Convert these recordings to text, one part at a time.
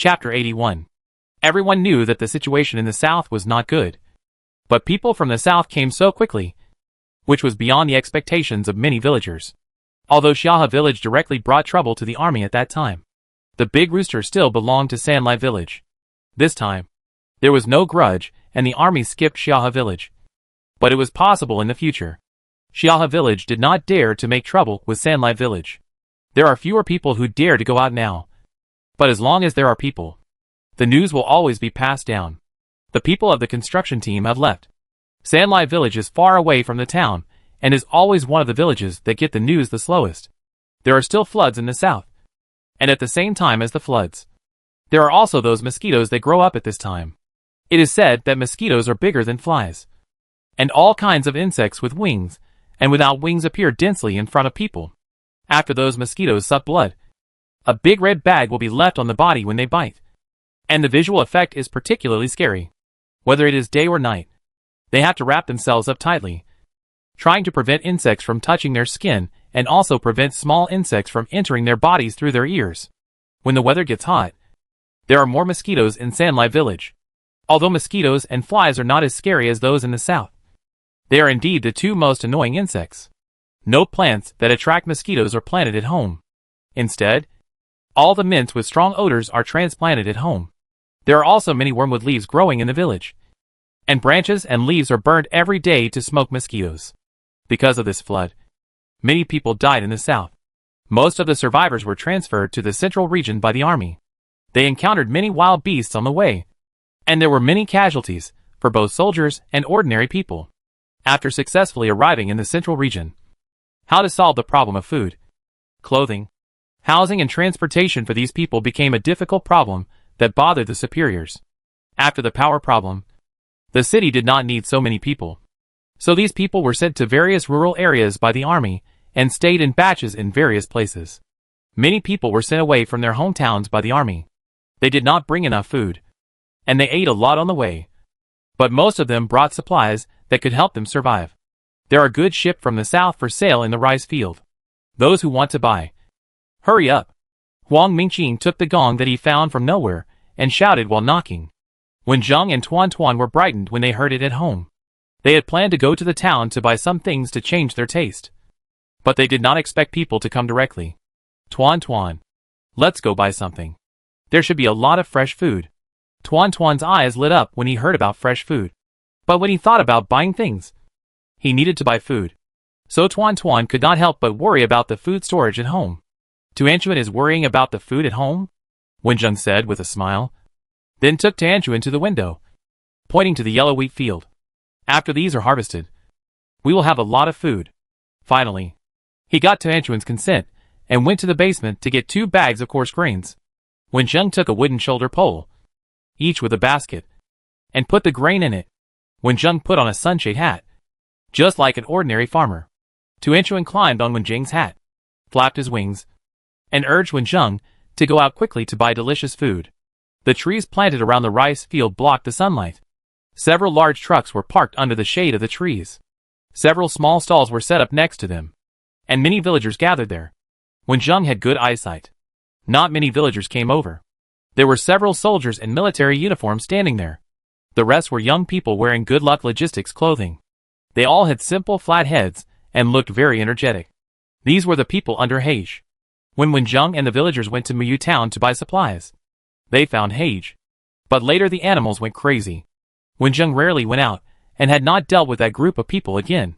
Chapter 81. Everyone knew that the situation in the south was not good. But people from the south came so quickly, which was beyond the expectations of many villagers. Although Xiahe village directly brought trouble to the army at that time, the Big Rooster still belonged to Sanlai village. This time, there was no grudge, and the army skipped Xiahe village. But it was possible in the future. Xiahe village did not dare to make trouble with Sanlai village. There are fewer people who dare to go out now. But as long as there are people, the news will always be passed down. The people of the construction team have left. Sanlai village is far away from the town, and is always one of the villages that get the news the slowest. There are still floods in the south. And at the same time as the floods, there are also those mosquitoes that grow up at this time. It is said that mosquitoes are bigger than flies. And all kinds of insects with wings, and without wings appear densely in front of people. After those mosquitoes suck blood, a big red bag will be left on the body when they bite. And the visual effect is particularly scary. Whether it is day or night, they have to wrap themselves up tightly, trying to prevent insects from touching their skin and also prevent small insects from entering their bodies through their ears. When the weather gets hot, there are more mosquitoes in Sanlai village. Although mosquitoes and flies are not as scary as those in the south, they are indeed the two most annoying insects. No plants that attract mosquitoes are planted at home. Instead, all the mints with strong odors are transplanted at home. There are also many wormwood leaves growing in the village. And branches and leaves are burned every day to smoke mosquitoes. Because of this flood, many people died in the south. Most of the survivors were transferred to the central region by the army. They encountered many wild beasts on the way, and there were many casualties for both soldiers and ordinary people. After successfully arriving in the central region, how to solve the problem of food, clothing, housing and transportation for these people became a difficult problem that bothered the superiors. After the power problem, the city did not need so many people. So these people were sent to various rural areas by the army and stayed in batches in various places. Many people were sent away from their hometowns by the army. They did not bring enough food, and they ate a lot on the way. But most of them brought supplies that could help them survive. There are goods shipped from the south for sale in the rice field. Those who want to buy, hurry up. Huang Mingqing took the gong that he found from nowhere and shouted while knocking. Wen Zheng and Tuan Tuan were brightened when they heard it at home. They had planned to go to the town to buy some things to change their taste. But they did not expect people to come directly. Tuan Tuan, let's go buy something. There should be a lot of fresh food. Tuan Tuan's eyes lit up when he heard about fresh food. But when he thought about buying things, he needed to buy food. So Tuan Tuan could not help but worry about the food storage at home. Tuanchuan is worrying about the food at home? Wen Zheng said with a smile. Then took Tuanchuan to the window, pointing to the yellow wheat field. After these are harvested, we will have a lot of food. Finally, he got Tuanchuan's consent and went to the basement to get 2 bags of coarse grains. Wen Zheng took a wooden shoulder pole, each with a basket, and put the grain in it. Wen Zheng put on a sunshade hat, just like an ordinary farmer. Tuanchuan climbed on Wen Zheng's hat, flapped his wings, and urged Wen Zheng to go out quickly to buy delicious food. The trees planted around the rice field blocked the sunlight. Several large trucks were parked under the shade of the trees. Several small stalls were set up next to them, and many villagers gathered there. Wen Zheng had good eyesight. Not many villagers came over. There were several soldiers in military uniforms standing there. The rest were young people wearing good luck logistics clothing. They all had simple flat heads and looked very energetic. These were the people under Hage. When Wen Zheng and the villagers went to Muyu town to buy supplies, they found Hage. But later the animals went crazy. Wen Zheng rarely went out and had not dealt with that group of people again.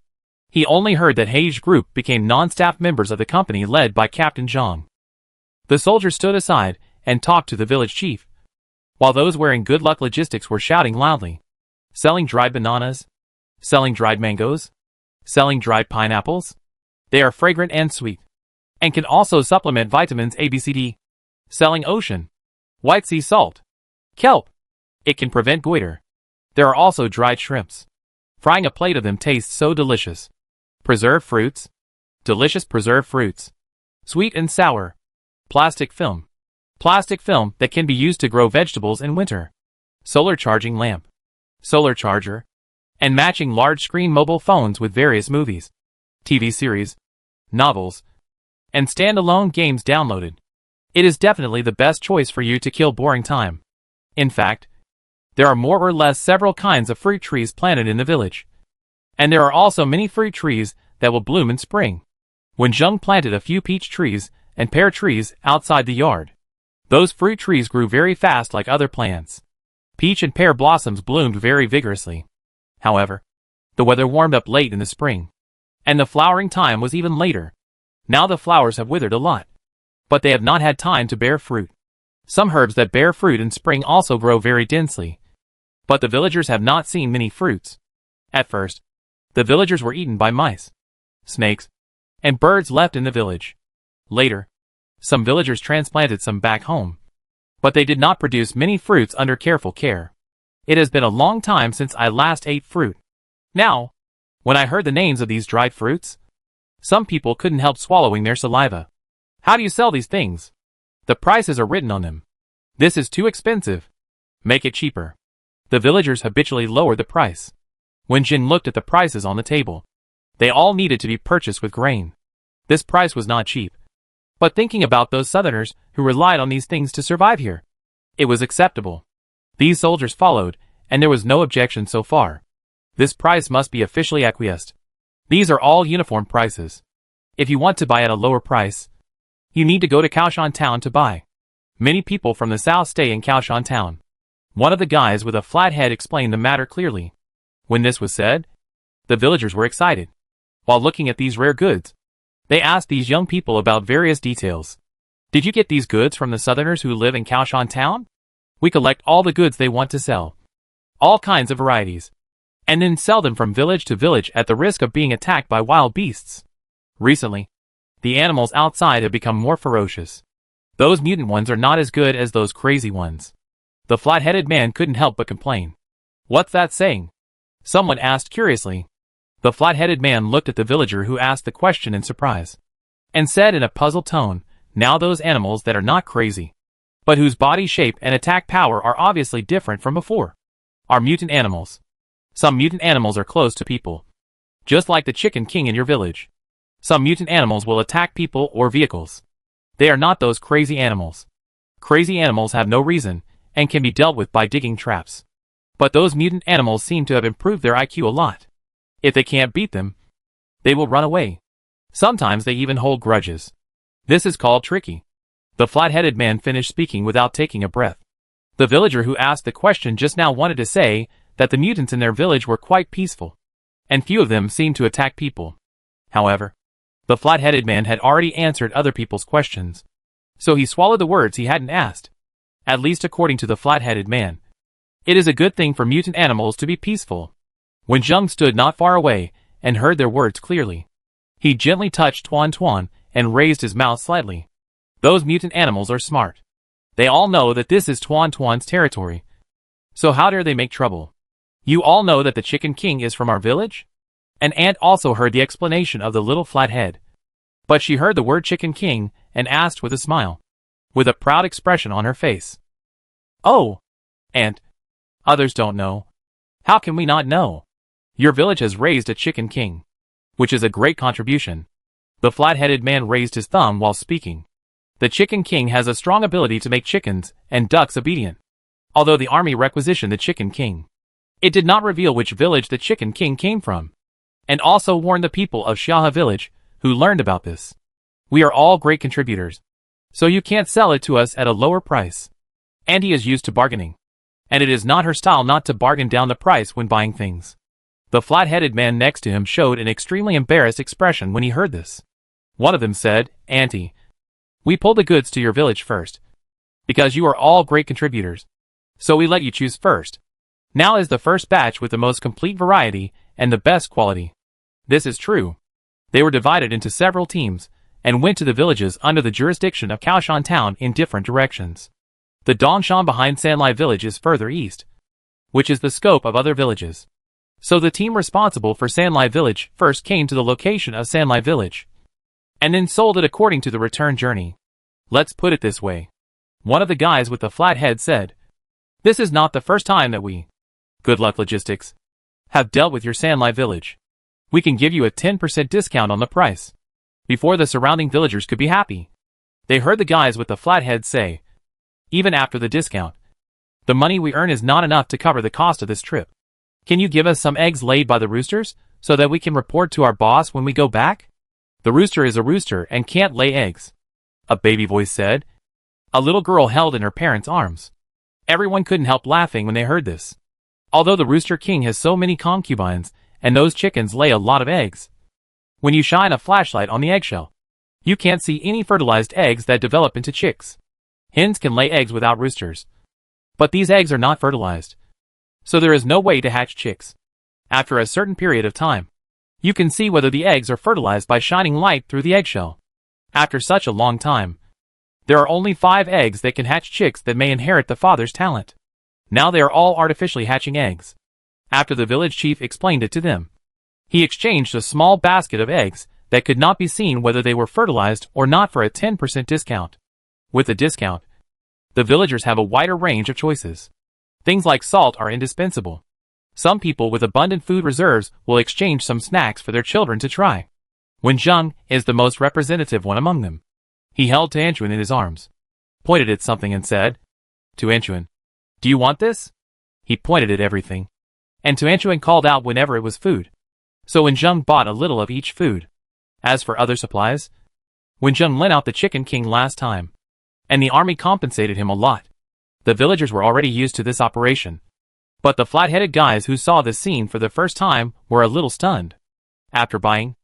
He only heard that Hage group became non-staff members of the company led by Captain Zhang. The soldiers stood aside and talked to the village chief, while those wearing good luck logistics were shouting loudly. Selling dried bananas? Selling dried mangoes? Selling dried pineapples? They are fragrant and sweet, and can also supplement vitamins ABCD. Selling ocean, white sea salt, kelp. It can prevent goiter. There are also dried shrimps. Frying a plate of them tastes so delicious. Preserved fruits. Delicious preserved fruits. Sweet and sour. Plastic film. Plastic film that can be used to grow vegetables in winter. Solar charging lamp. Solar charger. And matching large screen mobile phones with various movies, TV series, novels, and standalone games downloaded. It is definitely the best choice for you to kill boring time. In fact, there are more or less several kinds of fruit trees planted in the village. And there are also many fruit trees that will bloom in spring. When Zheng planted a few peach trees and pear trees outside the yard, those fruit trees grew very fast like other plants. Peach and pear blossoms bloomed very vigorously. However, the weather warmed up late in the spring, and the flowering time was even later. Now the flowers have withered a lot, but they have not had time to bear fruit. Some herbs that bear fruit in spring also grow very densely, but the villagers have not seen many fruits. At first, the villagers were eaten by mice, snakes, and birds left in the village. Later, some villagers transplanted some back home, but they did not produce many fruits under careful care. It has been a long time since I last ate fruit. Now, when I heard the names of these dried fruits, some people couldn't help swallowing their saliva. How do you sell these things? The prices are written on them. This is too expensive. Make it cheaper. The villagers habitually lowered the price. When Jin looked at the prices on the table, they all needed to be purchased with grain. This price was not cheap. But thinking about those southerners who relied on these things to survive here, it was acceptable. These soldiers followed, and there was no objection so far. This price must be officially acquiesced. These are all uniform prices. If you want to buy at a lower price, you need to go to Kaoshan town to buy. Many people from the south stay in Kaoshan town. One of the guys with a flat head explained the matter clearly. When this was said, the villagers were excited. While looking at these rare goods, they asked these young people about various details. Did you get these goods from the southerners who live in Kaoshan town? We collect all the goods they want to sell. All kinds of varieties. And then sell them from village to village at the risk of being attacked by wild beasts. Recently, the animals outside have become more ferocious. Those mutant ones are not as good as those crazy ones. The flat-headed man couldn't help but complain. What's that saying? Someone asked curiously. The flat-headed man looked at the villager who asked the question in surprise, and said in a puzzled tone, now those animals that are not crazy, but whose body shape and attack power are obviously different from before, are mutant animals. Some mutant animals are close to people, just like the Chicken King in your village. Some mutant animals will attack people or vehicles. They are not those crazy animals. Crazy animals have no reason, and can be dealt with by digging traps. But those mutant animals seem to have improved their IQ a lot. If they can't beat them, they will run away. Sometimes they even hold grudges. This is called tricky. The flat-headed man finished speaking without taking a breath. The villager who asked the question just now wanted to say that the mutants in their village were quite peaceful, and few of them seemed to attack people. However, the flat-headed man had already answered other people's questions, so he swallowed the words he hadn't asked. At least according to the flat-headed man, it is a good thing for mutant animals to be peaceful. When Zheng stood not far away and heard their words clearly, he gently touched Tuan Tuan and raised his mouth slightly. Those mutant animals are smart. They all know that this is Tuan Tuan's territory. So how dare they make trouble? You all know that the Chicken King is from our village? An ant also heard the explanation of the little flathead. But she heard the word Chicken King and asked with a smile, with a proud expression on her face. Oh, Ant, others don't know. How can we not know? Your village has raised a Chicken King, which is a great contribution. The flat-headed man raised his thumb while speaking. The Chicken King has a strong ability to make chickens and ducks obedient. Although the army requisitioned the Chicken King, it did not reveal which village the Chicken King came from, and also warned the people of Xiahe village who learned about this. We are all great contributors, so you can't sell it to us at a lower price. Andy is used to bargaining, and it is not her style not to bargain down the price when buying things. The flat-headed man next to him showed an extremely embarrassed expression when he heard this. One of them said, Auntie, we pulled the goods to your village first, because you are all great contributors, so we let you choose first. Now is the first batch with the most complete variety and the best quality. This is true. They were divided into several teams, and went to the villages under the jurisdiction of Kaoshan town in different directions. The Dongshan behind Sanlai village is further east, which is the scope of other villages. So the team responsible for Sanlai village first came to the location of Sanlai village, and then sold it according to the return journey. Let's put it this way. One of the guys with the flat head said, this is not the first time that we, Good Luck Logistics, have dealt with your Sanlai village. We can give you a 10% discount on the price. Before the surrounding villagers could be happy, They heard the guys with the flat heads say, "Even after the discount, the money we earn is not enough to cover the cost of this trip. Can you give us some eggs laid by the roosters, so that we can report to our boss when we go back?" "The rooster is a rooster and can't lay eggs," a baby voice said. A little girl held in her parents' arms. Everyone couldn't help laughing when they heard this. Although the Rooster King has so many concubines, and those chickens lay a lot of eggs, when you shine a flashlight on the eggshell, you can't see any fertilized eggs that develop into chicks. Hens can lay eggs without roosters, but these eggs are not fertilized, so there is no way to hatch chicks. After a certain period of time, you can see whether the eggs are fertilized by shining light through the eggshell. After such a long time, there are only 5 eggs that can hatch chicks that may inherit the father's talent. Now they are all artificially hatching eggs. After the village chief explained it to them, he exchanged a small basket of eggs that could not be seen whether they were fertilized or not for a 10% discount. With the discount, the villagers have a wider range of choices. Things like salt are indispensable. Some people with abundant food reserves will exchange some snacks for their children to try. Wen Zheng is the most representative one among them. He held Tianquan in his arms, pointed at something and said to Tianquan, "Do you want this?" He pointed at everything, and Tianquan called out whenever it was food. So Wen Zheng bought a little of each food. As for other supplies, Wen Zheng lent out the Chicken King last time, and the army compensated him a lot. The villagers were already used to this operation, but the flat-headed guys who saw this scene for the first time were a little stunned. After buying,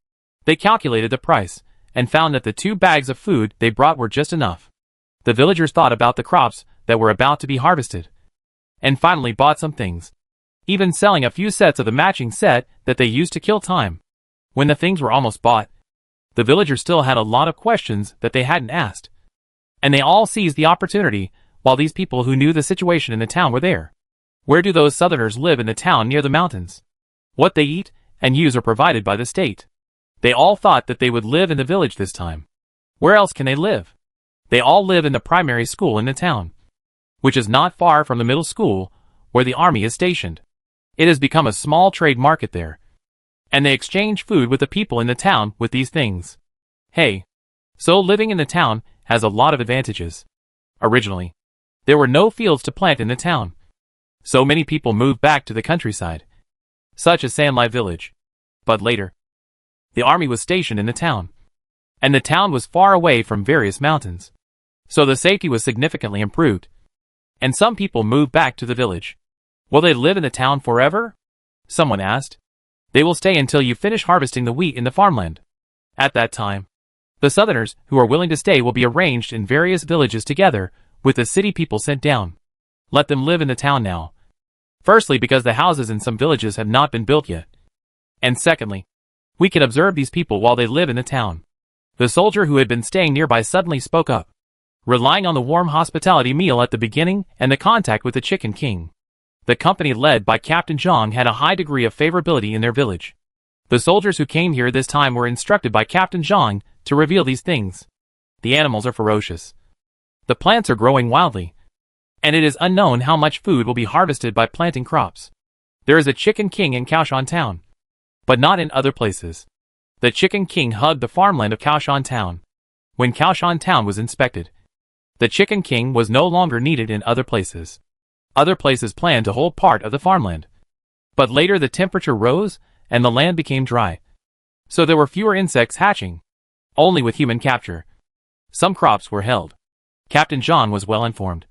they calculated the price, and found that the 2 bags of food they brought were just enough. The villagers thought about the crops that were about to be harvested, and finally bought some things, even selling a few sets of the matching set that they used to kill time. When the things were almost bought, the villagers still had a lot of questions that they hadn't asked, and they all seized the opportunity while these people who knew the situation in the town were there. Where do those southerners live in the town near the mountains? What they eat and use are provided by the state. They all thought that they would live in the village this time. Where else can they live? They all live in the primary school in the town, which is not far from the middle school where the army is stationed. It has become a small trade market there, and they exchange food with the people in the town with these things. Hey, so living in the town has a lot of advantages. Originally, there were no fields to plant in the town, so many people moved back to the countryside, such as Sanlai village. But later, the army was stationed in the town, and the town was far away from various mountains, so the safety was significantly improved, and some people moved back to the village. Will they live in the town forever? Someone asked. They will stay until you finish harvesting the wheat in the farmland. At that time, the southerners who are willing to stay will be arranged in various villages together with the city people sent down. Let them live in the town now. Firstly, because the houses in some villages have not been built yet, and secondly, we can observe these people while they live in the town. The soldier who had been staying nearby suddenly spoke up, relying on the warm hospitality meal at the beginning and the contact with the Chicken King. The company led by Captain Zhang had a high degree of favorability in their village. The soldiers who came here this time were instructed by Captain Zhang to reveal these things. The animals are ferocious. The plants are growing wildly, and it is unknown how much food will be harvested by planting crops. There is a Chicken King in Kaoshan Town, but not in other places. The Chicken King hugged the farmland of Kaoshan Town. When Kaoshan Town was inspected, the Chicken King was no longer needed in other places. Other places planned to hold part of the farmland, but later the temperature rose and the land became dry, so there were fewer insects hatching. Only with human capture, some crops were held. Captain John was well informed,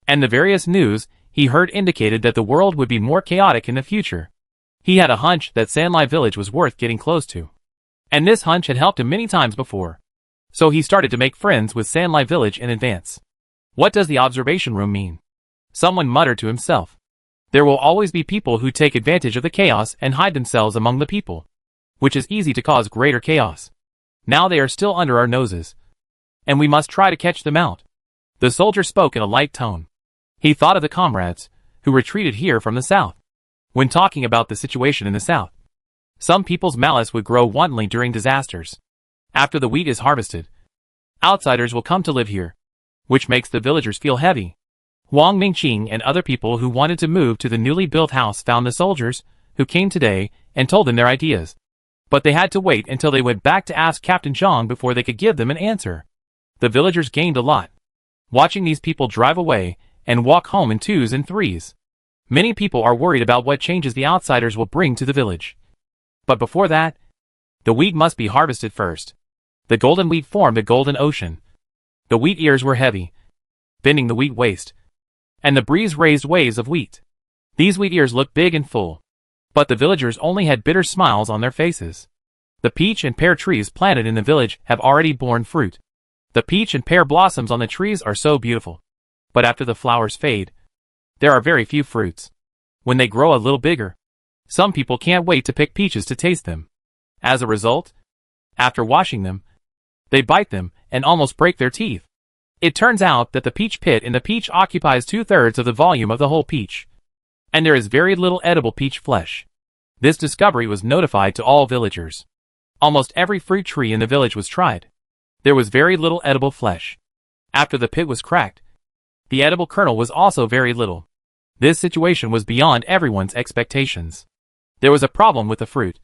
and the various news he heard indicated that the world would be more chaotic in the future. He had a hunch that Sanlai village was worth getting close to, and this hunch had helped him many times before. So he started to make friends with Sanlai village in advance. What does the observation room mean? Someone muttered to himself. There will always be people who take advantage of the chaos and hide themselves among the people, which is easy to cause greater chaos. Now they are still under our noses, and we must try to catch them out. The soldier spoke in a light tone. He thought of the comrades who retreated here from the south. When talking about the situation in the south, some people's malice would grow wantonly during disasters. After the wheat is harvested, outsiders will come to live here, which makes the villagers feel heavy. Wang Mingqing and other people who wanted to move to the newly built house found the soldiers who came today and told them their ideas. But they had to wait until they went back to ask Captain Zhang before they could give them an answer. The villagers gained a lot, watching these people drive away and walk home in 2s and 3s. Many people are worried about what changes the outsiders will bring to the village. But before that, the wheat must be harvested first. The golden wheat formed a golden ocean. The wheat ears were heavy, bending the wheat waste, and the breeze raised waves of wheat. These wheat ears looked big and full, but the villagers only had bitter smiles on their faces. The peach and pear trees planted in the village have already borne fruit. The peach and pear blossoms on the trees are so beautiful. But after the flowers fade, there are very few fruits. When they grow a little bigger, some people can't wait to pick peaches to taste them. As a result, after washing them, they bite them and almost break their teeth. It turns out that the peach pit in the peach occupies 2/3 of the volume of the whole peach, and there is very little edible peach flesh. This discovery was notified to all villagers. Almost every fruit tree in the village was tried. There was very little edible flesh. After the pit was cracked, the edible kernel was also very little. This situation was beyond everyone's expectations. There was a problem with the fruit,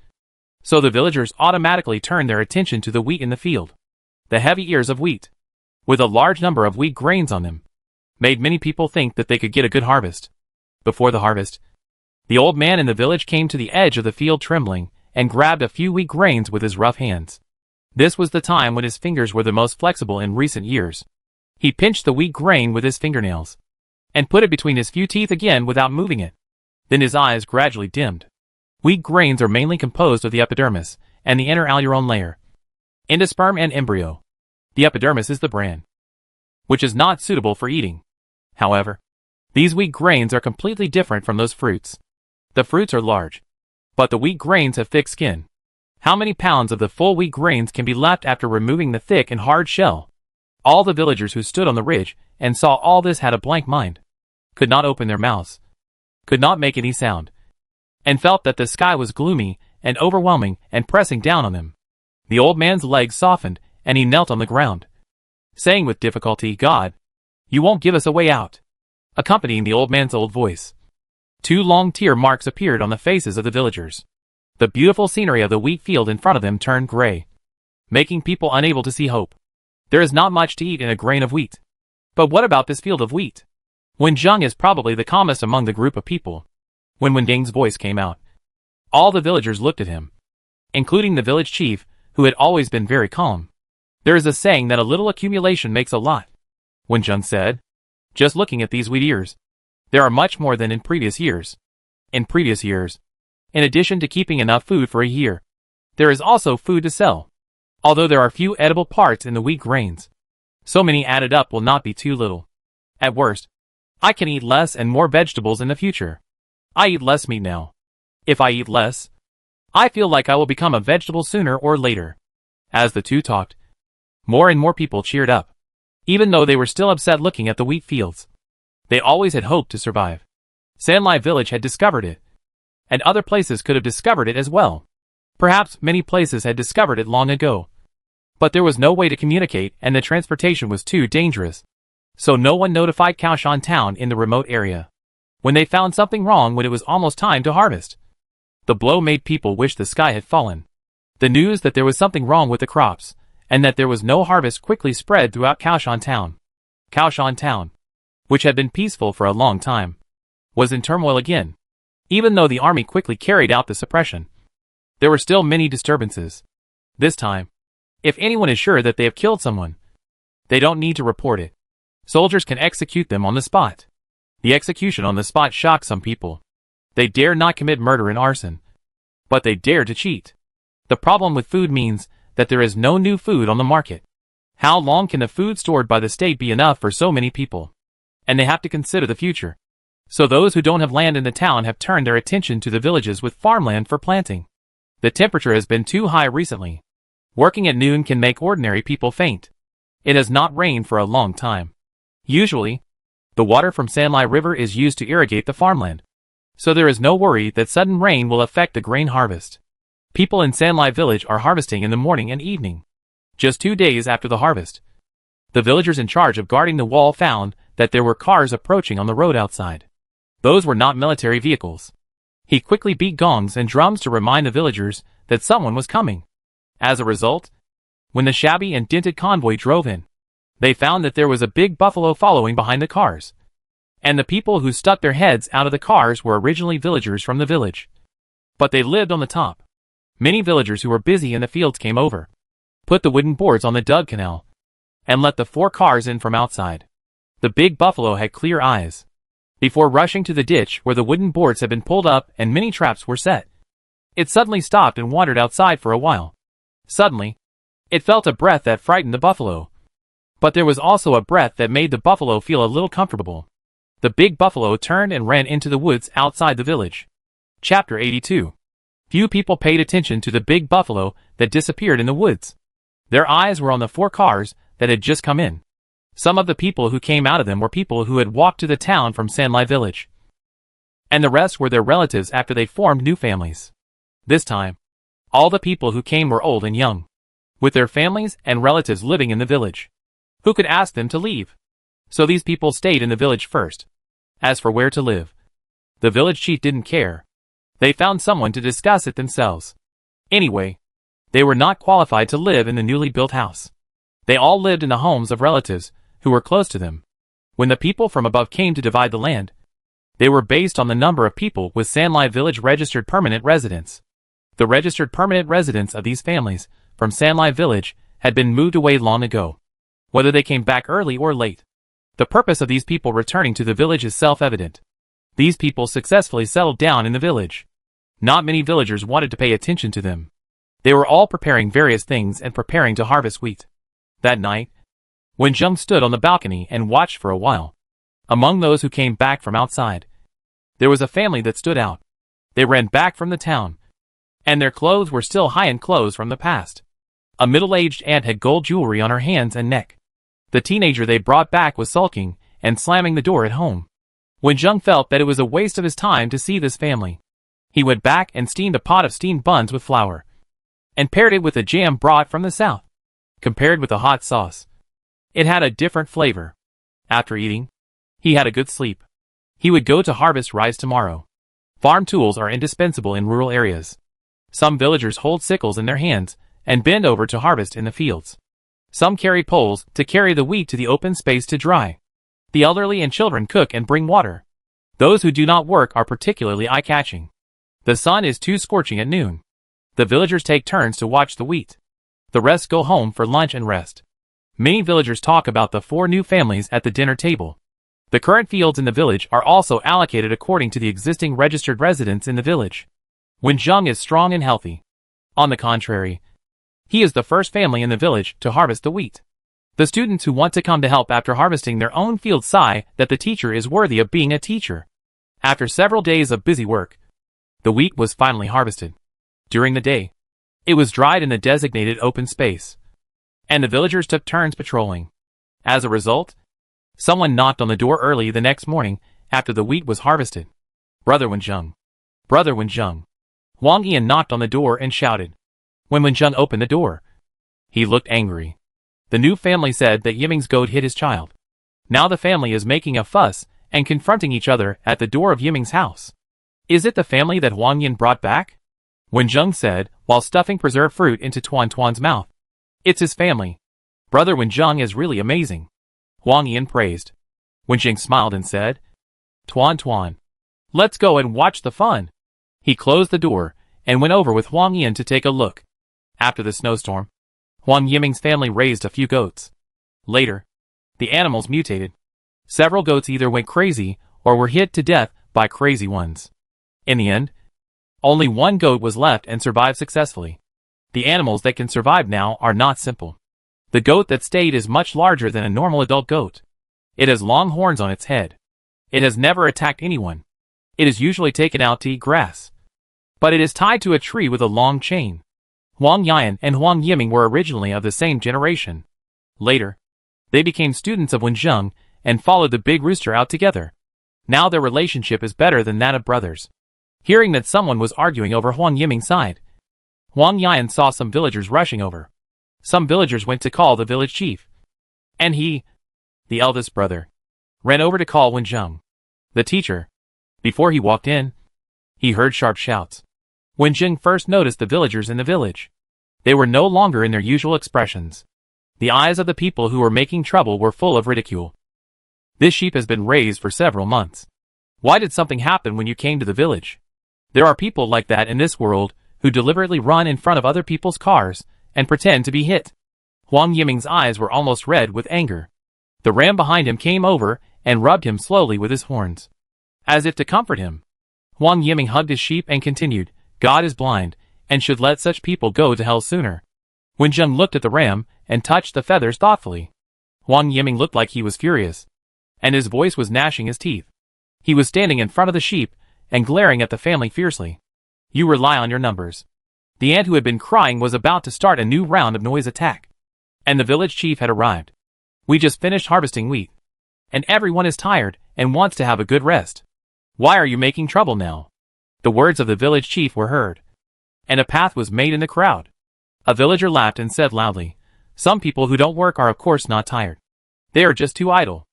so the villagers automatically turned their attention to the wheat in the field. The heavy ears of wheat, with a large number of wheat grains on them, made many people think that they could get a good harvest. Before the harvest, the old man in the village came to the edge of the field trembling and grabbed a few wheat grains with his rough hands. This was the time when his fingers were the most flexible in recent years. He pinched the wheat grain with his fingernails and put it between his few teeth again without moving it. Then his eyes gradually dimmed. Wheat grains are mainly composed of the epidermis and the inner alurone layer, endosperm and embryo. The epidermis is the bran, which is not suitable for eating. However, these wheat grains are completely different from those fruits. The fruits are large, but the wheat grains have thick skin. How many pounds of the full wheat grains can be left after removing the thick and hard shell? All the villagers who stood on the ridge and saw all this had a blank mind, could not open their mouths, could not make any sound, and felt that the sky was gloomy and overwhelming and pressing down on them. The old man's legs softened and he knelt on the ground, saying with difficulty, "God, you won't give us a way out." Accompanying the old man's old voice, 2 long tear marks appeared on the faces of the villagers. The beautiful scenery of the wheat field in front of them turned gray, making people unable to see hope. There is not much to eat in a grain of wheat. But what about this field of wheat? Wenjung is probably the calmest among the group of people. When Wending's voice came out, all the villagers looked at him, including the village chief, who had always been very calm. There is a saying that a little accumulation makes a lot, Wenjung said. Just looking at these wheat ears, there are much more than in previous years. In previous years, in addition to keeping enough food for a year, there is also food to sell. Although there are few edible parts in the wheat grains, so many added up will not be too little. At worst, I can eat less and more vegetables in the future. I eat less meat now. If I eat less, I feel like I will become a vegetable sooner or later. As the two talked, more and more people cheered up, even though they were still upset looking at the wheat fields. They always had hoped to survive. Sanlai village had discovered it, and other places could have discovered it as well. Perhaps many places had discovered it long ago. But there was no way to communicate and the transportation was too dangerous. So no one notified Kaoshan town in the remote area when they found something wrong when it was almost time to harvest. The blow made people wish the sky had fallen. The news that there was something wrong with the crops and that there was no harvest quickly spread throughout Kaoshan town. Kaoshan town, which had been peaceful for a long time, was in turmoil again. Even though the army quickly carried out the suppression, there were still many disturbances. This time, if anyone is sure that they have killed someone, they don't need to report it. Soldiers can execute them on the spot. The execution on the spot shocked some people. They dare not commit murder and arson, but they dare to cheat. The problem with food means that there is no new food on the market. How long can the food stored by the state be enough for so many people? And they have to consider the future. So those who don't have land in the town have turned their attention to the villages with farmland for planting. The temperature has been too high recently. Working at noon can make ordinary people faint. It has not rained for a long time. Usually, the water from Sanlai River is used to irrigate the farmland. So there is no worry that sudden rain will affect the grain harvest. People in Sanlai village are harvesting in the morning and evening. Just 2 days after the harvest, the villagers in charge of guarding the wall found that there were cars approaching on the road outside. Those were not military vehicles. He quickly beat gongs and drums to remind the villagers that someone was coming. As a result, when the shabby and dented convoy drove in, They found that there was a big buffalo following behind the cars. And the people who stuck their heads out of the cars were originally villagers from the village. But they lived on the top. Many villagers who were busy in the fields came over, put the wooden boards on the dug canal, and let the 4 cars in from outside. The big buffalo had clear eyes. Before rushing to the ditch where the wooden boards had been pulled up and many traps were set, it suddenly stopped and wandered outside for a while. Suddenly, it felt a breath that frightened the buffalo. But there was also a breath that made the buffalo feel a little comfortable. The big buffalo turned and ran into the woods outside the village. Chapter 82. Few people paid attention to the big buffalo that disappeared in the woods. Their eyes were on the 4 cars that had just come in. Some of the people who came out of them were people who had walked to the town from Sanlai village. And the rest were their relatives after they formed new families. This time, all the people who came were old and young, with their families and relatives living in the village. Who could ask them to leave? So these people stayed in the village first. As for where to live, the village chief didn't care. They found someone to discuss it themselves. Anyway, they were not qualified to live in the newly built house. They all lived in the homes of relatives who were close to them. When the people from above came to divide the land, they were based on the number of people with Sanlai village registered permanent residents. The registered permanent residents of these families from Sanlai village had been moved away long ago. Whether they came back early or late, the purpose of these people returning to the village is self-evident. These people successfully settled down in the village. Not many villagers wanted to pay attention to them. They were all preparing various things and preparing to harvest wheat. That night, when Jung stood on the balcony and watched for a while, among those who came back from outside, there was a family that stood out. They ran back from the town, and their clothes were still high-end clothes from the past. A middle-aged aunt had gold jewelry on her hands and neck. The teenager they brought back was sulking and slamming the door at home. When Jung felt that it was a waste of his time to see this family, he went back and steamed a pot of steamed buns with flour, and paired it with a jam brought from the south. Compared with the hot sauce, it had a different flavor. After eating, he had a good sleep. He would go to harvest rice tomorrow. Farm tools are indispensable in rural areas. Some villagers hold sickles in their hands and bend over to harvest in the fields. Some carry poles to carry the wheat to the open space to dry. The elderly and children cook and bring water. Those who do not work are particularly eye-catching. The sun is too scorching at noon. The villagers take turns to watch the wheat. The rest go home for lunch and rest. Many villagers talk about the 4 new families at the dinner table. The current fields in the village are also allocated according to the existing registered residents in the village. When Jung is strong and healthy. On the contrary, he is the first family in the village to harvest the wheat. The students who want to come to help after harvesting their own field sigh that the teacher is worthy of being a teacher. After several days of busy work, the wheat was finally harvested. During the day, it was dried in the designated open space, and the villagers took turns patrolling. As a result, someone knocked on the door early the next morning after the wheat was harvested. Brother Wenjung. Brother Wenjung. Wang Ian knocked on the door and shouted. When Wenjung opened the door, he looked angry. The new family said that Yiming's goat hit his child. Now the family is making a fuss and confronting each other at the door of Yiming's house. Is it the family that Wang Yin brought back? Wenjung said, while stuffing preserved fruit into Tuan Tuan's mouth. It's his family. Brother Wenjung is really amazing. Wang Yin praised. Wenjing smiled and said, Tuan Tuan, let's go and watch the fun. He closed the door and went over with Wang Yin to take a look. After the snowstorm, Huang Yiming's family raised a few goats. Later, the animals mutated. Several goats either went crazy or were hit to death by crazy ones. In the end, only one goat was left and survived successfully. The animals that can survive now are not simple. The goat that stayed is much larger than a normal adult goat. It has long horns on its head. It has never attacked anyone. It is usually taken out to eat grass. But it is tied to a tree with a long chain. Huang Yan and Huang Yiming were originally of the same generation. Later, they became students of Wenjung and followed the big rooster out together. Now their relationship is better than that of brothers. Hearing that someone was arguing over Huang Yiming's side, Huang Yan saw some villagers rushing over. Some villagers went to call the village chief. And he, the eldest brother, ran over to call Wenjung, the teacher. Before he walked in, he heard sharp shouts. Wenjing first noticed the villagers in the village. They were no longer in their usual expressions. The eyes of the people who were making trouble were full of ridicule. This sheep has been raised for several months. Why did something happen when you came to the village? There are people like that in this world, who deliberately run in front of other people's cars, and pretend to be hit. Huang Yiming's eyes were almost red with anger. The ram behind him came over, and rubbed him slowly with his horns, as if to comfort him. Huang Yiming hugged his sheep and continued, God is blind, and should let such people go to hell sooner. When Zheng looked at the ram, and touched the feathers thoughtfully, Huang Yiming looked like he was furious, and his voice was gnashing his teeth. He was standing in front of the sheep, and glaring at the family fiercely. You rely on your numbers. The ant who had been crying was about to start a new round of noise attack. And the village chief had arrived. We just finished harvesting wheat. And everyone is tired, and wants to have a good rest. Why are you making trouble now? The words of the village chief were heard. And a path was made in the crowd. A villager laughed and said loudly, Some people who don't work are of course not tired. They are just too idle.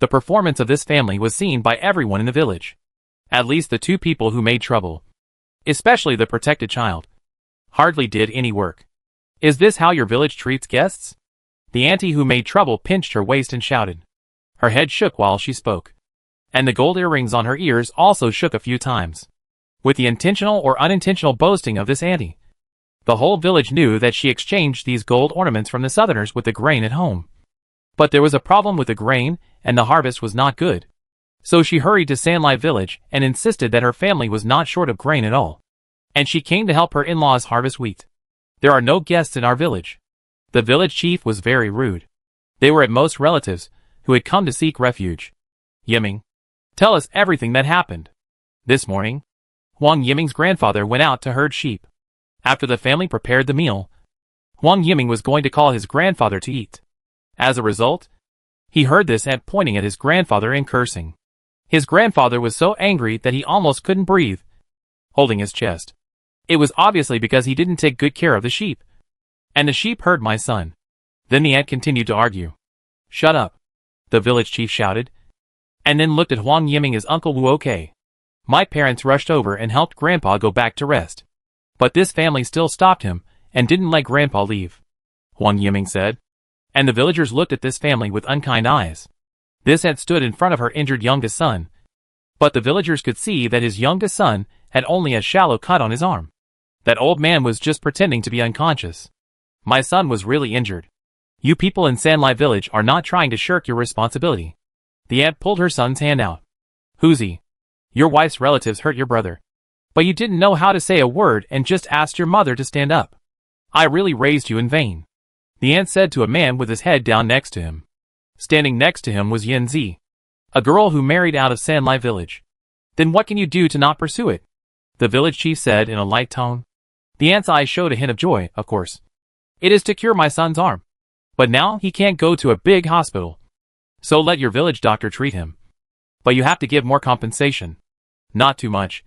The performance of this family was seen by everyone in the village. At least the two people who made trouble, especially the protected child, hardly did any work. Is this how your village treats guests? The auntie who made trouble pinched her waist and shouted. Her head shook while she spoke. And the gold earrings on her ears also shook a few times. With the intentional or unintentional boasting of this auntie, the whole village knew that she exchanged these gold ornaments from the southerners with the grain at home. But there was a problem with the grain, and the harvest was not good. So she hurried to Sanlai village and insisted that her family was not short of grain at all. And she came to help her in-laws harvest wheat. There are no guests in our village. The village chief was very rude. They were at most relatives, who had come to seek refuge. Yiming, tell us everything that happened. This morning, Huang Yiming's grandfather went out to herd sheep. After the family prepared the meal, Huang Yiming was going to call his grandfather to eat. As a result, he heard this ant pointing at his grandfather and cursing. His grandfather was so angry that he almost couldn't breathe, holding his chest. It was obviously because he didn't take good care of the sheep. And the sheep heard my son. Then the ant continued to argue. Shut up, the village chief shouted, and then looked at Huang Yiming as Uncle Wu. Okay. My parents rushed over and helped Grandpa go back to rest. But this family still stopped him, and didn't let Grandpa leave, Huang Yiming said. And the villagers looked at this family with unkind eyes. This ant stood in front of her injured youngest son. But the villagers could see that his youngest son had only a shallow cut on his arm. That old man was just pretending to be unconscious. My son was really injured. You people in Sanlai village are not trying to shirk your responsibility. The ant pulled her son's hand out. Huzi, your wife's relatives hurt your brother. But you didn't know how to say a word and just asked your mother to stand up. I really raised you in vain. The ant said to a man with his head down next to him. Standing next to him was Yin Zi, a girl who married out of Sanlai village. Then what can you do to not pursue it? The village chief said in a light tone. The ant's eyes showed a hint of joy, of course. It is to cure my son's arm. But now he can't go to a big hospital. So let your village doctor treat him. But you have to give more compensation. Not too much.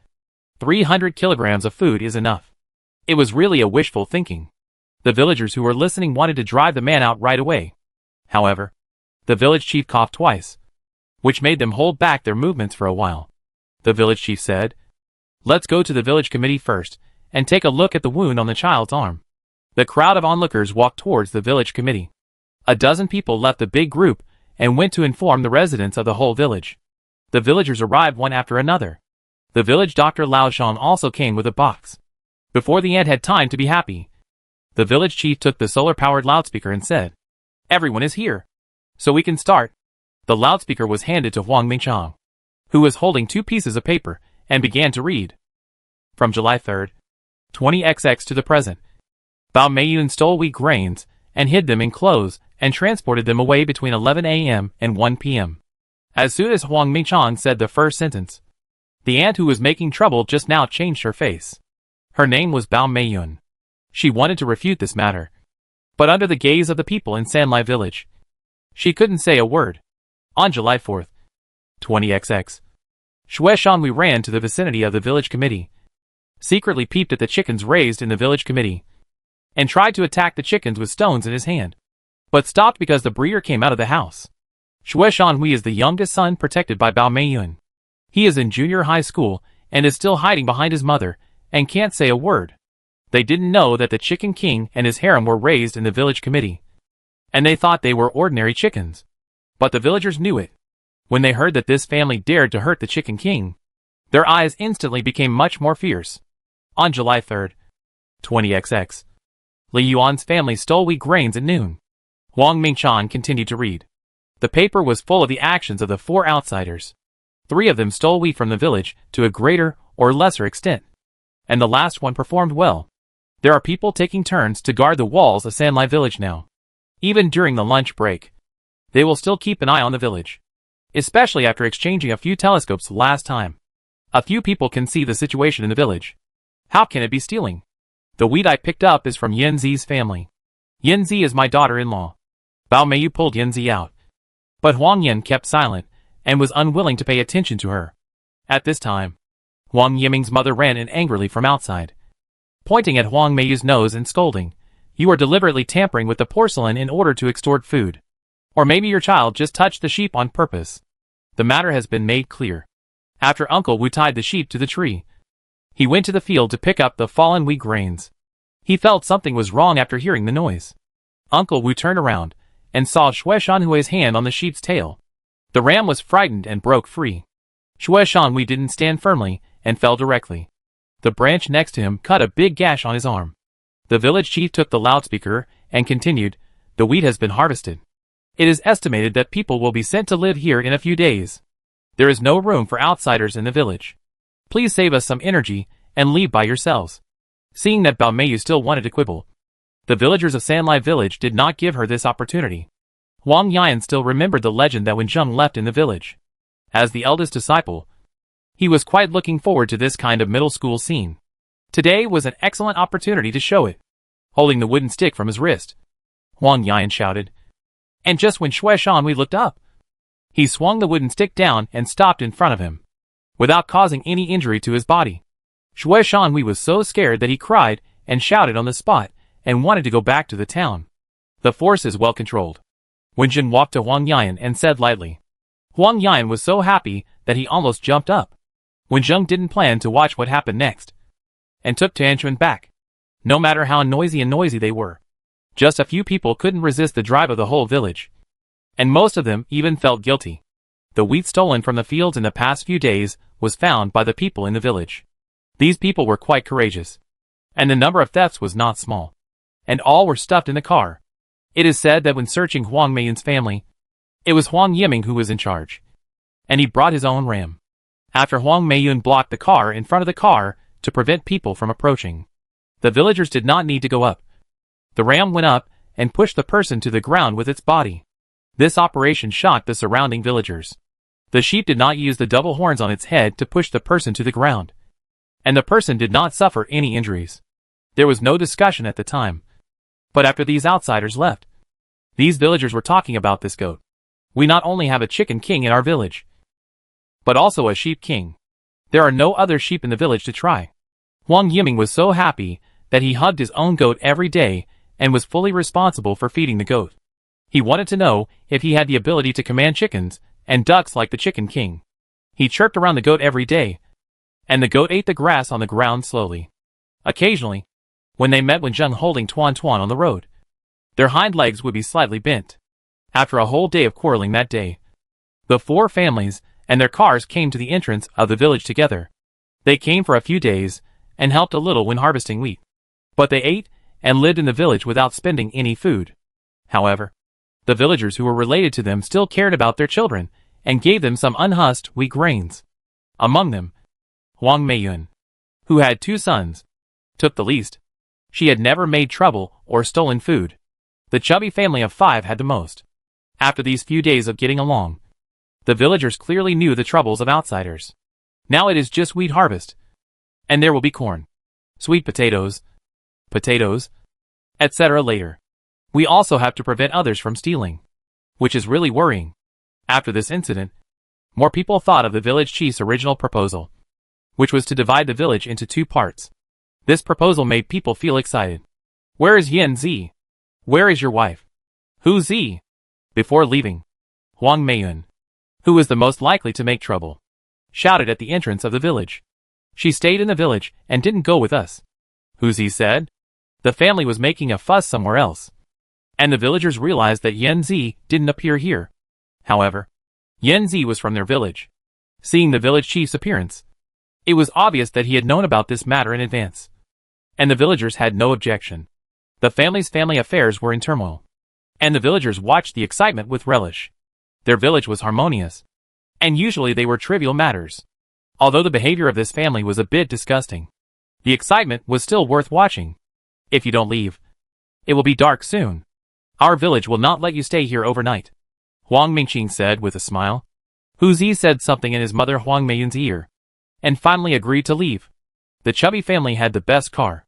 300 kilograms of food is enough. It was really a wishful thinking. The villagers who were listening wanted to drive the man out right away. However, the village chief coughed twice, which made them hold back their movements for a while. The village chief said, Let's go to the village committee first, and take a look at the wound on the child's arm. The crowd of onlookers walked towards the village committee. A dozen people left the big group, and went to inform the residents of the whole village. The villagers arrived one after another. The village doctor Lao Shan also came with a box. Before the ant had time to be happy, the village chief took the solar-powered loudspeaker and said, Everyone is here, so we can start. The loudspeaker was handed to Huang Mingchang, who was holding 2 pieces of paper, and began to read. From July 3rd, 20XX to the present, Bao Meiyun stole wheat grains, and hid them in clothes, and transported them away between 11 a.m. and 1 p.m. As soon as Huang Mingchang said the first sentence, the ant who was making trouble just now changed her face. Her name was Bao Meiyun. She wanted to refute this matter, but under the gaze of the people in Sanlai village, she couldn't say a word. On July 4th, 20XX, Shui Shanhui ran to the vicinity of the village committee, secretly peeped at the chickens raised in the village committee, and tried to attack the chickens with stones in his hand, but stopped because the breeder came out of the house. Shui Shanhui is the youngest son protected by Bao Meiyun. He is in junior high school, and is still hiding behind his mother, and can't say a word. They didn't know that the Chicken King and his harem were raised in the village committee. and they thought they were ordinary chickens. But the villagers knew it. When they heard that this family dared to hurt the Chicken King, their eyes instantly became much more fierce. On July 3rd, 20XX, Li Yuan's family stole wheat grains at noon. Huang Mingchan continued to read. The paper was full of the actions of the 4 outsiders. 3 of them stole wheat from the village to a greater or lesser extent, and the last one performed well. There are people taking turns to guard the walls of Sanlai village now. Even during the lunch break, they will still keep an eye on the village, especially after exchanging a few telescopes last time. A few people can see the situation in the village. How can it be stealing? The wheat I picked up is from Yanzi's family. Yanzi is my daughter-in-law. Bao Meiyu pulled Yanzi out, but Huang Yan kept silent and was unwilling to pay attention to her. At this time, Huang Yiming's mother ran in angrily from outside, pointing at Huang Meiyu's nose and scolding, "You are deliberately tampering with the porcelain in order to extort food. Or maybe your child just touched the sheep on purpose." The matter has been made clear. After Uncle Wu tied the sheep to the tree, he went to the field to pick up the fallen wheat grains. He felt something was wrong after hearing the noise. Uncle Wu turned around and saw Xue Shanhui's hand on the sheep's tail. The ram was frightened and broke free. Xue Shanhui didn't stand firmly and fell directly. The branch next to him cut a big gash on his arm. The village chief took the loudspeaker and continued, "The wheat has been harvested. It is estimated that people will be sent to live here in a few days. There is no room for outsiders in the village. Please save us some energy and leave by yourselves." Seeing that Bao Meiyu still wanted to quibble, the villagers of Sanlai village did not give her this opportunity. Huang Yan still remembered the legend that when Zheng left in the village, as the eldest disciple, he was quite looking forward to this kind of middle school scene. Today was an excellent opportunity to show it. Holding the wooden stick from his wrist, Huang Yan shouted. And just when Xue Shanhui looked up, he swung the wooden stick down and stopped in front of him, without causing any injury to his body. Xue Shanhui was so scared that he cried and shouted on the spot and wanted to go back to the town. The force is well controlled. Wen Jin walked to Huang Yan and said lightly. Huang Yan was so happy that he almost jumped up. Wen Zheng didn't plan to watch what happened next, and took Tianquan back. No matter how noisy they were, just a few people couldn't resist the drive of the whole village, and most of them even felt guilty. The wheat stolen from the fields in the past few days was found by the people in the village. These people were quite courageous, and the number of thefts was not small, and all were stuffed in the car. It is said that when searching Huang Meiyun's family, it was Huang Yiming who was in charge, and he brought his own ram. After Huang Meiyun blocked the car in front of the car to prevent people from approaching, the villagers did not need to go up. The ram went up and pushed the person to the ground with its body. This operation shocked the surrounding villagers. The sheep did not use the double horns on its head to push the person to the ground, and the person did not suffer any injuries. There was no discussion at the time. But after these outsiders left, these villagers were talking about this goat. We not only have a chicken king in our village, but also a sheep king. There are no other sheep in the village to try. Huang Yiming was so happy that he hugged his own goat every day and was fully responsible for feeding the goat. He wanted to know if he had the ability to command chickens and ducks like the chicken king. He chirped around the goat every day, and the goat ate the grass on the ground slowly. Occasionally, when they met Wen Zheng holding Tuan Tuan on the road, their hind legs would be slightly bent. After a whole day of quarreling that day, the 4 families and their cars came to the entrance of the village together. They came for a few days and helped a little when harvesting wheat. But they ate and lived in the village without spending any food. However, the villagers who were related to them still cared about their children and gave them some unhusked wheat grains. Among them, Huang Meiyun, who had 2 sons, took the least. She had never made trouble or stolen food. The chubby family of 5 had the most. After these few days of getting along, the villagers clearly knew the troubles of outsiders. Now it is just wheat harvest, and there will be corn, sweet potatoes, etc. later. We also have to prevent others from stealing, which is really worrying. After this incident, more people thought of the village chief's original proposal, which was to divide the village into 2 parts. This proposal made people feel excited. Where is Yan Zi? Where is your wife? Who's Zi? Before leaving, Huang Meiyun, who was the most likely to make trouble, shouted at the entrance of the village. She stayed in the village and didn't go with us. Who's Zi said? The family was making a fuss somewhere else. and the villagers realized that Yanzi didn't appear here. However, Yanzi was from their village. Seeing the village chief's appearance, it was obvious that he had known about this matter in advance, and the villagers had no objection. The family's family affairs were in turmoil, and the villagers watched the excitement with relish. Their village was harmonious, and usually they were trivial matters. Although the behavior of this family was a bit disgusting, the excitement was still worth watching. If you don't leave, it will be dark soon. Our village will not let you stay here overnight, Huang Mingqing said with a smile. Hu Zi said something in his mother Huang Meiyun's ear, and finally agreed to leave. The chubby family had the best car.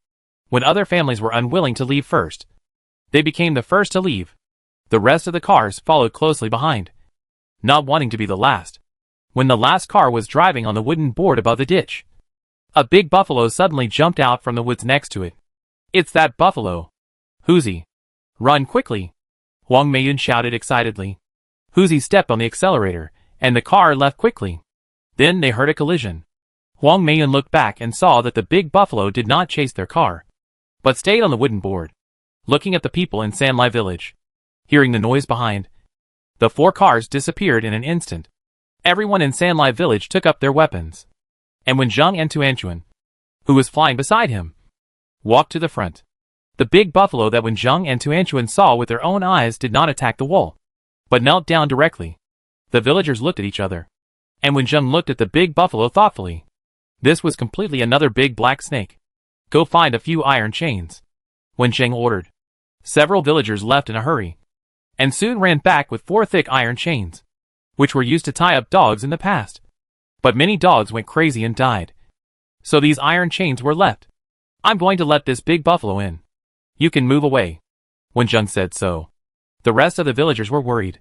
When other families were unwilling to leave first, they became the first to leave. The rest of the cars followed closely behind, not wanting to be the last. When the last car was driving on the wooden board above the ditch, a big buffalo suddenly jumped out from the woods next to it. It's that buffalo! Hu Zi, run quickly! Huang Meiyun shouted excitedly. Hu Zi stepped on the accelerator, and the car left quickly. Then they heard a collision. Huang Meiyun looked back and saw that the big buffalo did not chase their car, but stayed on the wooden board, looking at the people in Sanlai village. Hearing the noise behind, the 4 cars disappeared in an instant. Everyone in Sanlai village took up their weapons, and when Zhang and Tuanchuan, who was flying beside him, walked to the front, the big buffalo that when Zhang and Tuanchuan saw with their own eyes did not attack the wall, but knelt down directly. The villagers looked at each other, and when Zhang looked at the big buffalo thoughtfully, this was completely another big black snake. Go find a few iron chains. When Zhang ordered, several villagers left in a hurry, and soon ran back with 4 thick iron chains, which were used to tie up dogs in the past. But many dogs went crazy and died, so these iron chains were left. I'm going to let this big buffalo in. You can move away. When Zhang said so, the rest of the villagers were worried,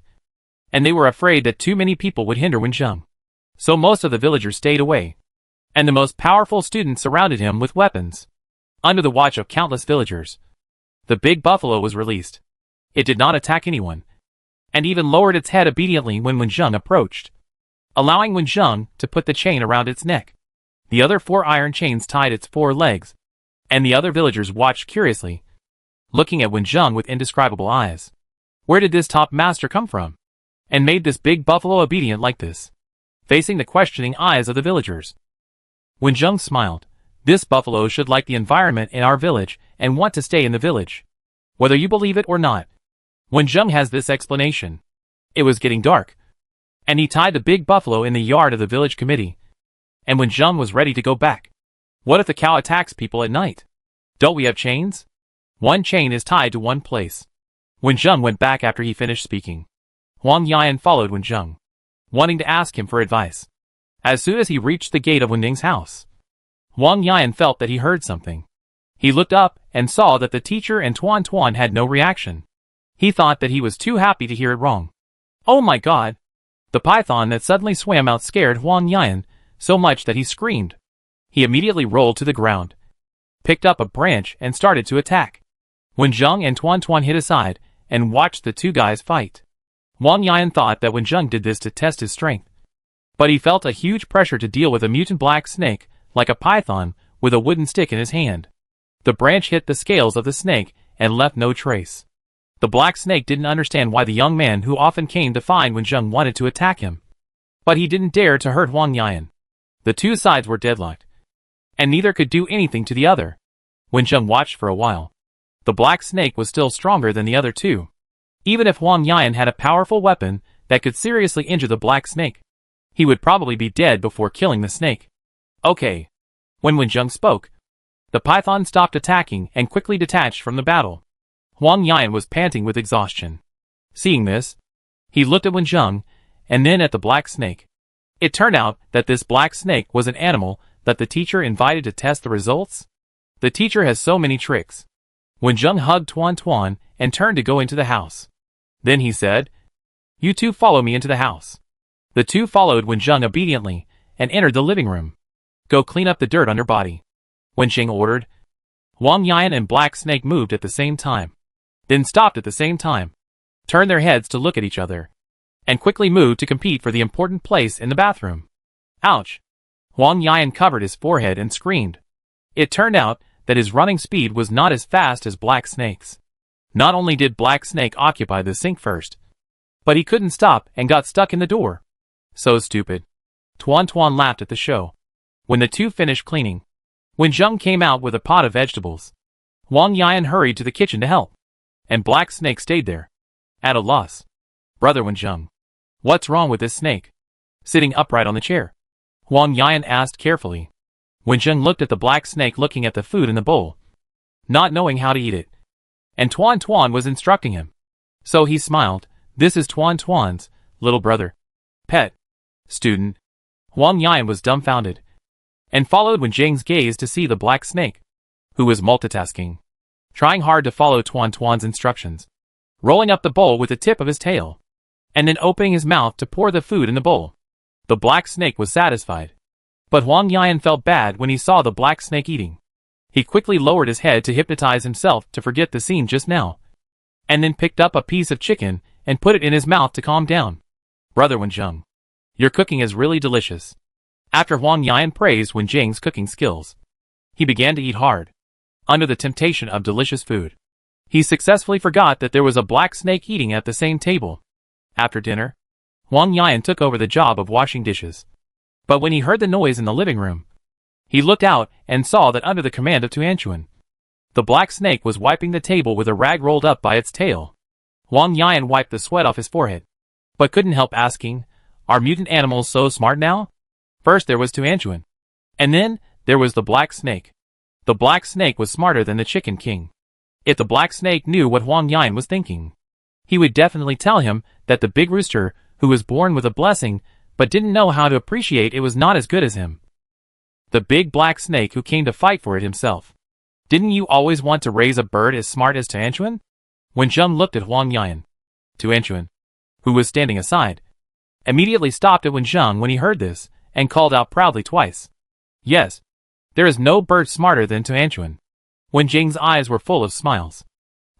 and they were afraid that too many people would hinder Wen Zheng. So most of the villagers stayed away, and the most powerful students surrounded him with weapons. Under the watch of countless villagers, the big buffalo was released. It did not attack anyone, and even lowered its head obediently when Wen Zheng approached, allowing Wen Zheng to put the chain around its neck. The other 4 iron chains tied its 4 legs, and the other villagers watched curiously, looking at Wen Zheng with indescribable eyes. Where did this top master come from, and made this big buffalo obedient like this? Facing the questioning eyes of the villagers, Wen Zheng smiled. This buffalo should like the environment in our village and want to stay in the village, whether you believe it or not. Wen Zheng has this explanation. It was getting dark, and he tied the big buffalo in the yard of the village committee, and Wen Zheng was ready to go back. What if the cow attacks people at night? Don't we have chains? 1 chain is tied to 1 place. Wen Zheng went back after he finished speaking. Huang Yan followed Wen Zheng, wanting to ask him for advice. As soon as he reached the gate of Wen Ning's house, Huang Yan felt that he heard something. He looked up and saw that the teacher and Tuan Tuan had no reaction. He thought that he was too happy to hear it wrong. Oh my god! The python that suddenly swam out scared Huang Yan so much that he screamed. He immediately rolled to the ground, picked up a branch and started to attack. Wen Zheng and Tuan Tuan hid aside and watched the 2 guys fight. Huang Yan thought that Wen Zheng did this to test his strength, but he felt a huge pressure to deal with a mutant black snake like a python with a wooden stick in his hand. The branch hit the scales of the snake and left no trace. The black snake didn't understand why the young man who often came to find Wen Zheng wanted to attack him, but he didn't dare to hurt Huang Yan. The 2 sides were deadlocked, and neither could do anything to the other. Wen Zheng watched for a while. The black snake was still stronger than the other 2. Even if Huang Yan had a powerful weapon that could seriously injure the black snake, he would probably be dead before killing the snake. Okay. When Wen Zheng spoke, the python stopped attacking and quickly detached from the battle. Huang Yan was panting with exhaustion. Seeing this, he looked at Wen Zheng, and then at the black snake. It turned out that this black snake was an animal that the teacher invited to test the results. The teacher has so many tricks. Wen Zheng hugged Tuan Tuan and turned to go into the house. Then he said, "You 2 follow me into the house." The 2 followed Wen Zheng obediently and entered the living room. Go clean up the dirt on your body, Wen Zheng ordered. Huang Yan and Black Snake moved at the same time, then stopped at the same time, turned their heads to look at each other, and quickly moved to compete for the important place in the bathroom. Ouch! Huang Yan covered his forehead and screamed. It turned out that his running speed was not as fast as Black Snake's. Not only did Black Snake occupy the sink first, but he couldn't stop and got stuck in the door. So stupid. Tuan Tuan laughed at the show. When the two finished cleaning, Wen Zheng came out with a pot of vegetables. Wang Yan hurried to the kitchen to help, and Black Snake stayed there, at a loss. Brother Wen Zheng, what's wrong with this snake? Sitting upright on the chair, Wang Yan asked carefully. Wen Zheng looked at the black snake looking at the food in the bowl, not knowing how to eat it. And Tuan Tuan was instructing him. So he smiled. This is Tuan Tuan's little brother. Pet. Student. Wang Yan was dumbfounded, and followed Wen Zheng's gaze to see the black snake, who was multitasking, trying hard to follow Tuan Tuan's instructions, rolling up the bowl with the tip of his tail, and then opening his mouth to pour the food in the bowl. The black snake was satisfied, but Wang Yan felt bad when he saw the black snake eating. He quickly lowered his head to hypnotize himself to forget the scene just now, and then picked up a piece of chicken and put it in his mouth to calm down. Brother Wen Zheng, your cooking is really delicious. After Wang Yan praised Wen Zheng's cooking skills, he began to eat hard. Under the temptation of delicious food, he successfully forgot that there was a black snake eating at the same table. After dinner, Wang Yan took over the job of washing dishes. But when he heard the noise in the living room, he looked out and saw that under the command of Tuanchuan, the black snake was wiping the table with a rag rolled up by its tail. Wang Yan wiped the sweat off his forehead, but couldn't help asking, are mutant animals so smart now? First there was Tuanchuan, and then there was the black snake. The black snake was smarter than the Chicken King. If the black snake knew what Wang Yan was thinking, he would definitely tell him that the big rooster, who was born with a blessing, but didn't know how to appreciate it, was not as good as him. The big black snake who came to fight for it himself. Didn't you always want to raise a bird as smart as Tuanchuan? Wen Zheng looked at Wang Yan. Tuanchuan, who was standing aside, immediately stopped at Wen Zheng when he heard this, and called out proudly twice. Yes, there is no bird smarter than Tuanchuan. Wen Zheng's eyes were full of smiles.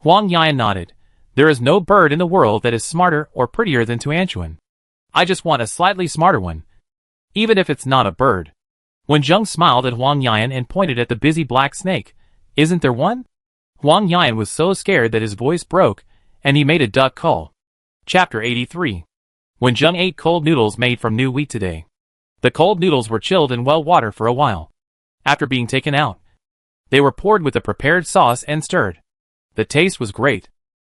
Wang Yan nodded. There is no bird in the world that is smarter or prettier than Tuanchuan. I just want a slightly smarter one, even if it's not a bird. Wen Zheng smiled at Wang Yan and pointed at the busy black snake. Isn't there one? Wang Yan was so scared that his voice broke, and he made a duck call. Chapter 83. Wen Zheng ate cold noodles made from new wheat today. The cold noodles were chilled in well water for a while. After being taken out, they were poured with the prepared sauce and stirred. The taste was great.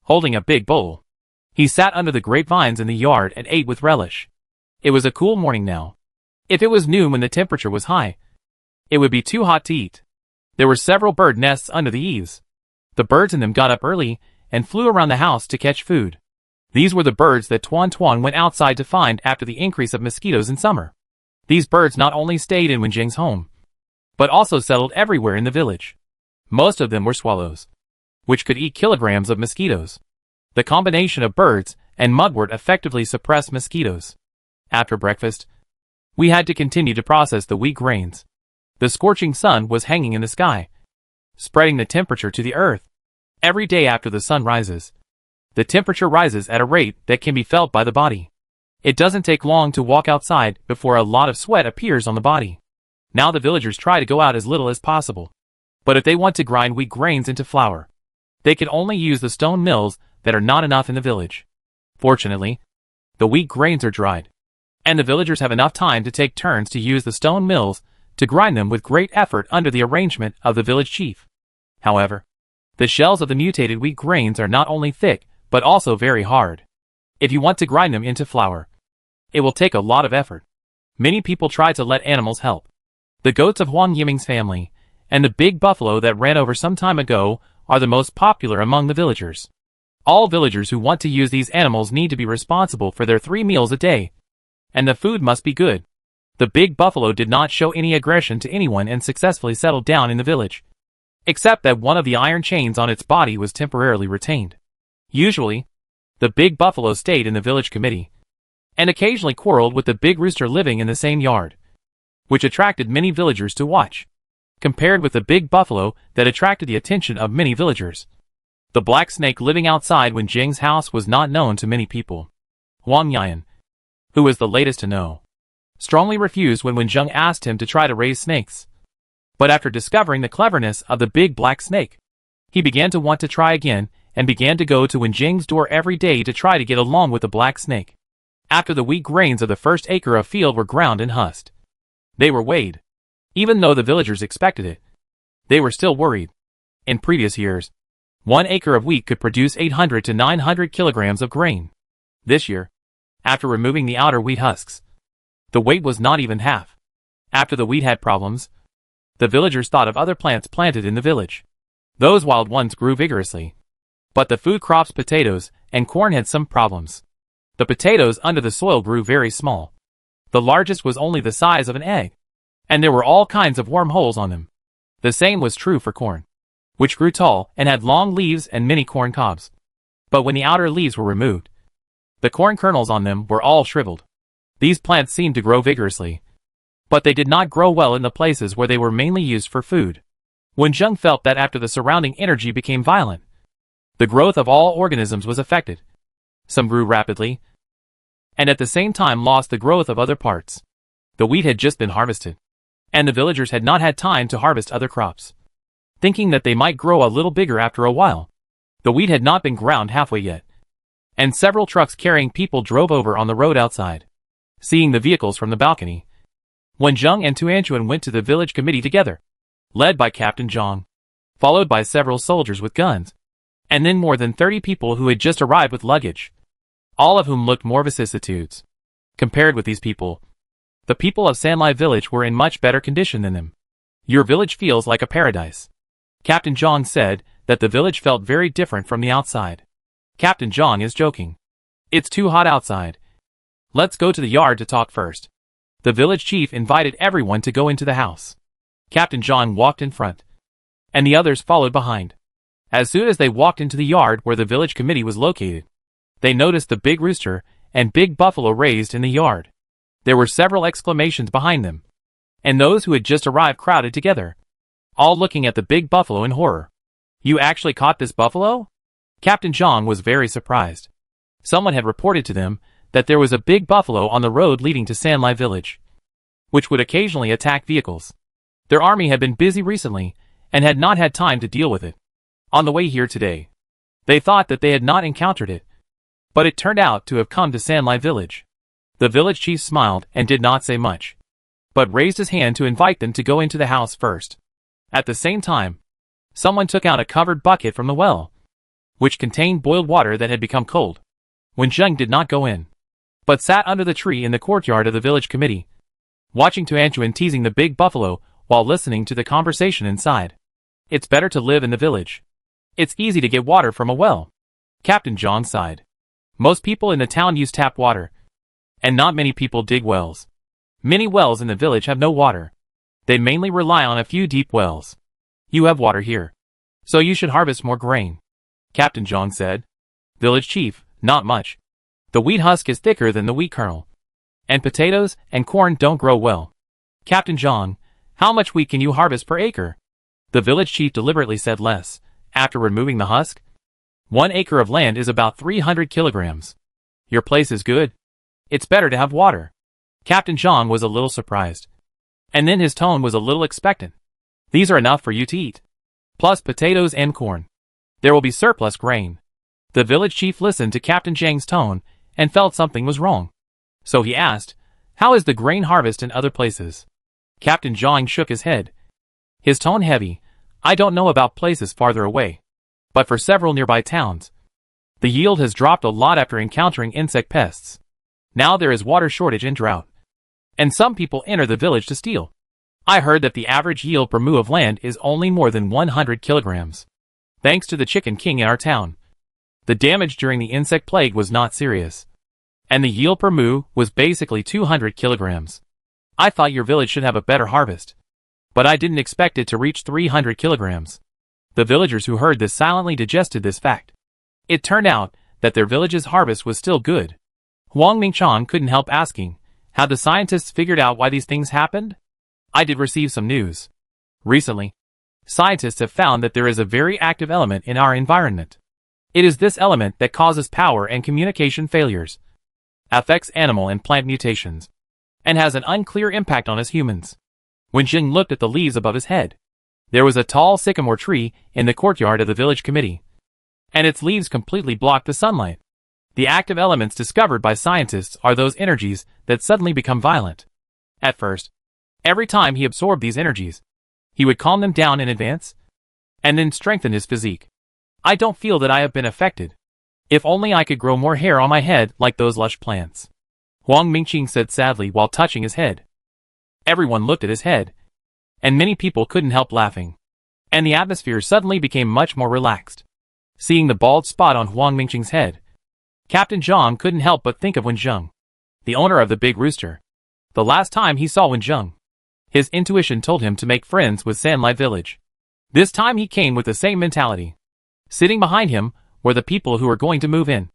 Holding a big bowl, he sat under the grapevines in the yard and ate with relish. It was a cool morning now. If it was noon when the temperature was high, it would be too hot to eat. There were several bird nests under the eaves. The birds in them got up early and flew around the house to catch food. These were the birds that Tuan Tuan went outside to find after the increase of mosquitoes in summer. These birds not only stayed in Wen Zheng's home, but also settled everywhere in the village. Most of them were swallows, which could eat kilograms of mosquitoes. The combination of birds and mudwort effectively suppressed mosquitoes. After breakfast, we had to continue to process the wheat grains. The scorching sun was hanging in the sky, spreading the temperature to the earth. Every day after the sun rises, the temperature rises at a rate that can be felt by the body. It doesn't take long to walk outside before a lot of sweat appears on the body. Now the villagers try to go out as little as possible. But if they want to grind wheat grains into flour, they can only use the stone mills that are not enough in the village. Fortunately, the wheat grains are dried, and the villagers have enough time to take turns to use the stone mills to grind them with great effort under the arrangement of the village chief. However, the shells of the mutated wheat grains are not only thick, but also very hard. If you want to grind them into flour, it will take a lot of effort. Many people try to let animals help. The goats of Huang Yiming's family and the big buffalo that ran over some time ago are the most popular among the villagers. All villagers who want to use these animals need to be responsible for their 3 meals a day, and the food must be good. The big buffalo did not show any aggression to anyone and successfully settled down in the village, except that one of the iron chains on its body was temporarily retained. Usually, the big buffalo stayed in the village committee, and occasionally quarreled with the big rooster living in the same yard, which attracted many villagers to watch, compared with the big buffalo that attracted the attention of many villagers. The black snake living outside Wen Zheng's house was not known to many people. Wang Yan, who was the latest to know, strongly refused when Wen Zheng asked him to try to raise snakes. But after discovering the cleverness of the big black snake, he began to want to try again and began to go to Wenjing's door every day to try to get along with the black snake. After the wheat grains of the first acre of field were ground and husked, they were weighed. Even though the villagers expected it, they were still worried. In previous years, 1 acre of wheat could produce 800 to 900 kilograms of grain. This year, after removing the outer wheat husks, the weight was not even half. After the wheat had problems, the villagers thought of other plants planted in the village. Those wild ones grew vigorously. But the food crops, potatoes and corn, had some problems. The potatoes under the soil grew very small. The largest was only the size of an egg, and there were all kinds of wormholes on them. The same was true for corn, which grew tall and had long leaves and many corn cobs. But when the outer leaves were removed, the corn kernels on them were all shriveled. These plants seemed to grow vigorously, but they did not grow well in the places where they were mainly used for food. Wenjing felt that after the surrounding energy became violent, the growth of all organisms was affected. Some grew rapidly, and at the same time lost the growth of other parts. The wheat had just been harvested, and the villagers had not had time to harvest other crops. Thinking that they might grow a little bigger after a while, the wheat had not been ground halfway yet, and several trucks carrying people drove over on the road outside. Seeing the vehicles from the balcony, Wenjing and Tuanchuan went to the village committee together, led by Captain Zhang, followed by several soldiers with guns, and then more than 30 people who had just arrived with luggage, all of whom looked more vicissitudes. Compared with these people, the people of Sanlai village were in much better condition than them. Your village feels like a paradise. Captain Zhang said that the village felt very different from the outside. Captain Zhang is joking. It's too hot outside. Let's go to the yard to talk first. The village chief invited everyone to go into the house. Captain Zhang walked in front, and the others followed behind. As soon as they walked into the yard where the village committee was located, they noticed the big rooster and big buffalo raised in the yard. There were several exclamations behind them, and those who had just arrived crowded together, all looking at the big buffalo in horror. You actually caught this buffalo? Captain Zhang was very surprised. Someone had reported to them that there was a big buffalo on the road leading to Sanlai village, which would occasionally attack vehicles. Their army had been busy recently and had not had time to deal with it. On the way here today, they thought that they had not encountered it, but it turned out to have come to Sanlai village. The village chief smiled and did not say much, but raised his hand to invite them to go into the house first. At the same time, someone took out a covered bucket from the well, which contained boiled water that had become cold. Wenjing did not go in, but sat under the tree in the courtyard of the village committee, watching Tuanchuan teasing the big buffalo while listening to the conversation inside. It's better to live in the village. It's easy to get water from a well. Captain Zhang sighed. Most people in the town use tap water, and not many people dig wells. Many wells in the village have no water. They mainly rely on a few deep wells. You have water here, so you should harvest more grain. Captain Zhang said. Village chief, not much. The wheat husk is thicker than the wheat kernel, and potatoes and corn don't grow well. Captain Zhang, how much wheat can you harvest per acre? The village chief deliberately said less. After removing the husk, 1 acre of land is about 300 kilograms. Your place is good. It's better to have water. Captain Zhang was a little surprised, and then his tone was a little expectant. These are enough for you to eat, plus potatoes and corn. There will be surplus grain. The village chief listened to Captain Zhang's tone and felt something was wrong. So he asked, how is the grain harvest in other places? Captain Zhang shook his head, his tone heavy. I don't know about places farther away, but for several nearby towns, the yield has dropped a lot after encountering insect pests. Now there is water shortage and drought, and some people enter the village to steal. I heard that the average yield per mu of land is only more than 100 kilograms. Thanks to the Chicken King in our town, the damage during the insect plague was not serious, and the yield per mu was basically 200 kilograms. I thought your village should have a better harvest, but I didn't expect it to reach 300 kilograms. The villagers who heard this silently digested this fact. It turned out that their village's harvest was still good. Huang Mingchang couldn't help asking, had the scientists figured out why these things happened? I did receive some news. Recently, scientists have found that there is a very active element in our environment. It is this element that causes power and communication failures, affects animal and plant mutations, and has an unclear impact on us humans. Wenjing looked at the leaves above his head. There was a tall sycamore tree in the courtyard of the village committee. and its leaves completely block the sunlight. The active elements discovered by scientists are those energies that suddenly become violent. At first, every time he absorbed these energies, he would calm them down in advance, and then strengthen his physique. I don't feel that I have been affected. If only I could grow more hair on my head like those lush plants, Huang Mingqing said sadly while touching his head. Everyone looked at his head, and many people couldn't help laughing, and the atmosphere suddenly became much more relaxed. Seeing the bald spot on Huang Mingqing's head, Captain Zhang couldn't help but think of Wen Zheng, the owner of the big rooster. The last time he saw Wen Zheng, his intuition told him to make friends with Sanli Village. This time he came with the same mentality. Sitting behind him were the people who were going to move in.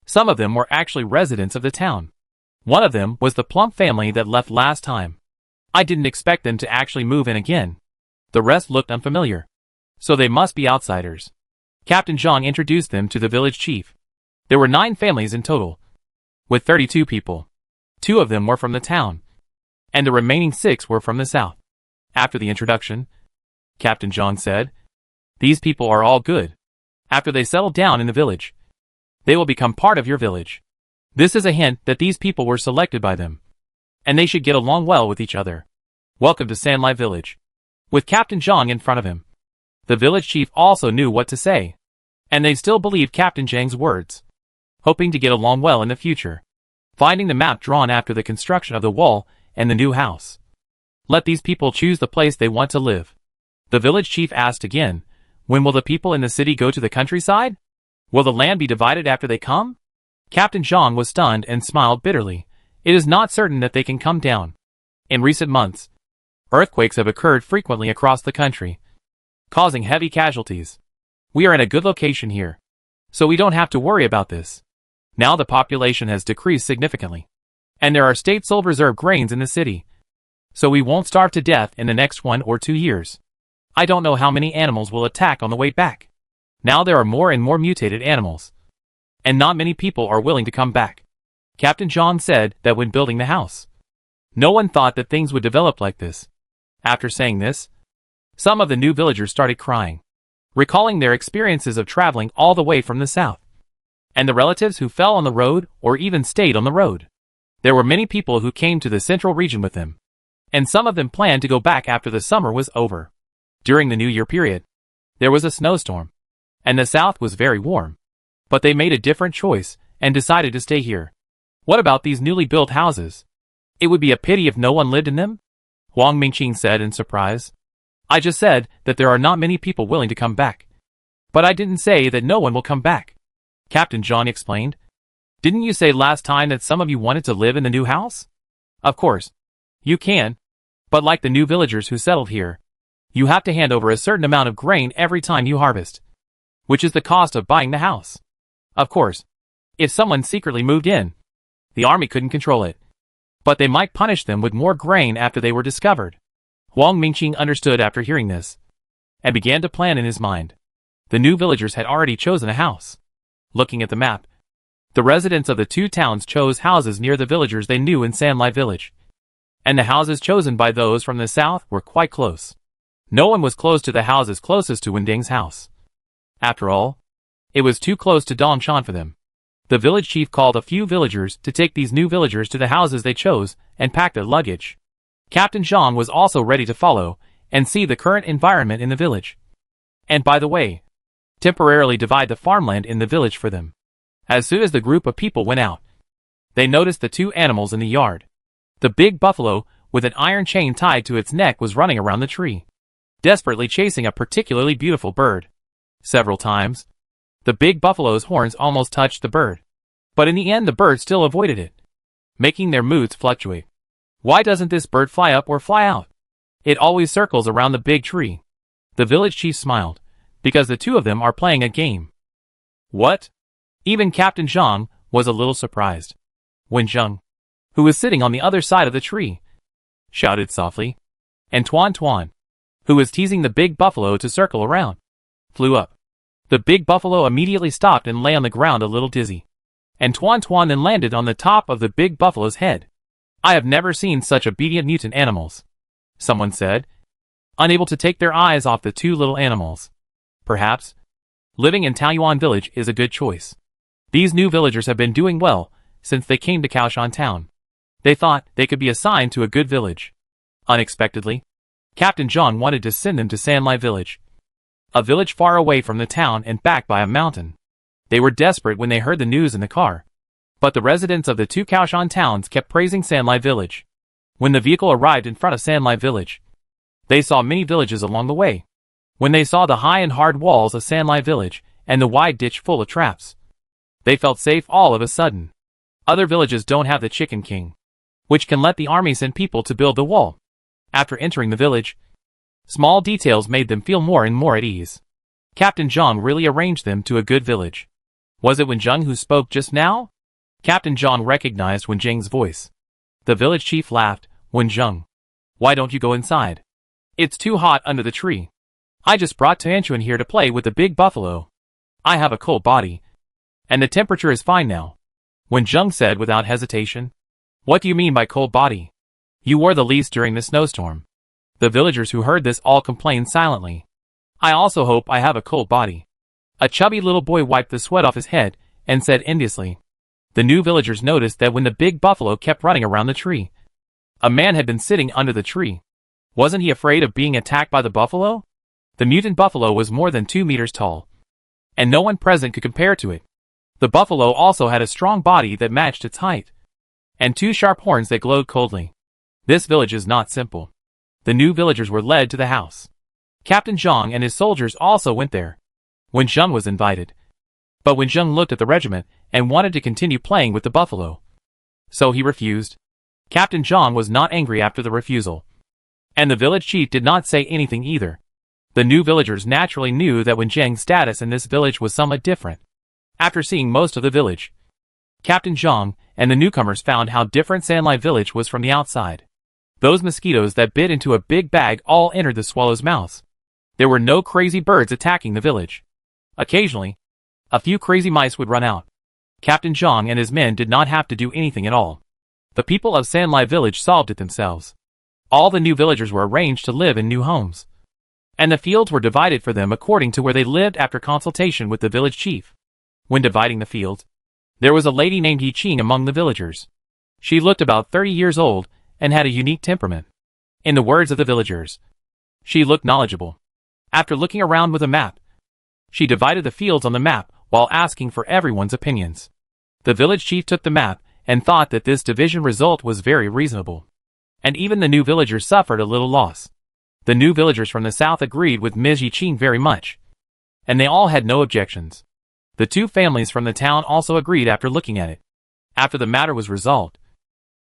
Some of them were actually residents of the town. One of them was the plump family that left last time. I didn't expect them to actually move in again. The rest looked unfamiliar, so they must be outsiders. Captain Zhang introduced them to the village chief. There were 9 families in total, with 32 people. 2 of them were from the town, and the remaining 6 were from the south. After the introduction, Captain Zhang said, "These people are all good. After they settle down in the village, they will become part of your village. This is a hint that these people were selected by them, and they should get along well with each other. Welcome to Sanli Village." With Captain Zhang in front of him, the village chief also knew what to say, and they still believed Captain Zhang's words, hoping to get along well in the future. Finding the map drawn after the construction of the wall and the new house. Let these people choose the place they want to live. The village chief asked again, when will the people in the city go to the countryside? Will the land be divided after they come? Captain Zhang was stunned and smiled bitterly. It is not certain that they can come down. In recent months, earthquakes have occurred frequently across the country, causing heavy casualties. We are in a good location here, so we don't have to worry about this. Now the population has decreased significantly, and there are state-sold reserve grains in the city, so we won't starve to death in the next 1 or 2 years. I don't know how many animals will attack on the way back. Now there are more and more mutated animals, and not many people are willing to come back. Captain Zhang said that when building the house, no one thought that things would develop like this. After saying this, some of the new villagers started crying, recalling their experiences of traveling all the way from the south, and the relatives who fell on the road or even stayed on the road. There were many people who came to the central region with them, and some of them planned to go back after the summer was over. During the New Year period, there was a snowstorm, and the south was very warm, but they made a different choice and decided to stay here. What about these newly built houses? It would be a pity if no one lived in them? Huang Mingqing said in surprise. I just said that there are not many people willing to come back. But I didn't say that no one will come back. Captain Zhang explained. Didn't you say last time that some of you wanted to live in the new house? Of course, you can. But like the new villagers who settled here, you have to hand over a certain amount of grain every time you harvest, which is the cost of buying the house. Of course, if someone secretly moved in, the army couldn't control it, but they might punish them with more grain after they were discovered. Huang Mingqing understood after hearing this, and began to plan in his mind. The new villagers had already chosen a house. Looking at the map, the residents of the 2 towns chose houses near the villagers they knew in Sanli Village, and the houses chosen by those from the south were quite close. No one was close to the houses closest to Wending's house. After all, it was too close to Dongshan for them. The village chief called a few villagers to take these new villagers to the houses they chose and pack their luggage. Captain Zhang was also ready to follow and see the current environment in the village. And by the way, temporarily divide the farmland in the village for them. As soon as the group of people went out, they noticed the 2 animals in the yard. The big buffalo, with an iron chain tied to its neck, was running around the tree, desperately chasing a particularly beautiful bird. Several times, the big buffalo's horns almost touched the bird, but in the end the bird still avoided it, making their moods fluctuate. Why doesn't this bird fly up or fly out? It always circles around the big tree. The village chief smiled, because the 2 of them are playing a game. What? Even Captain Zhang was a little surprised. Wen Zheng, who was sitting on the other side of the tree, shouted softly, and Tuan Tuan, who was teasing the big buffalo to circle around, flew up. The big buffalo immediately stopped and lay on the ground a little dizzy, and Tuan Tuan then landed on the top of the big buffalo's head. I have never seen such obedient mutant animals, someone said, unable to take their eyes off the 2 little animals. Perhaps, Living in Taoyuan village is a good choice. These new villagers have been doing well since they came to Kaoshan town. They thought they could be assigned to a good village. Unexpectedly, Captain John wanted to send them to Sanlai village, a village far away from the town and backed by a mountain. They were desperate when they heard the news in the car. But the residents of the two Kaoshan towns kept praising Sanlai village. When the vehicle arrived in front of Sanlai village, they saw many villages along the way. When they saw the high and hard walls of Sanlai village and the wide ditch full of traps, they felt safe all of a sudden. Other villages don't have the Chicken King, which can let the army send people to build the wall. After entering the village, small details made them feel more and more at ease. Captain John really arranged them to a good village. Was it Wen Zheng who spoke just now? Captain John recognized Wen Zheng's voice. The village chief laughed. Wen Zheng, why don't you go inside? It's too hot under the tree. I just brought Tianchuan here to play with the big buffalo. I have a cold body, and the temperature is fine now. Wen Zheng said without hesitation. What do you mean by cold body? You wore the least during the snowstorm. The villagers who heard this all complained silently. I also hope I have a cold body. A chubby little boy wiped the sweat off his head and said enviously. The new villagers noticed that when the big buffalo kept running around the tree, a man had been sitting under the tree. Wasn't he afraid of being attacked by the buffalo? The mutant buffalo was more than 2 meters tall, and no one present could compare to it. The buffalo also had a strong body that matched its height, and 2 sharp horns that glowed coldly. This village is not simple. The new villagers were led to the house. Captain Zhang and his soldiers also went there. Wen Zheng was invited, but Wen Zheng looked at the regiment and wanted to continue playing with the buffalo, so he refused. Captain Zhang was not angry after the refusal, and the village chief did not say anything either. The new villagers naturally knew that Wen Zheng's status in this village was somewhat different. After seeing most of the village, Captain Zhang and the newcomers found how different Sanlai village was from the outside. Those mosquitoes that bit into a big bag all entered the swallow's mouth. There were no crazy birds attacking the village. Occasionally, a few crazy mice would run out. Captain Zhang and his men did not have to do anything at all. The people of Sanlai village solved it themselves. All the new villagers were arranged to live in new homes, and the fields were divided for them according to where they lived after consultation with the village chief. When dividing the fields, there was a lady named Yi Qing among the villagers. She looked about 30 years old and had a unique temperament. In the words of the villagers, she looked knowledgeable. After looking around with a map, she divided the fields on the map while asking for everyone's opinions. The village chief took the map and thought that this division result was very reasonable. And even the new villagers suffered a little loss. The new villagers from the south agreed with Ms. Yi Qing very much, and they all had no objections. The 2 families from the town also agreed after looking at it. After the matter was resolved,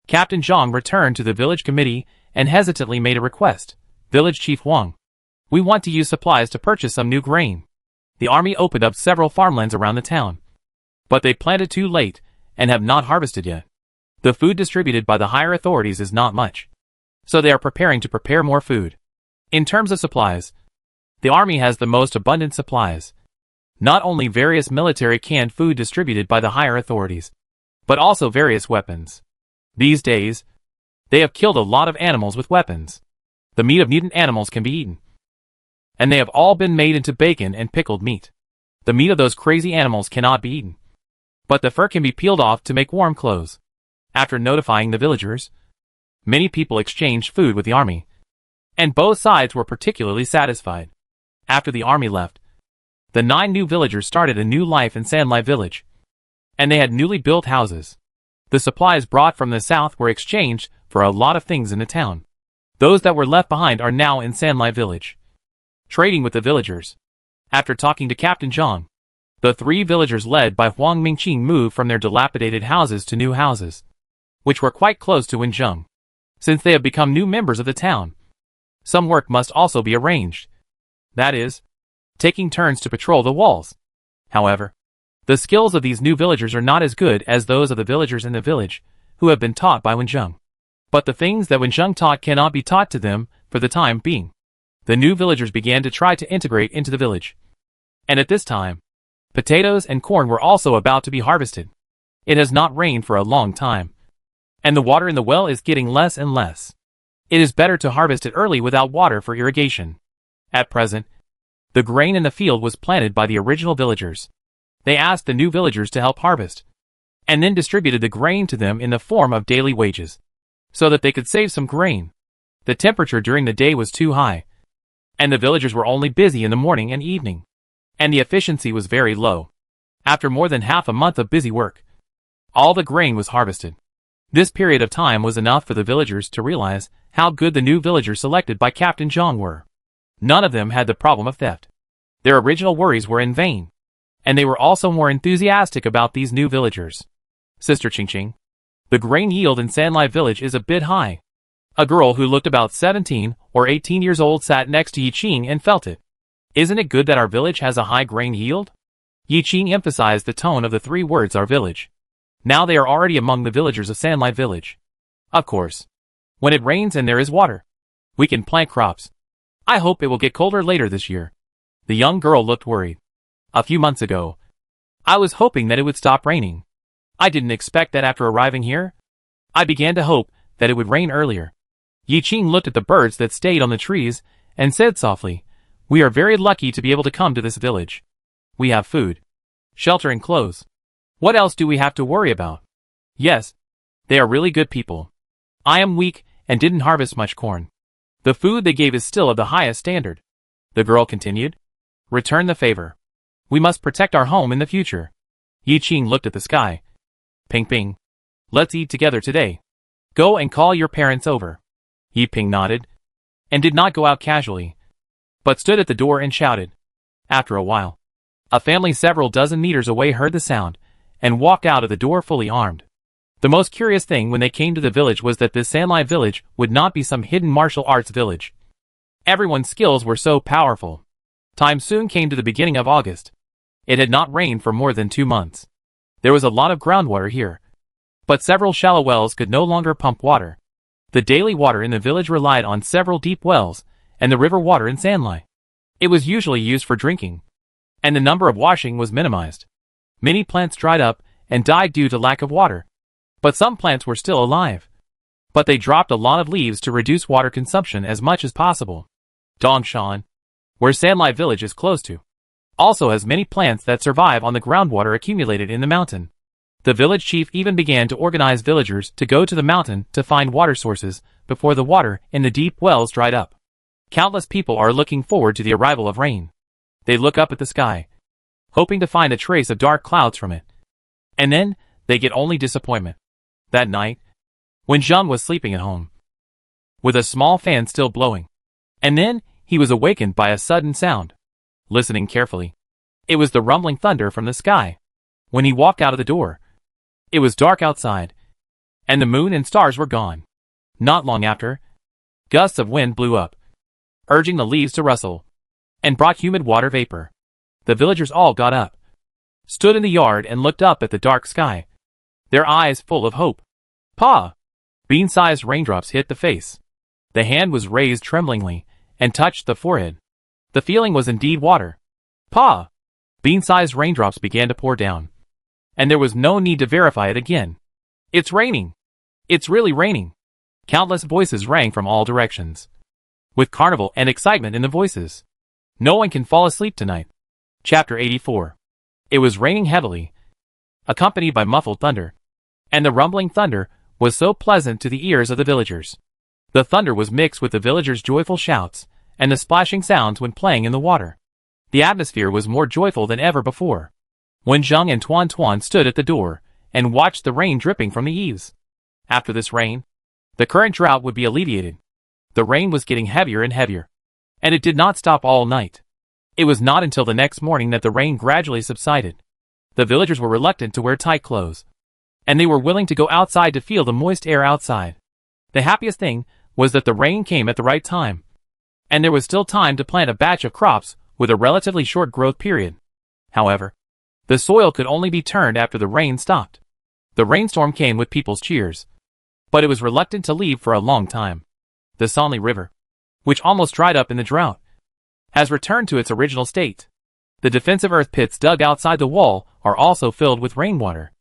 Captain Zhang returned to the village committee and hesitantly made a request. Village Chief Wang, we want to use supplies to purchase some new grain. The army opened up several farmlands around the town, but they planted too late and have not harvested yet. The food distributed by the higher authorities is not much, so they are preparing to prepare more food. In terms of supplies, the army has the most abundant supplies. Not only various military canned food distributed by the higher authorities, but also various weapons. These days, they have killed a lot of animals with weapons. The meat of mutant animals can be eaten, and they have all been made into bacon and pickled meat. The meat of those crazy animals cannot be eaten, but the fur can be peeled off to make warm clothes. After notifying the villagers, many people exchanged food with the army, and both sides were particularly satisfied. After the army left, the 9 new villagers started a new life in Sanlai village, and they had newly built houses. The supplies brought from the south were exchanged for a lot of things in the town. Those that were left behind are now in Sanlai village, trading with the villagers. After talking to Captain Zhang, the 3 villagers led by Huang Mingqing moved from their dilapidated houses to new houses, which were quite close to Wen Zheng. Since they have become new members of the town, some work must also be arranged. That is, taking turns to patrol the walls. However, the skills of these new villagers are not as good as those of the villagers in the village who have been taught by Wen Zheng. But the things that Wen Zheng taught cannot be taught to them for the time being. The new villagers began to try to integrate into the village. And at this time, potatoes and corn were also about to be harvested. It has not rained for a long time, and the water in the well is getting less and less. It is better to harvest it early without water for irrigation. At present, The grain in the field was planted by the original villagers. They asked the new villagers to help harvest, and then distributed the grain to them in the form of daily wages, so that they could save some grain. The temperature during the day was too high, and the villagers were only busy in the morning and evening, and the efficiency was very low. After more than half a month of busy work, all the grain was harvested. This period of time was enough for the villagers to realize how good the new villagers selected by Captain Zhang were. None of them had the problem of theft. Their original worries were in vain, and they were also more enthusiastic about these new villagers. Sister Qingqing, the grain yield in Sanlai village is a bit high. A girl who looked about 17 or 18 years old sat next to Yiqing and felt it. Isn't it good that our village has a high grain yield? Yiqing emphasized the tone of the 3 words our village. Now they are already among the villagers of Sanlai village. Of course. When it rains and there is water, we can plant crops. I hope it will get colder later this year. The young girl looked worried. A few months ago, I was hoping that it would stop raining. I didn't expect that after arriving here. I began to hope that it would rain earlier. Yiqing looked at the birds that stayed on the trees and said softly, "We are very lucky to be able to come to this village. We have food, shelter and clothes. What else do we have to worry about? Yes, they are really good people. I am weak and didn't harvest much corn. The food they gave is still of the highest standard." The girl continued, "Return the favor. We must protect our home in the future." Yiqing looked at the sky. "Ping Ping, let's eat together today. Go and call your parents over." Yiping nodded, and did not go out casually, but stood at the door and shouted. After a while, a family several dozen meters away heard the sound, and walked out of the door fully armed. The most curious thing when they came to the village was that this Sanlai village would not be some hidden martial arts village. Everyone's skills were so powerful. Time soon came to the beginning of August. It had not rained for more than 2 months. There was a lot of groundwater here, but several shallow wells could no longer pump water. The daily water in the village relied on several deep wells, and the river water in Sanlai. It was usually used for drinking, and the number of washing was minimized. Many plants dried up and died due to lack of water, but some plants were still alive. But they dropped a lot of leaves to reduce water consumption as much as possible. Dongshan, where Sanlai village is close to, also has many plants that survive on the groundwater accumulated in the mountain. The village chief even began to organize villagers to go to the mountain to find water sources before the water in the deep wells dried up. Countless people are looking forward to the arrival of rain. They look up at the sky, hoping to find a trace of dark clouds from it. And then, they get only disappointment. That night, when Zhang was sleeping at home, with a small fan still blowing, and then, he was awakened by a sudden sound. Listening carefully, it was the rumbling thunder from the sky. When he walked out of the door, it was dark outside, and the moon and stars were gone. Not long after, gusts of wind blew up, urging the leaves to rustle, and brought humid water vapor. The villagers all got up, stood in the yard and looked up at the dark sky, their eyes full of hope. Pa! Bean-sized raindrops hit the face. The hand was raised tremblingly, and touched the forehead. The feeling was indeed water. Pa! Bean-sized raindrops began to pour down, and there was no need to verify it again. It's raining! It's really raining! Countless voices rang from all directions, with carnival and excitement in the voices. No one can fall asleep tonight. Chapter 84. It was raining heavily, accompanied by muffled thunder, and the rumbling thunder was so pleasant to the ears of the villagers. The thunder was mixed with the villagers' joyful shouts, and the splashing sounds when playing in the water. The atmosphere was more joyful than ever before. When Zhang and Tuan Tuan stood at the door, and watched the rain dripping from the eaves. After this rain, the current drought would be alleviated. The rain was getting heavier and heavier, and it did not stop all night. It was not until the next morning that the rain gradually subsided. The villagers were reluctant to wear tight clothes, and they were willing to go outside to feel the moist air outside. The happiest thing was that the rain came at the right time, and there was still time to plant a batch of crops with a relatively short growth period. However, the soil could only be turned after the rain stopped. The rainstorm came with people's cheers, but it was reluctant to leave for a long time. The Sanli River, which almost dried up in the drought, has returned to its original state. The defensive earth pits dug outside the wall are also filled with rainwater.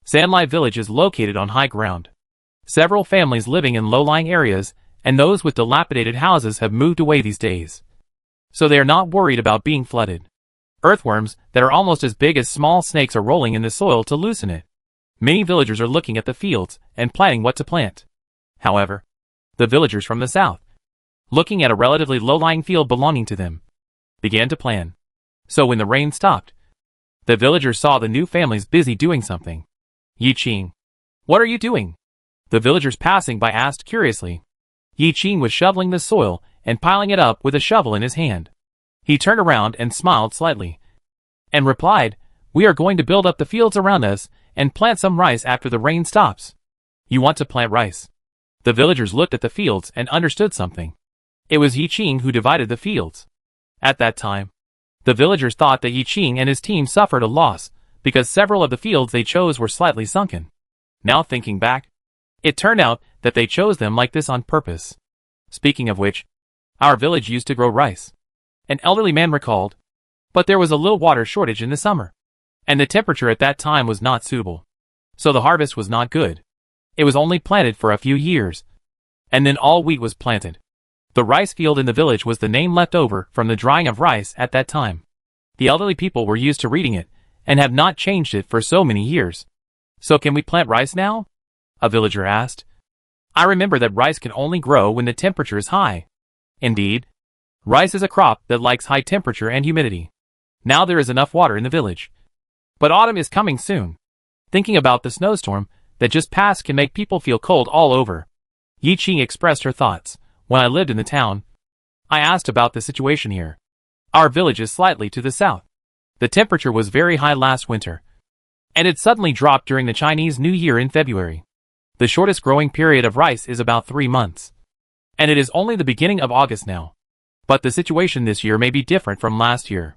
Sanlai village is located on high ground. Several families living in low-lying areas and those with dilapidated houses have moved away these days. so they are not worried about being flooded. Earthworms that are almost as big as small snakes are rolling in the soil to loosen it. Many villagers are looking at the fields and planning what to plant. However, the villagers from the south, looking at a relatively low-lying field belonging to them, began to plan. So when the rain stopped, the villagers saw the new families busy doing something. Yi Qing, what are you doing? The villagers passing by asked curiously. Yi Qing was shoveling the soil and piling it up with a shovel in his hand. He turned around and smiled slightly, and replied, "We are going to build up the fields around us and plant some rice after the rain stops." You want to plant rice? The villagers looked at the fields and understood something. It was Yi Qing who divided the fields. At that time, the villagers thought that Yi Qing and his team suffered a loss because several of the fields they chose were slightly sunken. Now thinking back, it turned out that they chose them like this on purpose. Speaking of which, our village used to grow rice, an elderly man recalled, but there was a little water shortage in the summer, and the temperature at that time was not suitable. So the harvest was not good. It was only planted for a few years, and then all wheat was planted. The rice field in the village was the name left over from the drying of rice at that time. The elderly people were used to reading it, and have not changed it for so many years. So can we plant rice now? A villager asked. I remember that rice can only grow when the temperature is high. Indeed, rice is a crop that likes high temperature and humidity. Now there is enough water in the village. But autumn is coming soon. Thinking about the snowstorm that just passed can make people feel cold all over. Yi Qing expressed her thoughts. When I lived in the town, I asked about the situation here. Our village is slightly to the south. The temperature was very high last winter, and it suddenly dropped during the Chinese New Year in February. The shortest growing period of rice is about 3 months, and it is only the beginning of August now. But the situation this year may be different from last year.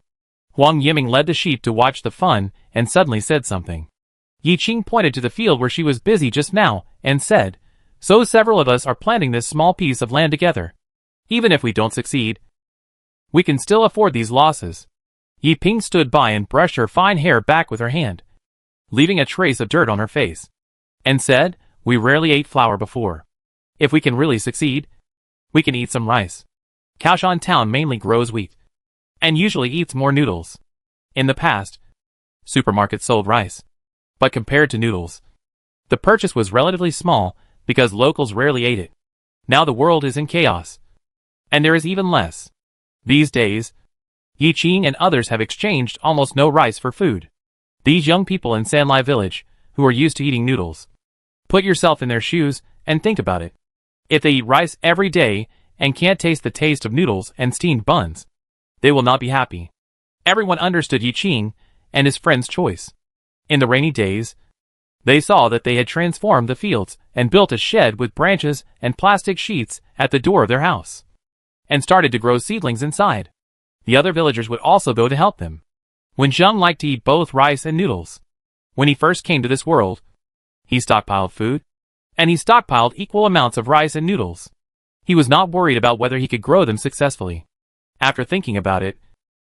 Huang Yiming led the sheep to watch the fun and suddenly said something. Yi Qing pointed to the field where she was busy just now and said, "So several of us are planting this small piece of land together. Even if we don't succeed, we can still afford these losses." Yi Ping stood by and brushed her fine hair back with her hand, leaving a trace of dirt on her face, and said, "We rarely ate flour before. If we can really succeed, we can eat some rice. Kaohsiung town mainly grows wheat, and usually eats more noodles. In the past, supermarkets sold rice, but compared to noodles, the purchase was relatively small because locals rarely ate it. Now the world is in chaos, and there is even less. These days, Yi Qing and others have exchanged almost no rice for food. These young people in Sanlai village, who are used to eating noodles, put yourself in their shoes and think about it. If they eat rice every day and can't taste the taste of noodles and steamed buns, they will not be happy." Everyone understood Yi Qing and his friend's choice. In the rainy days, they saw that they had transformed the fields and built a shed with branches and plastic sheets at the door of their house, and started to grow seedlings inside. The other villagers would also go to help them. When Zheng liked to eat both rice and noodles. When he first came to this world, he stockpiled food, and he stockpiled equal amounts of rice and noodles. He was not worried about whether he could grow them successfully. After thinking about it,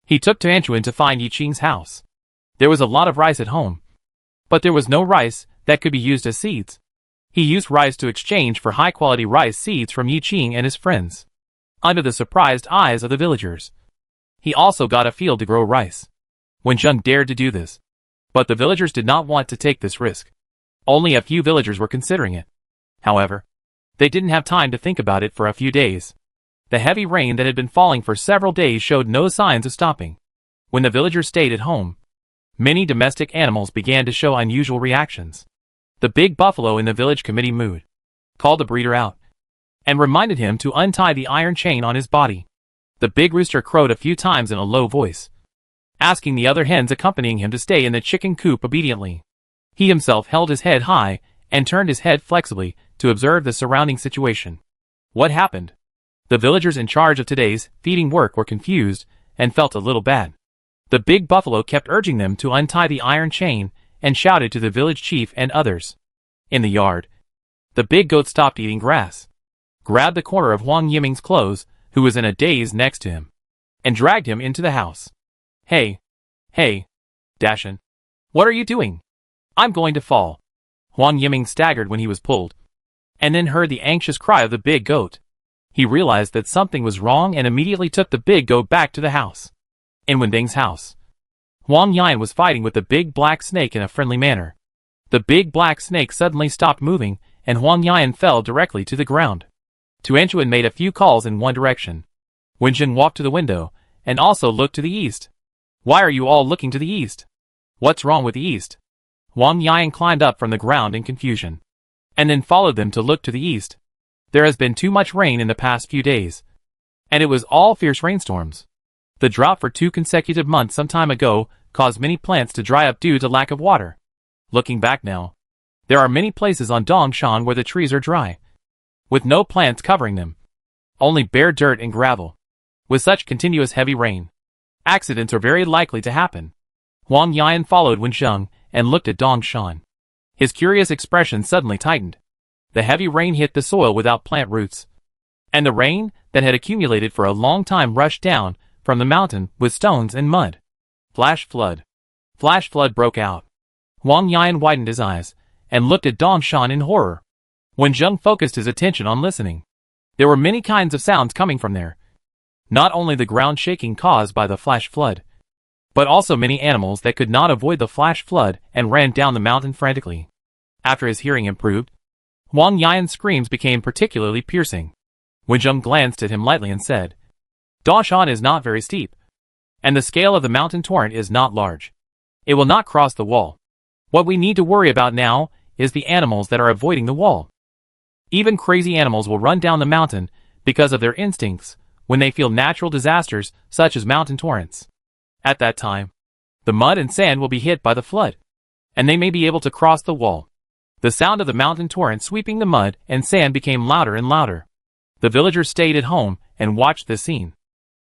he took to Anchuan to find Yi Qing's house. There was a lot of rice at home, but there was no rice that could be used as seeds. He used rice to exchange for high-quality rice seeds from Yi Qing and his friends, under the surprised eyes of the villagers. He also got a field to grow rice. When Zheng dared to do this, but the villagers did not want to take this risk. Only a few villagers were considering it. However, they didn't have time to think about it for a few days. The heavy rain that had been falling for several days showed no signs of stopping. When the villagers stayed at home, many domestic animals began to show unusual reactions. The big buffalo in the village committee mood called the breeder out and reminded him to untie the iron chain on his body. The big rooster crowed a few times in a low voice, asking the other hens accompanying him to stay in the chicken coop obediently. He himself held his head high and turned his head flexibly to observe the surrounding situation. What happened? The villagers in charge of today's feeding work were confused and felt a little bad. The big buffalo kept urging them to untie the iron chain and shouted to the village chief and others. In the yard, the big goat stopped eating grass, grabbed the corner of Huang Yiming's clothes, who was in a daze next to him, and dragged him into the house. Hey, Dashan, what are you doing? I'm going to fall." Huang Yiming staggered when he was pulled, and then heard the anxious cry of the big goat. He realized that something was wrong and immediately took the big goat back to the house. In Wending's house, Huang Yan was fighting with the big black snake in a friendly manner. The big black snake suddenly stopped moving, and Huang Yan fell directly to the ground. Tuanchuan made a few calls in one direction. Wenjing walked to the window, and also looked to the east. Why are you all looking to the east? What's wrong with the east? Huang Yan climbed up from the ground in confusion, and then followed them to look to the east. There has been too much rain in the past few days, and it was all fierce rainstorms. The drought for 2 consecutive months some time ago caused many plants to dry up due to lack of water. Looking back now, there are many places on Dongshan where the trees are dry, with no plants covering them, only bare dirt and gravel. With such continuous heavy rain, accidents are very likely to happen. Huang Yan followed Wensheng and looked at Dongshan. His curious expression suddenly tightened. The heavy rain hit the soil without plant roots, and the rain that had accumulated for a long time rushed down from the mountain with stones and mud. Flash flood. Flash flood broke out. Huang Yan widened his eyes and looked at Dongshan in horror. Wenjing focused his attention on listening. There were many kinds of sounds coming from there. Not only the ground shaking caused by the flash flood, but also many animals that could not avoid the flash flood and ran down the mountain frantically. After his hearing improved, Huang Yan's screams became particularly piercing. Wenjing glanced at him lightly and said, Dongshan is not very steep, and the scale of the mountain torrent is not large. It will not cross the wall. What we need to worry about now is the animals that are avoiding the wall. Even crazy animals will run down the mountain because of their instincts when they feel natural disasters such as mountain torrents. At that time, the mud and sand will be hit by the flood, and they may be able to cross the wall. The sound of the mountain torrent sweeping the mud and sand became louder and louder. The villagers stayed at home and watched this scene.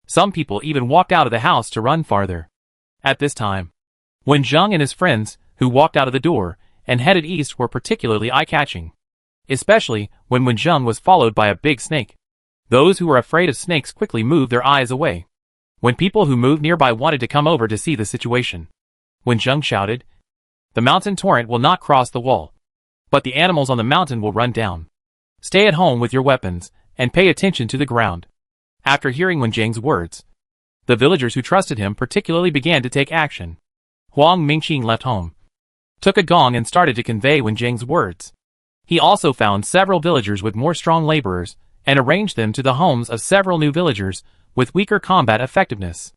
Some people even walked out of the house to run farther. At this time, Wenjing and his friends, who walked out of the door and headed east, were particularly eye-catching, especially when Wenjing was followed by a big snake. Those who were afraid of snakes quickly moved their eyes away when people who moved nearby wanted to come over to see the situation. Wenjing shouted, The mountain torrent will not cross the wall, but the animals on the mountain will run down. Stay at home with your weapons and pay attention to the ground. After hearing Wenjing's words, the villagers who trusted him particularly began to take action. Huang Mingqing left home, took a gong and started to convey Wenjing's words. He also found several villagers with more strong laborers and arranged them to the homes of several new villagers with weaker combat effectiveness.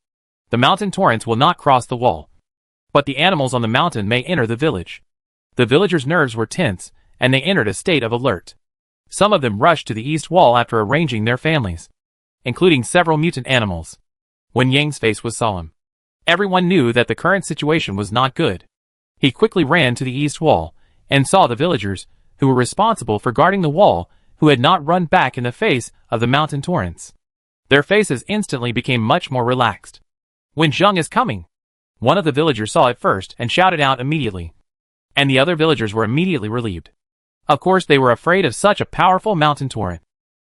The mountain torrents will not cross the wall, but the animals on the mountain may enter the village. The villagers' nerves were tense, and they entered a state of alert. Some of them rushed to the east wall after arranging their families, including several mutant animals. Wenyang's face was solemn. Everyone knew that the current situation was not good. He quickly ran to the east wall and saw the villagers who were responsible for guarding the wall who had not run back in the face of the mountain torrents. Their faces instantly became much more relaxed. Wenjing is coming! One of the villagers saw it first and shouted out immediately, and the other villagers were immediately relieved. Of course they were afraid of such a powerful mountain torrent,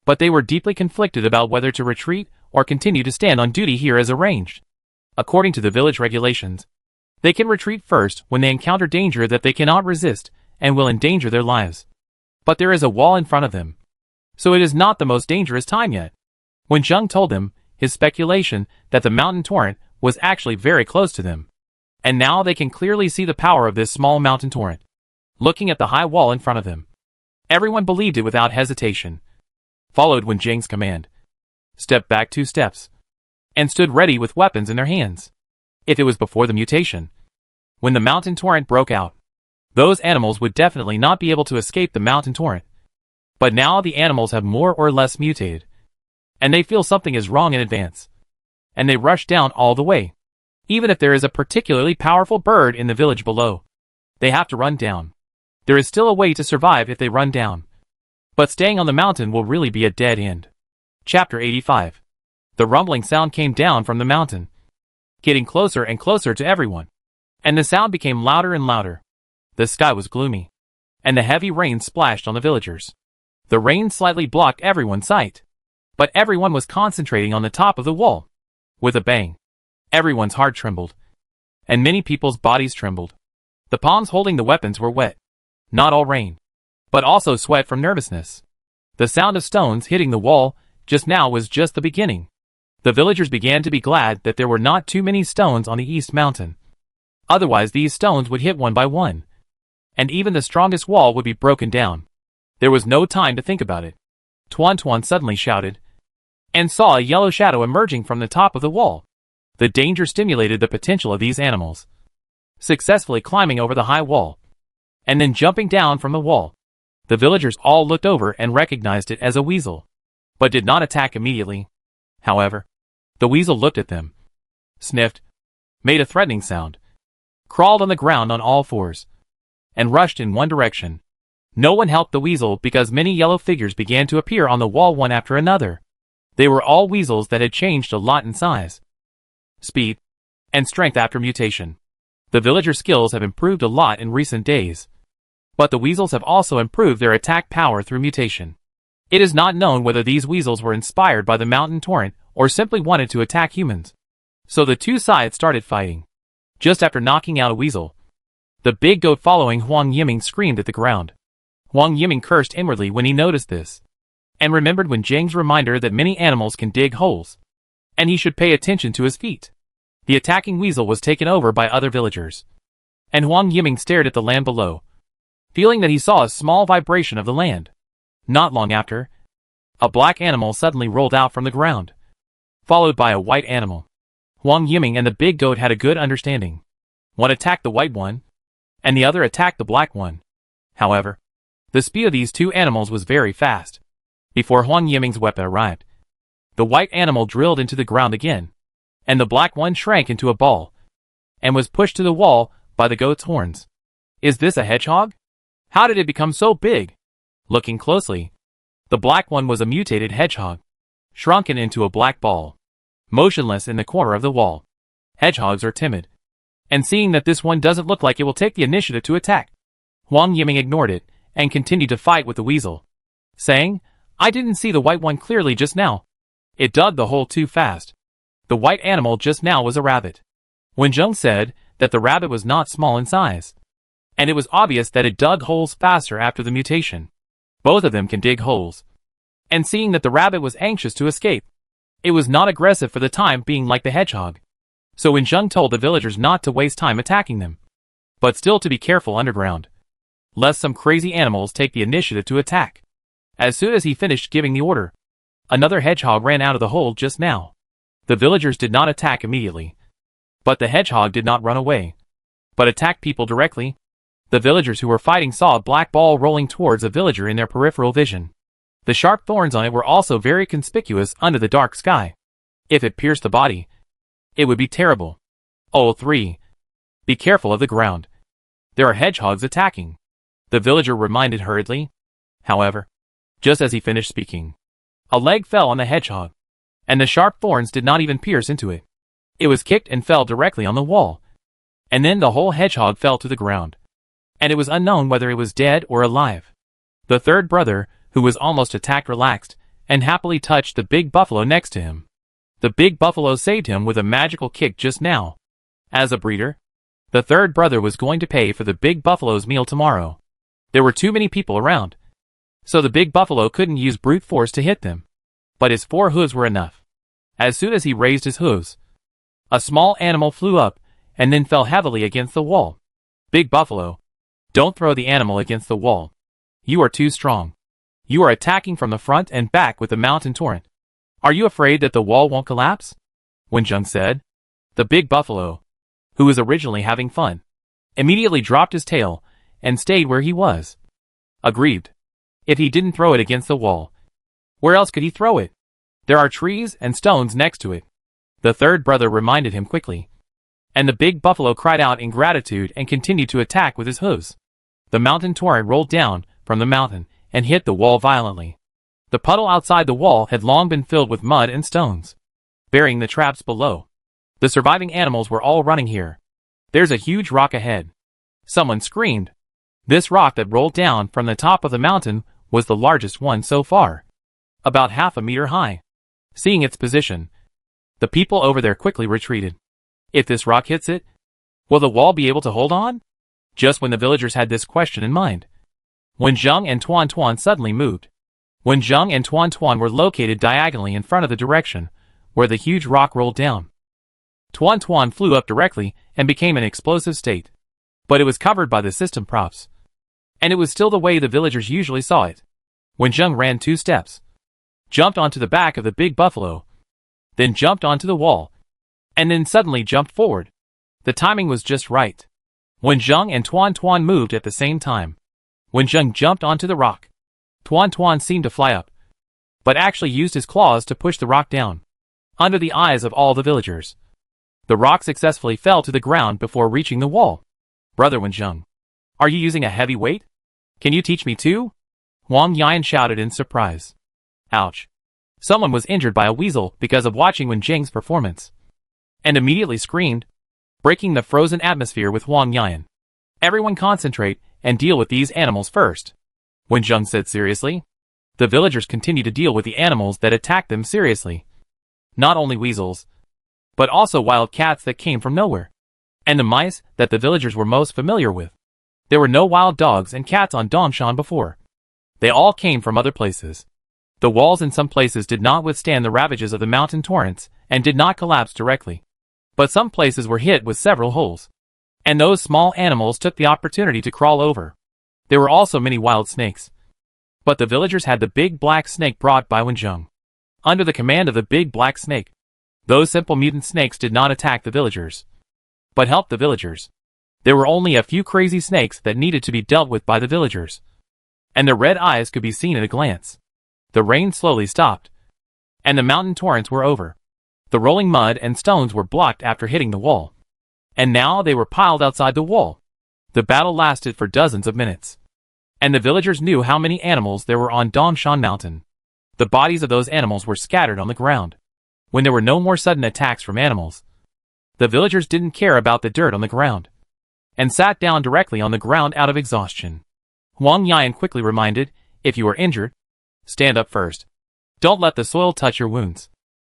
but they were deeply conflicted about whether to retreat or continue to stand on duty here as arranged. According to the village regulations, they can retreat first when they encounter danger that they cannot resist and will endanger their lives. But there is a wall in front of them, so it is not the most dangerous time yet. Wenjing told them his speculation that the mountain torrent was actually very close to them, and now they can clearly see the power of this small mountain torrent. Looking at the high wall in front of them, everyone believed it without hesitation, followed Wenjing's command, stepped back 2 steps, and stood ready with weapons in their hands. If it was before the mutation, when the mountain torrent broke out, those animals would definitely not be able to escape the mountain torrent. But now the animals have more or less mutated, and they feel something is wrong in advance, and they rush down all the way. Even if there is a particularly powerful bird in the village below, they have to run down. There is still a way to survive if they run down, but staying on the mountain will really be a dead end. Chapter 85. The rumbling sound came down from the mountain, getting closer and closer to everyone, and the sound became louder and louder. The sky was gloomy, and the heavy rain splashed on the villagers. The rain slightly blocked everyone's sight, but everyone was concentrating on the top of the wall. With a bang, everyone's heart trembled, and many people's bodies trembled. The palms holding the weapons were wet, not all rain, but also sweat from nervousness. The sound of stones hitting the wall just now was just the beginning. The villagers began to be glad that there were not too many stones on the east mountain. Otherwise these stones would hit one by one, and even the strongest wall would be broken down. There was no time to think about it. Tuan suddenly shouted, and saw a yellow shadow emerging from the top of the wall. The danger stimulated the potential of these animals, successfully climbing over the high wall, and then jumping down from the wall. The villagers all looked over and recognized it as a weasel, but did not attack immediately. However, the weasel looked at them, sniffed, made a threatening sound, crawled on the ground on all fours, and rushed in one direction. No one helped the weasel because many yellow figures began to appear on the wall one after another. They were all weasels that had changed a lot in size, speed, and strength after mutation. The villager skills have improved a lot in recent days, but the weasels have also improved their attack power through mutation. It is not known whether these weasels were inspired by the mountain torrent or simply wanted to attack humans. So the two sides started fighting. Just after knocking out a weasel, the big goat following Huang Yiming screamed at the ground. Huang Yiming cursed inwardly when he noticed this, and remembered when Zhang's reminder that many animals can dig holes, and he should pay attention to his feet. The attacking weasel was taken over by other villagers, and Huang Yiming stared at the land below, feeling that he saw a small vibration of the land. Not long after, a black animal suddenly rolled out from the ground, followed by a white animal. Huang Yiming and the big goat had a good understanding. One attacked the white one, and the other attacked the black one. However, the speed of these two animals was very fast. Before Huang Yiming's weapon arrived, the white animal drilled into the ground again, and the black one shrank into a ball, and was pushed to the wall by the goat's horns. Is this a hedgehog? How did it become so big? Looking closely, the black one was a mutated hedgehog, shrunken into a black ball, motionless in the corner of the wall. Hedgehogs are timid, and seeing that this one doesn't look like it will take the initiative to attack, Huang Yiming ignored it and continued to fight with the weasel, saying, I didn't see the white one clearly just now. It dug the hole too fast. The white animal just now was a rabbit. When Zheng said that the rabbit was not small in size, and it was obvious that it dug holes faster after the mutation. Both of them can dig holes. And seeing that the rabbit was anxious to escape, it was not aggressive for the time being like the hedgehog. So when Zheng told the villagers not to waste time attacking them, but still to be careful underground, lest some crazy animals take the initiative to attack. As soon as he finished giving the order, another hedgehog ran out of the hole just now. The villagers did not attack immediately, but the hedgehog did not run away, but attacked people directly. The villagers who were fighting saw a black ball rolling towards a villager in their peripheral vision. The sharp thorns on it were also very conspicuous under the dark sky. If it pierced the body, it would be terrible. Oh 3. Be careful of the ground. There are hedgehogs attacking, the villager reminded hurriedly. However, just as he finished speaking, a leg fell on the hedgehog, and the sharp thorns did not even pierce into it. It was kicked and fell directly on the wall, and then the whole hedgehog fell to the ground, and it was unknown whether it was dead or alive. The third brother, who was almost attacked, relaxed, and happily touched the big buffalo next to him. The big buffalo saved him with a magical kick just now. As a breeder, the third brother was going to pay for the big buffalo's meal tomorrow. There were too many people around, so the big buffalo couldn't use brute force to hit them. But his 4 hooves were enough. As soon as he raised his hooves, a small animal flew up and then fell heavily against the wall. Big buffalo, don't throw the animal against the wall. You are too strong. You are attacking from the front and back with the mountain torrent. Are you afraid that the wall won't collapse? When Zheng said, the big buffalo, who was originally having fun, immediately dropped his tail and stayed where he was. Aggrieved. If he didn't throw it against the wall, where else could he throw it? There are trees and stones next to it, the third brother reminded him quickly. And the big buffalo cried out in gratitude and continued to attack with his hooves. The mountain torrent rolled down from the mountain and hit the wall violently. The puddle outside the wall had long been filled with mud and stones, burying the traps below. The surviving animals were all running here. There's a huge rock ahead. Someone screamed. This rock that rolled down from the top of the mountain was the largest one so far, about half a meter high. Seeing its position, the people over there quickly retreated. If this rock hits it, will the wall be able to hold on? Just when the villagers had this question in mind, when Zheng and Tuan suddenly moved, Wenjung and Tuan Tuan were located diagonally in front of the direction where the huge rock rolled down. Tuan Tuan flew up directly and became an explosive state. But it was covered by the system props. And it was still the way the villagers usually saw it. Wenjung ran 2 steps, jumped onto the back of the big buffalo, then jumped onto the wall, and then suddenly jumped forward. The timing was just right. Wenjung and Tuan Tuan moved at the same time. Wenjung jumped onto the rock. Tuan Tuan seemed to fly up, but actually used his claws to push the rock down. Under the eyes of all the villagers, the rock successfully fell to the ground before reaching the wall. Brother Wenjung, are you using a heavy weight? Can you teach me too? Wang Yan shouted in surprise. Ouch. Someone was injured by a weasel because of watching Wenjung's performance, and immediately screamed, breaking the frozen atmosphere with Wang Yan. Everyone concentrate and deal with these animals first, Wenjung said seriously. The villagers continued to deal with the animals that attacked them seriously. Not only weasels, but also wild cats that came from nowhere, and the mice that the villagers were most familiar with. There were no wild dogs and cats on Dongshan before. They all came from other places. The walls in some places did not withstand the ravages of the mountain torrents and did not collapse directly. But some places were hit with several holes, and those small animals took the opportunity to crawl over. There were also many wild snakes. But the villagers had the big black snake brought by Wenjung. Under the command of the big black snake, those simple mutant snakes did not attack the villagers, but helped the villagers. There were only a few crazy snakes that needed to be dealt with by the villagers, and their red eyes could be seen at a glance. The rain slowly stopped, and the mountain torrents were over. The rolling mud and stones were blocked after hitting the wall, and now they were piled outside the wall. The battle lasted for dozens of minutes, and the villagers knew how many animals there were on Dongshan Mountain. The bodies of those animals were scattered on the ground. When there were no more sudden attacks from animals, the villagers didn't care about the dirt on the ground, and sat down directly on the ground out of exhaustion. Wang Yan quickly reminded, if you are injured, stand up first. Don't let the soil touch your wounds.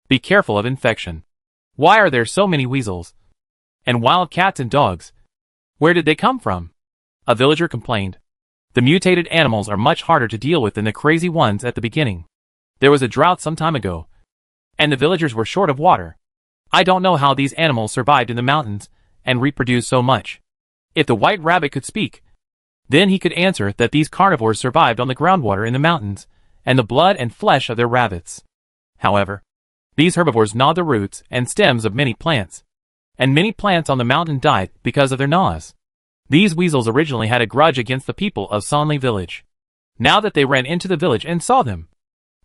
Be careful of infection. Why are there so many weasels? And wild cats and dogs? Where did they come from? A villager complained. The mutated animals are much harder to deal with than the crazy ones at the beginning. There was a drought some time ago, and the villagers were short of water. I don't know how these animals survived in the mountains and reproduced so much. If the white rabbit could speak, then he could answer that these carnivores survived on the groundwater in the mountains and the blood and flesh of their rabbits. However, these herbivores gnawed the roots and stems of many plants, and many plants on the mountain died because of their gnaws. These weasels originally had a grudge against the people of Sonli village. Now that they ran into the village and saw them,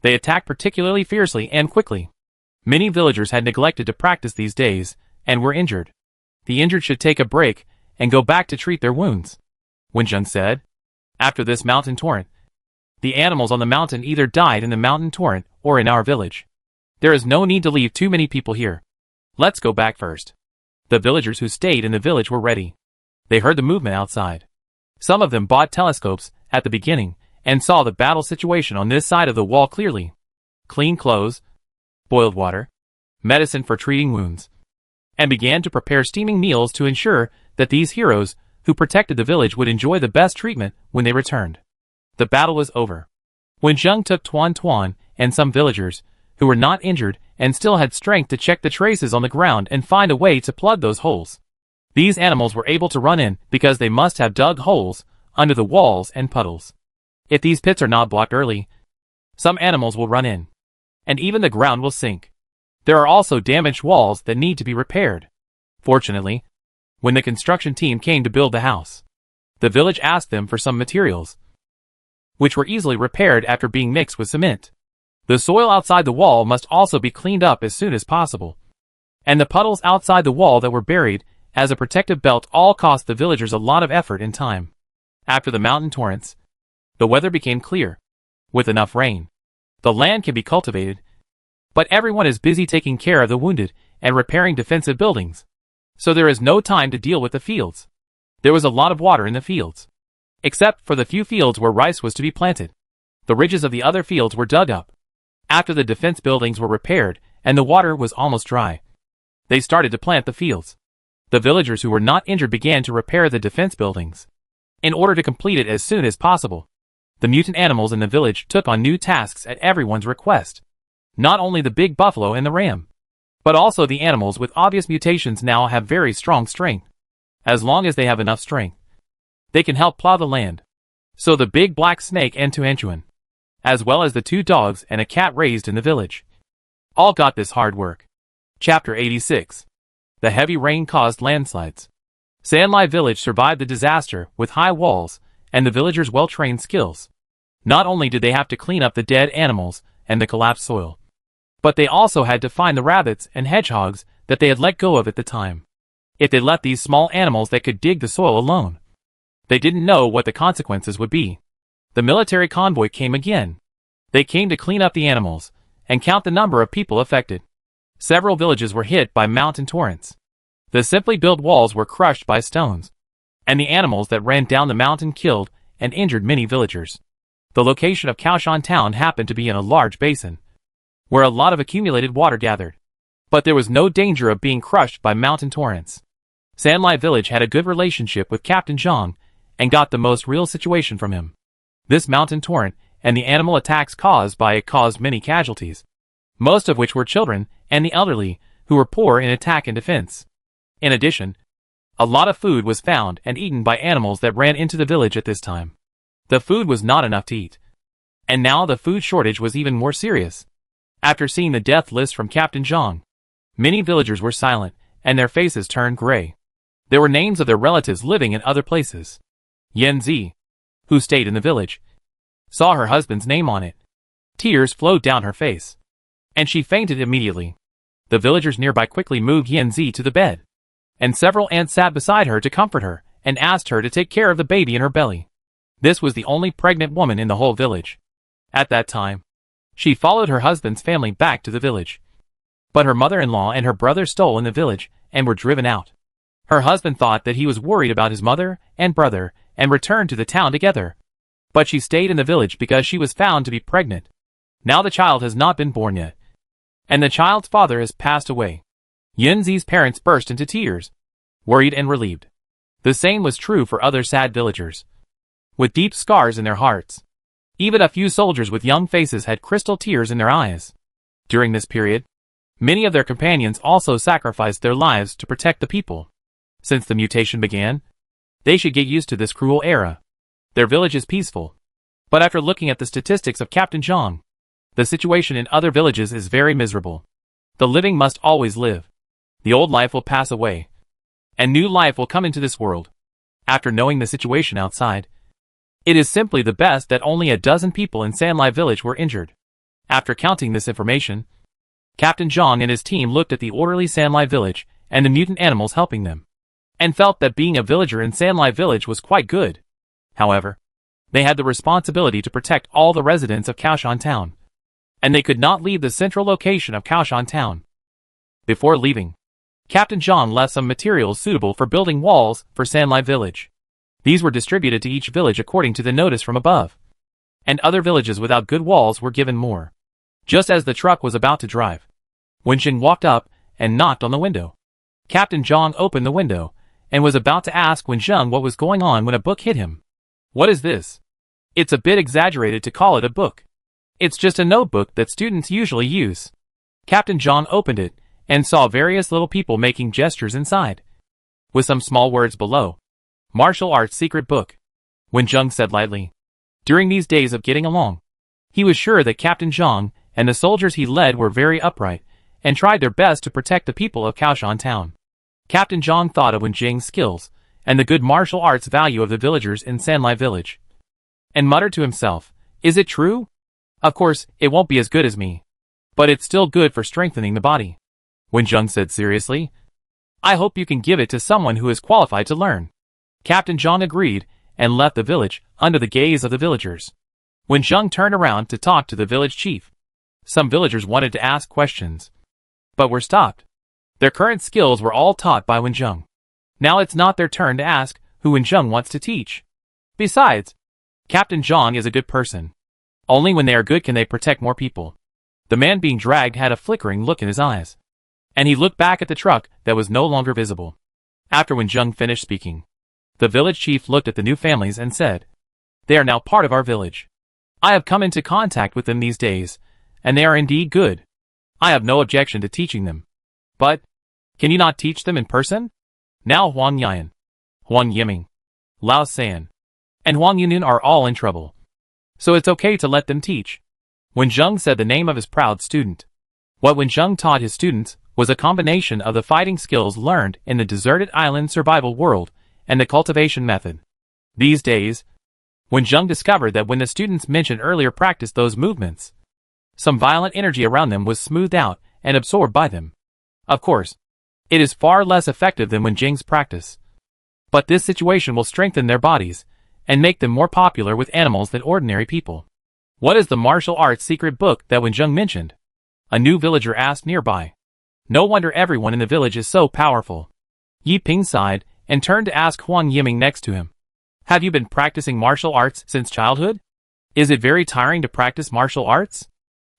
they attacked particularly fiercely and quickly. Many villagers had neglected to practice these days and were injured. The injured should take a break and go back to treat their wounds, Wenjung said. After this mountain torrent, the animals on the mountain either died in the mountain torrent or in our village. There is no need to leave too many people here. Let's go back first. The villagers who stayed in the village were ready. They heard the movement outside. Some of them bought telescopes at the beginning and saw the battle situation on this side of the wall clearly. Clean clothes, boiled water, medicine for treating wounds, and began to prepare steaming meals to ensure that these heroes who protected the village would enjoy the best treatment when they returned. The battle was over. Wenjung took Tuan Tuan and some villagers who were not injured and still had strength to check the traces on the ground and find a way to plug those holes. These animals were able to run in because they must have dug holes under the walls and puddles. If these pits are not blocked early, some animals will run in, and even the ground will sink. There are also damaged walls that need to be repaired. Fortunately, when the construction team came to build the house, the village asked them for some materials, which were easily repaired after being mixed with cement. The soil outside the wall must also be cleaned up as soon as possible, and the puddles outside the wall that were buried as a protective belt all cost the villagers a lot of effort and time. After the mountain torrents, the weather became clear. With enough rain, the land can be cultivated, but everyone is busy taking care of the wounded and repairing defensive buildings, so there is no time to deal with the fields. There was a lot of water in the fields, except for the few fields where rice was to be planted. The ridges of the other fields were dug up. After the defense buildings were repaired and the water was almost dry, they started to plant the fields. The villagers who were not injured began to repair the defense buildings in order to complete it as soon as possible. The mutant animals in the village took on new tasks at everyone's request. Not only the big buffalo and the ram, but also the animals with obvious mutations now have very strong strength. As long as they have enough strength, they can help plow the land. So the big black snake Entuan, as well as the 2 dogs and a cat raised in the village, all got this hard work. Chapter 86. The heavy rain caused landslides. Sanlai village survived the disaster with high walls and the villagers' well-trained skills. Not only did they have to clean up the dead animals and the collapsed soil, but they also had to find the rabbits and hedgehogs that they had let go of at the time. If they left these small animals that could dig the soil alone, they didn't know what the consequences would be. The military convoy came again. They came to clean up the animals and count the number of people affected. Several villages were hit by mountain torrents. The simply built walls were crushed by stones, and the animals that ran down the mountain killed and injured many villagers. The location of Kaoshan town happened to be in a large basin, where a lot of accumulated water gathered. But there was no danger of being crushed by mountain torrents. Sanlai village had a good relationship with Captain Zhang and got the most real situation from him. This mountain torrent and the animal attacks caused by it caused many casualties, most of which were children and the elderly, who were poor in attack and defense. In addition, a lot of food was found and eaten by animals that ran into the village at this time. The food was not enough to eat, and now the food shortage was even more serious. After seeing the death list from Captain Zhang, many villagers were silent and their faces turned gray. There were names of their relatives living in other places. Yan Zi, who stayed in the village, saw her husband's name on it. Tears flowed down her face, and she fainted immediately. The villagers nearby quickly moved Yan Zi to the bed, and several aunts sat beside her to comfort her and asked her to take care of the baby in her belly. This was the only pregnant woman in the whole village. At that time, she followed her husband's family back to the village. But her mother-in-law and her brother stole in the village and were driven out. Her husband thought that he was worried about his mother and brother and returned to the town together. But she stayed in the village because she was found to be pregnant. Now the child has not been born yet, and the child's father has passed away. Yunzi's parents burst into tears, worried and relieved. The same was true for other sad villagers, with deep scars in their hearts. Even a few soldiers with young faces had crystal tears in their eyes. During this period, many of their companions also sacrificed their lives to protect the people. Since the mutation began, they should get used to this cruel era. Their village is peaceful. But after looking at the statistics of Captain Zhang, the situation in other villages is very miserable. The living must always live. The old life will pass away, and new life will come into this world. After knowing the situation outside, it is simply the best that only a dozen people in Sanlai village were injured. After counting this information, Captain Zhang and his team looked at the orderly Sanlai village and the mutant animals helping them, and felt that being a villager in Sanlai village was quite good. However, they had the responsibility to protect all the residents of Kaoshan town, and they could not leave the central location of Kaoshan town. Before leaving, Captain Zhang left some materials suitable for building walls for Sanlai village. These were distributed to each village according to the notice from above, and other villages without good walls were given more. Just as the truck was about to drive, Wenxing walked up and knocked on the window. Captain Zhang opened the window and was about to ask Wenxing what was going on when a book hit him. "What is this?" "It's a bit exaggerated to call it a book. It's just a notebook that students usually use." Captain Zhang opened it and saw various little people making gestures inside, with some small words below. "Martial arts secret book," Wenxing said lightly. During these days of getting along, he was sure that Captain Zhang and the soldiers he led were very upright and tried their best to protect the people of Kaoshan town. Captain Zhang thought of Wenxing's skills and the good martial arts value of the villagers in Sanlai village, and muttered to himself, "Is it true? Of course, it won't be as good as me, but it's still good for strengthening the body." Wenxing said seriously, "I hope you can give it to someone who is qualified to learn." Captain Zhang agreed and left the village under the gaze of the villagers. Wenxing turned around to talk to the village chief. Some villagers wanted to ask questions, but were stopped. Their current skills were all taught by Wenxing. Now it's not their turn to ask who Wenxing wants to teach. Besides, Captain Zhang is a good person. Only when they are good can they protect more people. The man being dragged had a flickering look in his eyes, and he looked back at the truck that was no longer visible. After Wenxing finished speaking, the village chief looked at the new families and said, "They are now part of our village. I have come into contact with them these days, and they are indeed good. I have no objection to teaching them. But, can you not teach them in person? Now Huang Yan, Huang Yiming, Lao San, and Huang Yunyun are all in trouble. So it's okay to let them teach. Wen Zheng said the name of his proud student. What Wen Zheng taught his students was a combination of the fighting skills learned in the deserted island survival world and the cultivation method. These days, Wen Zheng discovered that when the students mentioned earlier practiced those movements, some violent energy around them was smoothed out and absorbed by them. Of course, it is far less effective than Wen Zheng's practice. But this situation will strengthen their bodies and make them more popular with animals than ordinary people. What is the martial arts secret book that Wen Zheng mentioned? A new villager asked nearby. No wonder everyone in the village is so powerful. Yi Ping sighed and turned to ask Huang Yiming next to him. Have you been practicing martial arts since childhood? Is it very tiring to practice martial arts?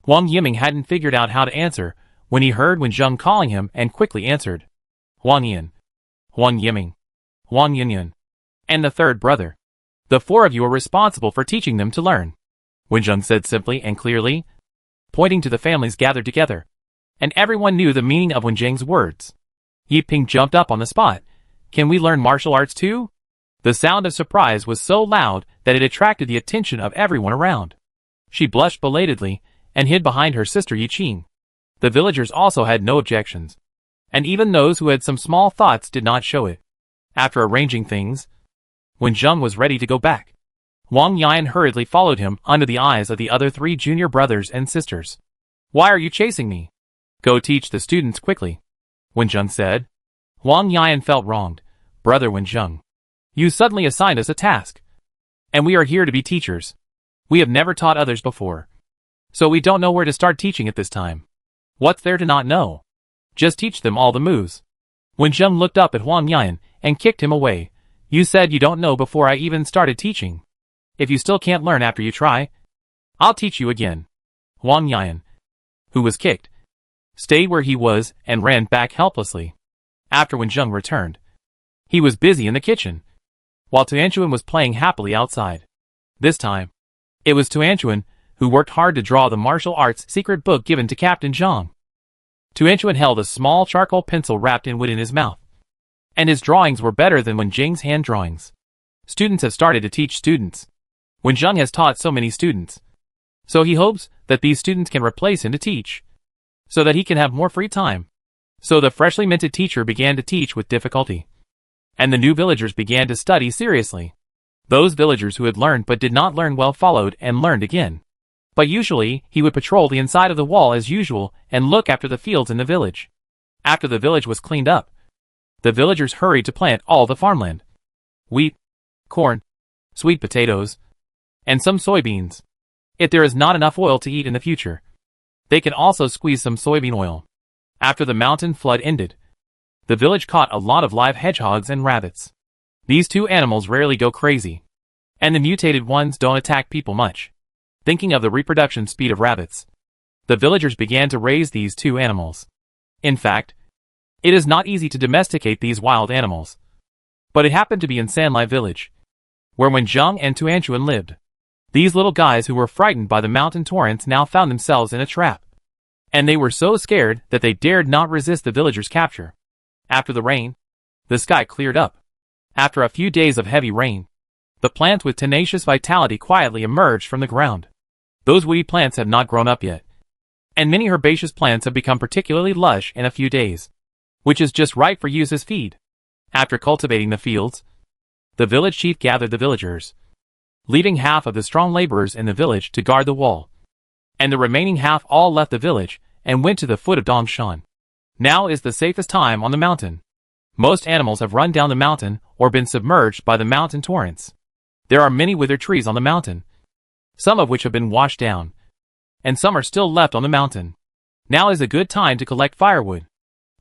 Huang Yiming hadn't figured out how to answer when he heard Wen Zheng calling him and quickly answered. Huang Yan, Huang Yiming, Huang Yunyun, and the third brother. The four of you are responsible for teaching them to learn. Wen Zheng said simply and clearly, pointing to the families gathered together. And everyone knew the meaning of Wen Zheng's words. Yi Ping jumped up on the spot. Can we learn martial arts too? The sound of surprise was so loud that it attracted the attention of everyone around. She blushed belatedly and hid behind her sister Yi Qing. The villagers also had no objections, and even those who had some small thoughts did not show it. After arranging things, Wen Zheng was ready to go back. Huang Yan hurriedly followed him under the eyes of the other three junior brothers and sisters. Why are you chasing me? Go teach the students quickly, Wen Zheng said. Huang Yan felt wronged. Brother Wen Zheng, you suddenly assigned us a task. And we are here to be teachers. We have never taught others before. So we don't know where to start teaching at this time. What's there to not know? Just teach them all the moves. Wen Zheng looked up at Huang Yan and kicked him away. You said you don't know before I even started teaching. If you still can't learn after you try, I'll teach you again. Huang Yan, who was kicked, stayed where he was and ran back helplessly. After Wen Zheng returned, he was busy in the kitchen, while Tuanchuan was playing happily outside. This time, it was Tuanchuan who worked hard to draw the martial arts secret book given to Captain Zhang. Tuanchuan held a small charcoal pencil wrapped in wood in his mouth, and his drawings were better than Wen Zheng's hand drawings. Students have started to teach students. Wen Zheng has taught so many students, so he hopes that these students can replace him to teach, so that he can have more free time. So the freshly minted teacher began to teach with difficulty, and the new villagers began to study seriously. Those villagers who had learned but did not learn well followed and learned again. But usually, he would patrol the inside of the wall as usual and look after the fields in the village. After the village was cleaned up, the villagers hurried to plant all the farmland. Wheat, corn, sweet potatoes, and some soybeans. If there is not enough oil to eat in the future, they can also squeeze some soybean oil. After the mountain flood ended, the village caught a lot of live hedgehogs and rabbits. These two animals rarely go crazy, and the mutated ones don't attack people much. Thinking of the reproduction speed of rabbits, the villagers began to raise these two animals. In fact, it is not easy to domesticate these wild animals. But it happened to be in Sanlai village, where Wen Zheng and Tuanchuan lived. These little guys who were frightened by the mountain torrents now found themselves in a trap. And they were so scared that they dared not resist the villagers' capture. After the rain, the sky cleared up. After a few days of heavy rain, the plants with tenacious vitality quietly emerged from the ground. Those woody plants have not grown up yet, and many herbaceous plants have become particularly lush in a few days, which is just right for use as feed. After cultivating the fields, the village chief gathered the villagers, leaving half of the strong laborers in the village to guard the wall, and the remaining half all left the village and went to the foot of Dongshan. Now is the safest time on the mountain. Most animals have run down the mountain or been submerged by the mountain torrents. There are many withered trees on the mountain, some of which have been washed down, and some are still left on the mountain. Now is a good time to collect firewood.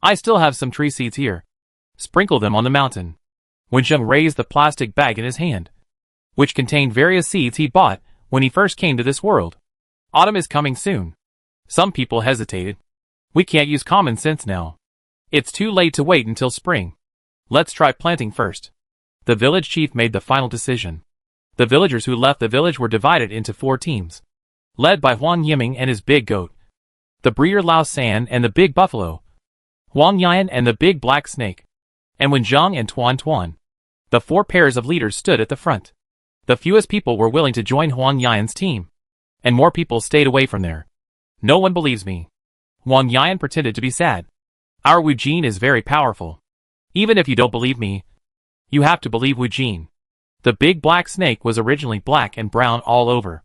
I still have some tree seeds here. Sprinkle them on the mountain. Wen Zheng raised the plastic bag in his hand, which contained various seeds he bought when he first came to this world. Autumn is coming soon. Some people hesitated. We can't use common sense now. It's too late to wait until spring. Let's try planting first. The village chief made the final decision. The villagers who left the village were divided into 4 teams, led by Huang Yiming and his big goat, the breeder Lao San and the big buffalo, Huang Yan and the big black snake, and Wen Zheng and Tuan Tuan. The 4 pairs of leaders stood at the front. The fewest people were willing to join Huang Yan's team, and more people stayed away from there. No one believes me. Huang Yan pretended to be sad. Our Wu Jin is very powerful. Even if you don't believe me, you have to believe Wu Jin. The big black snake was originally black and brown all over.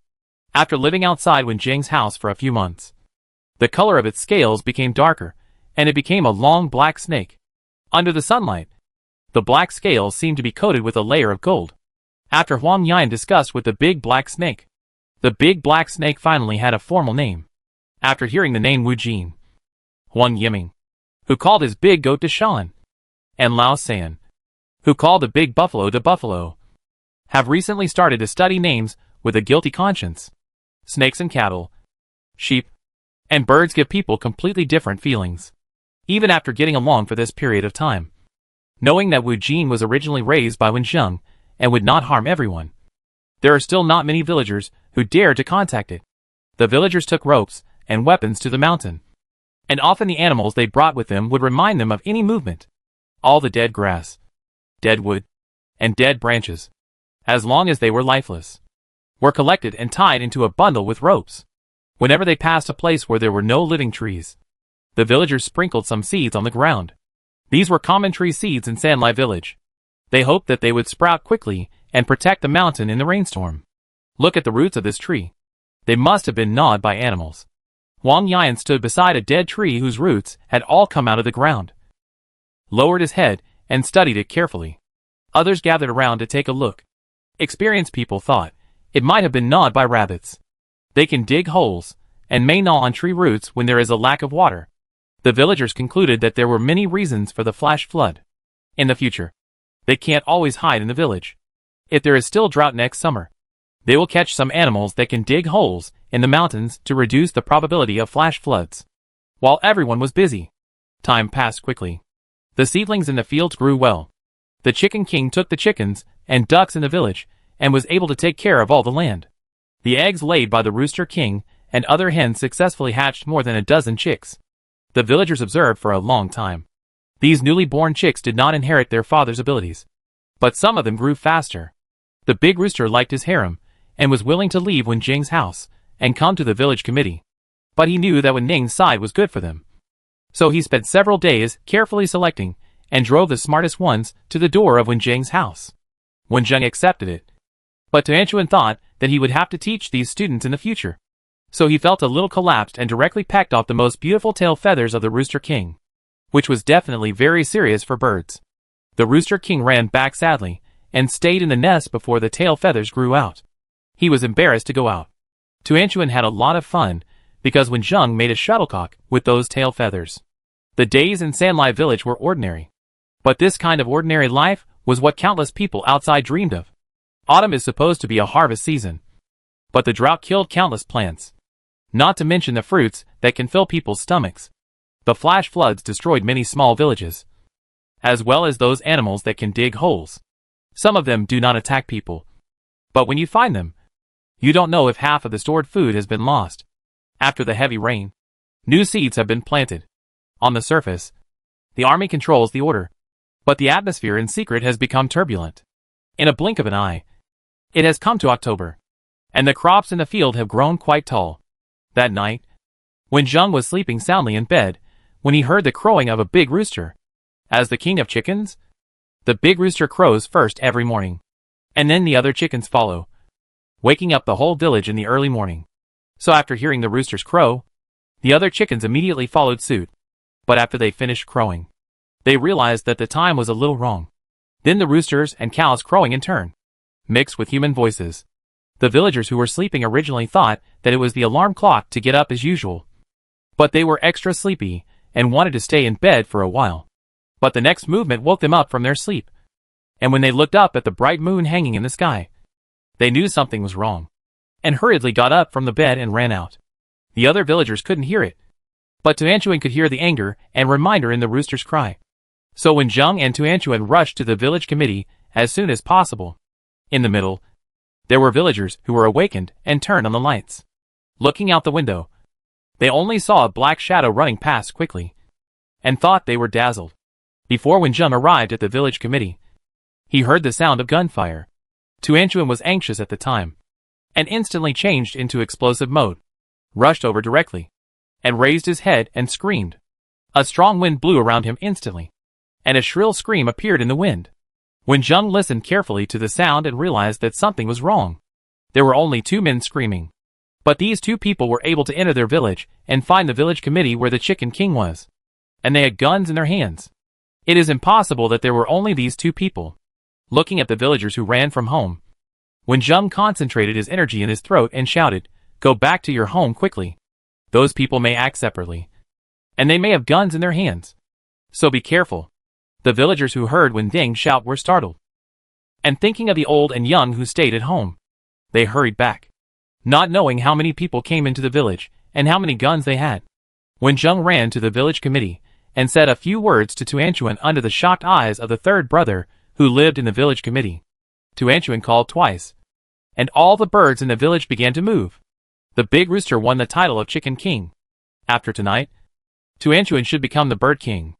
After living outside Wen Zheng's house for a few months, the color of its scales became darker, and it became a long black snake. Under the sunlight, the black scales seemed to be coated with a layer of gold. After Huang Yan discussed with the big black snake, the big black snake finally had a formal name. After hearing the name Wu Jin, Huang Yiming, who called his big goat to Shan, and Lao San, who called the big buffalo to Buffalo, have recently started to study names with a guilty conscience. Snakes and cattle, sheep, and birds give people completely different feelings, even after getting along for this period of time. Knowing that Wu Jin was originally raised by Wen Zheng and would not harm everyone, there are still not many villagers who dared to contact it. The villagers took ropes and weapons to the mountain, and often the animals they brought with them would remind them of any movement. All the dead grass, dead wood, and dead branches, as long as they were lifeless, were collected and tied into a bundle with ropes. Whenever they passed a place where there were no living trees, the villagers sprinkled some seeds on the ground. These were common tree seeds in Sanlai village. They hoped that they would sprout quickly and protect the mountain in the rainstorm. Look at the roots of this tree. They must have been gnawed by animals. Huang Yan stood beside a dead tree whose roots had all come out of the ground, lowered his head, and studied it carefully. Others gathered around to take a look. Experienced people thought it might have been gnawed by rabbits. They can dig holes and may gnaw on tree roots when there is a lack of water. The villagers concluded that there were many reasons for the flash flood. In the future, they can't always hide in the village. If there is still drought next summer, they will catch some animals that can dig holes in the mountains to reduce the probability of flash floods. While everyone was busy, time passed quickly. The seedlings in the fields grew well. The Chicken King took the chickens and ducks in the village and was able to take care of all the land. The eggs laid by the Rooster King and other hens successfully hatched more than a dozen chicks. The villagers observed for a long time. These newly born chicks did not inherit their father's abilities, but some of them grew faster. The big rooster liked his harem and was willing to leave Wen Jing's house and come to the village committee. But he knew that Wen Ning's side was good for them. So he spent several days carefully selecting and drove the smartest ones to the door of Wen Jing's house. Wen Zheng accepted it, but Tuanchuan thought that he would have to teach these students in the future. So he felt a little collapsed and directly pecked off the most beautiful tail feathers of the Rooster King, which was definitely very serious for birds. The Rooster King ran back sadly and stayed in the nest before the tail feathers grew out. He was embarrassed to go out. Tuanchuan had a lot of fun because Wen Zheng made a shuttlecock with those tail feathers. The days in Sanlai village were ordinary, but this kind of ordinary life was what countless people outside dreamed of. Autumn is supposed to be a harvest season, but the drought killed countless plants, not to mention the fruits that can fill people's stomachs. The flash floods destroyed many small villages, as well as those animals that can dig holes. Some of them do not attack people, but when you find them, you don't know if half of the stored food has been lost. After the heavy rain, new seeds have been planted. On the surface, the army controls the order, but the atmosphere in secret has become turbulent. In a blink of an eye, it has come to October, and the crops in the field have grown quite tall. That night, Wen Zheng was sleeping soundly in bed when he heard the crowing of a big rooster. As the king of chickens, the big rooster crows first every morning, and then the other chickens follow, waking up the whole village in the early morning. So after hearing the rooster's crow, the other chickens immediately followed suit. But after they finished crowing, they realized that the time was a little wrong. Then the roosters and cows crowing in turn, mixed with human voices. The villagers who were sleeping originally thought that it was the alarm clock to get up as usual. But they were extra sleepy and wanted to stay in bed for a while. But the next movement woke them up from their sleep. And when they looked up at the bright moon hanging in the sky, they knew something was wrong, and hurriedly got up from the bed and ran out. The other villagers couldn't hear it, but Tuanchuan could hear the anger and reminder in the rooster's cry. So Wen Zheng and Tuanchuan rushed to the village committee as soon as possible. In the middle, There were villagers who were awakened and turned on the lights. Looking out the window, they only saw a black shadow running past quickly, and thought they were dazzled. Before Wenjung arrived at the village committee, he heard the sound of gunfire. Tuanchuan was anxious at the time, and instantly changed into explosive mode, rushed over directly, and raised his head and screamed. A strong wind blew around him instantly, and a shrill scream appeared in the wind. Wenjung listened carefully to the sound and realized that something was wrong. There were only 2 men screaming, but these 2 people were able to enter their village and find the village committee where the Chicken King was, and they had guns in their hands. It is impossible that there were only these 2 people. Looking at the villagers who ran from home, Wenjung concentrated his energy in his throat and shouted, "Go back to your home quickly. Those people may act separately, and they may have guns in their hands. So be careful." The villagers who heard Wending's shout were startled, and thinking of the old and young who stayed at home, they hurried back, not knowing how many people came into the village and how many guns they had. Wenjung ran to the village committee and said a few words to Tuanchuan under the shocked eyes of the 3rd brother who lived in the village committee. Tuanchuan called twice, and all the birds in the village began to move. The big rooster won the title of Chicken King. After tonight, Tuanchuan should become the Bird King,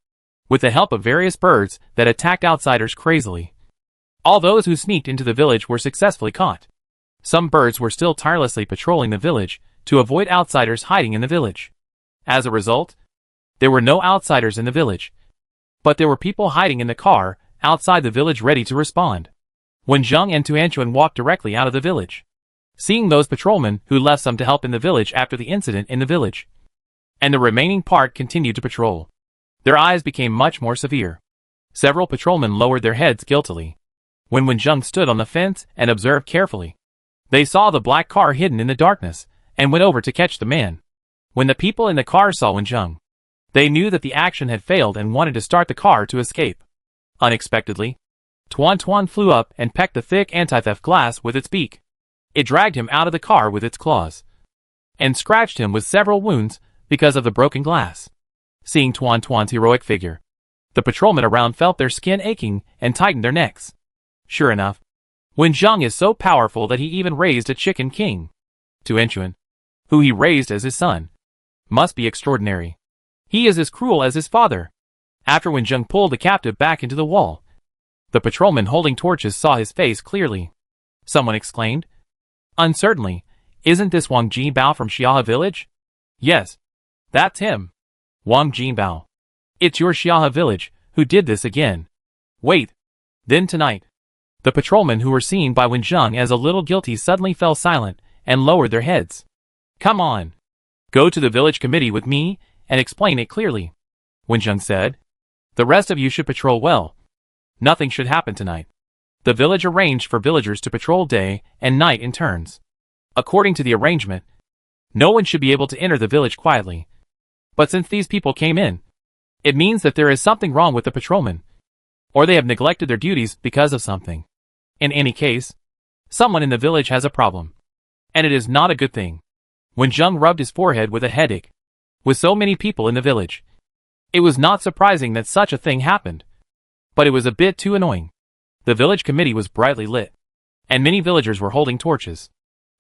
with the help of various birds that attacked outsiders crazily. All those who sneaked into the village were successfully caught. Some birds were still tirelessly patrolling the village to avoid outsiders hiding in the village. As a result, there were no outsiders in the village, but there were people hiding in the car outside the village ready to respond. Wenjung and Tuanchuan walked directly out of the village, seeing those patrolmen who left some to help in the village after the incident in the village, and the remaining part continued to patrol. Their eyes became much more severe. Several patrolmen lowered their heads guiltily. When Wenjung stood on the fence and observed carefully, they saw the black car hidden in the darkness and went over to catch the man. When the people in the car saw Wenjung, they knew that the action had failed and wanted to start the car to escape. Unexpectedly, Tuan Tuan flew up and pecked the thick anti-theft glass with its beak. It dragged him out of the car with its claws, and scratched him with several wounds because of the broken glass. Seeing Tuan Tuan's heroic figure, the patrolmen around felt their skin aching and tightened their necks. Sure enough, Wenjung is so powerful that he even raised a Chicken King. Tuanchuan, who he raised as his son, must be extraordinary. He is as cruel as his father. After Wenjung pulled the captive back into the wall, the patrolmen holding torches saw his face clearly. Someone exclaimed, uncertainly, "Isn't this Wang Jinbao from Xiahe village?" "Yes, that's him. Wang Jinbao. It's your Xiahe village who did this again." "Wait. Then tonight." The patrolmen who were seen by Wenjung as a little guilty suddenly fell silent and lowered their heads. "Come on. Go to the village committee with me and explain it clearly," Wenjung said. "The rest of you should patrol well. Nothing should happen tonight." The village arranged for villagers to patrol day and night in turns. According to the arrangement, no one should be able to enter the village quietly. But since these people came in, it means that there is something wrong with the patrolmen, or they have neglected their duties because of something. In any case, someone in the village has a problem, and it is not a good thing. Wenjung rubbed his forehead with a headache. With so many people in the village, it was not surprising that such a thing happened, but it was a bit too annoying. The village committee was brightly lit, and many villagers were holding torches.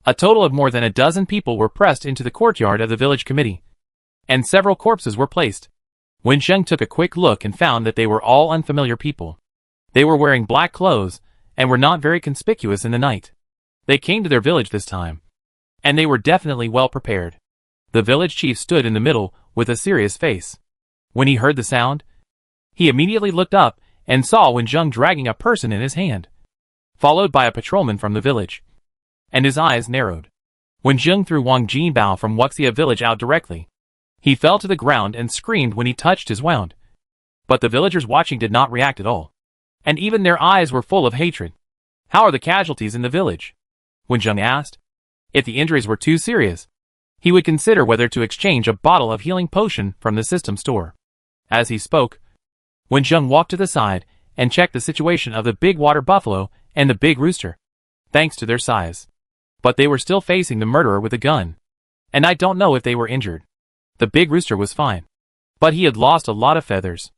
A total of more than a dozen people were pressed into the courtyard of the village committee, and several corpses were placed. Wenjung took a quick look and found that they were all unfamiliar people. They were wearing black clothes and were not very conspicuous in the night. They came to their village this time, and they were definitely well prepared. The village chief stood in the middle with a serious face. When he heard the sound, he immediately looked up and saw Wenjung dragging a person in his hand, followed by a patrolman from the village, and his eyes narrowed. Wenjung threw Wang Jinbao from Wuxia village out directly. He fell to the ground and screamed when he touched his wound. But the villagers watching did not react at all, and even their eyes were full of hatred. "How are the casualties in the village?" Wenjung asked. If the injuries were too serious, he would consider whether to exchange a bottle of healing potion from the system store. As he spoke, Wenjung walked to the side and checked the situation of the big water buffalo and the big rooster, thanks to their size. But they were still facing the murderer with a gun, and I don't know if they were injured. The big rooster was fine, but he had lost a lot of feathers.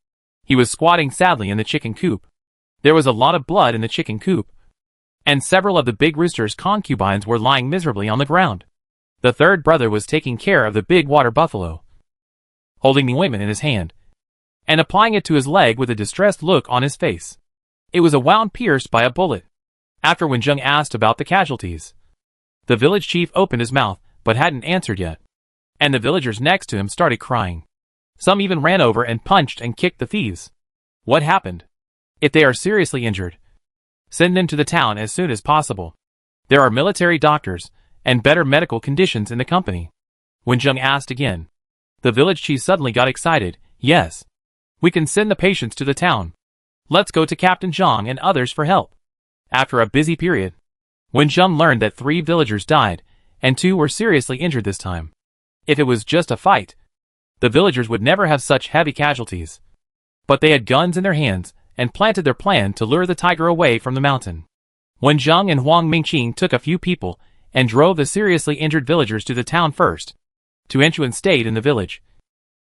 He was squatting sadly in the chicken coop. There was a lot of blood in the chicken coop, and several of the big rooster's concubines were lying miserably on the ground. The third brother was taking care of the big water buffalo, holding the ointment in his hand, and applying it to his leg with a distressed look on his face. It was a wound pierced by a bullet. After Wenjung asked about the casualties, the village chief opened his mouth, but hadn't answered yet, and the villagers next to him started crying. Some even ran over and punched and kicked the thieves. What happened? If they are seriously injured, send them to the town as soon as possible. There are military doctors and better medical conditions in the company. Wenjung asked again. The village chief suddenly got excited. Yes. We can send the patients to the town. Let's go to Captain Zhang and others for help. After a busy period, Wenjung learned that 3 villagers died, and 2 were seriously injured this time. If it was just a fight, the villagers would never have such heavy casualties. But they had guns in their hands, and planted their plan to lure the tiger away from the mountain. Wenjung and Huang Mingqing took a few people, and drove the seriously injured villagers to the town first. Tuanchuan stayed in the village,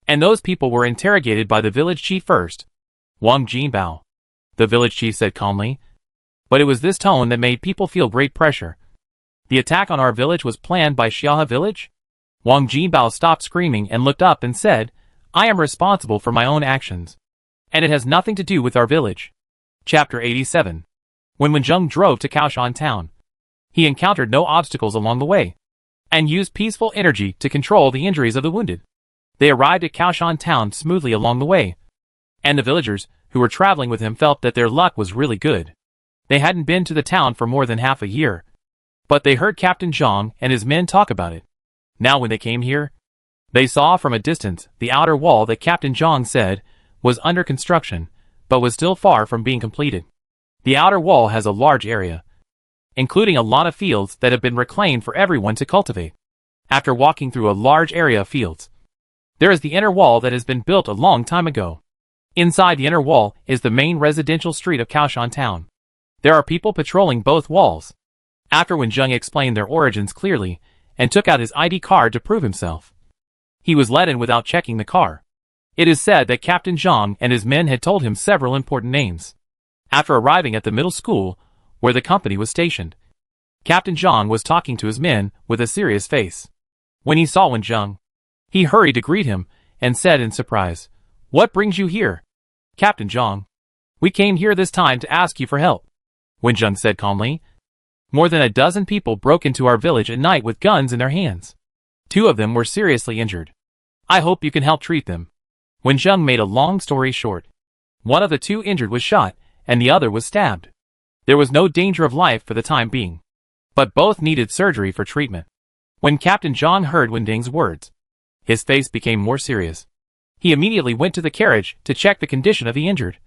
and those people were interrogated by the village chief first. Wang Jinbao, the village chief said calmly, but it was this tone that made people feel great pressure. The attack on our village was planned by Xiahe village? Wang Jinbao stopped screaming and looked up and said, I am responsible for my own actions, and it has nothing to do with our village. Chapter 87. When Wenjung drove to Kaoshan town, he encountered no obstacles along the way, and used peaceful energy to control the injuries of the wounded. They arrived at Kaoshan town smoothly along the way, and the villagers who were traveling with him felt that their luck was really good. They hadn't been to the town for more than half a year, but they heard Captain Zhang and his men talk about it. Now when they came here, they saw from a distance the outer wall that Captain Zhang said was under construction, but was still far from being completed. The outer wall has a large area, including a lot of fields that have been reclaimed for everyone to cultivate. After walking through a large area of fields, there is the inner wall that has been built a long time ago. Inside the inner wall is the main residential street of Kaoshan town. There are people patrolling both walls. After Wenjung explained their origins clearly, and took out his ID card to prove himself, he was let in without checking the car. It is said that Captain Zhang and his men had told him several important names. After arriving at the middle school, where the company was stationed, Captain Zhang was talking to his men with a serious face. When he saw Wenjung, he hurried to greet him, and said in surprise, What brings you here? Captain Zhang, we came here this time to ask you for help. Wenjung said calmly. More than a dozen people broke into our village at night with guns in their hands. 2 of them were seriously injured. I hope you can help treat them. Wenjung made a long story short. One of the 2 injured was shot, and the other was stabbed. There was no danger of life for the time being, but both needed surgery for treatment. When Captain Zhang heard Wending's words, his face became more serious. He immediately went to the carriage to check the condition of the injured,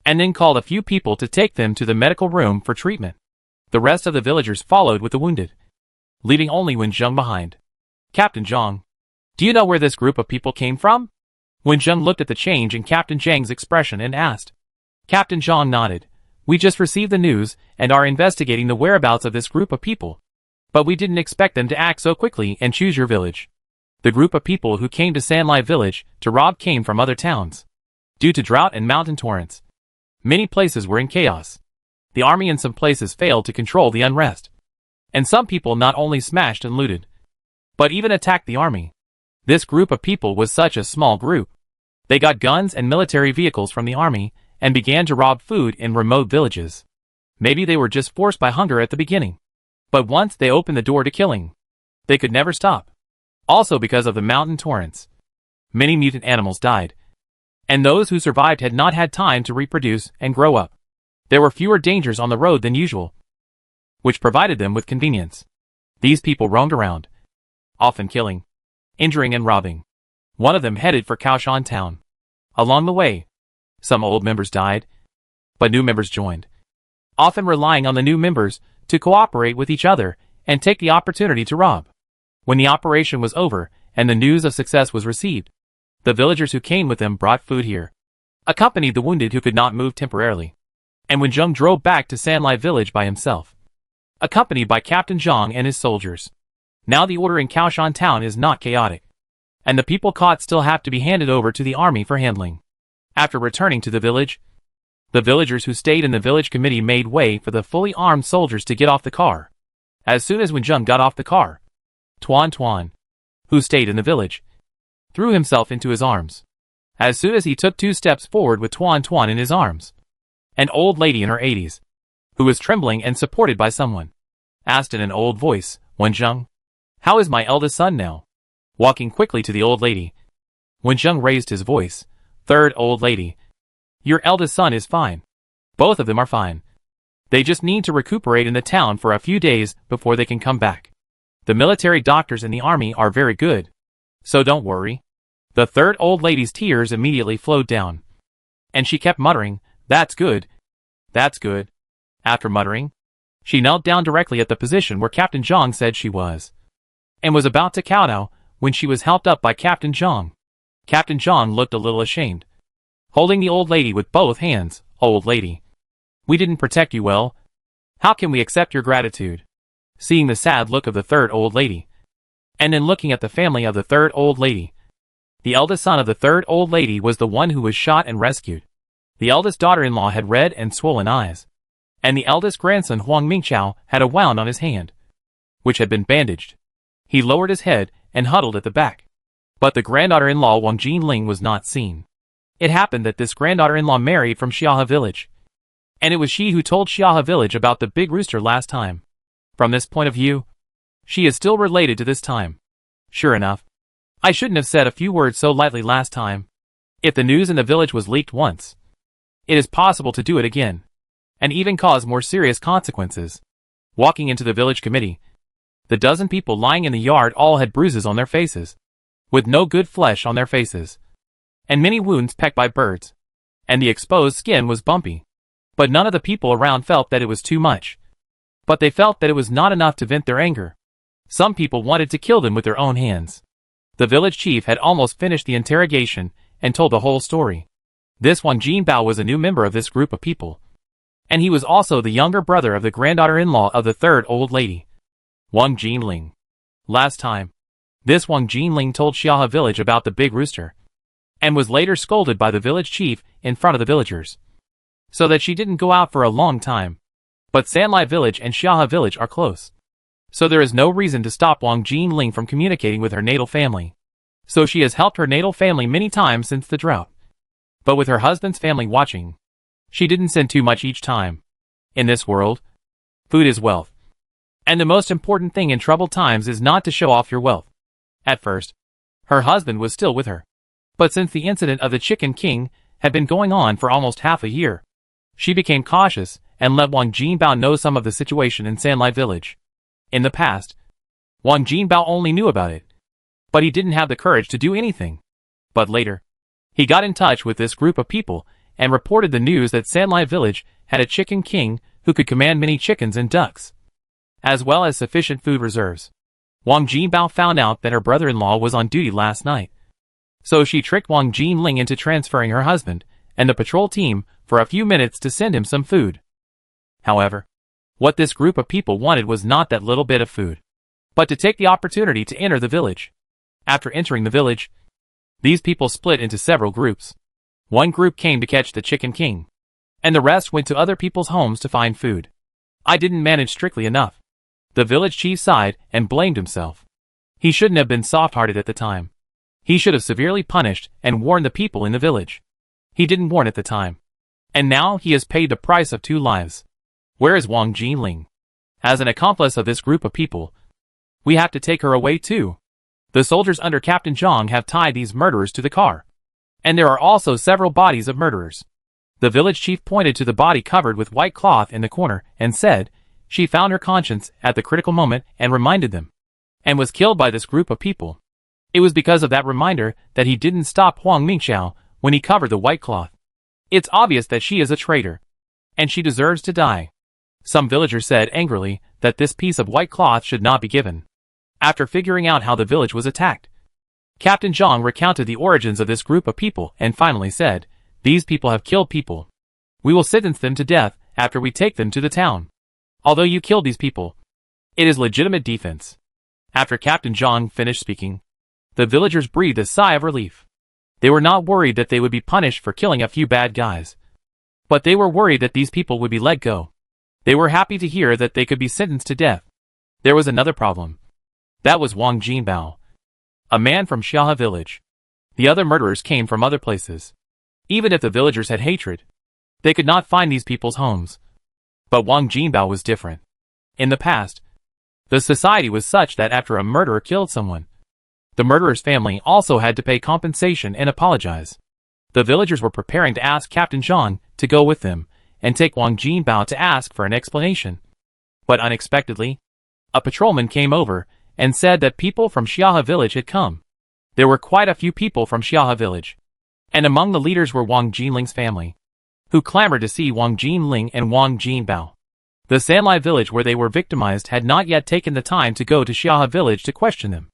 and then called a few people to take them to the medical room for treatment. The rest of the villagers followed with the wounded, leaving only Wenjung behind. Captain Zhang, do you know where this group of people came from? Wenjung looked at the change in Captain Zhang's expression and asked. Captain Zhang nodded. We just received the news and are investigating the whereabouts of this group of people. But we didn't expect them to act so quickly and choose your village. The group of people who came to Sanlai village to rob came from other towns. Due to drought and mountain torrents, many places were in chaos. The army in some places failed to control the unrest, and some people not only smashed and looted, but even attacked the army. This group of people was such a small group. They got guns and military vehicles from the army and began to rob food in remote villages. Maybe they were just forced by hunger at the beginning, but once they opened the door to killing, they could never stop. Also because of the mountain torrents, many mutant animals died, and those who survived had not had time to reproduce and grow up. There were fewer dangers on the road than usual, which provided them with convenience. These people roamed around, often killing, injuring and robbing. One of them headed for Kaoshan town. Along the way, some old members died, but new members joined, often relying on the new members to cooperate with each other and take the opportunity to rob. When the operation was over and the news of success was received, the villagers who came with them brought food here, accompanied the wounded who could not move temporarily, and Wenjung drove back to Sanlai village by himself, accompanied by Captain Zhang and his soldiers. Now the order in Kaoshan town is not chaotic, and the people caught still have to be handed over to the army for handling. After returning to the village, The villagers who stayed in the village committee made way for the fully armed soldiers to get off the car. As soon as Wenjung got off the car, Tuan, who stayed in the village, threw himself into his arms. As soon as he took 2 steps forward with Tuan in his arms, an old lady in her 80s, who was trembling and supported by someone, asked in an old voice, "Wenjung, how is my eldest son now?" Walking quickly to the old lady, Wenjung raised his voice, "Third old lady, your eldest son is fine. Both of them are fine. They just need to recuperate in the town for a few days before they can come back. The military doctors in the army are very good, so don't worry." The third old lady's tears immediately flowed down, and she kept muttering, "That's good. That's good." After muttering, she knelt down directly at the position where Captain Zhang said she was, and was about to kowtow when she was helped up by Captain Zhang. Captain Zhang looked a little ashamed, holding the old lady with both hands. "Old lady, we didn't protect you well. How can we accept your gratitude?" Seeing the sad look of the third old lady, and then looking at the family of the third old lady, the eldest son of the third old lady was the one who was shot and rescued. The eldest daughter-in-law had red and swollen eyes, and the eldest grandson Huang Mingqiao had a wound on his hand, which had been bandaged. He lowered his head and huddled at the back. But the granddaughter-in-law Wang Jinling was not seen. It happened that this granddaughter-in-law married from Xiahe village, and it was she who told Xiahe village about the big rooster last time. From this point of view, she is still related to this time. Sure enough, I shouldn't have said a few words so lightly last time. If the news in the village was leaked once, it is possible to do it again, and even cause more serious consequences. Walking into the village committee, the dozen people lying in the yard all had bruises on their faces, with no good flesh on their faces, and many wounds pecked by birds, and the exposed skin was bumpy. But none of the people around felt that it was too much. But they felt that it was not enough to vent their anger. Some people wanted to kill them with their own hands. The village chief had almost finished the interrogation and told the whole story. This Wang Jinbao was a new member of this group of people, and he was also the younger brother of the granddaughter-in-law of the third old lady, Wang Jinling. Last time, this Wang Jinling told Xiahe village about the big rooster, and was later scolded by the village chief in front of the villagers, so that she didn't go out for a long time. But Sanlai village and Xiahe village are close, so there is no reason to stop Wang Jinling from communicating with her natal family. So she has helped her natal family many times since the drought. But with her husband's family watching, she didn't send too much each time. In this world, food is wealth. And the most important thing in troubled times is not to show off your wealth. At first, her husband was still with her. But since the incident of the Chicken King had been going on for almost half a year, she became cautious and let Wang Jinbao know some of the situation in Sanlai village. In the past, Wang Jinbao only knew about it, but he didn't have the courage to do anything. But later, he got in touch with this group of people and reported the news that Sanlai village had a chicken king who could command many chickens and ducks, as well as sufficient food reserves. Wang Jinbao found out that her brother-in-law was on duty last night, so she tricked Wang Jinling into transferring her husband and the patrol team for a few minutes to send him some food. However, what this group of people wanted was not that little bit of food, but to take the opportunity to enter the village. After entering the village, these people split into several groups. One group came to catch the Chicken King, and the rest went to other people's homes to find food. I didn't manage strictly enough. The village chief sighed and blamed himself. He shouldn't have been soft-hearted at the time. He should have severely punished and warned the people in the village. He didn't warn at the time, and now he has paid the price of 2 lives. Where is Wang Jinling? As an accomplice of this group of people, we have to take her away too. The soldiers under Captain Zhang have tied these murderers to the car, and there are also several bodies of murderers. The village chief pointed to the body covered with white cloth in the corner and said she found her conscience at the critical moment and reminded them, and was killed by this group of people. It was because of that reminder that he didn't stop Huang Mingqiao when he covered the white cloth. It's obvious that she is a traitor, and she deserves to die. Some villagers said angrily that this piece of white cloth should not be given. After figuring out how the village was attacked, Captain Zhang recounted the origins of this group of people and finally said, "These people have killed people. We will sentence them to death after we take them to the town. Although you killed these people, it is legitimate defense." After Captain Zhang finished speaking, the villagers breathed a sigh of relief. They were not worried that they would be punished for killing a few bad guys. But they were worried that these people would be let go. They were happy to hear that they could be sentenced to death. There was another problem. That was Wang Jinbao, a man from Xiahe village. The other murderers came from other places. Even if the villagers had hatred, they could not find these people's homes. But Wang Jinbao was different. In the past, the society was such that after a murderer killed someone, the murderer's family also had to pay compensation and apologize. The villagers were preparing to ask Captain Zhang to go with them and take Wang Jinbao to ask for an explanation. But unexpectedly, a patrolman came over and said that people from Xiahe village had come. There were quite a few people from Xiahe village, and among the leaders were Wang Jinling's family, who clamored to see Wang Jinling and Wang Jinbao. The Sanlai village where they were victimized had not yet taken the time to go to Xiahe village to question them.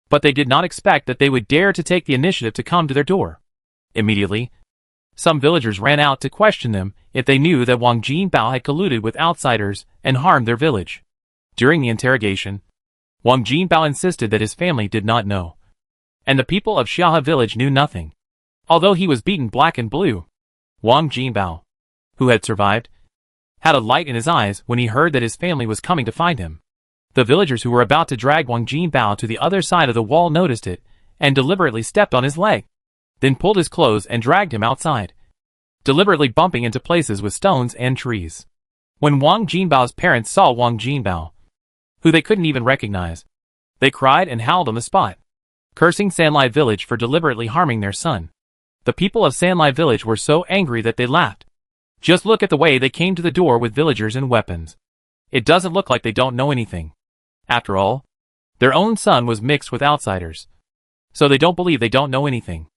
But they did not expect that they would dare to take the initiative to come to their door. Immediately, some villagers ran out to question them if they knew that Wang Jinbao had colluded with outsiders and harmed their village. During the interrogation, Wang Jinbao insisted that his family did not know, and the people of Xiahe village knew nothing. Although he was beaten black and blue, Wang Jinbao, who had survived, had a light in his eyes when he heard that his family was coming to find him. The villagers who were about to drag Wang Jinbao to the other side of the wall noticed it and deliberately stepped on his leg, then pulled his clothes and dragged him outside, deliberately bumping into places with stones and trees. When Wang Jinbao's parents saw Wang Jinbao, who they couldn't even recognize, they cried and howled on the spot, cursing Sanlai village for deliberately harming their son. The people of Sanlai village were so angry that they laughed. Just look at the way they came to the door with villagers and weapons. It doesn't look like they don't know anything. After all, their own son was mixed with outsiders, so they don't believe they don't know anything.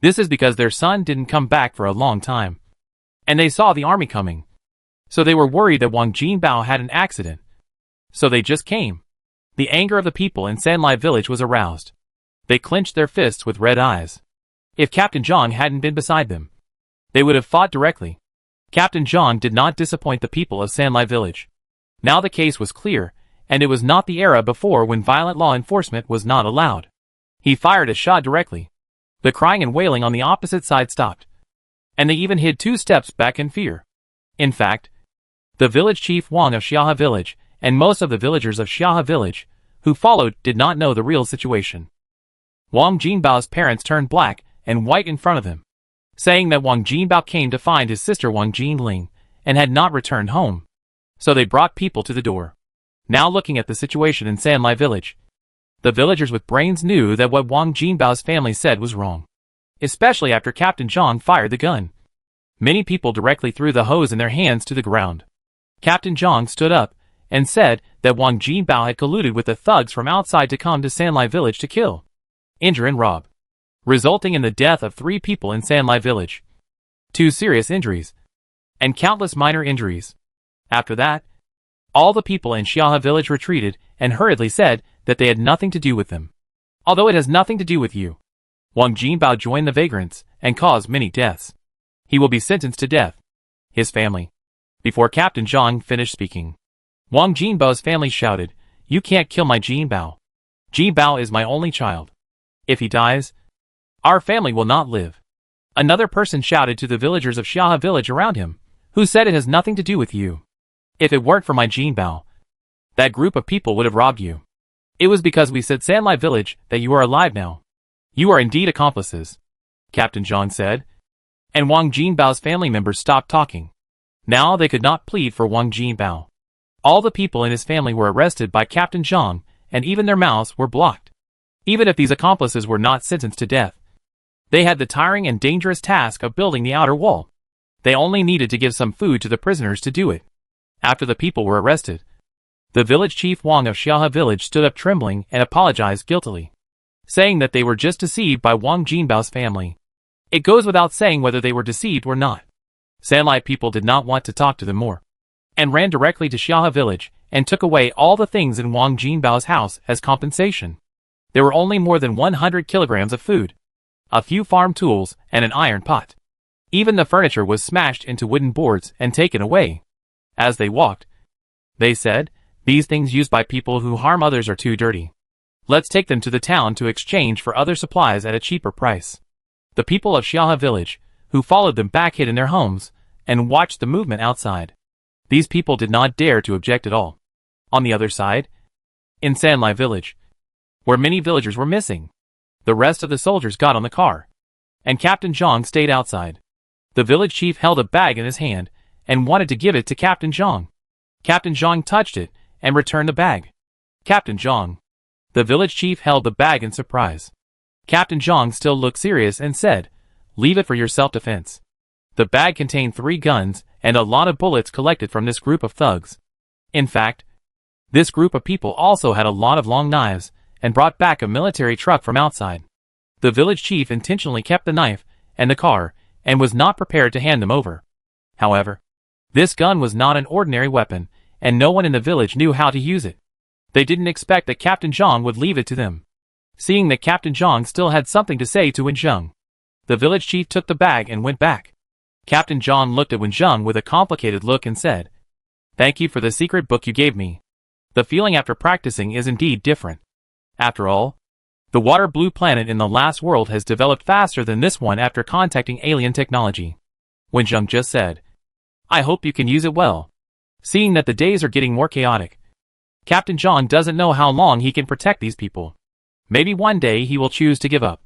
This is because their son didn't come back for a long time, and they saw the army coming, so they were worried that Wang Jinbao had an accident. So they just came. The anger of the people in Sanlai village was aroused. They clenched their fists with red eyes. If Captain Zhang hadn't been beside them, they would have fought directly. Captain Zhang did not disappoint the people of Sanlai village. Now the case was clear, and it was not the era before when violent law enforcement was not allowed. He fired a shot directly. The crying and wailing on the opposite side stopped, and they even hid 2 steps back in fear. In fact, the village chief Wang of Xiahe village and most of the villagers of Xiahe village who followed did not know the real situation. Wang Jinbao's parents turned black and white in front of them, saying that Wang Jinbao came to find his sister Wang Jinling and had not returned home. So they brought people to the door. Now looking at the situation in Sanlai village, the villagers with brains knew that what Wang Jinbao's family said was wrong, especially after Captain Zhang fired the gun. Many people directly threw the hose in their hands to the ground. Captain Zhang stood up and said that Wang Jinbao had colluded with the thugs from outside to come to Sanlai village to kill, injure and rob, resulting in the death of 3 people in Sanlai village, 2 serious injuries, and countless minor injuries. After that, all the people in Xiahe village retreated and hurriedly said that they had nothing to do with them. Although it has nothing to do with you. Wang Jinbao joined the vagrants and caused many deaths. He will be sentenced to death. His family. Before Captain Zhang finished speaking, Wang Jinbao's family shouted, "You can't kill my Jinbao. Jinbao is my only child. If he dies, our family will not live." Another person shouted to the villagers of Xiahe village around him, who said it has nothing to do with you. If it weren't for my Jinbao, that group of people would have robbed you. It was because we said Sanlai village that you are alive now. You are indeed accomplices, Captain Zhang said. And Wang Jinbao's family members stopped talking. Now they could not plead for Wang Jinbao. All the people in his family were arrested by Captain Zhang, and even their mouths were blocked. Even if these accomplices were not sentenced to death, they had the tiring and dangerous task of building the outer wall. They only needed to give some food to the prisoners to do it. After the people were arrested, the village chief Wang of Xiahe village stood up trembling and apologized guiltily, saying that they were just deceived by Wang Jinbao's family. It goes without saying whether they were deceived or not. Sanlai people did not want to talk to them more, and ran directly to Xiahe village and took away all the things in Wang Jinbao's house as compensation. There were only more than 100 kilograms of food, a few farm tools, and an iron pot. Even the furniture was smashed into wooden boards and taken away. As they walked, they said, "These things used by people who harm others are too dirty. Let's take them to the town to exchange for other supplies at a cheaper price." The people of Xiahe village, who followed them back, hid in their homes and watched the movement outside. These people did not dare to object at all. On the other side, in Sanlai village, where many villagers were missing, the rest of the soldiers got on the car, and Captain Zhang stayed outside. The village chief held a bag in his hand and wanted to give it to Captain Zhang. Captain Zhang touched it and returned the bag. Captain Zhang. The village chief held the bag in surprise. Captain Zhang still looked serious and said, "Leave it for your self-defense." The bag contained 3 guns and a lot of bullets collected from this group of thugs. In fact, this group of people also had a lot of long knives and brought back a military truck from outside. The village chief intentionally kept the knife and the car and was not prepared to hand them over. However, this gun was not an ordinary weapon, and no one in the village knew how to use it. They didn't expect that Captain Zhang would leave it to them. Seeing that Captain Zhang still had something to say to Wenjung, the village chief took the bag and went back. Captain Zhang looked at Wenjung with a complicated look and said, "Thank you for the secret book you gave me. The feeling after practicing is indeed different. After all, the water blue planet in the last world has developed faster than this one after contacting alien technology." Wenjung just said, "I hope you can use it well." Seeing that the days are getting more chaotic, Captain Zhang doesn't know how long he can protect these people. Maybe one day he will choose to give up.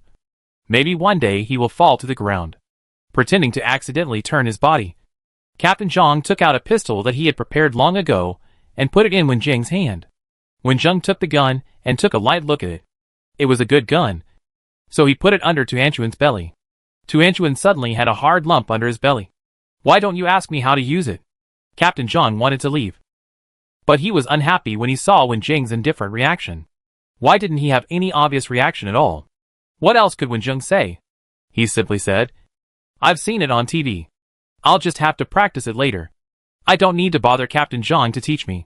Maybe one day he will fall to the ground, pretending to accidentally turn his body. Captain Zhang took out a pistol that he had prepared long ago and put it in Wenjung's hand. Wenjung took the gun and took a light look at it. It was a good gun, so he put it under Tuanchuan's belly. Tuanchuan suddenly had a hard lump under his belly. "Why don't you ask me how to use it?" Captain Zhang wanted to leave, but he was unhappy when he saw Wenjung's indifferent reaction. Why didn't he have any obvious reaction at all? What else could Wenjung say? He simply said, "I've seen it on TV. I'll just have to practice it later. I don't need to bother Captain Zhang to teach me."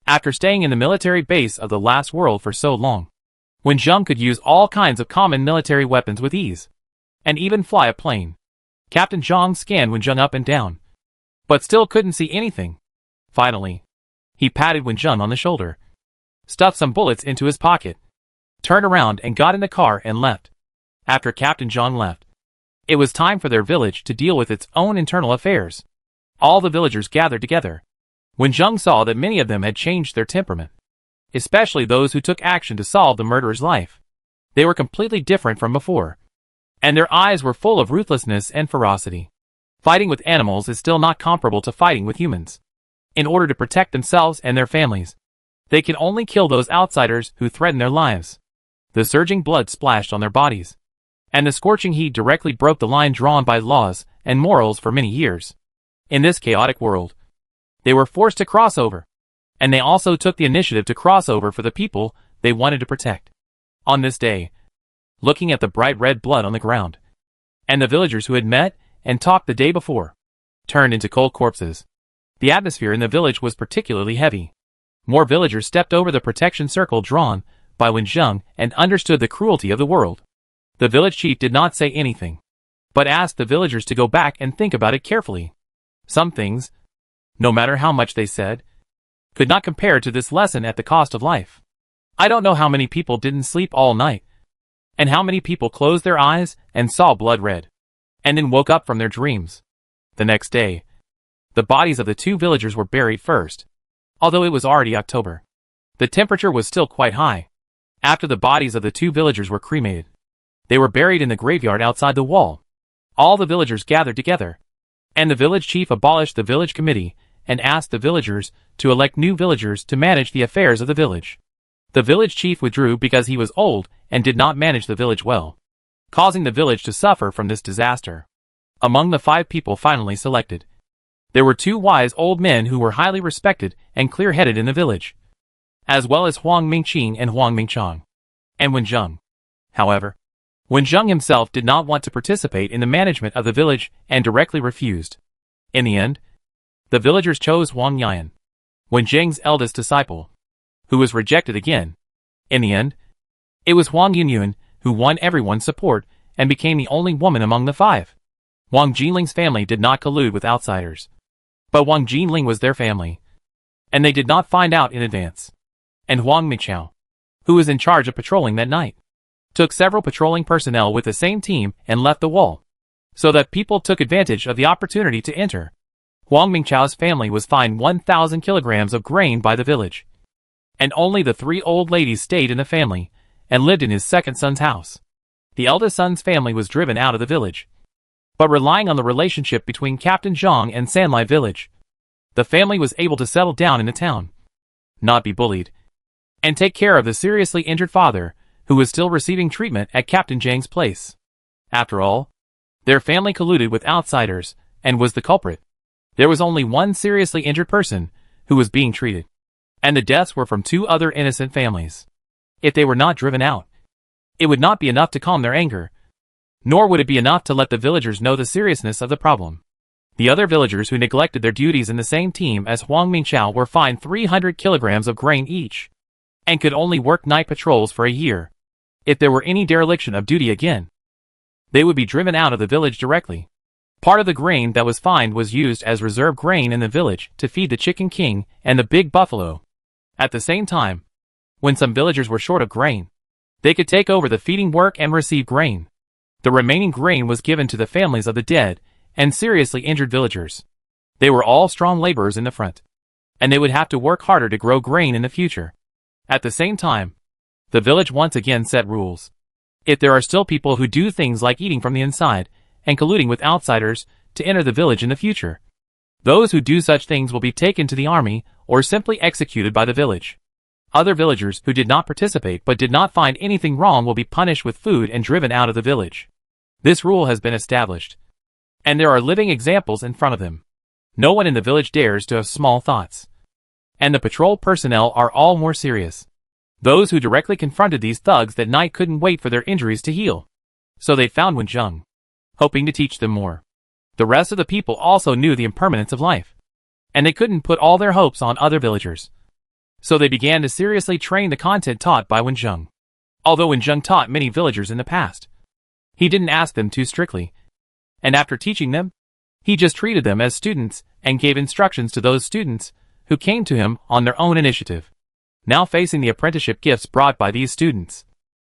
After staying in the military base of the last world for so long, Wenjung could use all kinds of common military weapons with ease, and even fly a plane. Captain Zhang scanned Wenjung up and down, but still couldn't see anything. Finally, he patted Wenjung on the shoulder, stuffed some bullets into his pocket, turned around and got in the car and left. After Captain Zhang left, it was time for their village to deal with its own internal affairs. All the villagers gathered together. Wenjung saw that many of them had changed their temperament, especially those who took action to solve the murderer's life. They were completely different from before, and their eyes were full of ruthlessness and ferocity. Fighting with animals is still not comparable to fighting with humans. In order to protect themselves and their families, they can only kill those outsiders who threaten their lives. The surging blood splashed on their bodies, and the scorching heat directly broke the line drawn by laws and morals for many years. In this chaotic world, they were forced to cross over, and they also took the initiative to cross over for the people they wanted to protect. On this day, looking at the bright red blood on the ground, and the villagers who had met and talked the day before, turned into cold corpses, the atmosphere in the village was particularly heavy. More villagers stepped over the protection circle drawn by Wenjung and understood the cruelty of the world. The village chief did not say anything, but asked the villagers to go back and think about it carefully. Some things, no matter how much they said, could not compare to this lesson at the cost of life. I don't know how many people didn't sleep all night, and how many people closed their eyes and saw blood red, and then woke up from their dreams. The next day, the bodies of the 2 villagers were buried first. Although it was already October, the temperature was still quite high. After the bodies of the 2 villagers were cremated, they were buried in the graveyard outside the wall. All the villagers gathered together, and the village chief abolished the village committee and asked the villagers to elect new villagers to manage the affairs of the village. The village chief withdrew because he was old and did not manage the village well, causing the village to suffer from this disaster. Among the 5 people finally selected, there were 2 wise old men who were highly respected and clear-headed in the village, as well as Huang Mingqing and Huang Mingchang, and Wenjung. However, Wenjung himself did not want to participate in the management of the village and directly refused. In the end, the villagers chose Huang Yan, Wenjung's eldest disciple, who was rejected again. In the end, it was Huang Yunyun who won everyone's support and became the only woman among the 5. Wang Jinling's family did not collude with outsiders, but Wang Jinling was their family, and they did not find out in advance. And Huang Michao, who was in charge of patrolling that night, took several patrolling personnel with the same team and left the wall, so that people took advantage of the opportunity to enter. Huang Mingchao's family was fined 1,000 kilograms of grain by the village. And only the 3 old ladies stayed in the family and lived in his second son's house. The eldest son's family was driven out of the village. But relying on the relationship between Captain Zhang and Sanlai village, the family was able to settle down in the town, not be bullied, and take care of the seriously injured father, who was still receiving treatment at Captain Zhang's place. After all, their family colluded with outsiders and was the culprit. There was only one seriously injured person who was being treated, and the deaths were from 2 other innocent families. If they were not driven out, it would not be enough to calm their anger, nor would it be enough to let the villagers know the seriousness of the problem. The other villagers who neglected their duties in the same team as Huang Mingchao were fined 300 kilograms of grain each, and could only work night patrols for a year. If there were any dereliction of duty again, they would be driven out of the village directly. Part of the grain that was fined was used as reserve grain in the village to feed the Chicken King and the Big Buffalo. At the same time, when some villagers were short of grain, they could take over the feeding work and receive grain. The remaining grain was given to the families of the dead and seriously injured villagers. They were all strong laborers in the front, and they would have to work harder to grow grain in the future. At the same time, the village once again set rules. If there are still people who do things like eating from the inside and colluding with outsiders to enter the village in the future, those who do such things will be taken to the army or simply executed by the village. Other villagers who did not participate but did not find anything wrong will be punished with food and driven out of the village. This rule has been established, and there are living examples in front of them. No one in the village dares to have small thoughts, and the patrol personnel are all more serious. Those who directly confronted these thugs that night couldn't wait for their injuries to heal, so they found Wenjung, hoping to teach them more. The rest of the people also knew the impermanence of life, and they couldn't put all their hopes on other villagers. So they began to seriously train the content taught by Wenjung. Although Wenjung taught many villagers in the past, he didn't ask them too strictly, and after teaching them, he just treated them as students and gave instructions to those students who came to him on their own initiative. Now facing the apprenticeship gifts brought by these students,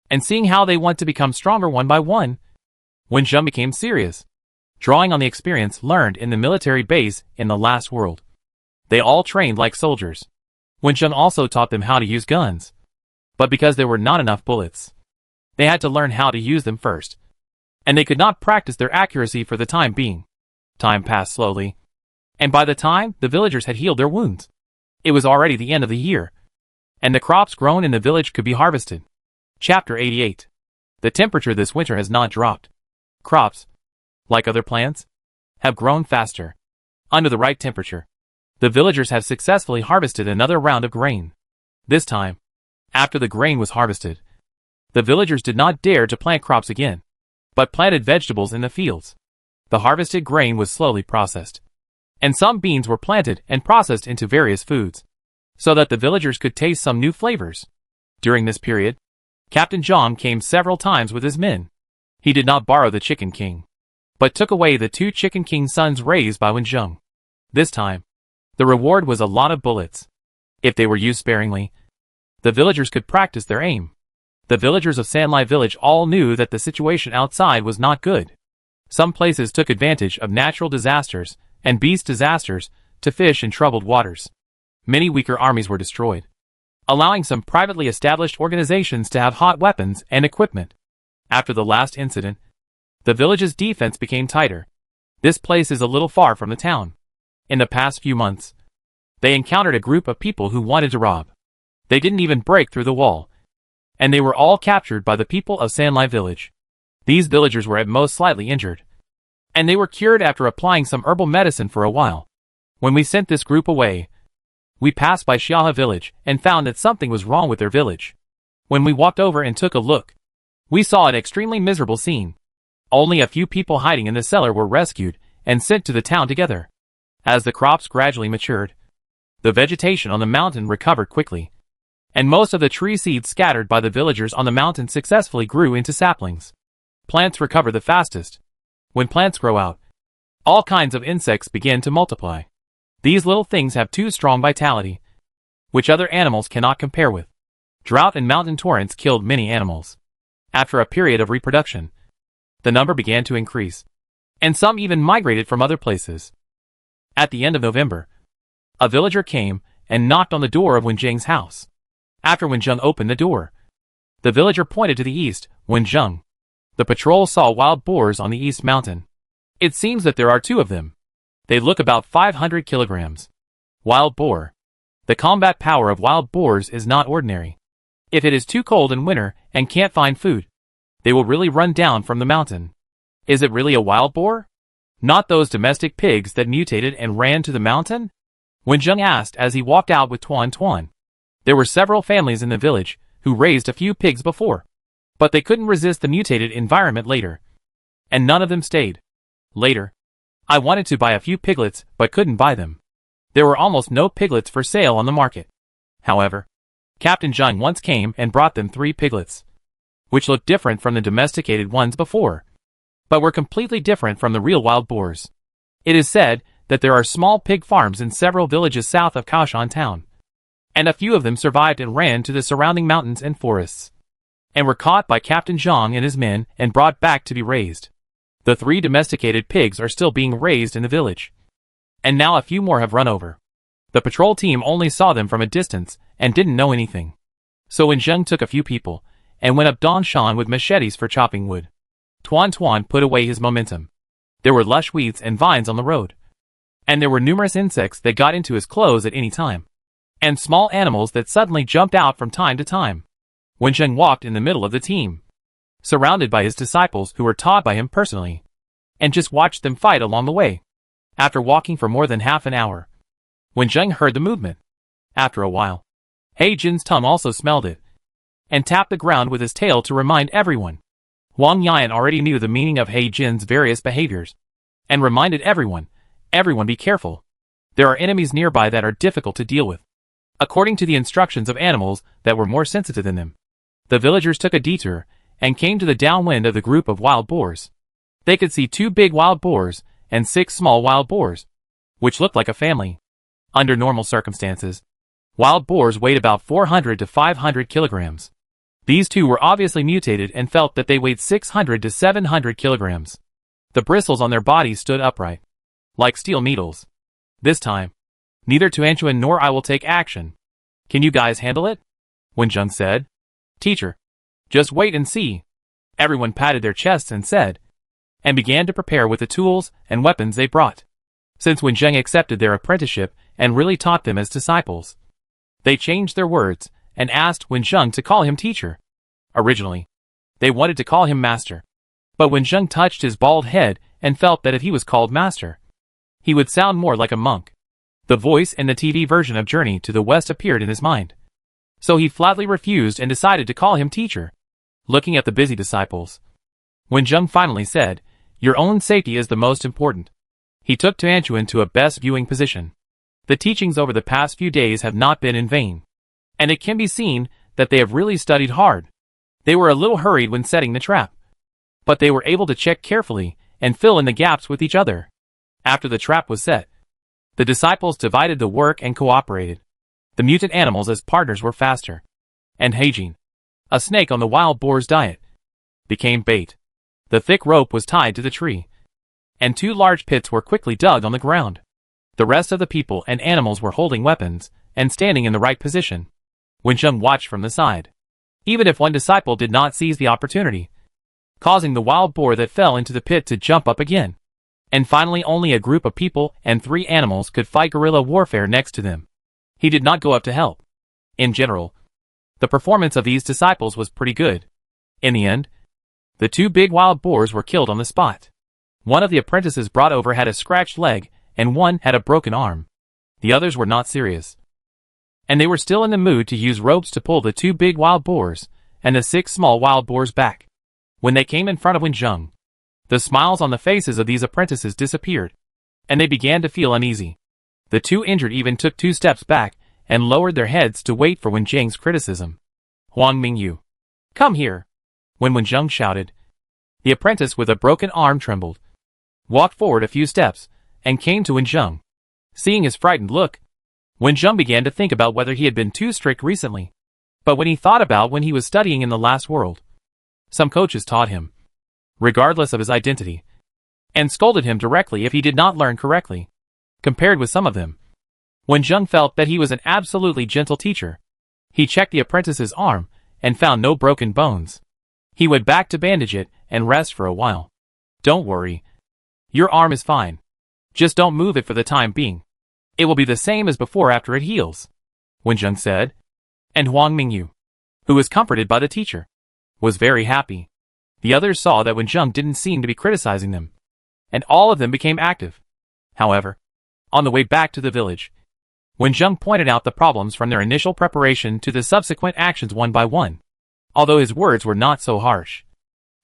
and seeing how they want to become stronger one by one, Wenjung became serious, drawing on the experience learned in the military base in the last world. They all trained like soldiers. Wenjung also taught them how to use guns, but because there were not enough bullets, they had to learn how to use them first, and they could not practice their accuracy for the time being. Time passed slowly, and by the time the villagers had healed their wounds, it was already the end of the year, and the crops grown in the village could be harvested. Chapter 88. The temperature this winter has not dropped. Crops, like other plants, have grown faster. Under the right temperature, the villagers have successfully harvested another round of grain. This time, after the grain was harvested, the villagers did not dare to plant crops again, but planted vegetables in the fields. The harvested grain was slowly processed, and some beans were planted and processed into various foods, so that the villagers could taste some new flavors. During this period, Captain Zhang came several times with his men. He did not borrow the Chicken King, but took away the 2 Chicken King sons raised by Wenjung. This time, the reward was a lot of bullets. If they were used sparingly, the villagers could practice their aim. The villagers of Sanlai village all knew that the situation outside was not good. Some places took advantage of natural disasters and beast disasters to fish in troubled waters. Many weaker armies were destroyed, allowing some privately established organizations to have hot weapons and equipment. After the last incident, the village's defense became tighter. This place is a little far from the town. In the past few months, they encountered a group of people who wanted to rob. They didn't even break through the wall, and they were all captured by the people of Sanlai village. These villagers were at most slightly injured, and they were cured after applying some herbal medicine for a while. When we sent this group away, we passed by Xiahe village and found that something was wrong with their village. When we walked over and took a look, we saw an extremely miserable scene. Only a few people hiding in the cellar were rescued and sent to the town together. As the crops gradually matured, the vegetation on the mountain recovered quickly, and most of the tree seeds scattered by the villagers on the mountain successfully grew into saplings. Plants recover the fastest. When plants grow out, all kinds of insects begin to multiply. These little things have too strong vitality, which other animals cannot compare with. Drought and mountain torrents killed many animals. After a period of reproduction, the number began to increase, and some even migrated from other places. At the end of November, a villager came and knocked on the door of Wenjing's house. After Wenjing opened the door, the villager pointed to the east. Wenjing, the patrol saw wild boars on the east mountain. It seems that there are 2 of them. They look about 500 kilograms. Wild boar. The combat power of wild boars is not ordinary. If it is too cold in winter and can't find food, they will really run down from the mountain. Is it really a wild boar? Not those domestic pigs that mutated and ran to the mountain? Wenjing asked as he walked out with Tuan Tuan. There were several families in the village who raised a few pigs before, but they couldn't resist the mutated environment later, and none of them stayed. Later, I wanted to buy a few piglets but couldn't buy them. There were almost no piglets for sale on the market. However, Captain Zhang once came and brought them 3 piglets, which looked different from the domesticated ones before, but were completely different from the real wild boars. It is said that there are small pig farms in several villages south of Kaoshan town, and a few of them survived and ran to the surrounding mountains and forests, and were caught by Captain Zhang and his men and brought back to be raised. The 3 domesticated pigs are still being raised in the village, and now a few more have run over. The patrol team only saw them from a distance and didn't know anything. So Wenjing took a few people and went up Dongshan with machetes for chopping wood. Tuan Tuan put away his momentum. There were lush weeds and vines on the road, and there were numerous insects that got into his clothes at any time, and small animals that suddenly jumped out from time to time. Wenjing walked in the middle of the team, surrounded by his disciples who were taught by him personally, and just watched them fight along the way. After walking for more than half an hour, Wenjing heard the movement. After a while, He Jin's tongue also smelled it, and tapped the ground with his tail to remind everyone. Wang Yan already knew the meaning of He Jin's various behaviors, and reminded everyone be careful. There are enemies nearby that are difficult to deal with. According to the instructions of animals that were more sensitive than them, the villagers took a detour and came to the downwind of the group of wild boars. They could see 2 big wild boars and 6 small wild boars, which looked like a family. Under normal circumstances, wild boars weighed about 400 to 500 kilograms. These 2 were obviously mutated and felt that they weighed 600 to 700 kilograms. The bristles on their bodies stood upright, like steel needles. This time, neither Tuanchuan nor I will take action. Can you guys handle it? Wenjing said. Teacher, just wait and see. Everyone patted their chests and said, and began to prepare with the tools and weapons they brought. Since Wenjing accepted their apprenticeship and really taught them as disciples, they changed their words and asked Wenjing to call him teacher. Originally, they wanted to call him master, but Wenjing touched his bald head and felt that if he was called master, he would sound more like a monk. The voice in the TV version of Journey to the West appeared in his mind, so he flatly refused and decided to call him teacher. Looking at the busy disciples, Wenjing finally said, "Your own safety is the most important." He took Tuanchuan to a best viewing position. The teachings over the past few days have not been in vain, and it can be seen that they have really studied hard. They were a little hurried when setting the trap, but they were able to check carefully and fill in the gaps with each other. After the trap was set, the disciples divided the work and cooperated. The mutant animals as partners were faster, and Heijin, a snake on the wild boar's diet, became bait. The thick rope was tied to the tree, and 2 large pits were quickly dug on the ground. The rest of the people and animals were holding weapons and standing in the right position. Wenjing watched from the side, even if one disciple did not seize the opportunity, causing the wild boar that fell into the pit to jump up again. And finally only a group of people and 3 animals could fight guerrilla warfare next to them. He did not go up to help. In general, the performance of these disciples was pretty good. In the end, the 2 big wild boars were killed on the spot. One of the apprentices brought over had a scratched leg, and one had a broken arm. The others were not serious, and they were still in the mood to use ropes to pull the 2 big wild boars and the 6 small wild boars back. When they came in front of Wenjing, the smiles on the faces of these apprentices disappeared, and they began to feel uneasy. The 2 injured even took 2 steps back and lowered their heads to wait for Wenjing's criticism. "Huang Mingyu, come here." When Wenjing shouted, the apprentice with a broken arm trembled, walked forward a few steps, and came to Wenjing. Seeing his frightened look, Wenjing began to think about whether he had been too strict recently. But when he thought about when he was studying in the last world, some coaches taught him, regardless of his identity, and scolded him directly if he did not learn correctly. compared with some of them. When Zheng felt that he was an absolutely gentle teacher, he checked the apprentice's arm and found no broken bones. He went back to bandage it and rest for a while. Don't worry. Your arm is fine. Just don't move it for the time being. It will be the same as before after it heals, Wen Zheng said. And Huang Mingyu, who was comforted by the teacher, was very happy. The others saw that Wen Zheng didn't seem to be criticizing them, and all of them became active. However, on the way back to the village, Wen Zheng pointed out the problems from their initial preparation to the subsequent actions one by one. Although his words were not so harsh,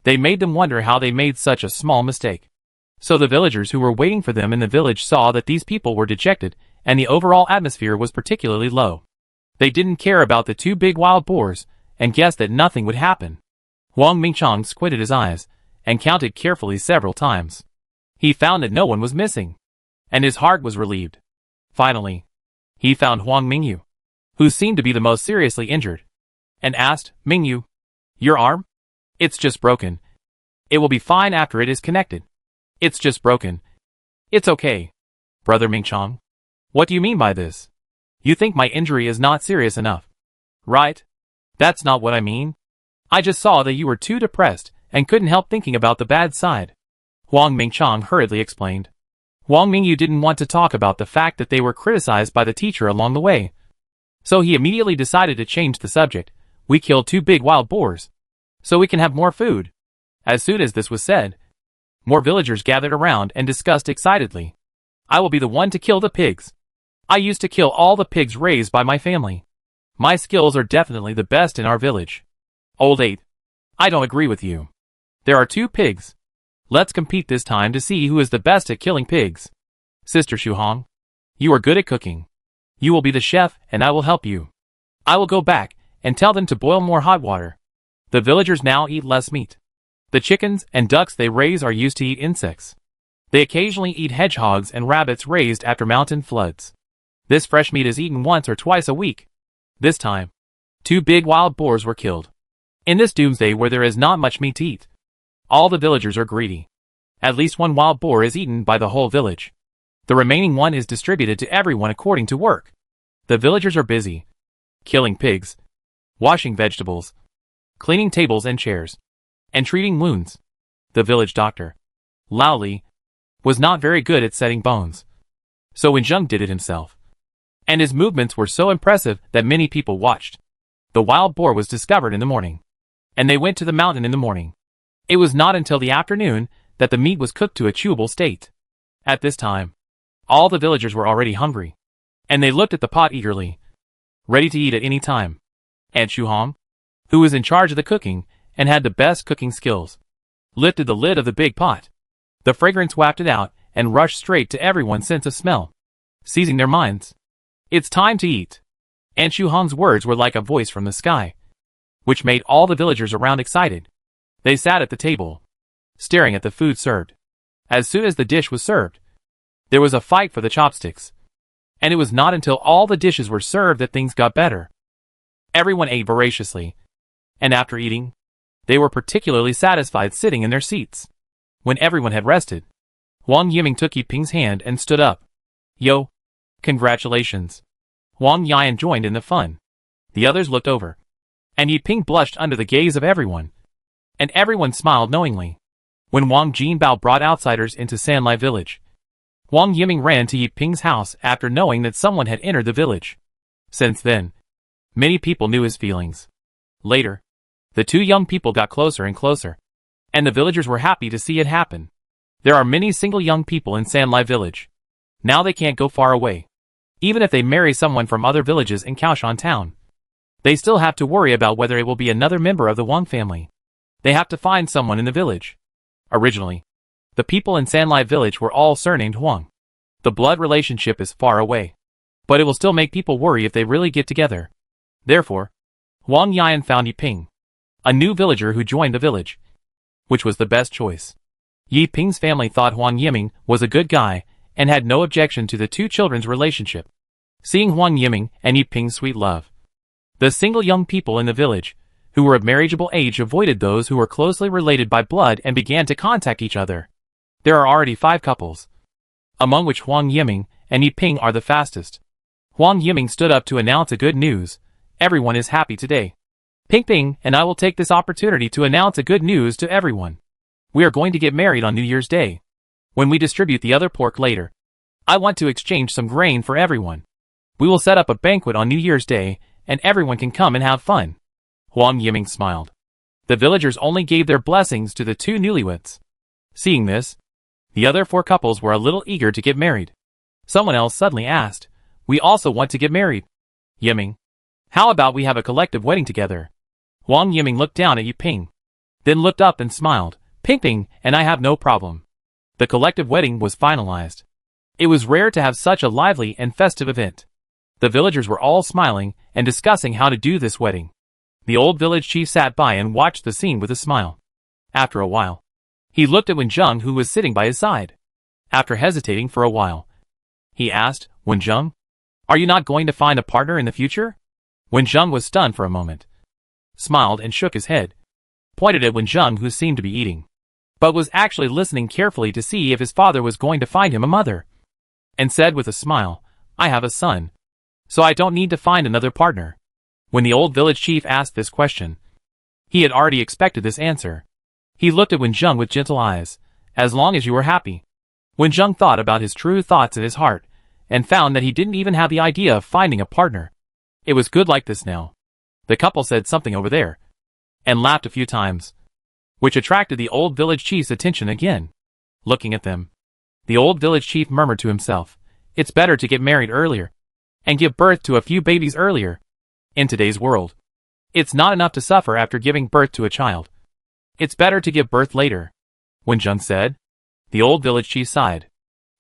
they made them wonder how they made such a small mistake. So the villagers who were waiting for them in the village saw that these people were dejected, and the overall atmosphere was particularly low. They didn't care about the two big wild boars, and guessed that nothing would happen. Huang Mingchang squinted his eyes, and counted carefully several times. He found that no one was missing, and his heart was relieved. Finally, he found Huang Mingyu, who seemed to be the most seriously injured, and asked, Mingyu, your arm? It's just broken. It will be fine after it is connected. It's just broken. It's okay. Brother Mingchang. What do you mean by this? You think my injury is not serious enough, right? That's not what I mean. I just saw that you were too depressed and couldn't help thinking about the bad side. Huang Mingchang hurriedly explained. Huang Mingyu didn't want to talk about the fact that they were criticized by the teacher along the way. So he immediately decided to change the subject. We killed two big wild boars, so we can have more food. As soon as this was said, more villagers gathered around and discussed excitedly. I will be the one to kill the pigs. I used to kill all the pigs raised by my family. My skills are definitely the best in our village. Old 8. I don't agree with you. There are two pigs. Let's compete this time to see who is the best at killing pigs. Sister Shuhong, you are good at cooking. You will be the chef and I will help you. I will go back and tell them to boil more hot water. The villagers now eat less meat. The chickens and ducks they raise are used to eat insects. They occasionally eat hedgehogs and rabbits raised after mountain floods. This fresh meat is eaten once or twice a week. This time, two big wild boars were killed. In this doomsday where there is not much meat to eat, all the villagers are greedy. At least one wild boar is eaten by the whole village. The remaining one is distributed to everyone according to work. The villagers are busy killing pigs, washing vegetables, cleaning tables and chairs, and treating wounds. The village doctor, Lao Li, was not very good at setting bones. So Wen Zheng did it himself. And his movements were so impressive that many people watched. The wild boar was discovered in the morning, and they went to the mountain in the morning. It was not until the afternoon that the meat was cooked to a chewable state. At this time, all the villagers were already hungry, and they looked at the pot eagerly, ready to eat at any time. Aunt Shuhong, who was in charge of the cooking and had the best cooking skills, lifted the lid of the big pot. The fragrance wafted out and rushed straight to everyone's sense of smell, seizing their minds. It's time to eat. Aunt Shuhong's words were like a voice from the sky, which made all the villagers around excited. They sat at the table, staring at the food served. As soon as the dish was served, there was a fight for the chopsticks. And it was not until all the dishes were served that things got better. Everyone ate voraciously, and after eating, they were particularly satisfied sitting in their seats. When everyone had rested, Wang Yiming took Yiping's hand and stood up. Yo, congratulations. Wang Yan joined in the fun. The others looked over, and Yiping blushed under the gaze of everyone, and everyone smiled knowingly. When Wang Jinbao brought outsiders into Sanlai village, Wang Yiming ran to Yiping's house after knowing that someone had entered the village. Since then, many people knew his feelings. Later, the two young people got closer and closer, and the villagers were happy to see it happen. There are many single young people in Sanlai village. Now they can't go far away. Even if they marry someone from other villages in Kaoshan town, they still have to worry about whether it will be another member of the Wang family. They have to find someone in the village. Originally, the people in Sanlai village were all surnamed Huang. The blood relationship is far away, but it will still make people worry if they really get together. Therefore, Wang Yan found Yiping, a new villager who joined the village, which was the best choice. Yiping's family thought Huang Yiming was a good guy and had no objection to the two children's relationship. Seeing Huang Yiming and Yiping's sweet love, the single young people in the village, who were of marriageable age, avoided those who were closely related by blood and began to contact each other. There are already 5 couples, among which Huang Yiming and Yiping are the fastest. Huang Yiming stood up to announce a good news. Everyone is happy today. Ping and I will take this opportunity to announce a good news to everyone. We are going to get married on New Year's Day. When we distribute the other pork later, I want to exchange some grain for everyone. We will set up a banquet on New Year's Day, and everyone can come and have fun. Huang Yiming smiled. The villagers only gave their blessings to the two newlyweds. Seeing this, the other 4 couples were a little eager to get married. Someone else suddenly asked, "We also want to get married. Yiming, how about we have a collective wedding together?" Huang Yiming looked down at Yiping, then looked up and smiled. "Ping and I have no problem." The collective wedding was finalized. It was rare to have such a lively and festive event. The villagers were all smiling and discussing how to do this wedding. The old village chief sat by and watched the scene with a smile. After a while, he looked at Wenjung, who was sitting by his side. After hesitating for a while, he asked, "Wenjung, are you not going to find a partner in the future?" Wenjung was stunned for a moment, smiled and shook his head, pointed at Wenjung, who seemed to be eating, but was actually listening carefully to see if his father was going to find him a mother, and said with a smile, "I have a son, so I don't need to find another partner." When the old village chief asked this question, he had already expected this answer. He looked at Wenjung with gentle eyes. "As long as you are happy." Wenjung thought about his true thoughts in his heart, and found that he didn't even have the idea of finding a partner. It was good like this now. The couple said something over there, and laughed a few times, which attracted the old village chief's attention again. Looking at them, the old village chief murmured to himself, "It's better to get married earlier, and give birth to a few babies earlier. In today's world, it's not enough to suffer after giving birth to a child. It's better to give birth later." Wenjung said. The old village chief sighed.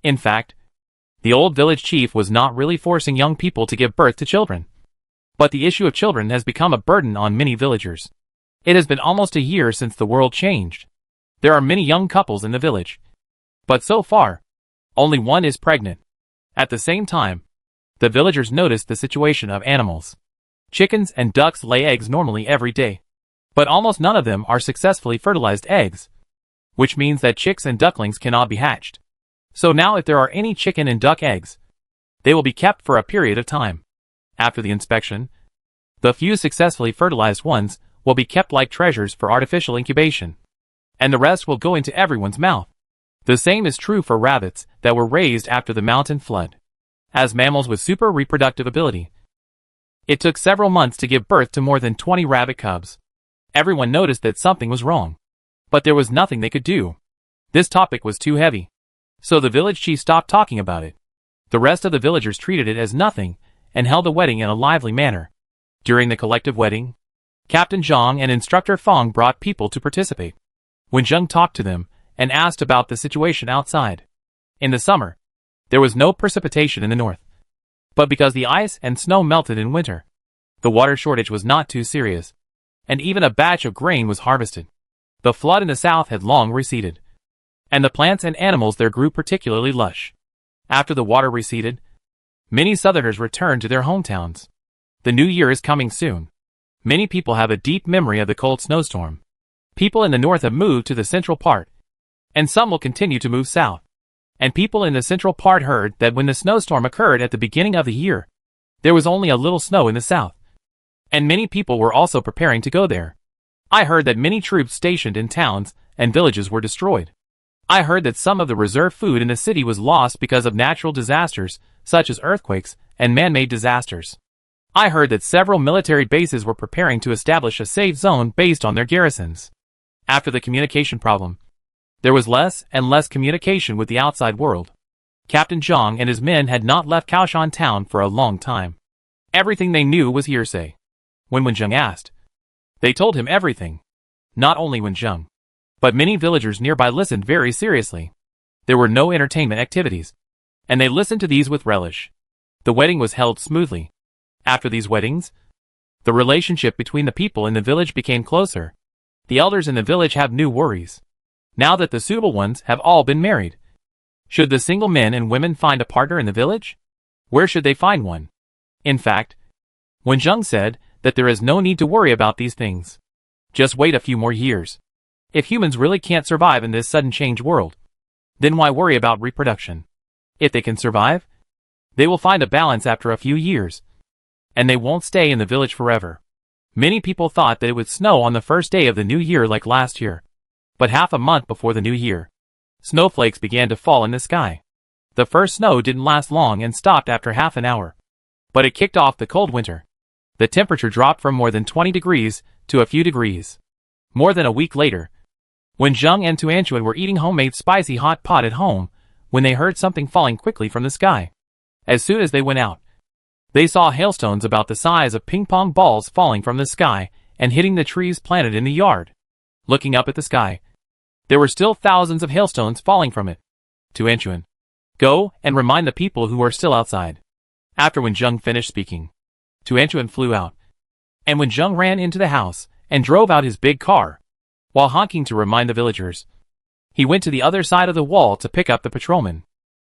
In fact, the old village chief was not really forcing young people to give birth to children. But the issue of children has become a burden on many villagers. It has been almost a year since the world changed. There are many young couples in the village, but so far, only one is pregnant. At the same time, the villagers noticed the situation of animals. Chickens and ducks lay eggs normally every day, but almost none of them are successfully fertilized eggs, which means that chicks and ducklings cannot be hatched. So now if there are any chicken and duck eggs, they will be kept for a period of time. After the inspection, the few successfully fertilized ones will be kept like treasures for artificial incubation, and the rest will go into everyone's mouth. The same is true for rabbits that were raised after the mountain flood. As mammals with super reproductive ability, it took several months to give birth to more than 20 rabbit cubs. Everyone noticed that something was wrong, but there was nothing they could do. This topic was too heavy, so the village chief stopped talking about it. The rest of the villagers treated it as nothing and held the wedding in a lively manner. During the collective wedding, Captain Zhang and Instructor Fong brought people to participate. Wenjung talked to them and asked about the situation outside. In the summer, there was no precipitation in the north, but because the ice and snow melted in winter, the water shortage was not too serious, and even a batch of grain was harvested. The flood in the south had long receded, and the plants and animals there grew particularly lush. After the water receded, many southerners returned to their hometowns. The new year is coming soon. Many people have a deep memory of the cold snowstorm. People in the north have moved to the central part, and some will continue to move south. And people in the central part heard that when the snowstorm occurred at the beginning of the year, there was only a little snow in the south, and many people were also preparing to go there. I heard that many troops stationed in towns and villages were destroyed. I heard that some of the reserve food in the city was lost because of natural disasters, such as earthquakes and man-made disasters. I heard that several military bases were preparing to establish a safe zone based on their garrisons. After the communication problem, there was less and less communication with the outside world. Captain Zhang and his men had not left Kaoshan town for a long time. Everything they knew was hearsay. When Wenjung asked, they told him everything. Not only Wenjung, but many villagers nearby listened very seriously. There were no entertainment activities, and they listened to these with relish. The wedding was held smoothly. After these weddings, the relationship between the people in the village became closer. The elders in the village have new worries. Now that the suitable ones have all been married, should the single men and women find a partner in the village? Where should they find one? In fact, Wenjung said that there is no need to worry about these things. Just wait a few more years. If humans really can't survive in this sudden change world, then why worry about reproduction? If they can survive, They will find a balance after a few years, and they won't stay in the village forever. Many people thought that it would snow on the first day of the new year like last year. But half a month before the new year, snowflakes began to fall in the sky. The first snow didn't last long and stopped after half an hour. But it kicked off the cold winter. The temperature dropped from more than 20 degrees to a few degrees. More than a week later, when Zheng and Tuanchuan were eating homemade spicy hot pot at home, when they heard something falling quickly from the sky. As soon as they went out, they saw hailstones about the size of ping-pong balls falling from the sky and hitting the trees planted in the yard. Looking up at the sky, there were still thousands of hailstones falling from it. Tuanchuan, go and remind the people who are still outside. After when Zheng finished speaking, Tuanchuan flew out. And when Zheng ran into the house and drove out his big car, while honking to remind the villagers, he went to the other side of the wall to pick up the patrolman.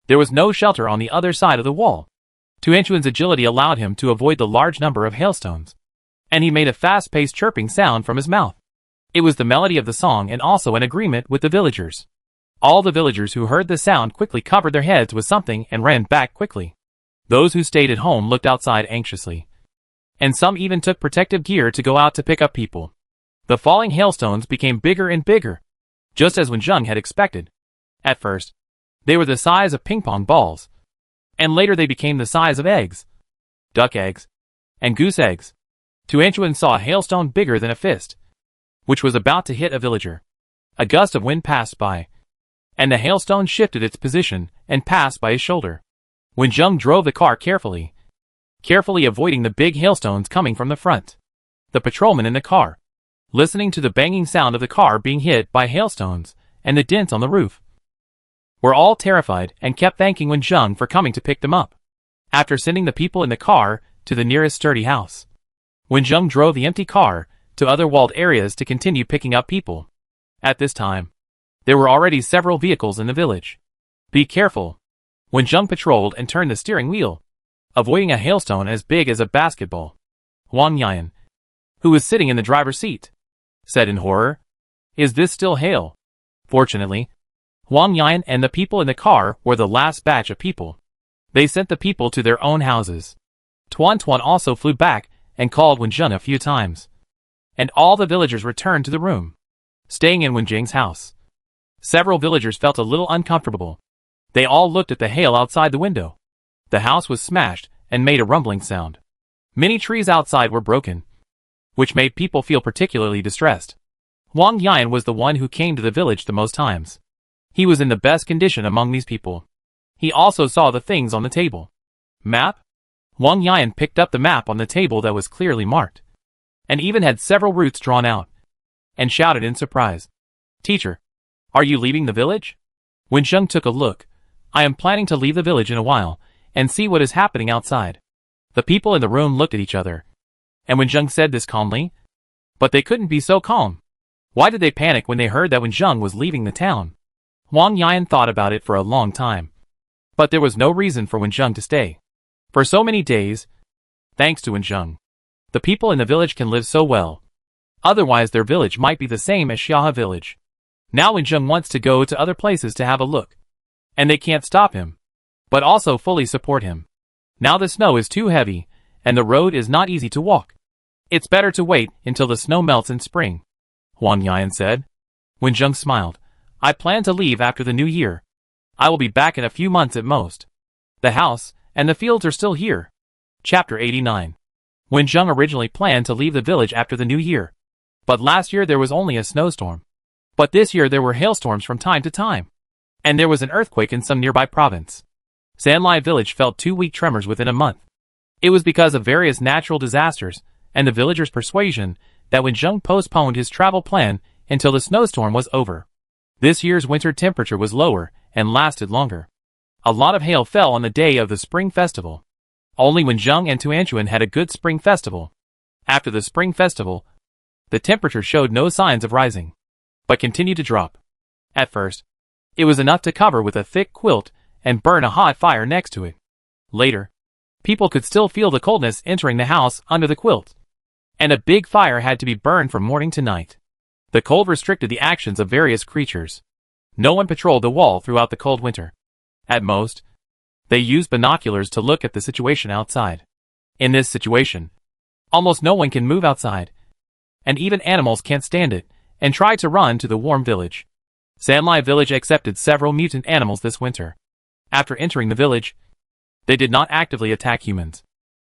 There was no shelter on the other side of the wall. Tuanchuan's agility allowed him to avoid the large number of hailstones, and he made a fast-paced chirping sound from his mouth. It was the melody of the song and also an agreement with the villagers. All the villagers who heard the sound quickly covered their heads with something and ran back quickly. Those who stayed at home looked outside anxiously, and some even took protective gear to go out to pick up people. The falling hailstones became bigger and bigger, just as when Zheng had expected. At first, they were the size of ping-pong balls, and later they became the size of eggs, duck eggs, and goose eggs. Tuanchuan saw a hailstone bigger than a fist, which was about to hit a villager. A gust of wind passed by, and the hailstone shifted its position and passed by his shoulder. When Zheng drove the car carefully avoiding the big hailstones coming from the front, the patrolman in the car, listening to the banging sound of the car being hit by hailstones and the dents on the roof, were all terrified and kept thanking Wen Zheng for coming to pick them up. After sending the people in the car to the nearest sturdy house, Wen Zheng drove the empty car to other walled areas to continue picking up people. At this time, there were already several vehicles in the village. Be careful. Wen Zheng patrolled and turned the steering wheel, avoiding a hailstone as big as a basketball. Wang Yan, who was sitting in the driver's seat, said in horror, "Is this still hail?" Fortunately, Wang Yan and the people in the car were the last batch of people. They sent the people to their own houses. Tuan Tuan also flew back and called Wen Zheng a few times, and all the villagers returned to the room, staying in Wen Jing's house. Several villagers felt a little uncomfortable. They all looked at the hail outside the window. The house was smashed and made a rumbling sound. Many trees outside were broken, which made people feel particularly distressed. Wang Yan was the one who came to the village the most times. He was in the best condition among these people. He also saw the things on the table. Map? Wang Yan picked up the map on the table that was clearly marked, and even had several routes drawn out, and shouted in surprise, "Teacher, are you leaving the village?" Wen Zheng took a look. "I am planning to leave the village in a while, and see what is happening outside." The people in the room looked at each other, and Wen Zheng said this calmly. But they couldn't be so calm. Why did they panic when they heard that Wen Zheng was leaving the town? Wang Yan thought about it for a long time. But there was no reason for Wen Zheng to stay for so many days. Thanks to Wen Zheng, the people in the village can live so well. Otherwise their village might be the same as Xiahe village. Now Wen Zheng wants to go to other places to have a look, and they can't stop him, but also fully support him. Now the snow is too heavy, and the road is not easy to walk. It's better to wait until the snow melts in spring, Wang Yan said. Wen Zheng smiled. I plan to leave after the new year. I will be back in a few months at most. The house and the fields are still here. Chapter 89. Wen Zheng originally planned to leave the village after the new year. But last year there was only a snowstorm. But this year there were hailstorms from time to time. And there was an earthquake in some nearby province. Sanlai village felt 2 weak tremors within a month. It was because of various natural disasters and the villagers' persuasion that Wen Zheng postponed his travel plan until the snowstorm was over. This year's winter temperature was lower and lasted longer. A lot of hail fell on the day of the spring festival. Only Wen Zheng and Tuanchuan had a good spring festival. After the spring festival, the temperature showed no signs of rising, but continued to drop. At first, it was enough to cover with a thick quilt and burn a hot fire next to it. Later, people could still feel the coldness entering the house under the quilt, and a big fire had to be burned from morning to night. The cold restricted the actions of various creatures. No one patrolled the wall throughout the cold winter. At most, They used binoculars to look at the situation outside. In this situation, almost no one can move outside, and even animals can't stand it, and try to run to the warm village. Sanlai village accepted several mutant animals this winter. After entering the village, they did not actively attack humans,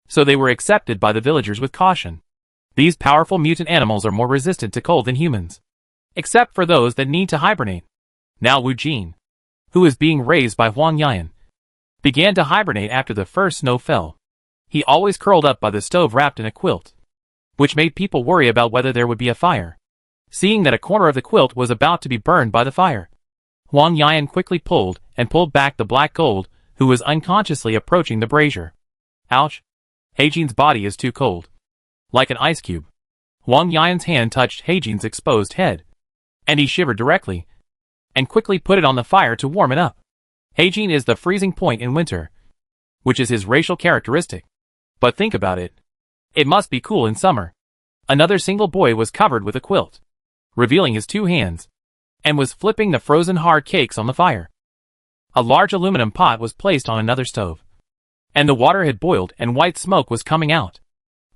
so they were accepted by the villagers with caution. These powerful mutant animals are more resistant to cold than humans, except for those that need to hibernate. Now Wu Jin, who is being raised by Huang Yan, began to hibernate after the first snow fell. He always curled up by the stove wrapped in a quilt, which made people worry about whether there would be a fire. Seeing that a corner of the quilt was about to be burned by the fire, Huang Yan quickly pulled back the black gold, who was unconsciously approaching the brazier. Ouch! Heijin's body is too cold. Like an ice cube. Huang Yan's hand touched Heijin's exposed head, and he shivered directly, and quickly put it on the fire to warm it up. Heijin is the freezing point in winter, which is his racial characteristic. But think about it. It must be cool in summer. Another single boy was covered with a quilt, revealing his two hands, and was flipping the frozen hard cakes on the fire. A large aluminum pot was placed on another stove, and the water had boiled and white smoke was coming out.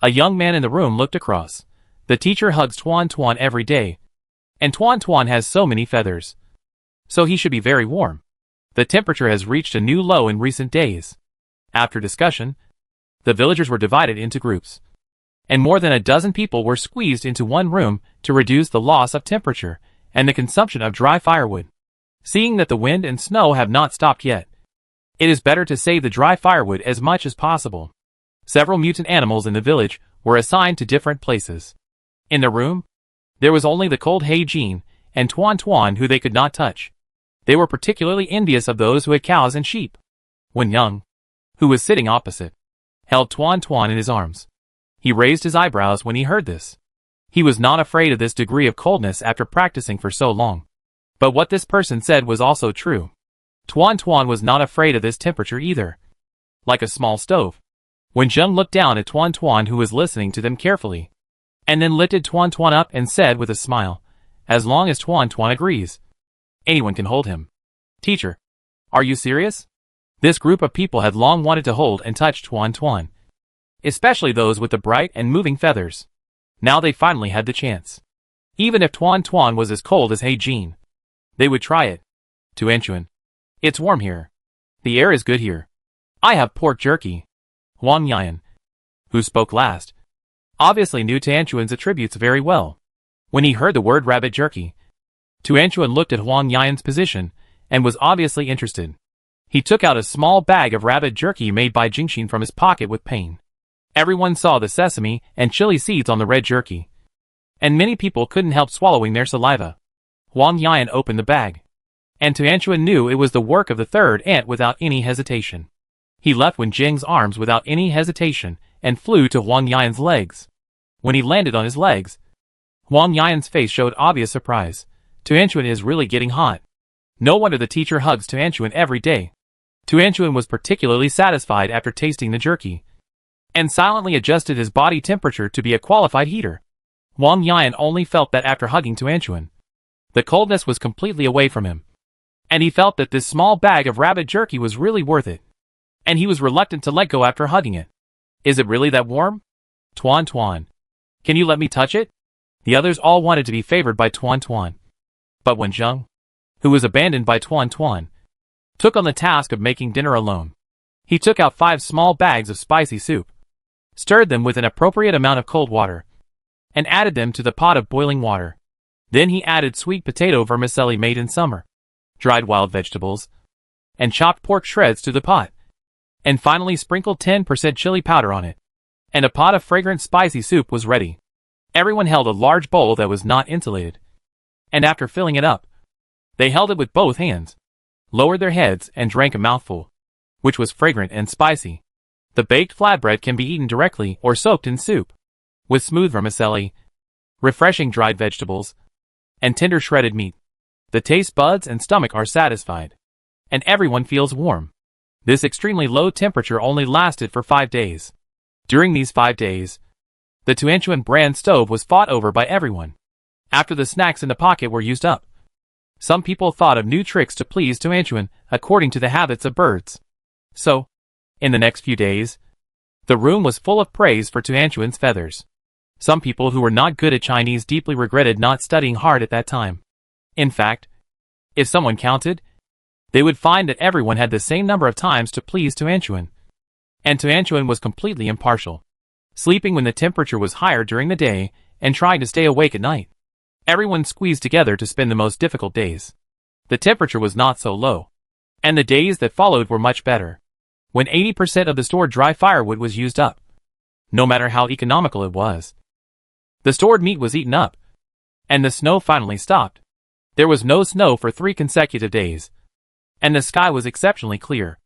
A young man in the room looked across. The teacher hugs Tuan Tuan every day, and Tuan Tuan has so many feathers, so he should be very warm. The temperature has reached a new low in recent days. After discussion, the villagers were divided into groups, and more than a dozen people were squeezed into one room to reduce the loss of temperature and the consumption of dry firewood. Seeing that the wind and snow have not stopped yet, it is better to save the dry firewood as much as possible. Several mutant animals in the village were assigned to different places. In the room, there was only the cold Heijin and Tuan Tuan who they could not touch. They were particularly envious of those who had cows and sheep. When Young, who was sitting opposite, held Tuan Tuan in his arms, he raised his eyebrows when he heard this. He was not afraid of this degree of coldness after practicing for so long. But what this person said was also true. Tuan Tuan was not afraid of this temperature either. Like a small stove. When Zheng looked down at Tuan Tuan, who was listening to them carefully, and then lifted Tuan Tuan up and said with a smile, "As long as Tuan Tuan agrees, anyone can hold him." "Teacher, are you serious?" This group of people had long wanted to hold and touch Tuan Tuan, especially those with the bright and moving feathers. Now they finally had the chance. Even if Tuan Tuan was as cold as Heijin, they would try it. "Tuanchuan, it's warm here. The air is good here. I have pork jerky." Huang Yan, who spoke last, obviously knew Tuanchuan's attributes very well. When he heard the word rabbit jerky, Tuanchuan looked at Huang Yan's position and was obviously interested. He took out a small bag of rabbit jerky made by Jingxin from his pocket with pain. Everyone saw the sesame and chili seeds on the red jerky, and many people couldn't help swallowing their saliva. Huang Yan opened the bag, and Tuanchuan knew it was the work of the third ant without any hesitation. He left Wen Jing's arms without any hesitation and flew to Huang Yan's legs. When he landed on his legs, Huang Yan's face showed obvious surprise. Tuanchuan is really getting hot. No wonder the teacher hugs Tuanchuan every day. Tuanchuan was particularly satisfied after tasting the jerky, and silently adjusted his body temperature to be a qualified heater. Huang Yan only felt that after hugging Tuanchuan, the coldness was completely away from him, and he felt that this small bag of rabbit jerky was really worth it, and he was reluctant to let go after hugging it. "Is it really that warm? Tuan Tuan, can you let me touch it?" The others all wanted to be favored by Tuan Tuan. But when Zheng, who was abandoned by Tuan Tuan, took on the task of making dinner alone, he took out 5 small bags of spicy soup, stirred them with an appropriate amount of cold water, and added them to the pot of boiling water. Then he added sweet potato vermicelli made in summer, dried wild vegetables, and chopped pork shreds to the pot, and finally sprinkled 10% chili powder on it, and a pot of fragrant spicy soup was ready. Everyone held a large bowl that was not insulated, and after filling it up, they held it with both hands, lowered their heads and drank a mouthful, which was fragrant and spicy. The baked flatbread can be eaten directly or soaked in soup, with smooth vermicelli, refreshing dried vegetables, and tender shredded meat. The taste buds and stomach are satisfied, and everyone feels warm. This extremely low temperature only lasted for 5 days. During these 5 days, the Tuanchuan brand stove was fought over by everyone. After the snacks in the pocket were used up, some people thought of new tricks to please Tuanchuan according to the habits of birds. So, in the next few days, the room was full of praise for Tuanchuan's feathers. Some people who were not good at Chinese deeply regretted not studying hard at that time. In fact, if someone counted, they would find that everyone had the same number of times to please Tuanchuan. And Tuanchuan was completely impartial, sleeping when the temperature was higher during the day and trying to stay awake at night. Everyone squeezed together to spend the most difficult days. The temperature was not so low, and the days that followed were much better, when 80% of the stored dry firewood was used up, no matter how economical it was. The stored meat was eaten up, and the snow finally stopped. There was no snow for 3 consecutive days, and the sky was exceptionally clear,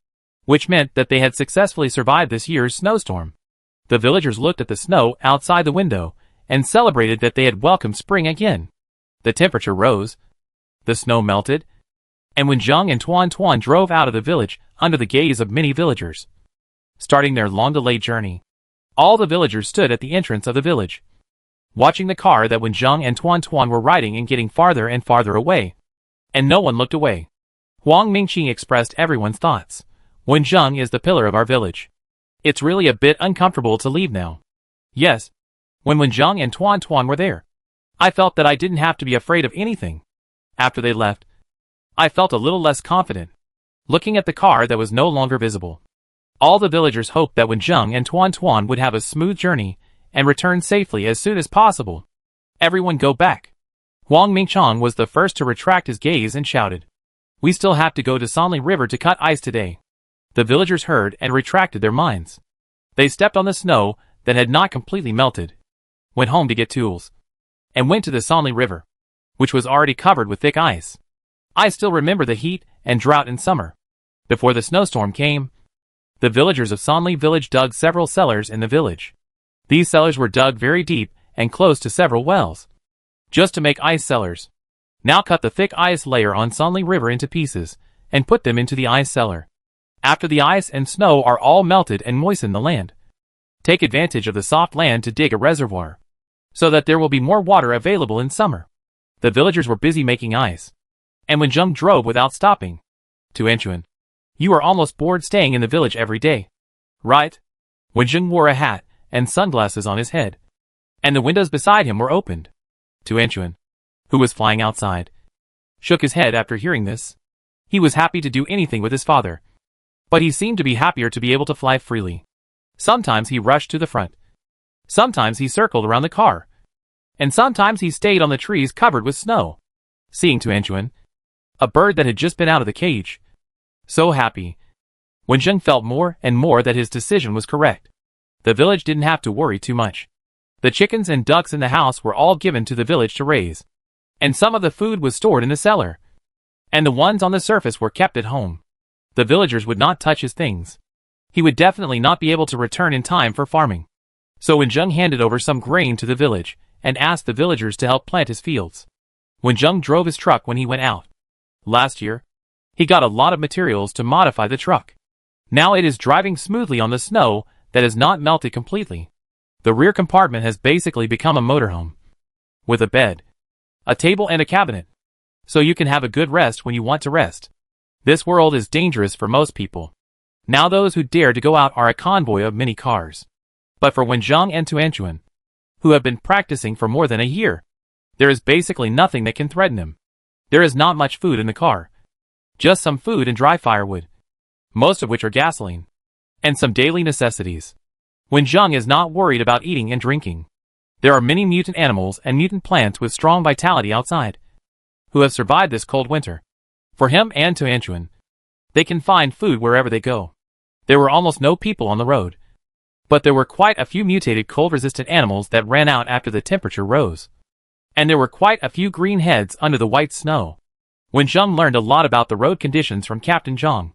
which meant that they had successfully survived this year's snowstorm. The villagers looked at the snow outside the window and celebrated that they had welcomed spring again. The temperature rose, the snow melted, and when Zheng and Tuan drove out of the village under the gaze of many villagers, starting their long-delayed journey, all the villagers stood at the entrance of the village, watching the car that when Zheng and Tuan were riding and getting farther and farther away, and no one looked away. Huang Mingqing expressed everyone's thoughts. When Zheng is the pillar of our village, it's really a bit uncomfortable to leave now. Yes, when Zheng and Tuan were there, I felt that I didn't have to be afraid of anything. After they left, I felt a little less confident, looking at the car that was no longer visible. All the villagers hoped that when Zheng and Tuan would have a smooth journey and return safely as soon as possible. Everyone go back. Huang Mingqiang was the first to retract his gaze and shouted, "We still have to go to Sanli River to cut ice today." The villagers heard and retracted their minds. They stepped on the snow that had not completely melted, went home to get tools, and went to the Sanli River, which was already covered with thick ice. I still remember the heat and drought in summer. Before the snowstorm came, the villagers of Sanli village dug several cellars in the village. These cellars were dug very deep and close to several wells, just to make ice cellars. Now cut the thick ice layer on Sanli River into pieces and put them into the ice cellar. After the ice and snow are all melted and moisten the land, take advantage of the soft land to dig a reservoir, so that there will be more water available in summer. The villagers were busy making ice, and when Zheng drove without stopping, Tuanchuan, you are almost bored staying in the village every day, right? When Zheng wore a hat and sunglasses on his head, and the windows beside him were opened. Tuanchuan, who was flying outside, shook his head after hearing this. He was happy to do anything with his father, but he seemed to be happier to be able to fly freely. Sometimes he rushed to the front. Sometimes he circled around the car, and sometimes he stayed on the trees covered with snow. Seeing Tuanchuan, a bird that had just been out of the cage, so happy, when Zheng felt more and more that his decision was correct. The village didn't have to worry too much. The chickens and ducks in the house were all given to the village to raise, and some of the food was stored in the cellar, and the ones on the surface were kept at home. The villagers would not touch his things. He would definitely not be able to return in time for farming. So when Zheng handed over some grain to the village and asked the villagers to help plant his fields, when Zheng drove his truck when he went out last year, he got a lot of materials to modify the truck. Now it is driving smoothly on the snow that has not melted completely. The rear compartment has basically become a motorhome, with a bed, a table and a cabinet, so you can have a good rest when you want to rest. This world is dangerous for most people. Now those who dare to go out are a convoy of many cars. But for when Zheng and Tuanchuan, who have been practicing for more than a year, there is basically nothing that can threaten him. There is not much food in the car. Just some food and dry firewood, most of which are gasoline, and some daily necessities. When Zheng is not worried about eating and drinking, there are many mutant animals and mutant plants with strong vitality outside, who have survived this cold winter. For him and Tuanchuan, they can find food wherever they go. There were almost no people on the road, but there were quite a few mutated cold-resistant animals that ran out after the temperature rose. And there were quite a few green heads under the white snow. When Zheng learned a lot about the road conditions from Captain Zhang,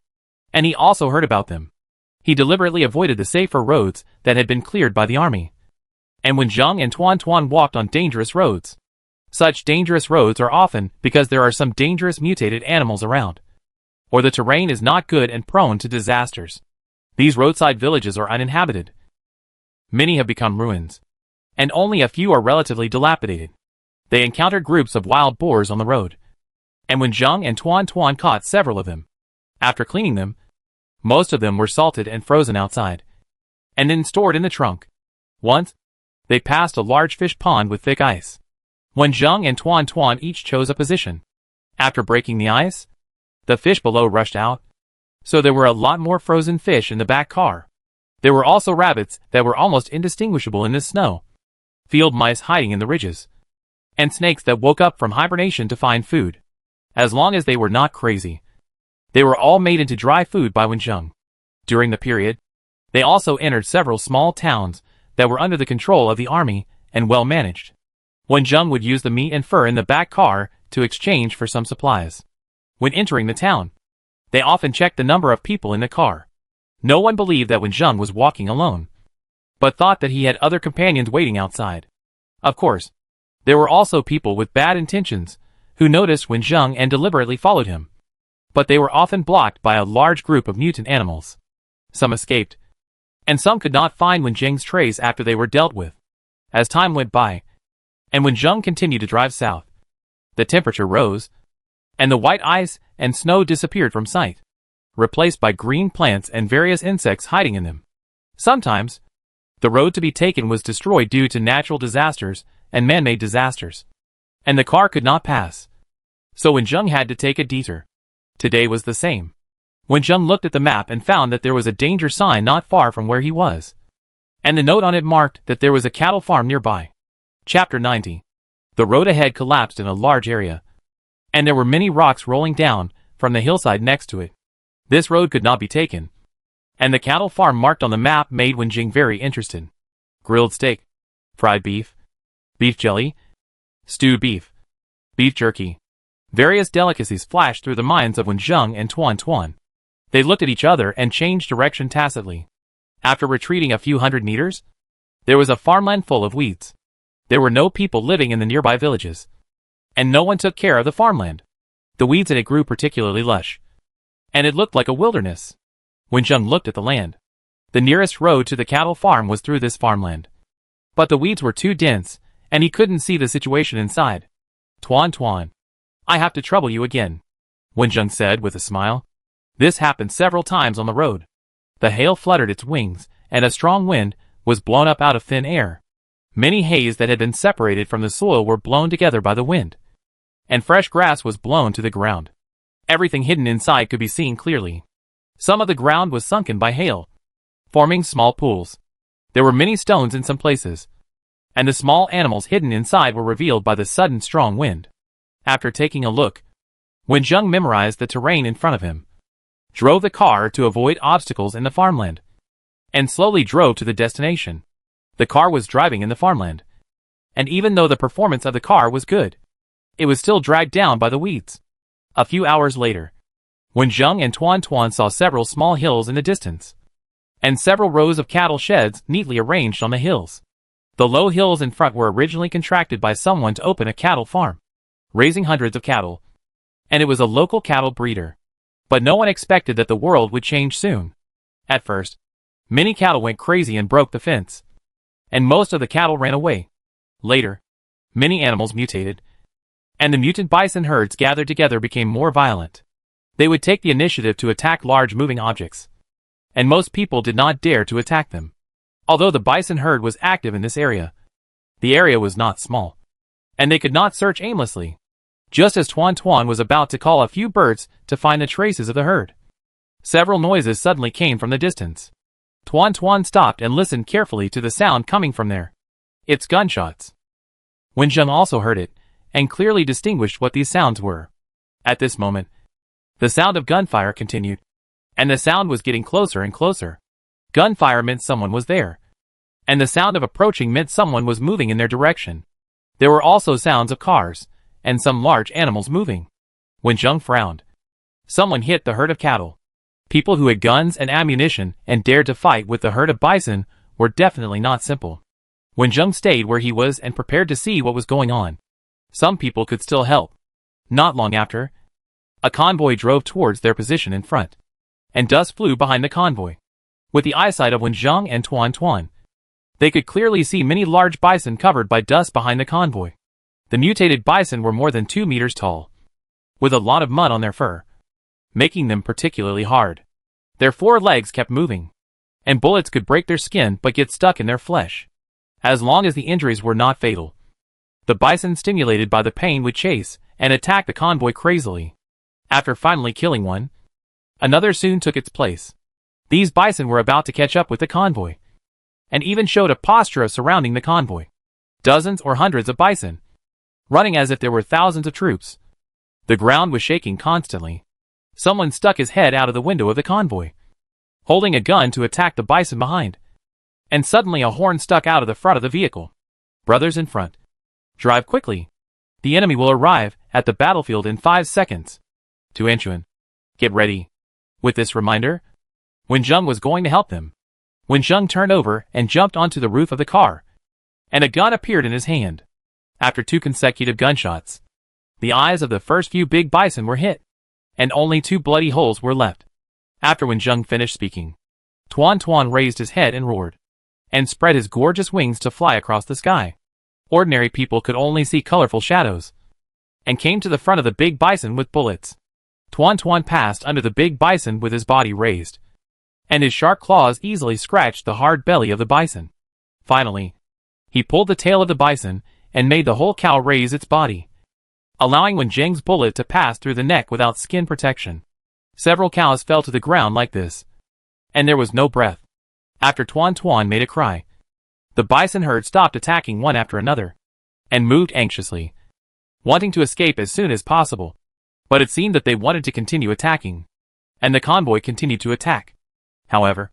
and he also heard about them, he deliberately avoided the safer roads that had been cleared by the army. And when Zheng and Tuan walked on dangerous roads, such dangerous roads are often because there are some dangerous mutated animals around, or the terrain is not good and prone to disasters. These roadside villages are uninhabited. Many have become ruins, and only a few are relatively dilapidated. They encountered groups of wild boars on the road, and when Zheng and Tuan caught several of them, after cleaning them, Most of them were salted and frozen outside, and then stored in the trunk. Once, they passed a large fish pond with thick ice. Wenjing and Tuan Tuan each chose a position. After breaking the ice, the fish below rushed out, so there were a lot more frozen fish in the back car. There were also rabbits that were almost indistinguishable in the snow, field mice hiding in the ridges, and snakes that woke up from hibernation to find food. As long as they were not crazy, they were all made into dry food by Wenjing. During the period, they also entered several small towns that were under the control of the army and well managed. Wenjing would use the meat and fur in the back car to exchange for some supplies. When entering the town, they often checked the number of people in the car. No one believed that Wenjing was walking alone, but thought that he had other companions waiting outside. Of course, there were also people with bad intentions who noticed Wenjing and deliberately followed him, but they were often blocked by a large group of mutant animals. Some escaped, and some could not find Wenjing's trace after they were dealt with. As time went by, and Wenjing continued to drive south, the temperature rose, and the white ice and snow disappeared from sight, replaced by green plants and various insects hiding in them. Sometimes, the road to be taken was destroyed due to natural disasters and man-made disasters, and the car could not pass. So Wenjing had to take a detour. Today was the same. Wenjing looked at the map and found that there was a danger sign not far from where he was, and the note on it marked that there was a cattle farm nearby. Chapter 90. The road ahead collapsed in a large area, and there were many rocks rolling down from the hillside next to it. This road could not be taken, and the cattle farm marked on the map made Wenjing very interested. Grilled steak, fried beef, beef jelly, stewed beef, beef jerky. Various delicacies flashed through the minds of Wenjing and Tuan Tuan. They looked at each other and changed direction tacitly. After retreating a few hundred meters, there was a farmland full of weeds. There were no people living in the nearby villages, and no one took care of the farmland. The weeds in it grew particularly lush, and it looked like a wilderness. Wenjing looked at the land. The nearest road to the cattle farm was through this farmland, but the weeds were too dense, and he couldn't see the situation inside. Tuan Tuan, I have to trouble you again, Wenjing said with a smile. This happened several times on the road. The hail fluttered its wings, and a strong wind was blown up out of thin air. Many hays that had been separated from the soil were blown together by the wind, and fresh grass was blown to the ground. Everything hidden inside could be seen clearly. Some of the ground was sunken by hail, forming small pools. There were many stones in some places, and the small animals hidden inside were revealed by the sudden strong wind. After taking a look, Wenjing memorized the terrain in front of him, drove the car to avoid obstacles in the farmland, and slowly drove to the destination. The car was driving in the farmland, and even though the performance of the car was good, it was still dragged down by the weeds. A few hours later, Wenjing and Tuan Tuan saw several small hills in the distance, and several rows of cattle sheds neatly arranged on the hills. The low hills in front were originally contracted by someone to open a cattle farm, raising hundreds of cattle, and it was a local cattle breeder. But no one expected that the world would change soon. At first, many cattle went crazy and broke the fence, and most of the cattle ran away. Later, many animals mutated, and the mutant bison herds gathered together became more violent. They would take the initiative to attack large moving objects, and most people did not dare to attack them. Although the bison herd was active in this area, the area was not small, and they could not search aimlessly. Just as Tuan Tuan was about to call a few birds to find the traces of the herd, several noises suddenly came from the distance. Tuan Tuan stopped and listened carefully to the sound coming from there. It's gunshots. Wenjing also heard it, and clearly distinguished what these sounds were. At this moment, the sound of gunfire continued, and the sound was getting closer and closer. Gunfire meant someone was there, and the sound of approaching meant someone was moving in their direction. There were also sounds of cars, and some large animals moving. Wenjing frowned. Someone hit the herd of cattle. People who had guns and ammunition and dared to fight with the herd of bison were definitely not simple. Wenjing stayed where he was and prepared to see what was going on. Some people could still help. Not long after, a convoy drove towards their position in front, and dust flew behind the convoy. With the eyesight of Wenjing and Tuan Tuan, they could clearly see many large bison covered by dust behind the convoy. The mutated bison were more than 2 meters tall, with a lot of mud on their fur, making them particularly hard. Their 4 legs kept moving, and bullets could break their skin but get stuck in their flesh. As long as the injuries were not fatal, the bison, stimulated by the pain, would chase and attack the convoy crazily. After finally killing one, another soon took its place. These bison were about to catch up with the convoy, and even showed a posture of surrounding the convoy. Dozens or hundreds of bison, running as if there were thousands of troops. The ground was shaking constantly. Someone stuck his head out of the window of the convoy, holding a gun to attack the bison behind. And suddenly a horn stuck out of the front of the vehicle. Brothers in front, drive quickly. The enemy will arrive at the battlefield in 5 seconds. To Anchuan, get ready. With this reminder, Wenjung was going to help them. Wenjung turned over and jumped onto the roof of the car, and a gun appeared in his hand. After 2 consecutive gunshots, the eyes of the first few big bison were hit, and only 2 bloody holes were left. After Wenjung finished speaking, Tuan Tuan raised his head and roared, and spread his gorgeous wings to fly across the sky. Ordinary people could only see colorful shadows, and came to the front of the big bison with bullets. Tuan Tuan passed under the big bison with his body raised, and his sharp claws easily scratched the hard belly of the bison. Finally, he pulled the tail of the bison and made the whole cow raise its body, allowing Wenjung's bullet to pass through the neck without skin protection. Several cows fell to the ground like this, and there was no breath. After Tuan Tuan made a cry, the bison herd stopped attacking one after another, and moved anxiously, wanting to escape as soon as possible. But it seemed that they wanted to continue attacking, and the convoy continued to attack. However,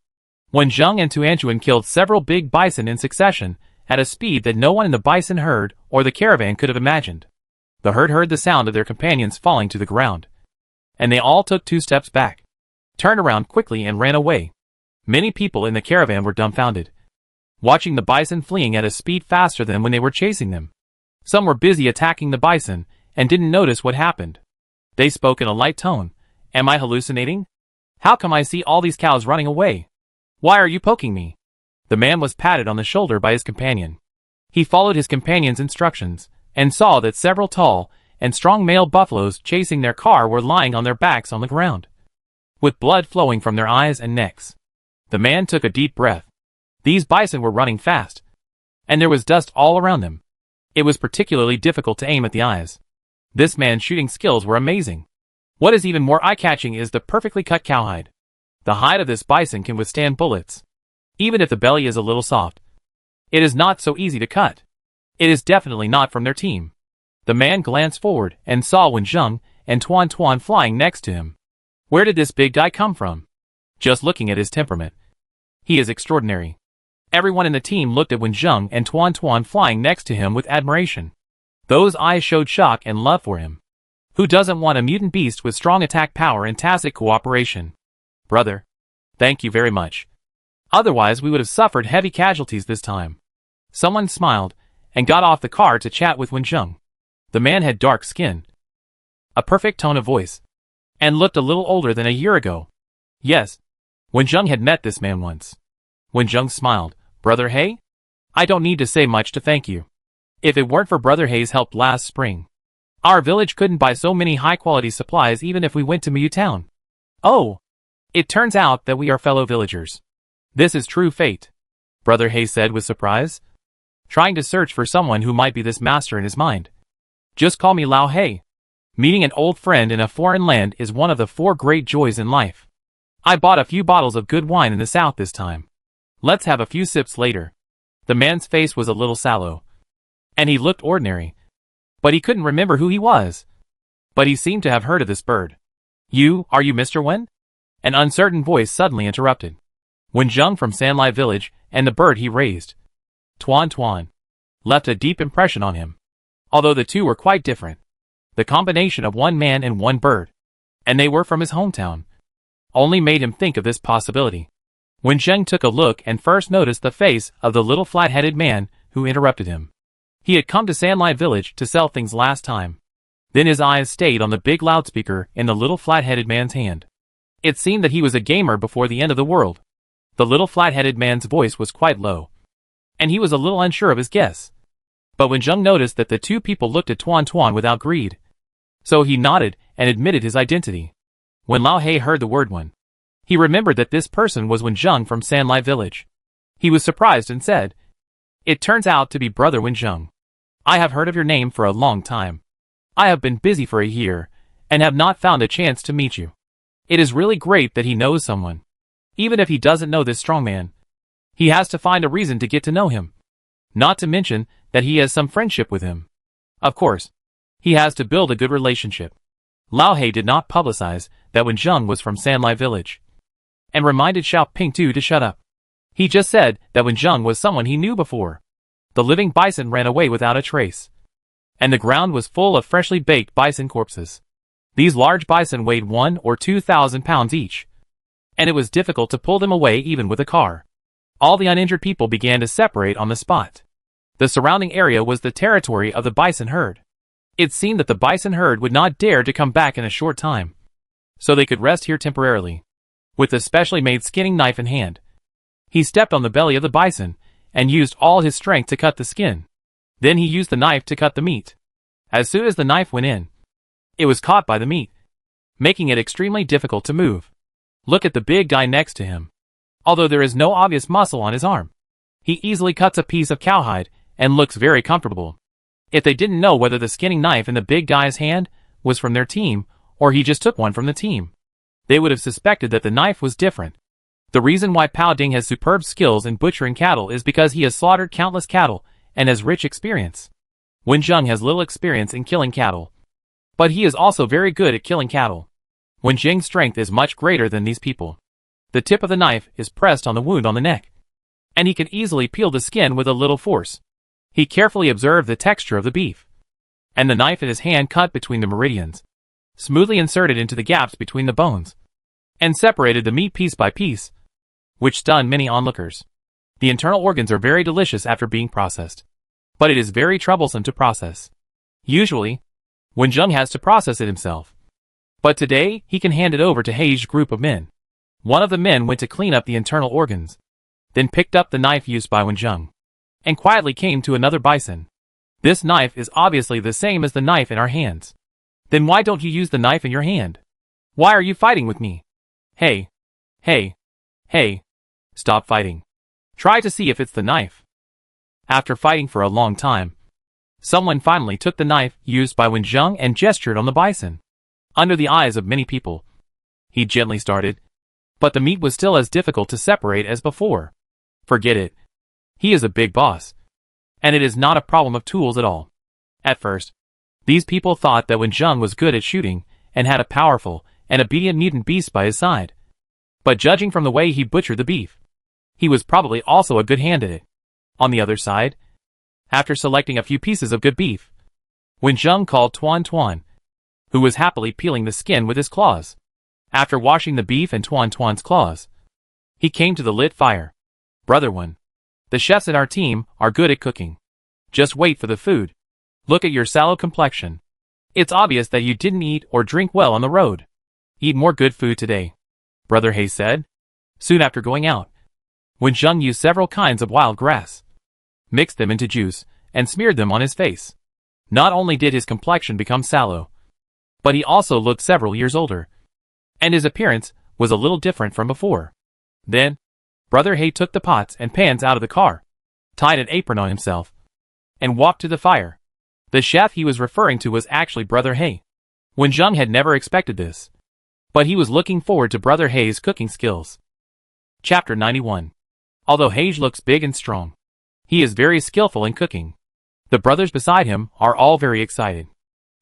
Wenjung and Tuanchuan killed several big bison in succession at a speed that no one in the bison herd or the caravan could have imagined. The herd heard the sound of their companions falling to the ground, and they all took 2 steps back, turned around quickly and ran away. Many people in the caravan were dumbfounded, watching the bison fleeing at a speed faster than when they were chasing them. Some were busy attacking the bison and didn't notice what happened. They spoke in a light tone. Am I hallucinating? How come I see all these cows running away? Why are you poking me? The man was patted on the shoulder by his companion. He followed his companion's instructions, and saw that several tall and strong male buffaloes chasing their car were lying on their backs on the ground, with blood flowing from their eyes and necks. The man took a deep breath. These bison were running fast, and there was dust all around them. It was particularly difficult to aim at the eyes. This man's shooting skills were amazing. What is even more eye-catching is the perfectly cut cowhide. The hide of this bison can withstand bullets, even if the belly is a little soft. It is not so easy to cut. It is definitely not from their team. The man glanced forward and saw Wenjung and Tuan Tuan flying next to him. Where did this big guy come from? Just looking at his temperament, he is extraordinary. Everyone in the team looked at Wenjung and Tuan Tuan flying next to him with admiration. Those eyes showed shock and love for him. Who doesn't want a mutant beast with strong attack power and tacit cooperation? Brother, thank you very much. Otherwise we would have suffered heavy casualties this time. Someone smiled and got off the car to chat with Wenjung. The man had dark skin, a perfect tone of voice, and looked a little older than a year ago. Yes, Wenjung had met this man once. Wenjung smiled. Brother He? I don't need to say much to thank you. If it weren't for Brother He's help last spring, our village couldn't buy so many high-quality supplies even if we went to Mu Town. Oh, it turns out that we are fellow villagers. This is true fate, Brother He said with surprise, trying to search for someone who might be this master in his mind. Just call me Lao He. Meeting an old friend in a foreign land is one of the 4 great joys in life. I bought a few bottles of good wine in the south this time. Let's have a few sips later. The man's face was a little sallow, and he looked ordinary, but he couldn't remember who he was. But he seemed to have heard of this bird. Are you Mr. Wen? An uncertain voice suddenly interrupted. Wenjung from Sanlai village and the bird he raised, Tuan Tuan, left a deep impression on him. Although the two were quite different, the combination of one man and one bird, and they were from his hometown, only made him think of this possibility. Wenjung took a look and first noticed the face of the little flat-headed man who interrupted him. He had come to Sanlai village to sell things last time. Then his eyes stayed on the big loudspeaker in the little flat-headed man's hand. It seemed that he was a gamer before the end of the world. The little flat-headed man's voice was quite low, and he was a little unsure of his guess. But Wenjung noticed that the two people looked at Tuan Tuan without greed, so he nodded and admitted his identity. When Lao He heard the word one, He remembered that this person was Wenjung from Sanlai village. He was surprised and said, "It turns out to be Brother Wenjung. I have heard of your name for a long time. I have been busy for a year, and have not found a chance to meet you. It is really great that he knows someone. Even if he doesn't know this strong man, he has to find a reason to get to know him. Not to mention that he has some friendship with him. Of course, he has to build a good relationship." Lao He did not publicize that Wenjung was from Sanlai village, and reminded Xiao Pingtu to shut up. He just said that Wenjung was someone he knew before. The living bison ran away without a trace, and the ground was full of freshly baked bison corpses. These large bison weighed 1,000 or 2,000 pounds each, and it was difficult to pull them away even with a car. All the uninjured people began to separate on the spot. The surrounding area was the territory of the bison herd. It seemed that the bison herd would not dare to come back in a short time, so they could rest here temporarily. With a specially made skinning knife in hand, he stepped on the belly of the bison and used all his strength to cut the skin. Then he used the knife to cut the meat. As soon as the knife went in, it was caught by the meat, making it extremely difficult to move. Look at the big guy next to him. Although there is no obvious muscle on his arm, he easily cuts a piece of cowhide and looks very comfortable. If they didn't know whether the skinning knife in the big guy's hand was from their team, or he just took one from the team, they would have suspected that the knife was different. The reason why Pao Ding has superb skills in butchering cattle is because he has slaughtered countless cattle and has rich experience. Wenjung has little experience in killing cattle, but he is also very good at killing cattle. Wenjung's strength is much greater than these people. The tip of the knife is pressed on the wound on the neck, and he can easily peel the skin with a little force. He carefully observed the texture of the beef, and the knife in his hand cut between the meridians, smoothly inserted into the gaps between the bones, and separated the meat piece by piece, which stunned many onlookers. The internal organs are very delicious after being processed, but it is very troublesome to process. Usually, Wenjung has to process it himself, but today he can hand it over to Hei's group of men. One of the men went to clean up the internal organs, then picked up the knife used by Wenjung, and quietly came to another bison. "This knife is obviously the same as the knife in our hands. Then why don't you use the knife in your hand? Why are you fighting with me? Hey, hey, hey, stop fighting. Try to see if it's the knife." After fighting for a long time, someone finally took the knife used by Wenjung and gestured on the bison. Under the eyes of many people, he gently started, but the meat was still as difficult to separate as before. Forget it. He is a big boss, and it is not a problem of tools at all. At first, these people thought that Wenjung was good at shooting and had a powerful and obedient mutant beast by his side. But judging from the way he butchered the beef, he was probably also a good hand at it. On the other side, after selecting a few pieces of good beef, Wenjung called Tuan Tuan, who was happily peeling the skin with his claws. After washing the beef and Tuan Tuan's claws, he came to the lit fire. "Brother Wen, the chefs in our team are good at cooking. Just wait for the food. Look at your sallow complexion. It's obvious that you didn't eat or drink well on the road. Eat more good food today," Brother He said. Soon after going out, Wenjung used several kinds of wild grass, mixed them into juice, and smeared them on his face. Not only did his complexion become sallow, but he also looked several years older, and his appearance was a little different from before. Then, Brother He took the pots and pans out of the car, tied an apron on himself, and walked to the fire. The chef he was referring to was actually Brother He. Wenjung had never expected this, but he was looking forward to Brother He's cooking skills. Chapter 91. Although He looks big and strong, he is very skillful in cooking. The brothers beside him are all very excited.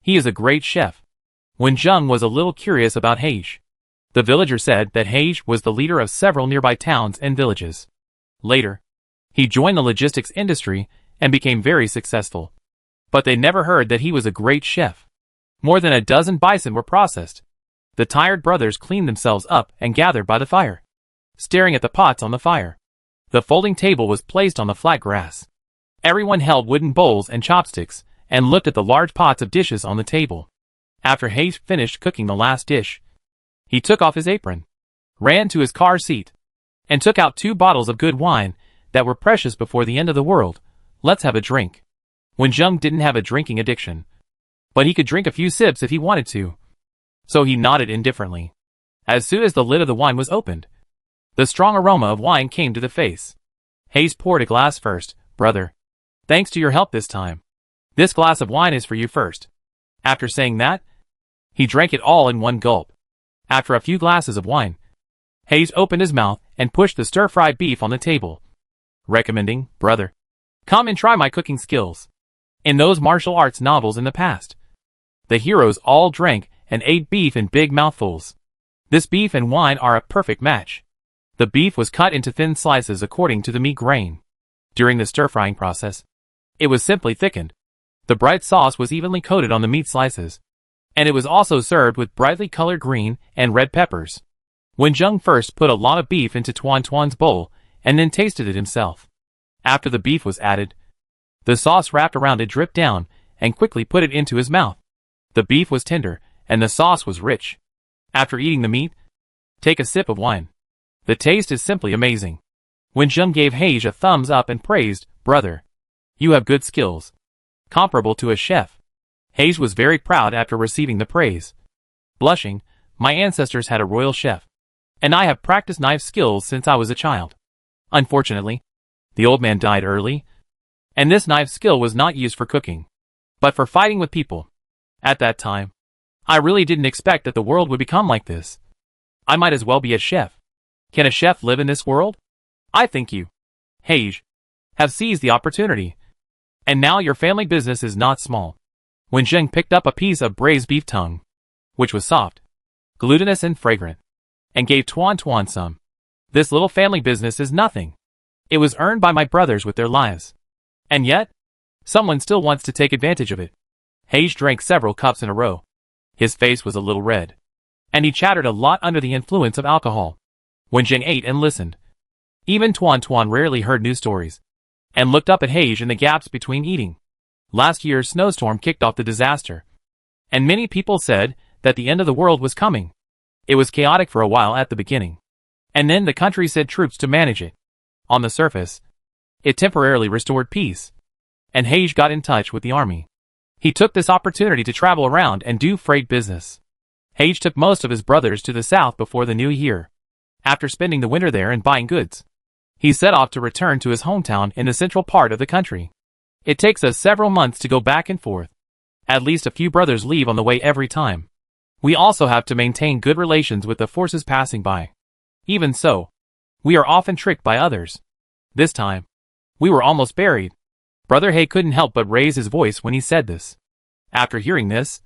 He is a great chef. Wenjung was a little curious about He. The villager said that He was the leader of several nearby towns and villages. Later, he joined the logistics industry and became very successful. But they never heard that he was a great chef. More than a dozen bison were processed. The tired brothers cleaned themselves up and gathered by the fire, staring at the pots on the fire. The folding table was placed on the flat grass. Everyone held wooden bowls and chopsticks and looked at the large pots of dishes on the table. After He finished cooking the last dish, he took off his apron, ran to his car seat, and took out 2 bottles of good wine that were precious before the end of the world. "Let's have a drink." Wenjung didn't have a drinking addiction, but he could drink a few sips if he wanted to, so he nodded indifferently. As soon as the lid of the wine was opened, the strong aroma of wine came to the face. Hayes poured a glass first. "Brother, thanks to your help this time. This glass of wine is for you first." After saying that, he drank it all in one gulp. After a few glasses of wine, Hayes opened his mouth and pushed the stir-fried beef on the table, recommending, "Brother, come and try my cooking skills." In those martial arts novels in the past, the heroes all drank and ate beef in big mouthfuls. This beef and wine are a perfect match. The beef was cut into thin slices according to the meat grain. During the stir-frying process, it was simply thickened. The bright sauce was evenly coated on the meat slices, and it was also served with brightly colored green and red peppers. Wen Zheng first put a lot of beef into Tuan Tuan's bowl and then tasted it himself. After the beef was added, the sauce wrapped around it dripped down and quickly put it into his mouth. The beef was tender and the sauce was rich. After eating the meat, take a sip of wine. The taste is simply amazing. Wen Zheng gave Hayes a thumbs up and praised, "Brother, you have good skills, comparable to a chef." Hayes was very proud after receiving the praise. Blushing, "My ancestors had a royal chef, and I have practiced knife skills since I was a child. Unfortunately, the old man died early, and this knife skill was not used for cooking, but for fighting with people. At that time, I really didn't expect that the world would become like this. I might as well be a chef. Can a chef live in this world? I think you, Hayes, have seized the opportunity. And now your family business is not small." Wen Zheng picked up a piece of braised beef tongue, which was soft, glutinous and fragrant, and gave Tuan Tuan some. "This little family business is nothing. It was earned by my brothers with their lives. And yet, someone still wants to take advantage of it." Hayes drank several cups in a row. His face was a little red, and he chattered a lot under the influence of alcohol. Wen Zheng ate and listened. Even Tuan Tuan rarely heard news stories, and looked up at Hayes in the gaps between eating. Last year's snowstorm kicked off the disaster, and many people said that the end of the world was coming. It was chaotic for a while at the beginning, and then the country sent troops to manage it. On the surface, it temporarily restored peace, and Hayes got in touch with the army. He took this opportunity to travel around and do freight business. Hayes took most of his brothers to the south before the new year. After spending the winter there and buying goods, he set off to return to his hometown in the central part of the country. It takes us several months to go back and forth. At least a few brothers leave on the way every time. We also have to maintain good relations with the forces passing by. Even so, we are often tricked by others. This time, we were almost buried." Brother Hay couldn't help but raise his voice when he said this. After hearing this,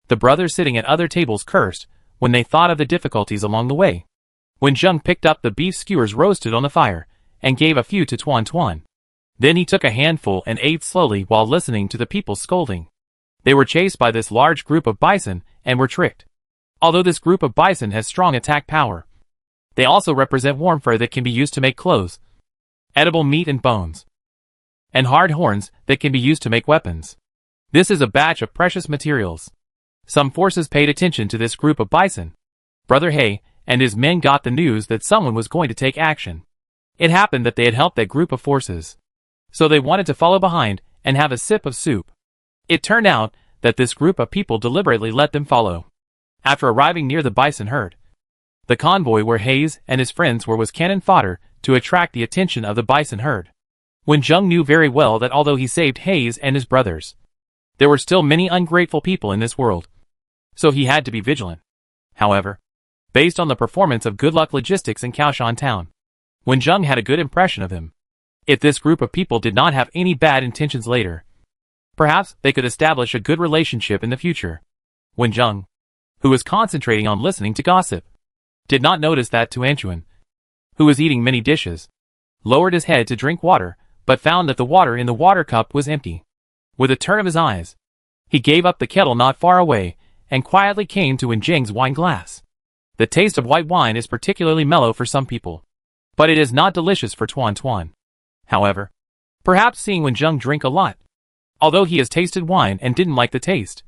the brothers sitting at other tables cursed when they thought of the difficulties along the way. Wen Zheng picked up the beef skewers roasted on the fire and gave a few to Tuan Tuan. Then he took a handful and ate slowly while listening to the people scolding. They were chased by this large group of bison and were tricked. Although this group of bison has strong attack power, they also represent warm fur that can be used to make clothes, edible meat and bones, and hard horns that can be used to make weapons. This is a batch of precious materials. Some forces paid attention to this group of bison. Brother Hay and his men got the news that someone was going to take action. It happened that they had helped that group of forces, so they wanted to follow behind and have a sip of soup. It turned out that this group of people deliberately let them follow. After arriving near the bison herd, the convoy where Hayes and his friends were was cannon fodder to attract the attention of the bison herd. Wen Zheng knew very well that although he saved Hayes and his brothers, there were still many ungrateful people in this world, so he had to be vigilant. However, based on the performance of Good Luck Logistics in Kaoshan Town, Wen Zheng had a good impression of him. If this group of people did not have any bad intentions later, perhaps they could establish a good relationship in the future. Wen Zheng, who was concentrating on listening to gossip, did not notice that Tuan Tuan, who was eating many dishes, lowered his head to drink water, but found that the water in the water cup was empty. With a turn of his eyes, he gave up the kettle not far away and quietly came to Wen Zheng's wine glass. The taste of white wine is particularly mellow for some people, but it is not delicious for Tuan Tuan. However, perhaps seeing Wen Zheng drink a lot, although he has tasted wine and didn't like the taste,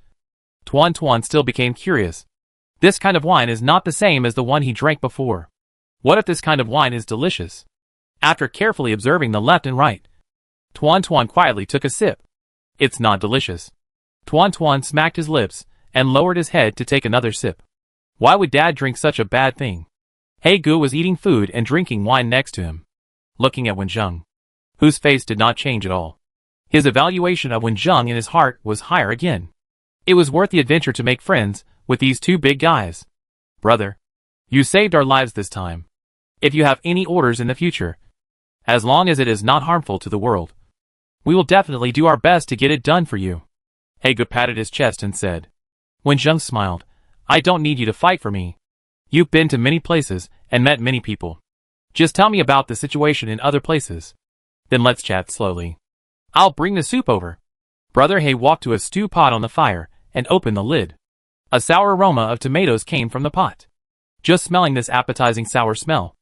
Tuan Tuan still became curious. This kind of wine is not the same as the one he drank before. What if this kind of wine is delicious? After carefully observing the left and right, Tuan Tuan quietly took a sip. It's not delicious. Tuan Tuan smacked his lips and lowered his head to take another sip. Why would Dad drink such a bad thing? He Gu was eating food and drinking wine next to him, looking at Wenjung, whose face did not change at all. His evaluation of Wenjung in his heart was higher again. It was worth the adventure to make friends with these two big guys. Brother, you saved our lives this time. If you have any orders in the future, as long as it is not harmful to the world, we will definitely do our best to get it done for you. He Gu patted his chest and said. Wenjung smiled. I don't need you to fight for me. You've been to many places and met many people. Just tell me about the situation in other places. Then let's chat slowly. I'll bring the soup over. Brother He walked to a stew pot on the fire and opened the lid. A sour aroma of tomatoes came from the pot. Just smelling this appetizing sour smell,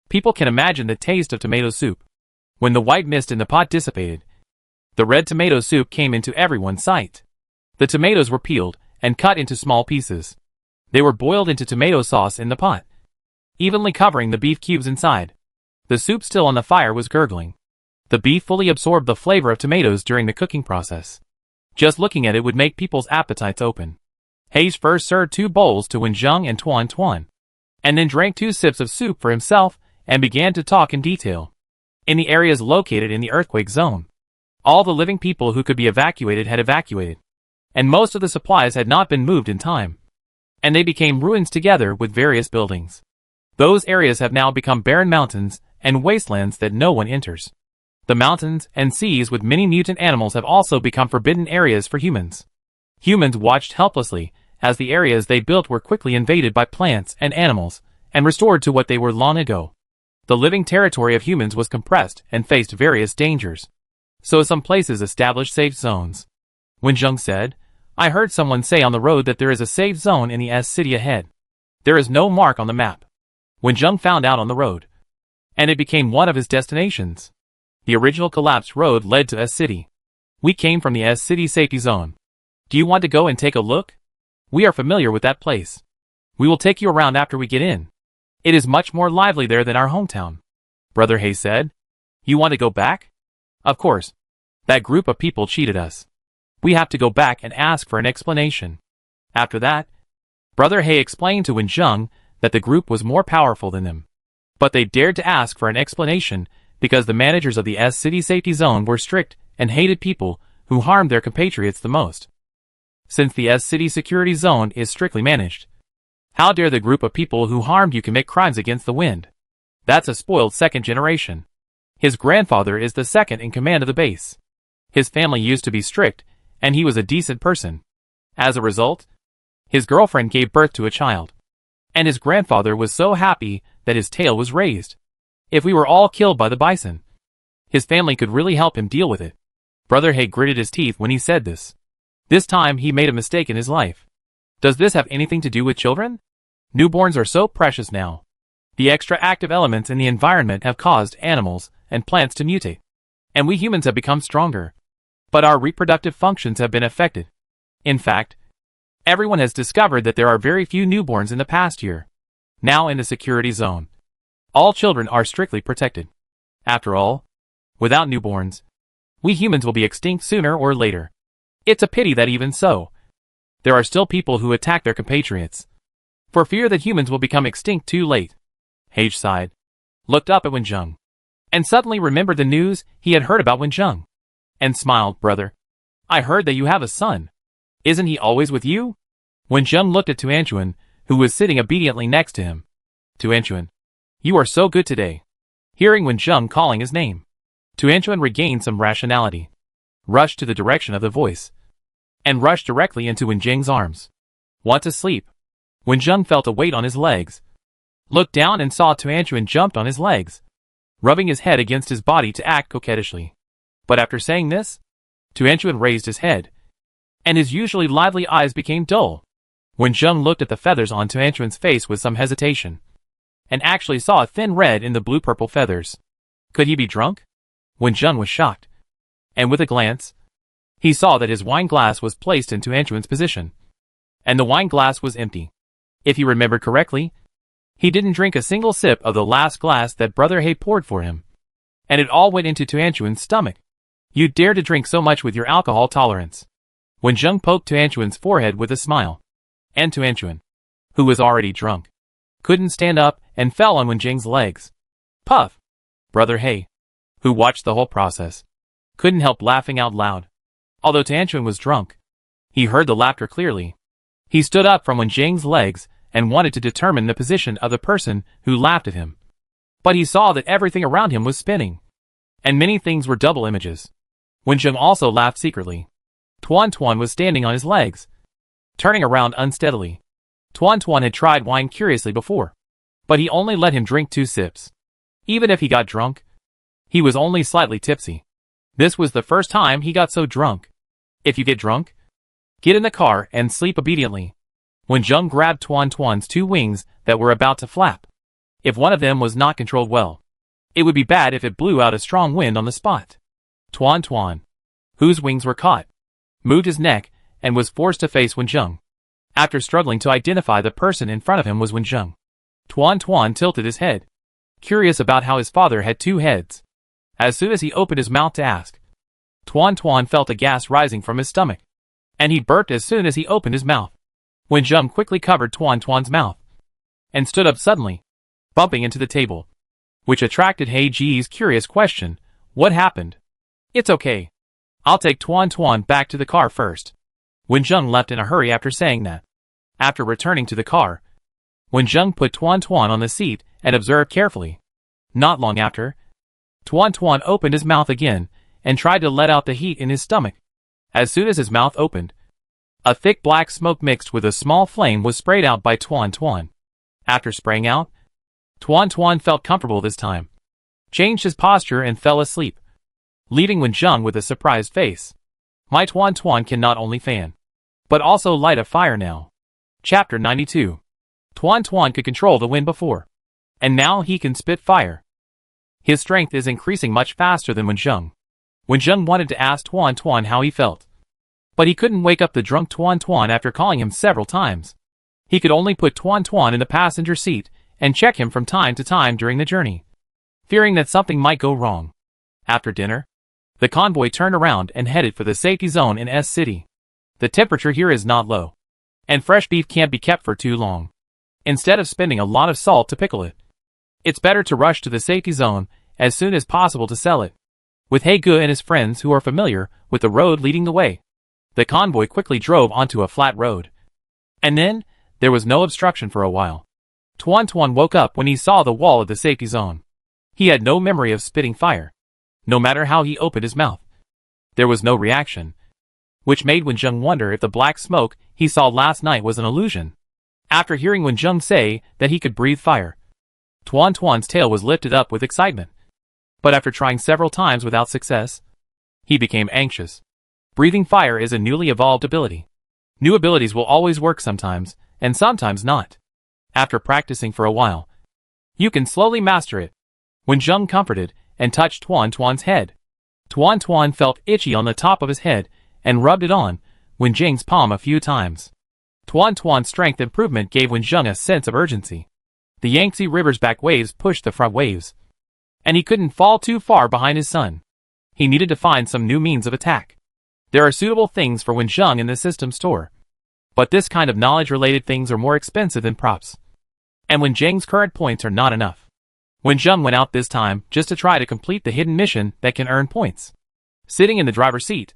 people can imagine the taste of tomato soup. When the white mist in the pot dissipated, the red tomato soup came into everyone's sight. The tomatoes were peeled and cut into small pieces. They were boiled into tomato sauce in the pot, evenly covering the beef cubes inside. The soup still on the fire was gurgling. The beef fully absorbed the flavor of tomatoes during the cooking process. Just looking at it would make people's appetites open. Hayes first served 2 bowls to Wenjung and Tuan, and then drank 2 sips of soup for himself and began to talk in detail. In the areas located in the earthquake zone, all the living people who could be evacuated had evacuated, and most of the supplies had not been moved in time, and they became ruins together with various buildings. Those areas have now become barren mountains and wastelands that no one enters. The mountains and seas with many mutant animals have also become forbidden areas for humans. Humans watched helplessly as the areas they built were quickly invaded by plants and animals and restored to what they were long ago. The living territory of humans was compressed and faced various dangers. So some places established safe zones. Wenjung said, I heard someone say on the road that there is a safe zone in the S city ahead. There is no mark on the map. Wenjung found out on the road, and it became one of his destinations. The original collapsed road led to S city. We came from the S city safety zone. Do you want to go and take a look? We are familiar with that place. We will take you around after we get in. It is much more lively there than our hometown. Brother Hay said. You want to go back? Of course. That group of people cheated us. We have to go back and ask for an explanation. After that, Brother Hay explained to Wenjung that the group was more powerful than them. But they dared to ask for an explanation because the managers of the S City Safety Zone were strict and hated people who harmed their compatriots the most. Since the S City Security Zone is strictly managed, how dare the group of people who harmed you commit crimes against the wind? That's a spoiled second generation. His grandfather is the second in command of the base. His family used to be strict, and he was a decent person. As a result, his girlfriend gave birth to a child. And his grandfather was so happy that his tail was raised. If we were all killed by the bison, his family could really help him deal with it. Brother Hay gritted his teeth when he said this. This time he made a mistake in his life. Does this have anything to do with children? Newborns are so precious now. The extra active elements in the environment have caused animals and plants to mutate, and we humans have become stronger. But our reproductive functions have been affected. In fact, everyone has discovered that there are very few newborns in the past year. Now in the security zone, all children are strictly protected. After all, without newborns, we humans will be extinct sooner or later. It's a pity that even so, there are still people who attack their compatriots, for fear that humans will become extinct too late. Hage sighed, looked up at Wenjung, and suddenly remembered the news he had heard about Wenjung, and smiled. Brother, I heard that you have a son. Isn't he always with you? Wenjung looked at Tuanchuan, who was sitting obediently next to him. Tuanchuan, you are so good today. Hearing Wenjung calling his name, Tuanchuan regained some rationality, rushed to the direction of the voice, and rushed directly into Wenjung's arms. Want to sleep? Wenjung felt a weight on his legs, looked down and saw Tuanchuan jumped on his legs, rubbing his head against his body to act coquettishly. But after saying this, Tuanchuan raised his head, and his usually lively eyes became dull. Wenjung looked at the feathers on Tuanchuan's face with some hesitation, and actually saw a thin red in the blue-purple feathers. Could he be drunk? Wenjung was shocked, and with a glance, he saw that his wine glass was placed in Tuanchuan's position, and the wine glass was empty. If he remembered correctly, he didn't drink a single sip of the last glass that Brother Hay poured for him, and it all went into Tuanchuan's stomach. You dare to drink so much with your alcohol tolerance. Wenjung poked Tuanchuan's forehead with a smile. And Tuanchuan, who was already drunk, couldn't stand up and fell on Wenjing's legs. Puff! Brother He, who watched the whole process, couldn't help laughing out loud. Although Tianquan was drunk, he heard the laughter clearly. He stood up from Wenjing's legs and wanted to determine the position of the person who laughed at him. But he saw that everything around him was spinning, and many things were double images. Wenjing also laughed secretly. Tuan was standing on his legs, turning around unsteadily. Tuan had tried wine curiously before, but he only let him drink 2 sips. Even if he got drunk, he was only slightly tipsy. This was the first time he got so drunk. If you get drunk, get in the car and sleep obediently. Wenjing grabbed Tuan's 2 wings that were about to flap. If one of them was not controlled well, it would be bad if it blew out a strong wind on the spot. Tuan, whose wings were caught, moved his neck and was forced to face Wenjing. After struggling to identify the person in front of him was Wenjing, Tuan tilted his head, curious about how his father had 2 heads. As soon as he opened his mouth to ask, Tuan felt a gas rising from his stomach, and he burped as soon as he opened his mouth. Wenjing quickly covered Tuan's mouth and stood up suddenly, bumping into the table, which attracted He Ji's curious question, "What happened?" "It's okay. I'll take Tuan back to the car first." Wenjing left in a hurry after saying that. After returning to the car, Wenjing put Tuan on the seat and observed carefully. Not long after, Tuan opened his mouth again and tried to let out the heat in his stomach. As soon as his mouth opened, a thick black smoke mixed with a small flame was sprayed out by Tuan. After spraying out, Tuan felt comfortable this time, changed his posture and fell asleep, leaving Wenjing with a surprised face. My Tuan can not only fan, but also light a fire now. Chapter 92. Tuan could control the wind before, and now he can spit fire. His strength is increasing much faster than Wenjing. Wenjing wanted to ask Tuan how he felt, but he couldn't wake up the drunk Tuan after calling him several times. He could only put Tuan in the passenger seat and check him from time to time during the journey, fearing that something might go wrong. After dinner, the convoy turned around and headed for the safety zone in S City. The temperature here is not low, and fresh beef can't be kept for too long. Instead of spending a lot of salt to pickle it, it's better to rush to the safety zone as soon as possible to sell it. With He Ge and his friends who are familiar with the road leading the way, the convoy quickly drove onto a flat road. And then, there was no obstruction for a while. Tuan woke up when he saw the wall of the safety zone. He had no memory of spitting fire. No matter how he opened his mouth, there was no reaction, which made Wenjing wonder if the black smoke he saw last night was an illusion. After hearing Wenjing say that he could breathe fire, Tuan's tail was lifted up with excitement. But after trying several times without success, he became anxious. Breathing fire is a newly evolved ability. New abilities will always work sometimes, and sometimes not. After practicing for a while, you can slowly master it. Wenjing comforted and touched Tuan's head. Tuan felt itchy on the top of his head and rubbed it on Wenjing's palm a few times. Tuan's strength improvement gave Wenjing a sense of urgency. The Yangtze River's back waves pushed the front waves, and he couldn't fall too far behind his son. He needed to find some new means of attack. There are suitable things for Wenjing in the system store, but this kind of knowledge-related things are more expensive than props, and Wenjing's current points are not enough. Wenjing went out this time just to try to complete the hidden mission that can earn points. Sitting in the driver's seat,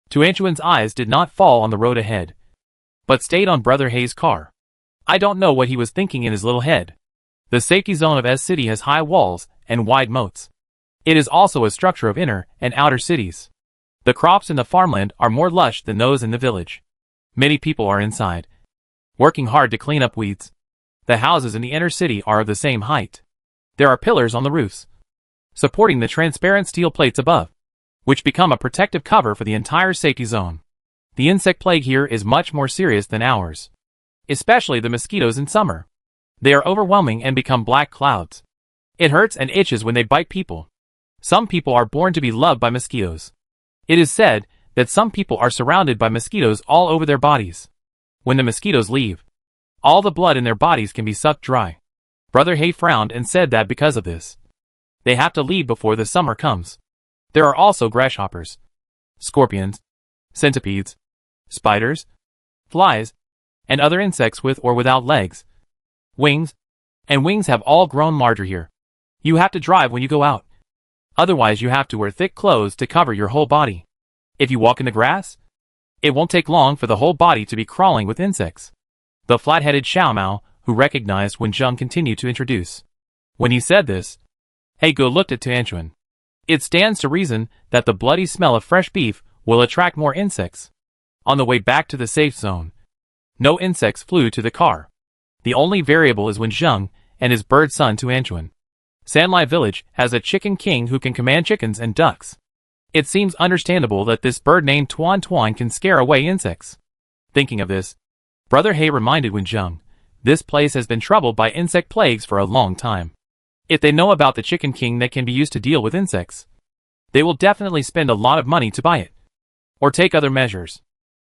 Tianquan's eyes did not fall on the road ahead, but stayed on Brother He's car. I don't know what he was thinking in his little head. The safety zone of S City has high walls and wide moats. It is also a structure of inner and outer cities. The crops in the farmland are more lush than those in the village. Many people are inside, working hard to clean up weeds. The houses in the inner city are of the same height. There are pillars on the roofs, supporting the transparent steel plates above, which become a protective cover for the entire safety zone. The insect plague here is much more serious than ours, especially the mosquitoes in summer. They are overwhelming and become black clouds. It hurts and itches when they bite people. Some people are born to be loved by mosquitoes. It is said that some people are surrounded by mosquitoes all over their bodies. When the mosquitoes leave, all the blood in their bodies can be sucked dry. Brother He frowned and said that because of this, they have to leave before the summer comes. There are also grasshoppers, scorpions, centipedes, spiders, flies, and other insects with or without legs, wings, and wings have all grown larger here. You have to drive when you go out. Otherwise you have to wear thick clothes to cover your whole body. If you walk in the grass, it won't take long for the whole body to be crawling with insects. The flat-headed Xiao Mao, who recognized Wen Zheng, continued to introduce. When he said this, He Ge looked at Tianquan. It stands to reason that the bloody smell of fresh beef will attract more insects. On the way back to the safe zone, no insects flew to the car. The only variable is Wen Zheng and his bird son Tianquan. Sanlai village has a chicken king who can command chickens and ducks. It seems understandable that this bird named Tuan Tuan can scare away insects. Thinking of this, Brother He reminded Wen Zheng, this place has been troubled by insect plagues for a long time. If they know about the chicken king that can be used to deal with insects, they will definitely spend a lot of money to buy it. Or take other measures.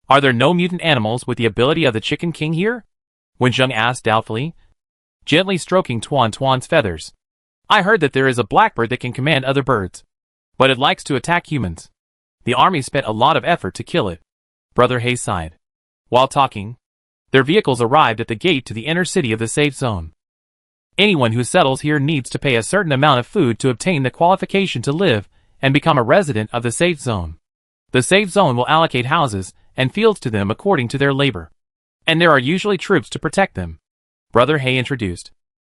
Are there no mutant animals with the ability of the chicken king here? Wen Zheng asked doubtfully, gently stroking Tuan Tuan's feathers. I heard that there is a blackbird that can command other birds, but it likes to attack humans. The army spent a lot of effort to kill it. Brother He sighed. While talking, their vehicles arrived at the gate to the inner city of the safe zone. Anyone who settles here needs to pay a certain amount of food to obtain the qualification to live and become a resident of the safe zone. The safe zone will allocate houses and fields to them according to their labor. And there are usually troops to protect them. Brother He introduced.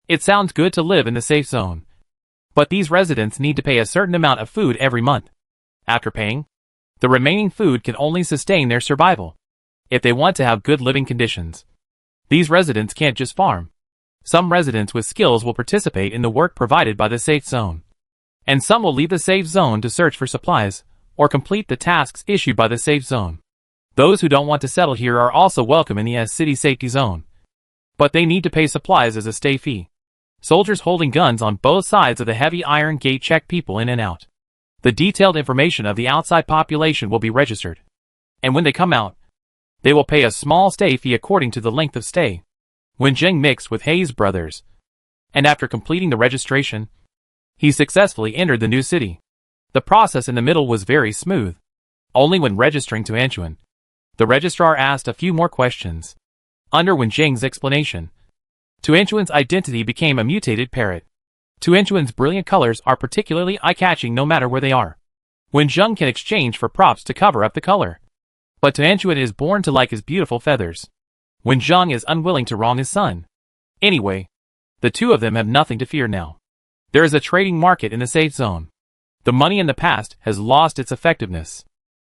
It sounds good to live in the safe zone. But these residents need to pay a certain amount of food every month. After paying, the remaining food can only sustain their survival. If they want to have good living conditions, these residents can't just farm. Some residents with skills will participate in the work provided by the safe zone. And some will leave the safe zone to search for supplies, or complete the tasks issued by the safe zone. Those who don't want to settle here are also welcome in the city safety zone. But they need to pay supplies as a stay fee. Soldiers holding guns on both sides of the heavy iron gate check people in and out. The detailed information of the outside population will be registered. And when they come out, they will pay a small stay fee according to the length of stay. Wen Zheng mixed with He's brothers, and after completing the registration, he successfully entered the new city. The process in the middle was very smooth. Only when registering to Anchuan, the registrar asked a few more questions. Under Wen Zheng's explanation, Tuanchuan's identity became a mutated parrot. Tuanchuan's brilliant colors are particularly eye-catching no matter where they are. Wen Zheng can exchange for props to cover up the color. But Tuanchuan is born to like his beautiful feathers. Wen Zheng is unwilling to wrong his son. Anyway, the two of them have nothing to fear now. There is a trading market in the safe zone. The money in the past has lost its effectiveness.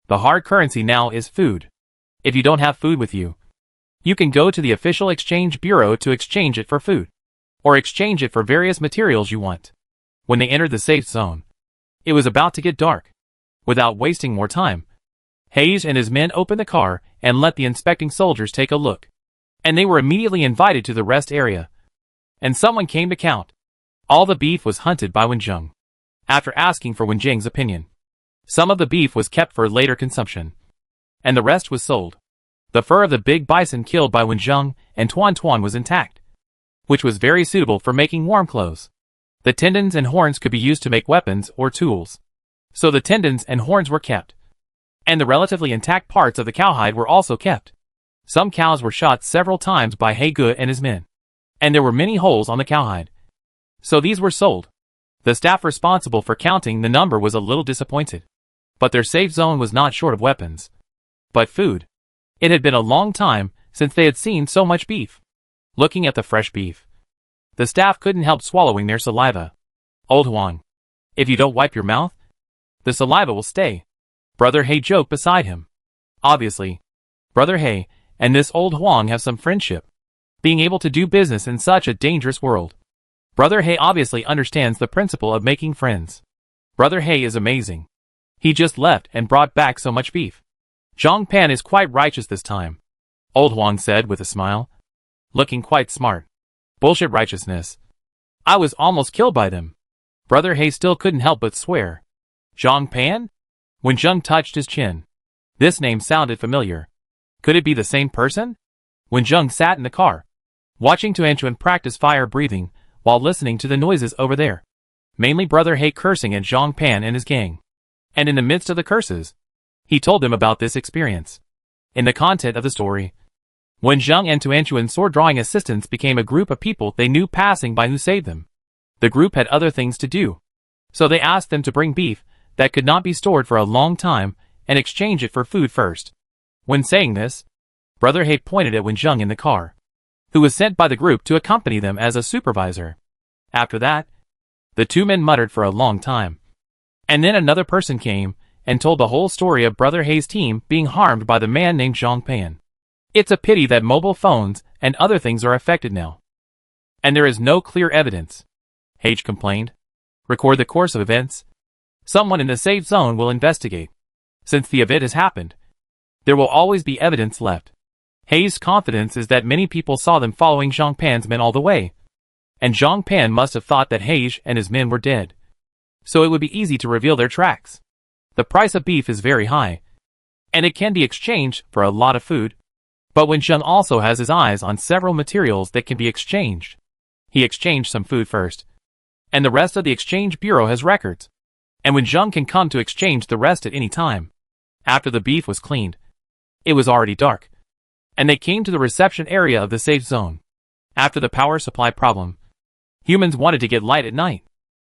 The hard currency now is food. If you don't have food with you, you can go to the official exchange bureau to exchange it for food, or exchange it for various materials you want. When they entered the safe zone, it was about to get dark. Without wasting more time, Hayes and his men opened the car and let the inspecting soldiers take a look. And they were immediately invited to the rest area. And someone came to count. All the beef was hunted by Wen Zheng. After asking for Wen Zheng's opinion, some of the beef was kept for later consumption, and the rest was sold. The fur of the big bison killed by Wen Zheng and Tuan Tuan was intact, which was very suitable for making warm clothes. The tendons and horns could be used to make weapons or tools. So the tendons and horns were kept. And the relatively intact parts of the cowhide were also kept. Some cows were shot several times by He Ge and his men, and there were many holes on the cowhide. So these were sold. The staff responsible for counting the number was a little disappointed. But their safe zone was not short of weapons, but food. It had been a long time since they had seen so much beef. Looking at the fresh beef, the staff couldn't help swallowing their saliva. Old Huang, if you don't wipe your mouth, the saliva will stay. Brother He joked beside him. Obviously, Brother He and this old Huang have some friendship, being able to do business in such a dangerous world. Brother He obviously understands the principle of making friends. Brother He is amazing. He just left and brought back so much beef. Zhang Pan is quite righteous this time, Old Huang said with a smile, looking quite smart. Bullshit righteousness. I was almost killed by them. Brother He still couldn't help but swear. Zhang Pan? Wen Zheng touched his chin. This name sounded familiar. Could it be the same person? Wen Zheng sat in the car, watching Tuanchuan practice fire breathing while listening to the noises over there. Mainly Brother He cursing at Zhang Pan and his gang. And in the midst of the curses, he told them about this experience. In the content of the story, When Zheng and Tuanchuan's sword-drawing assistants became a group of people they knew passing by who saved them. The group had other things to do, so they asked them to bring beef that could not be stored for a long time and exchange it for food first. When saying this, Brother He pointed at Wen Zheng in the car, who was sent by the group to accompany them as a supervisor. After that, the two men muttered for a long time. And then another person came and told the whole story of Brother He's team being harmed by the man named Zhang Pan. It's a pity that mobile phones and other things are affected now, and there is no clear evidence, H complained. Record the course of events. Someone in the safe zone will investigate. Since the event has happened, there will always be evidence left. Hay's confidence is that many people saw them following Zhang Pan's men all the way, and Zhang Pan must have thought that Hage and his men were dead, so it would be easy to reveal their tracks. The price of beef is very high, and it can be exchanged for a lot of food. But Wen Zheng also has his eyes on several materials that can be exchanged. He exchanged some food first, and the rest of the exchange bureau has records, and Wen Zheng can come to exchange the rest at any time. After the beef was cleaned, it was already dark, and they came to the reception area of the safe zone. After the power supply problem, humans wanted to get light at night,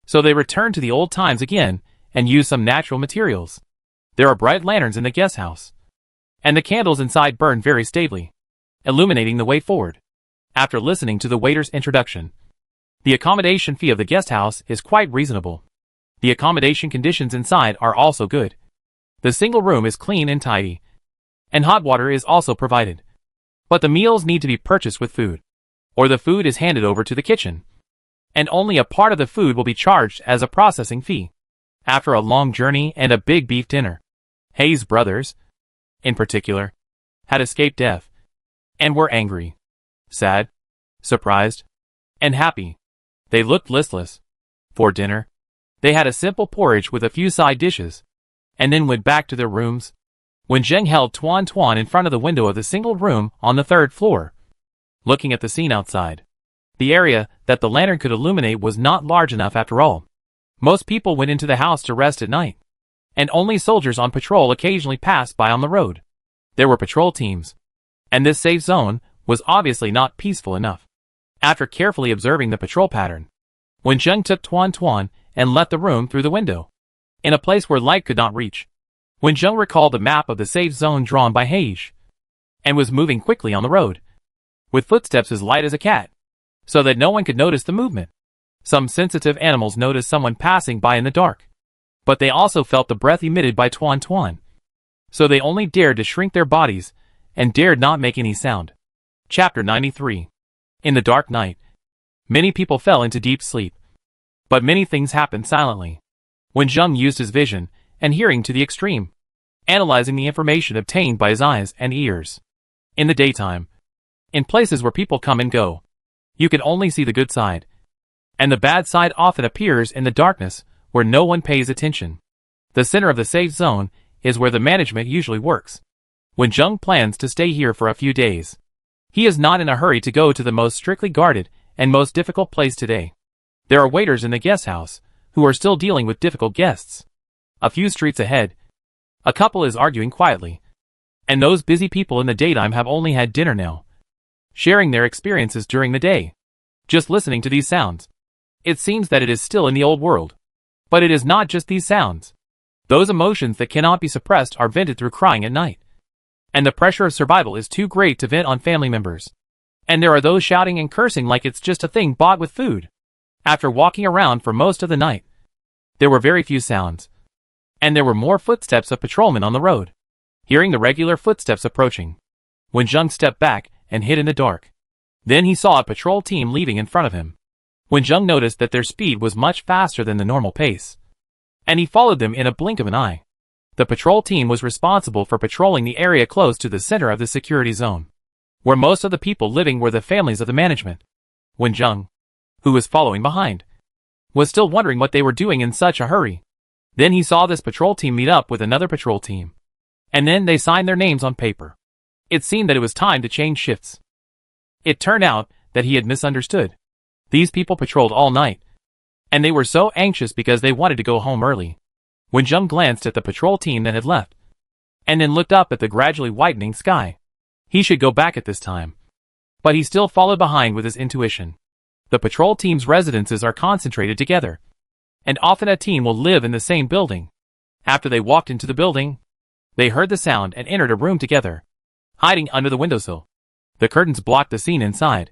so they returned to the old times again and used some natural materials. There are bright lanterns in the guest house, and the candles inside burn very stably, illuminating the way forward. After listening to the waiter's introduction, the accommodation fee of the guest house is quite reasonable. The accommodation conditions inside are also good. The single room is clean and tidy, and hot water is also provided. But the meals need to be purchased with food, or the food is handed over to the kitchen, and only a part of the food will be charged as a processing fee. After a long journey and a big beef dinner, Hay's brothers, in particular, had escaped death, and were angry, sad, surprised, and happy. They looked listless. For dinner, they had a simple porridge with a few side dishes, and then went back to their rooms. Wen Zheng held Tuan Tuan in front of the window of the single room on the 3rd floor, looking at the scene outside. The area that the lantern could illuminate was not large enough after all. Most people went into the house to rest at night, and only soldiers on patrol occasionally passed by on the road. There were patrol teams, and this safe zone was obviously not peaceful enough. After carefully observing the patrol pattern, Wen Zheng took Tuan Tuan and left the room through the window, in a place where light could not reach. Wen Zheng recalled the map of the safe zone drawn by Hage, and was moving quickly on the road, with footsteps as light as a cat, so that no one could notice the movement. Some sensitive animals noticed someone passing by in the dark, but they also felt the breath emitted by Tuan Tuan, so they only dared to shrink their bodies and dared not make any sound. Chapter 93. In the dark night, many people fell into deep sleep, but many things happened silently. Wen Zheng used his vision and hearing to the extreme, analyzing the information obtained by his eyes and ears. In the daytime, in places where people come and go, you can only see the good side, and the bad side often appears in the darkness where no one pays attention. The center of the safe zone is where the management usually works. Wen Zheng plans to stay here for a few days. He is not in a hurry to go to the most strictly guarded and most difficult place today. There are waiters in the guest house who are still dealing with difficult guests. A few streets ahead, a couple is arguing quietly, and those busy people in the daytime have only had dinner now, sharing their experiences during the day. Just listening to these sounds, it seems that it is still in the old world. But it is not just these sounds. Those emotions that cannot be suppressed are vented through crying at night. And the pressure of survival is too great to vent on family members. And there are those shouting and cursing like it's just a thing bought with food. After walking around for most of the night, there were very few sounds, and there were more footsteps of patrolmen on the road. Hearing the regular footsteps approaching, Wen Zheng stepped back and hid in the dark. Then he saw a patrol team leaving in front of him. Wen Zheng noticed that their speed was much faster than the normal pace, and he followed them in a blink of an eye. The patrol team was responsible for patrolling the area close to the center of the security zone, where most of the people living were the families of the management. Wen Zheng, who was following behind, was still wondering what they were doing in such a hurry. Then he saw this patrol team meet up with another patrol team, and then they signed their names on paper. It seemed that it was time to change shifts. It turned out that he had misunderstood. These people patrolled all night, and they were so anxious because they wanted to go home early. Wen Zheng glanced at the patrol team that had left, and then looked up at the gradually whitening sky. He should go back at this time. But he still followed behind with his intuition. The patrol team's residences are concentrated together, and often a team will live in the same building. After they walked into the building, they heard the sound and entered a room together, hiding under the windowsill. The curtains blocked the scene inside,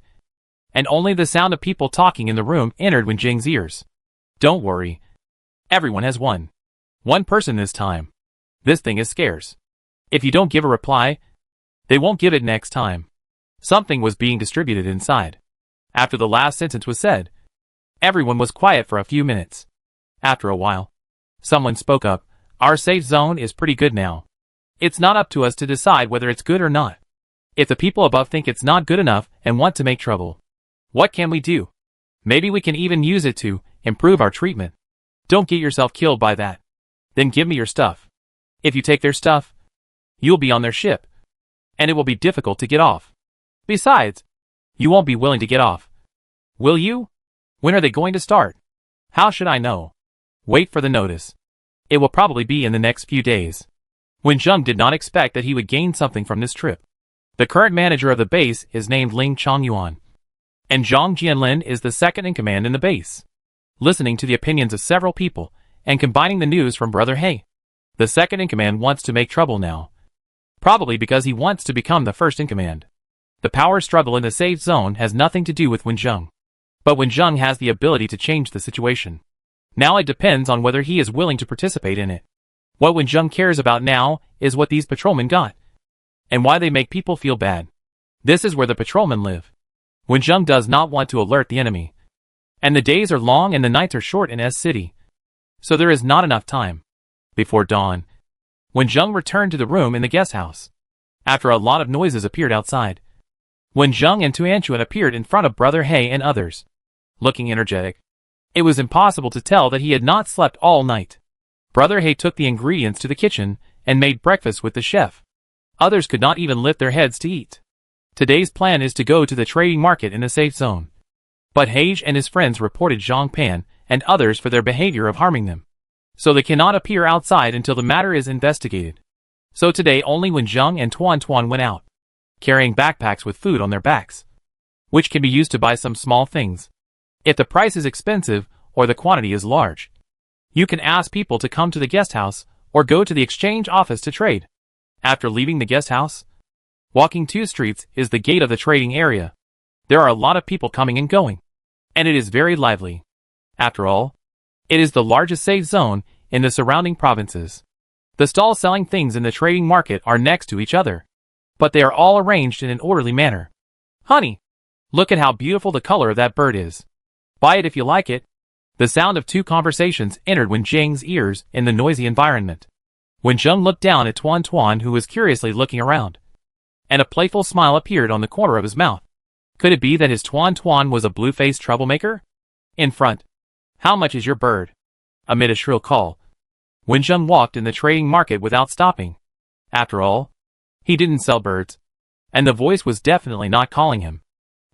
and only the sound of people talking in the room entered Wenjing's ears. Don't worry. Everyone has one person this time. This thing is scarce. If you don't give a reply, they won't give it next time. Something was being distributed inside. After the last sentence was said, everyone was quiet for a few minutes. After a while, someone spoke up. Our safe zone is pretty good now. It's not up to us to decide whether it's good or not. If the people above think it's not good enough and want to make trouble, what can we do? Maybe we can even use it to improve our treatment. Don't get yourself killed by that. Then give me your stuff. If you take their stuff, you'll be on their ship, and it will be difficult to get off. Besides, you won't be willing to get off. Will you? When are they going to start? How should I know? Wait for the notice. It will probably be in the next few days. Wenjing did not expect that he would gain something from this trip. The current manager of the base is named Ling Chongyuan, and Zhang Jianlin is the second in command in the base. Listening to the opinions of several people, and combining the news from Brother He, the second in command wants to make trouble now. Probably because he wants to become the first in command. The power struggle in the safe zone has nothing to do with Wenjing. But Wenjing has the ability to change the situation. Now it depends on whether he is willing to participate in it. What Wenjing cares about now is what these patrolmen got, and why they make people feel bad. This is where the patrolmen live. Wenjing does not want to alert the enemy. And the days are long and the nights are short in S City. So there is not enough time. Before dawn, Wenjing returned to the room in the guest house. After a lot of noises appeared outside, Wenjing and Tuanchuan appeared in front of Brother He and others, looking energetic. It was impossible to tell that he had not slept all night. Brother He took the ingredients to the kitchen and made breakfast with the chef. Others could not even lift their heads to eat. Today's plan is to go to the trading market in the safe zone. But Hage and his friends reported Zhang Pan and others for their behavior of harming them. So they cannot appear outside until the matter is investigated. So today only Wenjing and Tuan went out, carrying backpacks with food on their backs, which can be used to buy some small things. If the price is expensive or the quantity is large, you can ask people to come to the guest house or go to the exchange office to trade. After leaving the guest house, walking 2 streets is the gate of the trading area. There are a lot of people coming and going, and it is very lively. After all, it is the largest safe zone in the surrounding provinces. The stalls selling things in the trading market are next to each other, but they are all arranged in an orderly manner. Honey, look at how beautiful the color of that bird is. Buy it if you like it. The sound of 2 conversations entered Wenjing's ears in the noisy environment. Wenjing looked down at Tuan, who was curiously looking around, and a playful smile appeared on the corner of his mouth. Could it be that his Tuan was a blue-faced troublemaker? In front. How much is your bird? Amid a shrill call, Wenjing walked in the trading market without stopping. After all, he didn't sell birds, and the voice was definitely not calling him.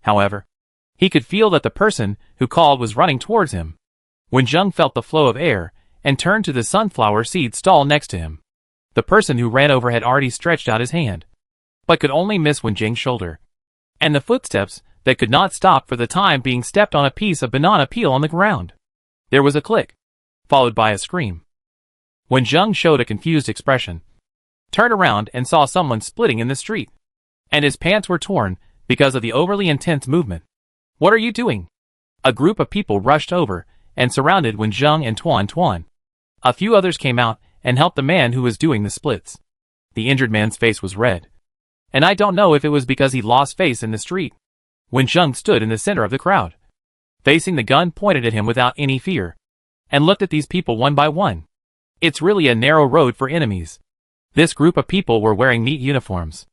However, he could feel that the person who called was running towards him. Wenjing felt the flow of air and turned to the sunflower seed stall next to him. The person who ran over had already stretched out his hand, but could only miss Wenjing's shoulder. And the footsteps that could not stop for the time being stepped on a piece of banana peel on the ground. There was a click, followed by a scream. Wenjing showed a confused expression, turned around and saw someone splitting in the street, and his pants were torn because of the overly intense movement. What are you doing? A group of people rushed over and surrounded Wenjing and Tuan. A few others came out and helped the man who was doing the splits. The injured man's face was red, and I don't know if it was because he lost face in the street. Wenjing stood in the center of the crowd, facing the gun pointed at him without any fear, and looked at these people one by one. It's really a narrow road for enemies. This group of people were wearing neat uniforms.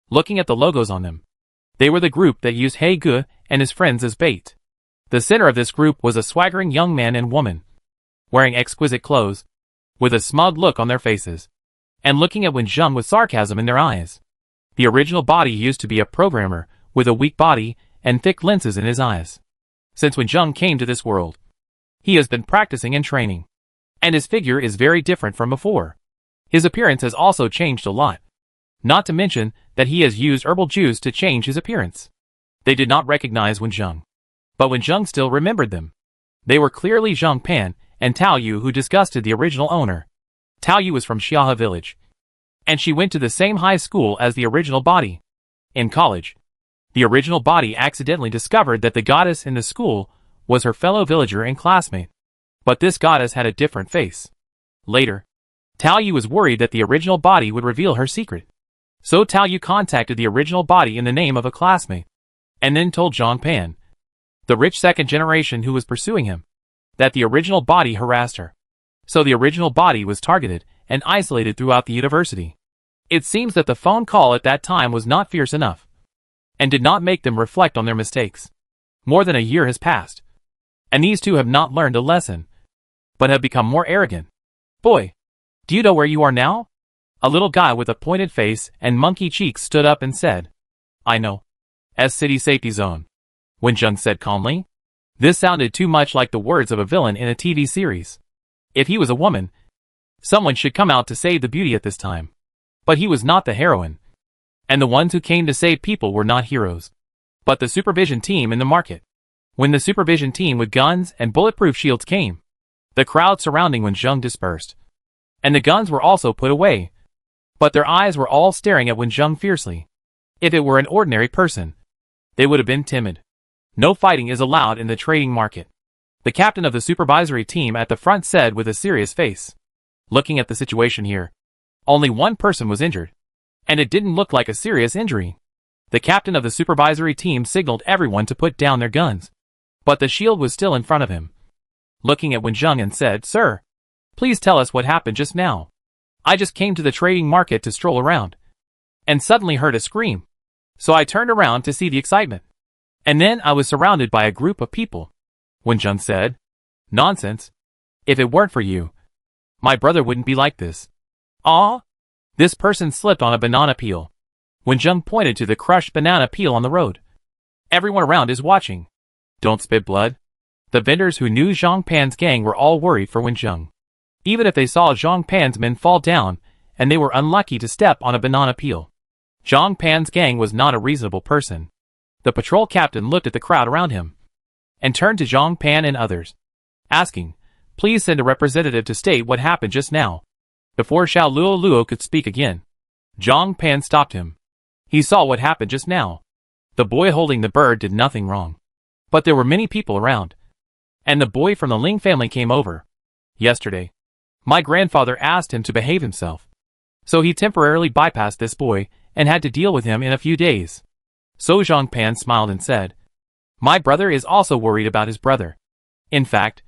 Looking at the logos on them, they were the group that used He Ge and his friends as bait. The center of this group was a swaggering young man and woman, wearing exquisite clothes, with a smug look on their faces, and looking at Wenjing with sarcasm in their eyes. The original body used to be a programmer, with a weak body and thick lenses in his eyes. Since Wenjing came to this world, he has been practicing and training, and his figure is very different from before. His appearance has also changed a lot. Not to mention that he has used herbal juice to change his appearance. They did not recognize Wenjing. But Wenjing still remembered them. They were clearly Zhang Pan and Tao Yu, who disgusted the original owner. Tao Yu was from Xiahe village, and she went to the same high school as the original body. In college, the original body accidentally discovered that the goddess in the school was her fellow villager and classmate. But this goddess had a different face. Later, Tao Yu was worried that the original body would reveal her secret. So Tao Yu contacted the original body in the name of a classmate, and then told Zhang Pan, the rich second generation who was pursuing him, that the original body harassed her. So the original body was targeted and isolated throughout the university. It seems that the phone call at that time was not fierce enough, and did not make them reflect on their mistakes. More than a year has passed, and these two have not learned a lesson, but have become more arrogant. Boy, do you know where you are now? A little guy with a pointed face and monkey cheeks stood up and said, I know. S City Safety Zone. Wenjing said calmly. This sounded too much like the words of a villain in a TV series. If he was a woman, someone should come out to save the beauty at this time. But he was not the heroine. And the ones who came to save people were not heroes, but the supervision team in the market. When the supervision team with guns and bulletproof shields came, the crowd surrounding Wenjing dispersed, and the guns were also put away. But their eyes were all staring at Wenjing fiercely. If it were an ordinary person, they would have been timid. No fighting is allowed in the trading market. The captain of the supervisory team at the front said with a serious face. Looking at the situation here, only one person was injured, and it didn't look like a serious injury. The captain of the supervisory team signaled everyone to put down their guns, but the shield was still in front of him. Looking at Wenjing and said, Sir, please tell us what happened just now. I just came to the trading market to stroll around, and suddenly heard a scream. So I turned around to see the excitement. And then I was surrounded by a group of people. Wenjing said, Nonsense. If it weren't for you, my brother wouldn't be like this. Ah? This person slipped on a banana peel. Wenjing pointed to the crushed banana peel on the road. Everyone around is watching. Don't spit blood. The vendors who knew Zhang Pan's gang were all worried for Wenjing. Even if they saw Zhang Pan's men fall down, and they were unlucky to step on a banana peel. Zhang Pan's gang was not a reasonable person. The patrol captain looked at the crowd around him, and turned to Zhang Pan and others, asking, Please send a representative to state what happened just now. Before Xiao Luo could speak again, Zhang Pan stopped him. He saw what happened just now. The boy holding the bird did nothing wrong. But there were many people around, and the boy from the Ling family came over. Yesterday, my grandfather asked him to behave himself, so he temporarily bypassed this boy and had to deal with him in a few days. So Zhang Pan smiled and said, My brother is also worried about his brother. In fact,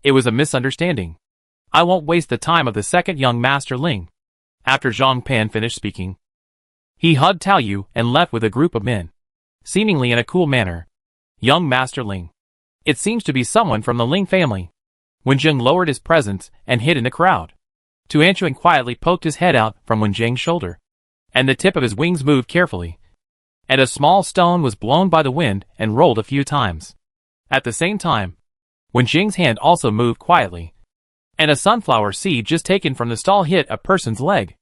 it was a misunderstanding. I won't waste the time of the second young Master Ling. After Zhang Pan finished speaking, he hugged Tao Yu and left with a group of men, seemingly in a cool manner. Young Master Ling. It seems to be someone from the Ling family. Wenjing lowered his presence and hid in the crowd. Tuanchuan quietly poked his head out from Wenjing's shoulder, and the tip of his wings moved carefully, and a small stone was blown by the wind and rolled a few times. At the same time, Wenjing's hand also moved quietly, and a sunflower seed just taken from the stall hit a person's leg.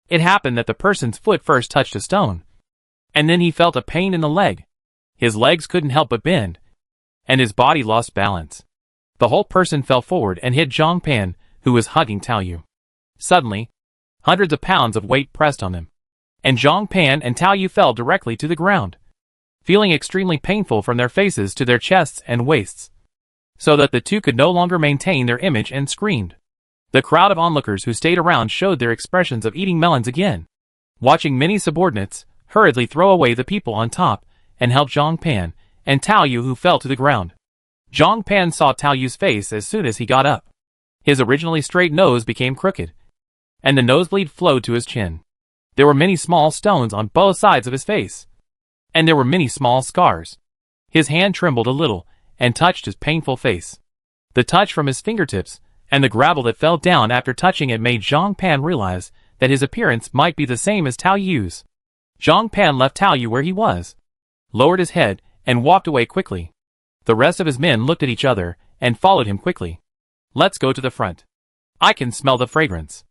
It happened that the person's foot first touched a stone, and then he felt a pain in the leg. His legs couldn't help but bend, and his body lost balance. The whole person fell forward and hit Zhang Pan, who was hugging Tao Yu. Suddenly, hundreds of pounds of weight pressed on them, and Zhang Pan and Tao Yu fell directly to the ground, feeling extremely painful from their faces to their chests and waists, so that the two could no longer maintain their image and screamed. The crowd of onlookers who stayed around showed their expressions of eating melons again, watching many subordinates hurriedly throw away the people on top and help Zhang Pan and Tao Yu, who fell to the ground. Zhang Pan saw Tao Yu's face as soon as he got up. His originally straight nose became crooked, and the nosebleed flowed to his chin. There were many small stones on both sides of his face, and there were many small scars. His hand trembled a little and touched his painful face. The touch from his fingertips and the gravel that fell down after touching it made Zhang Pan realize that his appearance might be the same as Tao Yu's. Zhang Pan left Tao Yu where he was, lowered his head, and walked away quickly. The rest of his men looked at each other and followed him quickly. Let's go to the front. I can smell the fragrance.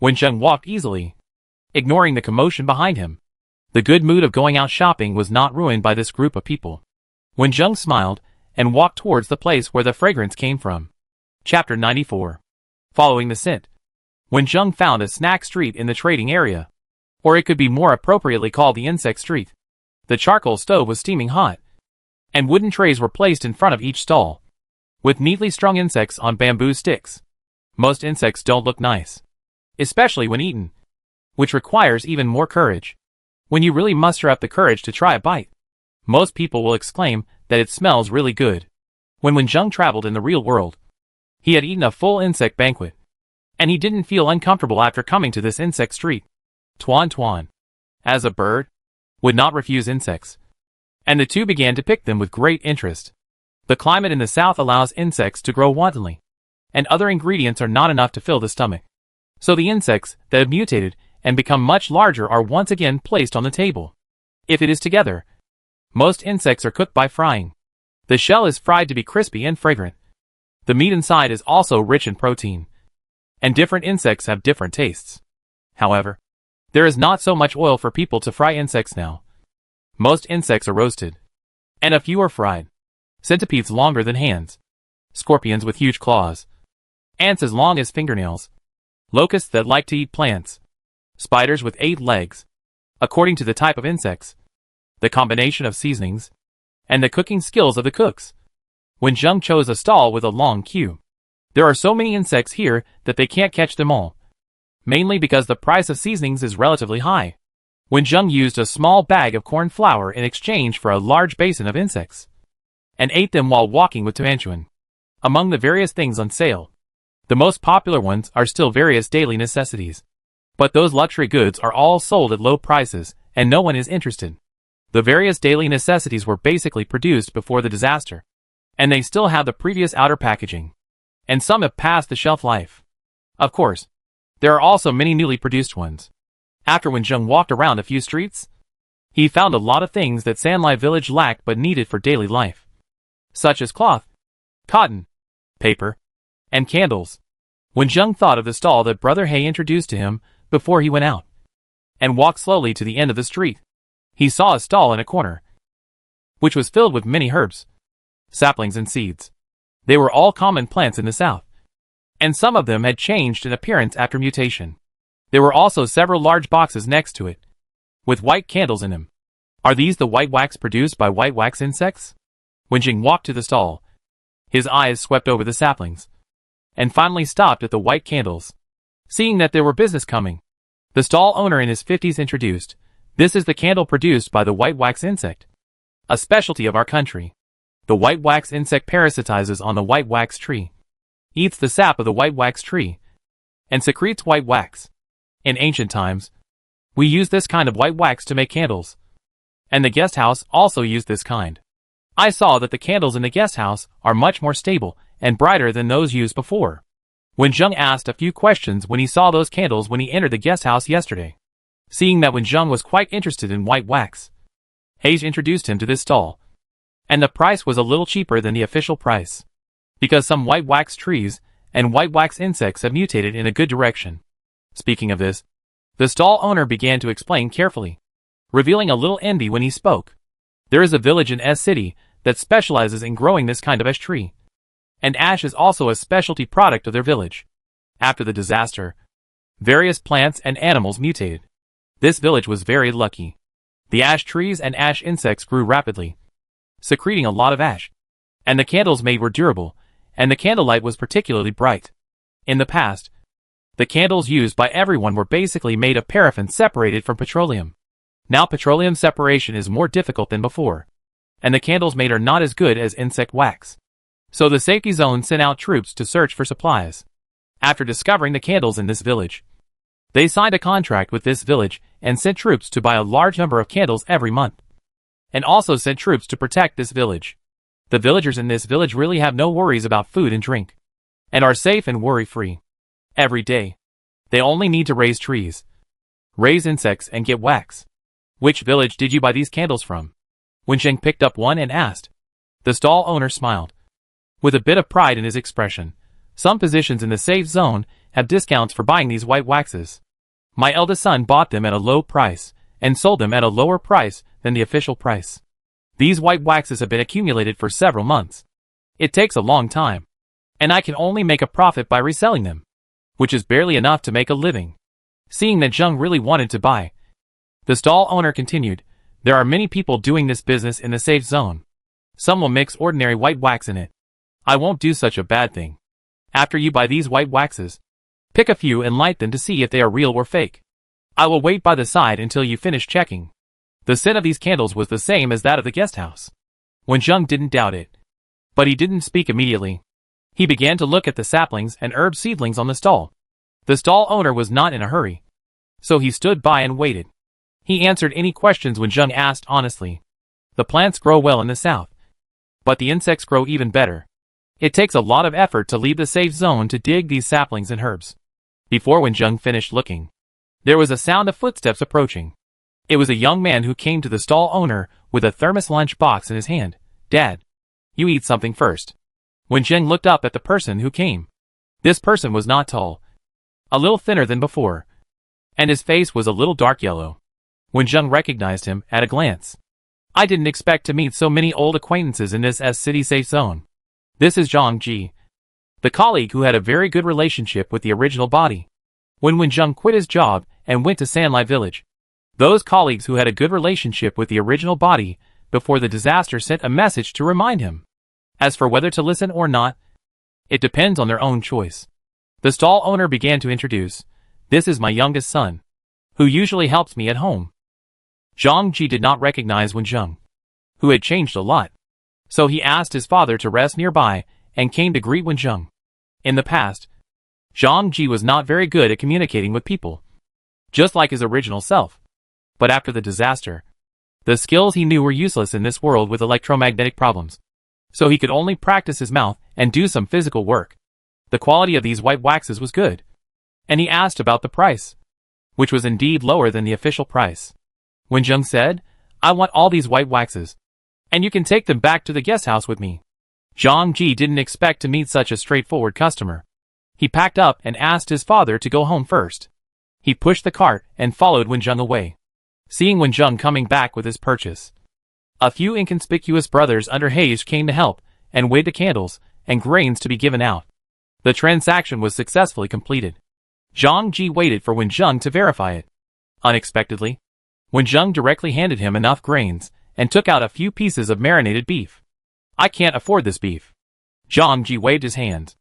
Wenjing walked easily, ignoring the commotion behind him. The good mood of going out shopping was not ruined by this group of people. Wenjung smiled and walked towards the place where the fragrance came from. Chapter 94. Following the scent, Wenjung found a snack street in the trading area, or it could be more appropriately called the insect street. The charcoal stove was steaming hot, and wooden trays were placed in front of each stall, with neatly strung insects on bamboo sticks. Most insects don't look nice, especially when eaten, which requires even more courage. When you really muster up the courage to try a bite, most people will exclaim that it smells really good. When Wenjung traveled in the real world, he had eaten a full insect banquet, and he didn't feel uncomfortable after coming to this insect street. Tuan Tuan, as a bird, would not refuse insects, and the two began to pick them with great interest. The climate in the south allows insects to grow wantonly, and other ingredients are not enough to fill the stomach. So the insects that have mutated and become much larger are once again placed on the table. If it is together, most insects are cooked by frying. The shell is fried to be crispy and fragrant. The meat inside is also rich in protein, and different insects have different tastes. However, there is not so much oil for people to fry insects now. Most insects are roasted, and a few are fried. Centipedes longer than hands, scorpions with huge claws, ants as long as fingernails, locusts that like to eat plants, spiders with 8 legs. According to the type of insects, the combination of seasonings, and the cooking skills of the cooks, Wenjung chose a stall with a long queue. There are so many insects here that they can't catch them all, mainly because the price of seasonings is relatively high. Wenjung used a small bag of corn flour in exchange for a large basin of insects, and ate them while walking with Tuanchuan. Among the various things on sale, the most popular ones are still various daily necessities. But those luxury goods are all sold at low prices, and no one is interested. The various daily necessities were basically produced before the disaster, and they still have the previous outer packaging, and some have passed the shelf life. Of course, there are also many newly produced ones. After Wenjung walked around a few streets, he found a lot of things that Sanlai village lacked but needed for daily life, such as cloth, cotton, paper, and candles. Wenjung thought of the stall that Brother He introduced to him before he went out, and walked slowly to the end of the street. He saw a stall in a corner, which was filled with many herbs, saplings and seeds. They were all common plants in the south, and some of them had changed in appearance after mutation. There were also several large boxes next to it, with white candles in them. Are these the white wax produced by white wax insects? Wenjing walked to the stall. His eyes swept over the saplings, and finally stopped at the white candles. Seeing that there were business coming, the stall owner in his 50s introduced, "This is the candle produced by the white wax insect, a specialty of our country. The white wax insect parasitizes on the white wax tree, eats the sap of the white wax tree, and secretes white wax. In ancient times, we used this kind of white wax to make candles, and the guest house also used this kind. I saw that the candles in the guest house are much more stable and brighter than those used before." Wenjung asked a few questions when he saw those candles when he entered the guest house yesterday. Seeing that Wenjung was quite interested in white wax, Hage introduced him to this stall, and the price was a little cheaper than the official price, because some white wax trees and white wax insects have mutated in a good direction. Speaking of this, the stall owner began to explain carefully, revealing a little envy when he spoke. There is a village in S City that specializes in growing this kind of ash tree, and ash is also a specialty product of their village. After the disaster, various plants and animals mutated. This village was very lucky. The ash trees and ash insects grew rapidly, secreting a lot of ash, and the candles made were durable, and the candlelight was particularly bright. In the past, the candles used by everyone were basically made of paraffin separated from petroleum. Now petroleum separation is more difficult than before, and the candles made are not as good as insect wax. So the safety zone sent out troops to search for supplies. After discovering the candles in this village, they signed a contract with this village and sent troops to buy a large number of candles every month, and also sent troops to protect this village. The villagers in this village really have no worries about food and drink, and are safe and worry-free. Every day, they only need to raise trees, raise insects, and get wax. Which village did you buy these candles from? Wensheng picked up one and asked. The stall owner smiled, with a bit of pride in his expression. Some positions in the safe zone have discounts for buying these white waxes. My eldest son bought them at a low price, and sold them at a lower price than the official price. These white waxes have been accumulated for several months. It takes a long time, and I can only make a profit by reselling them, which is barely enough to make a living. Seeing that Zheng really wanted to buy, the stall owner continued, there are many people doing this business in the safe zone. Some will mix ordinary white wax in it. I won't do such a bad thing. After you buy these white waxes, pick a few and light them to see if they are real or fake. I will wait by the side until you finish checking. The scent of these candles was the same as that of the guest house. Wen Zheng didn't doubt it. But he didn't speak immediately. He began to look at the saplings and herb seedlings on the stall. The stall owner was not in a hurry, so he stood by and waited. He answered any questions Wen Zheng asked honestly. The plants grow well in the south, but the insects grow even better. It takes a lot of effort to leave the safe zone to dig these saplings and herbs. Before Wen Zheng finished looking, there was a sound of footsteps approaching. It was a young man who came to the stall owner with a thermos lunch box in his hand. Dad, you eat something first. Wen Zheng looked up at the person who came. This person was not tall, a little thinner than before, and his face was a little dark yellow. Wen Zheng recognized him at a glance. I didn't expect to meet so many old acquaintances in this city safe zone. This is Zhang Ji, the colleague who had a very good relationship with the original body. When Wen Zheng quit his job and went to Sanlai village, those colleagues who had a good relationship with the original body before the disaster sent a message to remind him. As for whether to listen or not, it depends on their own choice. The stall owner began to introduce, this is my youngest son, who usually helps me at home. Zhang Ji did not recognize Wen Zheng, who had changed a lot, so he asked his father to rest nearby and came to greet Wen Zheng. In the past, Zhang Ji was not very good at communicating with people, just like his original self. But after the disaster, the skills he knew were useless in this world with electromagnetic problems, so he could only practice his mouth and do some physical work. The quality of these white waxes was good, and he asked about the price, which was indeed lower than the official price. Wen Zheng said, I want all these white waxes, and you can take them back to the guest house with me. Zhang Ji didn't expect to meet such a straightforward customer. He packed up and asked his father to go home first. He pushed the cart and followed Wen Zheng away. Seeing Wen Zheng coming back with his purchase, a few inconspicuous brothers under haze came to help and weighed the candles and grains to be given out. The transaction was successfully completed. Zhang Ji waited for Wen Zheng to verify it. Unexpectedly, Wen Zheng directly handed him enough grains and took out a few pieces of marinated beef. I can't afford this beef. Zhang Ji waved his hands,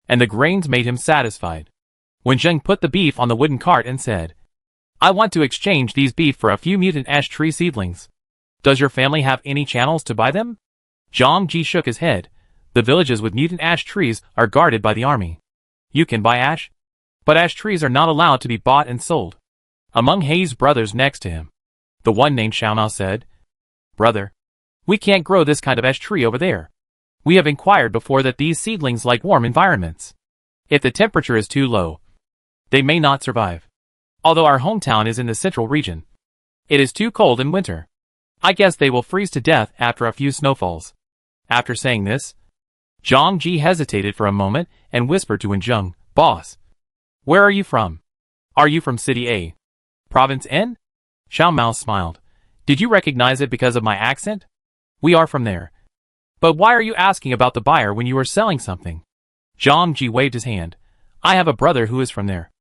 and the grains made him satisfied. Wen Zheng put the beef on the wooden cart and said, I want to exchange these beef for a few mutant ash tree seedlings. Does your family have any channels to buy them? Zhang Ji shook his head. The villages with mutant ash trees are guarded by the army. You can buy ash, but ash trees are not allowed to be bought and sold. Among Hay's brothers next to him, the one named Xiaomao said, Brother, we can't grow this kind of ash tree over there. We have inquired before that these seedlings like warm environments. If the temperature is too low, they may not survive. Although our hometown is in the central region, it is too cold in winter. I guess they will freeze to death after a few snowfalls. After saying this, Zhang Ji hesitated for a moment and whispered to Wen Zheng, Boss, where are you from? Are you from City A? Province N? Xiaomao smiled. Did you recognize it because of my accent? We are from there. But why are you asking about the buyer when you are selling something? Zhang Ji waved his hand. I have a brother who is from there,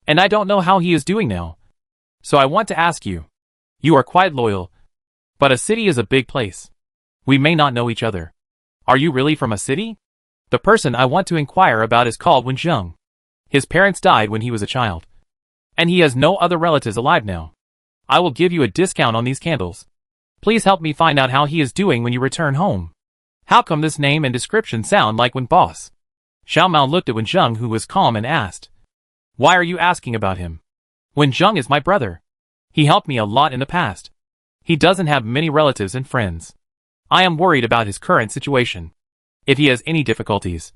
and I don't know how he is doing now. So I want to ask you. You are quite loyal, but a city is a big place. We may not know each other. Are you really from a city? The person I want to inquire about is called Wen Zheng. His parents died when he was a child, and he has no other relatives alive now. I will give you a discount on these candles. Please help me find out how he is doing when you return home. How come this name and description sound like Wen Boss? Xiaomao looked at Wen Zheng, who was calm, and asked, Why are you asking about him? Wen Zheng is my brother. He helped me a lot in the past. He doesn't have many relatives and friends. I am worried about his current situation. If he has any difficulties,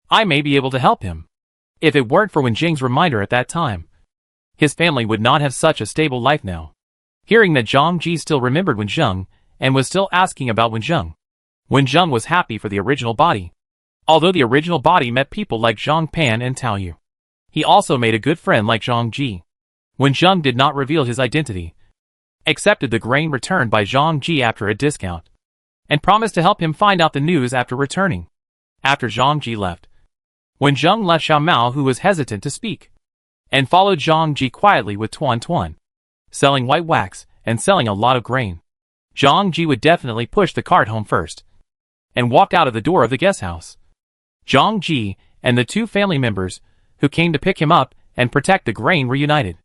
I may be able to help him. If it weren't for Wen Zheng's reminder at that time, his family would not have such a stable life now. Hearing that Zhang Ji still remembered Wen Zheng and was still asking about Wen Zheng was happy for the original body. Although the original body met people like Zhang Pan and Tao Yu, he also made a good friend like Zhang Ji. Wen Zheng did not reveal his identity, accepted the grain returned by Zhang Ji after a discount, and promised to help him find out the news after returning. After Zhang Ji left, when Zheng left Xiao Mao, who was hesitant to speak, and followed Zhang Ji quietly with Tuan Tuan, selling white wax and selling a lot of grain. Zhang Ji would definitely push the cart home first, and walked out of the door of the guest house. Zhang Ji and the two family members who came to pick him up and protect the grain were united.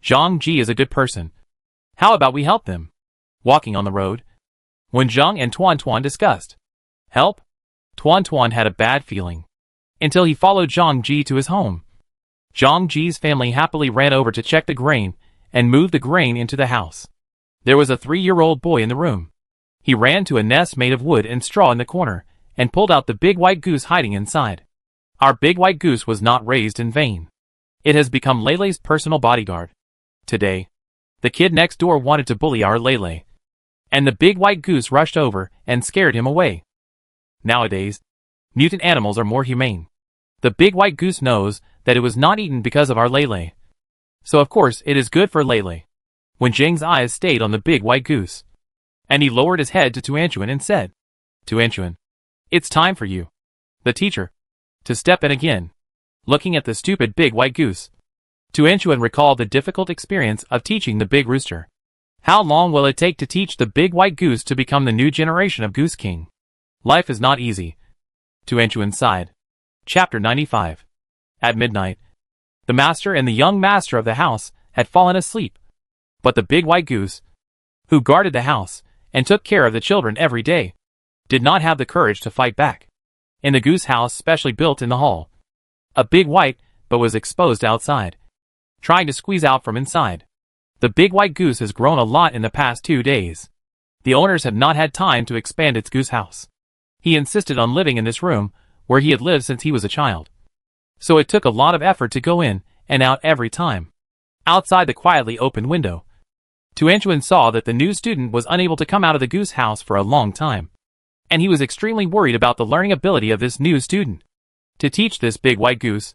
Zhang Ji is a good person. How about we help them? Walking on the road, when Zheng and Tuan Tuan discussed help, Tuan Tuan had a bad feeling, until he followed Zhang Ji to his home. Zhang Ji's family happily ran over to check the grain and move the grain into the house. There was a 3-year-old boy in the room. He ran to a nest made of wood and straw in the corner and pulled out the big white goose hiding inside. Our big white goose was not raised in vain. It has become Lele's personal bodyguard. Today, the kid next door wanted to bully our Lele, and the big white goose rushed over and scared him away. Nowadays, mutant animals are more humane. The big white goose knows that it was not eaten because of our Lele, so of course it is good for Lele. When Jing's eyes stayed on the big white goose, and he lowered his head to Tuanchuan and said, Tuanchuan, it's time for you, the teacher, to step in again. Looking at the stupid big white goose, Tuanchuan recalled the difficult experience of teaching the big rooster. How long will it take to teach the big white goose to become the new generation of Goose King? Life is not easy. Tuanchuan sighed. Chapter 95. At midnight, the master and the young master of the house had fallen asleep, but the big white goose, who guarded the house and took care of the children every day, did not have the courage to fight back. In the goose house specially built in the hall, a big white but was exposed outside, trying to squeeze out from inside. The big white goose has grown a lot in the past 2 days. The owners have not had time to expand its goose house. He insisted on living in this room where he had lived since he was a child. So it took a lot of effort to go in and out every time. Outside the quietly opened window, Tuanchuan saw that the new student was unable to come out of the goose house for a long time, and he was extremely worried about the learning ability of this new student. To teach this big white goose,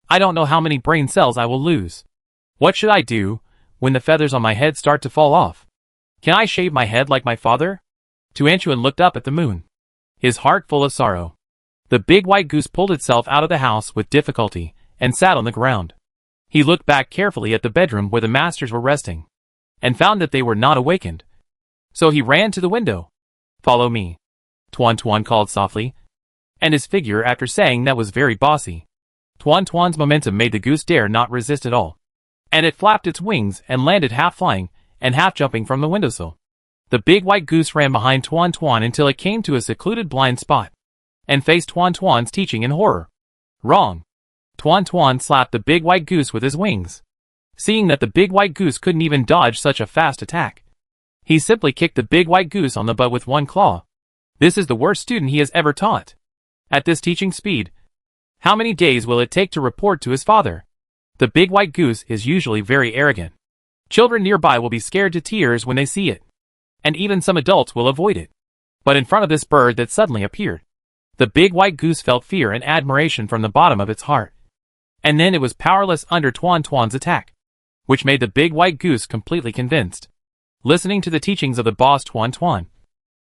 I don't know how many brain cells I will lose. What should I do when the feathers on my head start to fall off? Can I shave my head like my father? Tuanchuan looked up at the moon, his heart full of sorrow. The big white goose pulled itself out of the house with difficulty and sat on the ground. He looked back carefully at the bedroom where the masters were resting, and found that they were not awakened. So he ran to the window. Follow me, Tuan Tuan called softly, and his figure after saying that was very bossy. Tuan Tuan's momentum made the goose dare not resist at all, and it flapped its wings and landed half flying and half jumping from the windowsill. The big white goose ran behind Tuan Tuan until it came to a secluded blind spot, and faced Tuan Tuan's teaching in horror. Wrong. Tuan Tuan slapped the big white goose with his wings. Seeing that the big white goose couldn't even dodge such a fast attack, he simply kicked the big white goose on the butt with one claw. This is the worst student he has ever taught. At this teaching speed, how many days will it take to report to his father? The big white goose is usually very arrogant. Children nearby will be scared to tears when they see it, and even some adults will avoid it. But in front of this bird that suddenly appeared, the big white goose felt fear and admiration from the bottom of its heart. And then it was powerless under Tuan Tuan's attack, which made the big white goose completely convinced. Listening to the teachings of the boss Tuan Tuan,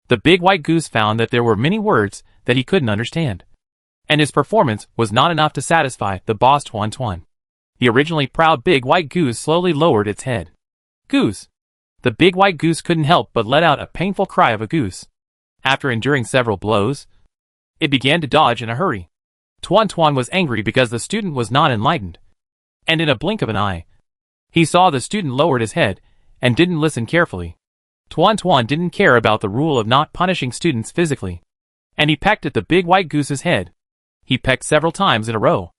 the big white goose found that there were many words that he couldn't understand, and his performance was not enough to satisfy the boss Tuan Tuan. The originally proud big white goose slowly lowered its head. Goose! The big white goose couldn't help but let out a painful cry of a goose. After enduring several blows, it began to dodge in a hurry. Tuan Tuan was angry because the student was not enlightened, and in a blink of an eye, he saw the student lowered his head and didn't listen carefully. Tuan Tuan didn't care about the rule of not punishing students physically, and he pecked at the big white goose's head. He pecked several times in a row.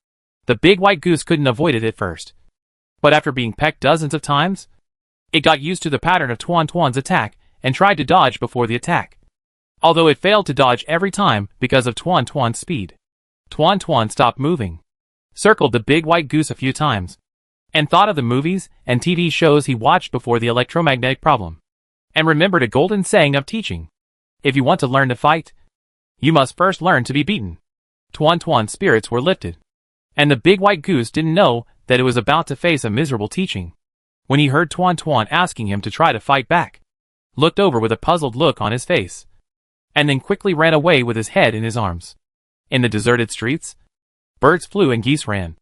The big white goose couldn't avoid it at first, but after being pecked dozens of times, it got used to the pattern of Tuan Tuan's attack and tried to dodge before the attack. Although it failed to dodge every time because of Tuan Tuan's speed, Tuan Tuan stopped moving, circled the big white goose a few times, and thought of the movies and TV shows he watched before the electromagnetic problem, and remembered a golden saying of teaching: if you want to learn to fight, you must first learn to be beaten. Tuan Tuan's spirits were lifted, and the big white goose didn't know that it was about to face a miserable teaching. when he heard Tuan Tuan asking him to try to fight back, looked over with a puzzled look on his face, and then quickly ran away with his head in his arms. In the deserted streets, birds flew and geese ran.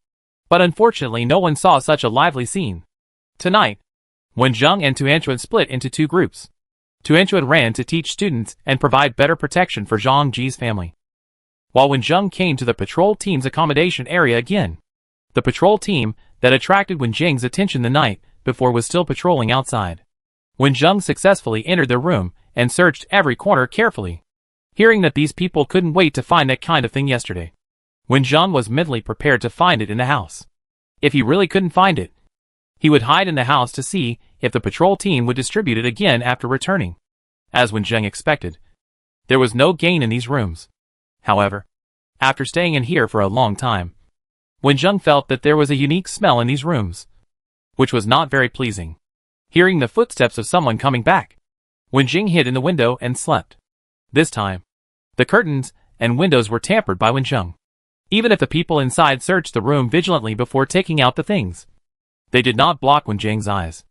But unfortunately no one saw such a lively scene. Tonight, Wen Zheng and Tuanchuan split into two groups. Tuanchuan ran to teach students and provide better protection for Zhang Ji's family, while Wen Zheng came to the patrol team's accommodation area again. The patrol team that attracted Wen Zheng's attention the night before was still patrolling outside. Wen Zheng successfully entered their room and searched every corner carefully. Hearing that these people couldn't wait to find that kind of thing yesterday, Wen Zheng was mentally prepared to find it in the house. If he really couldn't find it, he would hide in the house to see if the patrol team would distribute it again after returning. As Wen Zheng expected, there was no gain in these rooms. However, after staying in here for a long time, Wen Zheng felt that there was a unique smell in these rooms, which was not very pleasing. Hearing the footsteps of someone coming back, Wen Zheng hid in the window and slept. This time, the curtains and windows were tampered by Wen Zheng. Even if the people inside searched the room vigilantly before taking out the things, they did not block Wen Zheng's eyes.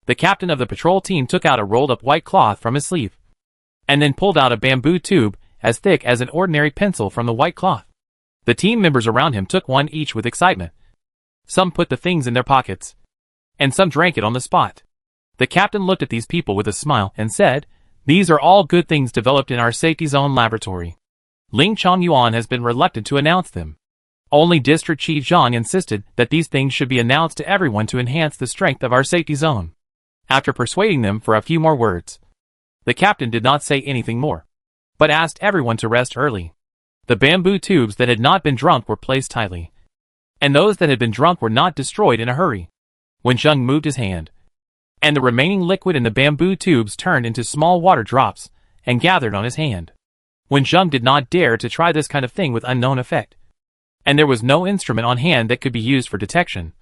The captain of the patrol team took out a rolled-up white cloth from his sleeve, and then pulled out a bamboo tube as thick as an ordinary pencil from the white cloth. The team members around him took one each with excitement. Some put the things in their pockets, and some drank it on the spot. The captain looked at these people with a smile and said, "These are all good things developed in our safety zone laboratory." Ling Chongyuan has been reluctant to announce them. Only District Chief Zhang insisted that these things should be announced to everyone to enhance the strength of our safety zone. After persuading them for a few more words, the captain did not say anything more, but asked everyone to rest early. The bamboo tubes that had not been drunk were placed tightly, and those that had been drunk were not destroyed in a hurry. Wen Zheng moved his hand, and the remaining liquid in the bamboo tubes turned into small water drops and gathered on his hand. Wen Zheng did not dare to try this kind of thing with unknown effect, and there was no instrument on hand that could be used for detection.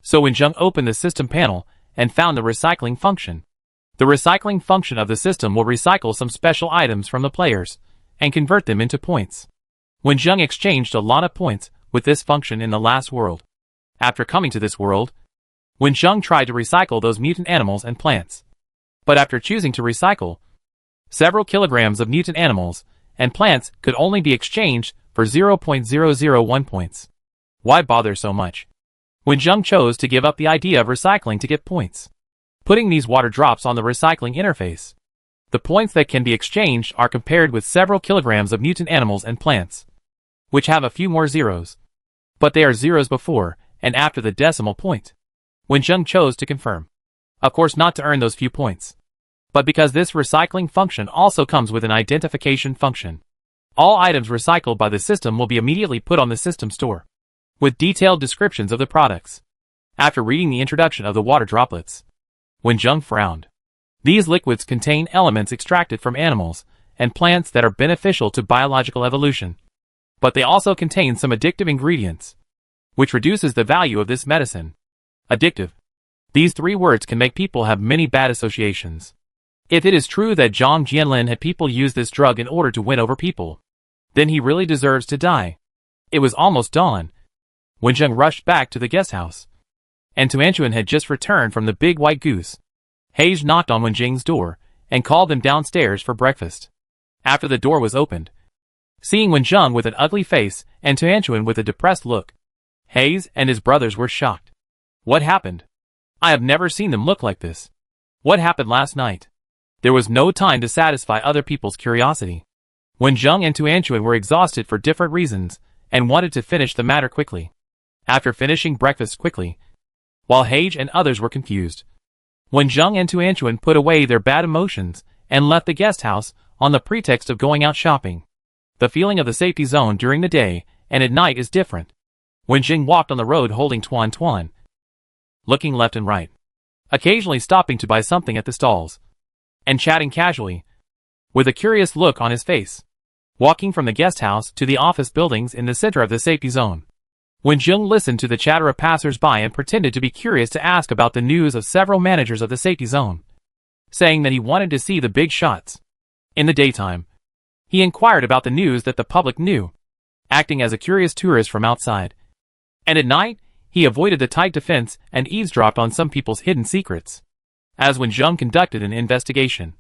So Wen Zheng opened the system panel and found the recycling function. The recycling function of the system will recycle some special items from the players and convert them into points. Wen Zheng exchanged a lot of points with this function in the last world. After coming to this world, Wen Zheng tried to recycle those mutant animals and plants. But after choosing to recycle, several kilograms of mutant animals and plants could only be exchanged for 0.001 points. Why bother so much? Wen Zheng chose to give up the idea of recycling to get points, putting these water drops on the recycling interface. The points that can be exchanged are compared with several kilograms of mutant animals and plants, which have a few more zeros, but they are zeros before and after the decimal point. Wen Zheng chose to confirm. Of course not to earn those few points, but because this recycling function also comes with an identification function. All items recycled by the system will be immediately put on the system store, with detailed descriptions of the products. After reading the introduction of the water droplets, Wen Zheng frowned. These liquids contain elements extracted from animals and plants that are beneficial to biological evolution, but they also contain some addictive ingredients, which reduces the value of this medicine. Addictive. These three words can make people have many bad associations. If it is true that Zhang Jianlin had people use this drug in order to win over people, then he really deserves to die. It was almost dawn. Wen Zheng rushed back to the guest house, and Tuanchuan had just returned from the Big White Goose. Hage knocked on Wen Zheng's door and called them downstairs for breakfast. After the door was opened, seeing Wen Zheng with an ugly face and Tuanchuan with a depressed look, Hayes and his brothers were shocked. What happened? I have never seen them look like this. What happened last night? There was no time to satisfy other people's curiosity. Wen Zheng and Tuanchuan were exhausted for different reasons and wanted to finish the matter quickly. After finishing breakfast quickly, while Hage and others were confused, Wen Zheng and Tuanchuan put away their bad emotions and left the guest house on the pretext of going out shopping. The feeling of the safety zone during the day and at night is different. Wen Zheng walked on the road holding Tuan Tuan, looking left and right, occasionally stopping to buy something at the stalls, and chatting casually, with a curious look on his face. Walking from the guest house to the office buildings in the center of the safety zone, Wen Zheng listened to the chatter of passers-by and pretended to be curious to ask about the news of several managers of the safety zone, saying that he wanted to see the big shots. In the daytime, he inquired about the news that the public knew, acting as a curious tourist from outside. And at night, He avoided the tight defense and eavesdropped on some people's hidden secrets. As when Zhang conducted an investigation,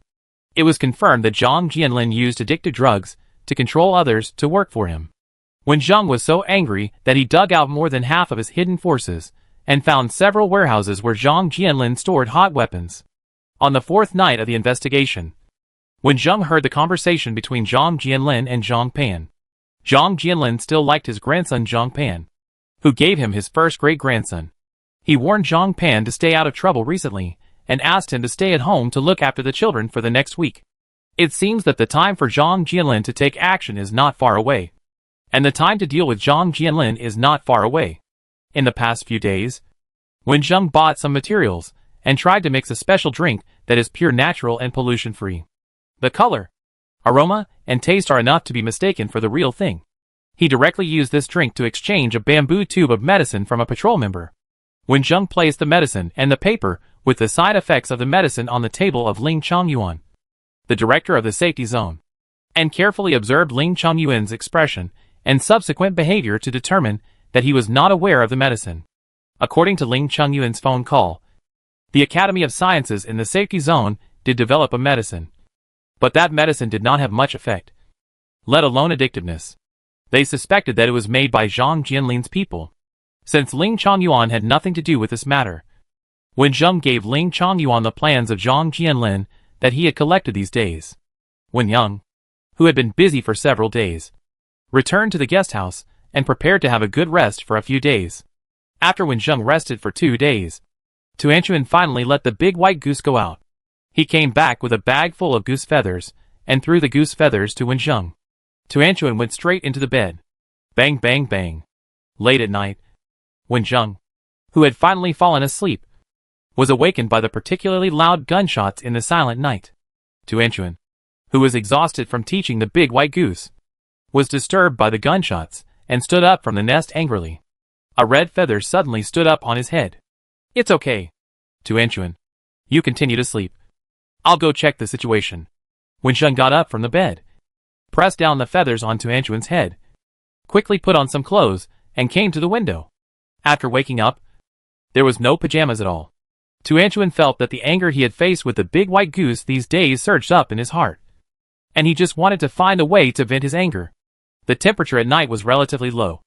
it was confirmed that Zhang Jianlin used addictive drugs to control others to work for him. When Zhang was so angry that he dug out more than half of his hidden forces and found several warehouses where Zhang Jianlin stored hot weapons. On the fourth night of the investigation, when Zhang heard the conversation between Zhang Jianlin and Zhang Pan, Zhang Jianlin still liked his grandson Zhang Pan, who gave him his first great-grandson. He warned Zhang Pan to stay out of trouble recently and asked him to stay at home to look after the children for the next week. It seems that the time for Zhang Jianlin to take action is not far away, and the time to deal with Zhang Jianlin is not far away. In the past few days, when Zhang bought some materials and tried to mix a special drink that is pure natural and pollution-free, the color, aroma, and taste are enough to be mistaken for the real thing. He directly used this drink to exchange a bamboo tube of medicine from a patrol member. When Zhang placed the medicine and the paper with the side effects of the medicine on the table of Ling Chongyuan, the director of the safety zone, and carefully observed Ling Chongyuan's expression and subsequent behavior to determine that he was not aware of the medicine. According to Ling Chongyuan's phone call, the Academy of Sciences in the safety zone did develop a medicine, but that medicine did not have much effect, let alone addictiveness. They suspected that it was made by Zhang Jianlin's people, since Ling Chongyuan had nothing to do with this matter. When Zhang gave Ling Chongyuan the plans of Zhang Jianlin that he had collected these days, when Yang, who had been busy for several days, returned to the guest house and prepared to have a good rest for a few days. After when Zhang rested for 2 days, Tuanchuan finally let the big white goose go out. He came back with a bag full of goose feathers and threw the goose feathers to Wen Zhang. Tuanchuan went straight into the bed. Bang bang bang. Late at night, Wen Zhang, who had finally fallen asleep, was awakened by the particularly loud gunshots in the silent night. Tuanchuan, who was exhausted from teaching the big white goose, was disturbed by the gunshots and stood up from the nest angrily. A red feather suddenly stood up on his head. It's okay, Tuanchuan. You continue to sleep. I'll go check the situation. Wen Zhang got up from the bed, pressed down the feathers on Tuanchuan's head, quickly put on some clothes, and came to the window. After waking up, there was no pajamas at all. Tuanchuan felt that the anger he had faced with the big white goose these days surged up in his heart, and he just wanted to find a way to vent his anger. The temperature at night was relatively low,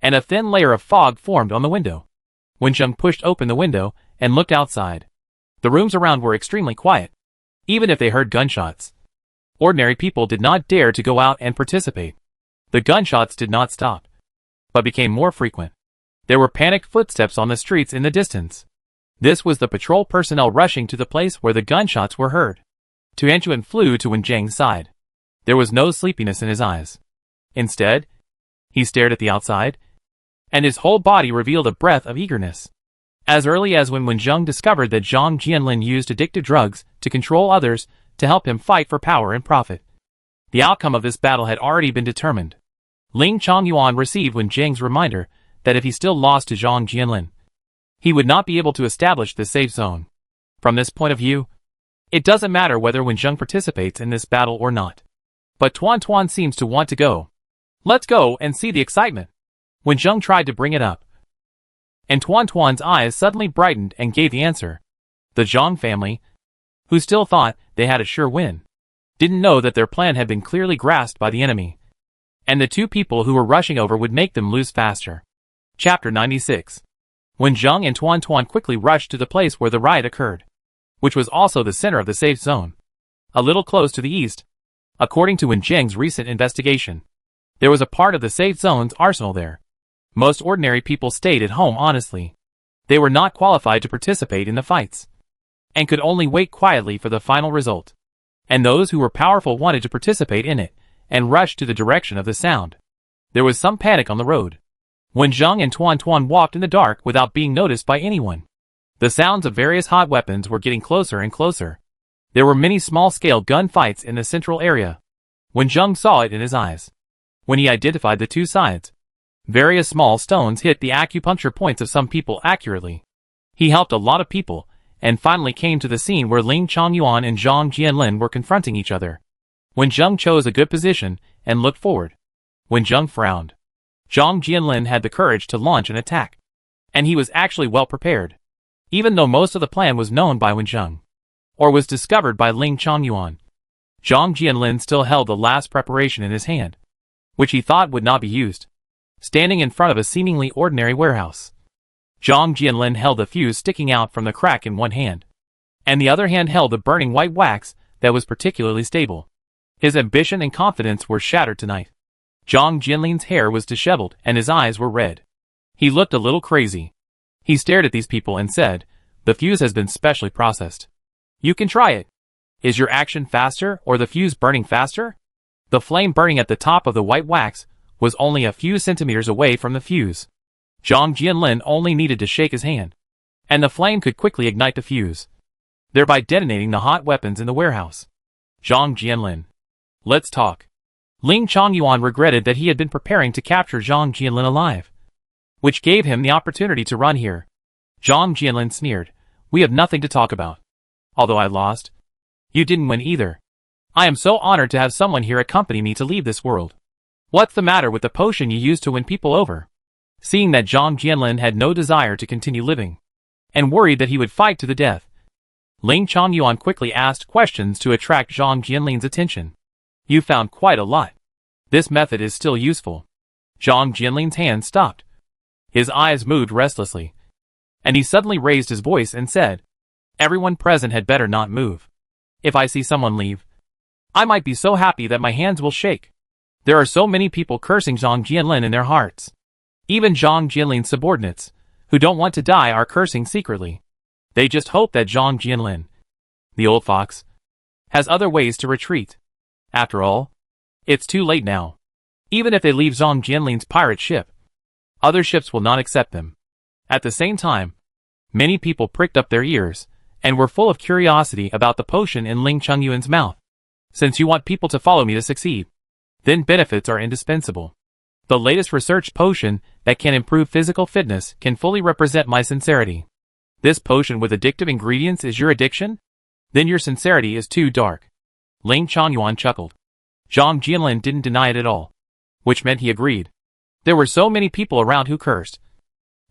and a thin layer of fog formed on the window. Wen Zhang pushed open the window and looked outside. The rooms around were extremely quiet, even if they heard gunshots. Ordinary people did not dare to go out and participate. The gunshots did not stop, but became more frequent. There were panicked footsteps on the streets in the distance. This was the patrol personnel rushing to the place where the gunshots were heard. Tuanchuan flew to Wen Zhang's side. There was no sleepiness in his eyes. Instead, he stared at the outside, and his whole body revealed a breath of eagerness. As early as when Wen Zhang discovered that Zhang Jianlin used addictive drugs to control others to help him fight for power and profit, the outcome of this battle had already been determined. Ling Chongyuan received Wen Zhang's reminder that if he still lost to Zhang Jianlin, he would not be able to establish the safe zone. From this point of view, it doesn't matter whether Wen Zhang participates in this battle or not. But Tuan seems to want to go. Let's go and see the excitement. Wen Zhang tried to bring it up, and Tuan's eyes suddenly brightened and gave the answer. The Zhang family, who still thought they had a sure win, didn't know that their plan had been clearly grasped by the enemy, and the two people who were rushing over would make them lose faster. Chapter 96. When Zhang and Tuan quickly rushed to the place where the riot occurred, which was also the center of the safe zone, a little close to the east. According to Wen Zhang's recent investigation, there was a part of the safe zone's arsenal there. Most ordinary people stayed at home honestly. They were not qualified to participate in the fights, and could only wait quietly for the final result. And those who were powerful wanted to participate in it, and rushed to the direction of the sound. There was some panic on the road. When Zhang and Tuan walked in the dark without being noticed by anyone, the sounds of various hot weapons were getting closer and closer. There were many small-scale gunfights in the central area. When Zhang saw it in his eyes, when he identified the two sides, various small stones hit the acupuncture points of some people accurately. He helped a lot of people, and finally came to the scene where Ling Chongyuan and Zhang Jianlin were confronting each other. When Zhang chose a good position and looked forward, when Zhang frowned, Zhang Jianlin had the courage to launch an attack. And he was actually well prepared, even though most of the plan was known by Wen Zheng, or was discovered by Ling Chongyuan. Zhang Jianlin still held the last preparation in his hand, which he thought would not be used. Standing in front of a seemingly ordinary warehouse, Zhang Jianlin held the fuse sticking out from the crack in one hand, and the other hand held the burning white wax that was particularly stable. His ambition and confidence were shattered tonight. Zhang Jianlin's hair was disheveled and his eyes were red. He looked a little crazy. He stared at these people and said, "The fuse has been specially processed. You can try it. Is your action faster or the fuse burning faster?" The flame burning at the top of the white wax was only a few centimeters away from the fuse. Zhang Jianlin only needed to shake his hand, and the flame could quickly ignite the fuse, thereby detonating the hot weapons in the warehouse. Zhang Jianlin. Let's talk. Ling Chongyuan regretted that he had been preparing to capture Zhang Jianlin alive, which gave him the opportunity to run here. Zhang Jianlin sneered, "We have nothing to talk about. Although I lost, you didn't win either. I am so honored to have someone here accompany me to leave this world. What's the matter with the potion you used to win people over?" Seeing that Zhang Jianlin had no desire to continue living, and worried that he would fight to the death, Ling Chongyuan quickly asked questions to attract Zhang Jianlin's attention. "You found quite a lot. This method is still useful." Zhang Jianlin's hand stopped. His eyes moved restlessly, and he suddenly raised his voice and said, "Everyone present had better not move. If I see someone leave, I might be so happy that my hands will shake." There are so many people cursing Zhang Jianlin in their hearts. Even Zhang Jianlin's subordinates, who don't want to die, are cursing secretly. They just hope that Zhang Jianlin, the old fox, has other ways to retreat. After all, it's too late now. Even if they leave Zhang Jianlin's pirate ship, other ships will not accept them. At the same time, many people pricked up their ears and were full of curiosity about the potion in Ling Chongyuan's mouth. "Since you want people to follow me to succeed, then benefits are indispensable. The latest research potion that can improve physical fitness can fully represent my sincerity. This potion with addictive ingredients is your addiction? Then your sincerity is too dark." Ling Chongyuan chuckled. Zhang Jianlin didn't deny it at all, which meant he agreed. There were so many people around who cursed,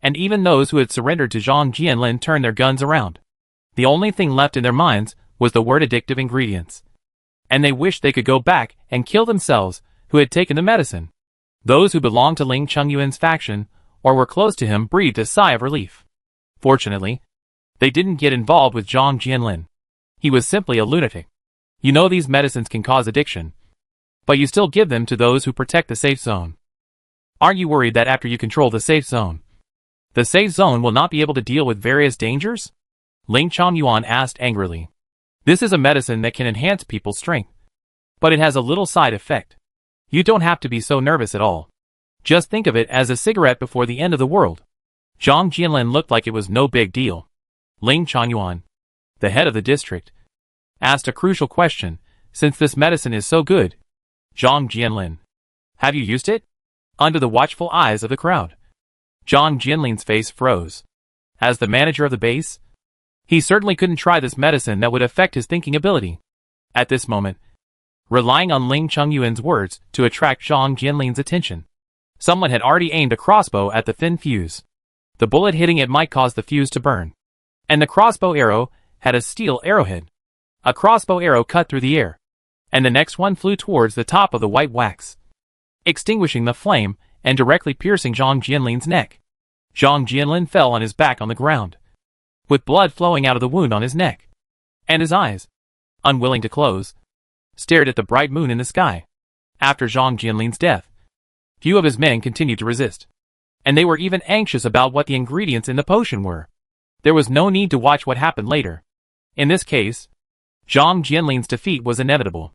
and even those who had surrendered to Zhang Jianlin turned their guns around. The only thing left in their minds was the word addictive ingredients, and they wished they could go back and kill themselves who had taken the medicine. Those who belonged to Ling Chongyuan's faction or were close to him breathed a sigh of relief. Fortunately, they didn't get involved with Zhang Jianlin. He was simply a lunatic. You know these medicines can cause addiction, but you still give them to those who protect the safe zone. Aren't you worried that after you control the safe zone will not be able to deal with various dangers? Ling Chongyuan asked angrily. This is a medicine that can enhance people's strength, but it has a little side effect. You don't have to be so nervous at all. Just think of it as a cigarette before the end of the world. Zhang Jianlin looked like it was no big deal. Ling Chongyuan, the head of the district, asked a crucial question, "Since this medicine is so good, Zhang Jianlin, have you used it?" Under the watchful eyes of the crowd, Zhang Jianlin's face froze. As the manager of the base, he certainly couldn't try this medicine that would affect his thinking ability. At this moment, relying on Ling Chongyuan's words to attract Zhang Jianlin's attention, someone had already aimed a crossbow at the thin fuse. The bullet hitting it might cause the fuse to burn, and the crossbow arrow had a steel arrowhead. A crossbow arrow cut through the air, and the next one flew towards the top of the white wax, extinguishing the flame and directly piercing Zhang Jianlin's neck. Zhang Jianlin fell on his back on the ground, with blood flowing out of the wound on his neck, and his eyes, unwilling to close, stared at the bright moon in the sky. After Zhang Jianlin's death, few of his men continued to resist, and they were even anxious about what the ingredients in the potion were. There was no need to watch what happened later. In this case, Zhang Jianlin's defeat was inevitable.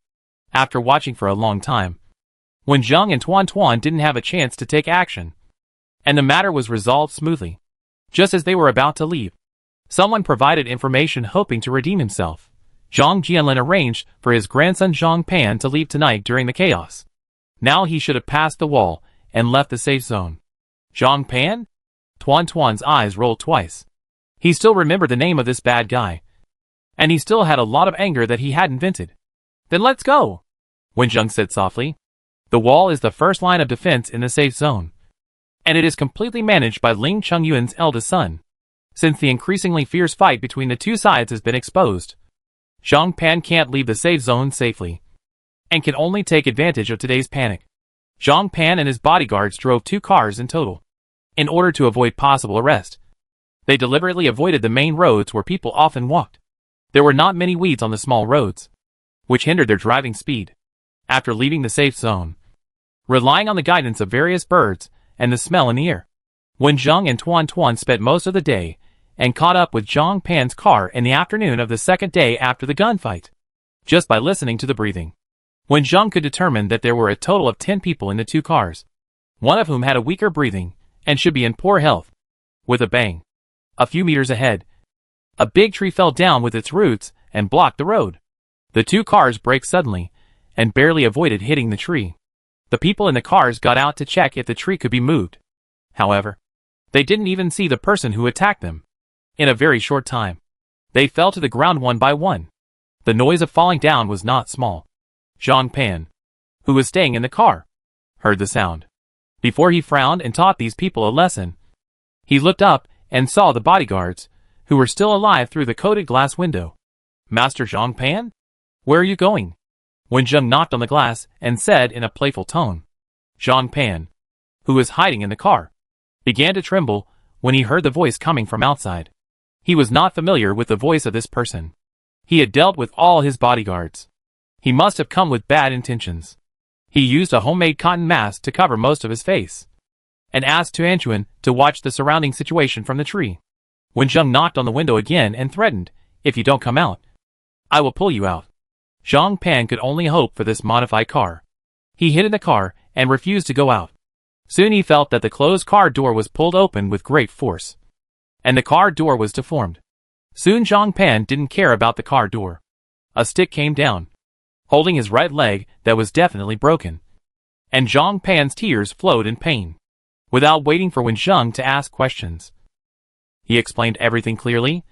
After watching for a long time, Wen Zheng and Tuan Tuan didn't have a chance to take action, and the matter was resolved smoothly. Just as they were about to leave, someone provided information hoping to redeem himself. Zhang Jianlin arranged for his grandson Zhang Pan to leave tonight during the chaos. Now he should have passed the wall and left the safe zone. Zhang Pan? Tuan Tuan's eyes rolled twice. He still remembered the name of this bad guy, and he still had a lot of anger that he hadn't vented. "Then let's go," Wen Zheng said softly. "The wall is the first line of defense in the safe zone. and it is completely managed by Ling Chungyuan's eldest son. Since the increasingly fierce fight between the two sides has been exposed, Zhang Pan can't leave the safe zone safely, and can only take advantage of today's panic. Zhang Pan and his bodyguards drove 2 cars in total. In order to avoid possible arrest, they deliberately avoided the main roads where people often walked. There were not many weeds on the small roads, which hindered their driving speed. After leaving the safe zone, relying on the guidance of various birds and the smell in the air, Wen Zheng and Tuan Tuan spent most of the day and caught up with Zhang Pan's car in the afternoon of the second day after the gunfight. Just by listening to the breathing, Wen Zheng could determine that there were a total of 10 people in the 2 cars, one of whom had a weaker breathing and should be in poor health. With a bang, a few meters ahead, a big tree fell down with its roots and blocked the road. The 2 cars braked suddenly and barely avoided hitting the tree. The people in the cars got out to check if the tree could be moved. However, they didn't even see the person who attacked them. In a very short time, they fell to the ground one by one. The noise of falling down was not small. Zhang Pan, who was staying in the car, heard the sound. Before he frowned and taught these people a lesson, he looked up and saw the bodyguards, who were still alive through the coated glass window. "Master Zhang Pan? Where are you going?" Wen Zheng knocked on the glass and said in a playful tone. Zhang Pan, who was hiding in the car, began to tremble when he heard the voice coming from outside. He was not familiar with the voice of this person. He had dealt with all his bodyguards. He must have come with bad intentions. He used a homemade cotton mask to cover most of his face, and asked Tuanchuan to watch the surrounding situation from the tree. Wen Zheng knocked on the window again and threatened, "If you don't come out, I will pull you out." Zhang Pan could only hope for this modified car. He hid in the car and refused to go out. Soon he felt that the closed car door was pulled open with great force, and the car door was deformed. Soon Zhang Pan didn't care about the car door. A stick came down, holding his right leg that was definitely broken, and Zhang Pan's tears flowed in pain. Without waiting for Wen Zheng to ask questions, he explained everything clearly,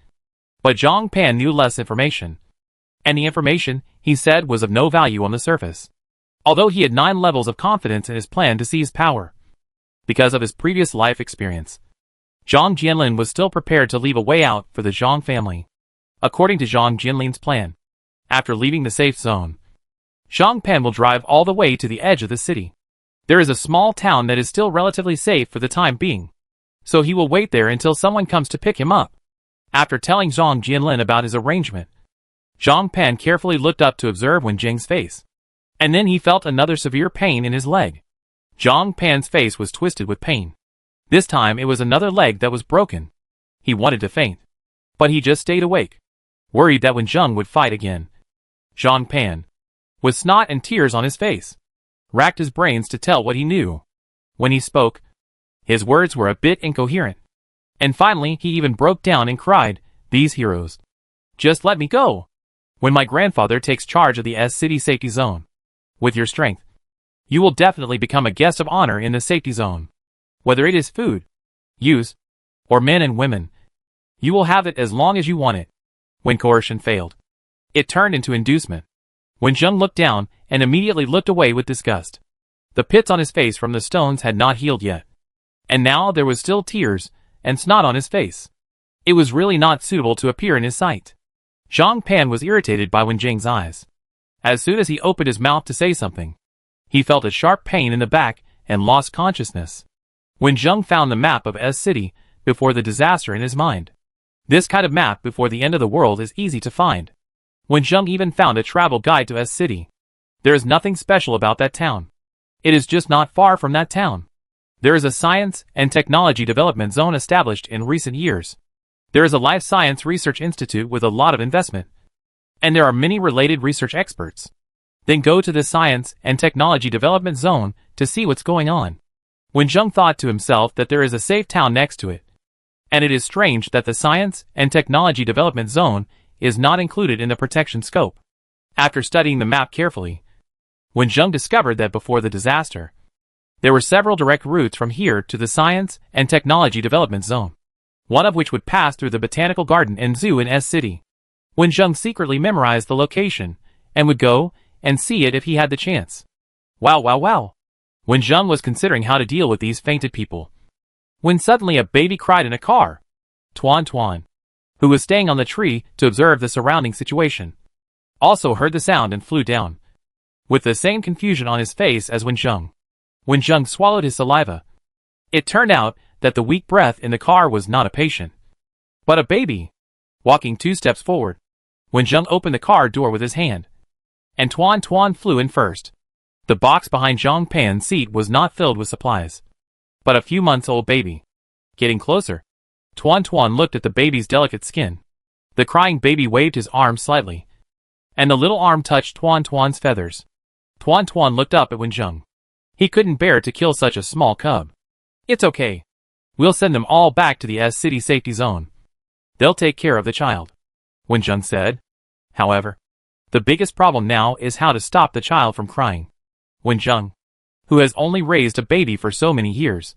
but Zhang Pan knew less information, and the information he said was of no value on the surface. Although he had 9 levels of confidence in his plan to seize power, because of his previous life experience, Zhang Jianlin was still prepared to leave a way out for the Zhang family. According to Zhang Jianlin's plan, after leaving the safe zone, Zhang Pan will drive all the way to the edge of the city. There is a small town that is still relatively safe for the time being, so he will wait there until someone comes to pick him up. After telling Zhang Jianlin about his arrangement, Zhang Pan carefully looked up to observe Wen Zheng's face, and then he felt another severe pain in his leg. Zhang Pan's face was twisted with pain. This time it was another leg that was broken. He wanted to faint, but he just stayed awake, worried that Wen Zheng would fight again. Zhang Pan, with snot and tears on his face, racked his brains to tell what he knew. When he spoke, his words were a bit incoherent, and finally he even broke down and cried, "These heroes. Just let me go. When my grandfather takes charge of the S-City safety zone, with your strength, you will definitely become a guest of honor in the safety zone. Whether it is food, use, or men and women, you will have it as long as you want it." When coercion failed, it turned into inducement. Wen Zheng looked down and immediately looked away with disgust. The pits on his face from the stones had not healed yet, and now there was still tears and snot on his face. It was really not suitable to appear in his sight. Zhang Pan was irritated by Wen Zheng's eyes. As soon as he opened his mouth to say something, he felt a sharp pain in the back and lost consciousness. Wen Zheng found the map of S-City before the disaster in his mind. This kind of map before the end of the world is easy to find. Wen Zheng even found a travel guide to S-City. There is nothing special about that town. It is just not far from that town. There is a science and technology development zone established in recent years. There is a life science research institute with a lot of investment, and there are many related research experts. Then go to the science and technology development zone to see what's going on. Wen Zheng thought to himself that there is a safe town next to it, and it is strange that the science and technology development zone is not included in the protection scope. After studying the map carefully, Wen Zheng discovered that before the disaster, there were several direct routes from here to the science and technology development zone, one of which would pass through the botanical garden and zoo in S-City. Wen Zheng secretly memorized the location and would go and see it if he had the chance. Wow. Wen Zheng was considering how to deal with these fainted people. when suddenly a baby cried in a car. Tuan Tuan, who was staying on the tree to observe the surrounding situation, also heard the sound and flew down, with the same confusion on his face as Wenjung. Wenjung swallowed his saliva. It turned out that the weak breath in the car was not a patient, but a baby. Walking 2 steps forward, Wenjung opened the car door with his hand, and Tuan Tuan flew in first. The box behind Zhang Pan's seat was not filled with supplies, but a few months old baby. Getting closer, Tuan Tuan looked at the baby's delicate skin. The crying baby waved his arm slightly, and the little arm touched Tuan Tuan's feathers. Tuan Tuan looked up at Wenjung. He couldn't bear to kill such a small cub. It's okay. We'll send them all back to the city safety zone. They'll take care of the child, Wenjung said. However, the biggest problem now is how to stop the child from crying. Wenjung, who has only raised a baby for so many years,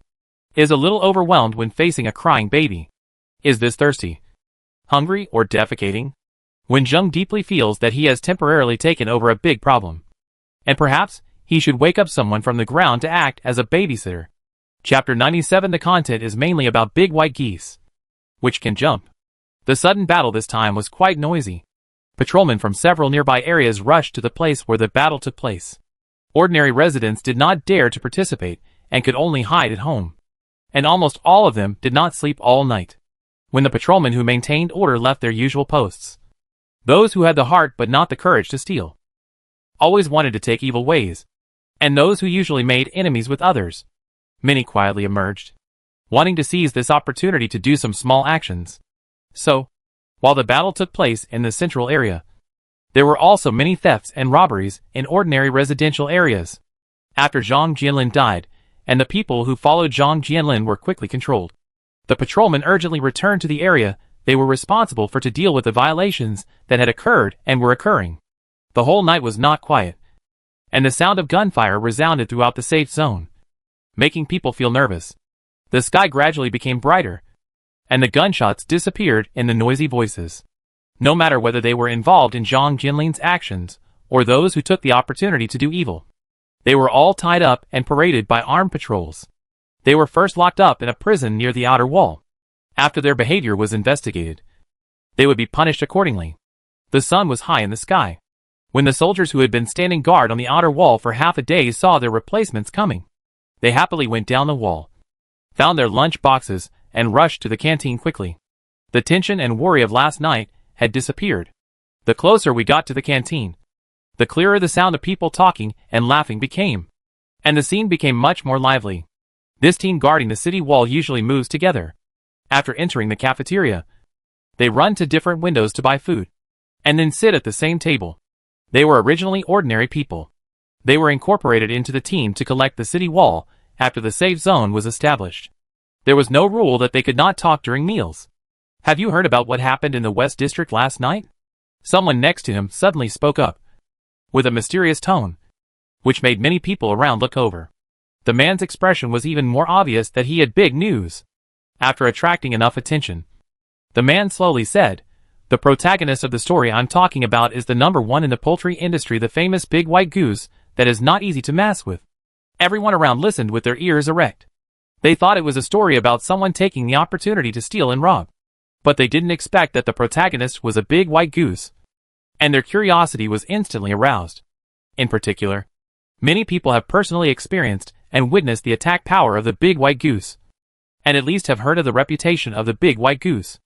is a little overwhelmed when facing a crying baby. Is this thirsty, hungry, or defecating? Wenjung deeply feels that he has temporarily taken over a big problem, and perhaps he should wake up someone from the ground to act as a babysitter. Chapter 97. The content is mainly about big white geese, which can jump. The sudden battle this time was quite noisy. Patrolmen from several nearby areas rushed to the place where the battle took place. Ordinary residents did not dare to participate and could only hide at home, and almost all of them did not sleep all night. When the patrolmen who maintained order left their usual posts, those who had the heart but not the courage to steal always wanted to take evil ways, and those who usually made enemies with others, many quietly emerged, wanting to seize this opportunity to do some small actions. So, while the battle took place in the central area, there were also many thefts and robberies in ordinary residential areas. After Zhang Jianlin died, and the people who followed Zhang Jianlin were quickly controlled, the patrolmen urgently returned to the area they were responsible for to deal with the violations that had occurred and were occurring. The whole night was not quiet, and the sound of gunfire resounded throughout the safe zone, making people feel nervous. The sky gradually became brighter, and the gunshots disappeared in the noisy voices. No matter whether they were involved in Zhang Jianlin's actions, or those who took the opportunity to do evil, they were all tied up and paraded by armed patrols. They were first locked up in a prison near the outer wall. After their behavior was investigated, they would be punished accordingly. The sun was high in the sky when the soldiers who had been standing guard on the outer wall for half a day saw their replacements coming. They happily went down the wall, found their lunch boxes, and rushed to the canteen quickly. The tension and worry of last night had disappeared. The closer we got to the canteen, the clearer the sound of people talking and laughing became, and the scene became much more lively. This team guarding the city wall usually moves together. After entering the cafeteria, they run to different windows to buy food, and then sit at the same table. They were originally ordinary people. They were incorporated into the team to collect the city wall after the safe zone was established. There was no rule that they could not talk during meals. Have you heard about what happened in the West District last night? Someone next to him suddenly spoke up, with a mysterious tone, which made many people around look over. The man's expression was even more obvious that he had big news. After attracting enough attention, the man slowly said, "The protagonist of the story I'm talking about is the #1 in the poultry industry, the famous big white goose that is not easy to mess with." Everyone around listened with their ears erect. They thought it was a story about someone taking the opportunity to steal and rob, but they didn't expect that the protagonist was a big white goose, and their curiosity was instantly aroused. In particular, many people have personally experienced and witnessed the attack power of the big white goose, and at least have heard of the reputation of the big white goose.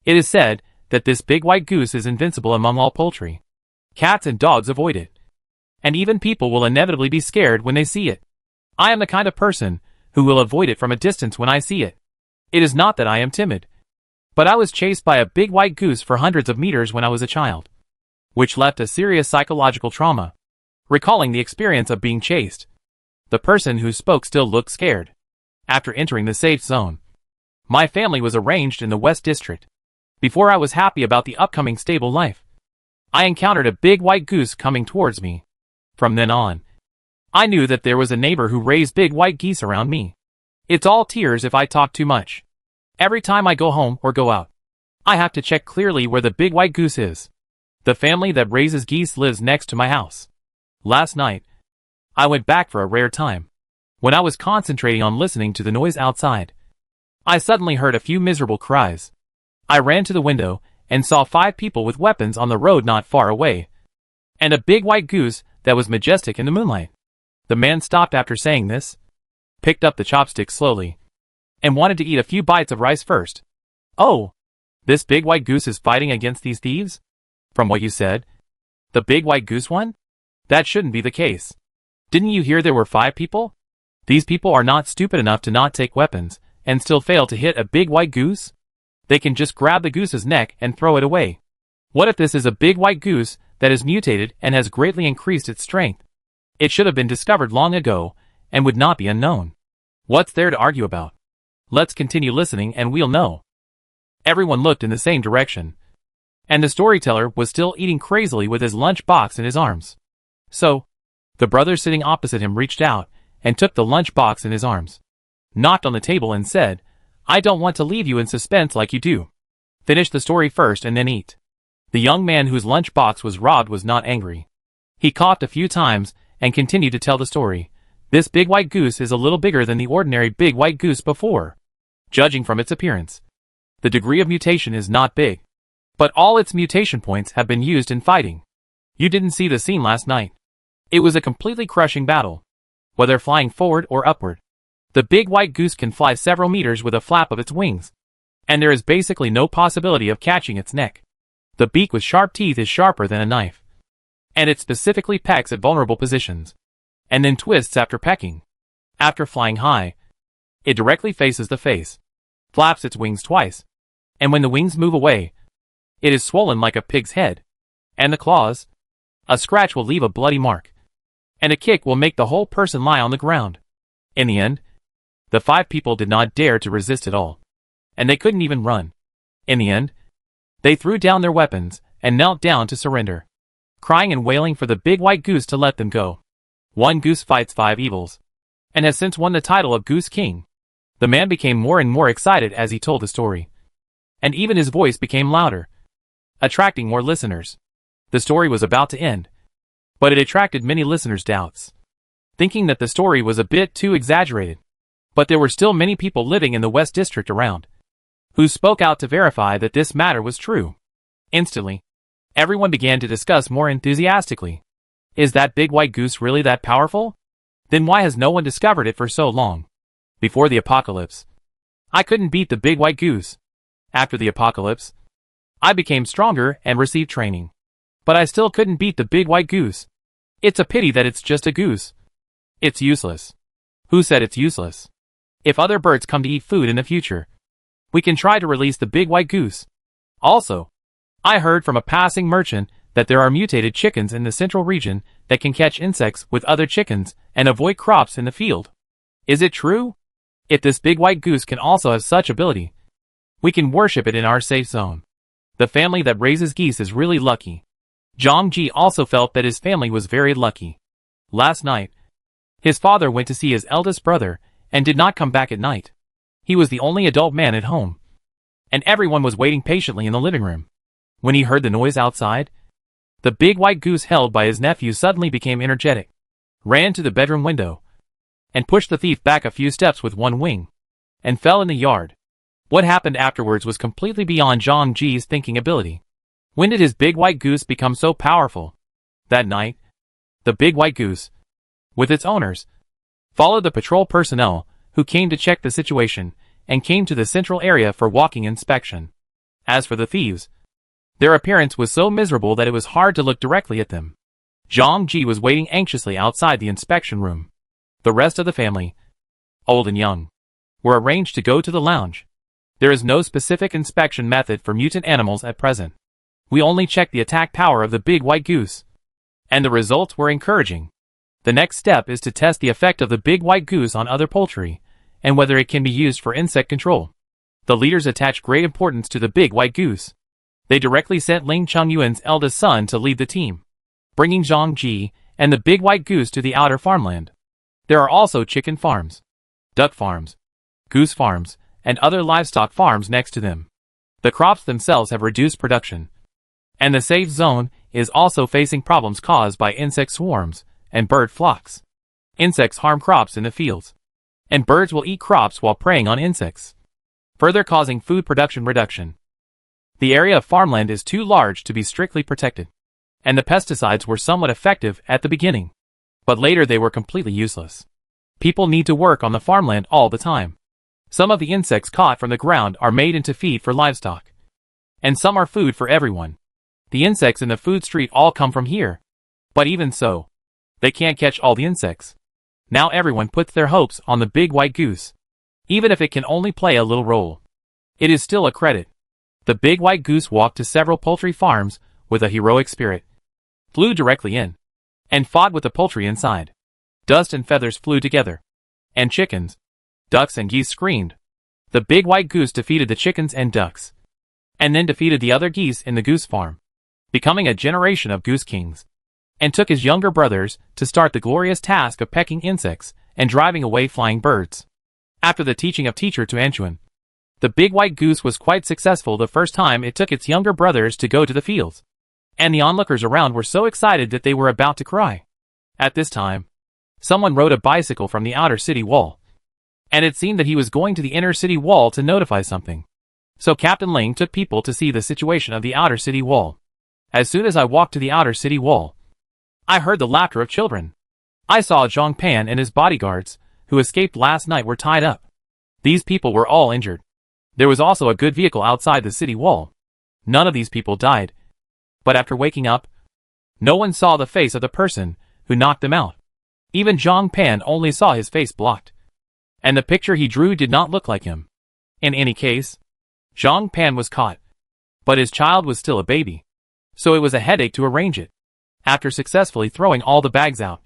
It is said that this big white goose is invincible among all poultry. Cats and dogs avoid it, and even people will inevitably be scared when they see it. I am the kind of person who will avoid it from a distance when I see it. It is not that I am timid, but I was chased by a big white goose for hundreds of meters when I was a child, which left a serious psychological trauma. Recalling the experience of being chased, the person who spoke still looked scared. After entering the safe zone, my family was arranged in the West District. Before I was happy about the upcoming stable life, I encountered a big white goose coming towards me. From then on, I knew that there was a neighbor who raised big white geese around me. It's all tears if I talk too much. Every time I go home or go out, I have to check clearly where the big white goose is. The family that raises geese lives next to my house. Last night, I went back for a rare time. When I was concentrating on listening to the noise outside, I suddenly heard a few miserable cries. I ran to the window and saw 5 people with weapons on the road not far away, and a big white goose that was majestic in the moonlight. The man stopped after saying this, picked up the chopstick slowly, and wanted to eat a few bites of rice first. "Oh, this big white goose is fighting against these thieves? From what you said, the big white goose won? That shouldn't be the case. Didn't you hear there were 5 people? These people are not stupid enough to not take weapons and still fail to hit a big white goose. They can just grab the goose's neck and throw it away. What if this is a big white goose that is mutated and has greatly increased its strength? It should have been discovered long ago and would not be unknown. What's there to argue about? Let's continue listening and we'll know." Everyone looked in the same direction, and the storyteller was still eating crazily with his lunch box in his arms. So, the brother sitting opposite him reached out and took the lunch box in his arms, knocked on the table and said, "I don't want to leave you in suspense like you do. Finish the story first and then eat." The young man whose lunch box was robbed was not angry. He coughed a few times and continued to tell the story. "This big white goose is a little bigger than the ordinary big white goose before. Judging from its appearance, the degree of mutation is not big, but all its mutation points have been used in fighting. You didn't see the scene last night. It was a completely crushing battle, whether flying forward or upward. The big white goose can fly several meters with a flap of its wings, and there is basically no possibility of catching its neck. The beak with sharp teeth is sharper than a knife, and it specifically pecks at vulnerable positions, and then twists after pecking. After flying high, it directly faces the face, flaps its wings twice, and when the wings move away, it is swollen like a pig's head. And the claws? A scratch will leave a bloody mark, and a kick will make the whole person lie on the ground." In the end, the 5 people did not dare to resist at all, and they couldn't even run. In the end, they threw down their weapons and knelt down to surrender, crying and wailing for the big white goose to let them go. One goose fights 5 evils, and has since won the title of Goose King. The man became more and more excited as he told the story, and even his voice became louder, attracting more listeners. The story was about to end, but it attracted many listeners' doubts, thinking that the story was a bit too exaggerated. But there were still many people living in the West District around, who spoke out to verify that this matter was true. Instantly, everyone began to discuss more enthusiastically. Is that big white goose really that powerful? Then why has no one discovered it for so long? Before the apocalypse, I couldn't beat the big white goose. After the apocalypse, I became stronger and received training, but I still couldn't beat the big white goose. It's a pity that it's just a goose. It's useless. Who said it's useless? If other birds come to eat food in the future, we can try to release the big white goose. Also, I heard from a passing merchant that there are mutated chickens in the central region that can catch insects with other chickens and avoid crops in the field. Is it true? If this big white goose can also have such ability, we can worship it in our safe zone. The family that raises geese is really lucky." Zhang Ji also felt that his family was very lucky. Last night, his father went to see his eldest brother and did not come back at night. He was the only adult man at home, and everyone was waiting patiently in the living room. When he heard the noise outside, the big white goose held by his nephew suddenly became energetic, ran to the bedroom window, and pushed the thief back a few steps with one wing, and fell in the yard. What happened afterwards was completely beyond Zhang Ji's thinking ability. When did his big white goose become so powerful? That night, the big white goose, with its owners, followed the patrol personnel who came to check the situation and came to the central area for walking inspection. As for the thieves, their appearance was so miserable that it was hard to look directly at them. Zhang Ji was waiting anxiously outside the inspection room. The rest of the family, old and young, were arranged to go to the lounge. There is no specific inspection method for mutant animals at present. We only check the attack power of the big white goose, and the results were encouraging. The next step is to test the effect of the big white goose on other poultry, and whether it can be used for insect control. The leaders attached great importance to the big white goose. They directly sent Ling Chongyuan's eldest son to lead the team, bringing Zhang Ji and the big white goose to the outer farmland. There are also chicken farms, duck farms, goose farms, and other livestock farms next to them. The crops themselves have reduced production, and the safe zone is also facing problems caused by insect swarms and bird flocks. Insects harm crops in the fields, and birds will eat crops while preying on insects. further causing food production reduction. The area of farmland is too large to be strictly protected, and the pesticides were somewhat effective at the beginning, but later they were completely useless. People need to work on the farmland all the time. Some of the insects caught from the ground are made into feed for livestock, and some are food for everyone. The insects in the food street all come from here, but even so, they can't catch all the insects. Now everyone puts their hopes on the big white goose. Even if it can only play a little role, it is still a credit. The big white goose walked to several poultry farms with a heroic spirit, flew directly in, and fought with the poultry inside. Dust and feathers flew together, and chickens, ducks and geese screamed. The big white goose defeated the chickens and ducks, and then defeated the other geese in the goose farm, becoming a generation of goose kings, and took his younger brothers to start the glorious task of pecking insects and driving away flying birds. After the teaching of teacher to Antoine, the big white goose was quite successful the first time it took its younger brothers to go to the fields, and the onlookers around were so excited that they were about to cry. At this time, someone rode a bicycle from the outer city wall, and it seemed that he was going to the inner city wall to notify something. So Captain Ling took people to see the situation of the outer city wall. As soon as I walked to the outer city wall, I heard the laughter of children. I saw Zhang Pan and his bodyguards, who escaped last night, were tied up. These people were all injured. There was also a good vehicle outside the city wall. None of these people died, but after waking up, no one saw the face of the person who knocked them out. Even Zhang Pan only saw his face blocked, and the picture he drew did not look like him. In any case, Zhang Pan was caught, but his child was still a baby, so it was a headache to arrange it. After successfully throwing all the bags out,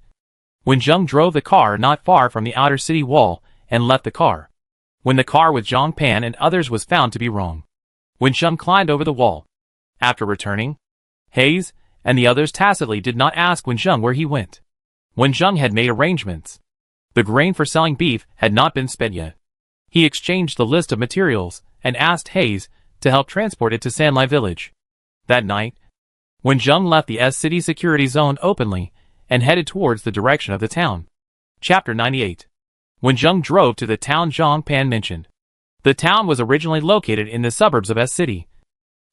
when Zhang drove the car not far from the outer city wall and left the car, when the car with Zhang Pan and others was found to be wrong, when Zhang climbed over the wall. After returning, Hayes and the others tacitly did not ask Wen Zheng where he went. Wen Zheng had made arrangements. The grain for selling beef had not been spent yet. He exchanged the list of materials and asked Hayes to help transport it to Sanlai village. That night, Wen Zheng left the S-City security zone openly and headed towards the direction of the town. Chapter 98. Wen Zheng drove to the town Zhang Pan mentioned. The town was originally located in the suburbs of S-City,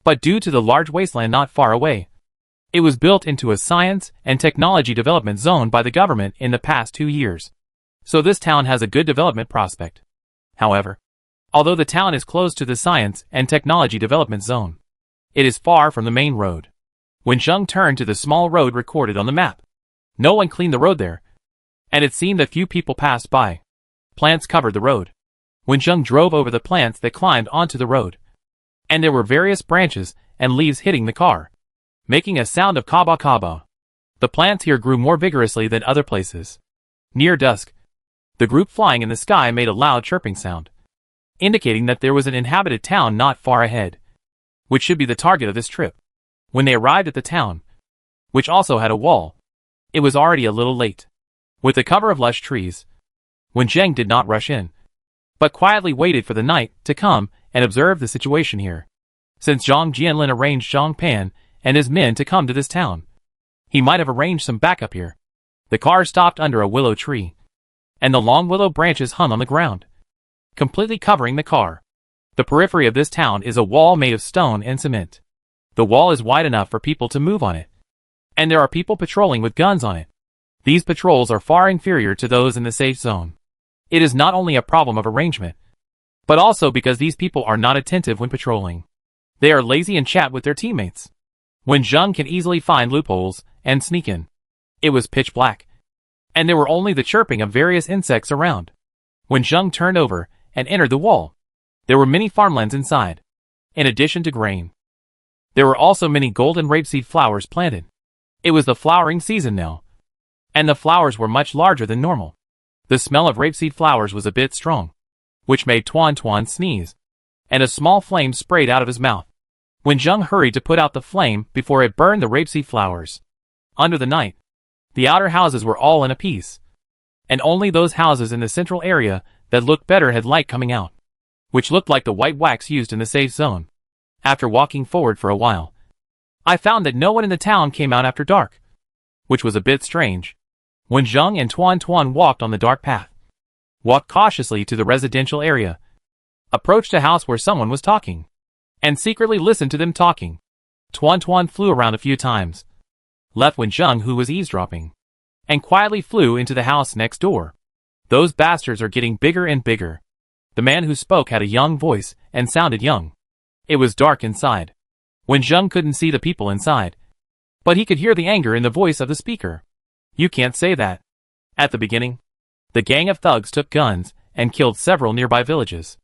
but due to the large wasteland not far away, it was built into a science and technology development zone by the government in the past 2 years. So this town has a good development prospect. However, although the town is close to the science and technology development zone, it is far from the main road. Wen Zheng turned to the small road recorded on the map. No one cleaned the road there, and it seemed that few people passed by. Plants covered the road. Wen Zheng drove over the plants that climbed onto the road, and there were various branches and leaves hitting the car, making a sound of kaba kaba. The plants here grew more vigorously than other places. Near dusk, the group flying in the sky made a loud chirping sound, indicating that there was an inhabited town not far ahead, which should be the target of this trip. When they arrived at the town, which also had a wall, it was already a little late. With the cover of lush trees, Wen Zheng did not rush in, but quietly waited for the night to come and observe the situation here. Since Zhang Jianlin arranged Zhang Pan and his men to come to this town, he might have arranged some backup here. The car stopped under a willow tree, and the long willow branches hung on the ground, completely covering the car. The periphery of this town is a wall made of stone and cement. The wall is wide enough for people to move on it, and there are people patrolling with guns on it. These patrols are far inferior to those in the safe zone. It is not only a problem of arrangement, but also because these people are not attentive when patrolling. They are lazy and chat with their teammates. Wen Zheng can easily find loopholes and sneak in. It was pitch black, and there were only the chirping of various insects around. Wen Zheng turned over and entered the wall. There were many farmlands inside, in addition to grain. There were also many golden rapeseed flowers planted. It was the flowering season now, and the flowers were much larger than normal. The smell of rapeseed flowers was a bit strong, which made Tuan Tuan sneeze, and a small flame sprayed out of his mouth. Wen Zheng hurried to put out the flame before it burned the rapeseed flowers. Under the night, the outer houses were all in a piece, and only those houses in the central area that looked better had light coming out, which looked like the white wax used in the safe zone. After walking forward for a while, I found that no one in the town came out after dark, which was a bit strange. Wen Zheng and Tuan Tuan walked on the dark path, walked cautiously to the residential area, approached a house where someone was talking, and secretly listened to them talking. Tuan Tuan flew around a few times, left Wen Zheng who was eavesdropping, and quietly flew into the house next door. Those bastards are getting bigger and bigger. The man who spoke had a young voice and sounded young. It was dark inside. Wen Zheng couldn't see the people inside, but he could hear the anger in the voice of the speaker. You can't say that. At the beginning, the gang of thugs took guns and killed several nearby villages.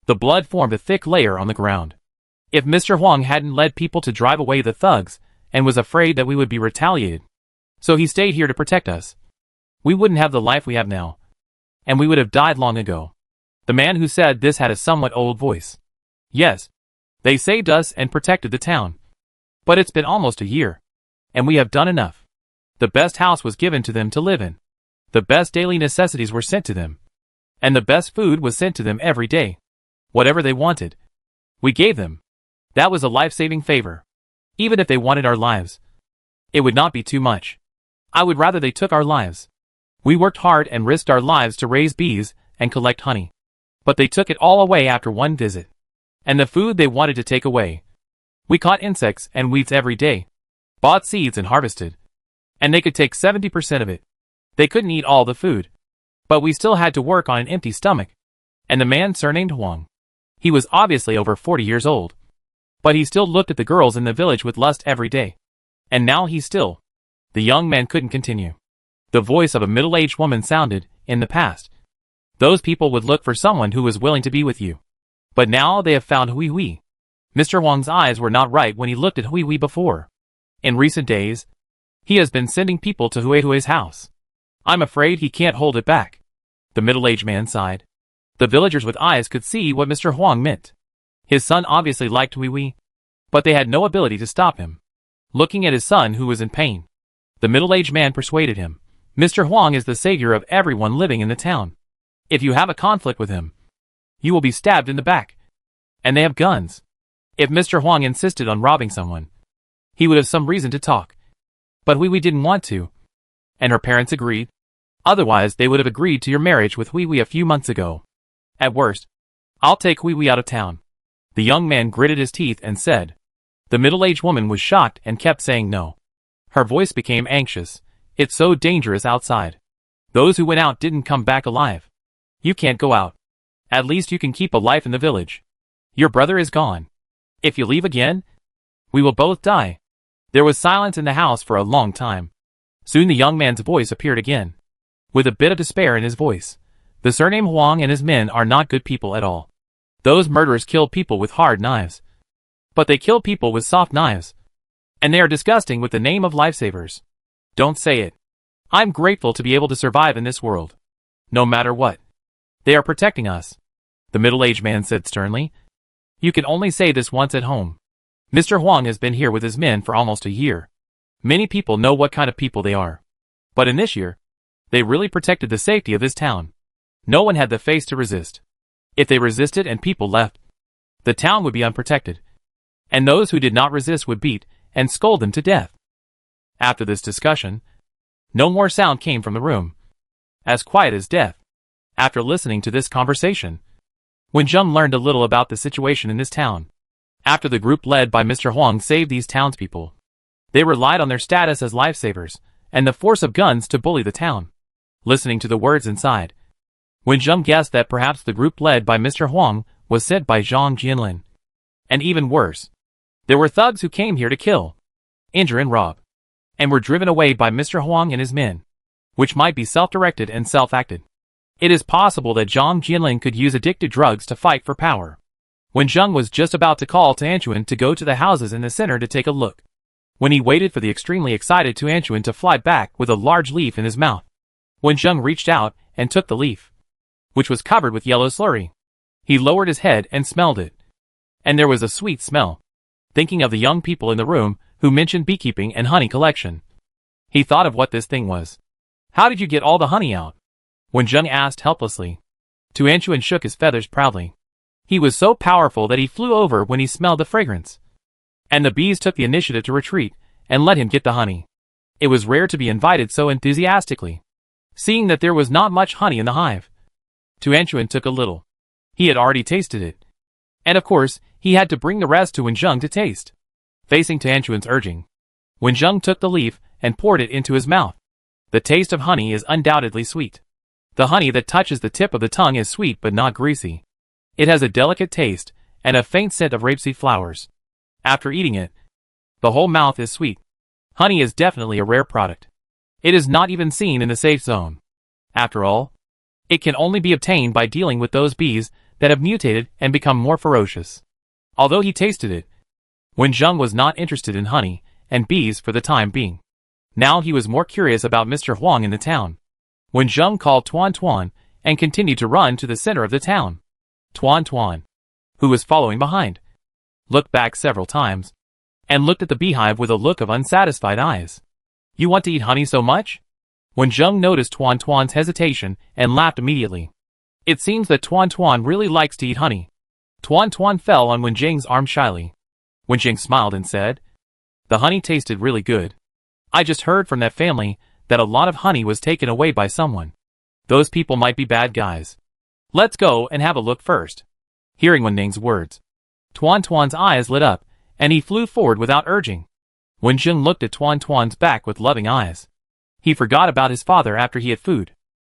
The blood formed a thick layer on the ground. If Mr. Huang hadn't led people to drive away the thugs and was afraid that we would be retaliated, so he stayed here to protect us, we wouldn't have the life we have now, and we would have died long ago. The man who said this had a somewhat old voice. Yes, they saved us and protected the town. But it's been almost a year, and we have done enough. The best house was given to them to live in. The best daily necessities were sent to them, and the best food was sent to them every day. Whatever they wanted, we gave them. That was a life-saving favor. Even if they wanted our lives, it would not be too much. I would rather they took our lives. We worked hard and risked our lives to raise bees and collect honey. But they took it all away after one visit. And the food they wanted to take away. We caught insects and weeds every day, bought seeds and harvested. And they could take 70% of it. They couldn't eat all the food. But we still had to work on an empty stomach. And the man surnamed Huang. He was obviously over 40 years old. But he still looked at the girls in the village with lust every day. And now he still. The young man couldn't continue. The voice of a middle-aged woman sounded, in the past. Those people would look for someone who was willing to be with you. But now they have found Hui Hui. Mr. Huang's eyes were not right when he looked at Hui Hui before. In recent days, he has been sending people to Hui Hui's house. I'm afraid he can't hold it back. The middle-aged man sighed. The villagers with eyes could see what Mr. Huang meant. His son obviously liked Hui Hui, but they had no ability to stop him. Looking at his son who was in pain, the middle-aged man persuaded him. Mr. Huang is the savior of everyone living in the town. If you have a conflict with him, you will be stabbed in the back. And they have guns. If Mr. Huang insisted on robbing someone, he would have some reason to talk. But Hui Hui didn't want to. And her parents agreed. Otherwise they would have agreed to your marriage with Hui Hui a few months ago. At worst, I'll take Hui Hui out of town. The young man gritted his teeth and said. The middle-aged woman was shocked and kept saying no. Her voice became anxious. It's so dangerous outside. Those who went out didn't come back alive. You can't go out. At least you can keep a life in the village. Your brother is gone. If you leave again, we will both die. There was silence in the house for a long time. Soon the young man's voice appeared again, with a bit of despair in his voice. The surname Huang and his men are not good people at all. Those murderers kill people with hard knives. But they kill people with soft knives. And they are disgusting with the name of lifesavers. Don't say it. I'm grateful to be able to survive in this world. No matter what. They are protecting us. The middle-aged man said sternly. You can only say this once at home. Mr. Huang has been here with his men for almost a year. Many people know what kind of people they are. But in this year, they really protected the safety of this town. No one had the face to resist. If they resisted and people left, the town would be unprotected. And those who did not resist would beat and scold them to death. After this discussion, no more sound came from the room. As quiet as death. After listening to this conversation, Wen Zheng learned a little about the situation in this town. After the group led by Mr. Huang saved these townspeople, they relied on their status as lifesavers and the force of guns to bully the town. Listening to the words inside, Wen Zheng guessed that perhaps the group led by Mr. Huang was sent by Zhang Jianlin. And even worse, there were thugs who came here to kill, injure and rob, and were driven away by Mr. Huang and his men, which might be self-directed and self-acted. It is possible that Zhang Jianlin could use addicted drugs to fight for power. Wen Zheng was just about to call to Anchuan to go to the houses in the center to take a look, when he waited for the extremely excited Anchuan to fly back with a large leaf in his mouth. Wen Zheng reached out and took the leaf, which was covered with yellow slurry. He lowered his head and smelled it. And there was a sweet smell. Thinking of the young people in the room who mentioned beekeeping and honey collection, he thought of what this thing was. How did you get all the honey out? Wen Zheng asked helplessly. Anchuan shook his feathers proudly. He was so powerful that he flew over when he smelled the fragrance. And the bees took the initiative to retreat and let him get the honey. It was rare to be invited so enthusiastically. Seeing that there was not much honey in the hive, Anchuan took a little. He had already tasted it. And of course, he had to bring the rest to Wenjung to taste. Facing Tianquan's urging, Wenjung took the leaf and poured it into his mouth. The taste of honey is undoubtedly sweet. The honey that touches the tip of the tongue is sweet but not greasy. It has a delicate taste and a faint scent of rapeseed flowers. After eating it, the whole mouth is sweet. Honey is definitely a rare product. It is not even seen in the safe zone. After all, it can only be obtained by dealing with those bees that have mutated and become more ferocious. Although he tasted it, Wenjung was not interested in honey and bees for the time being. Now he was more curious about Mr. Huang in the town. Wenjung called Tuan Tuan and continued to run to the center of the town. Tuan Tuan, who was following behind, looked back several times and looked at the beehive with a look of unsatisfied eyes. You want to eat honey so much? Wenjung noticed Tuan Tuan's hesitation and laughed immediately. It seems that Tuan Tuan really likes to eat honey. Tuan Tuan fell on Wenjung's arm shyly. Wenjung smiled and said, "The honey tasted really good. I just heard from that family that a lot of honey was taken away by someone. Those people might be bad guys. Let's go and have a look first." Hearing Wenjung's words, Tuan Tuan's eyes lit up, and he flew forward without urging. Wenjung looked at Tuan Tuan's back with loving eyes. He forgot about his father after he had food.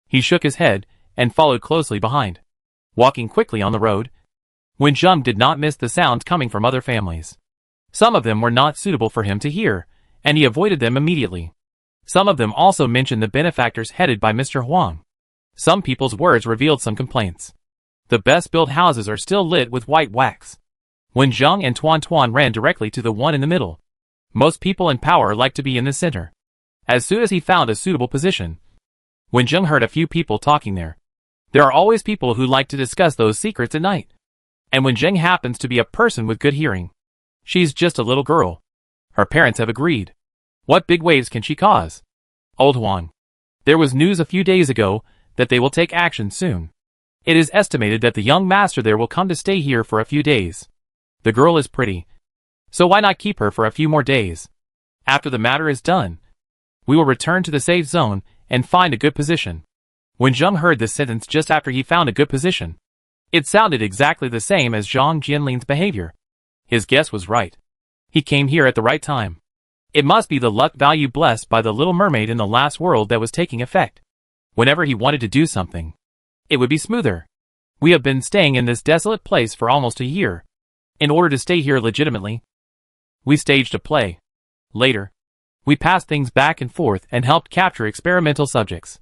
He shook his head and followed closely behind. Walking quickly on the road, Wenjung did not miss the sounds coming from other families. Some of them were not suitable for him to hear, and he avoided them immediately. Some of them also mentioned the benefactors headed by Mr. Huang. Some people's words revealed some complaints. The best-built houses are still lit with white wax. Wenjung and Tuan Tuan ran directly to the one in the middle. Most people in power like to be in the center. As soon as he found a suitable position, Wenjung heard a few people talking there. There are always people who like to discuss those secrets at night. And Wenjung happens to be a person with good hearing. She's just a little girl. Her parents have agreed. What big waves can she cause? Old Huang. There was news a few days ago that they will take action soon. It is estimated that the young master there will come to stay here for a few days. The girl is pretty, so why not keep her for a few more days? After the matter is done, we will return to the safe zone and find a good position. Wenjung heard this sentence just after he found a good position. It sounded exactly the same as Zhang Jianlin's behavior. His guess was right. He came here at the right time. It must be the luck value blessed by the little mermaid in the last world that was taking effect. Whenever he wanted to do something, it would be smoother. We have been staying in this desolate place for almost a year. In order to stay here legitimately, we staged a play. Later, we passed things back and forth and helped capture experimental subjects.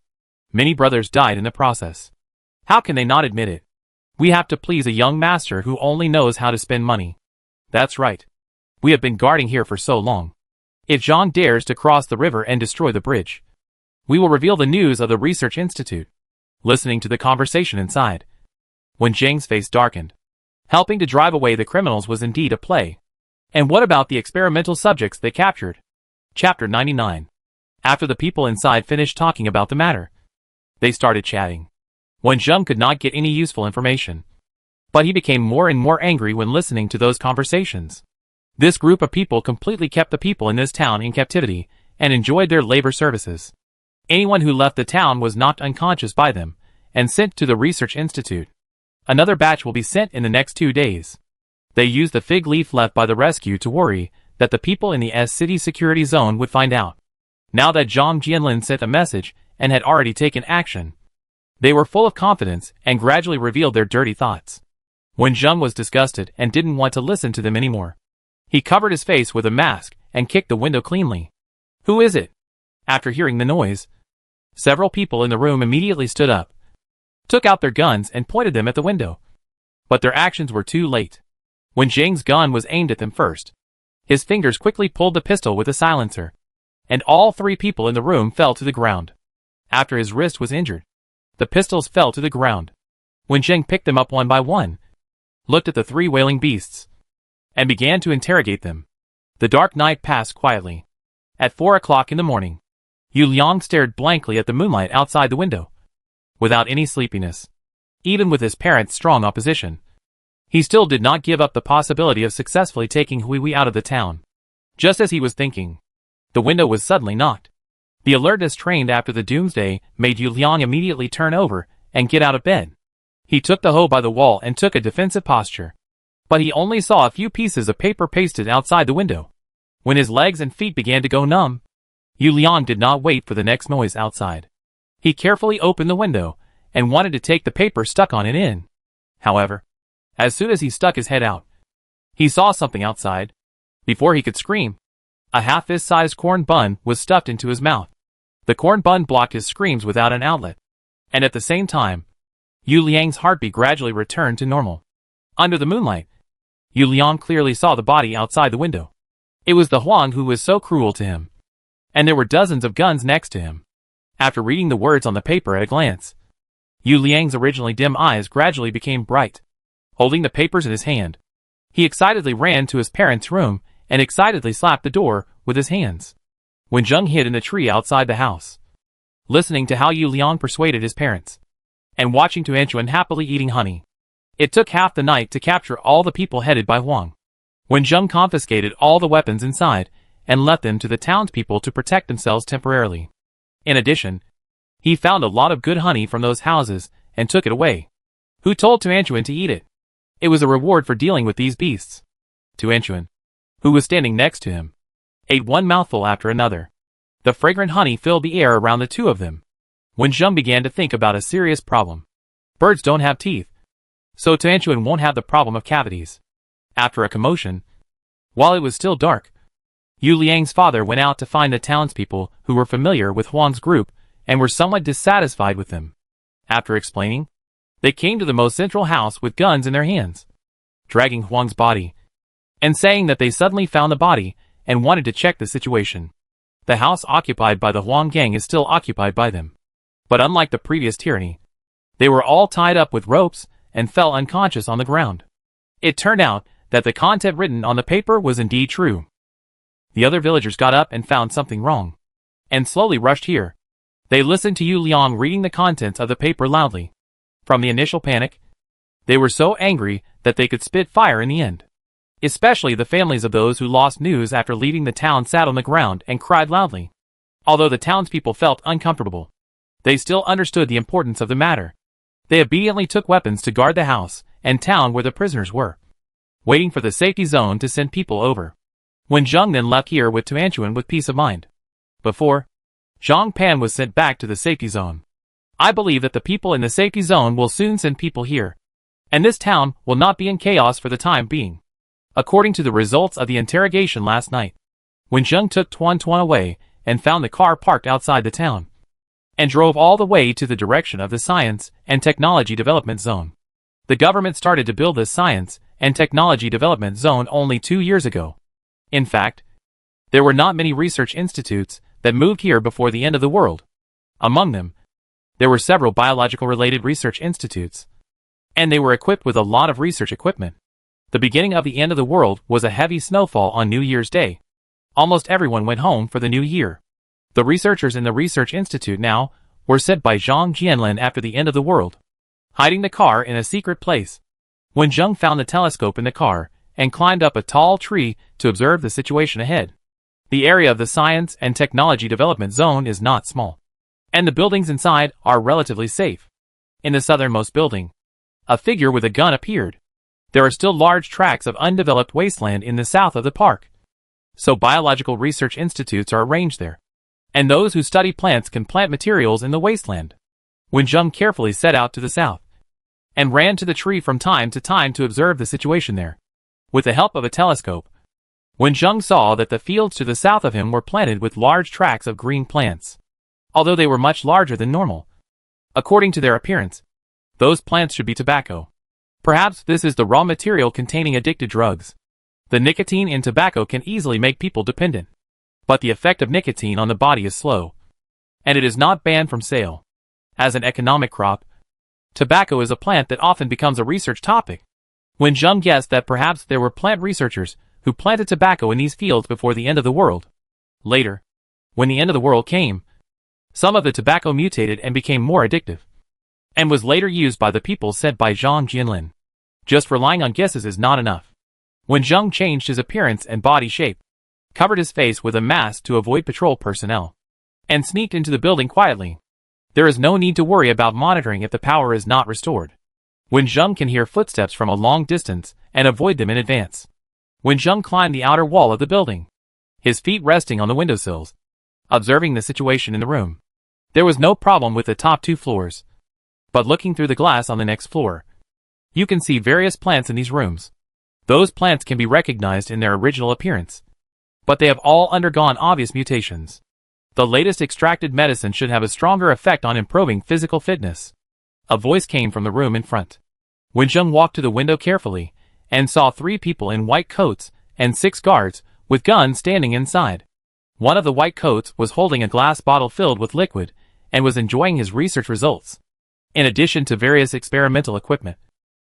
Many brothers died in the process. How can they not admit it? We have to please a young master who only knows how to spend money. That's right. We have been guarding here for so long. If Zhang dares to cross the river and destroy the bridge, we will reveal the news of the research institute. Listening to the conversation inside, Wenjung's face darkened. Helping to drive away the criminals was indeed a play. And what about the experimental subjects they captured? Chapter 99. After the people inside finished talking about the matter, they started chatting. Wenjung could not get any useful information, but he became more and more angry when listening to those conversations. This group of people completely kept the people in this town in captivity and enjoyed their labor services. Anyone who left the town was knocked unconscious by them and sent to the research institute. Another batch will be sent in the next 2 days. They used the fig leaf left by the rescue to worry that the people in the S-City security zone would find out. Now that Zhang Jianlin sent a message and had already taken action, they were full of confidence and gradually revealed their dirty thoughts. Wenjung was disgusted and didn't want to listen to them anymore. He covered his face with a mask and kicked the window cleanly. Who is it? After hearing the noise, several people in the room immediately stood up, took out their guns and pointed them at the window. But their actions were too late. Wenjung's gun was aimed at them first. His fingers quickly pulled the pistol with a silencer, and all 3 people in the room fell to the ground. After his wrist was injured, the pistols fell to the ground. Wenjung picked them up one by one, looked at the 3 wailing beasts, and began to interrogate them. The dark night passed quietly. At 4 o'clock in the morning, Yu Liang stared blankly at the moonlight outside the window, without any sleepiness. Even with his parents' strong opposition, he still did not give up the possibility of successfully taking Hui out of the town. Just as he was thinking, the window was suddenly knocked. The alertness trained after the doomsday made Yu Liang immediately turn over and get out of bed. He took the hoe by the wall and took a defensive posture. But he only saw a few pieces of paper pasted outside the window. When his legs and feet began to go numb, Yu Liang did not wait for the next noise outside. He carefully opened the window and wanted to take the paper stuck on it in. However, as soon as he stuck his head out, he saw something outside. Before he could scream, a half-fist-sized corn bun was stuffed into his mouth. The corn bun blocked his screams without an outlet, and at the same time, Yu Liang's heartbeat gradually returned to normal. Under the moonlight, Yu Liang clearly saw the body outside the window. It was the Huang who was so cruel to him, and there were dozens of guns next to him. After reading the words on the paper at a glance, Yu Liang's originally dim eyes gradually became bright. Holding the papers in his hand, he excitedly ran to his parents' room and excitedly slapped the door with his hands. When Zheng hid in the tree outside the house, listening to how Yu Liang persuaded his parents, and watching Tuanchuan happily eating honey. It took half the night to capture all the people headed by Huang. When Zheng confiscated all the weapons inside and left them to the townspeople to protect themselves temporarily. In addition, he found a lot of good honey from those houses and took it away. Who told Tuanchuan to eat it? It was a reward for dealing with these beasts. Tuanchuan, who was standing next to him, ate one mouthful after another. The fragrant honey filled the air around the two of them. When Zheng began to think about a serious problem. Birds don't have teeth, so Tuanchuan won't have the problem of cavities. After a commotion, while it was still dark, Yu Liang's father went out to find the townspeople who were familiar with Huang's group and were somewhat dissatisfied with them. After explaining, they came to the most central house with guns in their hands, dragging Huang's body, and saying that they suddenly found the body and wanted to check the situation. The house occupied by the Huang gang is still occupied by them. But unlike the previous tyranny, they were all tied up with ropes and fell unconscious on the ground. It turned out that the content written on the paper was indeed true. The other villagers got up and found something wrong, and slowly rushed here. They listened to Yu Liang reading the contents of the paper loudly. From the initial panic, they were so angry that they could spit fire in the end. Especially the families of those who lost news after leaving the town sat on the ground and cried loudly. Although the townspeople felt uncomfortable, they still understood the importance of the matter. They obediently took weapons to guard the house and town where the prisoners were, waiting for the safety zone to send people over. When Zheng then left here with Tuanchuan with peace of mind. Before, Zhang Pan was sent back to the safety zone. I believe that the people in the safety zone will soon send people here, and this town will not be in chaos for the time being. According to the results of the interrogation last night, when Zheng took Tuan away and found the car parked outside the town, and drove all the way to the direction of the Science and Technology Development Zone. The government started to build this Science and Technology Development Zone only 2 years ago. In fact, there were not many research institutes that moved here before the end of the world. Among them, there were several biological-related research institutes, and they were equipped with a lot of research equipment. The beginning of the end of the world was a heavy snowfall on New Year's Day. Almost everyone went home for the new year. The researchers in the research institute now were sent by Zhang Jianlin after the end of the world, hiding the car in a secret place. When Zheng found the telescope in the car and climbed up a tall tree to observe the situation ahead. The area of the Science and Technology Development Zone is not small, and the buildings inside are relatively safe. In the southernmost building, a figure with a gun appeared. There are still large tracts of undeveloped wasteland in the south of the park, so biological research institutes are arranged there, and those who study plants can plant materials in the wasteland. When Zheng carefully set out to the south, and ran to the tree from time to time to observe the situation there, with the help of a telescope, when Zheng saw that the fields to the south of him were planted with large tracts of green plants, although they were much larger than normal. According to their appearance, those plants should be tobacco. Perhaps this is the raw material containing addictive drugs. The nicotine in tobacco can easily make people dependent, but the effect of nicotine on the body is slow, and it is not banned from sale. As an economic crop, tobacco is a plant that often becomes a research topic. When Zheng guessed that perhaps there were plant researchers who planted tobacco in these fields before the end of the world. Later, when the end of the world came, some of the tobacco mutated and became more addictive, and was later used by the people sent by Zhang Jianlin. Just relying on guesses is not enough. When Zheng changed his appearance and body shape, covered his face with a mask to avoid patrol personnel, and sneaked into the building quietly, there is no need to worry about monitoring if the power is not restored. Wen Zheng can hear footsteps from a long distance and avoid them in advance. Wen Zheng climbed the outer wall of the building, his feet resting on the windowsills, observing the situation in the room. There was no problem with the top 2 floors, but looking through the glass on the next floor, you can see various plants in these rooms. Those plants can be recognized in their original appearance, but they have all undergone obvious mutations. The latest extracted medicine should have a stronger effect on improving physical fitness. A voice came from the room in front. Wen Zheng walked to the window carefully and saw 3 people in white coats and 6 guards with guns standing inside. One of the white coats was holding a glass bottle filled with liquid and was enjoying his research results, in addition to various experimental equipment.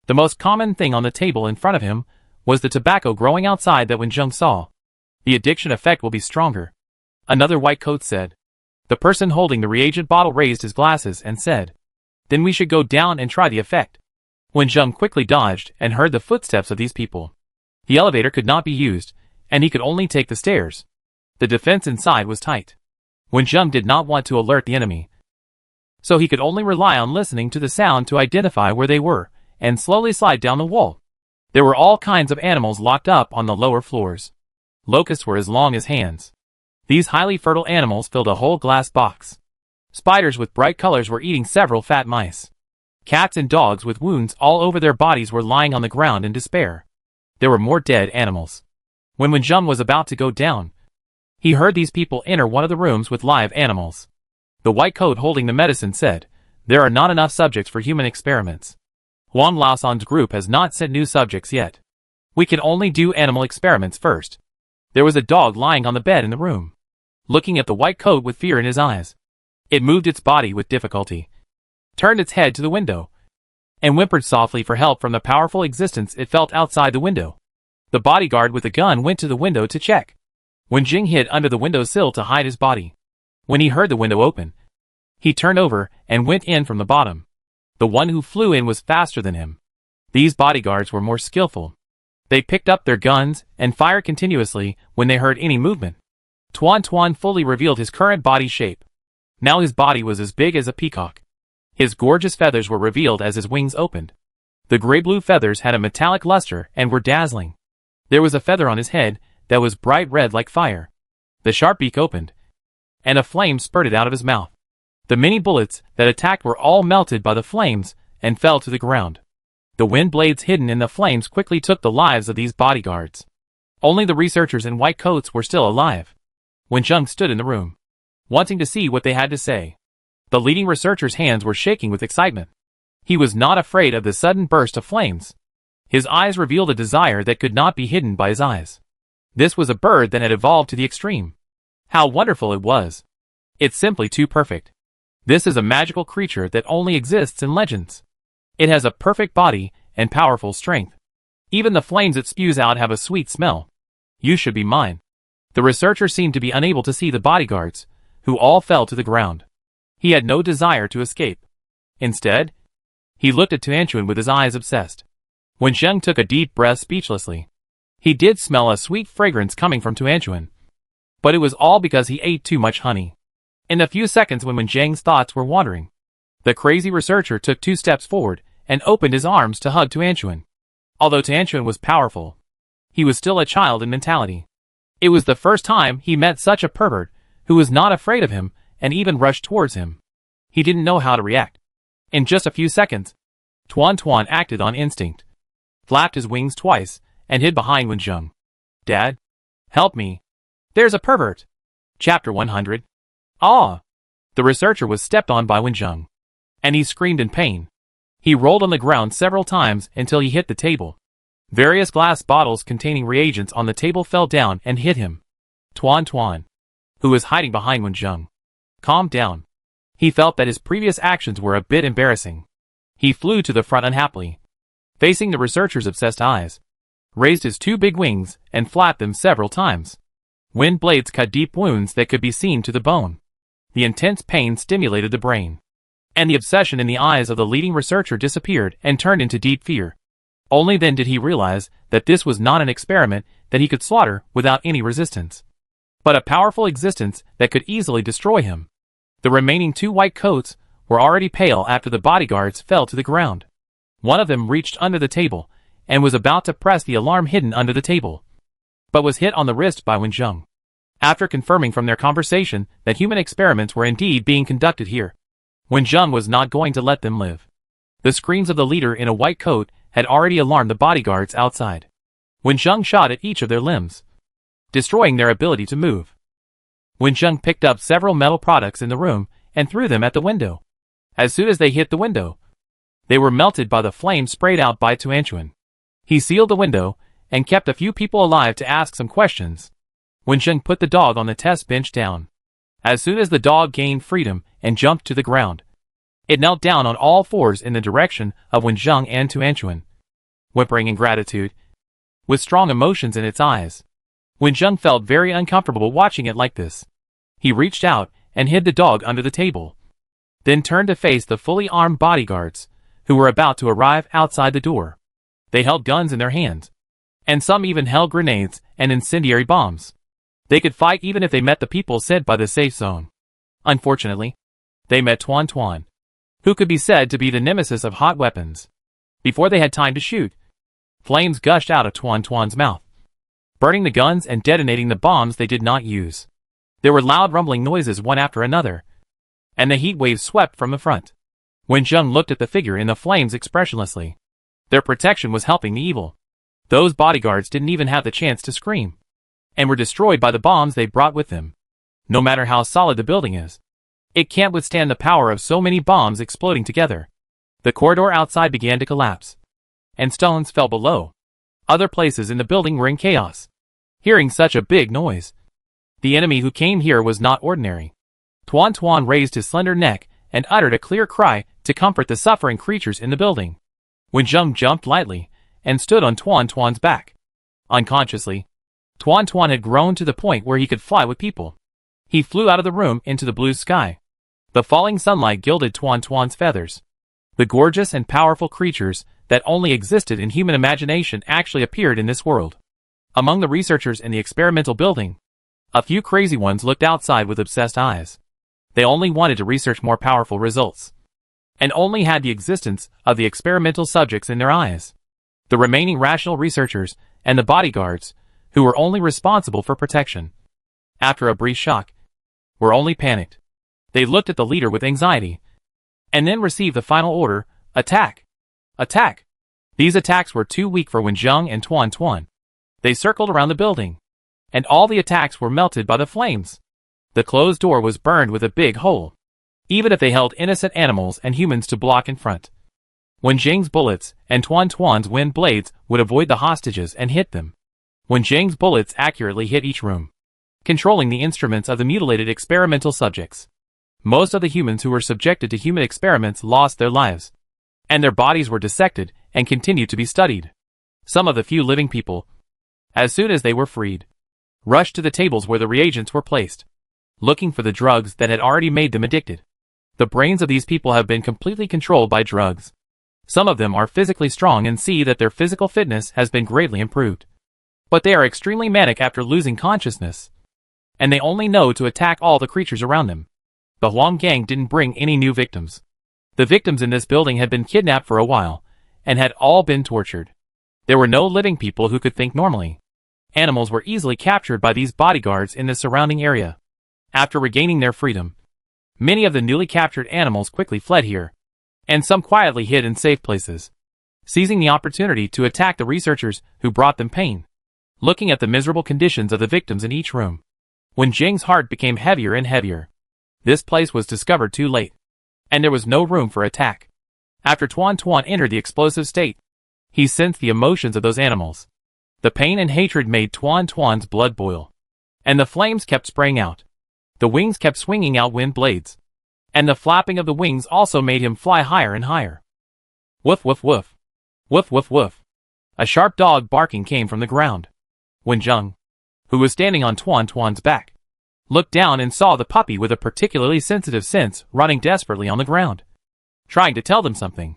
The most common thing on the table in front of him was the tobacco growing outside that Wen Zheng saw. The addiction effect will be stronger, another white coat said. The person holding the reagent bottle raised his glasses and said, "Then we should go down and try the effect." Wen Zheng quickly dodged and heard the footsteps of these people. The elevator could not be used, and he could only take the stairs. The defense inside was tight. Wen Zheng did not want to alert the enemy, so he could only rely on listening to the sound to identify where they were and slowly slide down the wall. There were all kinds of animals locked up on the lower floors. Locusts were as long as hands. These highly fertile animals filled a whole glass box. Spiders with bright colors were eating several fat mice. Cats and dogs with wounds all over their bodies were lying on the ground in despair. There were more dead animals. When Wen Zheng was about to go down, he heard these people enter one of the rooms with live animals. The white coat holding the medicine said, "There are not enough subjects for human experiments. Huang Laosan's group has not sent new subjects yet. We can only do animal experiments first." There was a dog lying on the bed in the room, looking at the white coat with fear in his eyes. It moved its body with difficulty, turned its head to the window, and whimpered softly for help from the powerful existence it felt outside the window. The bodyguard with a gun went to the window to check. Wen Zheng hid under the windowsill to hide his body. When he heard the window open, he turned over and went in from the bottom. The one who flew in was faster than him. These bodyguards were more skillful. They picked up their guns and fired continuously when they heard any movement. Tuan fully revealed his current body shape. Now his body was as big as a peacock. His gorgeous feathers were revealed as his wings opened. The gray-blue feathers had a metallic luster and were dazzling. There was a feather on his head that was bright red like fire. The sharp beak opened, and a flame spurted out of his mouth. The many bullets that attacked were all melted by the flames and fell to the ground. The wind blades hidden in the flames quickly took the lives of these bodyguards. Only the researchers in white coats were still alive. Wen Zheng stood in the room, wanting to see what they had to say. The leading researcher's hands were shaking with excitement. He was not afraid of the sudden burst of flames. His eyes revealed a desire that could not be hidden by his eyes. This was a bird that had evolved to the extreme. How wonderful it was! It's simply too perfect. This is a magical creature that only exists in legends. It has a perfect body and powerful strength. Even the flames it spews out have a sweet smell. You should be mine. The researcher seemed to be unable to see the bodyguards, who all fell to the ground. He had no desire to escape. Instead, he looked at Tuanchuan with his eyes obsessed. Wen Zheng took a deep breath speechlessly. He did smell a sweet fragrance coming from Tuanchuan, but it was all because he ate too much honey. In the few seconds when Wen Zheng's thoughts were wandering, the crazy researcher took 2 steps forward and opened his arms to hug Tuanchuan. Although Tuanchuan was powerful, he was still a child in mentality. It was the first time he met such a pervert who was not afraid of him and even rushed towards him. He didn't know how to react. In just a few seconds, Tuan acted on instinct, flapped his wings twice, and hid behind Wen Zheng. "Dad, help me. There's a pervert." Chapter 100. Ah! The researcher was stepped on by Wen Zheng, and he screamed in pain. He rolled on the ground several times until he hit the table. Various glass bottles containing reagents on the table fell down and hit him. Tuan, who was hiding behind Wen Zheng, calmed down. He felt that his previous actions were a bit embarrassing. He flew to the front unhappily, facing the researcher's obsessed eyes, raised his 2 big wings and flapped them several times. Wind blades cut deep wounds that could be seen to the bone. The intense pain stimulated the brain, and the obsession in the eyes of the leading researcher disappeared and turned into deep fear. Only then did he realize that this was not an experiment that he could slaughter without any resistance, but a powerful existence that could easily destroy him. The remaining 2 white coats were already pale after the bodyguards fell to the ground. One of them reached under the table and was about to press the alarm hidden under the table, but was hit on the wrist by Wenjing. After confirming from their conversation that human experiments were indeed being conducted here, Wenjing was not going to let them live. The screams of the leader in a white coat had already alarmed the bodyguards outside. Wenjing shot at each of their limbs, destroying their ability to move. Wenjing picked up several metal products in the room and threw them at the window. As soon as they hit the window, they were melted by the flames sprayed out by Tuanchuan. He sealed the window and kept a few people alive to ask some questions. Wenjing put the dog on the test bench down. As soon as the dog gained freedom and jumped to the ground, it knelt down on all fours in the direction of Wenjing and Tuanchuan, whimpering in gratitude, with strong emotions in its eyes. Wenjing felt very uncomfortable watching it like this. He reached out and hid the dog under the table, then turned to face the fully armed bodyguards, who were about to arrive outside the door. They held guns in their hands, and some even held grenades and incendiary bombs. They could fight even if they met the people sent by the safe zone. Unfortunately, they met Tuan, who could be said to be the nemesis of hot weapons. Before they had time to shoot, flames gushed out of Tuan's mouth, burning the guns and detonating the bombs they did not use. There were loud rumbling noises one after another, and the heat waves swept from the front. Wenjing looked at the figure in the flames expressionlessly. Their protection was helping the evil. Those bodyguards didn't even have the chance to scream, and were destroyed by the bombs they brought with them. No matter how solid the building is, it can't withstand the power of so many bombs exploding together. The corridor outside began to collapse, and stones fell below. Other places in the building were in chaos. Hearing such a big noise, the enemy who came here was not ordinary. Tuan raised his slender neck and uttered a clear cry to comfort the suffering creatures in the building. Wenjing jumped lightly and stood on Tuan's back. Unconsciously, Tuan had grown to the point where he could fly with people. He flew out of the room into the blue sky. The falling sunlight gilded Tuan's feathers. The gorgeous and powerful creatures that only existed in human imagination actually appeared in this world. Among the researchers in the experimental building, a few crazy ones looked outside with obsessed eyes. They only wanted to research more powerful results, and only had the existence of the experimental subjects in their eyes. The remaining rational researchers and the bodyguards, who were only responsible for protection, after a brief shock, were only panicked. They looked at the leader with anxiety, and then received the final order: attack! Attack! These attacks were too weak for Wenjing and Tuan. They circled around the building, and all the attacks were melted by the flames. The closed door was burned with a big hole, even if they held innocent animals and humans to block in front. Wenjing's bullets and Tuan's wind blades would avoid the hostages and hit them. Wenjing's bullets accurately hit each room, controlling the instruments of the mutilated experimental subjects. Most of the humans who were subjected to human experiments lost their lives, and their bodies were dissected and continued to be studied. Some of the few living people, as soon as they were freed, rushed to the tables where the reagents were placed, looking for the drugs that had already made them addicted. The brains of these people have been completely controlled by drugs. Some of them are physically strong and see that their physical fitness has been greatly improved, but they are extremely manic after losing consciousness, and they only know to attack all the creatures around them. The Huang gang didn't bring any new victims. The victims in this building had been kidnapped for a while, and had all been tortured. There were no living people who could think normally. Animals were easily captured by these bodyguards in the surrounding area. After regaining their freedom, many of the newly captured animals quickly fled here, and some quietly hid in safe places, seizing the opportunity to attack the researchers who brought them pain. Looking at the miserable conditions of the victims in each room, Wenjing's heart became heavier and heavier. This place was discovered too late, and there was no room for attack. After Tuan entered the explosive state, he sensed the emotions of those animals. The pain and hatred made Tuan's blood boil, and the flames kept spraying out. The wings kept swinging out wind blades, and the flapping of the wings also made him fly higher and higher. Woof woof woof. Woof woof woof. A sharp dog barking came from the ground. Wenjing, who was standing on Tuan's back, looked down and saw the puppy with a particularly sensitive sense running desperately on the ground, trying to tell them something.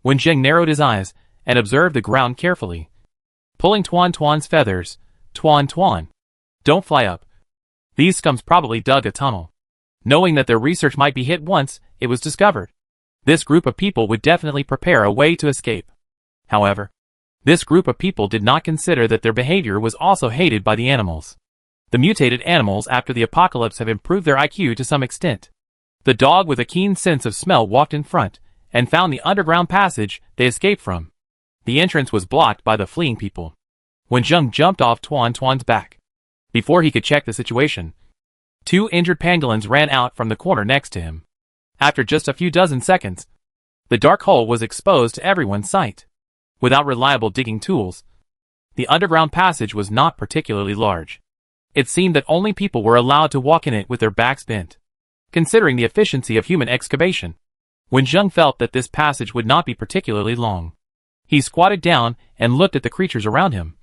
Wenjing narrowed his eyes and observed the ground carefully. Pulling Tuan's feathers, Tuan, don't fly up. These scums probably dug a tunnel. Knowing that their research might be hit once it was discovered, this group of people would definitely prepare a way to escape. However, this group of people did not consider that their behavior was also hated by the animals. The mutated animals after the apocalypse have improved their IQ to some extent. The dog with a keen sense of smell walked in front, and found the underground passage they escaped from. The entrance was blocked by the fleeing people. Wenjung jumped off Tuan Tuan's back. Before he could check the situation, 2 injured pangolins ran out from the corner next to him. After just a few dozen seconds, the dark hole was exposed to everyone's sight. Without reliable digging tools, the underground passage was not particularly large. It seemed that only people were allowed to walk in it with their backs bent. Considering the efficiency of human excavation, Wenjung felt that this passage would not be particularly long. He squatted down and looked at the creatures around him,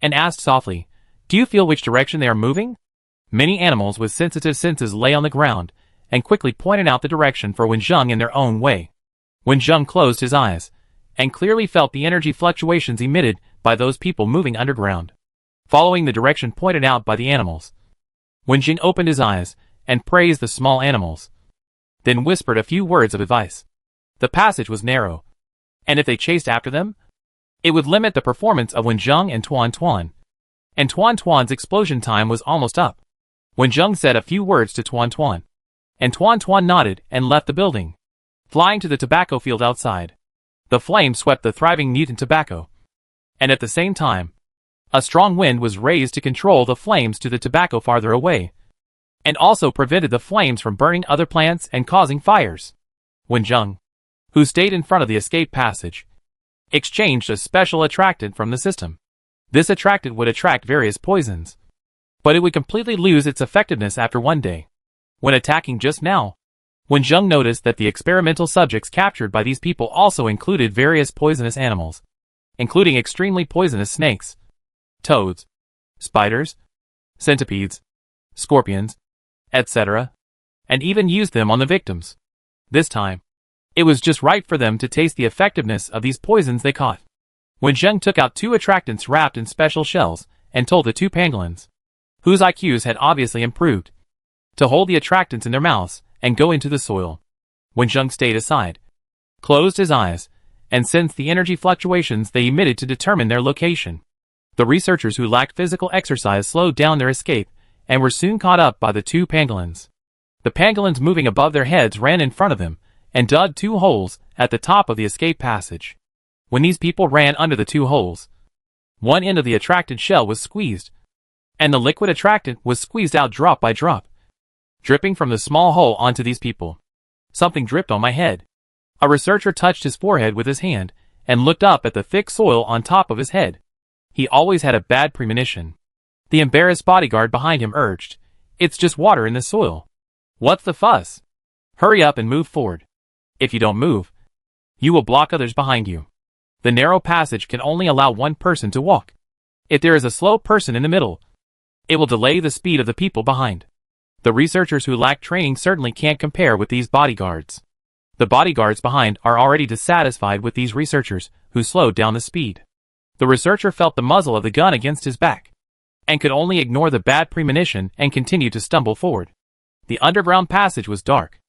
and asked softly, "Do you feel which direction they are moving?" Many animals with sensitive senses lay on the ground, and quickly pointed out the direction for Wenjung in their own way. Wenjung closed his eyes, and clearly felt the energy fluctuations emitted by those people moving underground. Following the direction pointed out by the animals, Wenjing opened his eyes, and praised the small animals, then whispered a few words of advice. The passage was narrow, and if they chased after them, it would limit the performance of Wenjung and Tuan Tuan. And Tuan Tuan's explosion time was almost up. Wenjung said a few words to Tuan Tuan, and Tuan Tuan nodded and left the building, flying to the tobacco field outside. The flames swept the thriving mutant tobacco, and at the same time, a strong wind was raised to control the flames to the tobacco farther away, and also prevented the flames from burning other plants and causing fires. Wenjung, who stayed in front of the escape passage, exchanged a special attractant from the system. This attractant would attract various poisons, but it would completely lose its effectiveness after one day. When attacking just now, Wenjung noticed that the experimental subjects captured by these people also included various poisonous animals, including extremely poisonous snakes, toads, spiders, centipedes, scorpions, etc., and even used them on the victims. This time, it was just right for them to taste the effectiveness of these poisons they caught. Wenjung took out 2 attractants wrapped in special shells, and told the 2 pangolins, whose IQs had obviously improved, to hold the attractants in their mouths and go into the soil. Wenjung stayed aside, closed his eyes, and sensed the energy fluctuations they emitted to determine their location. The researchers who lacked physical exercise slowed down their escape, and were soon caught up by the 2 pangolins. The pangolins moving above their heads ran in front of them, and dug 2 holes at the top of the escape passage. When these people ran under the 2 holes, one end of the attractant shell was squeezed, and the liquid attractant was squeezed out drop by drop, dripping from the small hole onto these people. Something dripped on my head. A researcher touched his forehead with his hand, and looked up at the thick soil on top of his head. He always had a bad premonition. The embarrassed bodyguard behind him urged, "It's just water in the soil. What's the fuss? Hurry up and move forward. If you don't move, you will block others behind you. The narrow passage can only allow one person to walk. If there is a slow person in the middle, it will delay the speed of the people behind." The researchers who lack training certainly can't compare with these bodyguards. The bodyguards behind are already dissatisfied with these researchers, who slowed down the speed. The researcher felt the muzzle of the gun against his back, and could only ignore the bad premonition and continue to stumble forward. The underground passage was dark.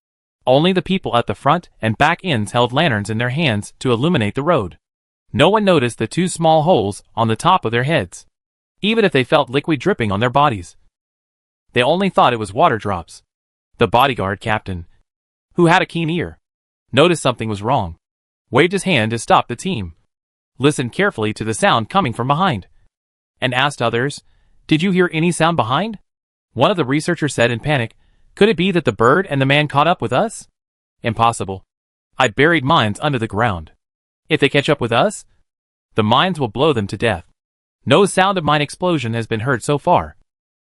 Only the people at the front and back ends held lanterns in their hands to illuminate the road. No one noticed the 2 small holes on the top of their heads, even if they felt liquid dripping on their bodies. They only thought it was water drops. The bodyguard captain, who had a keen ear, noticed something was wrong, waved his hand to stop the team, listened carefully to the sound coming from behind, and asked others, "Did you hear any sound behind?" One of the researchers said in panic, "Could it be that the bird and the man caught up with us?" "Impossible. I buried mines under the ground. If they catch up with us, the mines will blow them to death. No sound of mine explosion has been heard so far.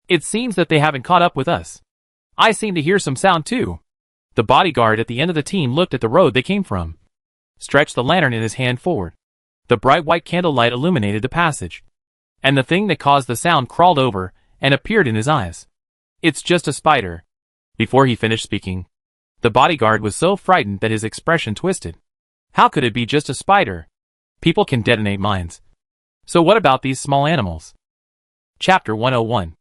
It seems that they haven't caught up with us. I seem to hear some sound too." The bodyguard at the end of the team looked at the road they came from, stretched the lantern in his hand forward. The bright white candlelight illuminated the passage, and the thing that caused the sound crawled over and appeared in his eyes. "It's just a spider." Before he finished speaking, the bodyguard was so frightened that his expression twisted. How could it be just a spider? People can detonate mines. So what about these small animals? Chapter 101.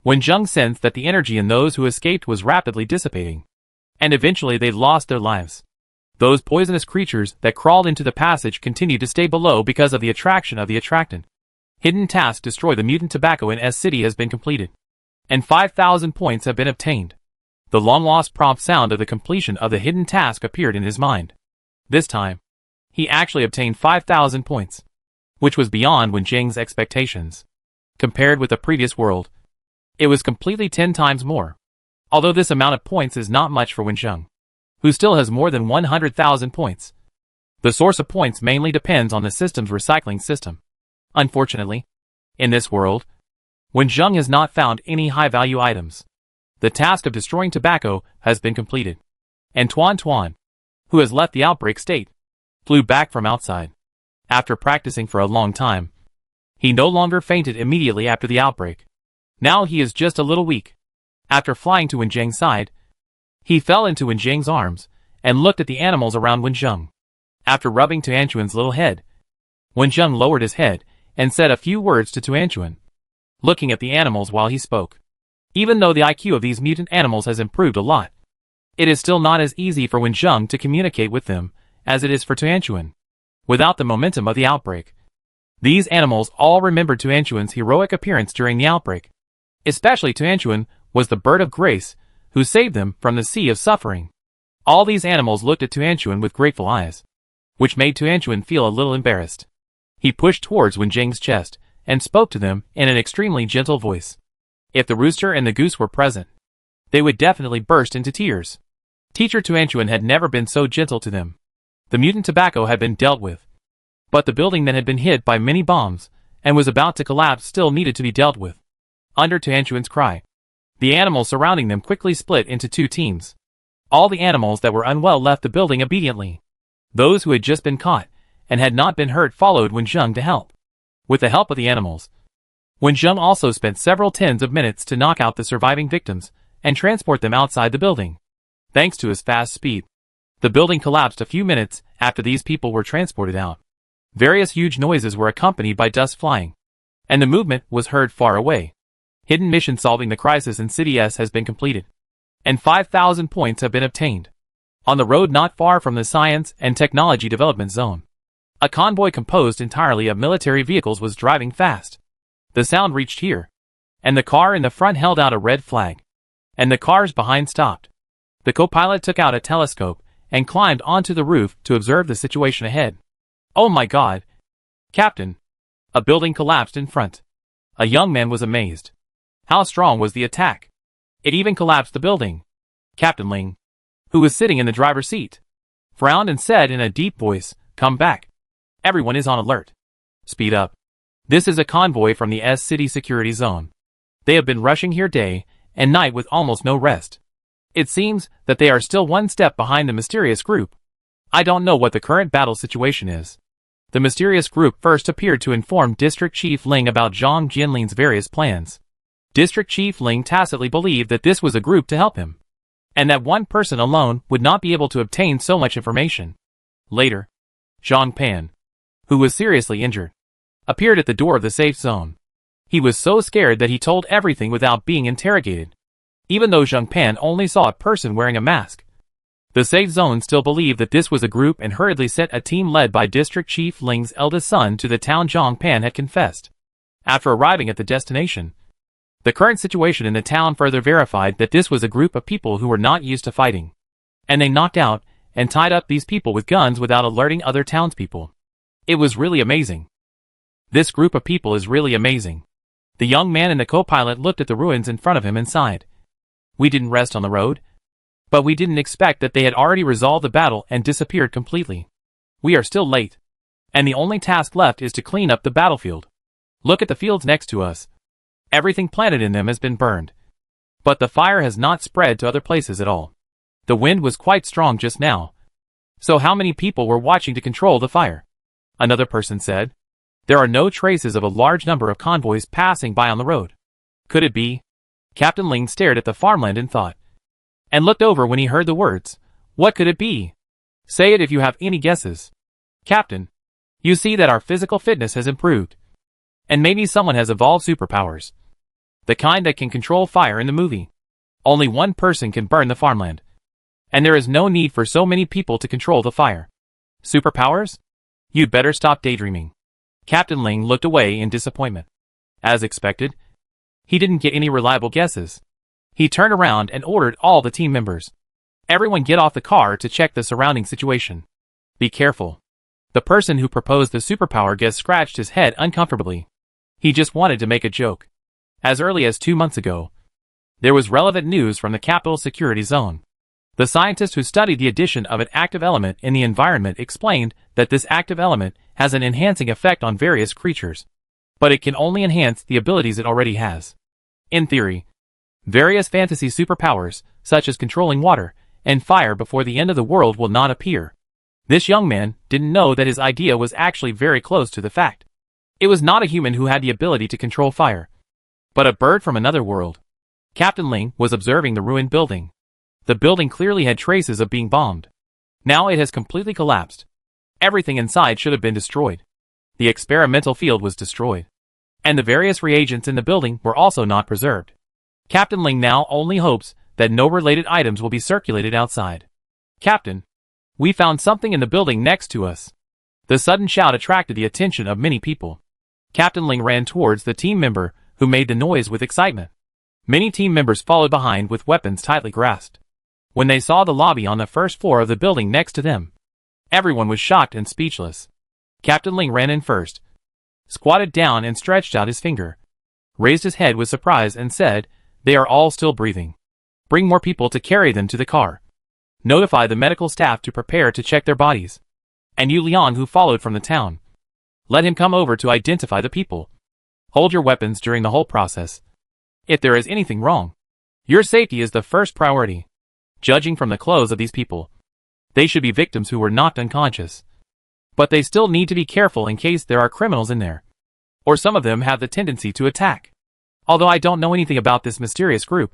Wenjung sensed that the energy in those who escaped was rapidly dissipating, and eventually they lost their lives. Those poisonous creatures that crawled into the passage continued to stay below because of the attraction of the attractant. Hidden task: destroy the mutant tobacco in S City has been completed. And 5,000 points have been obtained. The long-lost prompt sound of the completion of the hidden task appeared in his mind. This time, he actually obtained 5,000 points, which was beyond Wen Zheng's expectations. Compared with the previous world, it was completely 10 times more. Although this amount of points is not much for Wen Zheng, who still has more than 100,000 points. The source of points mainly depends on the system's recycling system. Unfortunately, in this world, Wen Zheng has not found any high-value items. The task of destroying tobacco has been completed. And Tuan, who has left the outbreak state, flew back from outside. After practicing for a long time, he no longer fainted immediately after the outbreak. Now he is just a little weak. After flying to Wen Zheng's side, he fell into Wen Zheng's arms and looked at the animals around Wen Zheng. After rubbing Tuanchuan's little head, Wen Zheng lowered his head and said a few words to Tuanchuan, looking at the animals while he spoke. Even though the IQ of these mutant animals has improved a lot, it is still not as easy for Wen Zheng to communicate with them as it is for Tuanchuan. Without the momentum of the outbreak, these animals all remembered Tuanchuan's heroic appearance during the outbreak. Especially Tuanchuan was the bird of grace who saved them from the sea of suffering. All these animals looked at Tuanchuan with grateful eyes, which made Tuanchuan feel a little embarrassed. He pushed towards Wen Zheng's chest and spoke to them in an extremely gentle voice. If the rooster and the goose were present, they would definitely burst into tears. Teacher Tuanchuan had never been so gentle to them. The mutant tobacco had been dealt with, but the building that had been hit by many bombs and was about to collapse still needed to be dealt with. Under Tuanchuan's cry, the animals surrounding them quickly split into two teams. All the animals that were unwell left the building obediently. Those who had just been caught and had not been hurt followed Wen Zheng to help. With the help of the animals, Wen Zheng also spent several tens of minutes to knock out the surviving victims and transport them outside the building. Thanks to his fast speed, the building collapsed a few minutes after these people were transported out. Various huge noises were accompanied by dust flying, and the movement was heard far away. Hidden mission solving the crisis in City S has been completed, and 5,000 points have been obtained. On the road not far from the Science and Technology Development Zone, a convoy composed entirely of military vehicles was driving fast. The sound reached here, and the car in the front held out a red flag, and the cars behind stopped. The co-pilot took out a telescope and climbed onto the roof to observe the situation ahead. Oh my God! Captain! A building collapsed in front. A young man was amazed. How strong was the attack? It even collapsed the building. Captain Ling, who was sitting in the driver's seat, frowned and said in a deep voice, "Come back. Everyone is on alert. Speed up. This is a convoy from the S City Security Zone. They have been rushing here day and night with almost no rest. It seems that they are still one step behind the mysterious group. I don't know what the current battle situation is." The mysterious group first appeared to inform District Chief Ling about Zhang Jianling's various plans. District Chief Ling tacitly believed that this was a group to help him, and that one person alone would not be able to obtain so much information. Later, Zhang Pan, who was seriously injured, appeared at the door of the safe zone. He was so scared that he told everything without being interrogated. Even though Zhang Pan only saw a person wearing a mask, the safe zone still believed that this was a group and hurriedly sent a team led by District Chief Ling's eldest son to the town Zhang Pan had confessed. After arriving at the destination, the current situation in the town further verified that this was a group of people who were not used to fighting, and they knocked out and tied up these people with guns without alerting other townspeople. It was really amazing. This group of people is really amazing. The young man and the co-pilot looked at the ruins in front of him and sighed. We didn't rest on the road, but we didn't expect that they had already resolved the battle and disappeared completely. We are still late, and the only task left is to clean up the battlefield. Look at the fields next to us. Everything planted in them has been burned, but the fire has not spread to other places at all. The wind was quite strong just now, so how many people were watching to control the fire? Another person said. There are no traces of a large number of convoys passing by on the road. Could it be? Captain Ling stared at the farmland in thought, and looked over when he heard the words. What could it be? Say it if you have any guesses. Captain, you see that our physical fitness has improved, and maybe someone has evolved superpowers. The kind that can control fire in the movie. Only one person can burn the farmland, And there is no need for so many people to control the fire. Superpowers? You'd better stop daydreaming. Captain Ling looked away in disappointment. As expected, he didn't get any reliable guesses. He turned around and ordered all the team members. Everyone get off the car to check the surrounding situation. Be careful. The person who proposed the superpower guess scratched his head uncomfortably. He just wanted to make a joke. As early as 2 months ago, there was relevant news from the capital security zone. The scientist who studied the addition of an active element in the environment explained that this active element has an enhancing effect on various creatures. But it can only enhance the abilities it already has. In theory, various fantasy superpowers, such as controlling water and fire before the end of the world, will not appear. This young man didn't know that his idea was actually very close to the fact. It was not a human who had the ability to control fire, but a bird from another world. Captain Ling was observing the ruined building. The building clearly had traces of being bombed. Now it has completely collapsed. Everything inside should have been destroyed. The experimental field was destroyed. And the various reagents in the building were also not preserved. Captain Ling now only hopes that no related items will be circulated outside. Captain, we found something in the building next to us. The sudden shout attracted the attention of many people. Captain Ling ran towards the team member who made the noise with excitement. Many team members followed behind with weapons tightly grasped. When they saw the lobby on the first floor of the building next to them, everyone was shocked and speechless. Captain Ling ran in first, squatted down and stretched out his finger, raised his head with surprise and said, "They are all still breathing. Bring more people to carry them to the car. Notify the medical staff to prepare to check their bodies. And you Liang who followed from the town, let him come over to identify the people. Hold your weapons during the whole process. If there is anything wrong, your safety is the first priority. Judging from the clothes of these people, they should be victims who were knocked unconscious. But they still need to be careful in case there are criminals in there. Or some of them have the tendency to attack. Although I don't know anything about this mysterious group,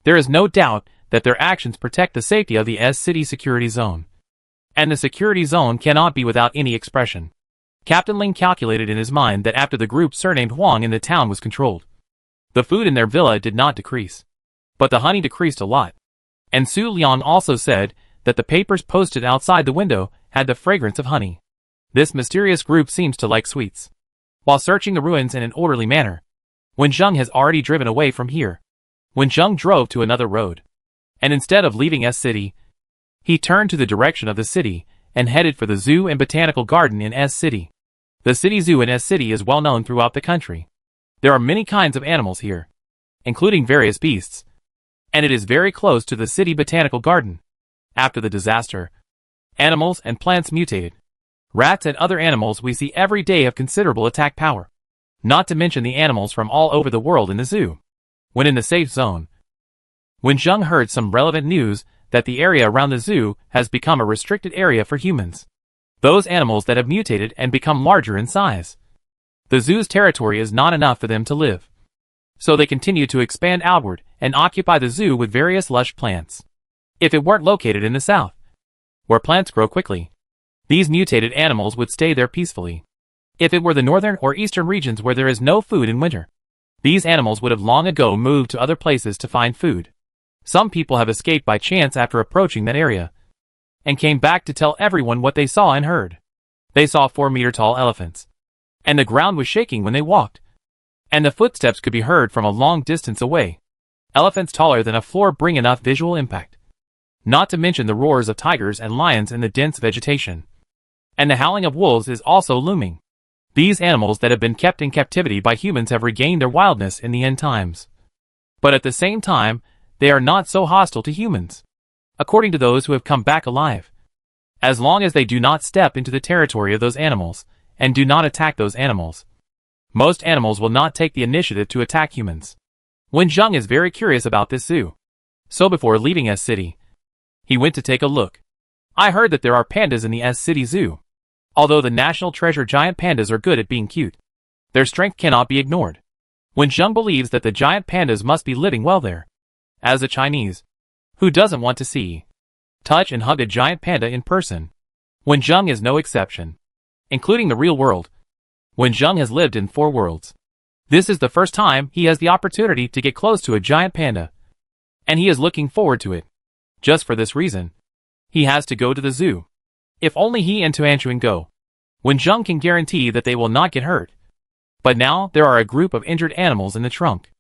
there is no doubt that their actions protect the safety of the S-City security zone. And the security zone cannot be without any expression." Captain Ling calculated in his mind that after the group surnamed Huang in the town was controlled, the food in their villa did not decrease, but the honey decreased a lot. And Su Liang also said that the papers posted outside the window had the fragrance of honey. This mysterious group seems to like sweets. While searching the ruins in an orderly manner, Wen Zheng has already driven away from here. Wen Zheng drove to another road, and instead of leaving S-City, he turned to the direction of the city and headed for the zoo and botanical garden in S-City. The city zoo in S-City is well known throughout the country. There are many kinds of animals here, including various beasts, and it is very close to the city botanical garden. After the disaster, animals and plants mutated. Rats and other animals we see every day have considerable attack power, not to mention the animals from all over the world in the zoo. When in the safe zone, Wen Zheng heard some relevant news that the area around the zoo has become a restricted area for humans. Those animals that have mutated and become larger in size. The zoo's territory is not enough for them to live. So they continue to expand outward and occupy the zoo with various lush plants. If it weren't located in the south, where plants grow quickly, these mutated animals would stay there peacefully. If it were the northern or eastern regions where there is no food in winter, these animals would have long ago moved to other places to find food. Some people have escaped by chance after approaching that area, and came back to tell everyone what they saw and heard. They saw 4-meter-tall elephants, and the ground was shaking when they walked, and the footsteps could be heard from a long distance away. Elephants taller than a floor bring enough visual impact, not to mention the roars of tigers and lions in the dense vegetation. And the howling of wolves is also looming. These animals that have been kept in captivity by humans have regained their wildness in the end times. But at the same time, they are not so hostile to humans, according to those who have come back alive. As long as they do not step into the territory of those animals, and do not attack those animals, most animals will not take the initiative to attack humans. Wen Zheng is very curious about this zoo. So before leaving S-City, he went to take a look. I heard that there are pandas in the S-City zoo. Although the national treasure giant pandas are good at being cute, their strength cannot be ignored. Wen Zheng believes that the giant pandas must be living well there. As a Chinese, who doesn't want to see, touch and hug a giant panda in person? Wen Zheng is no exception. Including the real world, Wen Zheng has lived in 4 worlds. This is the first time he has the opportunity to get close to a giant panda, and he is looking forward to it. Just for this reason, he has to go to the zoo. If only he and Tuanchuan go, Wenjung can guarantee that they will not get hurt. But now there are a group of injured animals in the trunk.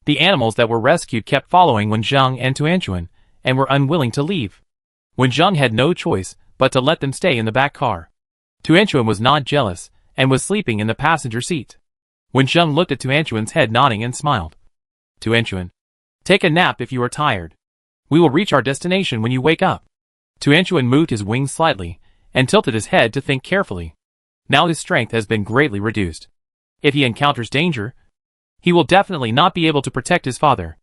The animals that were rescued kept following Wenjung and Tuanchuan, and were unwilling to leave. Wenjung had no choice but to let them stay in the back car. Tuanchuan was not jealous, and was sleeping in the passenger seat. Wenjung looked at Tuanchuan's head nodding and smiled. Tuanchuan, take a nap if you are tired. We will reach our destination when you wake up. Tuanchuan moved his wings slightly, and tilted his head to think carefully. Now his strength has been greatly reduced. If he encounters danger, he will definitely not be able to protect his father.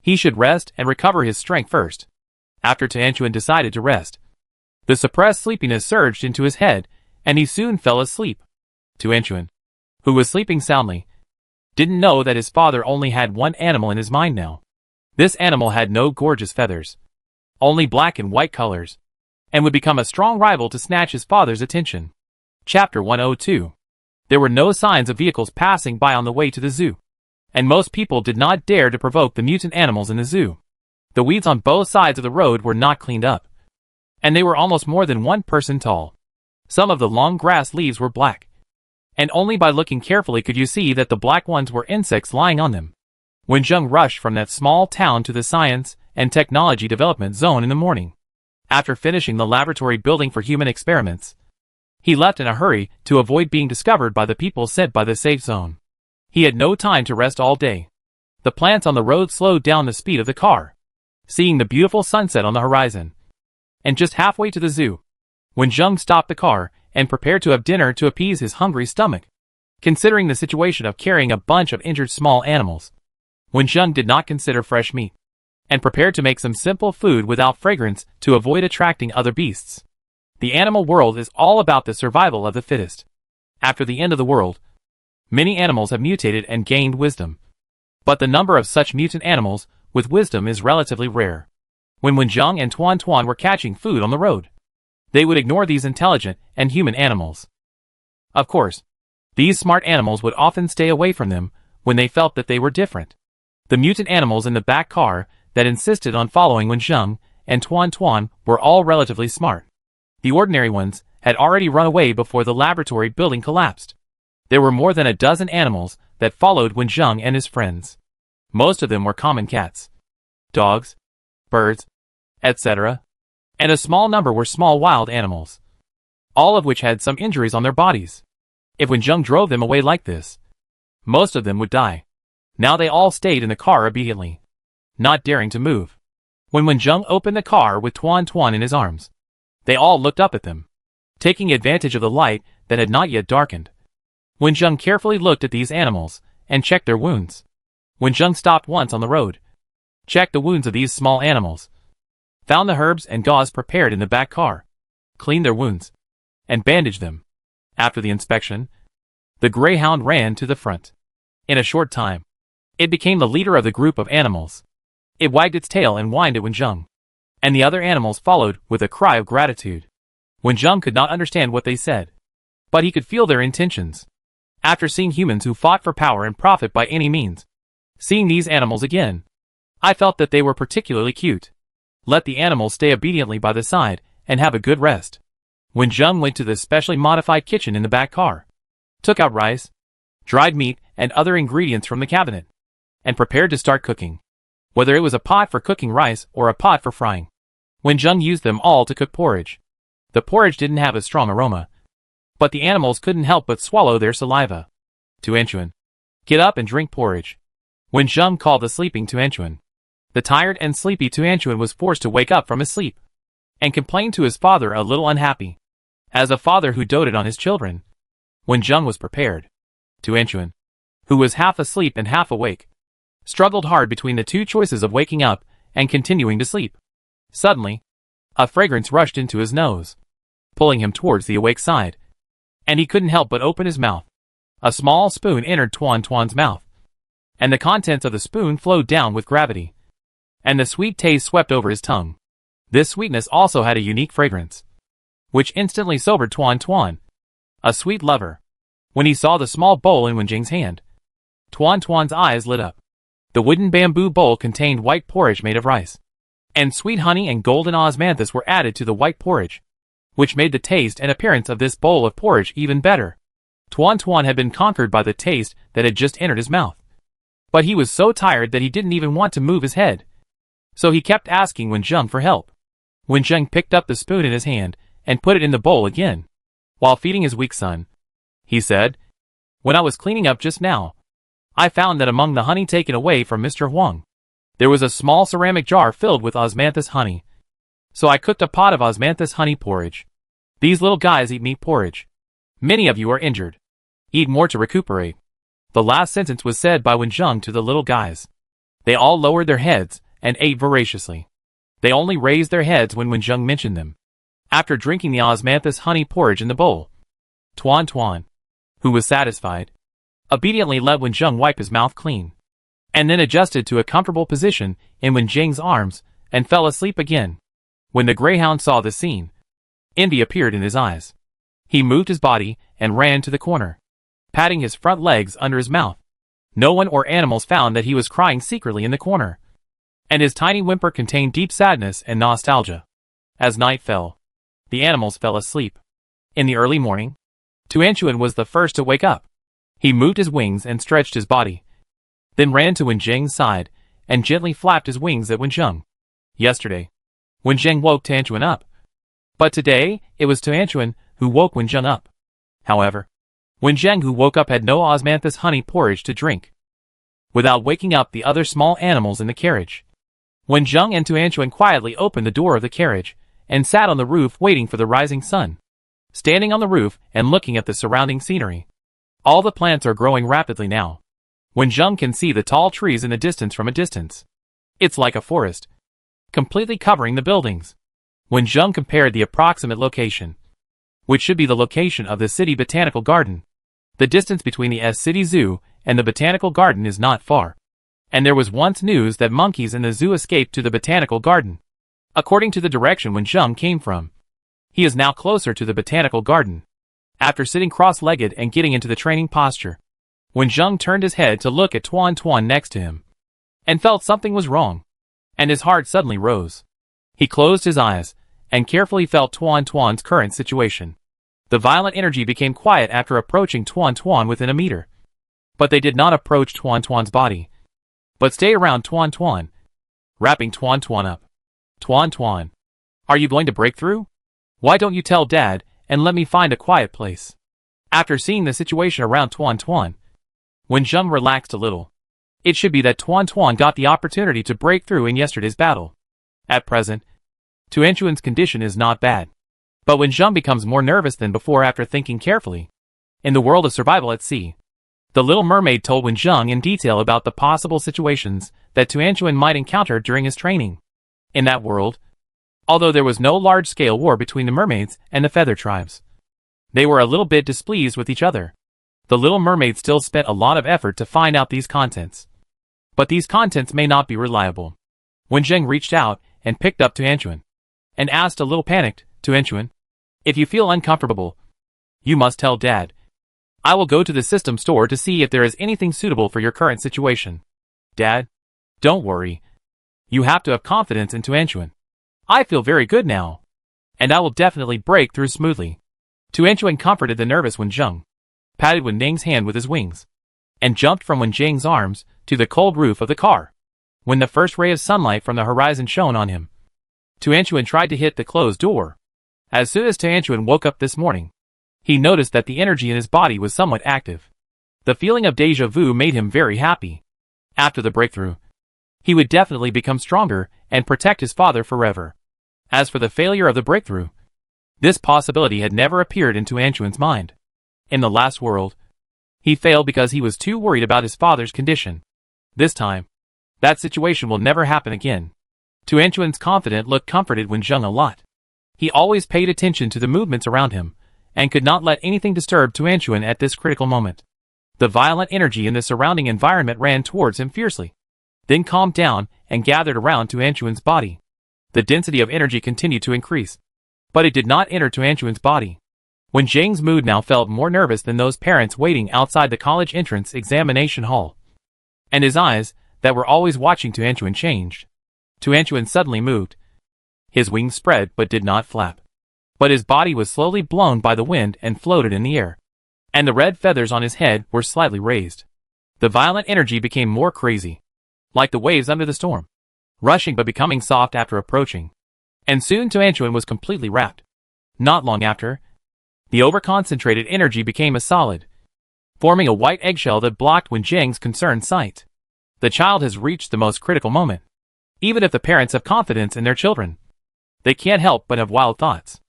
He should rest and recover his strength first. After Tuanchuan decided to rest, the suppressed sleepiness surged into his head, and he soon fell asleep. Tuanchuan, who was sleeping soundly, didn't know that his father only had one animal in his mind now. This animal had no gorgeous feathers, only black and white colors, and would become a strong rival to snatch his father's attention. Chapter 102. There were no signs of vehicles passing by on the way to the zoo, and most people did not dare to provoke the mutant animals in the zoo. The weeds on both sides of the road were not cleaned up, and they were almost more than 1 person tall. Some of the long grass leaves were black, and only by looking carefully could you see that the black ones were insects lying on them. Wenjung rushed from that small town to the Science and Technology Development Zone in the morning. After finishing the laboratory building for human experiments, he left in a hurry to avoid being discovered by the people sent by the safe zone. He had no time to rest all day. The plants on the road slowed down the speed of the car, seeing the beautiful sunset on the horizon. And just halfway to the zoo, Wenjung stopped the car and prepared to have dinner to appease his hungry stomach. Considering the situation of carrying a bunch of injured small animals, Wenjung did not consider fresh meat, and prepared to make some simple food without fragrance to avoid attracting other beasts. The animal world is all about the survival of the fittest. After the end of the world, many animals have mutated and gained wisdom. But the number of such mutant animals with wisdom is relatively rare. When Wenjung and Tuan were catching food on the road, they would ignore these intelligent and human animals. Of course, these smart animals would often stay away from them when they felt that they were different. The mutant animals in the back car that insisted on following Wenjung and Tuan were all relatively smart. The ordinary ones had already run away before the laboratory building collapsed. There were more than a dozen animals that followed Wenjung and his friends. Most of them were common cats, dogs, birds, etc., and a small number were small wild animals, all of which had some injuries on their bodies. If Wenjung drove them away like this, most of them would die. Now they all stayed in the car obediently, not daring to move. When Wenjung opened the car with Tuan in his arms, they all looked up at them, taking advantage of the light that had not yet darkened. Wenjung carefully looked at these animals and checked their wounds. Wenjung stopped once on the road, checked the wounds of these small animals, found the herbs and gauze prepared in the back car, cleaned their wounds, and bandaged them. After the inspection, the greyhound ran to the front. In a short time, it became the leader of the group of animals. It wagged its tail and whined at Wenjung, and the other animals followed with a cry of gratitude. Wenjung could not understand what they said, but he could feel their intentions. After seeing humans who fought for power and profit by any means, seeing these animals again, I felt that they were particularly cute. Let the animals stay obediently by the side and have a good rest. Wenjung went to the specially modified kitchen in the back car, took out rice, dried meat, and other ingredients from the cabinet, and prepared to start cooking. Whether it was a pot for cooking rice or a pot for frying, Wenjung used them all to cook porridge. The porridge didn't have a strong aroma, but the animals couldn't help but swallow their saliva. Tuanchuan, get up and drink porridge. Wenjung called the sleeping Tuanchuan. The tired and sleepy Tuanchuan was forced to wake up from his sleep, and complained to his father a little unhappy. As a father who doted on his children, Wenjung was prepared. Tuanchuan, who was half asleep and half awake, struggled hard between the two choices of waking up and continuing to sleep. Suddenly, a fragrance rushed into his nose, pulling him towards the awake side, and he couldn't help but open his mouth. A small spoon entered Tuan's mouth, and the contents of the spoon flowed down with gravity, and the sweet taste swept over his tongue. This sweetness also had a unique fragrance, which instantly sobered Tuan, a sweet lover. When he saw the small bowl in Wenjung's hand, Tuan's eyes lit up. The wooden bamboo bowl contained white porridge made of rice, and sweet honey and golden osmanthus were added to the white porridge, which made the taste and appearance of this bowl of porridge even better. Tuan Tuan had been conquered by the taste that had just entered his mouth. But he was so tired that he didn't even want to move his head. So he kept asking Wen Zheng for help. Wen Zheng picked up the spoon in his hand and put it in the bowl again. While feeding his weak son, he said, "When I was cleaning up just now, I found that among the honey taken away from Mr. Huang, there was a small ceramic jar filled with osmanthus honey. So I cooked a pot of osmanthus honey porridge. These little guys eat meat porridge. Many of you are injured. Eat more to recuperate." The last sentence was said by Wen Zheng to the little guys. They all lowered their heads and ate voraciously. They only raised their heads when Wen Zheng mentioned them. After drinking the osmanthus honey porridge in the bowl, Tuan Tuan, who was satisfied, obediently let Wen Zheng wipe his mouth clean, and then adjusted to a comfortable position in Wen Zheng's arms and fell asleep again. When the greyhound saw the scene, envy appeared in his eyes. He moved his body and ran to the corner, patting his front legs under his mouth. No one or animals found that he was crying secretly in the corner, and his tiny whimper contained deep sadness and nostalgia. As night fell, the animals fell asleep. In the early morning, Tuanchuan was the first to wake up. He moved his wings and stretched his body, then ran to Wen Zheng's side and gently flapped his wings at Wen Zheng. Yesterday, Wen Zheng woke Tuanchuan up, but today it was Tuanchuan who woke Wen Zheng up. However, Wen Zheng who woke up had no osmanthus honey porridge to drink. Without waking up the other small animals in the carriage, Wen Zheng and Tuanchuan quietly opened the door of the carriage and sat on the roof waiting for the rising sun. Standing on the roof and looking at the surrounding scenery, all the plants are growing rapidly now. Wen Zheng can see the tall trees in the distance from a distance. It's like a forest, completely covering the buildings. Wen Zheng compared the approximate location, which should be the location of the city botanical garden. The distance between the city zoo and the botanical garden is not far. And there was once news that monkeys in the zoo escaped to the botanical garden. According to the direction Wen Zheng came from, he is now closer to the botanical garden. After sitting cross-legged and getting into the training posture, Wen Zheng turned his head to look at Tuan Tuan next to him, and felt something was wrong, and his heart suddenly rose. He closed his eyes, and carefully felt Tuan Tuan's current situation. The violent energy became quiet after approaching Tuan Tuan within a meter. But they did not approach Tuan Tuan's body, but stay around Tuan Tuan, wrapping Tuan Tuan up. "Tuan Tuan, are you going to break through? Why don't you tell Dad and let me find a quiet place?" After seeing the situation around Tuan Tuan, Wen Zheng relaxed a little. It should be that Tuan Tuan got the opportunity to break through in yesterday's battle. At present, Tuanchuan's condition is not bad. But Wen Zheng becomes more nervous than before after thinking carefully. In the world of survival at sea, the Little Mermaid told Wen Zheng in detail about the possible situations that Tuanchuan might encounter during his training. In that world, although there was no large-scale war between the mermaids and the feather tribes, they were a little bit displeased with each other. The Little Mermaid still spent a lot of effort to find out these contents. But these contents may not be reliable. Wen Zheng reached out and picked up Tuanchuan, and asked a little panicked, "Tuanchuan, if you feel uncomfortable, you must tell Dad. I will go to the system store to see if there is anything suitable for your current situation. Dad, don't worry. You have to have confidence in Tuanchuan. I feel very good now, and I will definitely break through smoothly." Tuanchuan comforted the nervous Wen Zheng, patted Wen Ning's hand with his wings, and jumped from Wen Zheng's arms to the cold roof of the car. When the first ray of sunlight from the horizon shone on him, Tuanchuan tried to hit the closed door. As soon as Tuanchuan woke up this morning, he noticed that the energy in his body was somewhat active. The feeling of déjà vu made him very happy. After the breakthrough, he would definitely become stronger and protect his father forever. As for the failure of the breakthrough, this possibility had never appeared in Tuanchuan's mind. In the last world, he failed because he was too worried about his father's condition. This time, that situation will never happen again. Tuanchuan's confident look comforted Wen Zheng a lot. He always paid attention to the movements around him, and could not let anything disturb Tuanchuan at this critical moment. The violent energy in the surrounding environment ran towards him fiercely, then calmed down and gathered around Tuanchuan's body. The density of energy continued to increase, but it did not enter Tuanchuan's body. Wen Zheng's mood now felt more nervous than those parents waiting outside the college entrance examination hall, and his eyes, that were always watching Tuanchuan, changed. Tuanchuan suddenly moved. His wings spread but did not flap. But his body was slowly blown by the wind and floated in the air. And the red feathers on his head were slightly raised. The violent energy became more crazy. Like the waves under the storm. Rushing but becoming soft after approaching. And soon Tuanchuan was completely wrapped. Not long after, the overconcentrated energy became a solid, forming a white eggshell that blocked Wenjing's concerned sight. The child has reached the most critical moment. Even if the parents have confidence in their children, they can't help but have wild thoughts.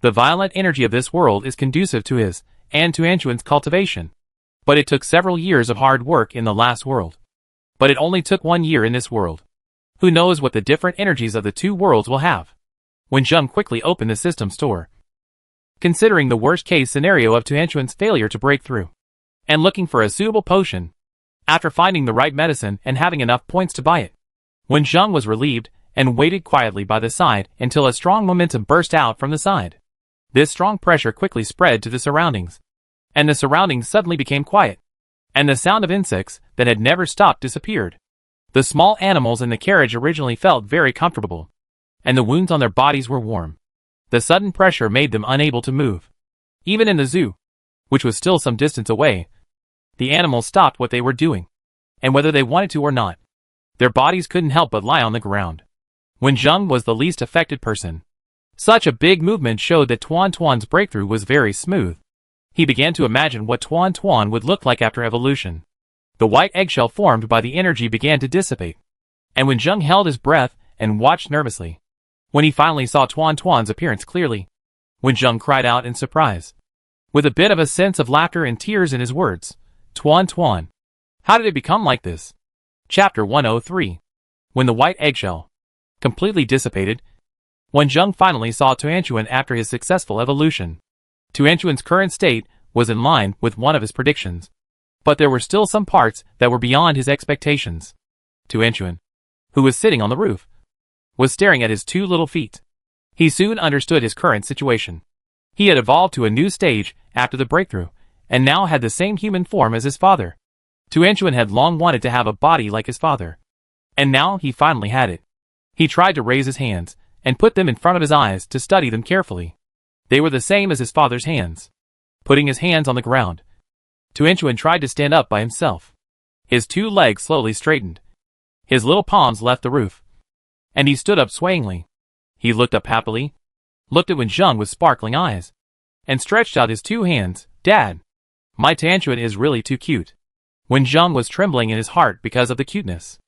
The violent energy of this world is conducive to his and Tuanchuan's cultivation. But it took several years of hard work in the last world. But it only took 1 year in this world. Who knows what the different energies of the two worlds will have? Wenjing quickly opened the system store. Considering the worst-case scenario of Tuanchuan's failure to break through, and looking for a suitable potion, after finding the right medicine and having enough points to buy it, Wenjing was relieved and waited quietly by the side until a strong momentum burst out from the side. This strong pressure quickly spread to the surroundings, and the surroundings suddenly became quiet, and the sound of insects that had never stopped disappeared. The small animals in the carriage originally felt very comfortable, and the wounds on their bodies were warm. The sudden pressure made them unable to move. Even in the zoo, which was still some distance away, the animals stopped what they were doing, and whether they wanted to or not, their bodies couldn't help but lie on the ground. Wenjing was the least affected person. Such a big movement showed that Tuanchuan's breakthrough was very smooth. He began to imagine what Tuanchuan would look like after evolution. The white eggshell formed by the energy began to dissipate, and Wenjing held his breath and watched nervously. When he finally saw Tuanchuan's appearance clearly, Wenjing cried out in surprise, with a bit of a sense of laughter and tears in his words. Tuanchuan, how did it become like this? Chapter 103. When the white eggshell completely dissipated, Wenjing finally saw Tuanchuan after his successful evolution. Tuanchuan's current state was in line with one of his predictions, but there were still some parts that were beyond his expectations. Tuanchuan, who was sitting on the roof, was staring at his 2 little feet. He soon understood his current situation. He had evolved to a new stage after the breakthrough, and now had the same human form as his father. Tuanchuan had long wanted to have a body like his father, and now he finally had it. He tried to raise his hands, and put them in front of his eyes to study them carefully. They were the same as his father's hands. Putting his hands on the ground, Tuanchuan tried to stand up by himself. His 2 legs slowly straightened. His little palms left the roof, and he stood up swayingly. He looked up happily, looked at Wenjing with sparkling eyes, and stretched out his 2 hands. Dad, my Tuanchuan is really too cute. Wenjing was trembling in his heart because of the cuteness.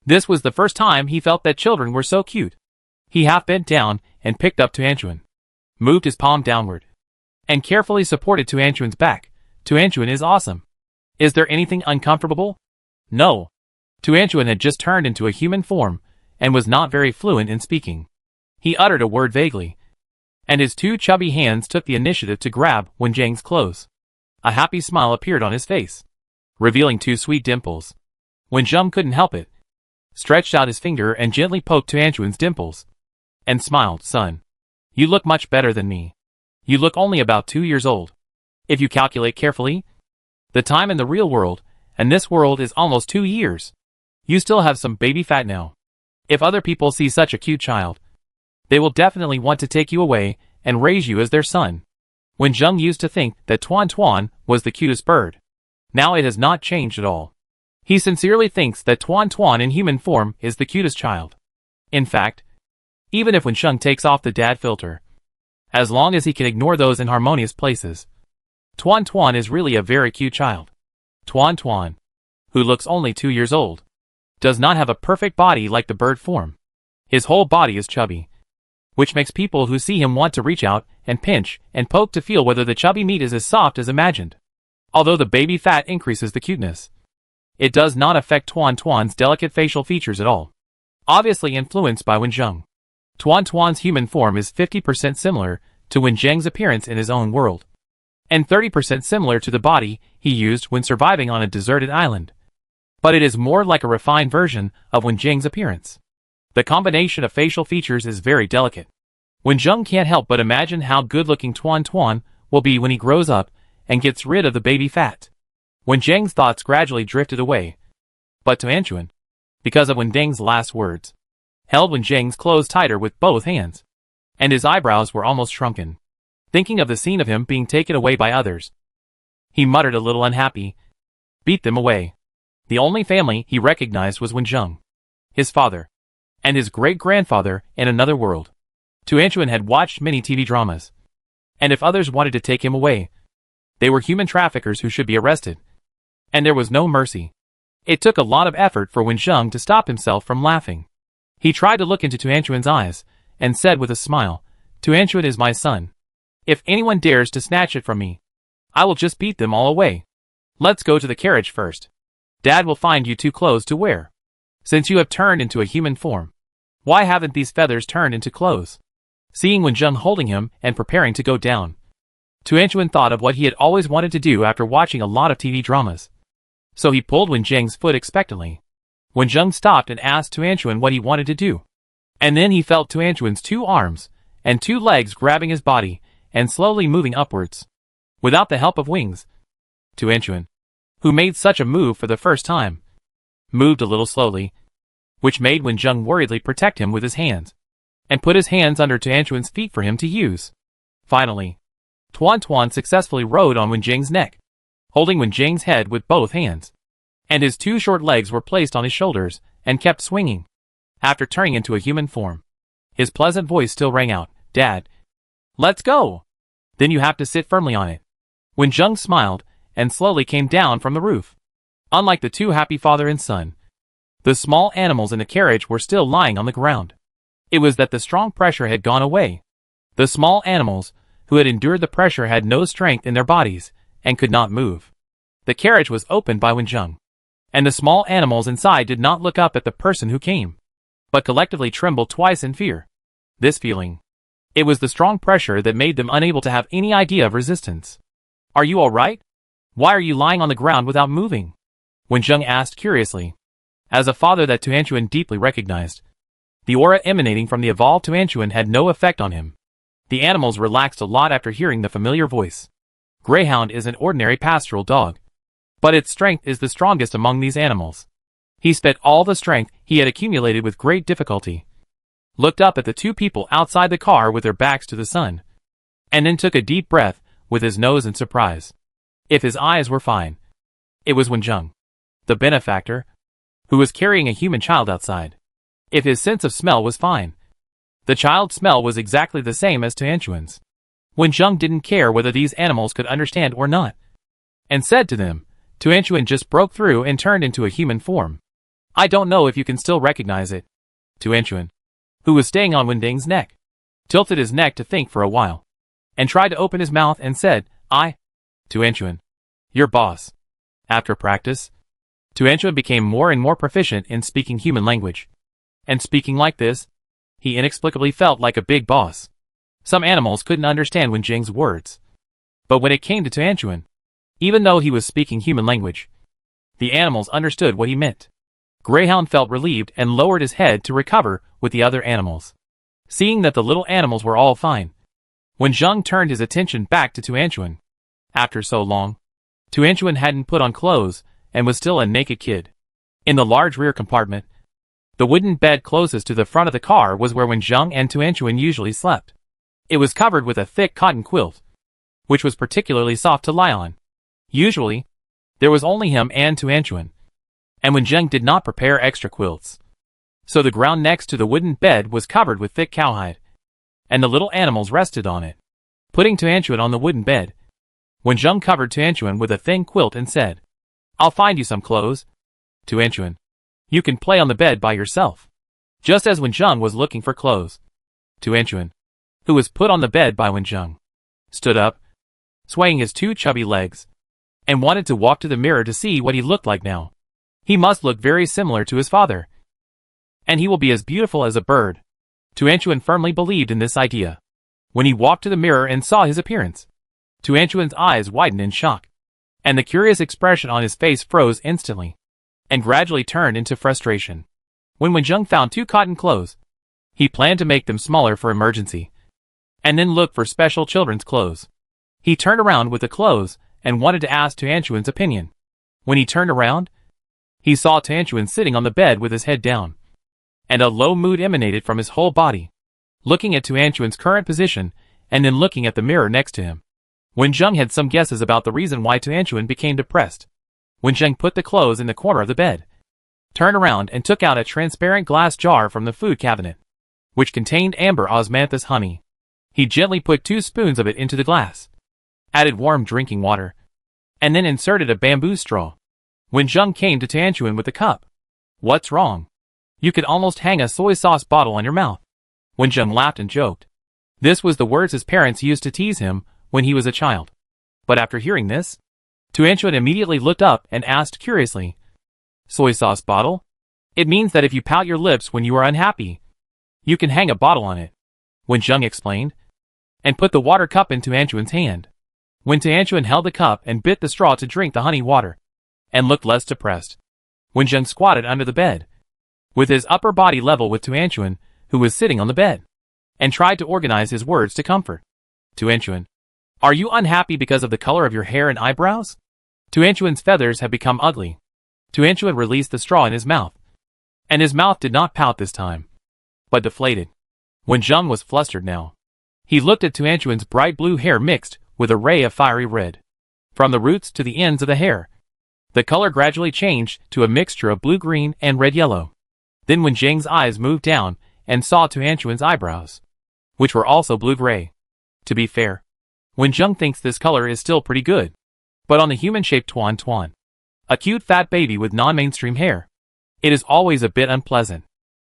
This was the first time he felt that children were so cute. He half bent down and picked up Tuanchuan, moved his palm downward, and carefully supported Tuanchuan's back. Tuanchuan is awesome. Is there anything uncomfortable? No. Tuanchuan had just turned into a human form, and was not very fluent in speaking. He uttered a word vaguely, and his 2 chubby hands took the initiative to grab Wenjing's clothes. A happy smile appeared on his face, revealing 2 sweet dimples. Wenjing couldn't help it, stretched out his finger and gently poked Tuanchuan's dimples, and smiled. Son, you look much better than me. You look only about 2 years old. If you calculate carefully, the time in the real world and this world is almost 2 years. You still have some baby fat now. If other people see such a cute child, they will definitely want to take you away and raise you as their son. Wenjing used to think that Tuanchuan was the cutest bird. Now it has not changed at all. He sincerely thinks that Tuanchuan in human form is the cutest child. In fact, even if Wenjing takes off the dad filter, as long as he can ignore those inharmonious places, Tuanchuan is really a very cute child. Tuanchuan, who looks only 2 years old, does not have a perfect body like the bird form. His whole body is chubby, which makes people who see him want to reach out and pinch and poke to feel whether the chubby meat is as soft as imagined. Although the baby fat increases the cuteness, it does not affect Tuanchuan's delicate facial features at all. Obviously influenced by Wenjing, Tuanchuan's human form is 50% similar to Wenjing's appearance in his own world, and 30% similar to the body he used when surviving on a deserted island. But it is more like a refined version of Wenjing's appearance. The combination of facial features is very delicate. Wenjing can't help but imagine how good-looking Tuanchuan will be when he grows up and gets rid of the baby fat. Wenjing's thoughts gradually drifted away, but Tuanchuan, because of Wenjing's last words, held Wen Zheng's clothes tighter with both hands, and his eyebrows were almost shrunken. Thinking of the scene of him being taken away by others, he muttered a little unhappy. Beat them away. The only family he recognized was Wen Zheng, his father, and his great-grandfather in another world. Tuanchuan had watched many TV dramas, and if others wanted to take him away, they were human traffickers who should be arrested, and there was no mercy. It took a lot of effort for Wen Zheng to stop himself from laughing. He tried to look into Tuanchuan's eyes, and said with a smile, Tuanchuan is my son. If anyone dares to snatch it from me, I will just beat them all away. Let's go to the carriage first. Dad will find you 2 clothes to wear. Since you have turned into a human form, why haven't these feathers turned into clothes? Seeing Wen Zheng holding him and preparing to go down, Tuanchuan thought of what he had always wanted to do after watching a lot of TV dramas. So he pulled Wen Zheng's foot expectantly. Wen Zheng stopped and asked Tuanchuan what he wanted to do. And then he felt Tuanchuan's 2 arms and 2 legs grabbing his body and slowly moving upwards, without the help of wings. Tuanchuan, who made such a move for the first time, moved a little slowly, which made Wen Zheng worriedly protect him with his hands, and put his hands under Tuanchuan's feet for him to use. Finally, Tuan successfully rode on Wen Zheng's neck, holding Wen Zheng's head with both hands, and his 2 short legs were placed on his shoulders and kept swinging. After turning into a human form, his pleasant voice still rang out, Dad, let's go! Then you have to sit firmly on it. Wen Zheng smiled and slowly came down from the roof. Unlike the 2 happy father and son, the small animals in the carriage were still lying on the ground. It was that the strong pressure had gone away. The small animals, who had endured the pressure, had no strength in their bodies and could not move. The carriage was opened by Wen Zheng, and the small animals inside did not look up at the person who came, but collectively trembled twice in fear. This feeling, it was the strong pressure that made them unable to have any idea of resistance. Are you all right? Why are you lying on the ground without moving? Wen Zheng asked curiously. As a father that Tuanchuan deeply recognized, the aura emanating from the evolved Tuanchuan had no effect on him. The animals relaxed a lot after hearing the familiar voice. Greyhound is an ordinary pastoral dog, but its strength is the strongest among these animals. He spent all the strength he had accumulated with great difficulty, looked up at the 2 people outside the car with their backs to the sun, and then took a deep breath with his nose in surprise. If his eyes were fine, it was Wen Zheng, the benefactor, who was carrying a human child outside. If his sense of smell was fine, the child's smell was exactly the same as Tuanchuan's. Wen Zheng didn't care whether these animals could understand or not, and said to them, Tuanchuan just broke through and turned into a human form. I don't know if you can still recognize it. Tuanchuan, who was staying on Wen Zheng's neck, tilted his neck to think for a while, and tried to open his mouth and said, Tuanchuan, your boss. After practice, Tuanchuan became more and more proficient in speaking human language. And speaking like this, he inexplicably felt like a big boss. Some animals couldn't understand Wen Zheng's words, but when it came to Tuanchuan, even though he was speaking human language, the animals understood what he meant. Greyhound felt relieved and lowered his head to recover with the other animals. Seeing that the little animals were all fine, Wen Zheng turned his attention back to Tuanchuan. After so long, Tuanchuan hadn't put on clothes and was still a naked kid. In the large rear compartment, the wooden bed closest to the front of the car was where Wen Zheng and Tuanchuan usually slept. It was covered with a thick cotton quilt, which was particularly soft to lie on. Usually, there was only him and Tuanchuan, and Wen Zheng did not prepare extra quilts. So the ground next to the wooden bed was covered with thick cowhide, and the little animals rested on it. Putting Tuanchuan on the wooden bed, Wen Zheng covered Tuanchuan with a thin quilt and said, I'll find you some clothes. Tuanchuan, you can play on the bed by yourself. Just as Wen Zheng was looking for clothes, Tuanchuan, who was put on the bed by Wen Zheng, stood up, swaying his 2 chubby legs, and wanted to walk to the mirror to see what he looked like now. He must look very similar to his father, and he will be as beautiful as a bird. Tuanchuan firmly believed in this idea. When he walked to the mirror and saw his appearance, Tuanchuan's eyes widened in shock, and the curious expression on his face froze instantly, and gradually turned into frustration. When Wen Zheng found 2 cotton clothes, he planned to make them smaller for emergency, and then look for special children's clothes. He turned around with the clothes and wanted to ask Tuanchuan's opinion. When he turned around, he saw Tuanchuan sitting on the bed with his head down. and a low mood emanated from his whole body. Looking at Tuanchuan's current position, and then looking at the mirror next to him, Wenjung had some guesses about the reason why Tuanchuan became depressed. Wenjung put the clothes in the corner of the bed, turned around and took out a transparent glass jar from the food cabinet, which contained amber osmanthus honey. He gently put 2 spoons of it into the glass, added warm drinking water, and then inserted a bamboo straw. Wenjung came to Tuanchuan with the cup. "What's wrong? You could almost hang a soy sauce bottle on your mouth." Wenjung laughed and joked. This was the words his parents used to tease him when he was a child. But after hearing this, Tuanchuan immediately looked up and asked curiously, "Soy sauce bottle? It means that if you pout your lips when you are unhappy, you can hang a bottle on it," Wenjung explained, and put the water cup in Tuanchuan's hand. When Tuanchuan held the cup and bit the straw to drink the honey water, and looked less depressed, Wenjung squatted under the bed, with his upper body level with Tuanchuan, who was sitting on the bed, and tried to organize his words to comfort. "Tuanchuan, are you unhappy because of the color of your hair and eyebrows? Tuanchuan's feathers have become ugly." Tuanchuan released the straw in his mouth, and his mouth did not pout this time, but deflated. Wenjung was flustered now. He looked at Tuanchuan's bright blue hair mixed with a ray of fiery red. From the roots to the ends of the hair, the color gradually changed to a mixture of blue-green and red-yellow. Then Wenjung's eyes moved down and saw Tuanchuan's eyebrows, which were also blue-gray. To be fair, Wenjung thinks this color is still pretty good, but on the human-shaped Tuan, a cute fat baby with non-mainstream hair, it is always a bit unpleasant.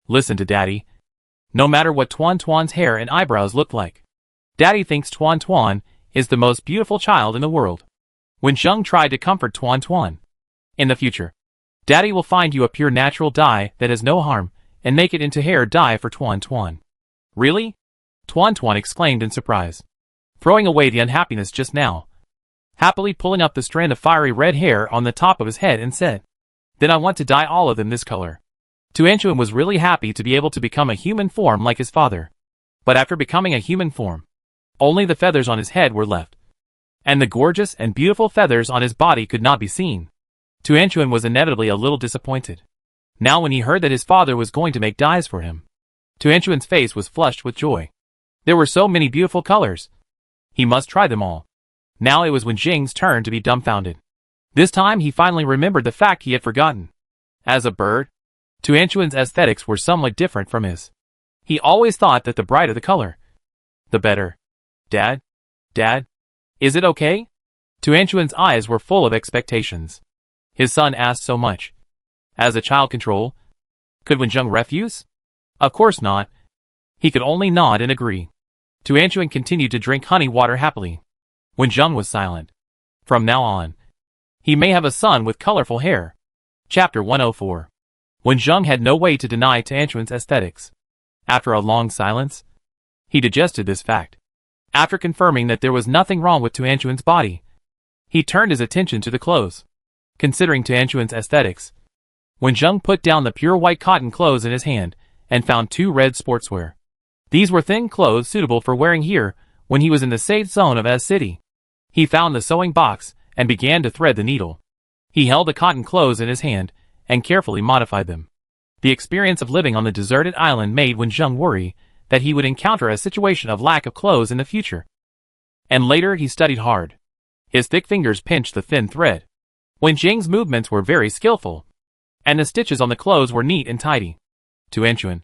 "Listen to Daddy. No matter what Tuan's hair and eyebrows look like, Daddy thinks Tuan is the most beautiful child in the world." Wenjung tried to comfort Tuan. "In the future, Daddy will find you a pure natural dye that has no harm and make it into hair dye for Tuan." "Really?" Tuan exclaimed in surprise, throwing away the unhappiness just now, happily pulling up the strand of fiery red hair on the top of his head and said, "Then I want to dye all of them this color." Tuanchuan was really happy to be able to become a human form like his father. But after becoming a human form, only the feathers on his head were left, and the gorgeous and beautiful feathers on his body could not be seen. Tuanchuan was inevitably a little disappointed. Now when he heard that his father was going to make dyes for him, Tuanchuan's face was flushed with joy. There were so many beautiful colors. He must try them all. Now it was Wenjung's turn to be dumbfounded. This time he finally remembered the fact he had forgotten. As a bird, Tuanchuan's aesthetics were somewhat different from his. He always thought that the brighter the color, the better. Dad, is it okay?" Tuanchuan's eyes were full of expectations. His son asked so much. As a child control, could Wenjung refuse? Of course not. He could only nod and agree. Tuanchuan continued to drink honey water happily. Wenjung was silent. From now on, he may have a son with colorful hair. Chapter 104. Wenjung had no way to deny Tuanchuan's aesthetics. After a long silence, he digested this fact. After confirming that there was nothing wrong with Tuanchuan's body, he turned his attention to the clothes. Considering Tuanchuan's aesthetics, Wenjung put down the pure white cotton clothes in his hand and found 2 red sportswear. These were thin clothes suitable for wearing here when he was in the safe zone of S City. He found the sewing box and began to thread the needle. He held the cotton clothes in his hand and carefully modified them. The experience of living on the deserted island made Wenjung worry that he would encounter a situation of lack of clothes in the future. And later he studied hard. His thick fingers pinched the thin thread. Wenjung's movements were very skillful, and the stitches on the clothes were neat and tidy. Tuanchuan,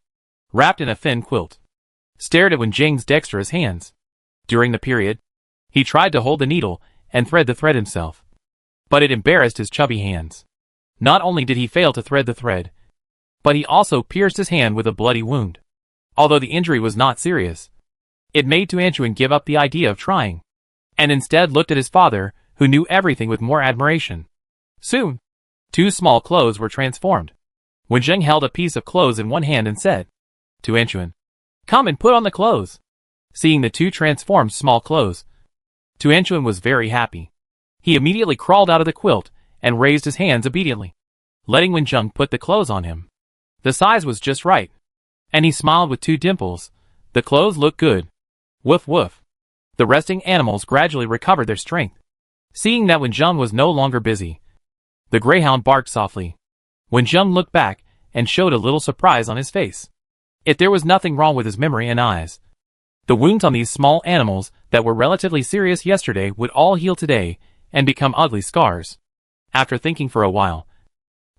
wrapped in a thin quilt, stared at Wenjung's dexterous hands. During the period, he tried to hold the needle and thread the thread himself, but it embarrassed his chubby hands. Not only did he fail to thread the thread, but he also pierced his hand with a bloody wound. Although the injury was not serious, it made Tuanchuan give up the idea of trying, and instead looked at his father, who knew everything, with more admiration. Soon, 2 small clothes were transformed. Wenjung held a piece of clothes in one hand and said, "Tuanchuan, come and put on the clothes." Seeing the 2 transformed small clothes, Tuanchuan was very happy. He immediately crawled out of the quilt and raised his hands obediently, letting Wenjung put the clothes on him. The size was just right, and he smiled with 2 dimples. The clothes looked good. Woof woof. The resting animals gradually recovered their strength. Seeing that Wenjung was no longer busy, the greyhound barked softly. Wenjung looked back and showed a little surprise on his face. If there was nothing wrong with his memory and eyes, the wounds on these small animals that were relatively serious yesterday would all heal today and become ugly scars. After thinking for a while,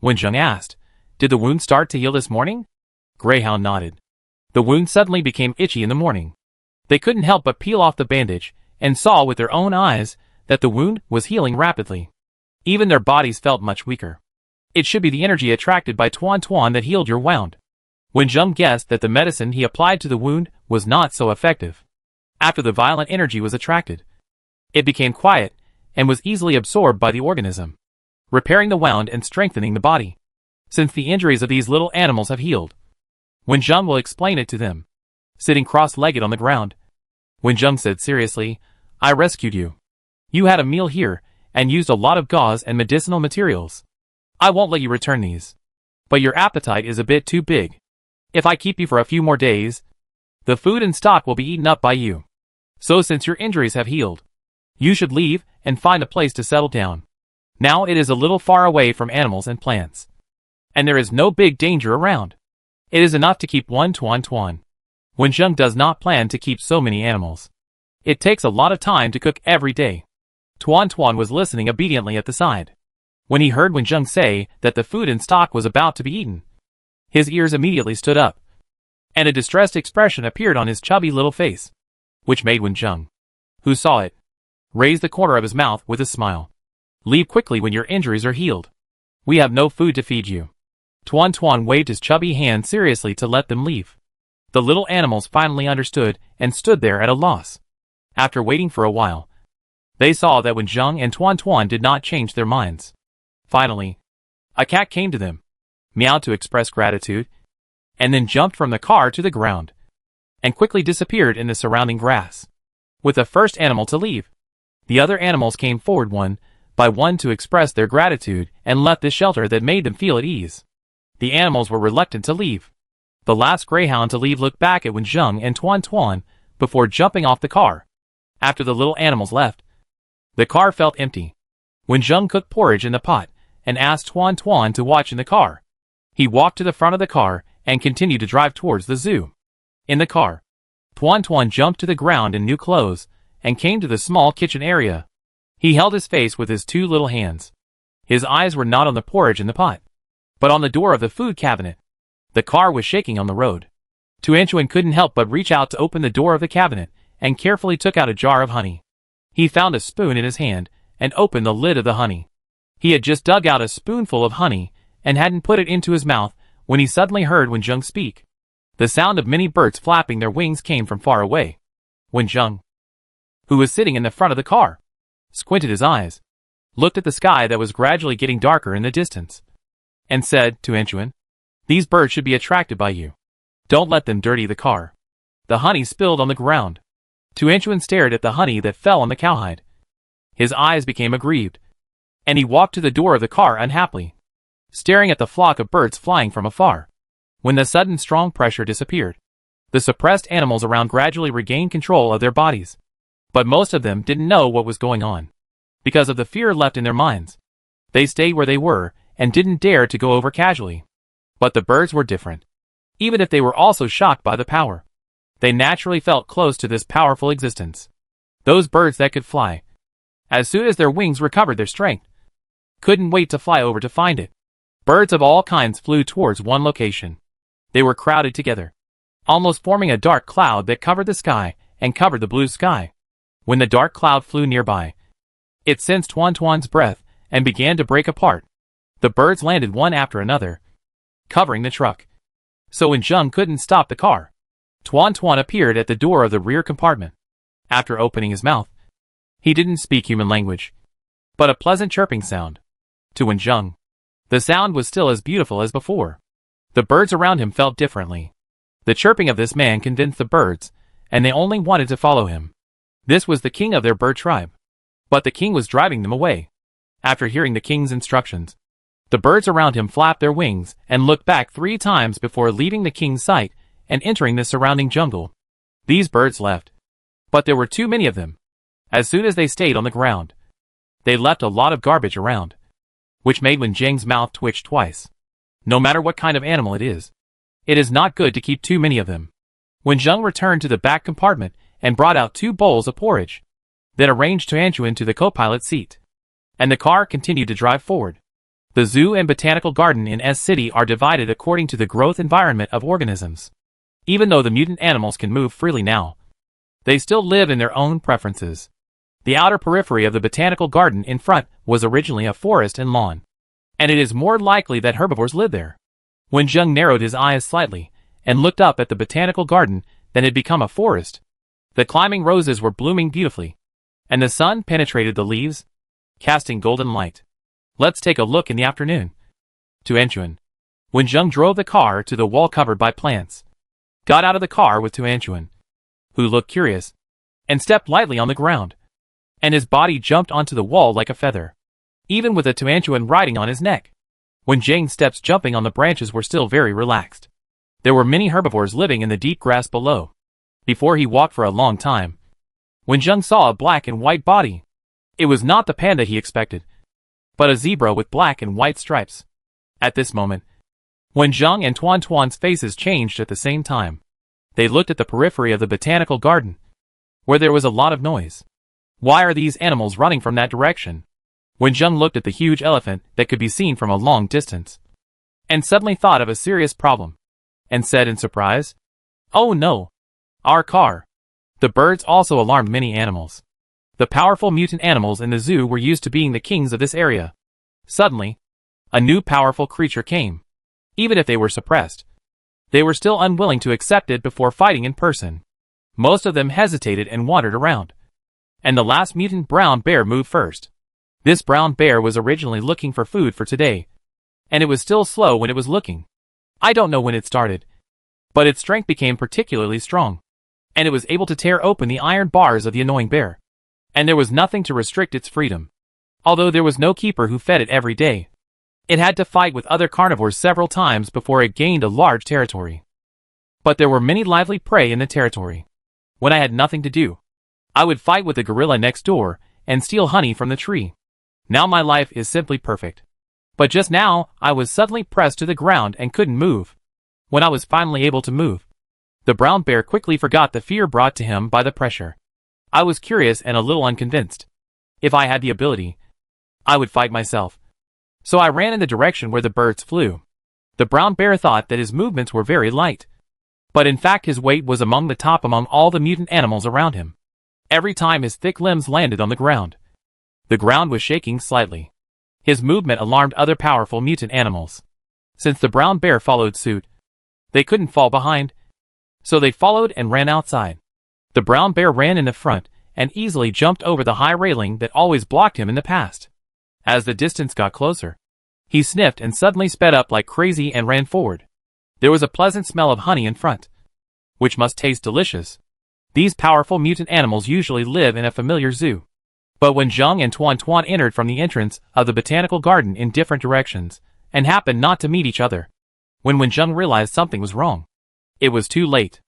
Wenjung asked, "Did the wound start to heal this morning?" Greyhound nodded. The wound suddenly became itchy in the morning. They couldn't help but peel off the bandage and saw with their own eyes that the wound was healing rapidly. Even their bodies felt much weaker. It should be the energy attracted by Tuan Tuan that healed your wound. Wenjung guessed that the medicine he applied to the wound was not so effective. After the violent energy was attracted, it became quiet and was easily absorbed by the organism, repairing the wound and strengthening the body. Since the injuries of these little animals have healed, Wenjung will explain it to them. Sitting cross-legged on the ground, Wenjung said seriously, "I rescued you. You had a meal here and used a lot of gauze and medicinal materials. I won't let you return these. But your appetite is a bit too big. If I keep you for a few more days, the food and stock will be eaten up by you. So since your injuries have healed, you should leave and find a place to settle down. Now it is a little far away from animals and plants, and there is no big danger around. It is enough to keep one Tuan Tuan. Wenjung does not plan to keep so many animals. It takes a lot of time to cook every day." Tuan Tuan was listening obediently at the side. When he heard Wenjung say that the food and stock was about to be eaten, his ears immediately stood up, and a distressed expression appeared on his chubby little face, which made Wenjung, who saw it, raise the corner of his mouth with a smile. "Leave quickly when your injuries are healed. We have no food to feed you." Tuan Tuan waved his chubby hand seriously to let them leave. The little animals finally understood and stood there at a loss. After waiting for a while, they saw that Wenjung and Tuan Tuan did not change their minds. Finally, a cat came to them, meowed to express gratitude, and then jumped from the car to the ground, and quickly disappeared in the surrounding grass. With the first animal to leave, the other animals came forward one by one to express their gratitude and left this shelter that made them feel at ease. The animals were reluctant to leave. The last greyhound to leave looked back at Wenjung and Tuan Tuan before jumping off the car. After the little animals left, the car felt empty. Wenjung cooked porridge in the pot and asked Tuan Tuan to watch in the car. He walked to the front of the car and continued to drive towards the zoo. In the car, Tuan Tuan jumped to the ground in new clothes and came to the small kitchen area. He held his face with his two little hands. His eyes were not on the porridge in the pot, but on the door of the food cabinet. The car was shaking on the road. Tuan Tuan couldn't help but reach out to open the door of the cabinet and carefully took out a jar of honey. He found a spoon in his hand and opened the lid of the honey. He had just dug out a spoonful of honey and hadn't put it into his mouth when he suddenly heard Wenjung speak. The sound of many birds flapping their wings came from far away. Wenjung, who was sitting in the front of the car, squinted his eyes, looked at the sky that was gradually getting darker in the distance, and said to Tuan Tuan, "These birds should be attracted by you. Don't let them dirty the car." The honey spilled on the ground. Tuan Tuan stared at the honey that fell on the cowhide. His eyes became aggrieved, and he walked to the door of the car unhappily, staring at the flock of birds flying from afar. When the sudden strong pressure disappeared, the suppressed animals around gradually regained control of their bodies. But most of them didn't know what was going on. Because of the fear left in their minds, they stayed where they were and didn't dare to go over casually. But the birds were different. Even if they were also shocked by the power, they naturally felt close to this powerful existence. Those birds that could fly, as soon as their wings recovered their strength, couldn't wait to fly over to find it. Birds of all kinds flew towards one location. They were crowded together, almost forming a dark cloud that covered the sky and covered the blue sky. When the dark cloud flew nearby, it sensed Tuan Tuan's breath and began to break apart. The birds landed one after another, covering the truck. So Wenjung couldn't stop the car. Tuan Tuan appeared at the door of the rear compartment. After opening his mouth, he didn't speak human language, but a pleasant chirping sound. To Wenjung, the sound was still as beautiful as before. The birds around him felt differently. The chirping of this man convinced the birds, and they only wanted to follow him. This was the king of their bird tribe. But the king was driving them away. After hearing the king's instructions, the birds around him flapped their wings and looked back 3 times before leaving the king's sight and entering the surrounding jungle. These birds left, but there were too many of them. As soon as they stayed on the ground, they left a lot of garbage around, which made Wenjung's mouth twitch twice. no matter what kind of animal it is. It is not good to keep too many of them. Wenjung returned to the back compartment and brought out 2 bowls of porridge, then arranged Tuanchuan to the co-pilot seat. And the car continued to drive forward. The zoo and botanical garden in S City are divided according to the growth environment of organisms. Even though the mutant animals can move freely now, they still live in their own preferences. The outer periphery of the botanical garden in front was originally a forest and lawn, and it is more likely that herbivores live there. Wenjung narrowed his eyes slightly and looked up at the botanical garden that had become a forest. The climbing roses were blooming beautifully, and the sun penetrated the leaves, casting golden light. Let's take a look in the afternoon. Tuanchuan. Wenjung drove the car to the wall covered by plants, got out of the car with Tuanchuan, who looked curious, and stepped lightly on the ground, and his body jumped onto the wall like a feather, even with a Tuanchuan riding on his neck. Wenjung's steps jumping on the branches were still very relaxed. There were many herbivores living in the deep grass below. Before he walked for a long time, Wenjung saw a black and white body. It was not the panda he expected, but a zebra with black and white stripes. At this moment, Wenjung and Tuanchuan's faces changed at the same time. They looked at the periphery of the botanical garden, where there was a lot of noise. Why are these animals running from that direction? Wenjung looked at the huge elephant that could be seen from a long distance, and suddenly thought of a serious problem, and said in surprise, "Oh no! Our car!" The birds also alarmed many animals. The powerful mutant animals in the zoo were used to being the kings of this area. Suddenly, a new powerful creature came. Even if they were suppressed, they were still unwilling to accept it before fighting in person. Most of them hesitated and wandered around. And the last mutant brown bear moved first. This brown bear was originally looking for food for today, and it was still slow when it was looking. I don't know when it started, but its strength became particularly strong, and it was able to tear open the iron bars of the annoying bear. And there was nothing to restrict its freedom. Although there was no keeper who fed it every day, it had to fight with other carnivores several times before it gained a large territory. But there were many lively prey in the territory. When I had nothing to do, I would fight with the gorilla next door and steal honey from the tree. Now my life is simply perfect. But just now, I was suddenly pressed to the ground and couldn't move. When I was finally able to move, the brown bear quickly forgot the fear brought to him by the pressure. I was curious and a little unconvinced. If I had the ability, I would fight myself. So I ran in the direction where the birds flew. The brown bear thought that his movements were very light, but in fact his weight was among the top among all the mutant animals around him. Every time his thick limbs landed on the ground was shaking slightly. His movement alarmed other powerful mutant animals. Since the brown bear followed suit, they couldn't fall behind, so they followed and ran outside. The brown bear ran in the front and easily jumped over the high railing that always blocked him in the past. As the distance got closer, he sniffed and suddenly sped up like crazy and ran forward. There was a pleasant smell of honey in front, which must taste delicious. These powerful mutant animals usually live in a familiar zoo. But when Zhang and Tuan entered from the entrance of the botanical garden in different directions, and happened not to meet each other, when Zhang realized something was wrong, it was too late.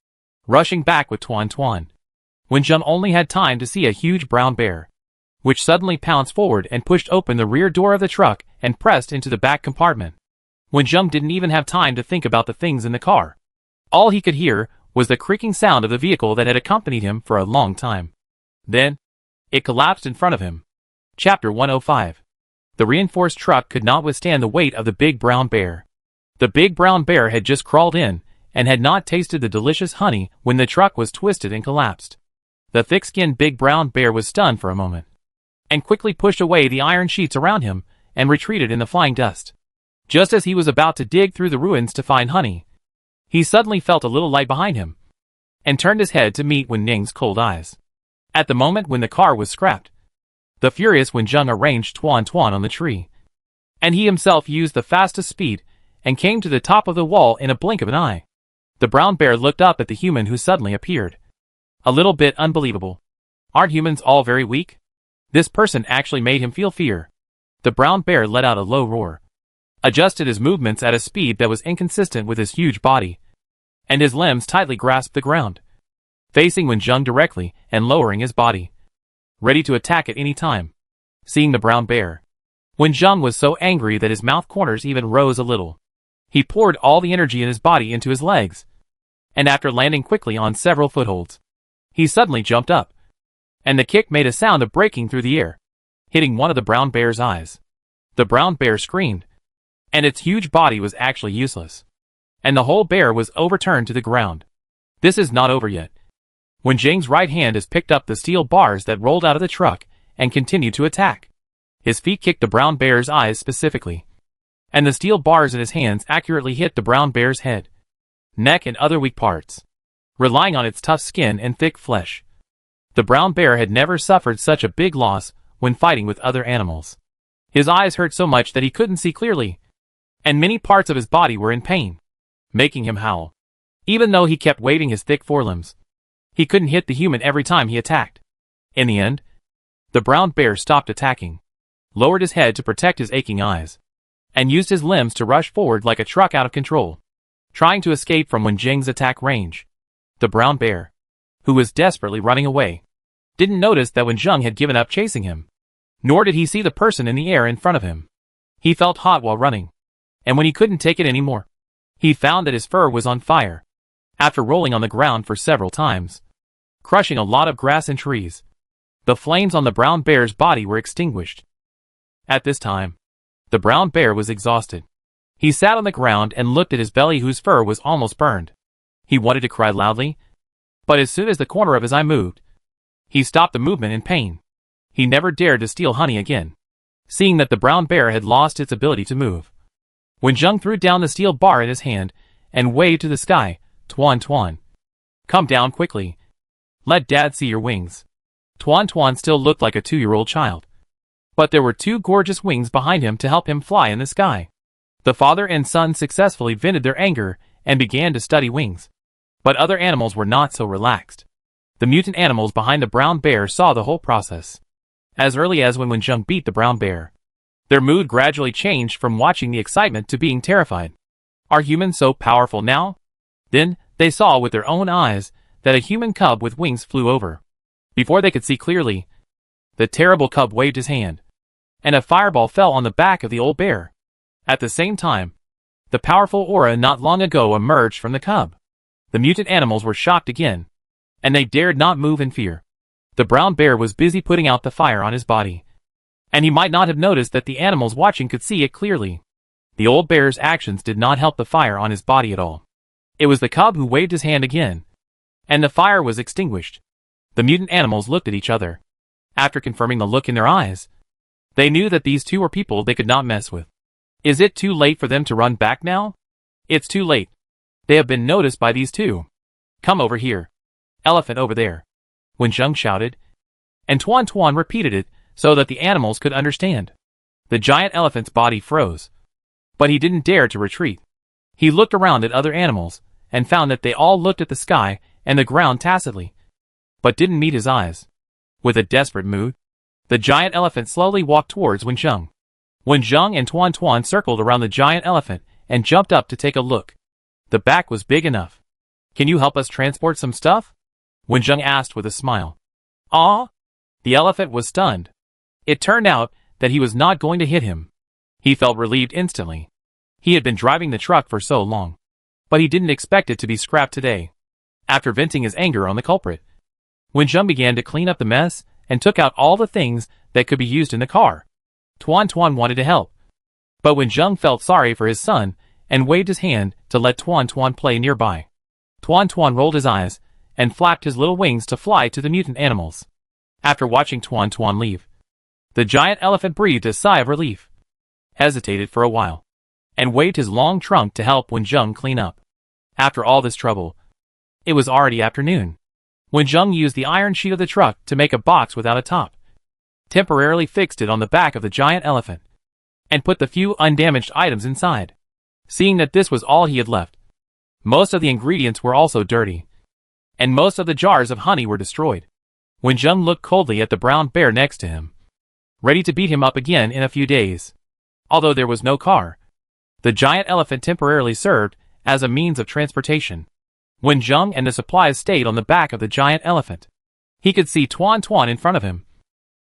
Rushing back with Tuan, Zhang only had time to see a huge brown bear, which suddenly pounced forward and pushed open the rear door of the truck and pressed into the back compartment. Zhang didn't even have time to think about the things in the car. All he could hear was the creaking sound of the vehicle that had accompanied him for a long time. Then, it collapsed in front of him. Chapter 105. The reinforced truck could not withstand the weight of the big brown bear. The big brown bear had just crawled in, and had not tasted the delicious honey when the truck was twisted and collapsed. The thick-skinned big brown bear was stunned for a moment, and quickly pushed away the iron sheets around him, and retreated in the flying dust. Just as he was about to dig through the ruins to find honey, he suddenly felt a little light behind him, and turned his head to meet Wen Ning's cold eyes. At the moment when the car was scrapped, the furious Wen Zheng arranged Tuan on the tree, and he himself used the fastest speed, and came to the top of the wall in a blink of an eye. The brown bear looked up at the human who suddenly appeared. A little bit unbelievable. Aren't humans all very weak? This person actually made him feel fear. The brown bear let out a low roar, adjusted his movements at a speed that was inconsistent with his huge body, and his limbs tightly grasped the ground, facing Wen Zheng directly and lowering his body, ready to attack at any time. Seeing the brown bear, Wen Zheng was so angry that his mouth corners even rose a little. He poured all the energy in his body into his legs, and after landing quickly on several footholds, he suddenly jumped up, and the kick made a sound of breaking through the air, hitting one of the brown bear's eyes. The brown bear screamed, and its huge body was actually useless, and the whole bear was overturned to the ground. This is not over yet. When Jing's right hand has picked up the steel bars that rolled out of the truck and continued to attack. His feet kicked the brown bear's eyes specifically, and the steel bars in his hands accurately hit the brown bear's head, neck and other weak parts, relying on its tough skin and thick flesh. The brown bear had never suffered such a big loss when fighting with other animals. His eyes hurt so much that he couldn't see clearly, and many parts of his body were in pain, making him howl. Even though he kept waving his thick forelimbs, he couldn't hit the human every time he attacked. In the end, the brown bear stopped attacking, lowered his head to protect his aching eyes, and used his limbs to rush forward like a truck out of control, trying to escape from Wen Jing's attack range. The brown bear, who was desperately running away, didn't notice that Wen Jing had given up chasing him, nor did he see the person in the air in front of him. He felt hot while running, and when he couldn't take it anymore, he found that his fur was on fire. After rolling on the ground for several times, crushing a lot of grass and trees, the flames on the brown bear's body were extinguished. At this time, the brown bear was exhausted. He sat on the ground and looked at his belly whose fur was almost burned. He wanted to cry loudly, but as soon as the corner of his eye moved, he stopped the movement in pain. He never dared to steal honey again, seeing that the brown bear had lost its ability to move. Wen Jing threw down the steel bar in his hand and waved to the sky, "Tuan Tuan, come down quickly. Let Dad see your wings." Tuan Tuan still looked like a 2-year-old child, but there were 2 gorgeous wings behind him to help him fly in the sky. The father and son successfully vented their anger and began to study wings. But other animals were not so relaxed. The mutant animals behind the brown bear saw the whole process. As early as when Wen Jing beat the brown bear, their mood gradually changed from watching the excitement to being terrified. Are humans so powerful now? Then, they saw with their own eyes that a human cub with wings flew over. Before they could see clearly, the terrible cub waved his hand, and a fireball fell on the back of the old bear. At the same time, the powerful aura not long ago emerged from the cub. The mutant animals were shocked again, and they dared not move in fear. The brown bear was busy putting out the fire on his body, and he might not have noticed that the animals watching could see it clearly. The old bear's actions did not help the fire on his body at all. It was the cub who waved his hand again, and the fire was extinguished. The mutant animals looked at each other. After confirming the look in their eyes, they knew that these 2 were people they could not mess with. Is it too late for them to run back now? It's too late. They have been noticed by these 2. Come over here. Elephant over there, Wen Jing shouted, and Tuan Tuan repeated it so that the animals could understand. The giant elephant's body froze, but he didn't dare to retreat. He looked around at other animals and found that they all looked at the sky and the ground tacitly, but didn't meet his eyes. With a desperate mood, the giant elephant slowly walked towards Wen Jing. Wen Jing and Tuan Tuan circled around the giant elephant and jumped up to take a look. The back was big enough. Can you help us transport some stuff? Wen Jing asked with a smile. Ah? The elephant was stunned. It turned out that he was not going to hit him. He felt relieved instantly. He had been driving the truck for so long, but he didn't expect it to be scrapped today. After venting his anger on the culprit, Wen Jing began to clean up the mess and took out all the things that could be used in the car. Tuan Tuan wanted to help, but Wen Jing felt sorry for his son and waved his hand to let Tuan Tuan play nearby. Tuan Tuan rolled his eyes and flapped his little wings to fly to the mutant animals. After watching Tuan Tuan leave, the giant elephant breathed a sigh of relief, hesitated for a while, and waved his long trunk to help Wen Jing clean up. After all this trouble, it was already afternoon. Wen Jing used the iron sheet of the truck to make a box without a top, temporarily fixed it on the back of the giant elephant, and put the few undamaged items inside. Seeing that this was all he had left, most of the ingredients were also dirty, and most of the jars of honey were destroyed. Wen Jing looked coldly at the brown bear next to him, ready to beat him up again in a few days. Although there was no car, the giant elephant temporarily served as a means of transportation. Wen Jing and the supplies stayed on the back of the giant elephant. He could see Tuan Tuan in front of him,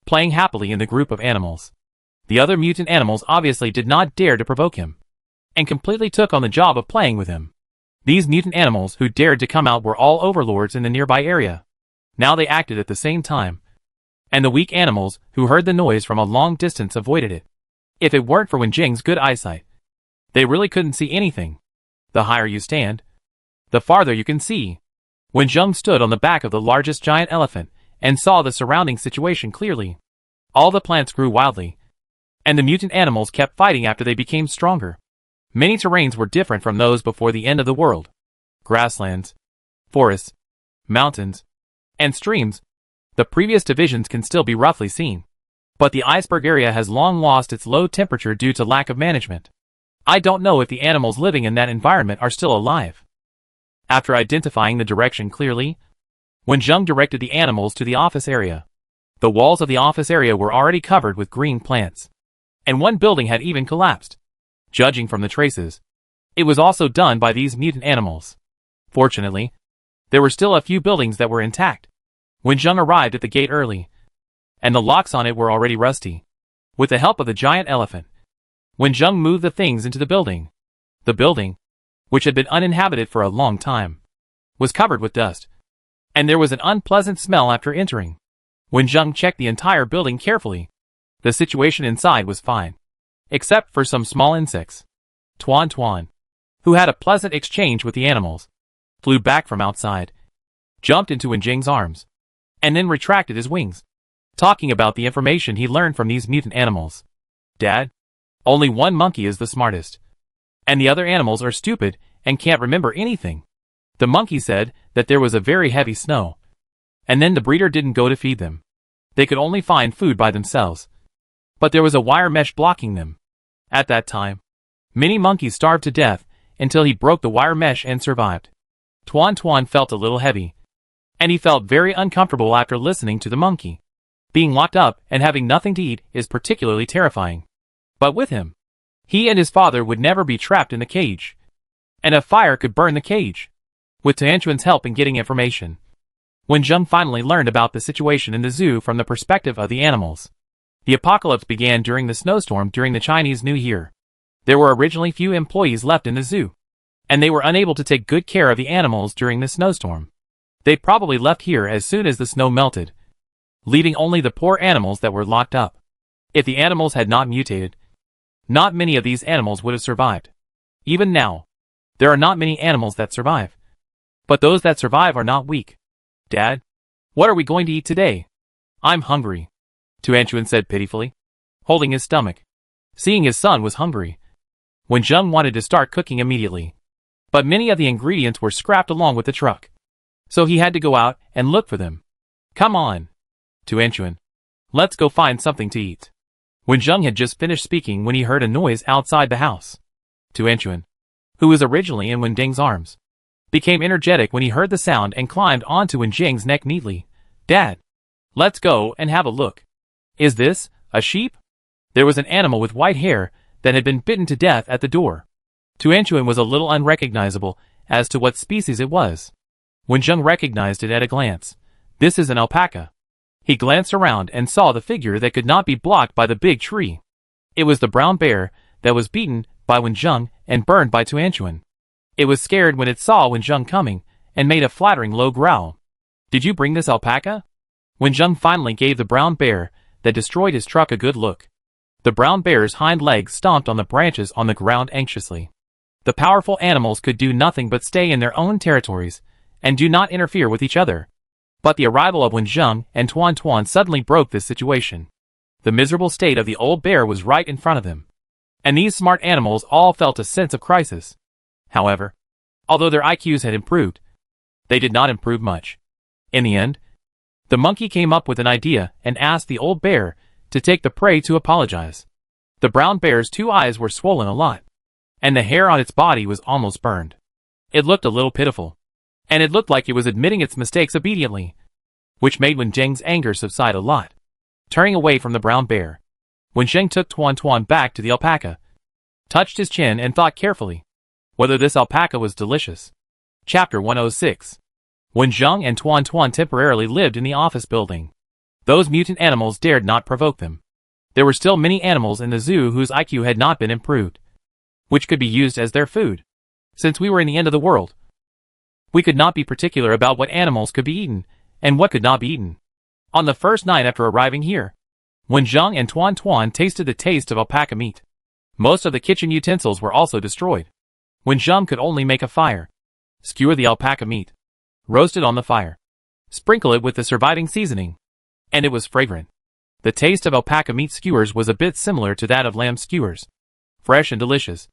playing happily in the group of animals. The other mutant animals obviously did not dare to provoke him. and completely took on the job of playing with him. These mutant animals who dared to come out were all overlords in the nearby area. Now they acted at the same time, and the weak animals who heard the noise from a long distance avoided it. If it weren't for Wenjing's good eyesight, they really couldn't see anything. The higher you stand, the farther you can see. Wenjing stood on the back of the largest giant elephant and saw the surrounding situation clearly. All the plants grew wildly, and the mutant animals kept fighting after they became stronger. Many terrains were different from those before the end of the world. Grasslands, forests, mountains, and streams. The previous divisions can still be roughly seen. But the iceberg area has long lost its low temperature due to lack of management. I don't know if the animals living in that environment are still alive. After identifying the direction clearly, Wenjing directed the animals to the office area. The walls of the office area were already covered with green plants, and one building had even collapsed. Judging from the traces, it was also done by these mutant animals. Fortunately, there were still a few buildings that were intact. Wenjing arrived at the gate early, and the locks on it were already rusty. With the help of the giant elephant, Wenjing moved the things into the building. The building, which had been uninhabited for a long time, was covered with dust, and there was an unpleasant smell after entering. Wenjing checked the entire building carefully. The situation inside was fine, except for some small insects. Tuan, who had a pleasant exchange with the animals, flew back from outside, jumped into Wenjing's arms, and then retracted his wings, talking about the information he learned from these mutant animals. Dad, only one monkey is the smartest, and the other animals are stupid and can't remember anything. The monkey said that there was a very heavy snow, and then the breeder didn't go to feed them. They could only find food by themselves, but there was a wire mesh blocking them. At that time, many monkeys starved to death until he broke the wire mesh and survived. Tuan felt a little heavy, and he felt very uncomfortable after listening to the monkey. Being locked up and having nothing to eat is particularly terrifying. But with him, he and his father would never be trapped in the cage, and a fire could burn the cage. With Tianquan's help in getting information, Wenjing finally learned about the situation in the zoo from the perspective of the animals. The apocalypse began during the snowstorm during the Chinese New Year. There were originally few employees left in the zoo, and they were unable to take good care of the animals during the snowstorm. They probably left here as soon as the snow melted, leaving only the poor animals that were locked up. If the animals had not mutated, not many of these animals would have survived. Even now, there are not many animals that survive. But those that survive are not weak. Dad, what are we going to eat today? I'm hungry, Tianquan said pitifully, holding his stomach. Seeing his son was hungry, Wenjing wanted to start cooking immediately. But many of the ingredients were scrapped along with the truck, so he had to go out and look for them. Come on, Tianquan, let's go find something to eat. Wenjing had just finished speaking when he heard a noise outside the house. Tianquan, who was originally in Wenjing's arms, became energetic when he heard the sound and climbed onto Wenjing's neck neatly. Dad, let's go and have a look. Is this a sheep? There was an animal with white hair that had been bitten to death at the door. Tianquan was a little unrecognizable as to what species it was. Wenjing recognized it at a glance. This is an alpaca. He glanced around and saw the figure that could not be blocked by the big tree. It was the brown bear that was beaten by Wenjing and burned by Tianquan. It was scared when it saw Wenjing coming and made a flattering low growl. Did you bring this alpaca? Wenjing finally gave the brown bear that destroyed his truck a good look. The brown bear's hind legs stomped on the branches on the ground anxiously. The powerful animals could do nothing but stay in their own territories and do not interfere with each other. But the arrival of Wenjing and Tuan suddenly broke this situation. The miserable state of the old bear was right in front of them, and these smart animals all felt a sense of crisis. However, although their IQs had improved, they did not improve much. In the end, the monkey came up with an idea and asked the old bear to take the prey to apologize. The brown bear's two eyes were swollen a lot, and the hair on its body was almost burned. It looked a little pitiful, and it looked like it was admitting its mistakes obediently, which made Wenjing's anger subside a lot. Turning away from the brown bear, Wenjing took Tuan back to the alpaca, touched his chin and thought carefully whether this alpaca was delicious. Chapter 106. Wenjing and Tuan temporarily lived in the office building. Those mutant animals dared not provoke them. There were still many animals in the zoo whose IQ had not been improved. which could be used as their food. Since we were in the end of the world, we could not be particular about what animals could be eaten, and what could not be eaten. On the first night after arriving here, when Zheng and Tuan Tuan tasted the taste of alpaca meat, most of the kitchen utensils were also destroyed. When Zheng could only make a fire, skewer the alpaca meat, roast it on the fire, sprinkle it with the surviving seasoning, and it was fragrant. The taste of alpaca meat skewers was a bit similar to that of lamb skewers. Fresh and delicious,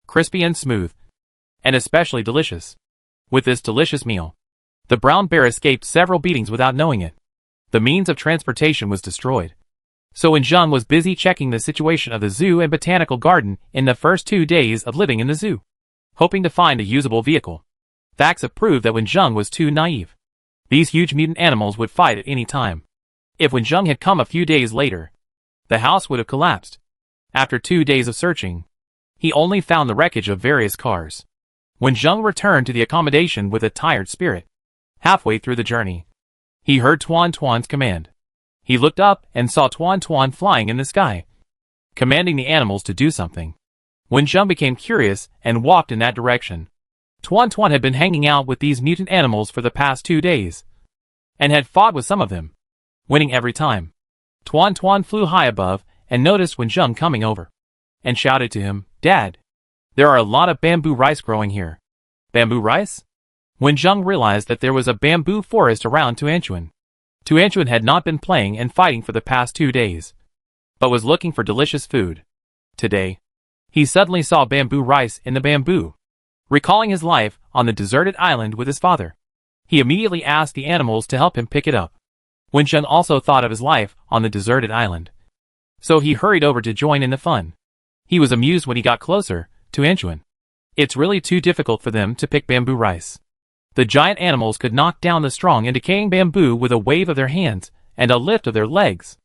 crispy and smooth, and especially delicious. With this delicious meal, the brown bear escaped several beatings without knowing it. The means of transportation was destroyed. So when Zheng was busy checking the situation of the zoo and botanical garden in the first 2 days of living in the zoo, hoping to find a usable vehicle, facts have proved that when Zheng was too naive, these huge mutant animals would fight at any time. If when Zheng had come a few days later, the house would have collapsed. After 2 days of searching, he only found the wreckage of various cars. When Zheng returned to the accommodation with a tired spirit, halfway through the journey, he heard Tuan Tuan's command. He looked up and saw Tuan Tuan flying in the sky, commanding the animals to do something. When Zheng became curious and walked in that direction, Tuan Tuan had been hanging out with these mutant animals for the past 2 days, and had fought with some of them, winning every time. Tuan Tuan flew high above and noticed when Zheng coming over, and shouted to him, "Dad, there are a lot of bamboo rice growing here." Bamboo rice? When Zheng realized that there was a bamboo forest around Tuanchuan. Tuanchuan had not been playing and fighting for the past 2 days, but was looking for delicious food. Today, he suddenly saw bamboo rice in the bamboo. Recalling his life on the deserted island with his father, he immediately asked the animals to help him pick it up. When Zheng also thought of his life on the deserted island, so he hurried over to join in the fun. He was amused when he got closer to Tuanchuan. It's really too difficult for them to pick bamboo rice. The giant animals could knock down the strong and decaying bamboo with a wave of their hands and a lift of their legs.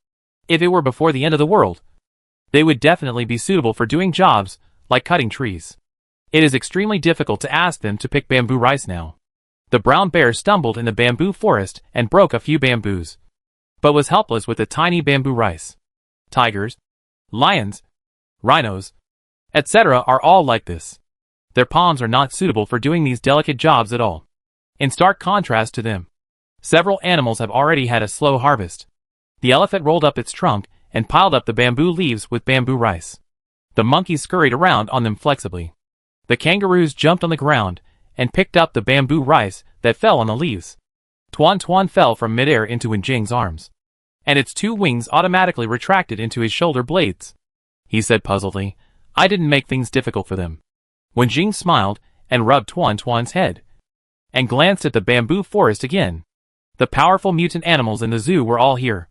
If it were before the end of the world, they would definitely be suitable for doing jobs like cutting trees. It is extremely difficult to ask them to pick bamboo rice now. The brown bear stumbled in the bamboo forest and broke a few bamboos, but was helpless with the tiny bamboo rice. Tigers, lions, rhinos, etc. are all like this. Their palms are not suitable for doing these delicate jobs at all. In stark contrast to them, several animals have already had a slow harvest. The elephant rolled up its trunk and piled up the bamboo leaves with bamboo rice. The monkeys scurried around on them flexibly. The kangaroos jumped on the ground and picked up the bamboo rice that fell on the leaves. Tuan Tuan fell from midair into Wenjing's arms, and its 2 wings automatically retracted into his shoulder blades. He said puzzledly, "I didn't make things difficult for them." Wenjing smiled and rubbed Tuan Tuan's head, and glanced at the bamboo forest again. The powerful mutant animals in the zoo were all here.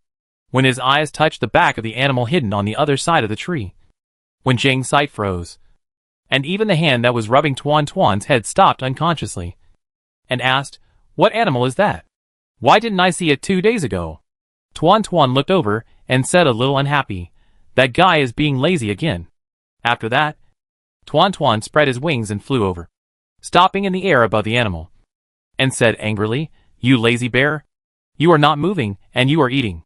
When his eyes touched the back of the animal hidden on the other side of the tree, Wenjing's sight froze, and even the hand that was rubbing Tuan Tuan's head stopped unconsciously, and asked, "What animal is that? Why didn't I see it 2 days ago?" Tuan Tuan looked over and said a little unhappy, "That guy is being lazy again." After that, Tuan Tuan spread his wings and flew over, stopping in the air above the animal, and said angrily, "You lazy bear! You are not moving, and you are eating."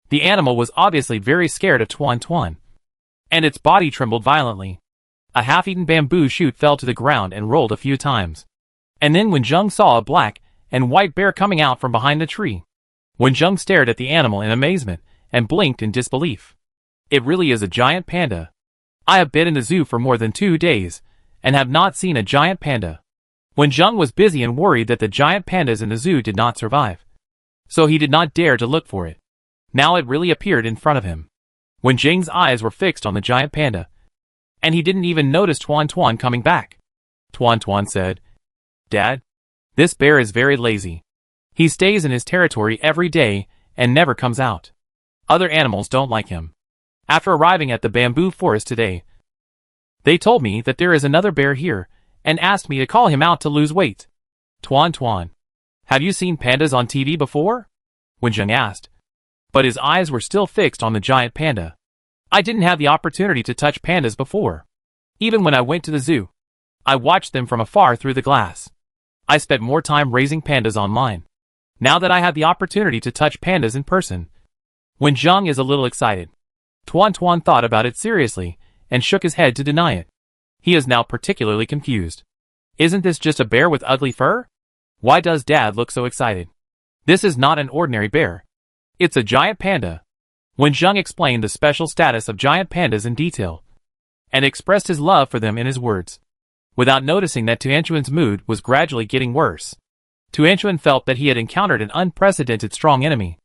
The animal was obviously very scared of Tuan Tuan, and its body trembled violently. A half-eaten bamboo shoot fell to the ground and rolled a few times. And then when Zheng saw a black and white bear coming out from behind the tree, when Zheng stared at the animal in amazement and blinked in disbelief. It really is a giant panda. I have been in the zoo for more than 2 days, and have not seen a giant panda. When Zheng was busy and worried that the giant pandas in the zoo did not survive, so he did not dare to look for it. Now it really appeared in front of him. When Zheng's eyes were fixed on the giant panda, and he didn't even notice Tuan Tuan coming back. Tuan Tuan said, "Dad, this bear is very lazy. He stays in his territory every day and never comes out. Other animals don't like him. After arriving at the bamboo forest today, they told me that there is another bear here and asked me to call him out to lose weight." Tuan Tuan, "Have you seen pandas on TV before?" When Zheng asked, but his eyes were still fixed on the giant panda. "I didn't have the opportunity to touch pandas before. Even when I went to the zoo, I watched them from afar through the glass. I spent more time raising pandas online. Now that I have the opportunity to touch pandas in person." When Zheng is a little excited, Tuan Tuan thought about it seriously and shook his head to deny it. He is now particularly confused. Isn't this just a bear with ugly fur? Why does Dad look so excited? This is not an ordinary bear. It's a giant panda. Wenjung explained the special status of giant pandas in detail, and expressed his love for them in his words, without noticing that Tianquan's mood was gradually getting worse. Tianquan felt that he had encountered an unprecedented strong enemy,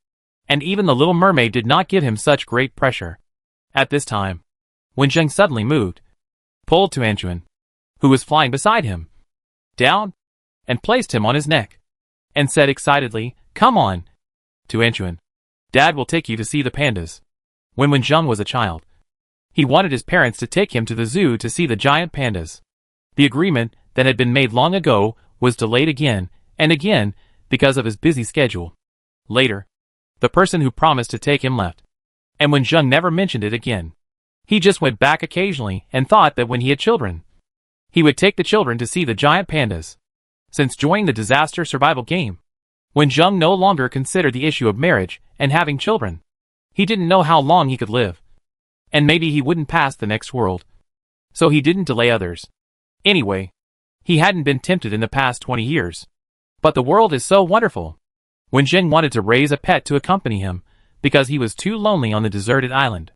and even the little mermaid did not give him such great pressure. At this time, Wenjung suddenly moved, pulled Tianquan, who was flying beside him, down, and placed him on his neck, and said excitedly, "Come on, Tianquan. Dad will take you to see the pandas." When Wenjung was a child, he wanted his parents to take him to the zoo to see the giant pandas. The agreement that had been made long ago was delayed again and again because of his busy schedule. Later, the person who promised to take him left, and Wenjung never mentioned it again. He just went back occasionally and thought that when he had children, he would take the children to see the giant pandas. Since joining the disaster survival game, Wenjung no longer considered the issue of marriage and having children. He didn't know how long he could live, and maybe he wouldn't pass the next world, so he didn't delay others. Anyway, he hadn't been tempted in the past 20 years. But the world is so wonderful. Wenjung wanted to raise a pet to accompany him, because he was too lonely on the deserted island.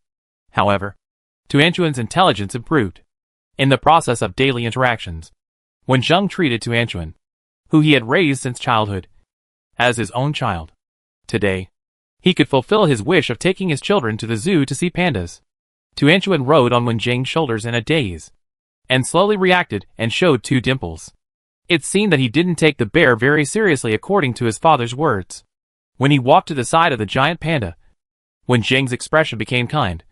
However, Tianquan's intelligence improved. In the process of daily interactions, Wenjung treated Tianquan, who he had raised since childhood, as his own child. Today, he could fulfill his wish of taking his children to the zoo to see pandas. Tianquan rode on Wenjung's shoulders in a daze, and slowly reacted and showed 2 dimples. It seemed that he didn't take the bear very seriously according to his father's words. When he walked to the side of the giant panda, Wenjung's expression became kind,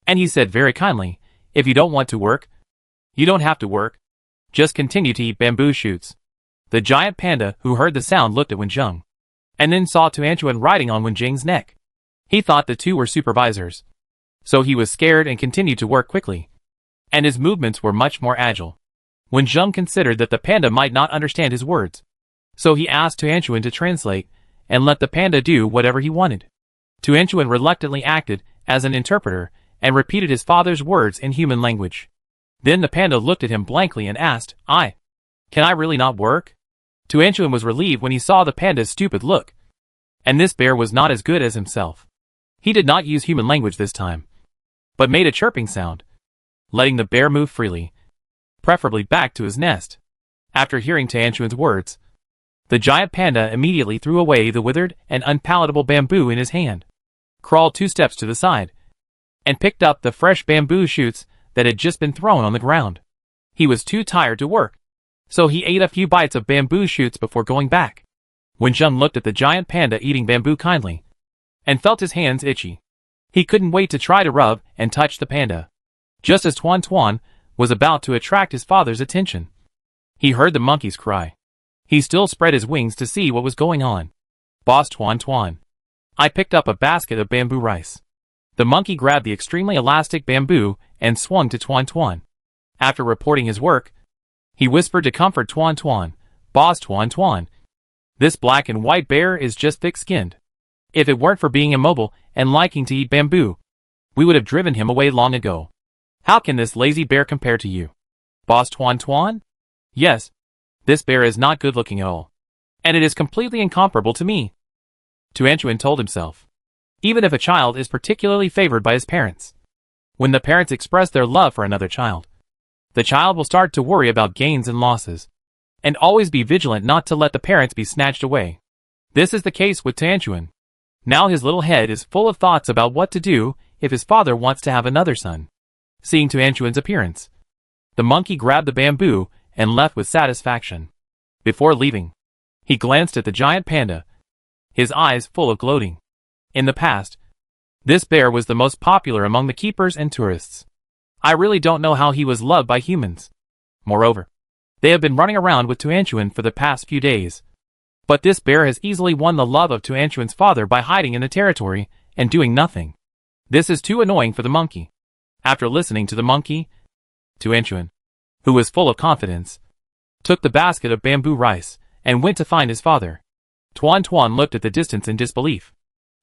and he said very kindly, "If you don't want to work, you don't have to work. Just continue to eat bamboo shoots." The giant panda, who heard the sound, looked at Wenjung, and then saw Tianquan riding on Wenjung's neck. He thought the 2 were supervisors, so he was scared and continued to work quickly, and his movements were much more agile. Wenjung considered that the panda might not understand his words, so he asked Tianquan to translate and let the panda do whatever he wanted. Tianquan reluctantly acted as an interpreter and repeated his father's words in human language. Then the panda looked at him blankly and asked, Can I really not work?" Tianquan was relieved when he saw the panda's stupid look, and this bear was not as good as himself. He did not use human language this time, but made a chirping sound, letting the bear move freely, preferably back to his nest. After hearing Tianquan's words, the giant panda immediately threw away the withered and unpalatable bamboo in his hand, crawled 2 steps to the side, and picked up the fresh bamboo shoots that had just been thrown on the ground. He was too tired to work, so he ate a few bites of bamboo shoots before going back. Wenjung looked at the giant panda eating bamboo kindly, and felt his hands itchy. He couldn't wait to try to rub and touch the panda. Just as Tianquan was about to attract his father's attention, he heard the monkeys cry. He still spread his wings to see what was going on. "Boss Tianquan, I picked up a basket of bamboo rice." The monkey grabbed the extremely elastic bamboo and swung to Tianquan. After reporting his work, he whispered to comfort Tianquan, "Boss Tianquan, this black and white bear is just thick-skinned. If it weren't for being immobile and liking to eat bamboo, we would have driven him away long ago. How can this lazy bear compare to you, Boss Tianquan? Yes, this bear is not good-looking at all, and it is completely incomparable to me," Tianquan told himself. Even if a child is particularly favored by his parents, when the parents express their love for another child, the child will start to worry about gains and losses, and always be vigilant not to let the parents be snatched away. This is the case with Tianquan. Now his little head is full of thoughts about what to do if his father wants to have another son. Seeing Tianquan's appearance, the monkey grabbed the bamboo and left with satisfaction. Before leaving, he glanced at the giant panda, his eyes full of gloating. In the past, this bear was the most popular among the keepers and tourists. I really don't know how he was loved by humans. Moreover, they have been running around with Tianquan for the past few days. But this bear has easily won the love of Tianquan's father by hiding in the territory and doing nothing. This is too annoying for the monkey. After listening to the monkey, Tianquan, who was full of confidence, took the basket of bamboo rice and went to find his father. Tianquan looked at the distance in disbelief.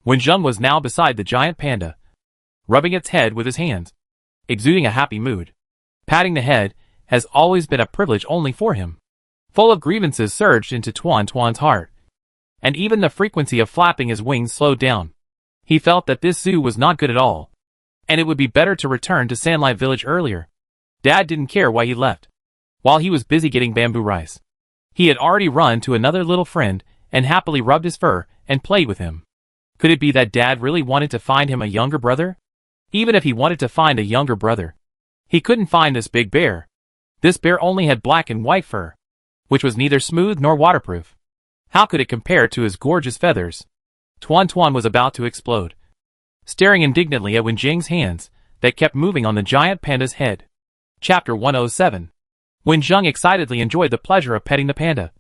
Wenjung was now beside the giant panda, rubbing its head with his hands, exuding a happy mood, patting the head has always been a privilege only for him. Full of grievances surged into Tuan Tuan's heart, and even the frequency of flapping his wings slowed down. He felt that this zoo was not good at all, and it would be better to return to Sandlight Village earlier. Dad didn't care why he left. While he was busy getting bamboo rice, he had already run to another little friend and happily rubbed his fur and played with him. Could it be that Dad really wanted to find him a younger brother? Even if he wanted to find a younger brother, he couldn't find this big bear. This bear only had black and white fur, which was neither smooth nor waterproof. How could it compare to his gorgeous feathers? Tuan Tuan was about to explode, staring indignantly at Wen Jing's hands that kept moving on the giant panda's head. Chapter 107. Wen Zheng excitedly enjoyed the pleasure of petting the panda,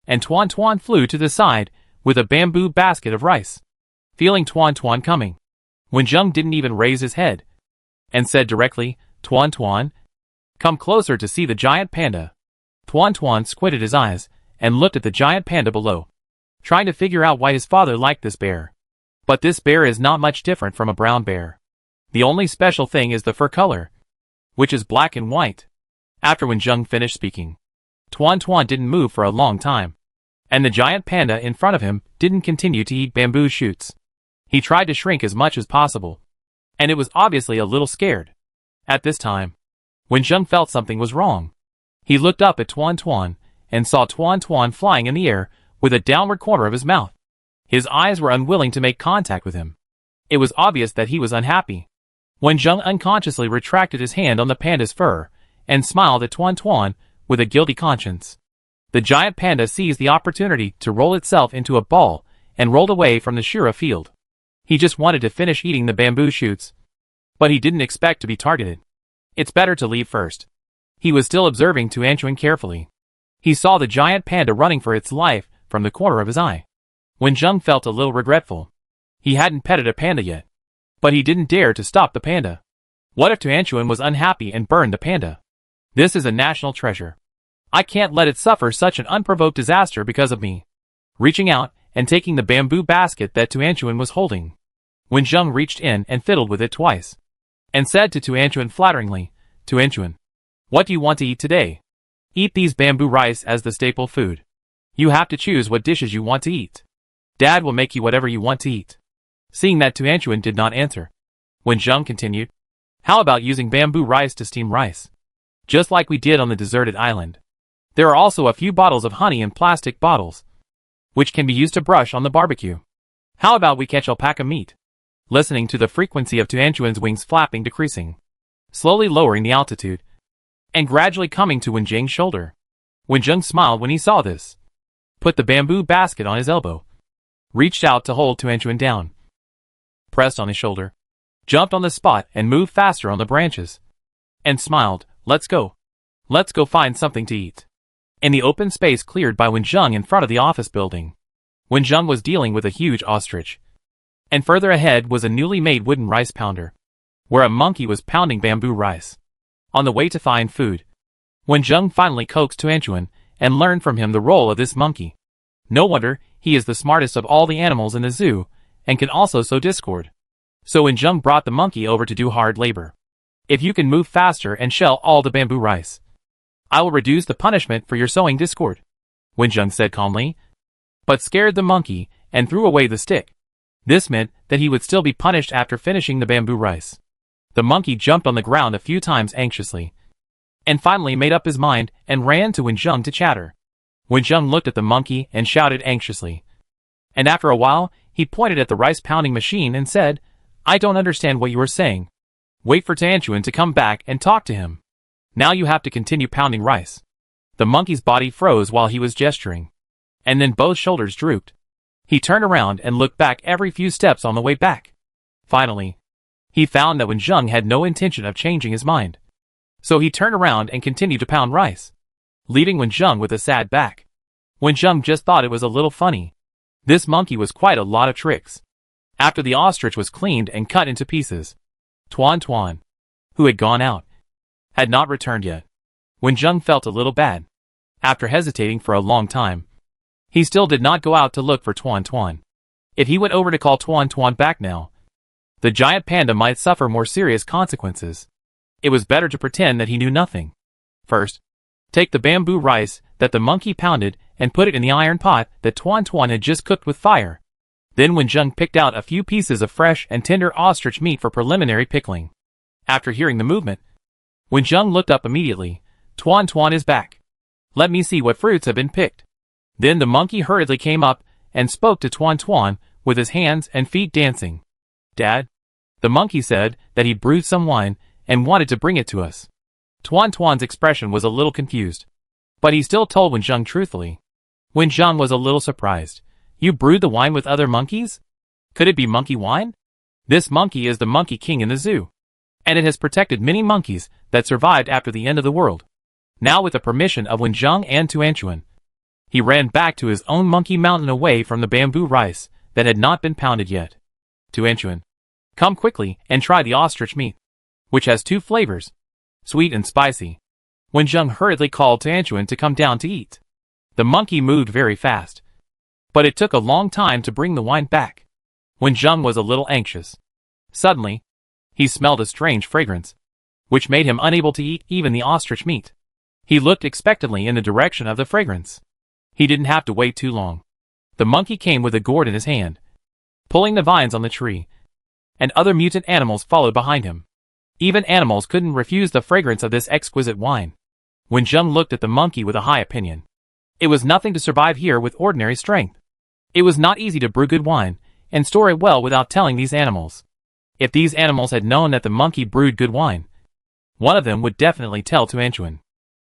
and Tuan Tuan flew to the side with a bamboo basket of rice. Feeling Tuan Tuan coming, Wen Zheng didn't even raise his head, and said directly, "Tuan Tuan, come closer to see the giant panda." Tuan Tuan squinted his eyes and looked at the giant panda below, trying to figure out why his father liked this bear. But this bear is not much different from a brown bear. The only special thing is the fur color, which is black and white. After Wen Zheng finished speaking, Tuan Tuan didn't move for a long time, and the giant panda in front of him didn't continue to eat bamboo shoots. He tried to shrink as much as possible, and it was obviously a little scared. At this time, Wen Zheng felt something was wrong. He looked up at Tuan Tuan and saw Tuan Tuan flying in the air with a downward corner of his mouth. His eyes were unwilling to make contact with him. It was obvious that he was unhappy. Wen Zheng unconsciously retracted his hand on the panda's fur and smiled at Tuan Tuan with a guilty conscience. The giant panda seized the opportunity to roll itself into a ball and rolled away from the Shira field. He just wanted to finish eating the bamboo shoots, but he didn't expect to be targeted. It's better to leave first. He was still observing Tuanchuan carefully. He saw the giant panda running for its life from the corner of his eye. Wen Zheng felt a little regretful. He hadn't petted a panda yet, but he didn't dare to stop the panda. What if Tuanchuan was unhappy and burned the panda? This is a national treasure. I can't let it suffer such an unprovoked disaster because of me. Reaching out and taking the bamboo basket that Tuanchuan was holding, Wen Zheng reached in and fiddled with it twice, and said to Tuanchuan flatteringly, "Tuanchuan, what do you want to eat today? Eat these bamboo rice as the staple food. You have to choose what dishes you want to eat. Dad will make you whatever you want to eat." Seeing that Tuanchuan did not answer, Wen Zheng continued, "How about using bamboo rice to steam rice? Just like we did on the deserted island. There are also a few bottles of honey in plastic bottles, which can be used to brush on the barbecue. How about we catch alpaca meat?" Listening to the frequency of Tuanchuan's wings flapping decreasing, slowly lowering the altitude, and gradually coming to Wen Jing's shoulder. Wen Zheng smiled when he saw this, put the bamboo basket on his elbow, reached out to hold Tuanchuan down, pressed on his shoulder, jumped on the spot and moved faster on the branches, and smiled, "Let's go. Let's go find something to eat." In the open space cleared by Wen Zheng in front of the office building, Wen Zheng was dealing with a huge ostrich, and further ahead was a newly made wooden rice pounder, where a monkey was pounding bamboo rice. On the way to find food, Wen Zheng finally coaxed Tuanchuan and learned from him the role of this monkey. No wonder, he is the smartest of all the animals in the zoo, and can also sow discord. So Wen Zheng brought the monkey over to do hard labor. "If you can move faster and shell all the bamboo rice, I will reduce the punishment for your sowing discord," Wen Zheng said calmly, but scared the monkey and threw away the stick. This meant that he would still be punished after finishing the bamboo rice. The monkey jumped on the ground a few times anxiously, and finally made up his mind and ran to Wen Zheng to chatter. Wen Zheng looked at the monkey and shouted anxiously, and after a while, he pointed at the rice pounding machine and said, "I don't understand what you are saying. Wait for Tuanchuan to come back and talk to him. Now you have to continue pounding rice." The monkey's body froze while he was gesturing, and then both shoulders drooped. He turned around and looked back every few steps on the way back. Finally, he found that Wen Zheng had no intention of changing his mind. So he turned around and continued to pound rice, leaving Wen Zheng with a sad back. Wen Zheng just thought it was a little funny. This monkey was quite a lot of tricks. After the ostrich was cleaned and cut into pieces, Tuan Tuan, who had gone out, had not returned yet. Wen Zheng felt a little bad. After hesitating for a long time, he still did not go out to look for Tuan Tuan. If he went over to call Tuan Tuan back now, the giant panda might suffer more serious consequences. It was better to pretend that he knew nothing. First, take the bamboo rice that the monkey pounded and put it in the iron pot that Tuan Tuan had just cooked with fire. Then Wenjung picked out a few pieces of fresh and tender ostrich meat for preliminary pickling. After hearing the movement, Wenjung looked up immediately. Tuan Tuan is back. Let me see what fruits have been picked. Then the monkey hurriedly came up and spoke to Tuan Tuan with his hands and feet dancing. Dad, the monkey said that he brewed some wine and wanted to bring it to us. Tuan Tuan's expression was a little confused, but he still told Wenjung truthfully. Wenjung was a little surprised. You brewed the wine with other monkeys? Could it be monkey wine? This monkey is the monkey king in the zoo, and it has protected many monkeys that survived after the end of the world. Now with the permission of Wenjung and Tuan Tuan, he ran back to his own monkey mountain away from the bamboo rice that had not been pounded yet. Tuan Tuan, come quickly and try the ostrich meat, which has two flavors, sweet and spicy. Wenjung hurriedly called Tuan Tuan to come down to eat. The monkey moved very fast, but it took a long time to bring the wine back. Wenjung was a little anxious. Suddenly, he smelled a strange fragrance, which made him unable to eat even the ostrich meat. He looked expectantly in the direction of the fragrance. He didn't have to wait too long. The monkey came with a gourd in his hand, pulling the vines on the tree, and other mutant animals followed behind him. Even animals couldn't refuse the fragrance of this exquisite wine. Wenjung looked at the monkey with a high opinion. It was nothing to survive here with ordinary strength. It was not easy to brew good wine and store it well without telling these animals. If these animals had known that the monkey brewed good wine, one of them would definitely tell Tuan Tuan.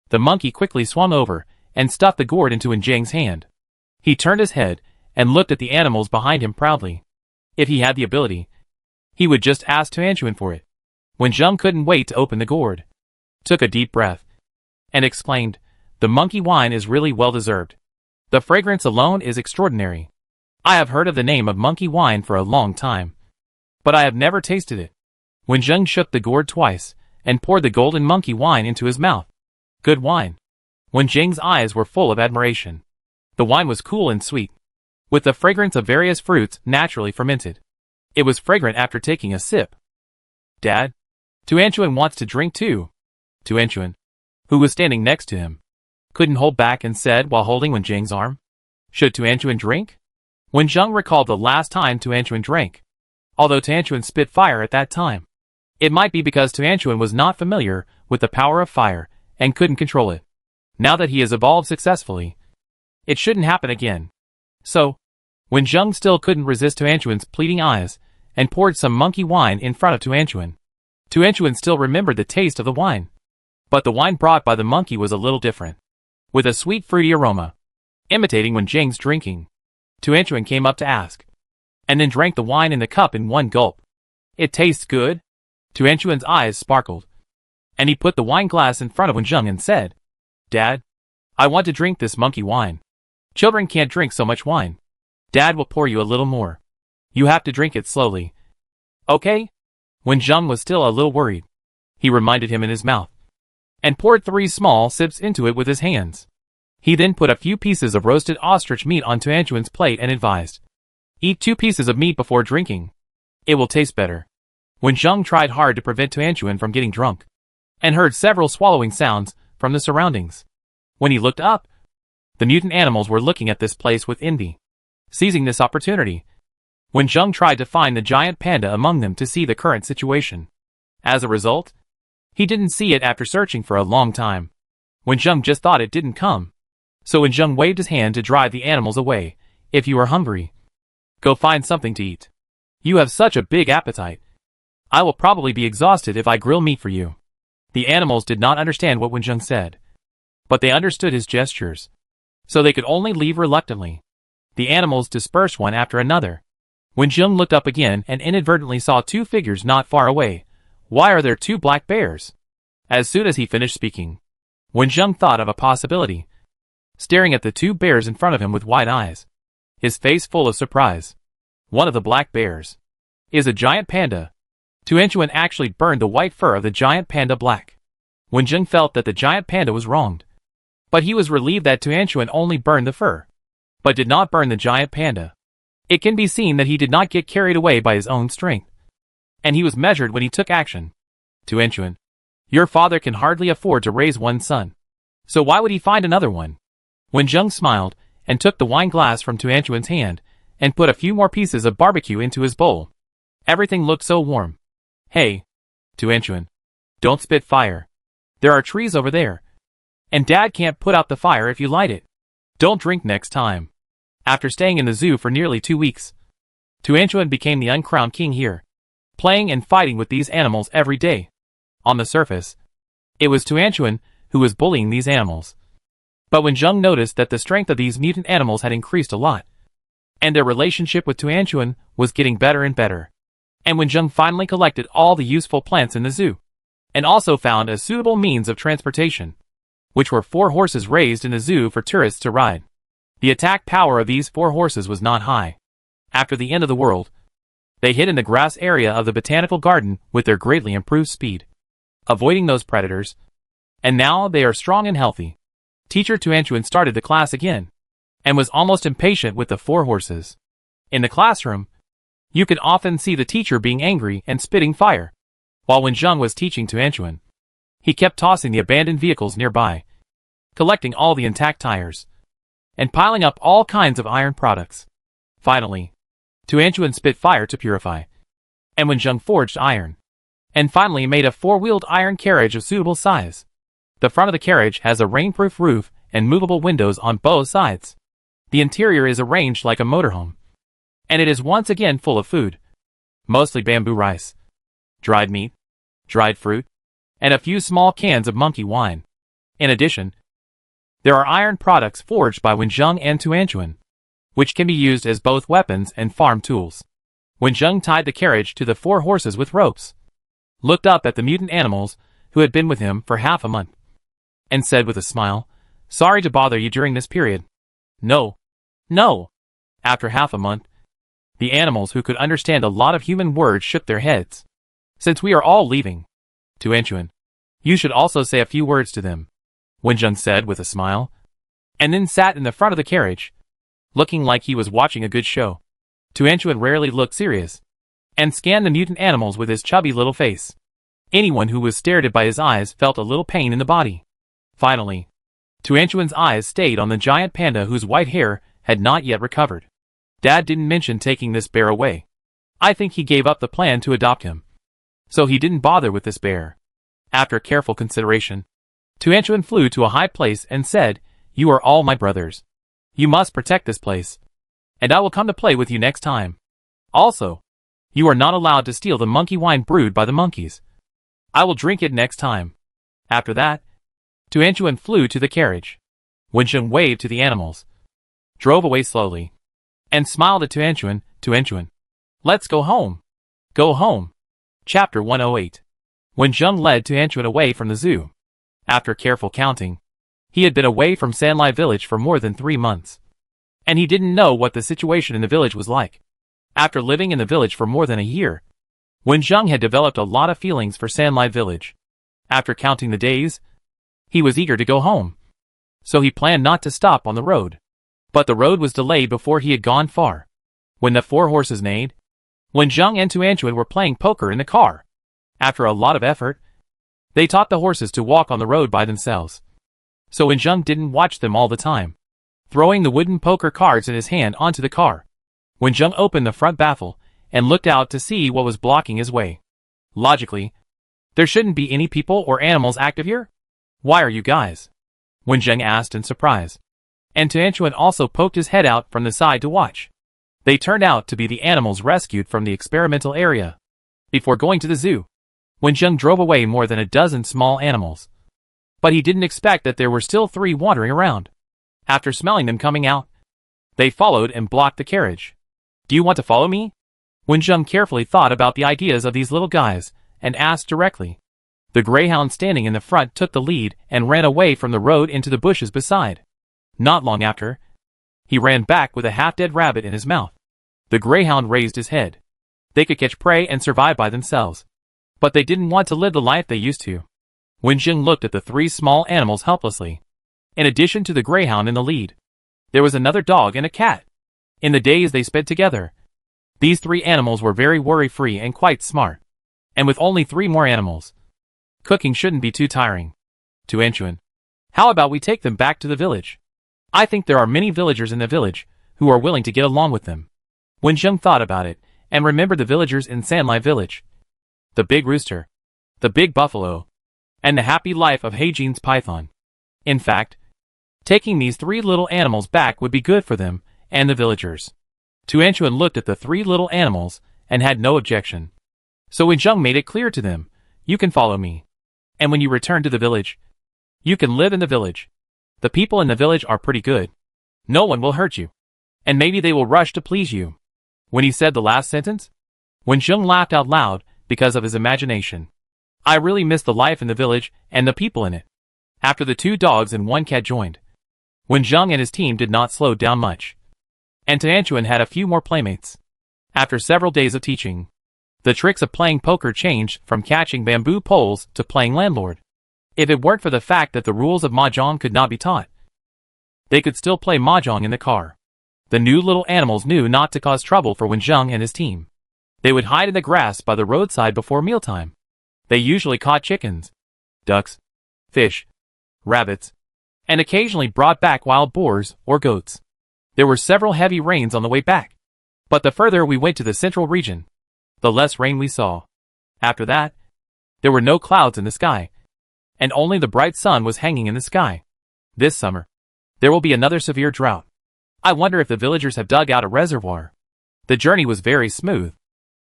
The monkey quickly swung over and stuffed the gourd into Wenjung's hand. He turned his head and looked at the animals behind him proudly. If he had the ability, he would just ask Tuan Tuan for it. Wenjung couldn't wait to open the gourd, took a deep breath, and exclaimed, "The monkey wine is really well deserved. The fragrance alone is extraordinary. I have heard of the name of monkey wine for a long time, but I have never tasted it." Wenjung shook the gourd twice and poured the golden monkey wine into his mouth. Good wine. Wenjung's eyes were full of admiration. The wine was cool and sweet, with the fragrance of various fruits naturally fermented. It was fragrant after taking a sip. Dad, Tuan Tuan wants to drink too. Tuan Tuan, who was standing next to him, couldn't hold back and said while holding Wenjung's arm, "Should Tuan Tuan drink?" Wenjung recalled the last time Tuan Tuan drank, although Tuan Tuan spit fire at that time. It might be because Tuan Tuan was not familiar with the power of fire and couldn't control it. Now that he has evolved successfully, it shouldn't happen again. So, Wenjung still couldn't resist Tuan Tuan's pleading eyes and poured some monkey wine in front of Tuan Tuan. Tuan Tuan still remembered the taste of the wine, but the wine brought by the monkey was a little different, with a sweet fruity aroma, imitating Wenjung's drinking. Tuan Tuan came up to ask, and then drank the wine in the cup in one gulp. "It tastes good?" Tuan Tuan's eyes sparkled, and he put the wine glass in front of Wenjung and said, "Dad, I want to drink this monkey wine. Children can't drink so much wine. Dad will pour you a little more. You have to drink it slowly. Okay?" Wenjung was still a little worried. He reminded him in his mouth, and poured 3 small sips into it with his hands. He then put a few pieces of roasted ostrich meat on Tuan Tuan's plate and advised, "Eat 2 pieces of meat before drinking. It will taste better." Wenjung tried hard to prevent Tuan Tuan from getting drunk, and heard several swallowing sounds from the surroundings. When he looked up, the mutant animals were looking at this place with envy. Seizing this opportunity, Wenjung tried to find the giant panda among them to see the current situation. As a result, he didn't see it after searching for a long time. Wenjung just thought it didn't come. So Wenjung waved his hand to drive the animals away. "If you are hungry, go find something to eat. You have such a big appetite. I will probably be exhausted if I grill meat for you." The animals did not understand what Wenjung said, but they understood his gestures, so they could only leave reluctantly. The animals dispersed one after another. Wenjung looked up again and inadvertently saw 2 figures not far away. "Why are there 2 black bears?" As soon as he finished speaking, Wenjung thought of a possibility, staring at the 2 bears in front of him with wide eyes, his face full of surprise. One of the black bears is a giant panda. Tuan Tuan actually burned the white fur of the giant panda black. Wenjung felt that the giant panda was wronged, but he was relieved that Tuan Tuan only burned the fur, but did not burn the giant panda. It can be seen that he did not get carried away by his own strength, and he was measured when he took action. "Tuan Tuan, Your father can hardly afford to raise one son. So why would he find another one? Wenjung smiled and took the wine glass from Tuanchuan's hand and put a few more pieces of barbecue into his bowl. Everything looked so warm. Hey, Tuanchuan, don't spit fire. There are trees over there. And Dad can't put out the fire if you light it. Don't drink next time. After staying in the zoo for nearly 2 weeks, Tuanchuan became the uncrowned king here, playing and fighting with these animals every day. On the surface, it was Tuanchuan who was bullying these animals. But Wenjung noticed that the strength of these mutant animals had increased a lot, and their relationship with Tuanchuan was getting better and better. And Wenjung finally collected all the useful plants in the zoo, and also found a suitable means of transportation, which were 4 horses raised in the zoo for tourists to ride. The attack power of these 4 horses was not high. After the end of the world, they hid in the grass area of the botanical garden with their greatly improved speed, avoiding those predators, and now they are strong and healthy. Teacher Tuanchuan started the class again, and was almost impatient with the 4 horses. In the classroom, you could often see the teacher being angry and spitting fire. While Wenjung was teaching Tuanchuan, he kept tossing the abandoned vehicles nearby, collecting all the intact tires, and piling up all kinds of iron products. Finally, Tuanchuan spit fire to purify, and Wenjung forged iron, and finally made a 4-wheeled iron carriage of suitable size. The front of the carriage has a rainproof roof and movable windows on both sides. The interior is arranged like a motorhome, and it is once again full of food, mostly bamboo rice, dried meat, dried fruit, and a few small cans of monkey wine. In addition, there are iron products forged by Wenjung and Tuanchuan, which can be used as both weapons and farm tools. Wenjung tied the carriage to the 4 horses with ropes, looked up at the mutant animals who had been with him for half a month, and said with a smile, "Sorry to bother you during this period." No. After half a month, the animals who could understand a lot of human words shook their heads. "Since we are all leaving, Tuanchuan, you should also say a few words to them," Wenjung said with a smile, and then sat in the front of the carriage, looking like he was watching a good show. Tuanchuan rarely looked serious, and scanned the mutant animals with his chubby little face. Anyone who was stared at by his eyes felt a little pain in the body. Finally, Tuanchuan's eyes stayed on the giant panda whose white hair had not yet recovered. Dad didn't mention taking this bear away. I think he gave up the plan to adopt him, so he didn't bother with this bear. After careful consideration, Tuanchuan flew to a high place and said, "You are all my brothers. You must protect this place, and I will come to play with you next time. Also, you are not allowed to steal the monkey wine brewed by the monkeys. I will drink it next time." After that, Tuanchuan flew to the carriage. Wenjung waved to the animals, drove away slowly, and smiled at Tuanchuan. "Tuanchuan, let's go home." Go home. Chapter 108. Wenjung led Tuanchuan away from the zoo. After careful counting, he had been away from Sanlai village for more than 3 months, and he didn't know what the situation in the village was like. After living in the village for more than a year, Wenjung had developed a lot of feelings for Sanlai village. After counting the days, he was eager to go home, so he planned not to stop on the road. But the road was delayed before he had gone far. When the 4 horses neighed, Wenjung and Tuanchuan were playing poker in the car. After a lot of effort, they taught the horses to walk on the road by themselves, so Wenjung didn't watch them all the time. Throwing the wooden poker cards in his hand onto the car, Wenjung opened the front baffle and looked out to see what was blocking his way. Logically, there shouldn't be any people or animals active here. "Why are you guys?" Wenjung asked in surprise. And Tuanchuan also poked his head out from the side to watch. They turned out to be the animals rescued from the experimental area. Before going to the zoo, Wenjung drove away more than a dozen small animals. But he didn't expect that there were still 3 wandering around. After smelling them coming out, they followed and blocked the carriage. "Do you want to follow me?" Wenjung carefully thought about the ideas of these little guys and asked directly. The greyhound standing in the front took the lead and ran away from the road into the bushes beside. Not long after, he ran back with a half-dead rabbit in his mouth. The greyhound raised his head. They could catch prey and survive by themselves, but they didn't want to live the life they used to. Wenjung looked at the 3 small animals helplessly. In addition to the greyhound in the lead, there was another dog and a cat. In the days they spent together, these 3 animals were very worry-free and quite smart. And with only 3 more animals, Cooking shouldn't be too tiring. To Anchuan, how about we take them back to the village? I think there are many villagers in the village who are willing to get along with them. Wenjing thought about it and remembered the villagers in Sanlai village. The big rooster, the big buffalo, and the happy life of Heijin's python. In fact, taking these 3 little animals back would be good for them and the villagers. Tu Anchuan looked at the 3 little animals and had no objection. So Wenjing made it clear to them, you can follow me. And when you return to the village, you can live in the village. The people in the village are pretty good. No one will hurt you. And maybe they will rush to please you. When he said the last sentence, Wenjing laughed out loud because of his imagination. I really miss the life in the village and the people in it. After the 2 dogs and 1 cat joined, Wenjing and his team did not slow down much. And Tu Anchuan had a few more playmates. After several days of teaching, the tricks of playing poker changed from catching bamboo poles to playing landlord. If it weren't for the fact that the rules of mahjong could not be taught, they could still play mahjong in the car. The new little animals knew not to cause trouble for Wenjing and his team. They would hide in the grass by the roadside before mealtime. They usually caught chickens, ducks, fish, rabbits, and occasionally brought back wild boars or goats. There were several heavy rains on the way back. But the further we went to the central region, the less rain we saw. After that, there were no clouds in the sky, and only the bright sun was hanging in the sky. This summer, there will be another severe drought. I wonder if the villagers have dug out a reservoir. The journey was very smooth,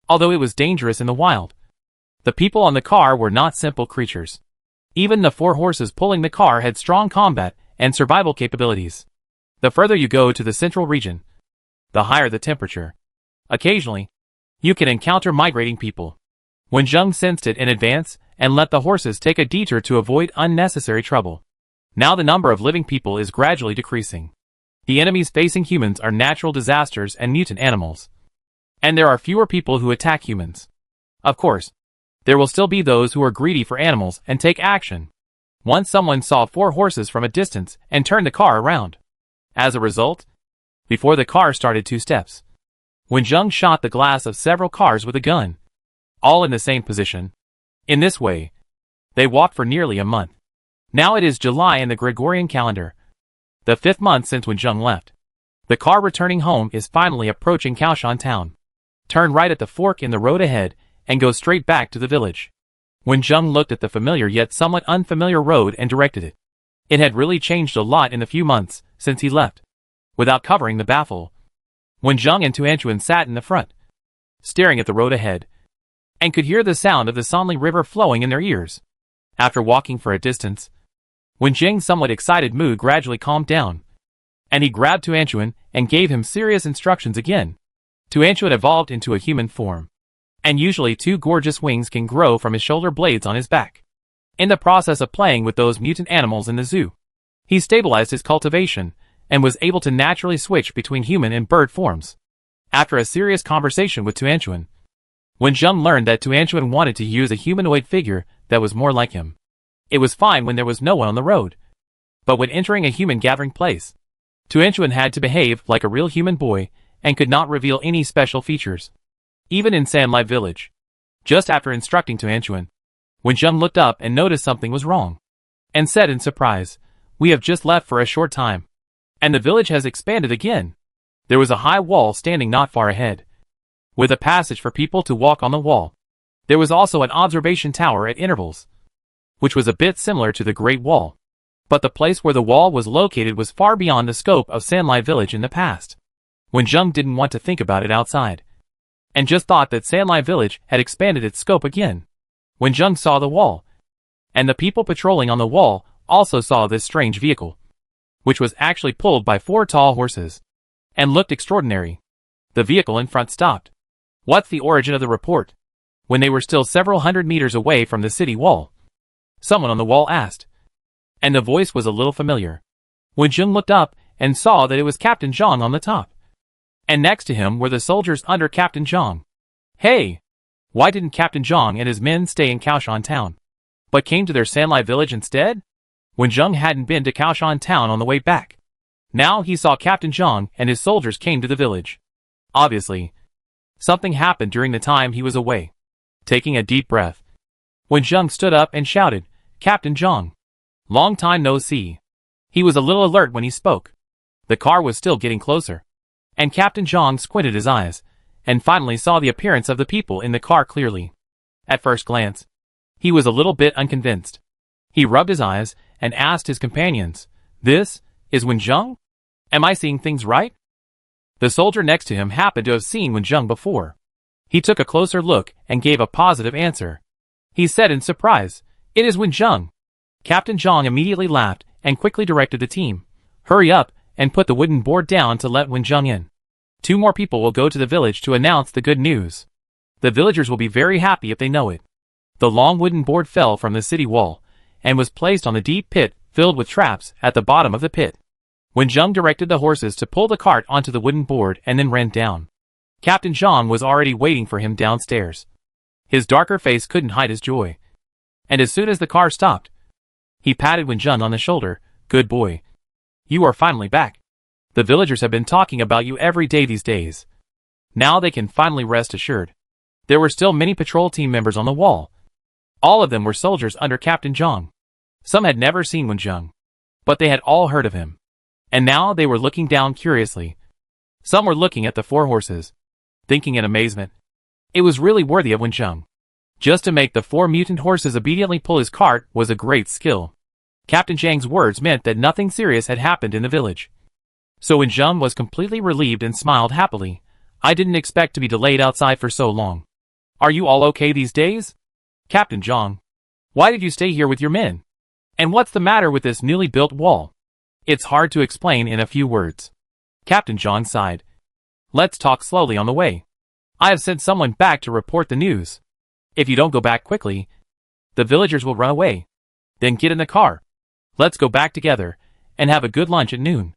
although it was dangerous in the wild. The people on the car were not simple creatures. Even the 4 horses pulling the car had strong combat and survival capabilities. The further you go to the central region, the higher the temperature. Occasionally, you can encounter migrating people. Wenjing sensed it in advance and let the horses take a detour to avoid unnecessary trouble. Now the number of living people is gradually decreasing. The enemies facing humans are natural disasters and mutant animals. And there are fewer people who attack humans. Of course, there will still be those who are greedy for animals and take action. Once someone saw 4 horses from a distance and turned the car around. As a result, before the car started 2 steps, Wenjing shot the glass of several cars with a gun, all in the same position. In this way, they walked for nearly a month. Now it is July in the Gregorian calendar, the 5th month since Wenjing left. The car returning home is finally approaching Kaoshan town. Turn right at the fork in the road ahead and go straight back to the village. Wenjing looked at the familiar yet somewhat unfamiliar road and directed it. It had really changed a lot in the few months since he left. Without covering the baffle, Wenjing and Tu Anchuan sat in the front, staring at the road ahead, and could hear the sound of the Sanli River flowing in their ears. After walking for a distance, Wenjing's somewhat excited mood gradually calmed down, and he grabbed Tu Anchuan and gave him serious instructions again. Tu Anchuan evolved into a human form, and usually 2 gorgeous wings can grow from his shoulder blades on his back. In the process of playing with those mutant animals in the zoo, he stabilized his cultivation and was able to naturally switch between human and bird forms. After a serious conversation with Tu Anchuan, Wenjing learned that Tu Anchuan wanted to use a humanoid figure that was more like him. It was fine when there was no one on the road, but when entering a human gathering place, Tu Anchuan had to behave like a real human boy and could not reveal any special features. Even in Sanlai village. Just after instructing Tu Anchuan, Wenjing looked up and noticed something was wrong, and said in surprise, "We have just left for a short time, and the village has expanded again." There was a high wall standing not far ahead, with a passage for people to walk on the wall. There was also an observation tower at intervals, which was a bit similar to the Great Wall. But the place where the wall was located was far beyond the scope of Sanlai village in the past. Wenjing didn't want to think about it outside, and just thought that Sanlai village had expanded its scope again. Wenjing saw the wall, and the people patrolling on the wall also saw this strange vehicle, which was actually pulled by 4 tall horses, and looked extraordinary. The vehicle in front stopped. "What's the origin of the report?" When they were still several hundred meters away from the city wall, someone on the wall asked, and the voice was a little familiar. Wenjing looked up and saw that it was Captain Zhang on the top, and next to him were the soldiers under Captain Zhang. Hey! Why didn't Captain Zhang and his men stay in Kaoshan town, but came to their Sanlai village instead? Wenjing hadn't been to Kaoshan town on the way back. Now he saw Captain Zhang and his soldiers came to the village. Obviously, something happened during the time he was away. Taking a deep breath, Zheng stood up and shouted, "Captain Zhang. Long time no see." He was a little alert when he spoke. The car was still getting closer. And Captain Zhang squinted his eyes, and finally saw the appearance of the people in the car clearly. At first glance, he was a little bit unconvinced. He rubbed his eyes and asked his companions, "This is Zheng? Am I seeing things right?" The soldier next to him happened to have seen Zheng before. He took a closer look and gave a positive answer. He said in surprise, "It is Zheng." Captain Zhang immediately laughed and quickly directed the team, "Hurry up and put the wooden board down to let Zheng in. 2 more people will go to the village to announce the good news. The villagers will be very happy if they know it." The long wooden board fell from the city wall and was placed on the deep pit filled with traps at the bottom of the pit. Zheng directed the horses to pull the cart onto the wooden board and then ran down. Captain Zhang was already waiting for him downstairs. His darker face couldn't hide his joy. And as soon as the car stopped, he patted Zheng on the shoulder. "Good boy. You are finally back. The villagers have been talking about you every day these days. Now they can finally rest assured." There were still many patrol team members on the wall. All of them were soldiers under Captain Zhang. Some had never seen Zheng, but they had all heard of him. And now they were looking down curiously. Some were looking at the 4 horses, thinking in amazement. It was really worthy of Zheng. Just to make the 4 mutant horses obediently pull his cart was a great skill. Captain Zhang's words meant that nothing serious had happened in the village. So Zheng was completely relieved and smiled happily. "I didn't expect to be delayed outside for so long. Are you all okay these days? Captain Zhang, why did you stay here with your men? And what's the matter with this newly built wall? It's hard to explain in a few words." Captain Zhang sighed. "Let's talk slowly on the way. I have sent someone back to report the news. If you don't go back quickly, the villagers will run away. Then get in the car. Let's go back together and have a good lunch at noon,"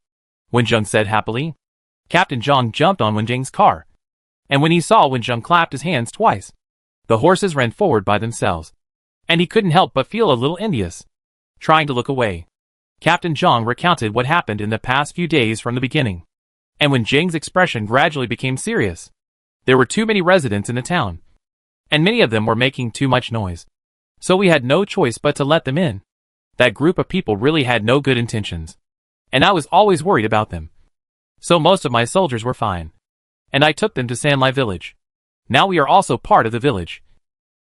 Zheng said happily. Captain Zhang jumped on Zheng's car. And when he saw Zheng clapped his hands twice, the horses ran forward by themselves. And he couldn't help but feel a little envious. Trying to look away, Captain Zhang recounted what happened in the past few days from the beginning. And when Zheng's expression gradually became serious, there were too many residents in the town. And many of them were making too much noise. So we had no choice but to let them in. That group of people really had no good intentions. And I was always worried about them. So most of my soldiers were fine. And I took them to Sanlai village. Now we are also part of the village.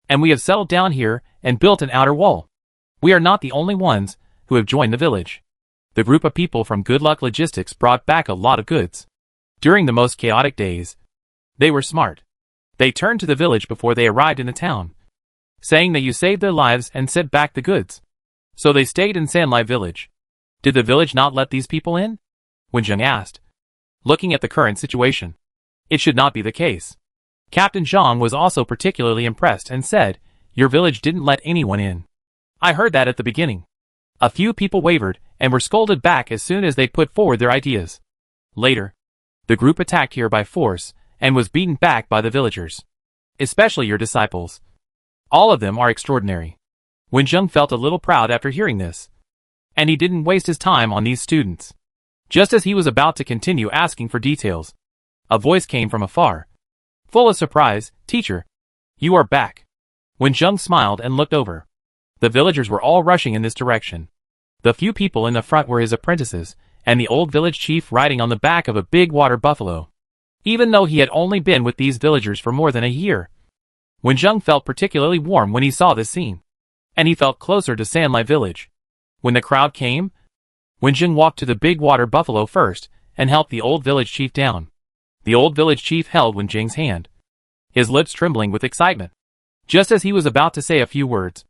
And we have settled down here and built an outer wall. We are not the only ones who have joined the village. The group of people from Good Luck Logistics brought back a lot of goods. During the most chaotic days, they were smart. They turned to the village before they arrived in the town, saying that you saved their lives and sent back the goods. So they stayed in Sanlai village. Did the village not let these people in? Zheng asked. Looking at the current situation, it should not be the case. Captain Zhang was also particularly impressed and said, "Your village didn't let anyone in." I heard that at the beginning. A few people wavered and were scolded back as soon as they put forward their ideas. Later, the group attacked here by force and was beaten back by the villagers. Especially your disciples. All of them are extraordinary. Zheng felt a little proud after hearing this. And he didn't waste his time on these students. Just as he was about to continue asking for details, a voice came from afar. Full of surprise, "Teacher, you are back." Zheng smiled and looked over. The villagers were all rushing in this direction. The few people in the front were his apprentices, and the old village chief riding on the back of a big water buffalo. Even though he had only been with these villagers for more than a year, Zheng felt particularly warm when he saw this scene. And he felt closer to Sanlai village. When the crowd came, Zheng walked to the big water buffalo first and helped the old village chief down. The old village chief held Zheng's hand, his lips trembling with excitement. Just as he was about to say a few words,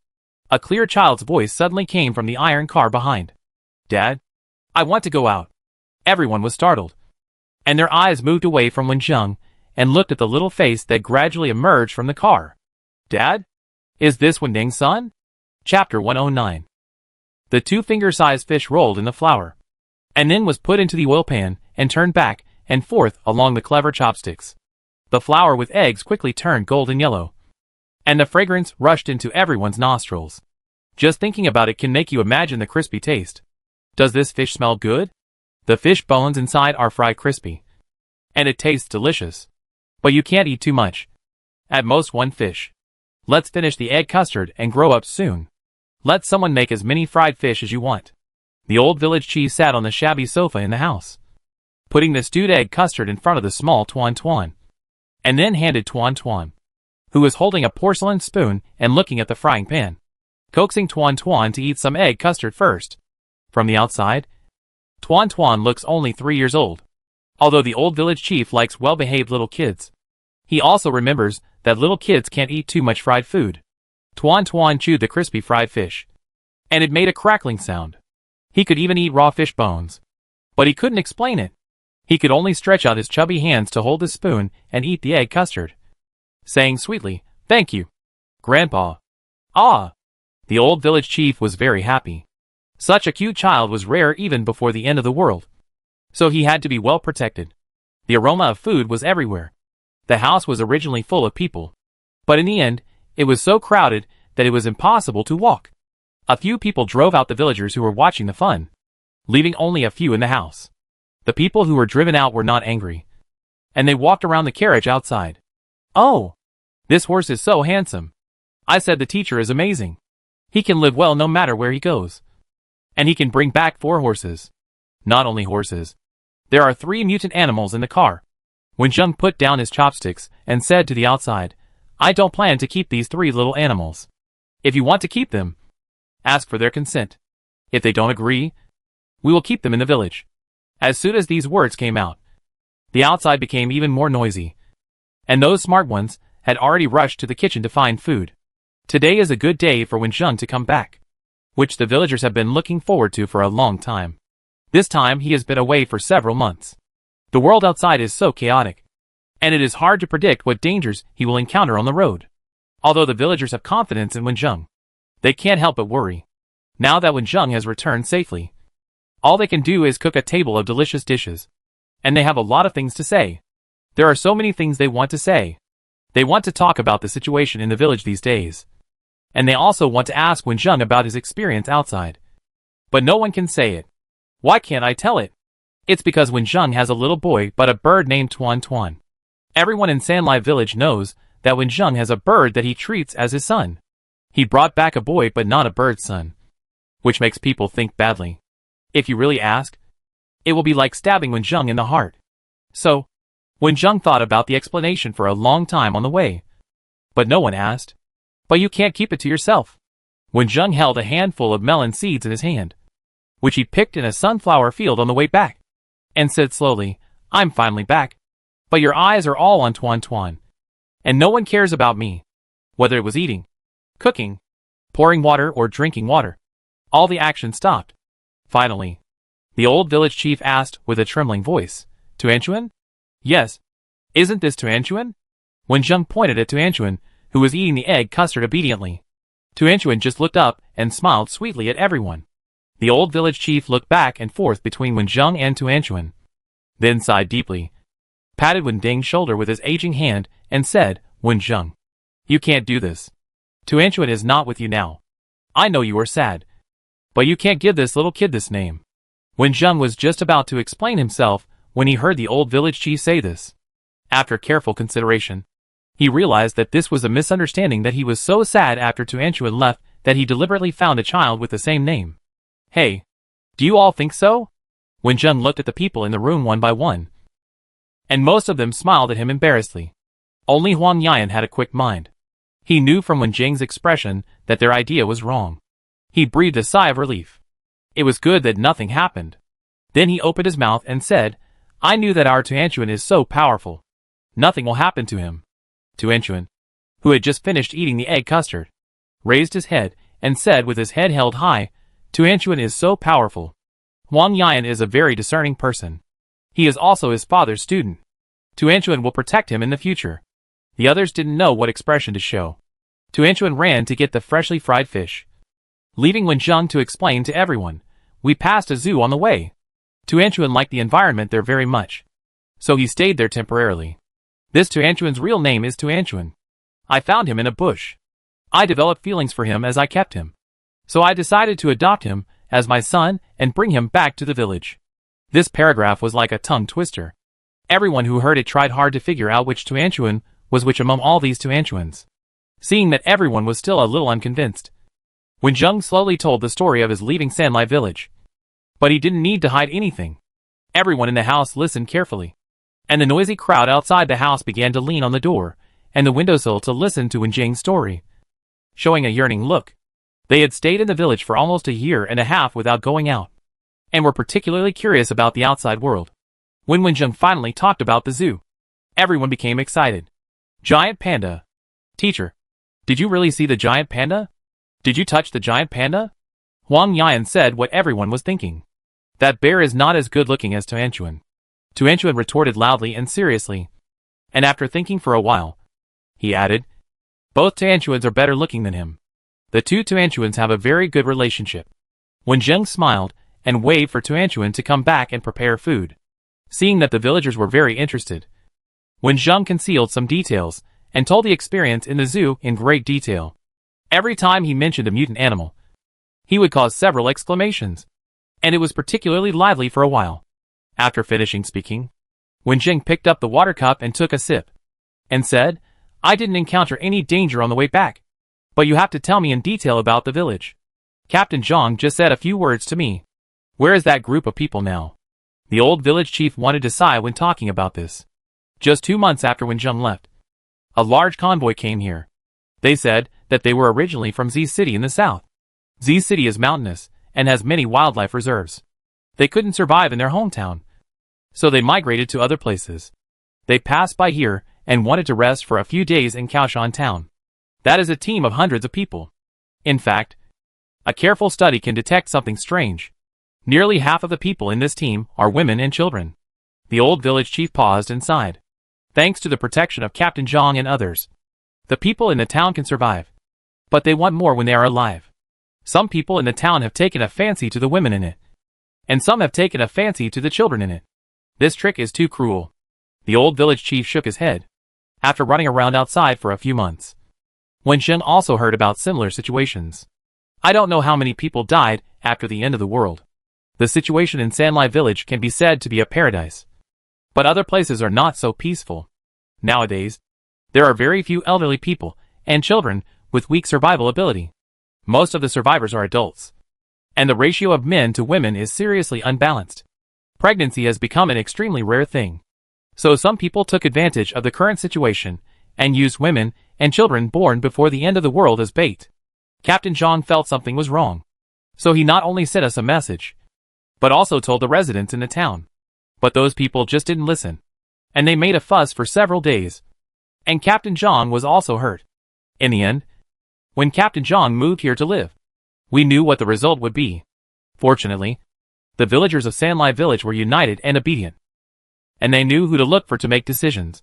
a clear child's voice suddenly came from the iron car behind. "Dad, I want to go out." Everyone was startled, and their eyes moved away from Zheng and looked at the little face that gradually emerged from the car. "Dad? Is this Wending's son?" Chapter 109. The 2-finger-sized fish rolled in the flour, and then was put into the oil pan and turned back and forth along the clever chopsticks. The flour with eggs quickly turned golden yellow, and the fragrance rushed into everyone's nostrils. Just thinking about it can make you imagine the crispy taste. Does this fish smell good? The fish bones inside are fried crispy, and it tastes delicious. But you can't eat too much. At most 1 fish. Let's finish the egg custard and grow up soon. Let someone make as many fried fish as you want. The old village chief sat on the shabby sofa in the house, putting the stewed egg custard in front of the small Tuan Tuan, and then handed Tuan Tuan, who was holding a porcelain spoon and looking at the frying pan, coaxing Tuan Tuan to eat some egg custard first. From the outside, Tuan Tuan looks only 3 years old. Although the old village chief likes well-behaved little kids, he also remembers that little kids can't eat too much fried food. Tuan Tuan chewed the crispy fried fish, and it made a crackling sound. He could even eat raw fish bones, but he couldn't explain it. He could only stretch out his chubby hands to hold the spoon and eat the egg custard, saying sweetly, "Thank you, Grandpa." Ah! The old village chief was very happy. Such a cute child was rare even before the end of the world, so he had to be well protected. The aroma of food was everywhere. The house was originally full of people, but in the end, it was so crowded that it was impossible to walk. A few people drove out the villagers who were watching the fun, leaving only a few in the house. The people who were driven out were not angry, and they walked around the carriage outside. "Oh, this horse is so handsome. I said the teacher is amazing. He can live well no matter where he goes. And he can bring back 4 horses. Not only horses. There are 3 mutant animals in the car." Wenjung put down his chopsticks and said to the outside, "I don't plan to keep these 3 little animals. If you want to keep them, ask for their consent. If they don't agree, we will keep them in the village." As soon as these words came out, the outside became even more noisy, and those smart ones had already rushed to the kitchen to find food. Today is a good day for Wenjung to come back, which the villagers have been looking forward to for a long time. This time he has been away for several months. The world outside is so chaotic, and it is hard to predict what dangers he will encounter on the road. Although the villagers have confidence in Wenjung, they can't help but worry. Now that Wenjung has returned safely, all they can do is cook a table of delicious dishes. And they have a lot of things to say. There are so many things they want to say. They want to talk about the situation in the village these days. And they also want to ask Wenjung about his experience outside. But no one can say it. Why can't I tell it? It's because Wenjung has a little boy but a bird named Tuan Tuan. Everyone in Sanlai village knows that Wenjung has a bird that he treats as his son. He brought back a boy but not a bird's son, which makes people think badly. If you really ask, it will be like stabbing Wenjung in the heart. So, Wenjung thought about the explanation for a long time on the way. But no one asked. But you can't keep it to yourself. Wenjung held a handful of melon seeds in his hand, which he picked in a sunflower field on the way back, and said slowly, "I'm finally back. But your eyes are all on Tuan Tuan. And no one cares about me. Whether it was eating, cooking, pouring water or drinking water. All the action stopped." Finally, the old village chief asked with a trembling voice, "Tuanchuan?" "Yes. Isn't this Tuanchuan?" Wenjung pointed at Tuanchuan, who was eating the egg custard obediently. Tuanchuan just looked up and smiled sweetly at everyone. The old village chief looked back and forth between Wenjung and Tuanchuan, then sighed deeply, patted Wending's shoulder with his aging hand, and said, "Wenjung, you can't do this. Tuanchuan is not with you now. I know you are sad, but you can't give this little kid this name." Wenjung was just about to explain himself when he heard the old village chief say this. After careful consideration, he realized that this was a misunderstanding, that he was so sad after Tuanchuan left that he deliberately found a child with the same name. "Hey, do you all think so?" Wenjung looked at the people in the room one by one, and most of them smiled at him embarrassedly. Only Huang Yan had a quick mind. He knew from Wenjing's expression that their idea was wrong. He breathed a sigh of relief. It was good that nothing happened. Then he opened his mouth and said, "I knew that our Tuanchuan is so powerful. Nothing will happen to him." Tuanchuan, who had just finished eating the egg custard, raised his head and said with his head held high, "Tuanchuan is so powerful. Huang Yan is a very discerning person. He is also his father's student. Tuanchuan will protect him in the future." The others didn't know what expression to show. Tuanchuan ran to get the freshly fried fish, leaving Wenjung to explain to everyone, "We passed a zoo on the way. Tuanchuan liked the environment there very much, so he stayed there temporarily. This Tuanchuan's real name is Tuanchuan. I found him in a bush. I developed feelings for him as I kept him, so I decided to adopt him as my son and bring him back to the village." This paragraph was like a tongue twister. Everyone who heard it tried hard to figure out which Tuanchuan was which among all these Tuanchuans. seeing that everyone was still a little unconvinced. Wenjung slowly told the story of his leaving Sanlai village. But he didn't need to hide anything. Everyone in the house listened carefully. And the noisy crowd outside the house began to lean on the door and the windowsill to listen to Wenjing's story. Showing a yearning look. They had stayed in the village for almost a year and a half without going out, and were particularly curious about the outside world. When Wenjung finally talked about the zoo, everyone became excited. Giant panda. Teacher, did you really see the giant panda? Did you touch the giant panda? Huang Yan said what everyone was thinking. That bear is not as good looking as Tuanchuan. Tuanchuan retorted loudly and seriously. And after thinking for a while, he added, both Tuanchuans are better looking than him. The two Tuanchuans have a very good relationship. Wenjung smiled and waved for Tuanchuan to come back and prepare food. Seeing that the villagers were very interested, Wenjung concealed some details and told the experience in the zoo in great detail. Every time he mentioned a mutant animal, he would cause several exclamations, and it was particularly lively for a while. After finishing speaking, Wenjing picked up the water cup and took a sip, and said, I didn't encounter any danger on the way back, but you have to tell me in detail about the village. Captain Zhang just said a few words to me. Where is that group of people now? The old village chief wanted to sigh when talking about this. Just 2 months after Wenjing left, a large convoy came here. They said that they were originally from Z City in the south. Z City is mountainous and has many wildlife reserves. They couldn't survive in their hometown, so they migrated to other places. They passed by here and wanted to rest for a few days in Kaoshan town. That is a team of hundreds of people. In fact, a careful study can detect something strange. Nearly half of the people in this team are women and children. The old village chief paused and sighed. Thanks to the protection of Captain Zhang and others, the people in the town can survive. But they want more when they are alive. Some people in the town have taken a fancy to the women in it, and some have taken a fancy to the children in it. This trick is too cruel. The old village chief shook his head, after running around outside for a few months. Wenjing also heard about similar situations. I don't know how many people died after the end of the world. The situation in Sanlai village can be said to be a paradise. But other places are not so peaceful. Nowadays, there are very few elderly people and children with weak survival ability. Most of the survivors are adults, and the ratio of men to women is seriously unbalanced. Pregnancy has become an extremely rare thing. So some people took advantage of the current situation and used women and children born before the end of the world as bait. Captain Zhang felt something was wrong. So he not only sent us a message, but also told the residents in the town. But those people just didn't listen, and they made a fuss for several days. And Captain Zhang was also hurt. In the end, when Captain Zhang moved here to live, we knew what the result would be. Fortunately, the villagers of Sanlai village were united and obedient, and they knew who to look for to make decisions.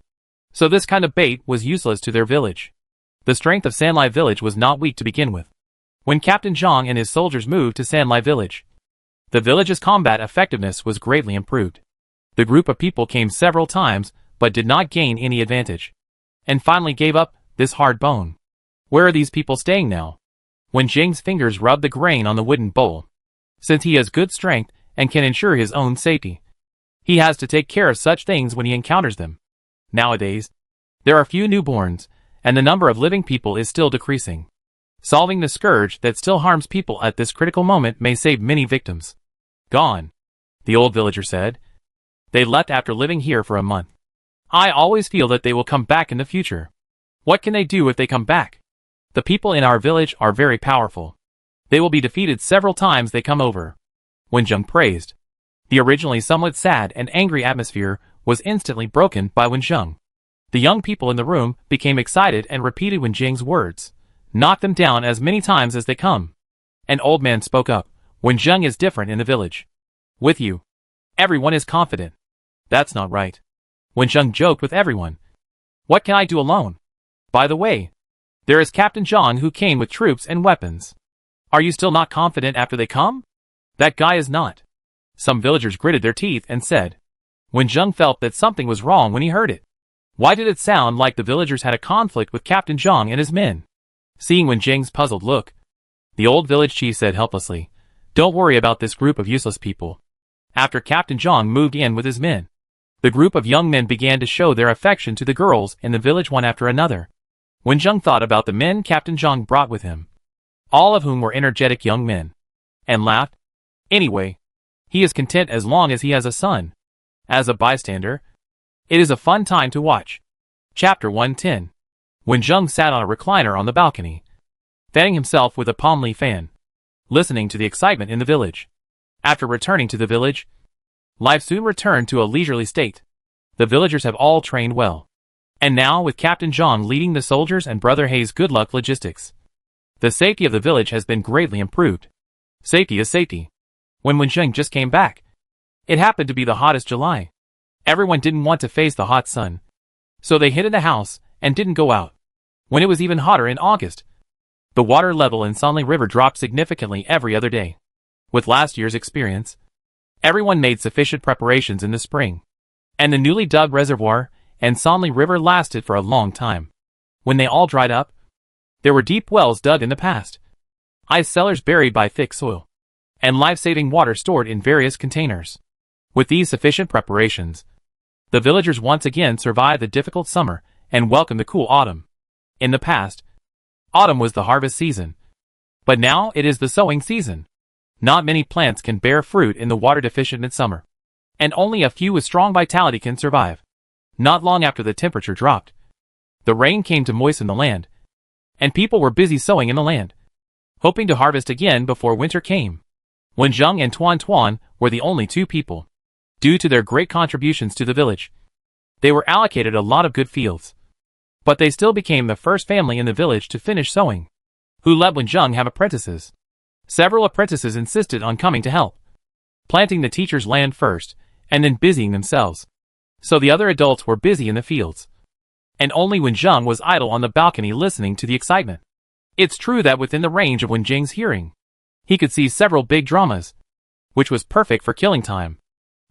So this kind of bait was useless to their village. The strength of Sanlai village was not weak to begin with. When Captain Zhang and his soldiers moved to Sanlai village, the village's combat effectiveness was greatly improved. The group of people came several times, but did not gain any advantage, and finally gave up this hard bone. Where are these people staying now? When Jing's fingers rubbed the grain on the wooden bowl. Since he has good strength and can ensure his own safety, he has to take care of such things when he encounters them. Nowadays, there are few newborns, and the number of living people is still decreasing. Solving the scourge that still harms people at this critical moment may save many victims. Gone, the old villager said. They left after living here for a month. I always feel that they will come back in the future. What can they do if they come back? The people in our village are very powerful. They will be defeated several times they come over. Wenjing praised. The originally somewhat sad and angry atmosphere was instantly broken by Wenjing. The young people in the room became excited and repeated Wenjing's words. Knock them down as many times as they come. An old man spoke up. Wenjing is different in the village. With you, everyone is confident. That's not right. Wenjing joked with everyone. What can I do alone? By the way, there is Captain Zhang who came with troops and weapons. Are you still not confident after they come? That guy is not. Some villagers gritted their teeth and said. Wenjing felt that something was wrong when he heard it. Why did it sound like the villagers had a conflict with Captain Zhang and his men? Seeing Wenjing's puzzled look, the old village chief said helplessly, Don't worry about this group of useless people. After Captain Zhang moved in with his men, the group of young men began to show their affection to the girls in the village one after another. Wenjung thought about the men Captain Zhang brought with him, all of whom were energetic young men, and laughed. Anyway, he is content as long as he has a son. As a bystander, it is a fun time to watch. Chapter 110. Wenjung sat on a recliner on the balcony, fanning himself with a palm leaf fan, listening to the excitement in the village. After returning to the village, life soon returned to a leisurely state. The villagers have all trained well. And now, with Captain Zhang leading the soldiers and Brother Hay's good luck logistics, the safety of the village has been greatly improved. Safety is safety. When Wenjung just came back, it happened to be the hottest July. Everyone didn't want to face the hot sun, so they hid in the house and didn't go out. When it was even hotter in August, the water level in Sanli River dropped significantly every other day. With last year's experience, everyone made sufficient preparations in the spring, and the newly dug reservoir and Sanli River lasted for a long time. When they all dried up, there were deep wells dug in the past, ice cellars buried by thick soil, and life-saving water stored in various containers. With these sufficient preparations, the villagers once again survived the difficult summer and welcomed the cool autumn. In the past, autumn was the harvest season, but now it is the sowing season. Not many plants can bear fruit in the water-deficient midsummer, and only a few with strong vitality can survive. Not long after the temperature dropped, the rain came to moisten the land, and people were busy sowing in the land, hoping to harvest again before winter came. Wenjung and Tuan Tuan were the only two people, due to their great contributions to the village. They were allocated a lot of good fields, but they still became the first family in the village to finish sowing, who let Wenjung have apprentices. Several apprentices insisted on coming to help, planting the teacher's land first, and then busying themselves. So the other adults were busy in the fields, and only Wenjung was idle on the balcony listening to the excitement. It's true that within the range of Wenjung's hearing, he could see several big dramas, which was perfect for killing time.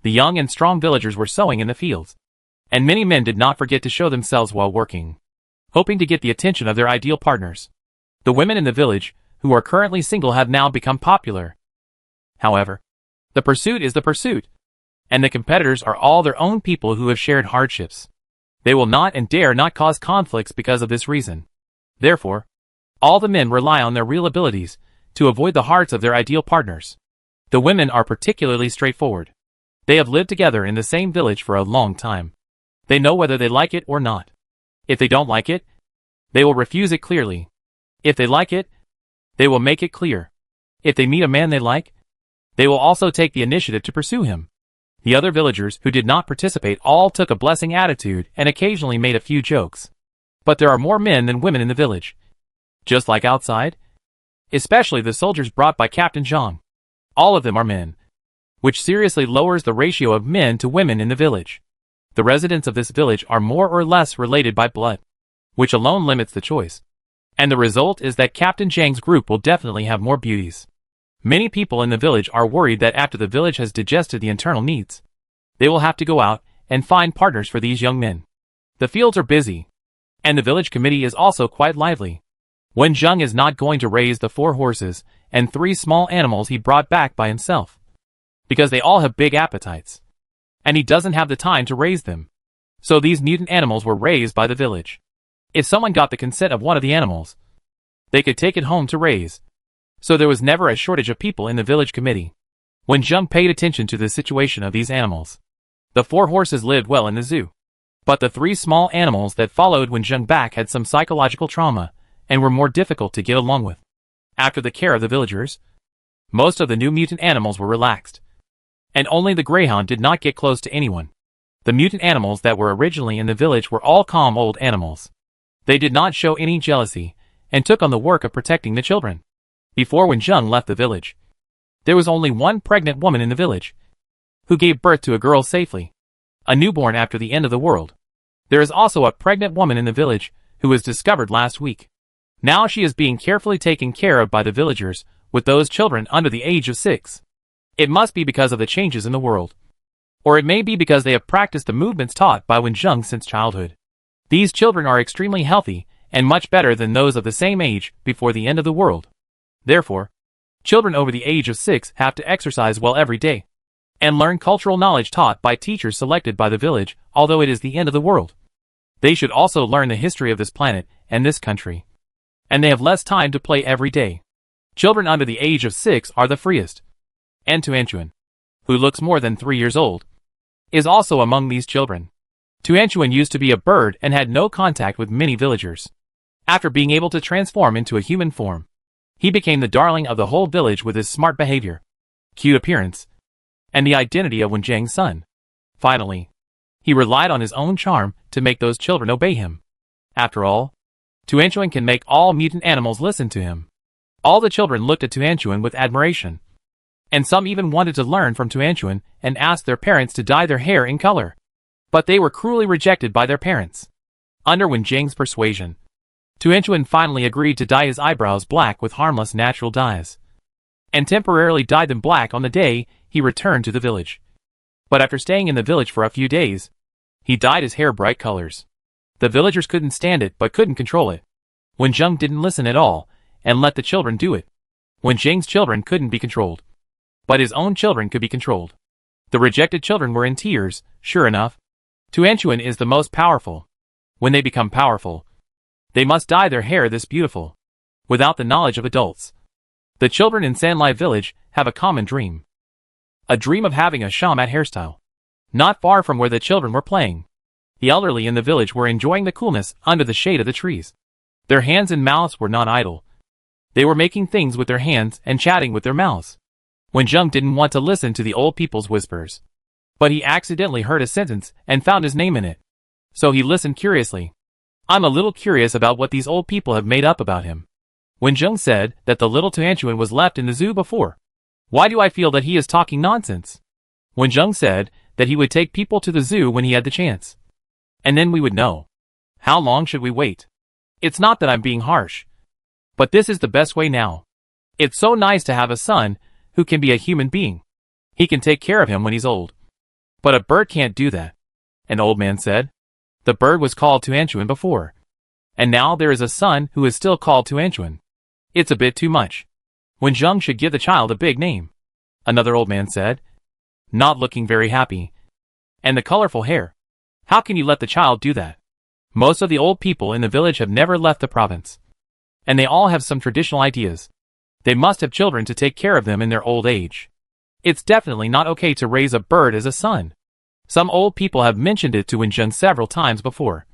The young and strong villagers were sowing in the fields, and many men did not forget to show themselves while working, hoping to get the attention of their ideal partners. The women in the village, who are currently single, have now become popular. However, the pursuit is the pursuit, and the competitors are all their own people who have shared hardships. They will not and dare not cause conflicts because of this reason. Therefore, all the men rely on their real abilities to avoid the hearts of their ideal partners. The women are particularly straightforward. They have lived together in the same village for a long time. They know whether they like it or not. If they don't like it, they will refuse it clearly. If they like it, they will make it clear. If they meet a man they like, they will also take the initiative to pursue him. The other villagers who did not participate all took a blessing attitude and occasionally made a few jokes. But there are more men than women in the village, just like outside, especially the soldiers brought by Captain Zhang. All of them are men, which seriously lowers the ratio of men to women in the village. The residents of this village are more or less related by blood, which alone limits the choice. And the result is that Captain Zhang's group will definitely have more beauties. Many people in the village are worried that after the village has digested the internal needs, they will have to go out and find partners for these young men. The fields are busy, and the village committee is also quite lively. Wenjung is not going to raise the 4 horses and 3 small animals he brought back by himself, because they all have big appetites, and he doesn't have the time to raise them. So these mutant animals were raised by the village. If someone got the consent of one of the animals, they could take it home to raise. So there was never a shortage of people in the village committee. Wenjung paid attention to the situation of these animals. The 4 horses lived well in the zoo, but the 3 small animals that followed Wenjung back had some psychological trauma and were more difficult to get along with. After the care of the villagers, most of the new mutant animals were relaxed, and only the greyhound did not get close to anyone. The mutant animals that were originally in the village were all calm old animals. They did not show any jealousy and took on the work of protecting the children. Before Wenjung left the village, there was only one pregnant woman in the village, who gave birth to a girl safely, a newborn after the end of the world. There is also a pregnant woman in the village who was discovered last week. Now she is being carefully taken care of by the villagers, with those children under the age of 6. It must be because of the changes in the world, or it may be because they have practiced the movements taught by Wenjung since childhood. These children are extremely healthy and much better than those of the same age before the end of the world. Therefore, children over the age of 6 have to exercise well every day, and learn cultural knowledge taught by teachers selected by the village, although it is the end of the world. They should also learn the history of this planet and this country. And they have less time to play every day. Children under the age of 6 are the freest. And Tuanchuan, who looks more than 3 years old, is also among these children. Tuanchuan used to be a bird and had no contact with many villagers. After being able to transform into a human form, he became the darling of the whole village with his smart behavior, cute appearance, and the identity of Wenjiang's son. Finally, he relied on his own charm to make those children obey him. After all, Tuanchuan can make all mutant animals listen to him. All the children looked at Tuanchuan with admiration, and some even wanted to learn from Tuanchuan and asked their parents to dye their hair in color. But they were cruelly rejected by their parents. Under Wenjiang's persuasion, Tuanchuan finally agreed to dye his eyebrows black with harmless natural dyes, and temporarily dyed them black on the day he returned to the village. But after staying in the village for a few days, he dyed his hair bright colors. The villagers couldn't stand it but couldn't control it. Wenjiang didn't listen at all and let the children do it. Wenjiang's children couldn't be controlled, but his own children could be controlled. The rejected children were in tears. Sure enough, Tuanchuan is the most powerful. When they become powerful, they must dye their hair this beautiful, without the knowledge of adults. The children in Sanlai village have a common dream. A dream of having a shamat hairstyle. Not far from where the children were playing, the elderly in the village were enjoying the coolness under the shade of the trees. Their hands and mouths were not idle. They were making things with their hands and chatting with their mouths. Wenjiang didn't want to listen to the old people's whispers, but he accidentally heard a sentence and found his name in it. So he listened curiously. I'm a little curious about what these old people have made up about him. Wenjiang said that the little Tuanchuan was left in the zoo before. Why do I feel that he is talking nonsense? Wenjiang said that he would take people to the zoo when he had the chance. And then we would know. How long should we wait? It's not that I'm being harsh, but this is the best way now. It's so nice to have a son who can be a human being. He can take care of him when he's old. But a bird can't do that, an old man said. The bird was called Tuanchuan before, and now there is a son who is still called Tuanchuan. It's a bit too much. Wenjiang should give the child a big name, another old man said, not looking very happy. And the colorful hair. How can you let the child do that? Most of the old people in the village have never left the province, and they all have some traditional ideas. They must have children to take care of them in their old age. It's definitely not okay to raise a bird as a son. Some old people have mentioned it to Wenjiang several times before,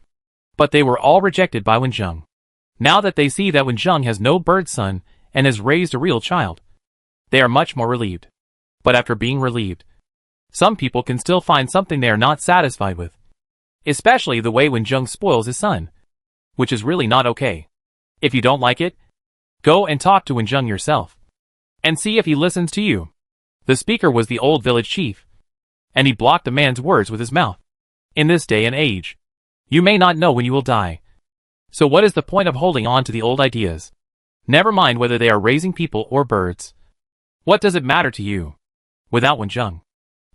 but they were all rejected by Wenjiang. Now that they see that Wenjiang has no bird son and has raised a real child, they are much more relieved. But after being relieved, some people can still find something they are not satisfied with, especially the way Wenjiang spoils his son, which is really not okay. If you don't like it, go and talk to Wenjiang yourself, and see if he listens to you. The speaker was the old village chief, and he blocked the man's words with his mouth. In this day and age, you may not know when you will die. So what is the point of holding on to the old ideas? Never mind whether they are raising people or birds. What does it matter to you? Without Wenjiang,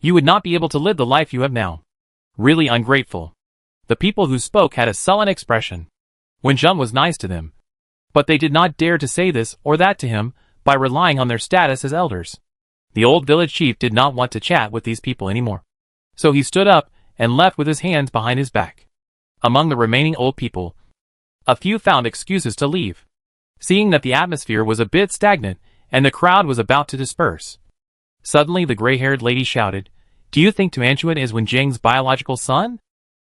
you would not be able to live the life you have now. Really ungrateful. The people who spoke had a sullen expression. Wenjiang was nice to them, but they did not dare to say this or that to him by relying on their status as elders. The old village chief did not want to chat with these people anymore, so he stood up and left with his hands behind his back. Among the remaining old people, a few found excuses to leave, seeing that the atmosphere was a bit stagnant and the crowd was about to disperse. Suddenly the gray-haired lady shouted, "Do you think Tuanchuan is Wenjiang's biological son?"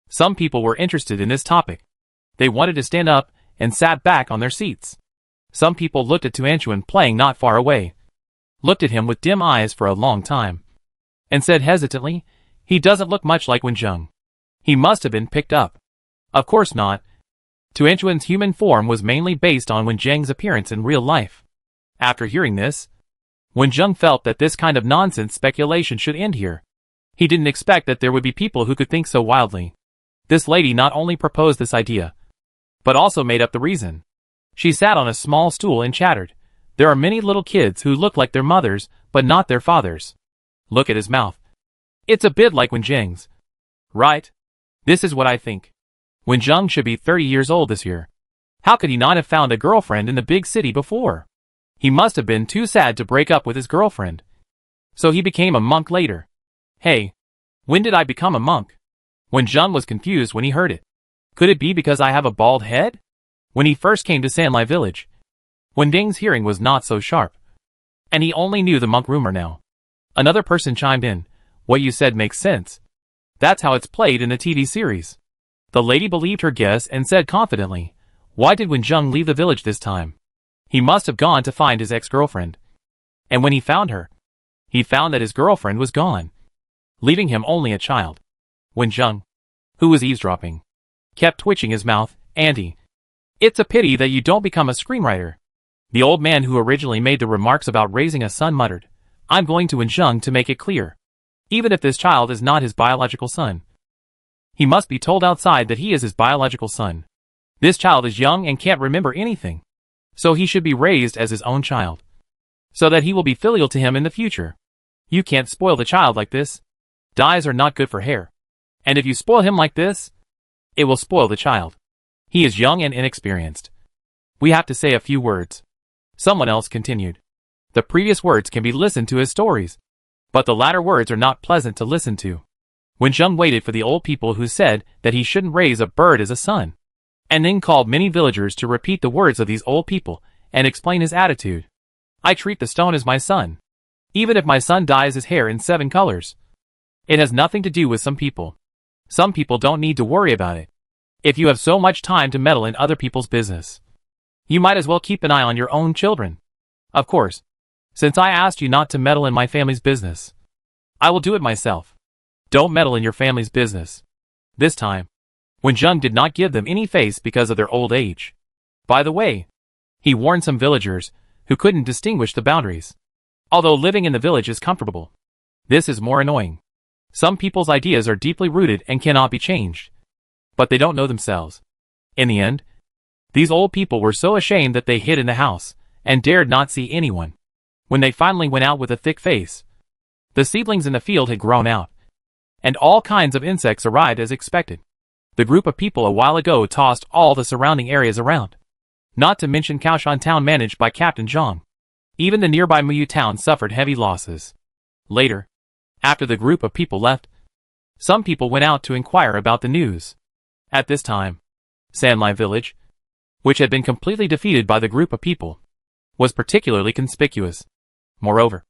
Some people were interested in this topic. They wanted to stand up and sat back on their seats. Some people looked at Tuanchuan playing not far away, looked at him with dim eyes for a long time, and said hesitantly, "He doesn't look much like Wenjiang. He must have been picked up." Of course not. Tuanchuan's human form was mainly based on Wenjiang's appearance in real life. After hearing this, Wenjiang felt that this kind of nonsense speculation should end here. He didn't expect that there would be people who could think so wildly. This lady not only proposed this idea, but also made up the reason. She sat on a small stool and chattered. There are many little kids who look like their mothers, but not their fathers. Look at his mouth. It's a bit like Wenjiang's. Right? This is what I think. Wenjiang should be 30 years old this year. How could he not have found a girlfriend in the big city before? He must have been too sad to break up with his girlfriend. So he became a monk later. Hey, when did I become a monk? Wenjiang was confused when he heard it. Could it be because I have a bald head? When he first came to Sanlai village, Wen Ding's hearing was not so sharp, and he only knew the monk rumor now. Another person chimed in, what you said makes sense. That's how it's played in the TV series. The lady believed her guess and said confidently, why did Wen Zheng leave the village this time? He must have gone to find his ex-girlfriend. And when he found her, he found that his girlfriend was gone, leaving him only a child. Wen Zheng, who was eavesdropping, kept twitching his mouth. Auntie, it's a pity that you don't become a screenwriter. The old man who originally made the remarks about raising a son muttered, I'm going to Wen Zheng to make it clear. Even if this child is not his biological son, he must be told outside that he is his biological son. This child is young and can't remember anything, so he should be raised as his own child, so that he will be filial to him in the future. You can't spoil the child like this. Dyes are not good for hair. And if you spoil him like this, it will spoil the child. He is young and inexperienced. We have to say a few words. Someone else continued. The previous words can be listened to as stories, but the latter words are not pleasant to listen to. Wen Zheng waited for the old people who said that he shouldn't raise a bird as a son, and then called many villagers to repeat the words of these old people and explain his attitude. I treat the stone as my son. Even if my son dyes his hair in 7 colors. It has nothing to do with some people. Some people don't need to worry about it. If you have so much time to meddle in other people's business, you might as well keep an eye on your own children. Of course, since I asked you not to meddle in my family's business, I will do it myself. Don't meddle in your family's business. This time, Wen Zheng did not give them any face because of their old age. By the way, he warned some villagers who couldn't distinguish the boundaries. Although living in the village is comfortable, this is more annoying. Some people's ideas are deeply rooted and cannot be changed, but they don't know themselves. In the end, these old people were so ashamed that they hid in the house and dared not see anyone. When they finally went out with a thick face, the seedlings in the field had grown out, and all kinds of insects arrived as expected. The group of people a while ago tossed all the surrounding areas around. Not to mention Kaoshan town managed by Captain Zhang. Even the nearby Muyu town suffered heavy losses. Later, after the group of people left, some people went out to inquire about the news. At this time, Sanlai village, which had been completely defeated by the group of people, was particularly conspicuous. Moreover,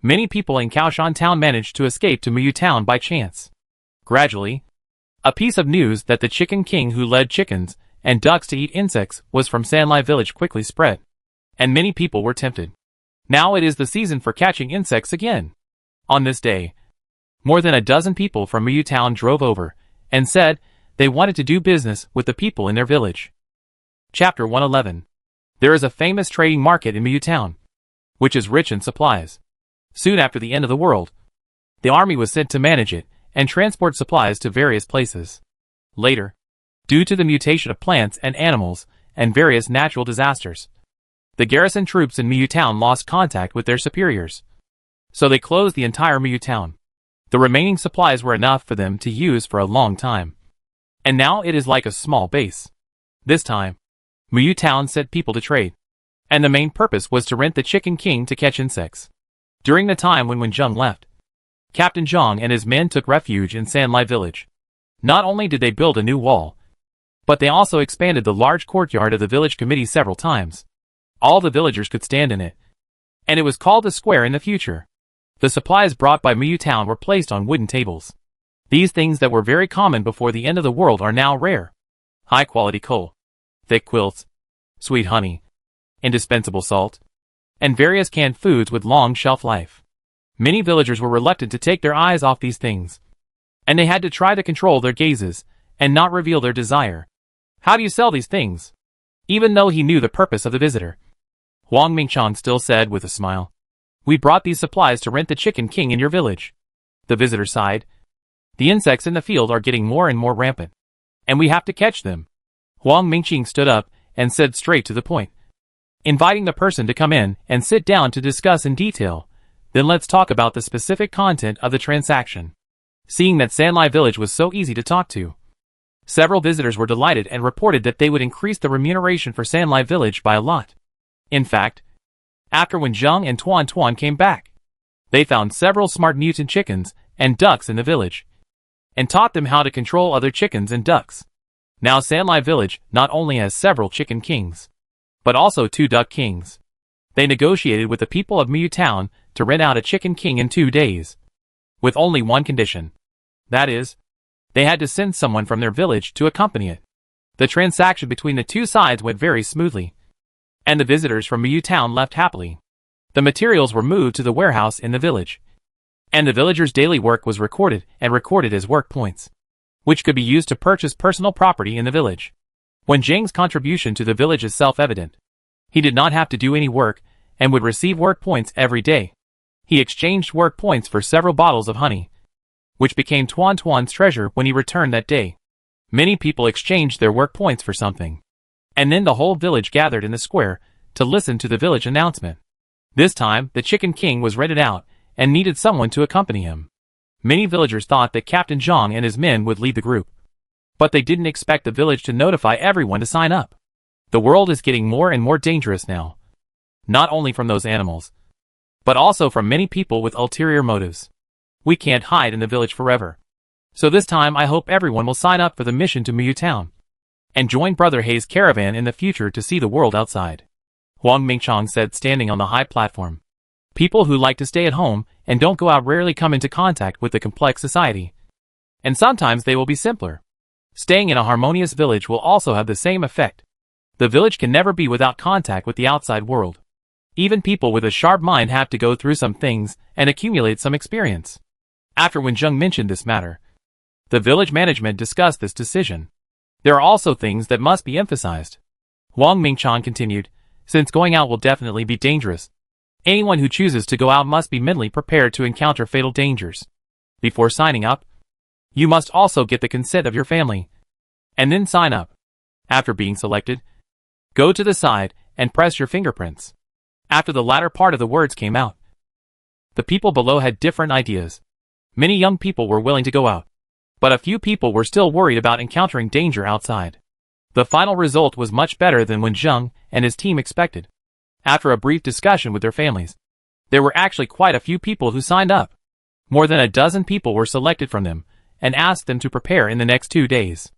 many people in Kaoshan town managed to escape to Muyu town by chance. Gradually, a piece of news that the chicken king who led chickens and ducks to eat insects was from Sanlai village quickly spread, and many people were tempted. Now it is the season for catching insects again. On this day, more than a dozen people from Muyu town drove over and said they wanted to do business with the people in their village. Chapter 111. There is a famous trading market in Muyu town, which is rich in supplies. Soon after the end of the world, the army was sent to manage it and transport supplies to various places. Later, due to the mutation of plants and animals and various natural disasters, the garrison troops in Muyu town lost contact with their superiors, so they closed the entire Muyu town. The remaining supplies were enough for them to use for a long time, and now it is like a small base. This time, Muyu town sent people to trade, and the main purpose was to rent the Chicken King to catch insects. During the time when Wen Zheng left, Captain Zhang and his men took refuge in Sanlai village. Not only did they build a new wall, but they also expanded the large courtyard of the village committee several times. All the villagers could stand in it, and it was called a square in the future. The supplies brought by Muyu town were placed on wooden tables. These things that were very common before the end of the world are now rare. High-quality coal, thick quilts, sweet honey, indispensable salt, and various canned foods with long shelf life. Many villagers were reluctant to take their eyes off these things, and they had to try to control their gazes and not reveal their desire. How do you sell these things? Even though he knew the purpose of the visitor, Huang Mingchang still said with a smile, we brought these supplies to rent the Chicken King in your village. The visitor sighed. The insects in the field are getting more and more rampant, and we have to catch them. Huang Mingqing stood up and said straight to the point, inviting the person to come in and sit down to discuss in detail. Then let's talk about the specific content of the transaction. Seeing that Sanlai village was so easy to talk to, several visitors were delighted and reported that they would increase the remuneration for Sanlai village by a lot. In fact, after Wen Zheng and Tuan came back, they found several smart mutant chickens and ducks in the village, and taught them how to control other chickens and ducks. Now Sanlai village not only has several chicken kings, but also 2 duck kings. They negotiated with the people of Miyu town to rent out a chicken king in 2 days, with only one condition. That is, they had to send someone from their village to accompany it. The transaction between the two sides went very smoothly, and the visitors from Miyu town left happily. The materials were moved to the warehouse in the village, and the villagers' daily work was recorded as work points, which could be used to purchase personal property in the village. When Zhang's contribution to the village is self-evident. He did not have to do any work and would receive work points every day. He exchanged work points for several bottles of honey, which became Tuan's treasure when he returned that day. Many people exchanged their work points for something, and then the whole village gathered in the square to listen to the village announcement. This time, the Chicken King was rented out and needed someone to accompany him. Many villagers thought that Captain Zhang and his men would lead the group, but they didn't expect the village to notify everyone to sign up. The world is getting more and more dangerous now, not only from those animals, but also from many people with ulterior motives. We can't hide in the village forever. So this time I hope everyone will sign up for the mission to Miyu town, and join Brother Hei's caravan in the future to see the world outside. Huang Mingchong said, standing on the high platform. People who like to stay at home and don't go out rarely come into contact with the complex society. And sometimes they will be simpler. Staying in a harmonious village will also have the same effect. The village can never be without contact with the outside world. Even people with a sharp mind have to go through some things and accumulate some experience. After when Zheng mentioned this matter, the village management discussed this decision. There are also things that must be emphasized. Huang Mingchong continued, since going out will definitely be dangerous. Anyone who chooses to go out must be mentally prepared to encounter fatal dangers. Before signing up, you must also get the consent of your family, and then sign up. After being selected, go to the side and press your fingerprints. After the latter part of the words came out, the people below had different ideas. Many young people were willing to go out, but a few people were still worried about encountering danger outside. The final result was much better than when Zheng and his team expected. After a brief discussion with their families, there were actually quite a few people who signed up. More than a dozen people were selected from them and asked them to prepare in the next 2 days.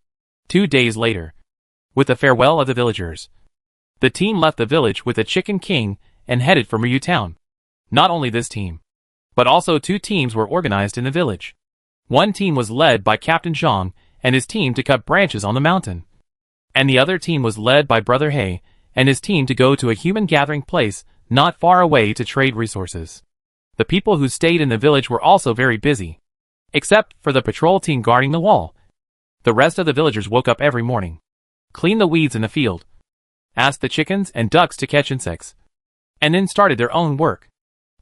2 days later, with the farewell of the villagers, the team left the village with the Chicken King and headed for Miyu town. Not only this team, but also 2 teams were organized in the village. One team was led by Captain Zhang and his team to cut branches on the mountain, and the other team was led by Brother Hei and his team to go to a human gathering place not far away to trade resources. The people who stayed in the village were also very busy, except for the patrol team guarding the wall. The rest of the villagers woke up every morning, cleaned the weeds in the field, asked the chickens and ducks to catch insects, and then started their own work.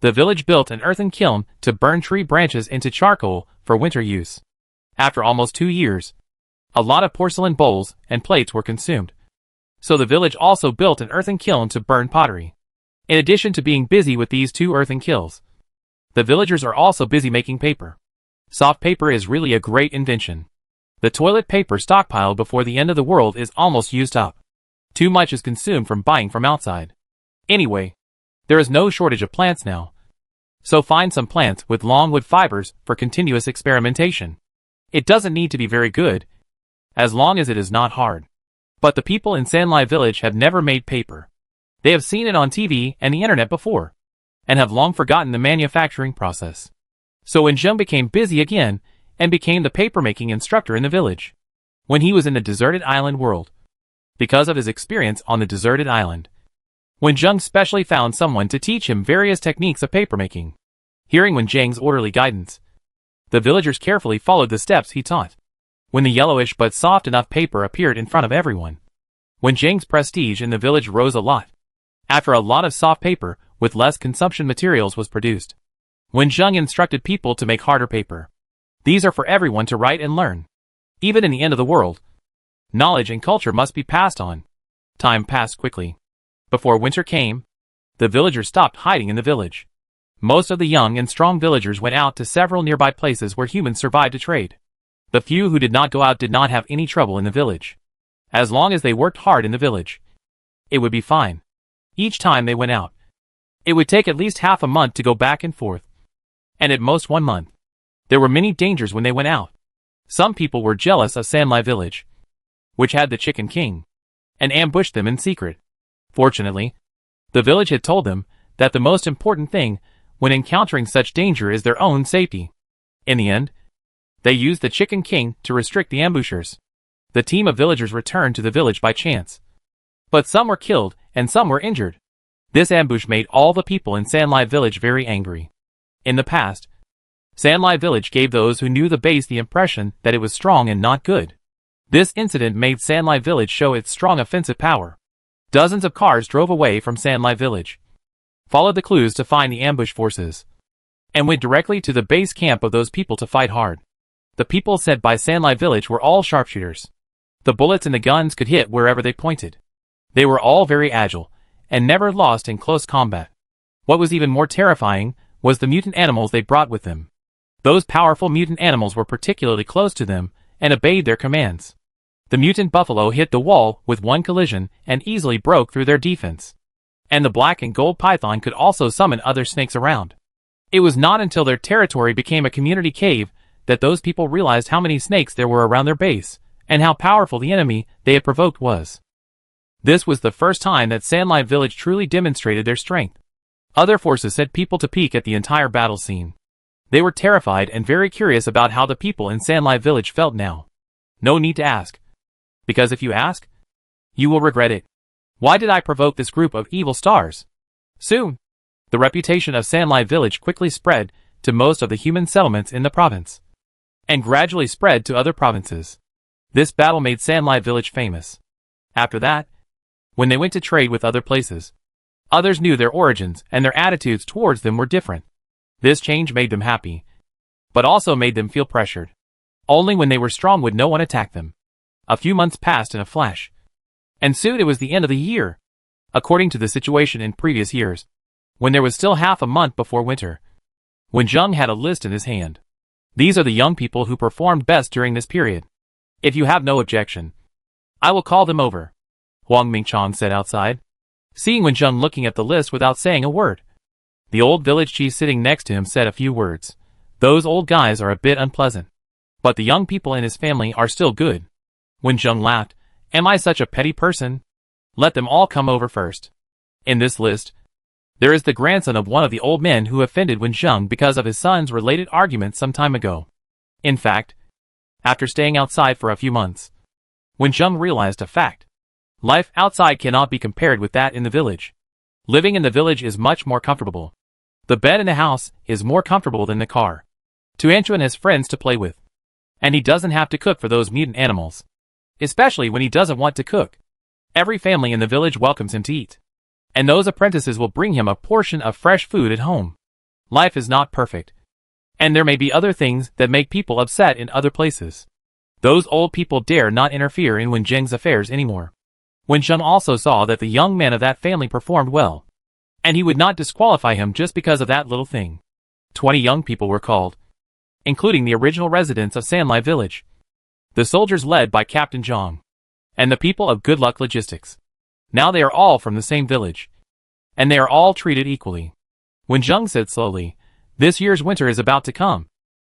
The village built an earthen kiln to burn tree branches into charcoal for winter use. After almost 2 years, a lot of porcelain bowls and plates were consumed. So the village also built an earthen kiln to burn pottery. In addition to being busy with these 2 earthen kilns, the villagers are also busy making paper. Soft paper is really a great invention. The toilet paper stockpiled before the end of the world is almost used up. Too much is consumed from buying from outside. Anyway, there is no shortage of plants now. So find some plants with long wood fibers for continuous experimentation. It doesn't need to be very good, as long as it is not hard. But the people in Sanlai village have never made paper. They have seen it on TV and the internet before, and have long forgotten the manufacturing process. So when Zheng became busy again, and became the paper-making instructor in the village, when he was in the deserted island world, because of his experience on the deserted island, when Zheng specially found someone to teach him various techniques of paper-making. Hearing when Zheng's orderly guidance, the villagers carefully followed the steps he taught. When the yellowish but soft enough paper appeared in front of everyone, when Zheng's prestige in the village rose a lot, after a lot of soft paper with less consumption materials was produced, when Zheng instructed people to make harder paper. These are for everyone to write and learn. Even in the end of the world, knowledge and culture must be passed on. Time passed quickly. Before winter came, the villagers stopped hiding in the village. Most of the young and strong villagers went out to several nearby places where humans survived to trade. The few who did not go out did not have any trouble in the village. As long as they worked hard in the village, it would be fine. Each time they went out, it would take at least half a month to go back and forth, and at most 1 month. There were many dangers when they went out. Some people were jealous of Sanlai village. which had the Chicken King, and ambushed them in secret. Fortunately, the village had told them that the most important thing when encountering such danger is their own safety. In the end, they used the Chicken King to restrict the ambushers. The team of villagers returned to the village by chance, but some were killed and some were injured. This ambush made all the people in Sanlai village very angry. In the past, Sanlai village gave those who knew the base the impression that it was strong and not good. This incident made Sanlai village show its strong offensive power. Dozens of cars drove away from Sanlai village, followed the clues to find the ambush forces, and went directly to the base camp of those people to fight hard. The people sent by Sanlai village were all sharpshooters. The bullets and the guns could hit wherever they pointed. They were all very agile, and never lost in close combat. What was even more terrifying was the mutant animals they brought with them. Those powerful mutant animals were particularly close to them, and obeyed their commands. The mutant buffalo hit the wall with one collision and easily broke through their defense. And the black and gold python could also summon other snakes around. It was not until their territory became a community cave that those people realized how many snakes there were around their base, and how powerful the enemy they had provoked was. This was the first time that Sanlai village truly demonstrated their strength. Other forces sent people to peek at the entire battle scene. They were terrified and very curious about how the people in Sanlai village felt now. No need to ask, because if you ask, you will regret it. Why did I provoke this group of evil stars? Soon, the reputation of Sanlai village quickly spread to most of the human settlements in the province, and gradually spread to other provinces. This battle made Sanlai village famous. After that, when they went to trade with other places, others knew their origins and their attitudes towards them were different. This change made them happy, but also made them feel pressured. Only when they were strong would no one attack them. A few months passed in a flash, and soon it was the end of the year. According to the situation in previous years, when there was still half a month before winter, Wen Zheng had a list in his hand. These are the young people who performed best during this period. If you have no objection, I will call them over, Huang Mingchong said outside, seeing Wen Zheng looking at the list without saying a word. The old village chief sitting next to him said a few words. Those old guys are a bit unpleasant, but the young people in his family are still good. Wen Zheng laughed. Am I such a petty person? Let them all come over first. In this list, there is the grandson of one of the old men who offended Wen Zheng because of his son's related argument some time ago. In fact, after staying outside for a few months, Wen Zheng realized a fact. Life outside cannot be compared with that in the village. Living in the village is much more comfortable. The bed in the house is more comfortable than the car. Tuanchuan has friends to play with, and he doesn't have to cook for those mutant animals, especially when he doesn't want to cook. Every family in the village welcomes him to eat, and those apprentices will bring him a portion of fresh food at home. Life is not perfect, and there may be other things that make people upset in other places. Those old people dare not interfere in Wen Zheng's affairs anymore. Wen Zheng also saw that the young men of that family performed well, and he would not disqualify him just because of that little thing. 20 young people were called, including the original residents of Sanlai village, the soldiers led by Captain Zhang, and the people of Good Luck Logistics. Now they are all from the same village, and they are all treated equally. Wen Zheng said slowly, this year's winter is about to come.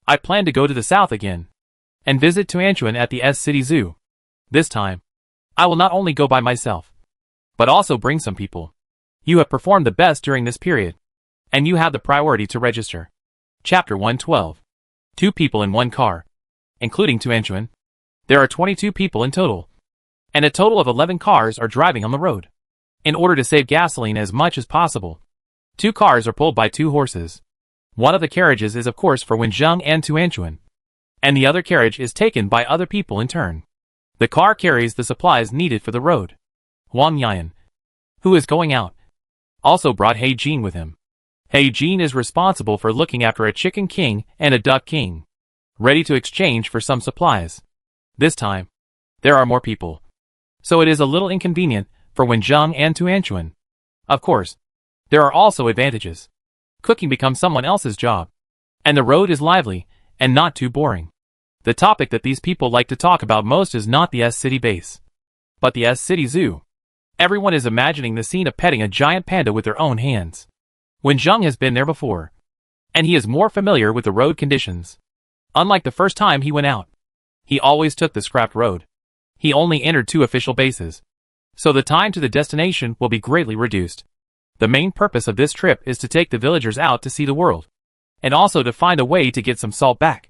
I plan to go to the south again, and visit Tuanchuan at the S-City Zoo. This time, I will not only go by myself, but also bring some people. You have performed the best during this period, and you have the priority to register. Chapter 112. 2 people in 1 car, including Tuanchuan. There are 22 people in total, and a total of 11 cars are driving on the road. In order to save gasoline as much as possible, 2 cars are pulled by 2 horses. One of the carriages is of course for Wen Zheng and Tuanchuan, and the other carriage is taken by other people in turn. The car carries the supplies needed for the road. Huang Yan, who is going out, also brought He Jin with him. He Jin is responsible for looking after a Chicken King and a Duck King, ready to exchange for some supplies. This time, there are more people, so it is a little inconvenient for Wen Zheng and Tuanchuan. Of course, there are also advantages. Cooking becomes someone else's job, and the road is lively and not too boring. The topic that these people like to talk about most is not the S-City base, but the S-City Zoo. Everyone is imagining the scene of petting a giant panda with their own hands. Wen Zheng has been there before, and he is more familiar with the road conditions. Unlike the first time he went out, he always took the scrapped road. He only entered 2 official bases, so the time to the destination will be greatly reduced. The main purpose of this trip is to take the villagers out to see the world, and also to find a way to get some salt back.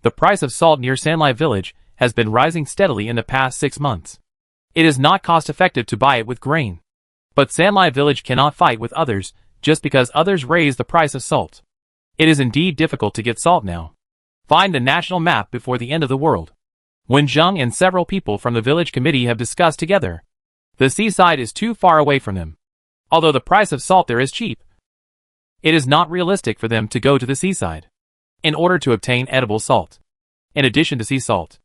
The price of salt near Sanlai village has been rising steadily in the past 6 months. It is not cost-effective to buy it with grain. But Sanlai village cannot fight with others just because others raise the price of salt. It is indeed difficult to get salt now. Find the national map before the end of the world. Wen Zheng and several people from the village committee have discussed together. The seaside is too far away from them. Although the price of salt there is cheap, it is not realistic for them to go to the seaside in order to obtain edible salt. In addition to sea salt,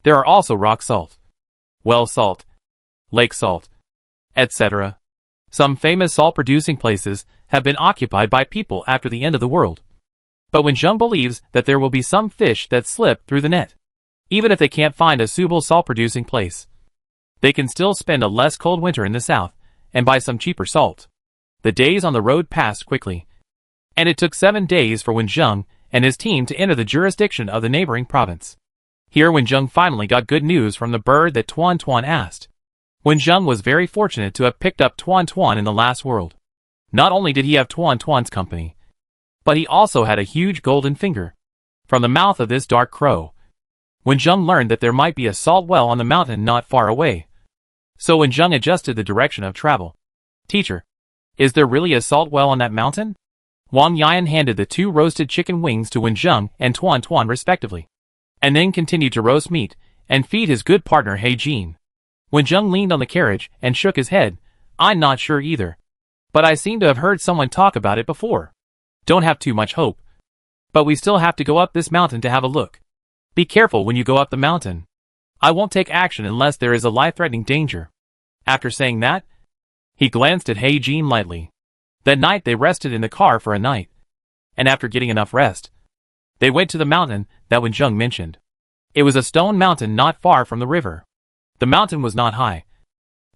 there are also rock salt, well salt, lake salt, etc. Some famous salt-producing places have been occupied by people after the end of the world. But Wen Zheng believes that there will be some fish that slip through the net. Even if they can't find a suitable salt-producing place, they can still spend a less cold winter in the south and buy some cheaper salt. The days on the road passed quickly, and it took 7 days for Wen Zheng and his team to enter the jurisdiction of the neighboring province. Here Wen Zheng finally got good news from the bird that Tuan Tuan asked. Wen Zheng was very fortunate to have picked up Tuan Tuan in the last world. Not only did he have Tuan Tuan's company, but he also had a huge golden finger. From the mouth of this dark crow, Wen Zheng learned that there might be a salt well on the mountain not far away. So Wen Zheng adjusted the direction of travel. Teacher, is there really a salt well on that mountain? Wang Yan handed the 2 roasted chicken wings to Wen Zheng and Tuan Tuan respectively, and then continued to roast meat and feed his good partner He Jin. Wen Zheng leaned on the carriage and shook his head. I'm not sure either, but I seem to have heard someone talk about it before. Don't have too much hope, but we still have to go up this mountain to have a look. Be careful when you go up the mountain. I won't take action unless there is a life-threatening danger. After saying that, he glanced at He Jin lightly. That night they rested in the car for a night, and after getting enough rest, they went to the mountain that Wen Zheng mentioned. It was a stone mountain not far from the river. The mountain was not high,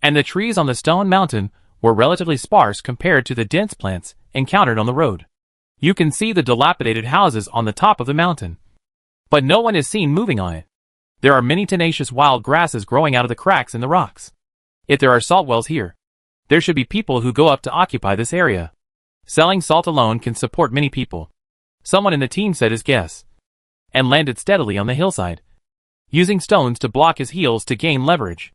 and the trees on the stone mountain were relatively sparse compared to the dense plants encountered on the road. You can see the dilapidated houses on the top of the mountain, but no one is seen moving on it. There are many tenacious wild grasses growing out of the cracks in the rocks. If there are salt wells here, there should be people who go up to occupy this area. Selling salt alone can support many people. Someone in the team said his guess, and landed steadily on the hillside, using stones to block his heels to gain leverage.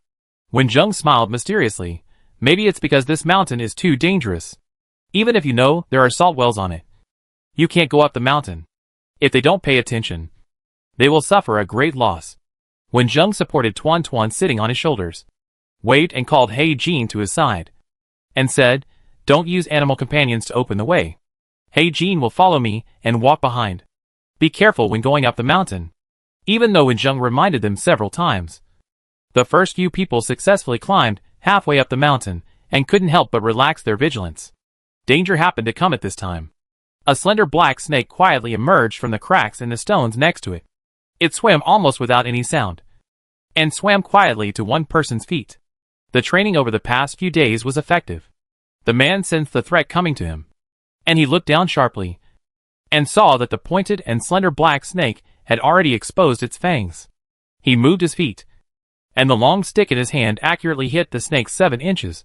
Wen Zheng smiled mysteriously. Maybe it's because this mountain is too dangerous. Even if you know there are salt wells on it, you can't go up the mountain. If they don't pay attention, they will suffer a great loss. Wen Zheng supported Tuan Tuan sitting on his shoulders, waved and called He Jin to his side, and said, don't use animal companions to open the way. He Jin will follow me and walk behind. Be careful when going up the mountain. Even though Wen Zheng reminded them several times, the first few people successfully climbed halfway up the mountain and couldn't help but relax their vigilance. Danger happened to come at this time. A slender black snake quietly emerged from the cracks in the stones next to it. It swam almost without any sound, and swam quietly to one person's feet. The training over the past few days was effective. The man sensed the threat coming to him, and he looked down sharply, and saw that the pointed and slender black snake had already exposed its fangs. He moved his feet, and the long stick in his hand accurately hit the snake 7 inches,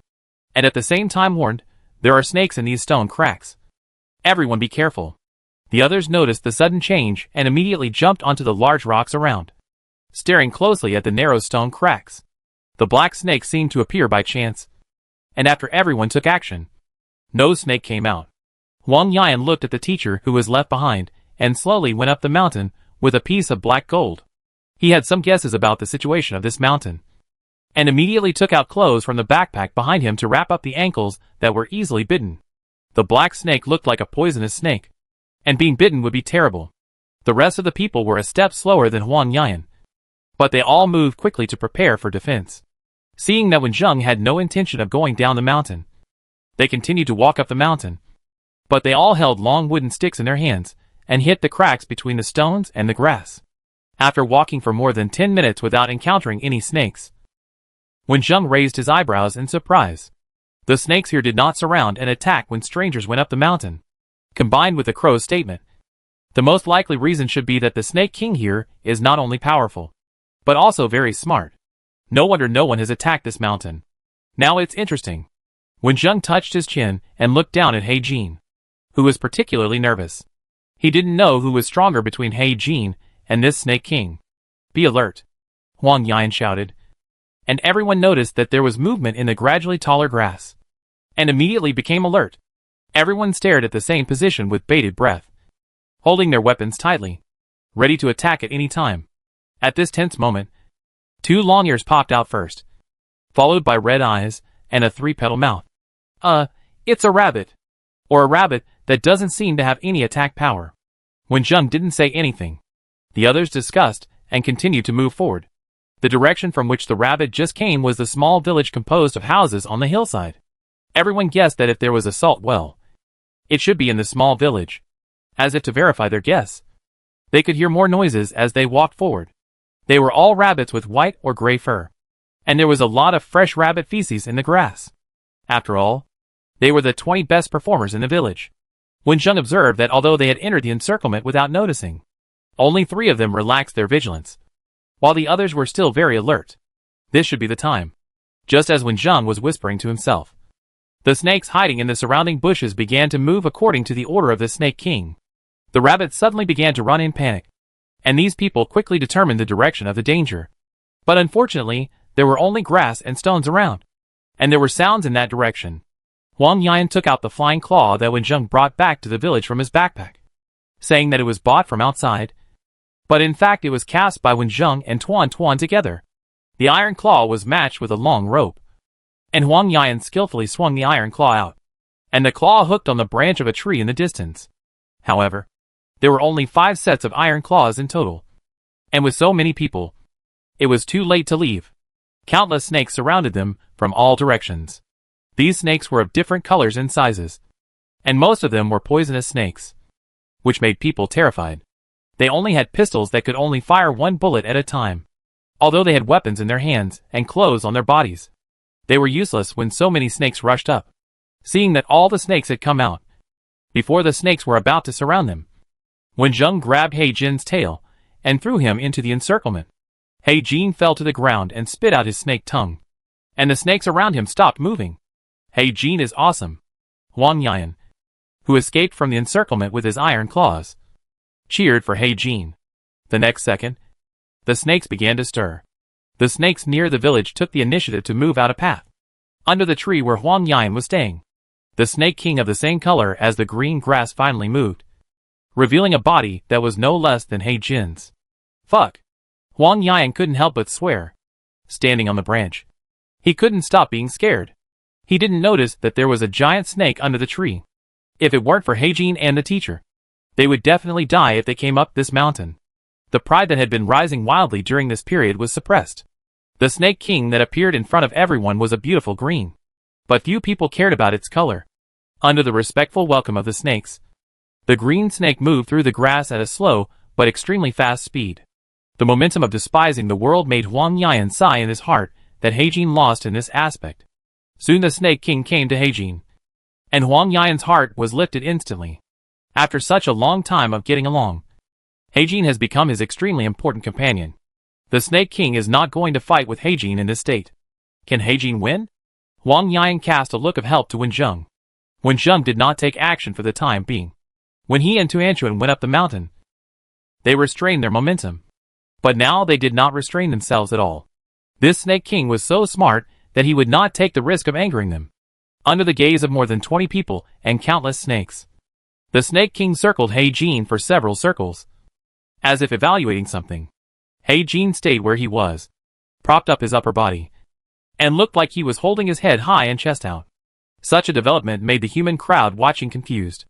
and at the same time warned, there are snakes in these stone cracks. Everyone be careful. The others noticed the sudden change and immediately jumped onto the large rocks around, staring closely at the narrow stone cracks. The black snake seemed to appear by chance, and after everyone took action, no snake came out. Wang Yan looked at the teacher who was left behind and slowly went up the mountain with a piece of black gold. He had some guesses about the situation of this mountain, and immediately took out clothes from the backpack behind him to wrap up the ankles that were easily bitten. The black snake looked like a poisonous snake, and being bitten would be terrible. The rest of the people were a step slower than Wang Yan, but they all moved quickly to prepare for defense. Seeing that Wen Zheng had no intention of going down the mountain, they continued to walk up the mountain, but they all held long wooden sticks in their hands and hit the cracks between the stones and the grass. After walking for more than 10 minutes without encountering any snakes, Wen Zheng raised his eyebrows in surprise. The snakes here did not surround and attack when strangers went up the mountain. Combined with the crow's statement, the most likely reason should be that the Snake King here is not only powerful, but also very smart. No wonder no one has attacked this mountain. Now it's interesting. Wenjung touched his chin and looked down at He Jin, who was particularly nervous. He didn't know who was stronger between He Jin and this Snake King. Be alert, Huang Yan shouted. And everyone noticed that there was movement in the gradually taller grass, and immediately became alert. Everyone stared at the same position with bated breath, holding their weapons tightly, ready to attack at any time. At this tense moment, 2 long ears popped out first, followed by red eyes and a 3-petal mouth. It's a rabbit. Or a rabbit that doesn't seem to have any attack power. Wenjung didn't say anything. The others discussed and continued to move forward. The direction from which the rabbit just came was the small village composed of houses on the hillside. Everyone guessed that if there was a salt well, it should be in the small village. As if to verify their guess, they could hear more noises as they walked forward. They were all rabbits with white or gray fur, and there was a lot of fresh rabbit feces in the grass. After all, they were the 20 best performers in the village. Wenjung observed that although they had entered the encirclement without noticing, only 3 of them relaxed their vigilance, while the others were still very alert. This should be the time. Just as Wenjung was whispering to himself, the snakes hiding in the surrounding bushes began to move according to the order of the Snake King. The rabbits suddenly began to run in panic, and these people quickly determined the direction of the danger. But unfortunately, there were only grass and stones around, and there were sounds in that direction. Huang Yan took out the flying claw that Wenjung brought back to the village from his backpack, saying that it was bought from outside. But in fact it was cast by Wenjung and Tuan Tuan together. The iron claw was matched with a long rope, and Huang Yan skillfully swung the iron claw out, and the claw hooked on the branch of a tree in the distance. However, there were only 5 sets of iron claws in total, and with so many people, it was too late to leave. Countless snakes surrounded them from all directions. These snakes were of different colors and sizes, and most of them were poisonous snakes, which made people terrified. They only had pistols that could only fire 1 bullet at a time. Although they had weapons in their hands and clothes on their bodies, they were useless when so many snakes rushed up. Seeing that all the snakes had come out, before the snakes were about to surround them, Wenjung grabbed He Jin's tail and threw him into the encirclement. He Jin fell to the ground and spit out his snake tongue, and the snakes around him stopped moving. He Jin is awesome. Huang Yan, who escaped from the encirclement with his iron claws, cheered for He Jin. The next second, the snakes began to stir. The snakes near the village took the initiative to move out a path, under the tree where Huang Yan was staying. The Snake King of the same color as the green grass finally moved, revealing a body that was no less than He Jin's. Fuck! Huang Yan couldn't help but swear, standing on the branch. He couldn't stop being scared. He didn't notice that there was a giant snake under the tree. If it weren't for He Jin and the teacher, they would definitely die if they came up this mountain. The pride that had been rising wildly during this period was suppressed. The Snake King that appeared in front of everyone was a beautiful green, but few people cared about its color. Under the respectful welcome of the snakes, the green snake moved through the grass at a slow but extremely fast speed. The momentum of despising the world made Huang Yan sigh in his heart that He Jin lost in this aspect. Soon the Snake King came to He Jin, and Huang Yan's heart was lifted instantly. After such a long time of getting along, He Jin has become his extremely important companion. The Snake King is not going to fight with He Jin in this state. Can He Jin win? Huang Yan cast a look of help to Wenjung. Wenjung did not take action for the time being. When he and Tuanchuan went up the mountain, they restrained their momentum. But now they did not restrain themselves at all. This Snake King was so smart that he would not take the risk of angering them. Under the gaze of more than 20 people and countless snakes, the Snake King circled He Jin for several circles, as if evaluating something. He Jin stayed where he was, propped up his upper body, and looked like he was holding his head high and chest out. Such a development made the human crowd watching confused.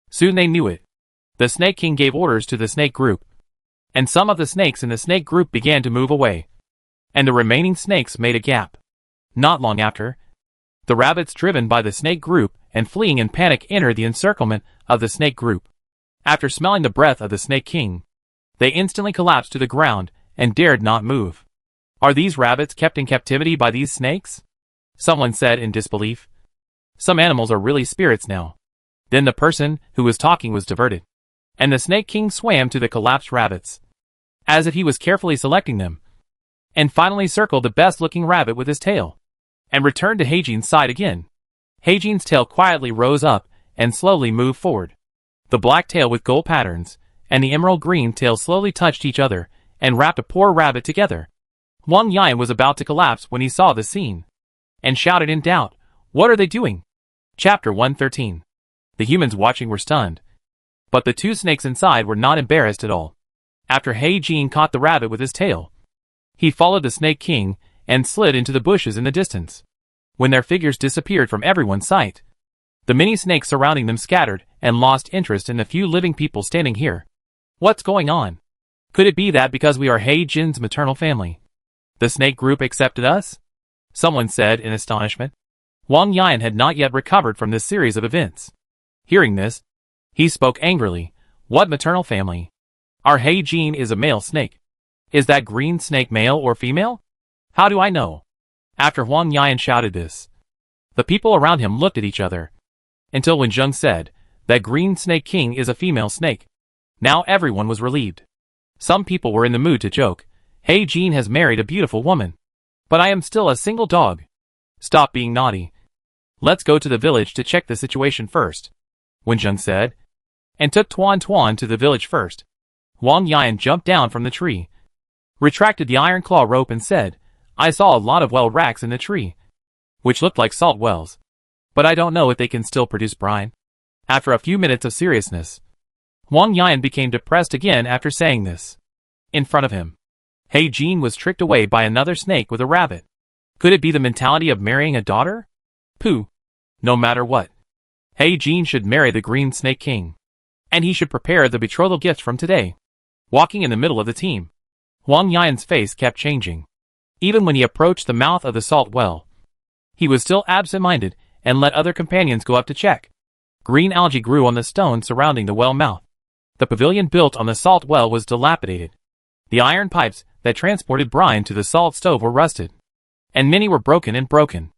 Soon they knew it. The Snake King gave orders to the snake group, and some of the snakes in the snake group began to move away, and the remaining snakes made a gap. Not long after, the rabbits driven by the snake group and fleeing in panic entered the encirclement of the snake group. After smelling the breath of the Snake King, they instantly collapsed to the ground and dared not move. Are these rabbits kept in captivity by these snakes? Someone said in disbelief. Some animals are really spirits now. Then the person who was talking was diverted, and the Snake King swam to the collapsed rabbits, as if he was carefully selecting them, and finally circled the best-looking rabbit with his tail, and returned to Heijin's side again. Heijin's tail quietly rose up and slowly moved forward. The black tail with gold patterns and the emerald green tail slowly touched each other and wrapped a poor rabbit together. Huang Yan was about to collapse when he saw the scene, and shouted in doubt, "What are they doing?" Chapter 113. The humans watching were stunned, but the two snakes inside were not embarrassed at all. After Heijin caught the rabbit with his tail, he followed the Snake King and slid into the bushes in the distance. When their figures disappeared from everyone's sight, the many snakes surrounding them scattered and lost interest in the few living people standing here. What's going on? Could it be that because we are Heijin's maternal family, the snake group accepted us? Someone said in astonishment. Huang Yan had not yet recovered from this series of events. Hearing this, he spoke angrily. What maternal family? Our Heijin is a male snake. Is that green snake male or female? How do I know? After Huang Yan shouted this, the people around him looked at each other, until when Zheng said, that green snake king is a female snake. Now everyone was relieved. Some people were in the mood to joke. Heijin has married a beautiful woman. But I am still a single dog. Stop being naughty. Let's go to the village to check the situation first, Wen Zheng said, and took Tuan Tuan to the village first. Huang Yan jumped down from the tree, retracted the iron claw rope and said, I saw a lot of well racks in the tree, which looked like salt wells, but I don't know if they can still produce brine. After a few minutes of seriousness, Huang Yan became depressed again after saying this. In front of him, Heijin was tricked away by another snake with a rabbit. Could it be the mentality of marrying a daughter? Pooh. No matter what, Heijin should marry the Green Snake King, and he should prepare the betrothal gift from today. Walking in the middle of the team, Huang Yan's face kept changing. Even when he approached the mouth of the salt well, he was still absent-minded and let other companions go up to check. Green algae grew on the stone surrounding the well mouth. The pavilion built on the salt well was dilapidated. The iron pipes that transported brine to the salt stove were rusted, and many were broken.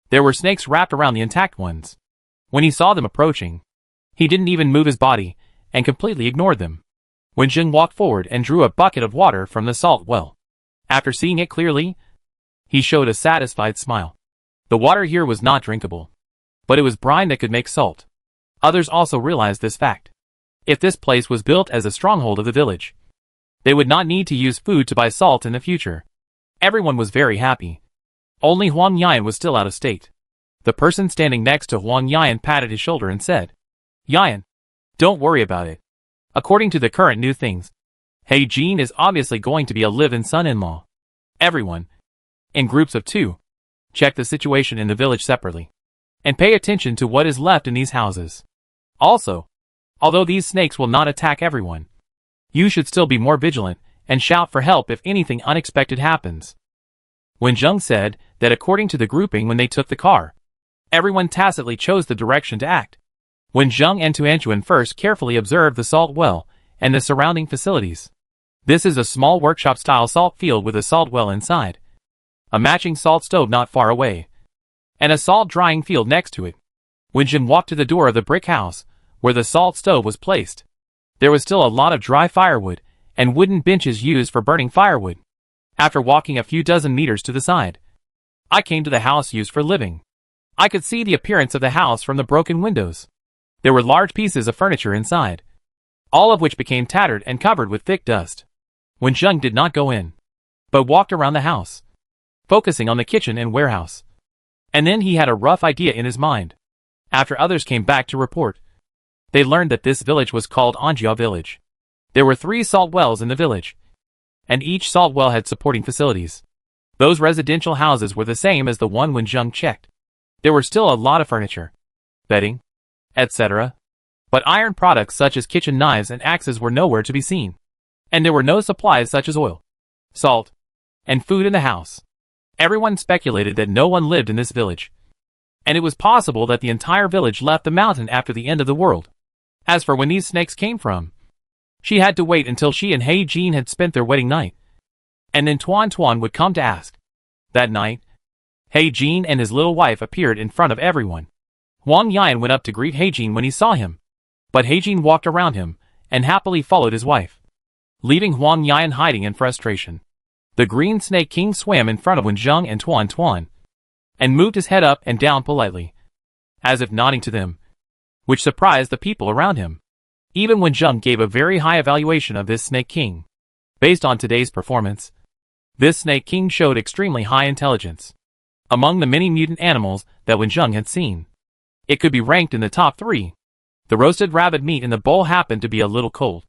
There were snakes wrapped around the intact ones. When he saw them approaching, he didn't even move his body and completely ignored them. When Zheng walked forward and drew a bucket of water from the salt well, after seeing it clearly, he showed a satisfied smile. The water here was not drinkable, but it was brine that could make salt. Others also realized this fact. If this place was built as a stronghold of the village, they would not need to use food to buy salt in the future. Everyone was very happy. Only Huang Yan was still out of state. The person standing next to Huang Yan patted his shoulder and said, Yan, don't worry about it. According to the current new things, Heijin is obviously going to be a live-in son-in-law. Everyone, in groups of 2, check the situation in the village separately, and pay attention to what is left in these houses. Also, although these snakes will not attack everyone, you should still be more vigilant and shout for help if anything unexpected happens. When Zheng said that according to the grouping when they took the car, everyone tacitly chose the direction to act. When Zheng and Tuanchuan first carefully observed the salt well and the surrounding facilities. This is a small workshop-style salt field with a salt well inside, a matching salt stove not far away, and a salt drying field next to it. When Zheng walked to the door of the brick house, where the salt stove was placed, there was still a lot of dry firewood and wooden benches used for burning firewood. After walking a few dozen meters to the side, I came to the house used for living. I could see the appearance of the house from the broken windows. There were large pieces of furniture inside, all of which became tattered and covered with thick dust. When Zheng did not go in, but walked around the house, focusing on the kitchen and warehouse. And then he had a rough idea in his mind. After others came back to report, they learned that this village was called Anjia Village. There were 3 salt wells in the village, and each salt well had supporting facilities. Those residential houses were the same as the one when Zheng checked. There were still a lot of furniture, bedding, etc. But iron products such as kitchen knives and axes were nowhere to be seen. And there were no supplies such as oil, salt, and food in the house. Everyone speculated that no one lived in this village, and it was possible that the entire village left the mountain after the end of the world. As for when these snakes came from, she had to wait until she and Heijin had spent their wedding night, and then Tuan Tuan would come to ask. That night, Heijin and his little wife appeared in front of everyone. Huang Yan went up to greet Heijin when he saw him, but Heijin walked around him and happily followed his wife, leaving Huang Yan hiding in frustration. The Green Snake King swam in front of Wen Zheng and Tuan Tuan, and moved his head up and down politely, as if nodding to them, which surprised the people around him. Even Wen Zheng gave a very high evaluation of this Snake King. Based on today's performance, this Snake King showed extremely high intelligence. Among the many mutant animals that Wen Zheng had seen, it could be ranked in the top 3. The roasted rabbit meat in the bowl happened to be a little cold,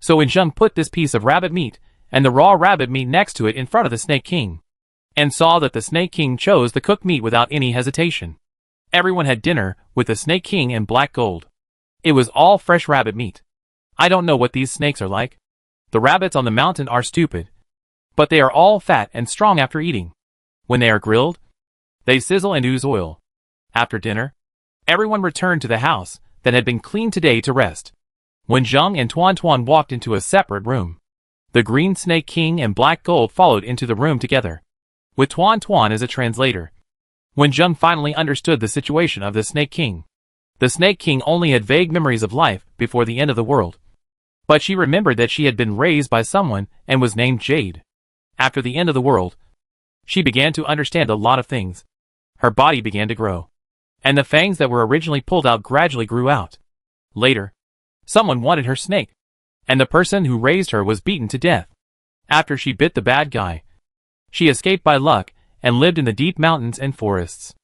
so Wen Zheng put this piece of rabbit meat and the raw rabbit meat next to it in front of the Snake King, and saw that the Snake King chose the cooked meat without any hesitation. Everyone had dinner with the Snake King in black gold. It was all fresh rabbit meat. I don't know what these snakes are like. The rabbits on the mountain are stupid, but they are all fat and strong after eating. When they are grilled, they sizzle and ooze oil. After dinner, everyone returned to the house that had been cleaned today to rest. Wen Zheng and Tuan Tuan walked into a separate room. The Green Snake King and Black Gold followed into the room together, with Tuan Tuan as a translator. Wen Zheng finally understood the situation of the Snake King. The Snake King only had vague memories of life before the end of the world, but she remembered that she had been raised by someone and was named Jade. After the end of the world, she began to understand a lot of things. Her body began to grow, and the fangs that were originally pulled out gradually grew out. Later, someone wanted her snake, and the person who raised her was beaten to death. After she bit the bad guy, she escaped by luck and lived in the deep mountains and forests,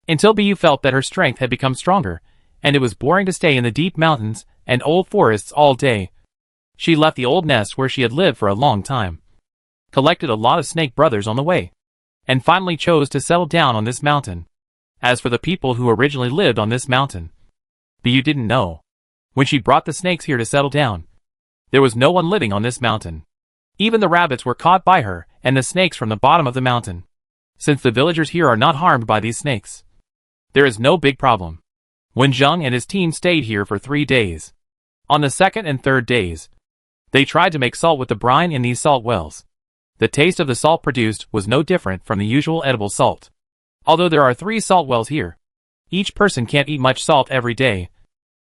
until Bu felt that her strength had become stronger, and it was boring to stay in the deep mountains and old forests all day. She left the old nest where she had lived for a long time, collected a lot of snake brothers on the way, and finally chose to settle down on this mountain. As for the people who originally lived on this mountain, Bu didn't know. When she brought the snakes here to settle down, there was no one living on this mountain. Even the rabbits were caught by her and the snakes from the bottom of the mountain. Since the villagers here are not harmed by these snakes, there is no big problem. Wen Zheng and his team stayed here for 3 days. On the second and third days, they tried to make salt with the brine in these salt wells. The taste of the salt produced was no different from the usual edible salt. Although there are 3 salt wells here, each person can't eat much salt every day,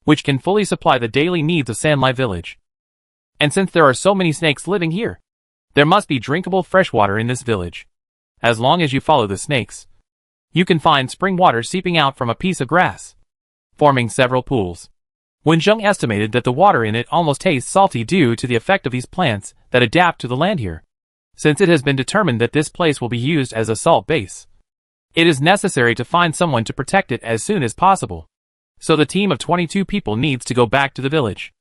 which can fully supply the daily needs of Sanlai village. And since there are so many snakes living here, there must be drinkable fresh water in this village. As long as you follow the snakes, you can find spring water seeping out from a piece of grass, forming several pools. Wen Zheng estimated that the water in it almost tastes salty due to the effect of these plants that adapt to the land here. Since it has been determined that this place will be used as a salt base, it is necessary to find someone to protect it as soon as possible. So the team of 22 people needs to go back to the village.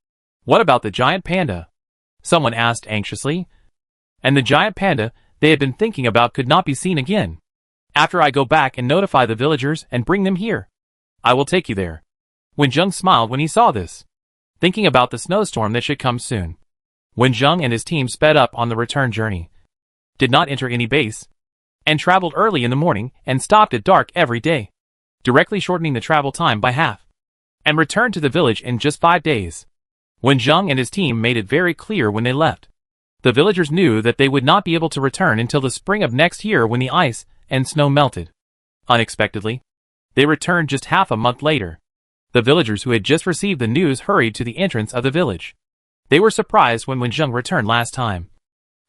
What about the giant panda? Someone asked anxiously. And the giant panda they had been thinking about could not be seen again. After I go back and notify the villagers and bring them here, I will take you there. Wen Zheng smiled when he saw this, thinking about the snowstorm that should come soon. Wen Zheng and his team sped up on the return journey, did not enter any base, and traveled early in the morning and stopped at dark every day, directly shortening the travel time by half, and returned to the village in just 5 days. Wen Zheng and his team made it very clear when they left. The villagers knew that they would not be able to return until the spring of next year when the ice and snow melted. Unexpectedly, they returned just half a month later. The villagers who had just received the news hurried to the entrance of the village. They were surprised when Wen Zheng returned last time,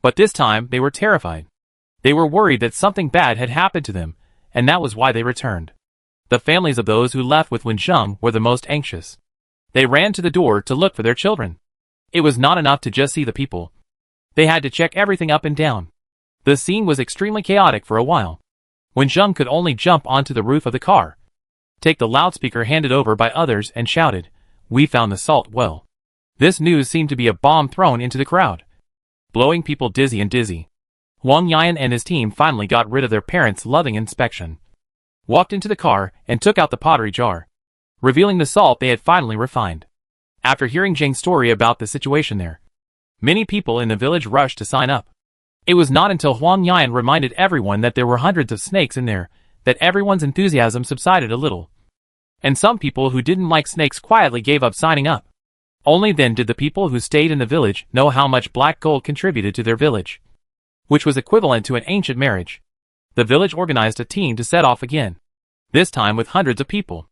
but this time they were terrified. They were worried that something bad had happened to them, and that was why they returned. The families of those who left with Wen Zheng were the most anxious. They ran to the door to look for their children. It was not enough to just see the people. They had to check everything up and down. The scene was extremely chaotic for a while. Wen Zheng could only jump onto the roof of the car, take the loudspeaker handed over by others and shouted, "We found the salt well." This news seemed to be a bomb thrown into the crowd, blowing people dizzy and dizzy. Huang Yan and his team finally got rid of their parents' loving inspection, walked into the car and took out the pottery jar, revealing the salt they had finally refined. After hearing Zhang's story about the situation there, many people in the village rushed to sign up. It was not until Huang Yan reminded everyone that there were hundreds of snakes in there that everyone's enthusiasm subsided a little. And some people who didn't like snakes quietly gave up signing up. Only then did the people who stayed in the village know how much black gold contributed to their village, which was equivalent to an ancient marriage. The village organized a team to set off again, this time with hundreds of people.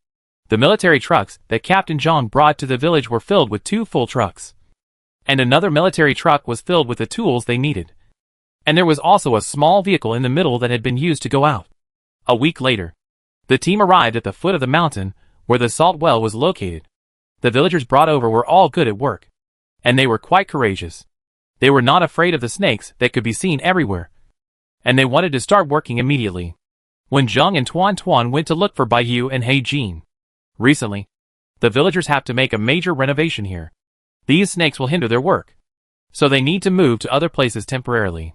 The military trucks that Captain Zhang brought to the village were filled with 2 full trucks, and another military truck was filled with the tools they needed. And there was also a small vehicle in the middle that had been used to go out. A week later, the team arrived at the foot of the mountain where the salt well was located. The villagers brought over were all good at work, and they were quite courageous. They were not afraid of the snakes that could be seen everywhere, and they wanted to start working immediately. When Zheng and Tuan Tuan went to look for Bai Yu and He Jin. Recently, the villagers have to make a major renovation here. These snakes will hinder their work, so they need to move to other places temporarily.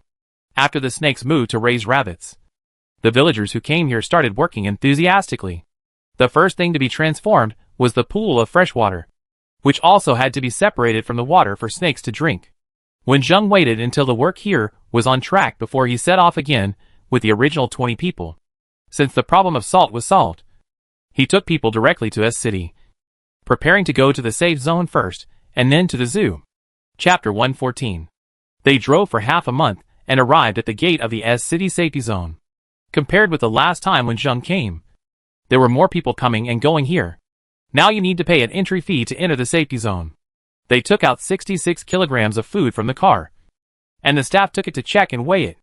After the snakes moved to raise rabbits, the villagers who came here started working enthusiastically. The first thing to be transformed was the pool of fresh water, which also had to be separated from the water for snakes to drink. When Zheng waited until the work here was on track before he set off again with the original 20 people. Since the problem of salt was solved, he took people directly to S City, preparing to go to the safe zone first and then to the zoo. Chapter 114. They drove for half a month and arrived at the gate of the S City safety zone. Compared with the last time when Zheng came, there were more people coming and going here. Now you need to pay an entry fee to enter the safety zone. They took out 66 kilograms of food from the car, and the staff took it to check and weigh it.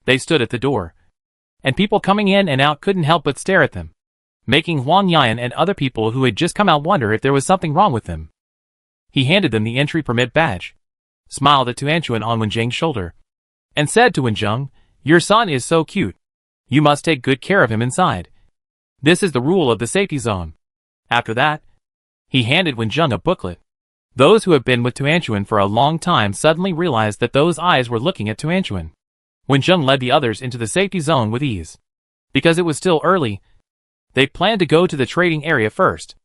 They stood at the door, and people coming in and out couldn't help but stare at them, making Huang Yan and other people who had just come out wonder if there was something wrong with them. He handed them the entry permit badge, smiled at Tuanchuan on Wenjing's shoulder, and said to Wenjing, "Your son is so cute. You must take good care of him inside. This is the rule of the safety zone." After that, he handed Wenjing a booklet. Those who have been with Tuanchuan for a long time suddenly realized that those eyes were looking at Tuanchuan. Wenjing led the others into the safety zone with ease. Because it was still early, they planned to go to the trading area first.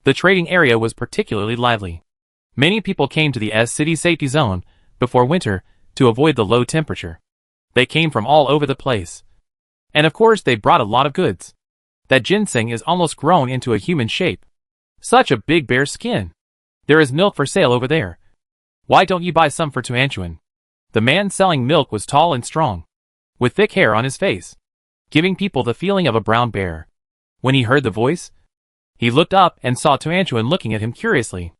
The trading area was particularly lively. Many people came to the S City safety zone before winter to avoid the low temperature. They came from all over the place. And of course they brought a lot of goods. That ginseng is almost grown into a human shape. Such a big bear skin. There is milk for sale over there. Why don't you buy some for Tuanchuan? The man selling milk was tall and strong, with thick hair on his face, giving people the feeling of a brown bear. When he heard the voice, he looked up and saw Tuanchuan looking at him curiously.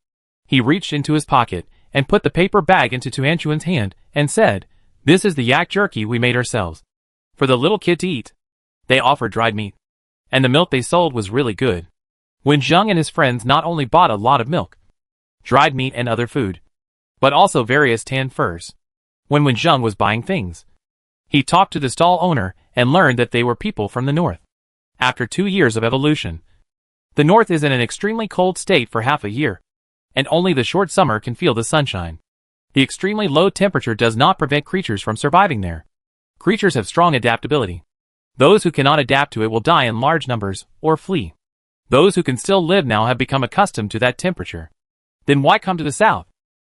He reached into his pocket and put the paper bag into Tuanchuan's hand and said, "This is the yak jerky we made ourselves, for the little kid to eat." They offered dried meat, and the milk they sold was really good. When Zheng and his friends not only bought a lot of milk, dried meat and other food, but also various tanned furs. When Zheng was buying things, he talked to the stall owner and learned that they were people from the north. After 2 years of evolution, the north is in an extremely cold state for half a year, and only the short summer can feel the sunshine. The extremely low temperature does not prevent creatures from surviving there. Creatures have strong adaptability. Those who cannot adapt to it will die in large numbers or flee. Those who can still live now have become accustomed to that temperature. Then why come to the south?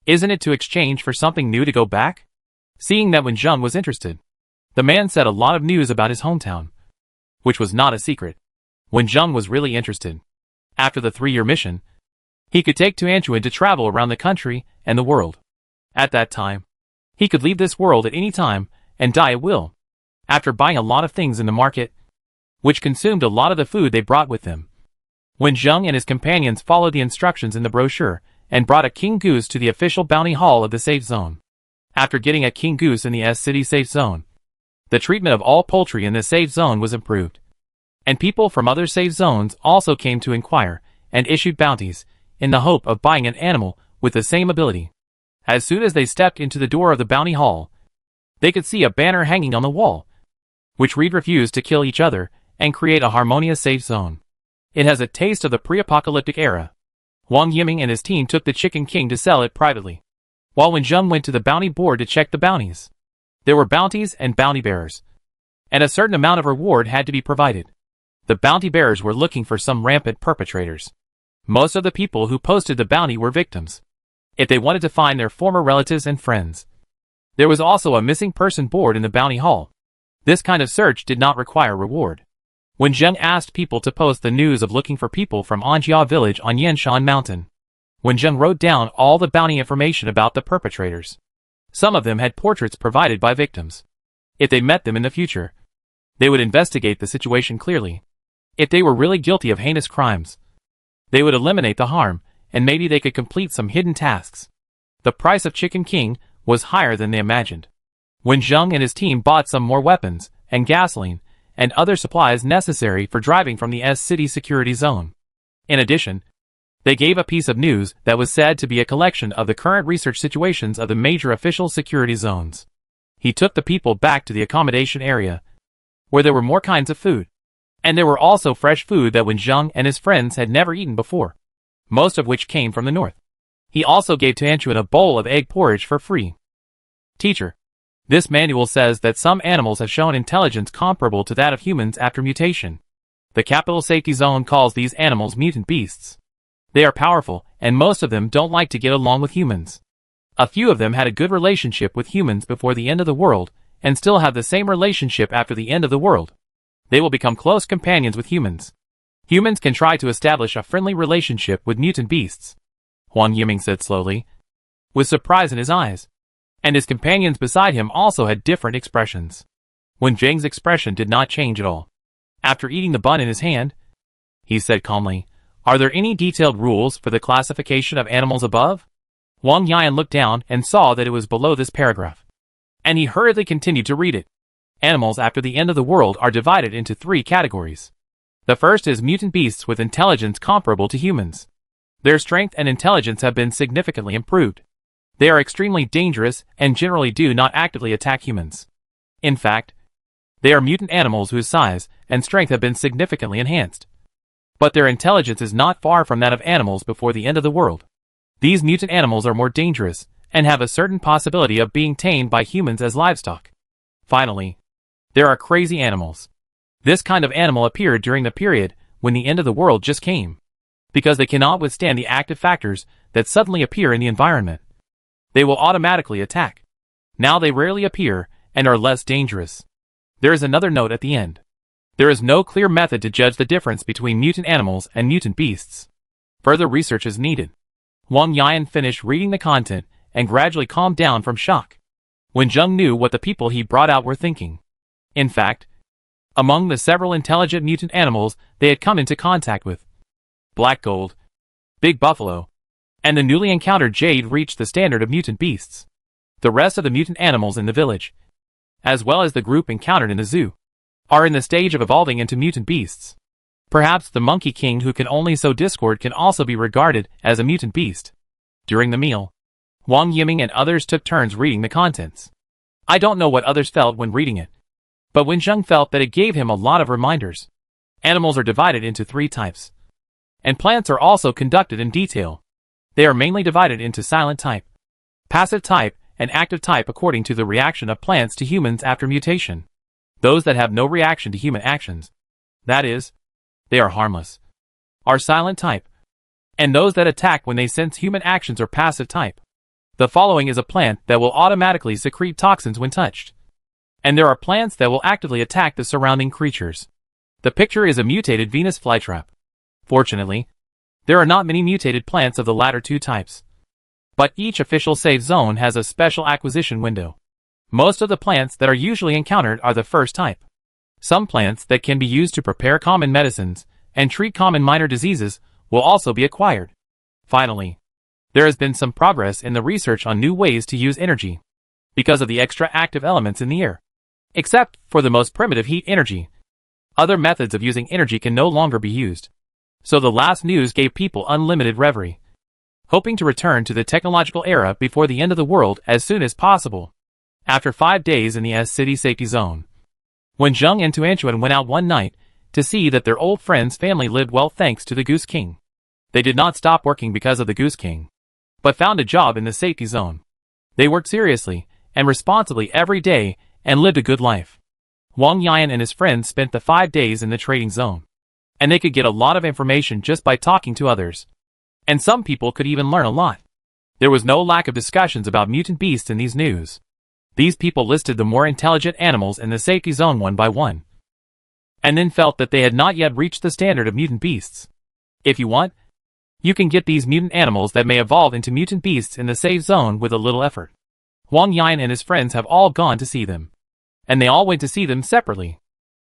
Isn't it to exchange for something new to go back? Seeing that Wenjing was interested, the man said a lot of news about his hometown, which was not a secret. Wenjing was really interested. After the 3-year mission, he could take Tuanchuan to travel around the country and the world. At that time, he could leave this world at any time and die at will. After buying a lot of things in the market, which consumed a lot of the food they brought with them, Wenjing and his companions followed the instructions in the brochure and brought a king goose to the official bounty hall of the safe zone. After getting a king goose in the S City safe zone, the treatment of all poultry in the safe zone was improved, and people from other safe zones also came to inquire and issued bounties in the hope of buying an animal with the same ability. As soon as they stepped into the door of the bounty hall, they could see a banner hanging on the wall, which read "Refuse to kill each other and create a harmonious safe zone." It has a taste of the pre-apocalyptic era. Wang Yiming and his team took the Chicken King to sell it privately, while Wenjing went to the bounty board to check the bounties. There were bounties and bounty bearers, and a certain amount of reward had to be provided. The bounty bearers were looking for some rampant perpetrators. Most of the people who posted the bounty were victims, if they wanted to find their former relatives and friends. There was also a missing person board in the bounty hall. This kind of search did not require reward. When Zheng asked people to post the news of looking for people from Anjia village on Yanshan Mountain, when Zheng wrote down all the bounty information about the perpetrators. Some of them had portraits provided by victims. If they met them in the future, they would investigate the situation clearly. If they were really guilty of heinous crimes, they would eliminate the harm, and maybe they could complete some hidden tasks. The price of Chicken King was higher than they imagined. Wen Zheng and his team bought some more weapons, and gasoline, and other supplies necessary for driving from the S-City security zone. In addition, they gave a piece of news that was said to be a collection of the current research situations of the major official security zones. He took the people back to the accommodation area, where there were more kinds of food. And there were also fresh food that Wen Zheng and his friends had never eaten before, most of which came from the north. He also gave Tianquan a bowl of egg porridge for free. Teacher, this manual says that some animals have shown intelligence comparable to that of humans after mutation. The capital safety zone calls these animals mutant beasts. They are powerful, and most of them don't like to get along with humans. A few of them had a good relationship with humans before the end of the world, and still have the same relationship after the end of the world. They will become close companions with humans. Humans can try to establish a friendly relationship with mutant beasts, Huang Yiming said slowly, with surprise in his eyes. And his companions beside him also had different expressions. Wen Zheng's expression did not change at all. After eating the bun in his hand, he said calmly, "Are there any detailed rules for the classification of animals above?" Wang Yan looked down and saw that it was below this paragraph. And he hurriedly continued to read it. Animals after the end of the world are divided into 3 categories. The first is mutant beasts with intelligence comparable to humans. Their strength and intelligence have been significantly improved. They are extremely dangerous and generally do not actively attack humans. In fact, they are mutant animals whose size and strength have been significantly enhanced. But their intelligence is not far from that of animals before the end of the world. These mutant animals are more dangerous and have a certain possibility of being tamed by humans as livestock. Finally, there are crazy animals. This kind of animal appeared during the period when the end of the world just came, because they cannot withstand the active factors that suddenly appear in the environment. They will automatically attack. Now they rarely appear and are less dangerous. There is another note at the end. There is no clear method to judge the difference between mutant animals and mutant beasts. Further research is needed. Wang Yan finished reading the content and gradually calmed down from shock. Wen Zheng knew what the people he brought out were thinking. In fact, among the several intelligent mutant animals they had come into contact with, Black Gold, Big Buffalo, and the newly encountered Jade reached the standard of mutant beasts. The rest of the mutant animals in the village, as well as the group encountered in the zoo, are in the stage of evolving into mutant beasts. Perhaps the Monkey King who can only sow discord can also be regarded as a mutant beast. During the meal, Wang Yiming and others took turns reading the contents. I don't know what others felt when reading it, but Wen Zheng felt that it gave him a lot of reminders. Animals are divided into 3 types, and plants are also conducted in detail. They are mainly divided into silent type, passive type, and active type according to the reaction of plants to humans after mutation. Those that have no reaction to human actions, that is, they are harmless, are silent type, and those that attack when they sense human actions are passive type. The following is a plant that will automatically secrete toxins when touched. And there are plants that will actively attack the surrounding creatures. The picture is a mutated Venus flytrap. Fortunately, there are not many mutated plants of the latter 2 types. But each official safe zone has a special acquisition window. Most of the plants that are usually encountered are the first type. Some plants that can be used to prepare common medicines and treat common minor diseases will also be acquired. Finally, there has been some progress in the research on new ways to use energy, because of the extra active elements in the air. Except for the most primitive heat energy, other methods of using energy can no longer be used. So the last news gave people unlimited reverie, hoping to return to the technological era before the end of the world as soon as possible. After 5 days in the S-City safety zone, Wen Zheng and Tianquan went out one night to see that their old friend's family lived well thanks to the Goose King. They did not stop working because of the Goose King, but found a job in the safety zone. They worked seriously and responsibly every day and lived a good life. Wang Yan and his friends spent the 5 days in the trading zone, and they could get a lot of information just by talking to others. And some people could even learn a lot. There was no lack of discussions about mutant beasts in these news. These people listed the more intelligent animals in the safety zone one by one, and then felt that they had not yet reached the standard of mutant beasts. If you want, you can get these mutant animals that may evolve into mutant beasts in the safe zone with a little effort. Wang Yan and his friends have all gone to see them, and they all went to see them separately.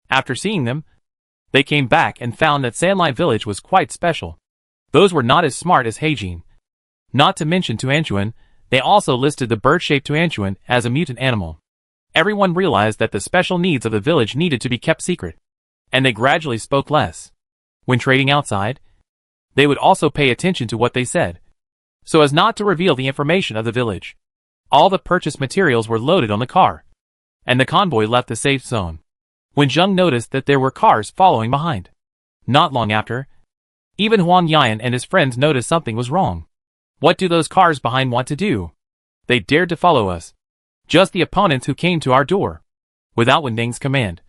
After seeing them, they came back and found that Sandline Village was quite special. Those were not as smart as Heijin. Not to mention Tianquan, they also listed the bird-shaped Tianquan as a mutant animal. Everyone realized that the special needs of the village needed to be kept secret, and they gradually spoke less. When trading outside, they would also pay attention to what they said, so as not to reveal the information of the village. All the purchased materials were loaded on the car, and the convoy left the safe zone. When Zheng noticed that there were cars following behind. Not long after, even Huang Yan and his friends noticed something was wrong. What do those cars behind want to do? They dared to follow us. Just the opponents who came to our door. Without Wen Ding's command.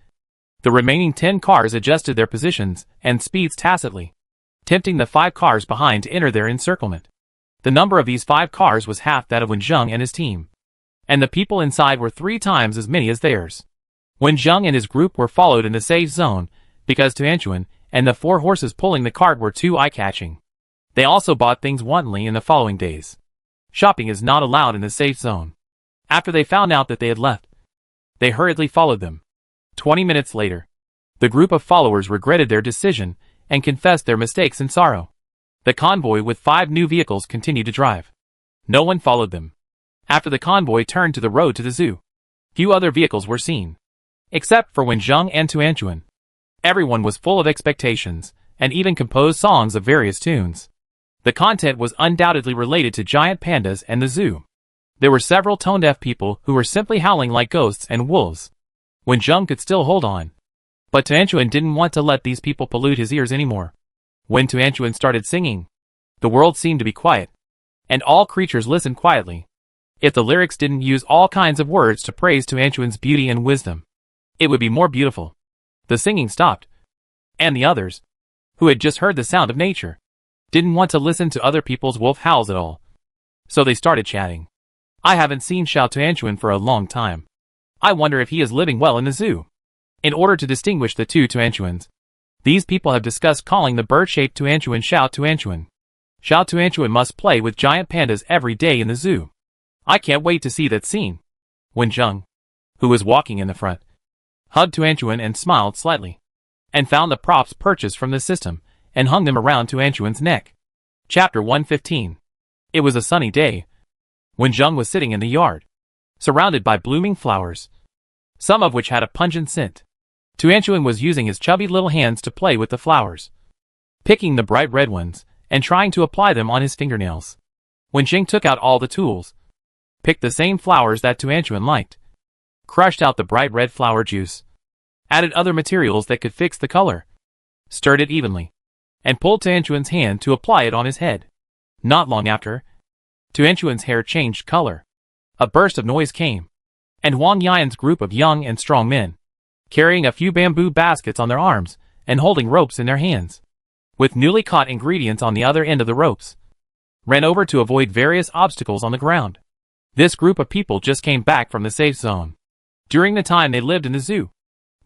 The remaining 10 cars adjusted their positions and speeds tacitly, tempting the 5 cars behind to enter their encirclement. The number of these 5 cars was half that of Wen Zheng and his team, and the people inside were 3 times as many as theirs. Wen Zheng and his group were followed in the safe zone because Tuanchuan and the 4 horses pulling the cart were too eye-catching. They also bought things wantonly in the following days. Shopping is not allowed in the safe zone. After they found out that they had left, they hurriedly followed them. 20 minutes later, the group of followers regretted their decision and confessed their mistakes in sorrow. The convoy with 5 new vehicles continued to drive. No one followed them. After the convoy turned to the road to the zoo, few other vehicles were seen, except for Wen Zheng and Tuanchuan. Everyone was full of expectations, and even composed songs of various tunes. The content was undoubtedly related to giant pandas and the zoo. There were several tone-deaf people who were simply howling like ghosts and wolves. Wen Zheng could still hold on, but Tuanchuan didn't want to let these people pollute his ears anymore. When Tuanchuan started singing, the world seemed to be quiet, and all creatures listened quietly. If the lyrics didn't use all kinds of words to praise Tuanchuan's beauty and wisdom, it would be more beautiful. The singing stopped, and the others, who had just heard the sound of nature, didn't want to listen to other people's wolf howls at all. So they started chatting. I haven't seen Xiao Tuanchuan for a long time. I wonder if he is living well in the zoo. In order to distinguish the 2 Tuanchuans, these people have discussed calling the bird-shaped Tuanchuan Xiao Tuanchuan. Xiao Tuanchuan must play with giant pandas every day in the zoo. I can't wait to see that scene. Wen Zheng, who was walking in the front, hugged Tuanchuan and smiled slightly, and found the props purchased from the system and hung them around Tuanchuan's neck. Chapter 115. It was a sunny day. Wen Zheng was sitting in the yard, surrounded by blooming flowers, some of which had a pungent scent. Tuanchuan was using his chubby little hands to play with the flowers, picking the bright red ones and trying to apply them on his fingernails. Wen Zheng took out all the tools, picked the same flowers that Tuanchuan liked, crushed out the bright red flower juice, added other materials that could fix the color, stirred it evenly, and pulled Tuanchuan's hand to apply it on his head. Not long after, Tuanchuan's hair changed color. A burst of noise came, and Huang Yan's group of young and strong men, carrying a few bamboo baskets on their arms and holding ropes in their hands, with newly caught ingredients on the other end of the ropes, ran over to avoid various obstacles on the ground. This group of people just came back from the safe zone. During the time they lived in the zoo,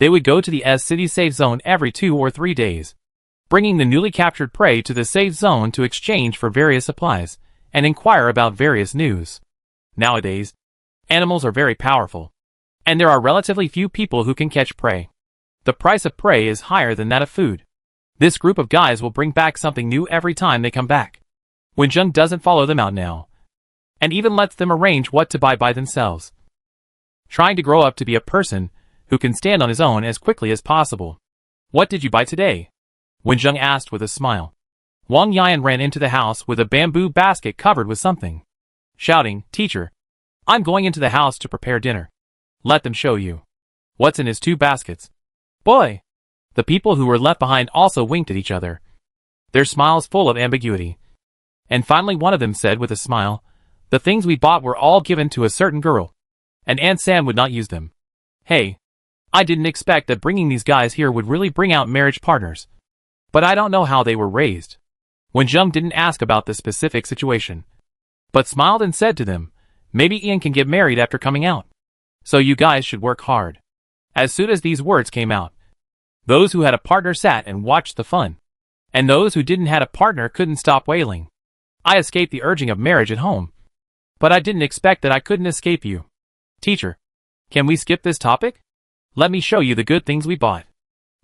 they would go to the city safe zone every 2 or 3 days, bringing the newly captured prey to the safe zone to exchange for various supplies and inquire about various news. Nowadays, animals are very powerful, and there are relatively few people who can catch prey. The price of prey is higher than that of food. This group of guys will bring back something new every time they come back. Wen Zheng doesn't follow them out now, and even lets them arrange what to buy by themselves, trying to grow up to be a person who can stand on his own as quickly as possible. What did you buy today? Wen Zheng asked with a smile. Wang Yan ran into the house with a bamboo basket covered with something, shouting, "Teacher, I'm going into the house to prepare dinner. Let them show you what's in his 2 baskets." Boy! The people who were left behind also winked at each other, their smiles full of ambiguity. And finally one of them said with a smile, "The things we bought were all given to a certain girl, and Aunt Sam would not use them. Hey, I didn't expect that bringing these guys here would really bring out marriage partners. But I don't know how they were raised." Wen Zheng didn't ask about the specific situation, but smiled and said to them, "Maybe Ian can get married after coming out. So you guys should work hard." As soon as these words came out, those who had a partner sat and watched the fun, and those who didn't have a partner couldn't stop wailing. "I escaped the urging of marriage at home, but I didn't expect that I couldn't escape you. Teacher, can we skip this topic? Let me show you the good things we bought.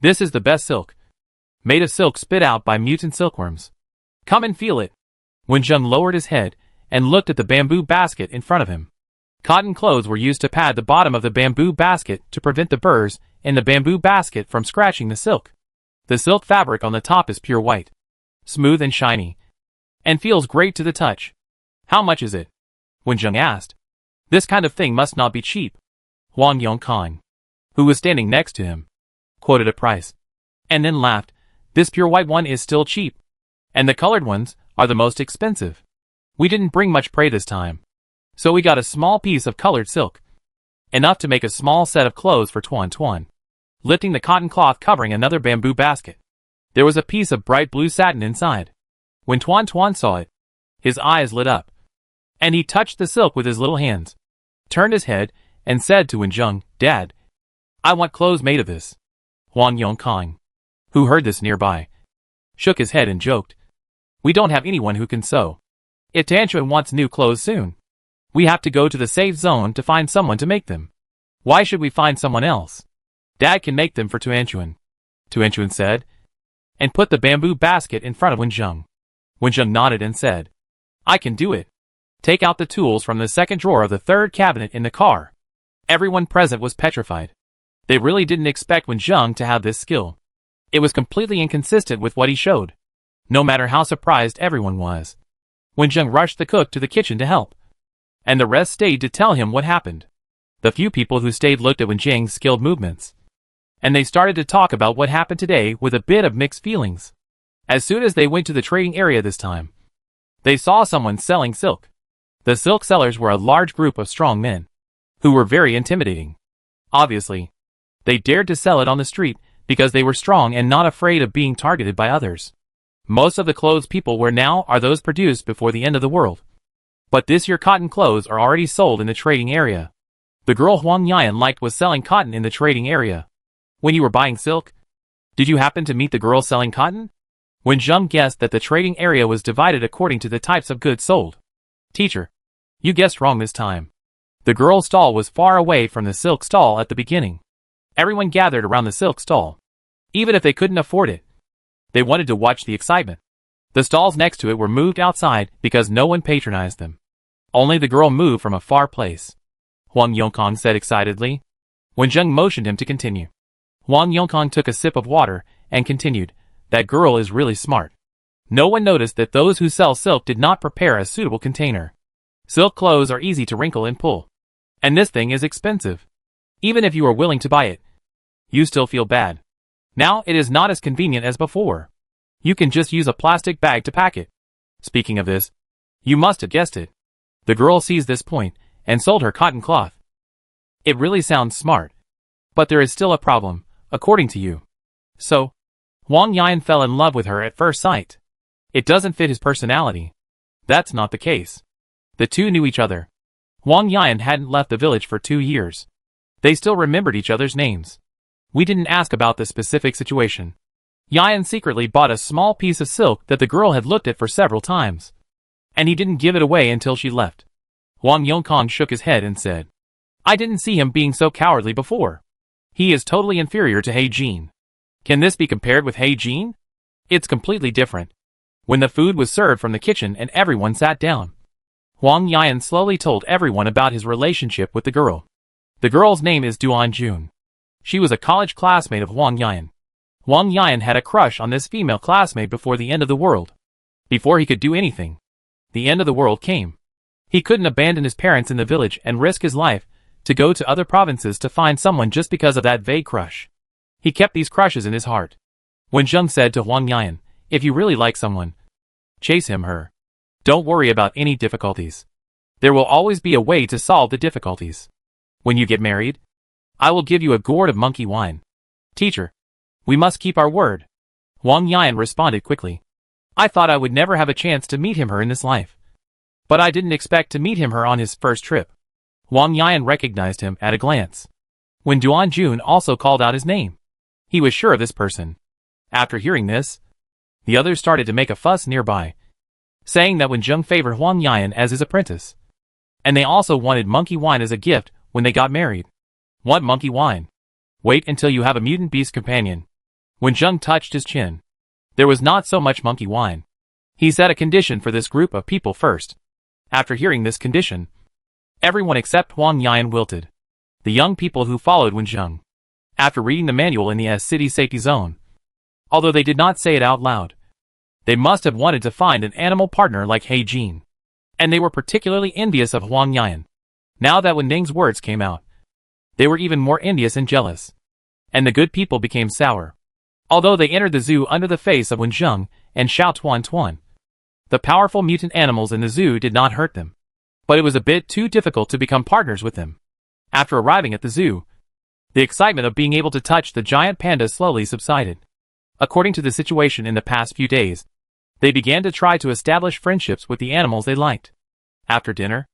This is the best silk, made of silk spit out by mutant silkworms. Come and feel it." Wen Zheng lowered his head and looked at the bamboo basket in front of him. Cotton clothes were used to pad the bottom of the bamboo basket to prevent the burrs in the bamboo basket from scratching the silk. The silk fabric on the top is pure white, smooth and shiny, and feels great to the touch. How much is it? Wenjung asked. This kind of thing must not be cheap. Wang Yongkang, who was standing next to him, quoted a price, and then laughed. This pure white one is still cheap, and the colored ones are the most expensive. We didn't bring much prey this time, so we got a small piece of colored silk, enough to make a small set of clothes for Tuan Tuan. Lifting the cotton cloth covering another bamboo basket, there was a piece of bright blue satin inside. When Tuan Tuan saw it, his eyes lit up, and he touched the silk with his little hands, turned his head, and said to Wenjung, Dad, I want clothes made of this. Wang Yongkang, who heard this nearby, shook his head and joked, We don't have anyone who can sew. If Tanchuan wants new clothes soon, we have to go to the safe zone to find someone to make them. Why should we find someone else? Dad can make them for Tuanchuan, Tuanchuan said, and put the bamboo basket in front of Wenjung. Wenjung nodded and said, I can do it. Take out the tools from the second drawer of the third cabinet in the car. Everyone present was petrified. They really didn't expect Wenjung to have this skill. It was completely inconsistent with what he showed, no matter how surprised everyone was. Wenjung rushed the cook to the kitchen to help, and the rest stayed to tell him what happened. The few people who stayed looked at Wenjung's skilled movements, and they started to talk about what happened today with a bit of mixed feelings. As soon as they went to the trading area this time, they saw someone selling silk. The silk sellers were a large group of strong men, who were very intimidating. Obviously, they dared to sell it on the street because they were strong and not afraid of being targeted by others. Most of the clothes people wear now are those produced before the end of the world. But this year cotton clothes are already sold in the trading area. The girl Huang Yan liked was selling cotton in the trading area. When you were buying silk, did you happen to meet the girl selling cotton? Wenjung guessed that the trading area was divided according to the types of goods sold. Teacher, you guessed wrong this time. The girl's stall was far away from the silk stall at the beginning. Everyone gathered around the silk stall, even if they couldn't afford it. They wanted to watch the excitement. The stalls next to it were moved outside because no one patronized them. Only the girl moved from a far place. Wang Yongkang said excitedly. Wenjung motioned him to continue. Wang Yongkang took a sip of water and continued, That girl is really smart. No one noticed that those who sell silk did not prepare a suitable container. Silk clothes are easy to wrinkle and pull, and this thing is expensive. Even if you are willing to buy it, you still feel bad. Now it is not as convenient as before. You can just use a plastic bag to pack it. Speaking of this, you must have guessed it. The girl seized this point and sold her cotton cloth. It really sounds smart. But there is still a problem, according to you. So, Wang Yan fell in love with her at first sight. It doesn't fit his personality. That's not the case. The two knew each other. Wang Yan hadn't left the village for 2 years. They still remembered each other's names. We didn't ask about the specific situation. Yan secretly bought a small piece of silk that the girl had looked at for several times, and he didn't give it away until she left. Wang Yongkang shook his head and said, I didn't see him being so cowardly before. He is totally inferior to He Jin. Can this be compared with He Jin? It's completely different. When the food was served from the kitchen and everyone sat down, Wang Yan slowly told everyone about his relationship with the girl. The girl's name is Duan Jun. She was a college classmate of Wang Yan. Wang Yan had a crush on this female classmate before the end of the world. Before he could do anything, the end of the world came. He couldn't abandon his parents in the village and risk his life to go to other provinces to find someone just because of that vague crush. He kept these crushes in his heart. Wenjung said to Wang Yan, If you really like someone, chase him/her. Don't worry about any difficulties. There will always be a way to solve the difficulties. When you get married, I will give you a gourd of monkey wine. Teacher, we must keep our word. Wang Yan responded quickly. I thought I would never have a chance to meet him/her in this life. But I didn't expect to meet him/her on his first trip. Wang Yan recognized him at a glance. When Duan Jun also called out his name, he was sure of this person. After hearing this, the others started to make a fuss nearby, saying that Wenjung favored Wang Yan as his apprentice, and they also wanted monkey wine as a gift when they got married. What monkey wine? Wait until you have a mutant beast companion. Wenjung touched his chin. There was not so much monkey wine. He set a condition for this group of people first. After hearing this condition, Everyone except Huang Yan wilted. The young people who followed Wenjing. After reading the manual in the S-City safety zone. Although they did not say it out loud. They must have wanted to find an animal partner like He Jin. And they were particularly envious of Huang Yan. Now that Wenjing's words came out, they were even more envious and jealous. And the good people became sour. Although they entered the zoo under the face of Wenjing and Xiao Tuan Tuan. The powerful mutant animals in the zoo did not hurt them. But it was a bit too difficult to become partners with them. After arriving at the zoo, the excitement of being able to touch the giant panda slowly subsided. According to the situation in the past few days, they began to try to establish friendships with the animals they liked. After dinner,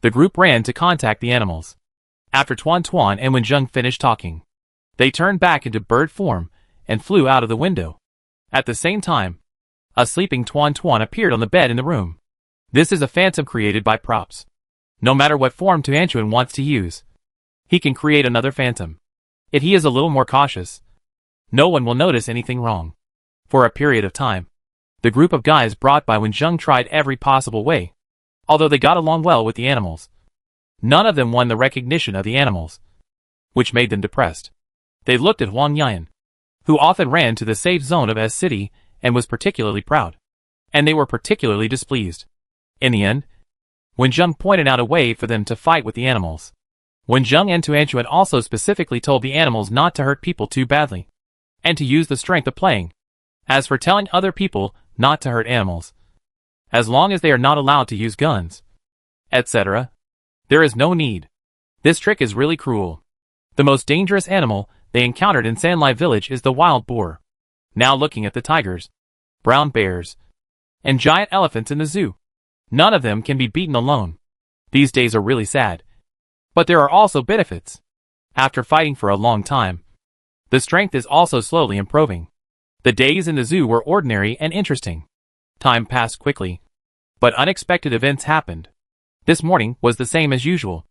the group ran to contact the animals. After Tuan Tuan and Wenjing finished talking, they turned back into bird form and flew out of the window. At the same time, a sleeping Tuan Tuan appeared on the bed in the room. This is a phantom created by props. No matter what form Tuan wants to use, he can create another phantom. If he is a little more cautious, no one will notice anything wrong. For a period of time, the group of guys brought by Wenjing tried every possible way. Although they got along well with the animals, none of them won the recognition of the animals, which made them depressed. They looked at Huang Yan, who often ran to the safe zone of S-City and was particularly proud. And they were particularly displeased. In the end, Wenjing pointed out a way for them to fight with the animals. Wenjing and Tuan also specifically told the animals not to hurt people too badly, and to use the strength of playing. As for telling other people not to hurt animals, as long as they are not allowed to use guns, etc., there is no need. This trick is really cruel. The most dangerous animal they encountered in Sanlai village is the wild boar. Now looking at the tigers, brown bears, and giant elephants in the zoo, none of them can be beaten alone. These days are really sad. But there are also benefits. After fighting for a long time, the strength is also slowly improving. The days in the zoo were ordinary and interesting. Time passed quickly. But unexpected events happened. This morning was the same as usual.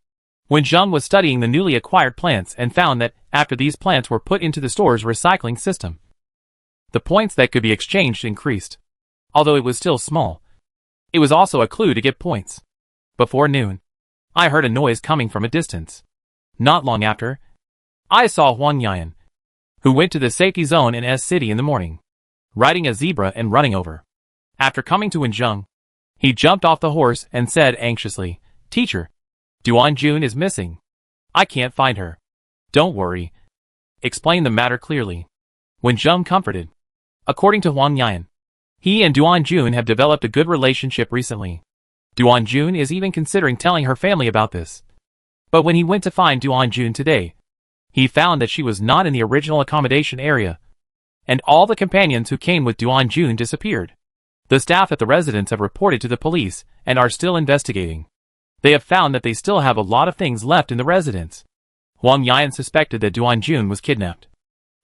Wenjing was studying the newly acquired plants and found that, after these plants were put into the store's recycling system, the points that could be exchanged increased. Although it was still small, it was also a clue to get points. Before noon, I heard a noise coming from a distance. Not long after, I saw Huang Yan, who went to the safety zone in S-City in the morning, riding a zebra and running over. After coming to Wenjing, he jumped off the horse and said anxiously, "Teacher, Duan is missing. I can't find her." "Don't worry. Explain the matter clearly." Wenjing comforted. According to Huang Yan, he and Duan have developed a good relationship recently. Duan is even considering telling her family about this. But when he went to find Duan today, he found that she was not in the original accommodation area, and all the companions who came with Duan disappeared. The staff at the residence have reported to the police and are still investigating. They have found that they still have a lot of things left in the residence. Huang Yan suspected that Duan was kidnapped,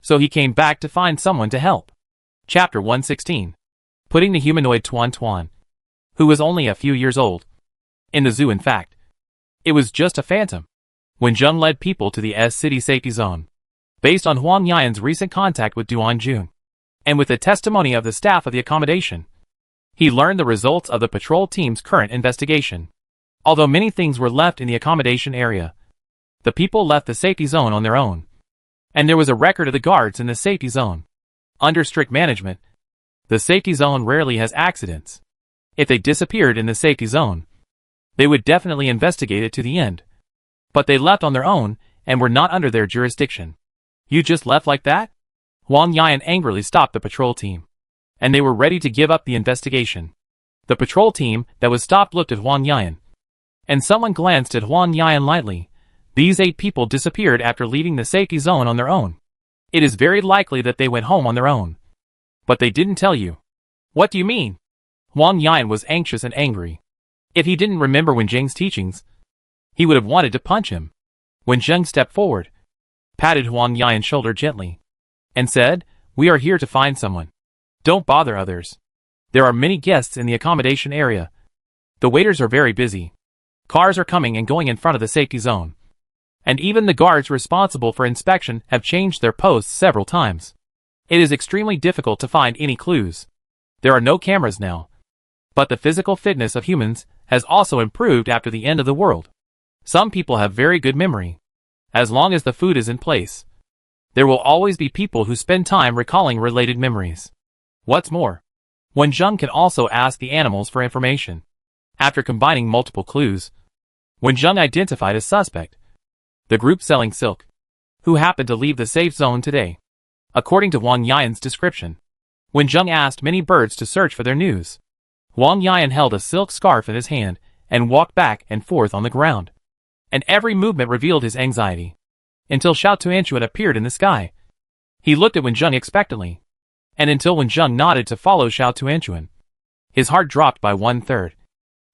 so he came back to find someone to help. Chapter 116. Putting the humanoid Tuan, who was only a few years old, in the zoo. In fact, it was just a phantom. Wenjing led people to the S-City safety zone, based on Huang Yan's recent contact with Duan and with the testimony of the staff of the accommodation. He learned the results of the patrol team's current investigation. Although many things were left in the accommodation area, the people left the safety zone on their own, and there was a record of the guards in the safety zone. Under strict management, the safety zone rarely has accidents. If they disappeared in the safety zone, they would definitely investigate it to the end. But they left on their own and were not under their jurisdiction. "You just left like that?" Huang Yan angrily stopped the patrol team, and they were ready to give up the investigation. The patrol team that was stopped looked at Huang Yan, and someone glanced at Huang Yan lightly. These 8 people disappeared after leaving the safety zone on their own. It is very likely that they went home on their own. But they didn't tell you. "What do you mean?" Huang Yan was anxious and angry. If he didn't remember Wenjing's teachings, he would have wanted to punch him. Wenjing stepped forward, patted Huang Yan's shoulder gently, and said, "We are here to find someone. Don't bother others. There are many guests in the accommodation area. The waiters are very busy. Cars are coming and going in front of the safety zone. And even the guards responsible for inspection have changed their posts several times. It is extremely difficult to find any clues. There are no cameras now. But the physical fitness of humans has also improved after the end of the world. Some people have very good memory. As long as the food is in place, there will always be people who spend time recalling related memories. What's more, Wenjung can also ask the animals for information. After combining multiple clues, Wenjung identified a suspect, the group selling silk, who happened to leave the safe zone today. According to Wang Yan's description, Wenjung asked many birds to search for their news. Wang Yan held a silk scarf in his hand and walked back and forth on the ground. And every movement revealed his anxiety. Until Xiao Tuanchuan appeared in the sky. He looked at Wenjung expectantly. And until Wenjung nodded to follow Xiao Tuanchuan, his heart dropped by 1/3.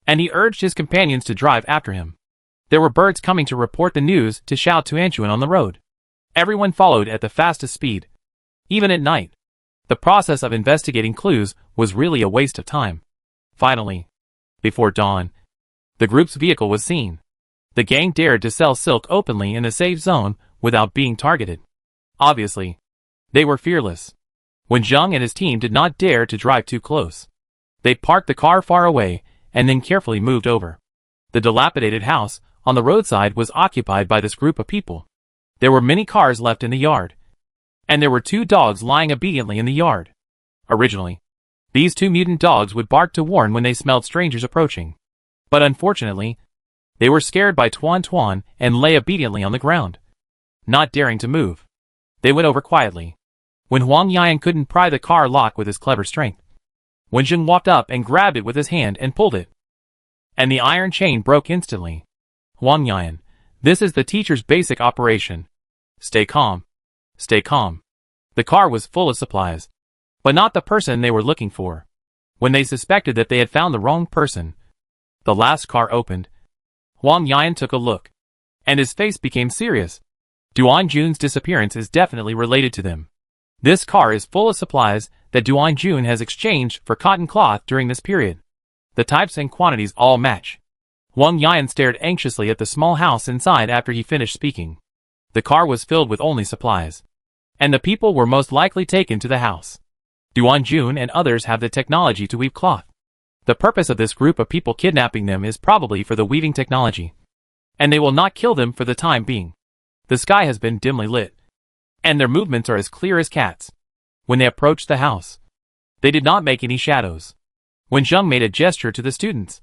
And he urged his companions to drive after him. There were birds coming to report the news to Xiao Tuanchuan on the road. Everyone followed at the fastest speed. Even at night, the process of investigating clues was really a waste of time. Finally, before dawn, the group's vehicle was seen. The gang dared to sell silk openly in the safe zone without being targeted. Obviously, they were fearless. Wenjung and his team did not dare to drive too close. They parked the car far away and then carefully moved over. The dilapidated house on the roadside was occupied by this group of people. There were many cars left in the yard. And there were 2 dogs lying obediently in the yard. Originally, these 2 mutant dogs would bark to warn when they smelled strangers approaching. But unfortunately, they were scared by Tuan Tuan and lay obediently on the ground, not daring to move. They went over quietly. When Wang Yan couldn't pry the car lock with his clever strength, Wenjung walked up and grabbed it with his hand and pulled it. And the iron chain broke instantly. Wang Yan, this is the teacher's basic operation. Stay calm. Stay calm. The car was full of supplies, but not the person they were looking for. When they suspected that they had found the wrong person, the last car opened. Wang Yan took a look, and his face became serious. Duan Jun's disappearance is definitely related to them. This car is full of supplies that Duan Jun has exchanged for cotton cloth during this period. The types and quantities all match. Wang Yan stared anxiously at the small house inside after he finished speaking. The car was filled with only supplies, and the people were most likely taken to the house. Duan Jun and others have the technology to weave cloth. The purpose of this group of people kidnapping them is probably for the weaving technology. And they will not kill them for the time being. The sky has been dimly lit, and their movements are as clear as cats. When they approached the house, they did not make any shadows. Wenjung made a gesture to the students,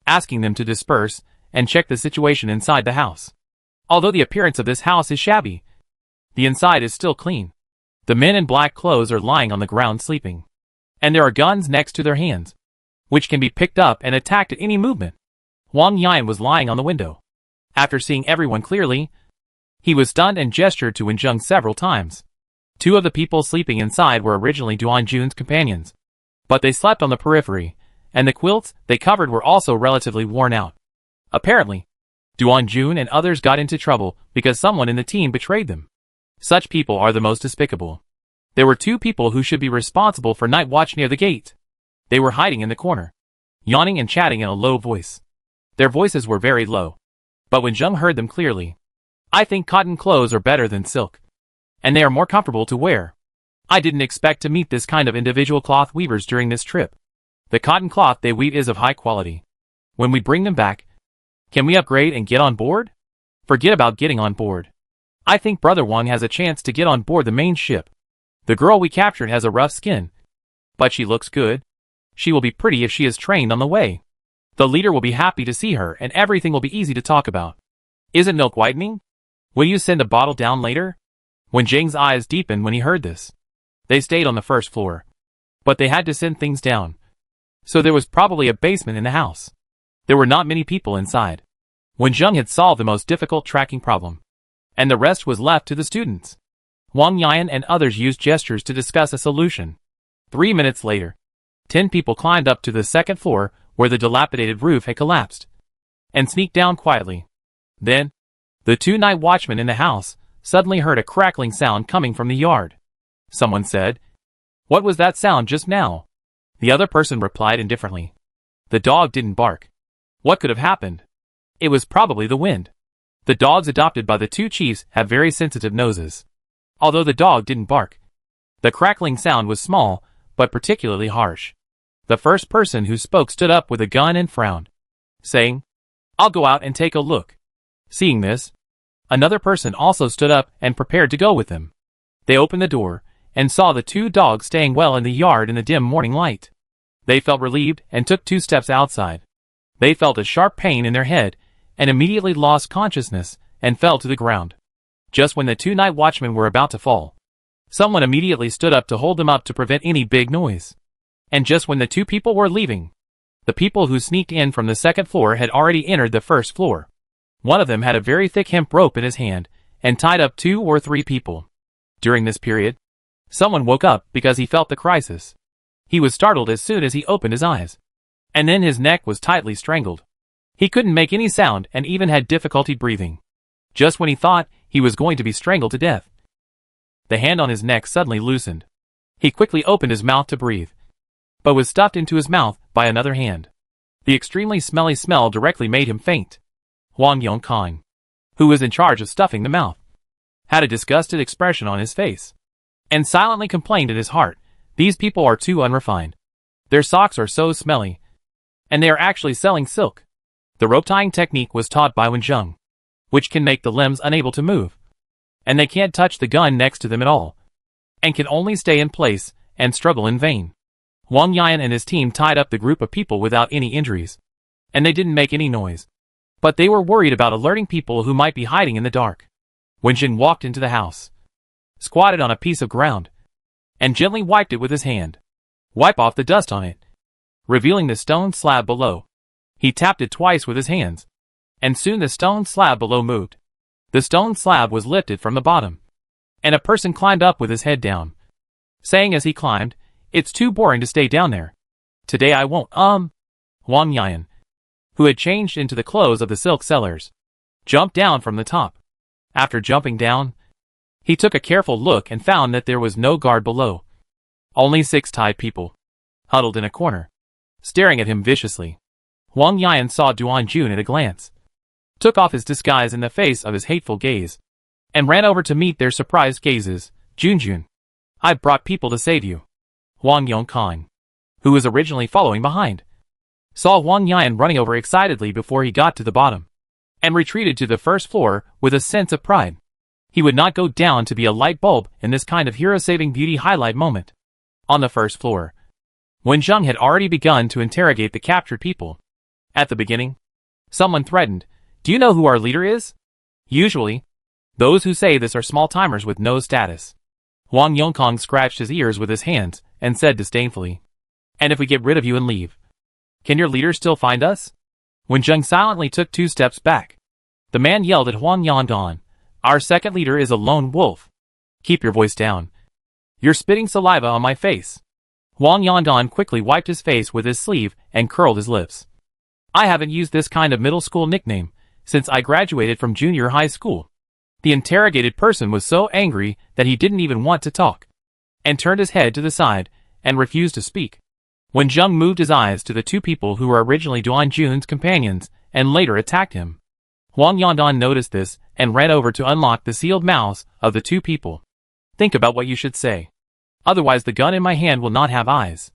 asking them to disperse and check the situation inside the house. Although the appearance of this house is shabby, the inside is still clean. The men in black clothes are lying on the ground sleeping, and there are guns next to their hands, which can be picked up and attacked at any movement. Wang Yan was lying on the window. After seeing everyone clearly, he was stunned and gestured to Wenjung several times. 2 of the people sleeping inside were originally Duan Jun's companions, but they slept on the periphery, and the quilts they covered were also relatively worn out. Apparently, Duan Jun and others got into trouble because someone in the team betrayed them. Such people are the most despicable. There were 2 people who should be responsible for night watch near the gate. They were hiding in the corner, yawning and chatting in a low voice. Their voices were very low, but Wenjung heard them clearly. I think cotton clothes are better than silk, and they are more comfortable to wear. I didn't expect to meet this kind of individual cloth weavers during this trip. The cotton cloth they weave is of high quality. When we bring them back, can we upgrade and get on board? Forget about getting on board. I think Brother Wang has a chance to get on board the main ship. The girl we captured has a rough skin, but she looks good. She will be pretty if she is trained on the way. The leader will be happy to see her and everything will be easy to talk about. Isn't milk whitening? Will you send a bottle down later? Wenjung's eyes deepened when he heard this. They stayed on the first floor, but they had to send things down. So there was probably a basement in the house. There were not many people inside. Wenjung had solved the most difficult tracking problem, and the rest was left to the students. Wang Yan and others used gestures to discuss a solution. 3 minutes later, 10 people climbed up to the second floor where the dilapidated roof had collapsed, and sneaked down quietly. Then, the 2 night watchmen in the house suddenly heard a crackling sound coming from the yard. Someone said, "What was that sound just now?" The other person replied indifferently, "The dog didn't bark." What could have happened? It was probably the wind. The dogs adopted by the 2 chiefs have very sensitive noses. Although the dog didn't bark, the crackling sound was small, but particularly harsh. The first person who spoke stood up with a gun and frowned, saying, "I'll go out and take a look." Seeing this, another person also stood up and prepared to go with them. They opened the door and saw the two dogs staying well in the yard in the dim morning light. They felt relieved and took 2 steps outside. They felt a sharp pain in their head and immediately lost consciousness and fell to the ground. Just when the 2 night watchmen were about to fall, someone immediately stood up to hold them up to prevent any big noise. And just when the 2 people were leaving, the people who sneaked in from the 2nd floor had already entered the 1st floor. One of them had a very thick hemp rope in his hand and tied up 2 or 3 people. During this period, someone woke up because he felt the crisis. He was startled as soon as he opened his eyes. And then his neck was tightly strangled. He couldn't make any sound and even had difficulty breathing. Just when he thought he was going to be strangled to death, the hand on his neck suddenly loosened. He quickly opened his mouth to breathe, but was stuffed into his mouth by another hand. The extremely smelly smell directly made him faint. Wang Yongkang, who was in charge of stuffing the mouth, had a disgusted expression on his face, and silently complained in his heart, "These people are too unrefined. Their socks are so smelly, and they are actually selling silk." The rope tying technique was taught by Wenjung, which can make the limbs unable to move, and they can't touch the gun next to them at all, and can only stay in place and struggle in vain. Wang Yan and his team tied up the group of people without any injuries, and they didn't make any noise. But they were worried about alerting people who might be hiding in the dark. Wenjing walked into the house, squatted on a piece of ground, and gently wiped it with his hand. Wipe off the dust on it, revealing the stone slab below. He tapped it twice with his hands, and soon the stone slab below moved. The stone slab was lifted from the bottom, and a person climbed up with his head down, saying as he climbed, "It's too boring to stay down there. Today I won't." Wang Yan, who had changed into the clothes of the silk sellers, jumped down from the top. After jumping down, he took a careful look and found that there was no guard below. Only 6 tied people, huddled in a corner, staring at him viciously. Wang Yan saw Duan Jun at a glance, took off his disguise in the face of his hateful gaze, and ran over to meet their surprised gazes. "Junjun, I've brought people to save you." Wang Yongkang, who was originally following behind, saw Wang Yan running over excitedly before he got to the bottom, and retreated to the 1st floor with a sense of pride. He would not go down to be a light bulb in this kind of hero-saving beauty highlight moment. On the 1st floor, Wenjung had already begun to interrogate the captured people. At the beginning, someone threatened, "Do you know who our leader is?" Usually, those who say this are small-timers with no status. Wang Yongkang scratched his ears with his hands and said disdainfully, "And if we get rid of you and leave, can your leader still find us?" Wenjung silently took 2 steps back. The man yelled at Wang Yongkang, "Our second leader is a lone wolf. Keep your voice down. You're spitting saliva on my face." Wang Yongkang quickly wiped his face with his sleeve and curled his lips. "I haven't used this kind of middle school nickname since I graduated from junior high school." The interrogated person was so angry that he didn't even want to talk, and turned his head to the side and refused to speak. Wenjung moved his eyes to the 2 people who were originally Duan Jun's companions and later attacked him. Wang Yongdan noticed this and ran over to unlock the sealed mouths of the 2 people. "Think about what you should say. Otherwise the gun in my hand will not have eyes."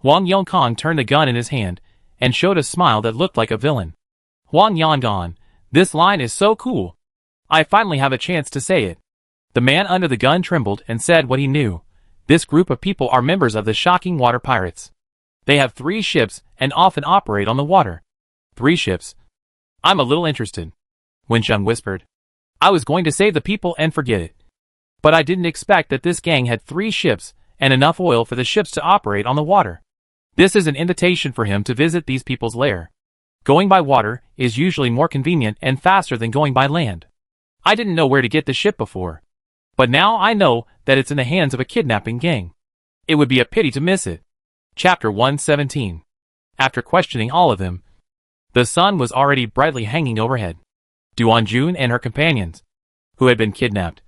Wang Yongkang turned the gun in his hand and showed a smile that looked like a villain. "Wang Yongdan, this line is so cool. I finally have a chance to say it." The man under the gun trembled and said what he knew. "This group of people are members of the shocking water pirates. They have 3 ships and often operate on the water." 3 ships? I'm a little interested," Wenjung whispered. "I was going to save the people and forget it. But I didn't expect that this gang had 3 ships and enough oil for the ships to operate on the water. This is an invitation for him to visit these people's lair. Going by water is usually more convenient and faster than going by land. I didn't know where to get the ship before, but now I know that it's in the hands of a kidnapping gang. It would be a pity to miss it." Chapter 117. After questioning all of them, the sun was already brightly hanging overhead. Duan Jun and her companions, who had been kidnapped,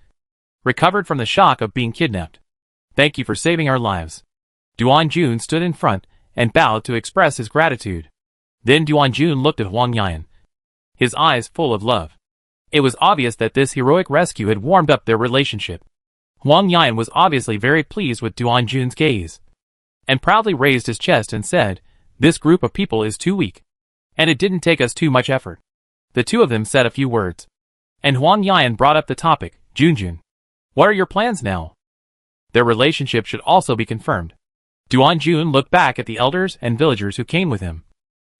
recovered from the shock of being kidnapped. "Thank you for saving our lives." Duan Jun stood in front and bowed to express his gratitude. Then Duan Jun looked at Wang Yan, his eyes full of love. It was obvious that this heroic rescue had warmed up their relationship. Wang Yan was obviously very pleased with Duan Jun's gaze, and proudly raised his chest and said, "This group of people is too weak, and it didn't take us too much effort. the two of them said a few words. And Huang Yan brought up the topic, Junjun. What are your plans now? Their relationship should also be confirmed. Duan Jun looked back at the elders and villagers who came with him,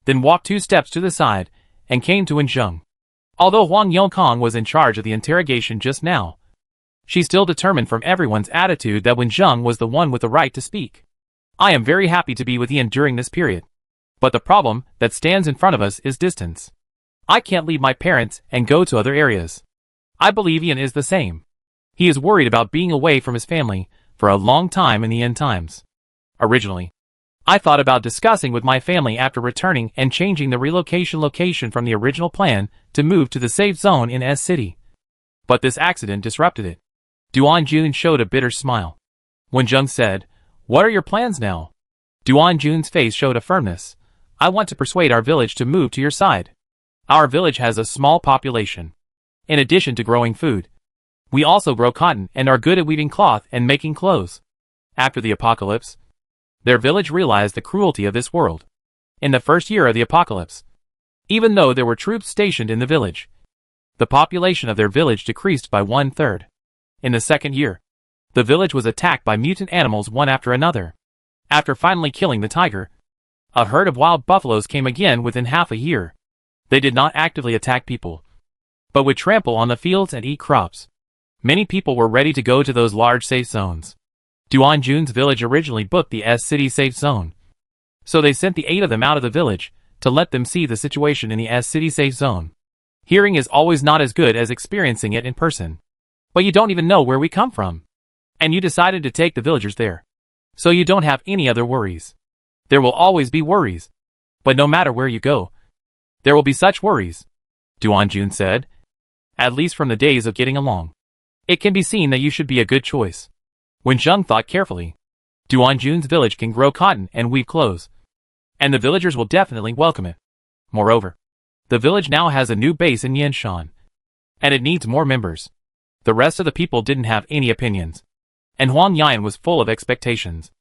then walked 2 steps to the side and came to Wenjung. Although Huang Yongkong was in charge of the interrogation just now, she still determined from everyone's attitude that Wenjung was the one with the right to speak. I am very happy to be with Ian during this period. But the problem that stands in front of us is distance. I can't leave my parents and go to other areas. I believe Ian is the same. He is worried about being away from his family for a long time in the end times. Originally, I thought about discussing with my family after returning and changing the relocation location from the original plan to move to the safe zone in S City. But this accident disrupted it. Duan Jun showed a bitter smile. Wenjung said, "What are your plans now?" Duan Jun's face showed a firmness. "I want to persuade our village to move to your side. Our village has a small population. In addition to growing food, we also grow cotton and are good at weaving cloth and making clothes." After the apocalypse, their village realized the cruelty of this world. In the first year of the apocalypse, even though there were troops stationed in the village, the population of their village decreased by 1/3. In the second year, the village was attacked by mutant animals one after another. After finally killing the tiger, a herd of wild buffaloes came again within half a year. They did not actively attack people, but would trample on the fields and eat crops. Many people were ready to go to those large safe zones. Duan Jun's village originally booked the S City safe zone, so they sent the 8 of them out of the village to let them see the situation in the S City safe zone. Hearing is always not as good as experiencing it in person. But you don't even know where we come from. And you decided to take the villagers there, so you don't have any other worries. There will always be worries. But no matter where you go, there will be such worries, Duan Jun said. At least from the days of getting along, it can be seen that you should be a good choice. Wenjung thought carefully. Duan Jun's village can grow cotton and weave clothes, and the villagers will definitely welcome it. Moreover, the village now has a new base in Yanshan, and it needs more members. The rest of the people didn't have any opinions, and Huang Yan was full of expectations.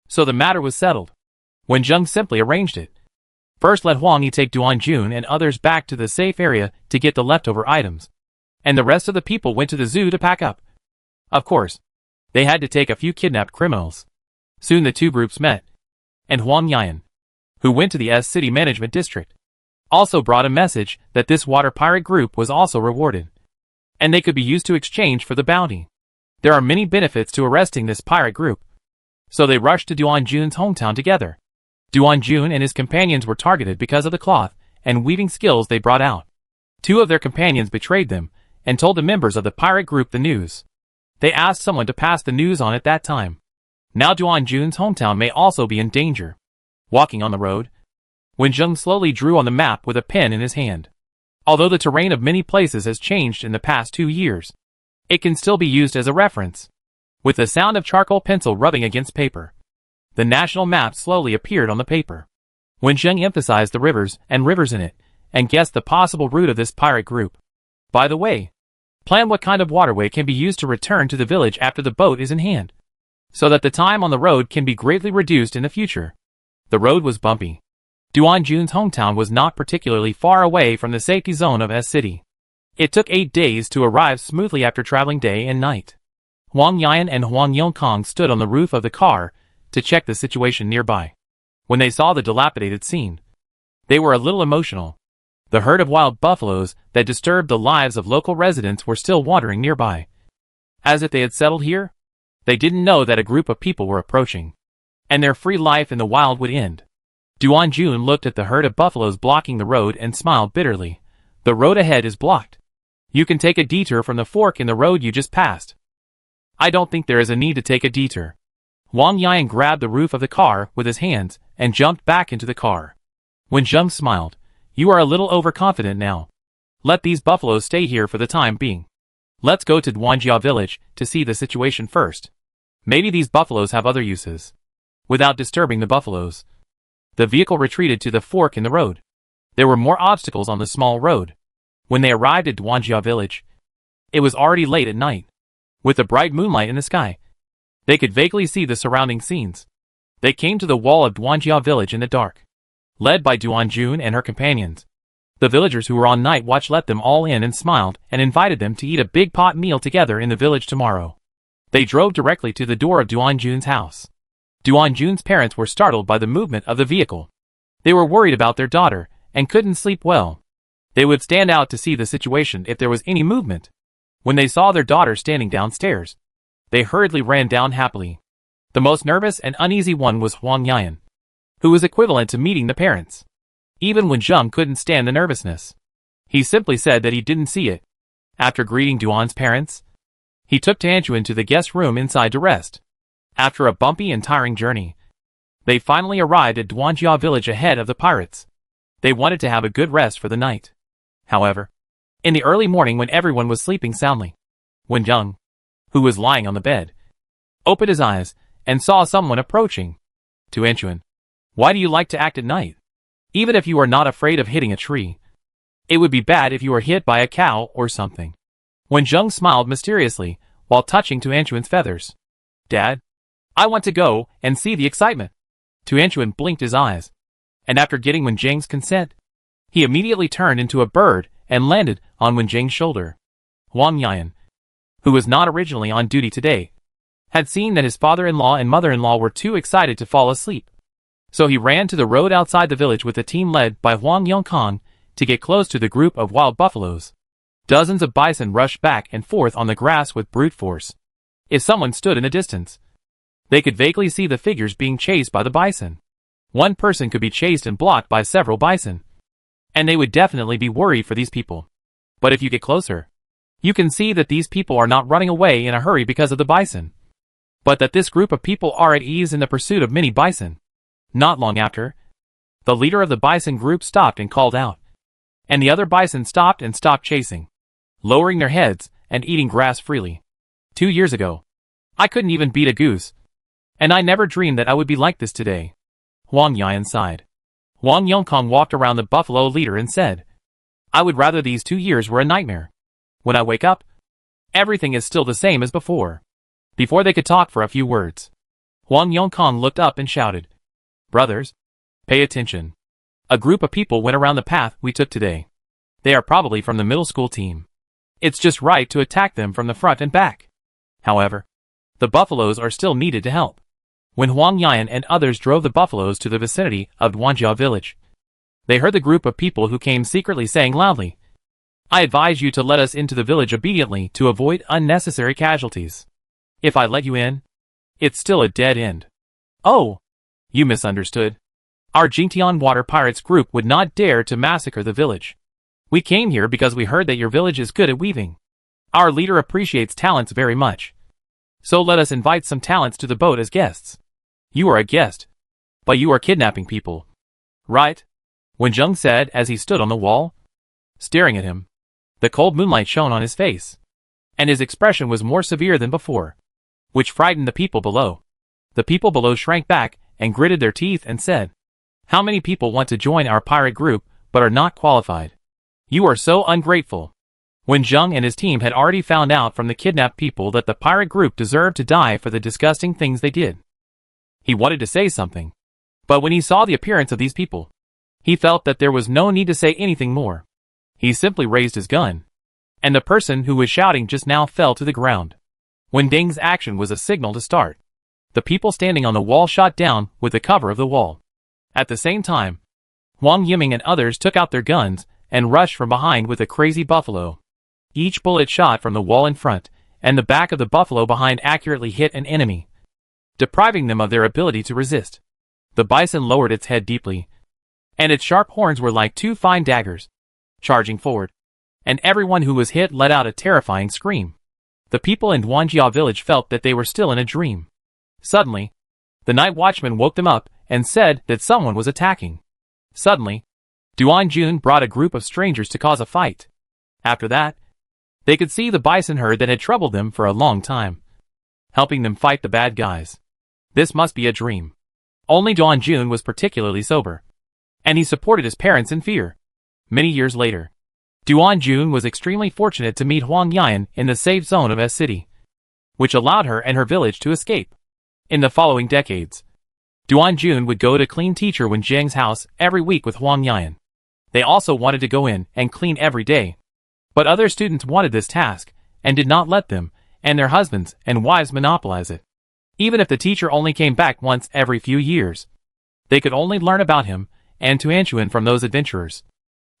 So the matter was settled. Wenjung simply arranged it. First let Huang Yi take Duan Jun and others back to the safe area to get the leftover items, and the rest of the people went to the zoo to pack up. Of course, they had to take a few kidnapped criminals. Soon the two groups met, and Huang Yan, who went to the S City Management District, also brought a message that this water pirate group was also rewarded, and they could be used to exchange for the bounty. There are many benefits to arresting this pirate group. So they rushed to Duan Jun's hometown together. Duan Jun and his companions were targeted because of the cloth and weaving skills they brought out. 2 of their companions betrayed them and told the members of the pirate group the news. They asked someone to pass the news on at that time. Now Duan Jun's hometown may also be in danger. Walking on the road, Wenjung slowly drew on the map with a pen in his hand. Although the terrain of many places has changed in the past 2 years, it can still be used as a reference. With the sound of charcoal pencil rubbing against paper, the national map slowly appeared on the paper. Wenjung emphasized the rivers in it, and guessed the possible route of this pirate group. By the way, plan what kind of waterway can be used to return to the village after the boat is in hand, so that the time on the road can be greatly reduced in the future. The road was bumpy. Duan Jun's hometown was not particularly far away from the safety zone of S City. It took 8 days to arrive smoothly after traveling day and night. Huang Yan and Huang Yongkong stood on the roof of the car to check the situation nearby. When they saw the dilapidated scene, they were a little emotional. The herd of wild buffaloes that disturbed the lives of local residents were still wandering nearby. As if they had settled here, they didn't know that a group of people were approaching, and their free life in the wild would end. Duan Jun looked at the herd of buffaloes blocking the road and smiled bitterly. The road ahead is blocked. You can take a detour from the fork in the road you just passed. I don't think there is a need to take a detour. Huang Yan grabbed the roof of the car with his hands and jumped back into the car. Wenjung smiled. You are a little overconfident now. Let these buffaloes stay here for the time being. Let's go to Duanjia village to see the situation first. Maybe these buffaloes have other uses. Without disturbing the buffaloes, the vehicle retreated to the fork in the road. There were more obstacles on the small road. When they arrived at Duanjia village, it was already late at night. With the bright moonlight in the sky, they could vaguely see the surrounding scenes. They came to the wall of Duanjia village in the dark. Led by Duan Jun and her companions, The villagers who were on night watch let them all in and smiled and invited them to eat a big pot meal together in the village tomorrow. They drove directly to the door of Duan Jun's house. Duan Jun's parents were startled by the movement of the vehicle. They were worried about their daughter and couldn't sleep well. They would stand out to see the situation if there was any movement. When they saw their daughter standing downstairs, they hurriedly ran down happily. The most nervous and uneasy one was Huang Yan, who was equivalent to meeting the parents. Even when Zheng couldn't stand the nervousness, he simply said that he didn't see it. After greeting Duan's parents, he took Tanchuan to the guest room inside to rest. After a bumpy and tiring journey, they finally arrived at Duanjia village ahead of the pirates. They wanted to have a good rest for the night. However, in the early morning when everyone was sleeping soundly, when Zheng, who was lying on the bed, opened his eyes and saw someone approaching. Tanchuan, why do you like to act at night? Even if you are not afraid of hitting a tree, it would be bad if you were hit by a cow or something. When Zheng smiled mysteriously while touching Tanchuan's feathers. Dad, I want to go and see the excitement. Tanchuan blinked his eyes, and after getting Wen Zheng's consent, he immediately turned into a bird and landed on Wen Zheng's shoulder. Huang Yan, who was not originally on duty today, had seen that his father-in-law and mother-in-law were too excited to fall asleep. So he ran to the road outside the village with a team led by Huang Yongkong to get close to the group of wild buffaloes. Dozens of bison rushed back and forth on the grass with brute force. If someone stood in the distance, they could vaguely see the figures being chased by the bison. One person could be chased and blocked by several bison, and they would definitely be worried for these people. But if you get closer, you can see that these people are not running away in a hurry because of the bison, but that this group of people are at ease in the pursuit of many bison. Not long after, the leader of the bison group stopped and called out, and the other bison stopped and stopped chasing, lowering their heads and eating grass freely. 2 years ago, I couldn't even beat a goose, and I never dreamed that I would be like this today. Huang Yan sighed. Huang Yongkong walked around the buffalo leader and said, I would rather these 2 years were a nightmare. When I wake up, everything is still the same as before. Before they could talk for a few words, Huang Yongkong looked up and shouted, Brothers, pay attention. A group of people went around the path we took today. They are probably from the middle school team. It's just right to attack them from the front and back. However, the buffaloes are still needed to help. When Huang Yan and others drove the buffaloes to the vicinity of Duanjia village, they heard the group of people who came secretly saying loudly, I advise you to let us into the village obediently to avoid unnecessary casualties. If I let you in, it's still a dead end. Oh! You misunderstood. Our Jingtian water pirates group would not dare to massacre the village. We came here because we heard that your village is good at weaving. Our leader appreciates talents very much. So let us invite some talents to the boat as guests. You are a guest, but you are kidnapping people. Right? Wen Zheng said as he stood on the wall, staring at him. The cold moonlight shone on his face, and his expression was more severe than before, which frightened the people below. The people below shrank back and gritted their teeth and said, How many people want to join our pirate group but are not qualified? You are so ungrateful. When Zheng and his team had already found out from the kidnapped people that the pirate group deserved to die for the disgusting things they did, he wanted to say something, but when he saw the appearance of these people, he felt that there was no need to say anything more. He simply raised his gun, and the person who was shouting just now fell to the ground. When Deng's action was a signal to start, the people standing on the wall shot down with the cover of the wall. At the same time, Huang Yiming and others took out their guns and rushed from behind with a crazy buffalo. Each bullet shot from the wall in front and the back of the buffalo behind accurately hit an enemy, depriving them of their ability to resist. The bison lowered its head deeply, and its sharp horns were like 2 fine daggers, charging forward, and everyone who was hit let out a terrifying scream. The people in Duanjia village felt that they were still in a dream. Suddenly, the night watchman woke them up and said that someone was attacking. Suddenly, Duan Jun brought a group of strangers to cause a fight. After that, they could see the bison herd that had troubled them for a long time, helping them fight the bad guys. This must be a dream. Only Duan Jun was particularly sober, and he supported his parents in fear. Many years later, Duan Jun was extremely fortunate to meet Huang Yan in the safe zone of S City, which allowed her and her village to escape. In the following decades, Duan Jun would go to clean teacher Wen Zheng's house every week with Huang Yan. They also wanted to go in and clean every day. But other students wanted this task, and did not let them, and their husbands and wives monopolize it. Even if the teacher only came back once every few years, they could only learn about him and Tuanchuan from those adventurers.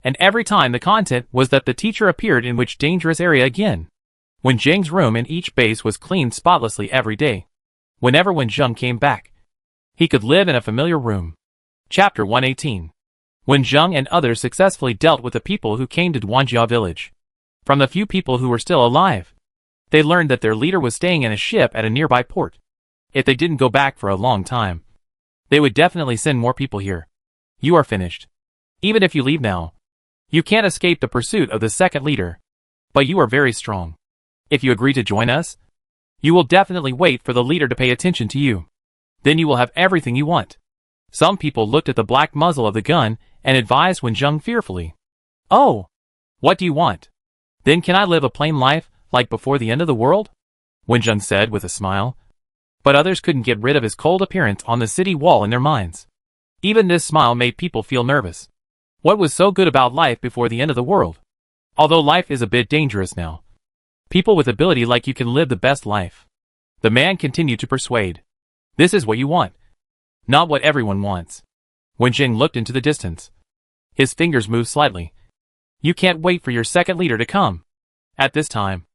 And every time the content was that the teacher appeared in which dangerous area again. Wen Zheng's room in each base was cleaned spotlessly every day. Whenever Wen Zheng came back, he could live in a familiar room. Chapter 118. Wen Zheng and others successfully dealt with the people who came to Duanjia village. From the few people who were still alive, they learned that their leader was staying in a ship at a nearby port. If they didn't go back for a long time, they would definitely send more people here. You are finished. Even if you leave now, you can't escape the pursuit of the second leader. But you are very strong. If you agree to join us, you will definitely wait for the leader to pay attention to you. Then you will have everything you want. Some people looked at the black muzzle of the gun and advised Wen Zheng fearfully. Oh, what do you want? Then can I live a plain life, like before the end of the world? Wen Zheng said with a smile. But others couldn't get rid of his cold appearance on the city wall in their minds. Even this smile made people feel nervous. What was so good about life before the end of the world? Although life is a bit dangerous now, people with ability like you can live the best life. The man continued to persuade. This is what you want. Not what everyone wants. Wen Zheng looked into the distance. His fingers moved slightly. You can't wait for your second leader to come. At this time,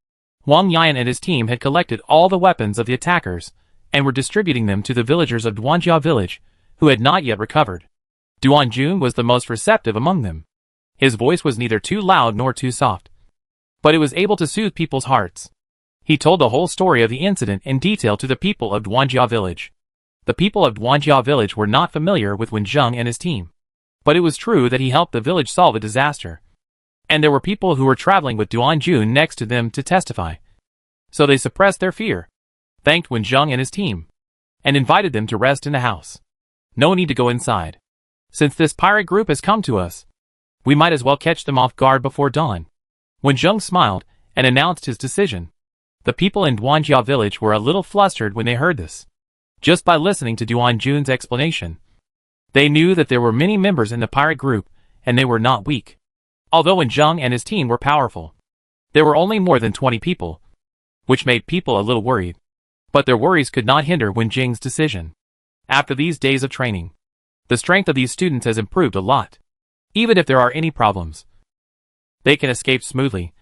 Wang Yan and his team had collected all the weapons of the attackers and were distributing them to the villagers of Duanjia village who had not yet recovered. Duanjun was the most receptive among them. His voice was neither too loud nor too soft, but it was able to soothe people's hearts. He told the whole story of the incident in detail to the people of Duanjia village. The people of Duanjia village were not familiar with Wen Zheng and his team, but it was true that he helped the village solve a disaster. And there were people who were traveling with Duanjun next to them to testify. So they suppressed their fear, thanked Wen Zheng and his team, and invited them to rest in the house. No need to go inside. Since this pirate group has come to us, we might as well catch them off guard before dawn. Wen Zheng smiled and announced his decision. The people in Duanjia village were a little flustered when they heard this. Just by listening to Duanjun's explanation, they knew that there were many members in the pirate group, and they were not weak. Although Wen Zheng and his team were powerful, there were only more than 20 people, which made people a little worried. But their worries could not hinder Wen Zheng's decision. After these days of training, the strength of these students has improved a lot. Even if there are any problems, they can escape smoothly.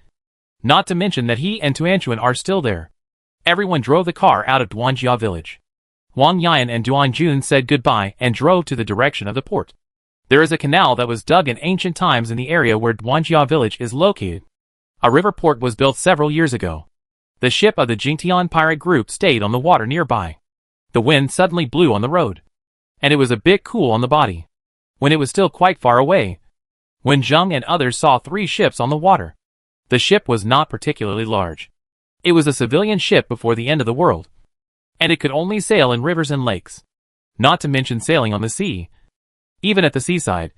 Not to mention that he and Tuanchuan are still there. Everyone drove the car out of Duanjia village. Wang Yan and Duanjun said goodbye and drove to the direction of the port. There is a canal that was dug in ancient times in the area where Duanjia village is located. A river port was built several years ago. The ship of the Jingtian pirate group stayed on the water nearby. The wind suddenly blew on the road, and it was a bit cool on the body. When it was still quite far away, Wen Zheng and others saw 3 ships on the water. The ship was not particularly large. It was a civilian ship before the end of the world, and it could only sail in rivers and lakes. Not to mention sailing on the sea. Even at the seaside,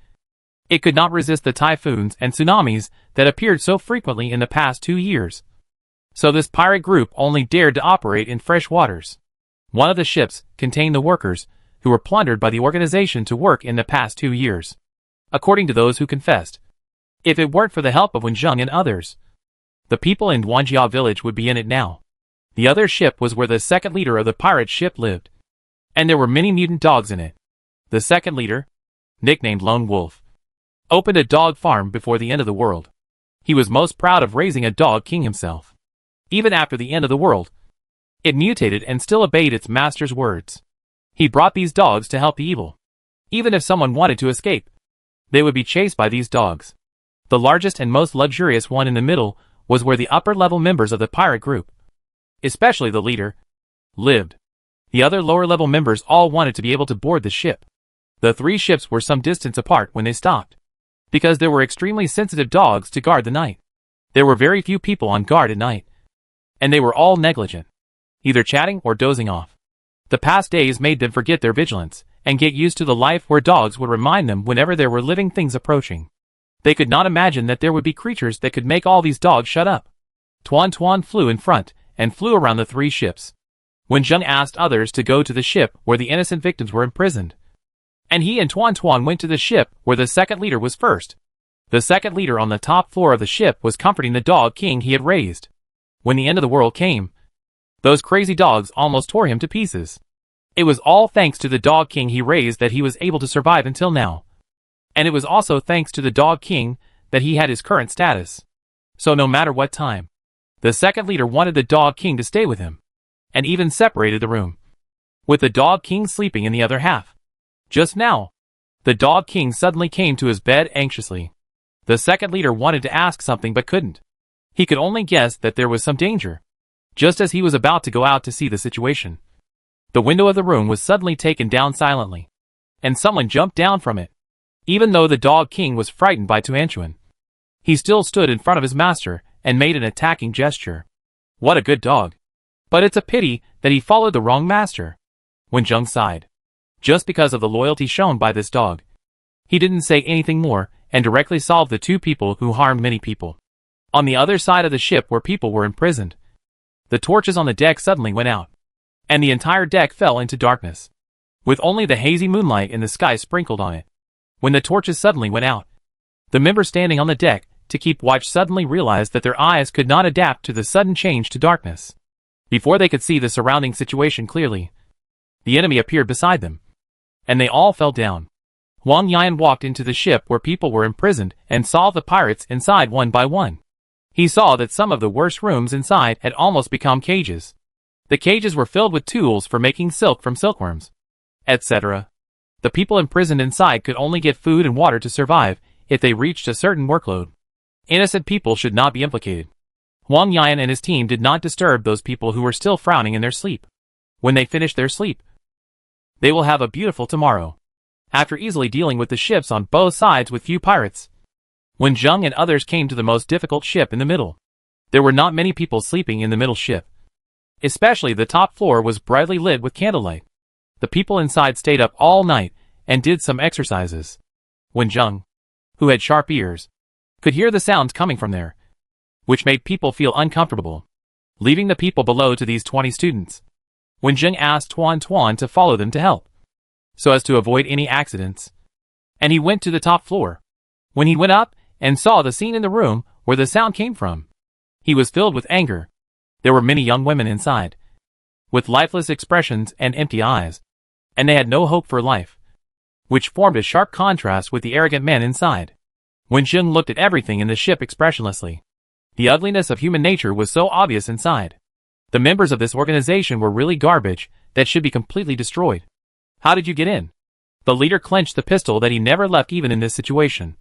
it could not resist the typhoons and tsunamis that appeared so frequently in the past 2 years. So this pirate group only dared to operate in fresh waters. One of the ships contained the workers who were plundered by the organization to work in the past 2 years. According to those who confessed, if it weren't for the help of Wen Zheng and others, the people in Duanjia village would be in it now. The other ship was where the second leader of the pirate ship lived, and there were many mutant dogs in it. The second leader, nicknamed Lone Wolf, opened a dog farm before the end of the world. He was most proud of raising a dog king himself. Even after the end of the world, it mutated and still obeyed its master's words. He brought these dogs to help the evil. Even if someone wanted to escape, they would be chased by these dogs. The largest and most luxurious one in the middle was where the upper-level members of the pirate group, especially the leader, lived. The other lower-level members all wanted to be able to board the ship. The 3 ships were some distance apart when they stopped, because there were extremely sensitive dogs to guard the night. There were very few people on guard at night, and they were all negligent, either chatting or dozing off. The past days made them forget their vigilance and get used to the life where dogs would remind them whenever there were living things approaching. They could not imagine that there would be creatures that could make all these dogs shut up. Tuan flew in front and flew around the 3 ships. Wen Zheng asked others to go to the ship where the innocent victims were imprisoned, and he and Tuan went to the ship where the second leader was first. The second leader on the top floor of the ship was comforting the dog king he had raised. When the end of the world came, those crazy dogs almost tore him to pieces. It was all thanks to the dog king he raised that he was able to survive until now. And it was also thanks to the dog king that he had his current status. So no matter what time, the second leader wanted the dog king to stay with him, and even separated the room, with the dog king sleeping in the other half. Just now, the dog king suddenly came to his bed anxiously. The second leader wanted to ask something but couldn't. He could only guess that there was some danger. Just as he was about to go out to see the situation, the window of the room was suddenly taken down silently, and someone jumped down from it. Even though the dog king was frightened by Tuanchuan, he still stood in front of his master and made an attacking gesture. What a good dog. But it's a pity that he followed the wrong master. Wen Zheng sighed. Just because of the loyalty shown by this dog, he didn't say anything more and directly solved the two people who harmed many people. On the other side of the ship where people were imprisoned, the torches on the deck suddenly went out, and the entire deck fell into darkness, with only the hazy moonlight in the sky sprinkled on it. When the torches suddenly went out, the members standing on the deck to keep watch suddenly realized that their eyes could not adapt to the sudden change to darkness. Before they could see the surrounding situation clearly, the enemy appeared beside them, and they all fell down. Wang Yan walked into the ship where people were imprisoned and saw the pirates inside one by one. He saw that some of the worst rooms inside had almost become cages. The cages were filled with tools for making silk from silkworms, etc. The people imprisoned inside could only get food and water to survive if they reached a certain workload. Innocent people should not be implicated. Wang Yan and his team did not disturb those people who were still frowning in their sleep. When they finished their sleep, they will have a beautiful tomorrow. After easily dealing with the ships on both sides with few pirates, when Zheng and others came to the most difficult ship in the middle, there were not many people sleeping in the middle ship. Especially the top floor was brightly lit with candlelight. The people inside stayed up all night and did some exercises. When Zheng, who had sharp ears, could hear the sounds coming from there, which made people feel uncomfortable, leaving the people below to these 20 students. When Zheng asked Tuan to follow them to help, so as to avoid any accidents, and he went to the top floor. When he went up and saw the scene in the room where the sound came from, he was filled with anger. There were many young women inside, with lifeless expressions and empty eyes, and they had no hope for life, which formed a sharp contrast with the arrogant men inside. When Zheng looked at everything in the ship expressionlessly, the ugliness of human nature was so obvious inside. The members of this organization were really garbage that should be completely destroyed. How did you get in? The leader clenched the pistol that he never left even in this situation,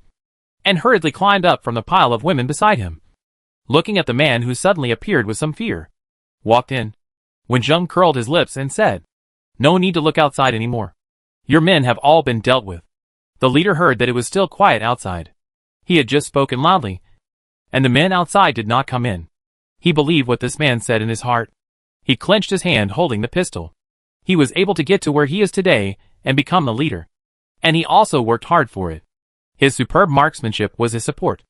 and hurriedly climbed up from the pile of women beside him, looking at the man who suddenly appeared with some fear. Walked in. When Zheng curled his lips and said, "No need to look outside anymore. Your men have all been dealt with." The leader heard that it was still quiet outside. He had just spoken loudly, and the men outside did not come in. He believed what this man said in his heart. He clenched his hand holding the pistol. He was able to get to where he is today and become the leader, and he also worked hard for it. His superb marksmanship was his support.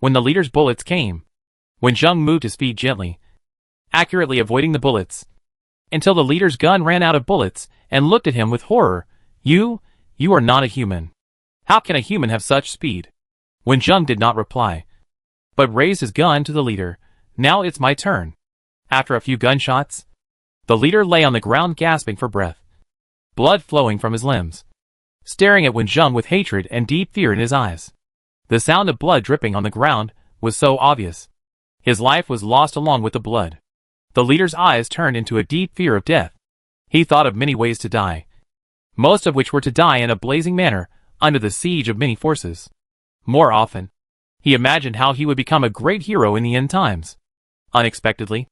When the leader's bullets came, when Zheng moved his feet gently, accurately avoiding the bullets, until the leader's gun ran out of bullets, and looked at him with horror. You are not a human. How can a human have such speed?" When Zheng did not reply, but raised his gun to the leader. "Now it's my turn." After a few gunshots, the leader lay on the ground gasping for breath, blood flowing from his limbs, staring at Wen Zheng with hatred and deep fear in his eyes. The sound of blood dripping on the ground was so obvious. His life was lost along with the blood. The leader's eyes turned into a deep fear of death. He thought of many ways to die, most of which were to die in a blazing manner under the siege of many forces. More often, he imagined how he would become a great hero in the end times. Unexpectedly,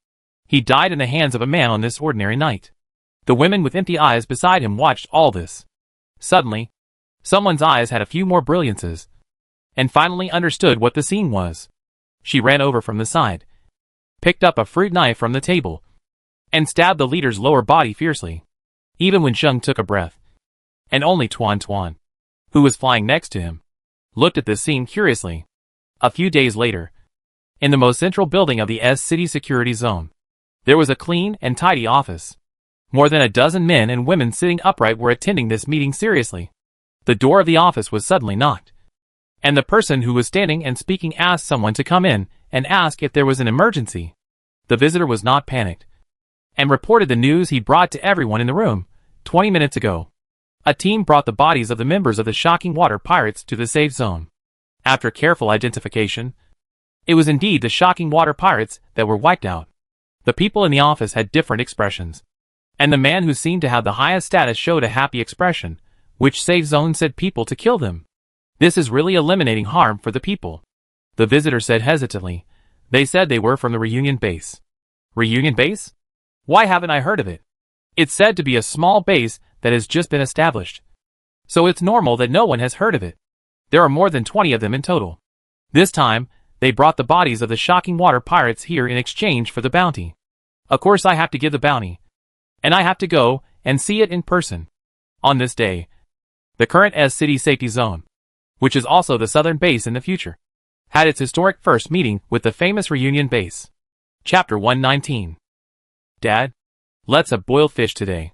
he died in the hands of a man on this ordinary night. The women with empty eyes beside him watched all this. Suddenly, someone's eyes had a few more brilliances, and finally understood what the scene was. She ran over from the side, picked up a fruit knife from the table, and stabbed the leader's lower body fiercely. Even when Zheng took a breath, and only Tuan, who was flying next to him, looked at this scene curiously. A few days later, in the most central building of the city security zone, there was a clean and tidy office. More than a dozen men and women sitting upright were attending this meeting seriously. The door of the office was suddenly knocked, and the person who was standing and speaking asked someone to come in and ask if there was an emergency. The visitor was not panicked and reported the news he brought to everyone in the room. 20 minutes ago, a team brought the bodies of the members of the shocking water pirates to the safe zone. After careful identification, it was indeed the shocking water pirates that were wiped out. The people in the office had different expressions, and the man who seemed to have the highest status showed a happy expression, which safe zone said people to kill them. This is really eliminating harm for the people. The visitor said hesitantly. They said they were from the reunion base. Reunion base? Why haven't I heard of it? It's said to be a small base that has just been established. So it's normal that no one has heard of it. There are more than 20 of them in total. This time, they brought the bodies of the shocking water pirates here in exchange for the bounty. Of course I have to give the bounty. And I have to go and see it in person. On this day, the current City Safety Zone, which is also the southern base in the future, had its historic first meeting with the famous reunion base. Chapter 119. Dad, let's have boiled fish today.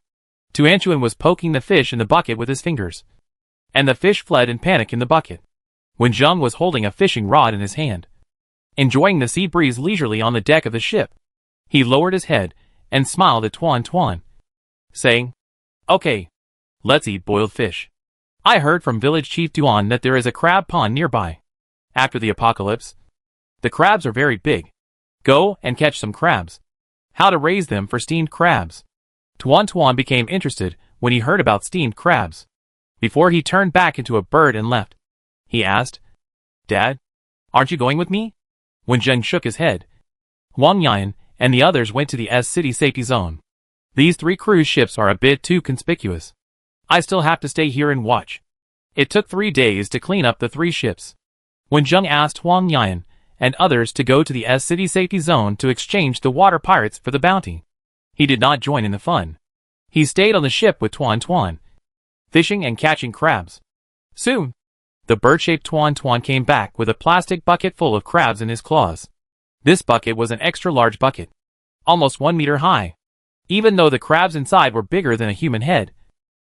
Tuanchuan was poking the fish in the bucket with his fingers, and the fish fled in panic in the bucket. When Zheng was holding a fishing rod in his hand, enjoying the sea breeze leisurely on the deck of the ship, he lowered his head and smiled at Tuan, saying, "Okay, let's eat boiled fish. I heard from village chief Duan that there is a crab pond nearby. After the apocalypse, the crabs are very big. Go and catch some crabs. How to raise them for steamed crabs." Tuan became interested when he heard about steamed crabs. Before he turned back into a bird and left, he asked, "Dad, aren't you going with me?" When Zheng shook his head, Huang Yan and the others went to the City Safety Zone. These 3 cruise ships are a bit too conspicuous. I still have to stay here and watch. It took 3 days to clean up the 3 ships. When Zheng asked Huang Yan and others to go to the City Safety Zone to exchange the water pirates for the bounty, he did not join in the fun. He stayed on the ship with Tuan, fishing and catching crabs. Soon, the bird-shaped Tuan came back with a plastic bucket full of crabs in his claws. This bucket was an extra-large bucket, almost 1 meter high. Even though the crabs inside were bigger than a human head,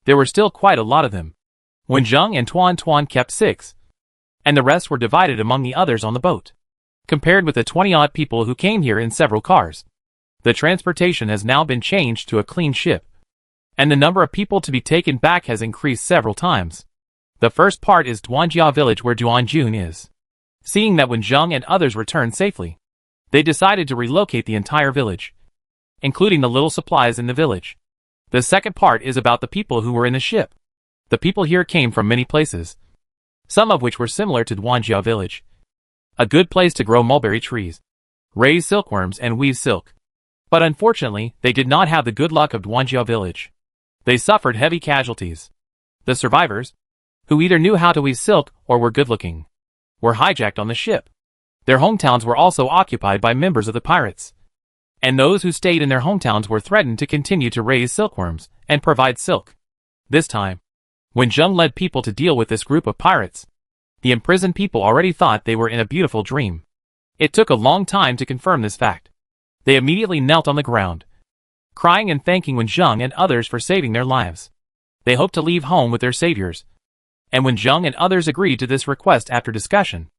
there were still quite a lot of them. When Zheng and Tuan kept 6, and the rest were divided among the others on the boat. Compared with the 20-odd people who came here in several cars, the transportation has now been changed to a clean ship, and the number of people to be taken back has increased several times. The first part is Duanjia village where Duanjun is. Seeing that when Zheng and others returned safely, they decided to relocate the entire village, including the little supplies in the village. The second part is about the people who were in the ship. The people here came from many places, some of which were similar to Duanjia village. A good place to grow mulberry trees, raise silkworms and weave silk. But unfortunately, they did not have the good luck of Duanjia village. They suffered heavy casualties. The survivors, who either knew how to weave silk or were good-looking, were hijacked on the ship. Their hometowns were also occupied by members of the pirates, and those who stayed in their hometowns were threatened to continue to raise silkworms and provide silk. This time, when Zheng led people to deal with this group of pirates, the imprisoned people already thought they were in a beautiful dream. It took a long time to confirm this fact. They immediately knelt on the ground, crying and thanking Wen Zheng and others for saving their lives. They hoped to leave home with their saviors. And when Zheng and others agreed to this request after discussion,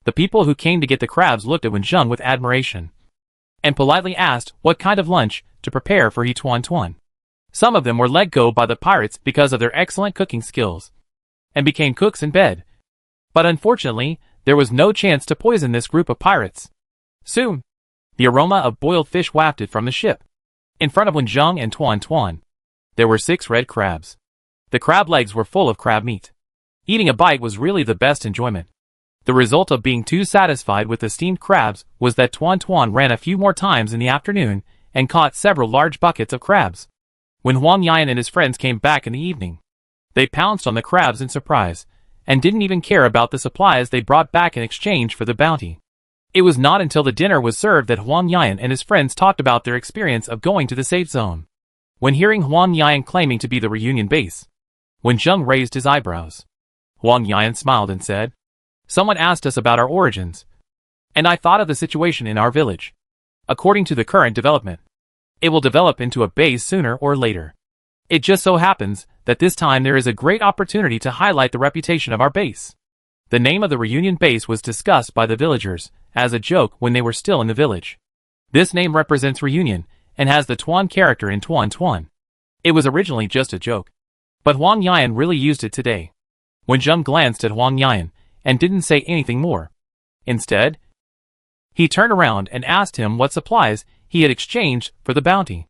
the people who came to get the crabs looked at Wen Zheng with admiration, and politely asked what kind of lunch to prepare for Tuan. Some of them were let go by the pirates because of their excellent cooking skills, and became cooks in bed. But unfortunately, there was no chance to poison this group of pirates. Soon, the aroma of boiled fish wafted from the ship. In front of Wen Zheng and Tuan, there were 6 red crabs. The crab legs were full of crab meat. Eating a bite was really the best enjoyment. The result of being too satisfied with the steamed crabs was that Tuan ran a few more times in the afternoon and caught several large buckets of crabs. When Huang Yan and his friends came back in the evening, they pounced on the crabs in surprise, and didn't even care about the supplies they brought back in exchange for the bounty. It was not until the dinner was served that Huang Yan and his friends talked about their experience of going to the safe zone. When hearing Huang Yan claiming to be the reunion base, Wen Zheng raised his eyebrows. Huang Yan smiled and said, "Someone asked us about our origins, and I thought of the situation in our village. According to the current development, it will develop into a base sooner or later. It just so happens that this time there is a great opportunity to highlight the reputation of our base. The name of the reunion base was discussed by the villagers as a joke when they were still in the village. This name represents reunion and has the Tuan character in Tuan Tuan. It was originally just a joke, but Huang Yan really used it today. Wen Zheng glanced at Huang Yan and didn't say anything more. Instead, he turned around and asked him what supplies he had exchanged for the bounty.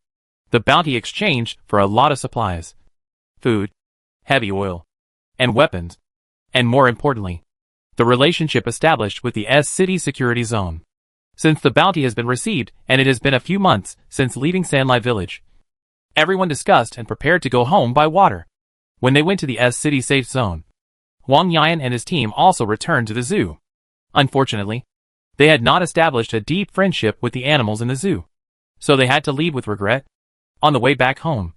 The bounty exchanged for a lot of supplies. Food, heavy oil, and weapons. And more importantly, the relationship established with the S-City security zone. Since the bounty has been received and it has been a few months since leaving Sanlai village, everyone discussed and prepared to go home by water. When they went to the S-City safe zone, Huang Yan and his team also returned to the zoo. Unfortunately, they had not established a deep friendship with the animals in the zoo, so they had to leave with regret. On the way back home,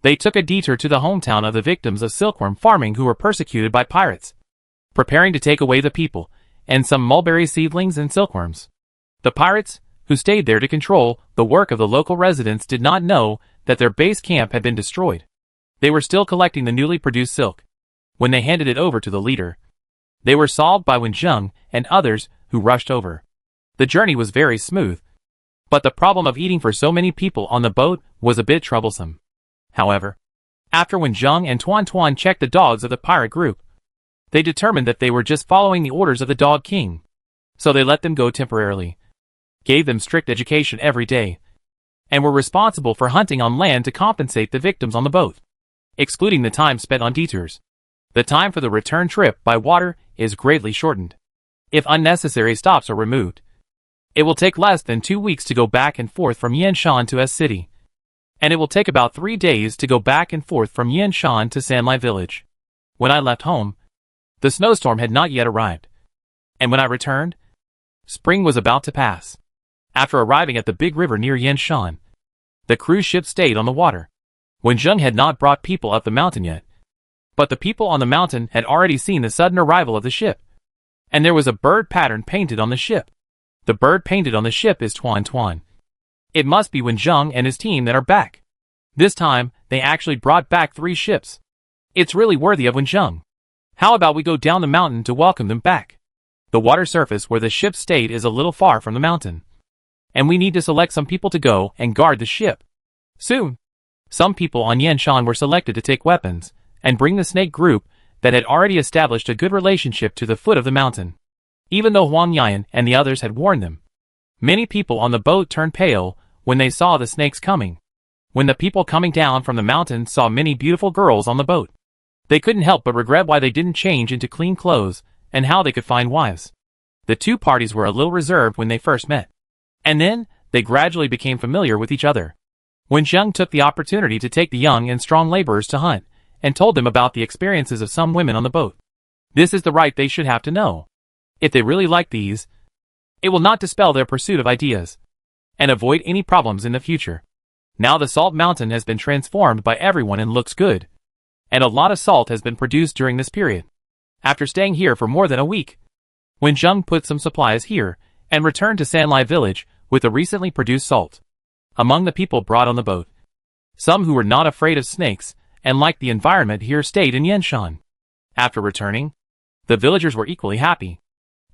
they took a detour to the hometown of the victims of silkworm farming who were persecuted by pirates, preparing to take away the people and some mulberry seedlings and silkworms. The pirates, who stayed there to control the work of the local residents, did not know that their base camp had been destroyed. They were still collecting the newly produced silk. When they handed it over to the leader, they were solved by Wen Zheng and others who rushed over. The journey was very smooth, but the problem of eating for so many people on the boat was a bit troublesome. However, after Wen Zheng and Tuan Tuan checked the dogs of the pirate group, they determined that they were just following the orders of the Dog King, so they let them go temporarily, gave them strict education every day, and were responsible for hunting on land to compensate the victims on the boat, excluding the time spent on detours. The time for the return trip by water is greatly shortened. If unnecessary stops are removed, it will take less than 2 weeks to go back and forth from Yanshan to S-City, and it will take about 3 days to go back and forth from Yanshan to Sanlai village. When I left home, the snowstorm had not yet arrived, and when I returned, spring was about to pass. After arriving at the big river near Yanshan, the cruise ship stayed on the water. Wen Zheng had not brought people up the mountain yet, but the people on the mountain had already seen the sudden arrival of the ship, and there was a bird pattern painted on the ship. The bird painted on the ship is Tuan Tuan. It must be Wen Zheng and his team that are back. This time, they actually brought back 3 ships. It's really worthy of Wen Zheng. How about we go down the mountain to welcome them back? The water surface where the ship stayed is a little far from the mountain, and we need to select some people to go and guard the ship. Soon, some people on Yanshan were selected to take weapons and bring the snake group that had already established a good relationship to the foot of the mountain. Even though Huang Yan and the others had warned them, many people on the boat turned pale when they saw the snakes coming. When the people coming down from the mountain saw many beautiful girls on the boat, they couldn't help but regret why they didn't change into clean clothes and how they could find wives. The two parties were a little reserved when they first met, and then they gradually became familiar with each other. Wen Zheng took the opportunity to take the young and strong laborers to hunt, and told them about the experiences of some women on the boat. This is the right they should have to know. If they really like these, it will not dispel their pursuit of ideas, and avoid any problems in the future. Now the salt mountain has been transformed by everyone and looks good, and a lot of salt has been produced during this period. After staying here for more than a week, Wen Zheng put some supplies here, and returned to Sanlai village with the recently produced salt. Among the people brought on the boat, some who were not afraid of snakes and liked the environment here stayed in Yanshan. After returning, the villagers were equally happy.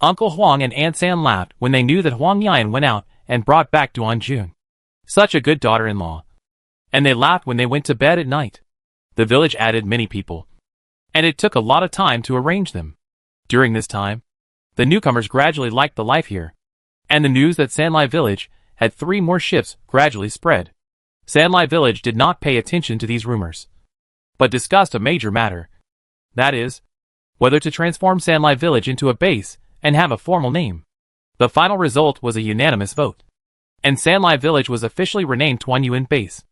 Uncle Huang and Aunt San laughed when they knew that Huang Yan went out and brought back Duan Jun. Such a good daughter-in-law. And they laughed when they went to bed at night. The village added many people, and it took a lot of time to arrange them. During this time, the newcomers gradually liked the life here, and the news that Sanlai village had 3 more ships gradually spread. Sanlai village did not pay attention to these rumors, but discussed a major matter. That is, whether to transform Sanlai village into a base and have a formal name. The final result was a unanimous vote, and Sanlai village was officially renamed Tuanyuan Base.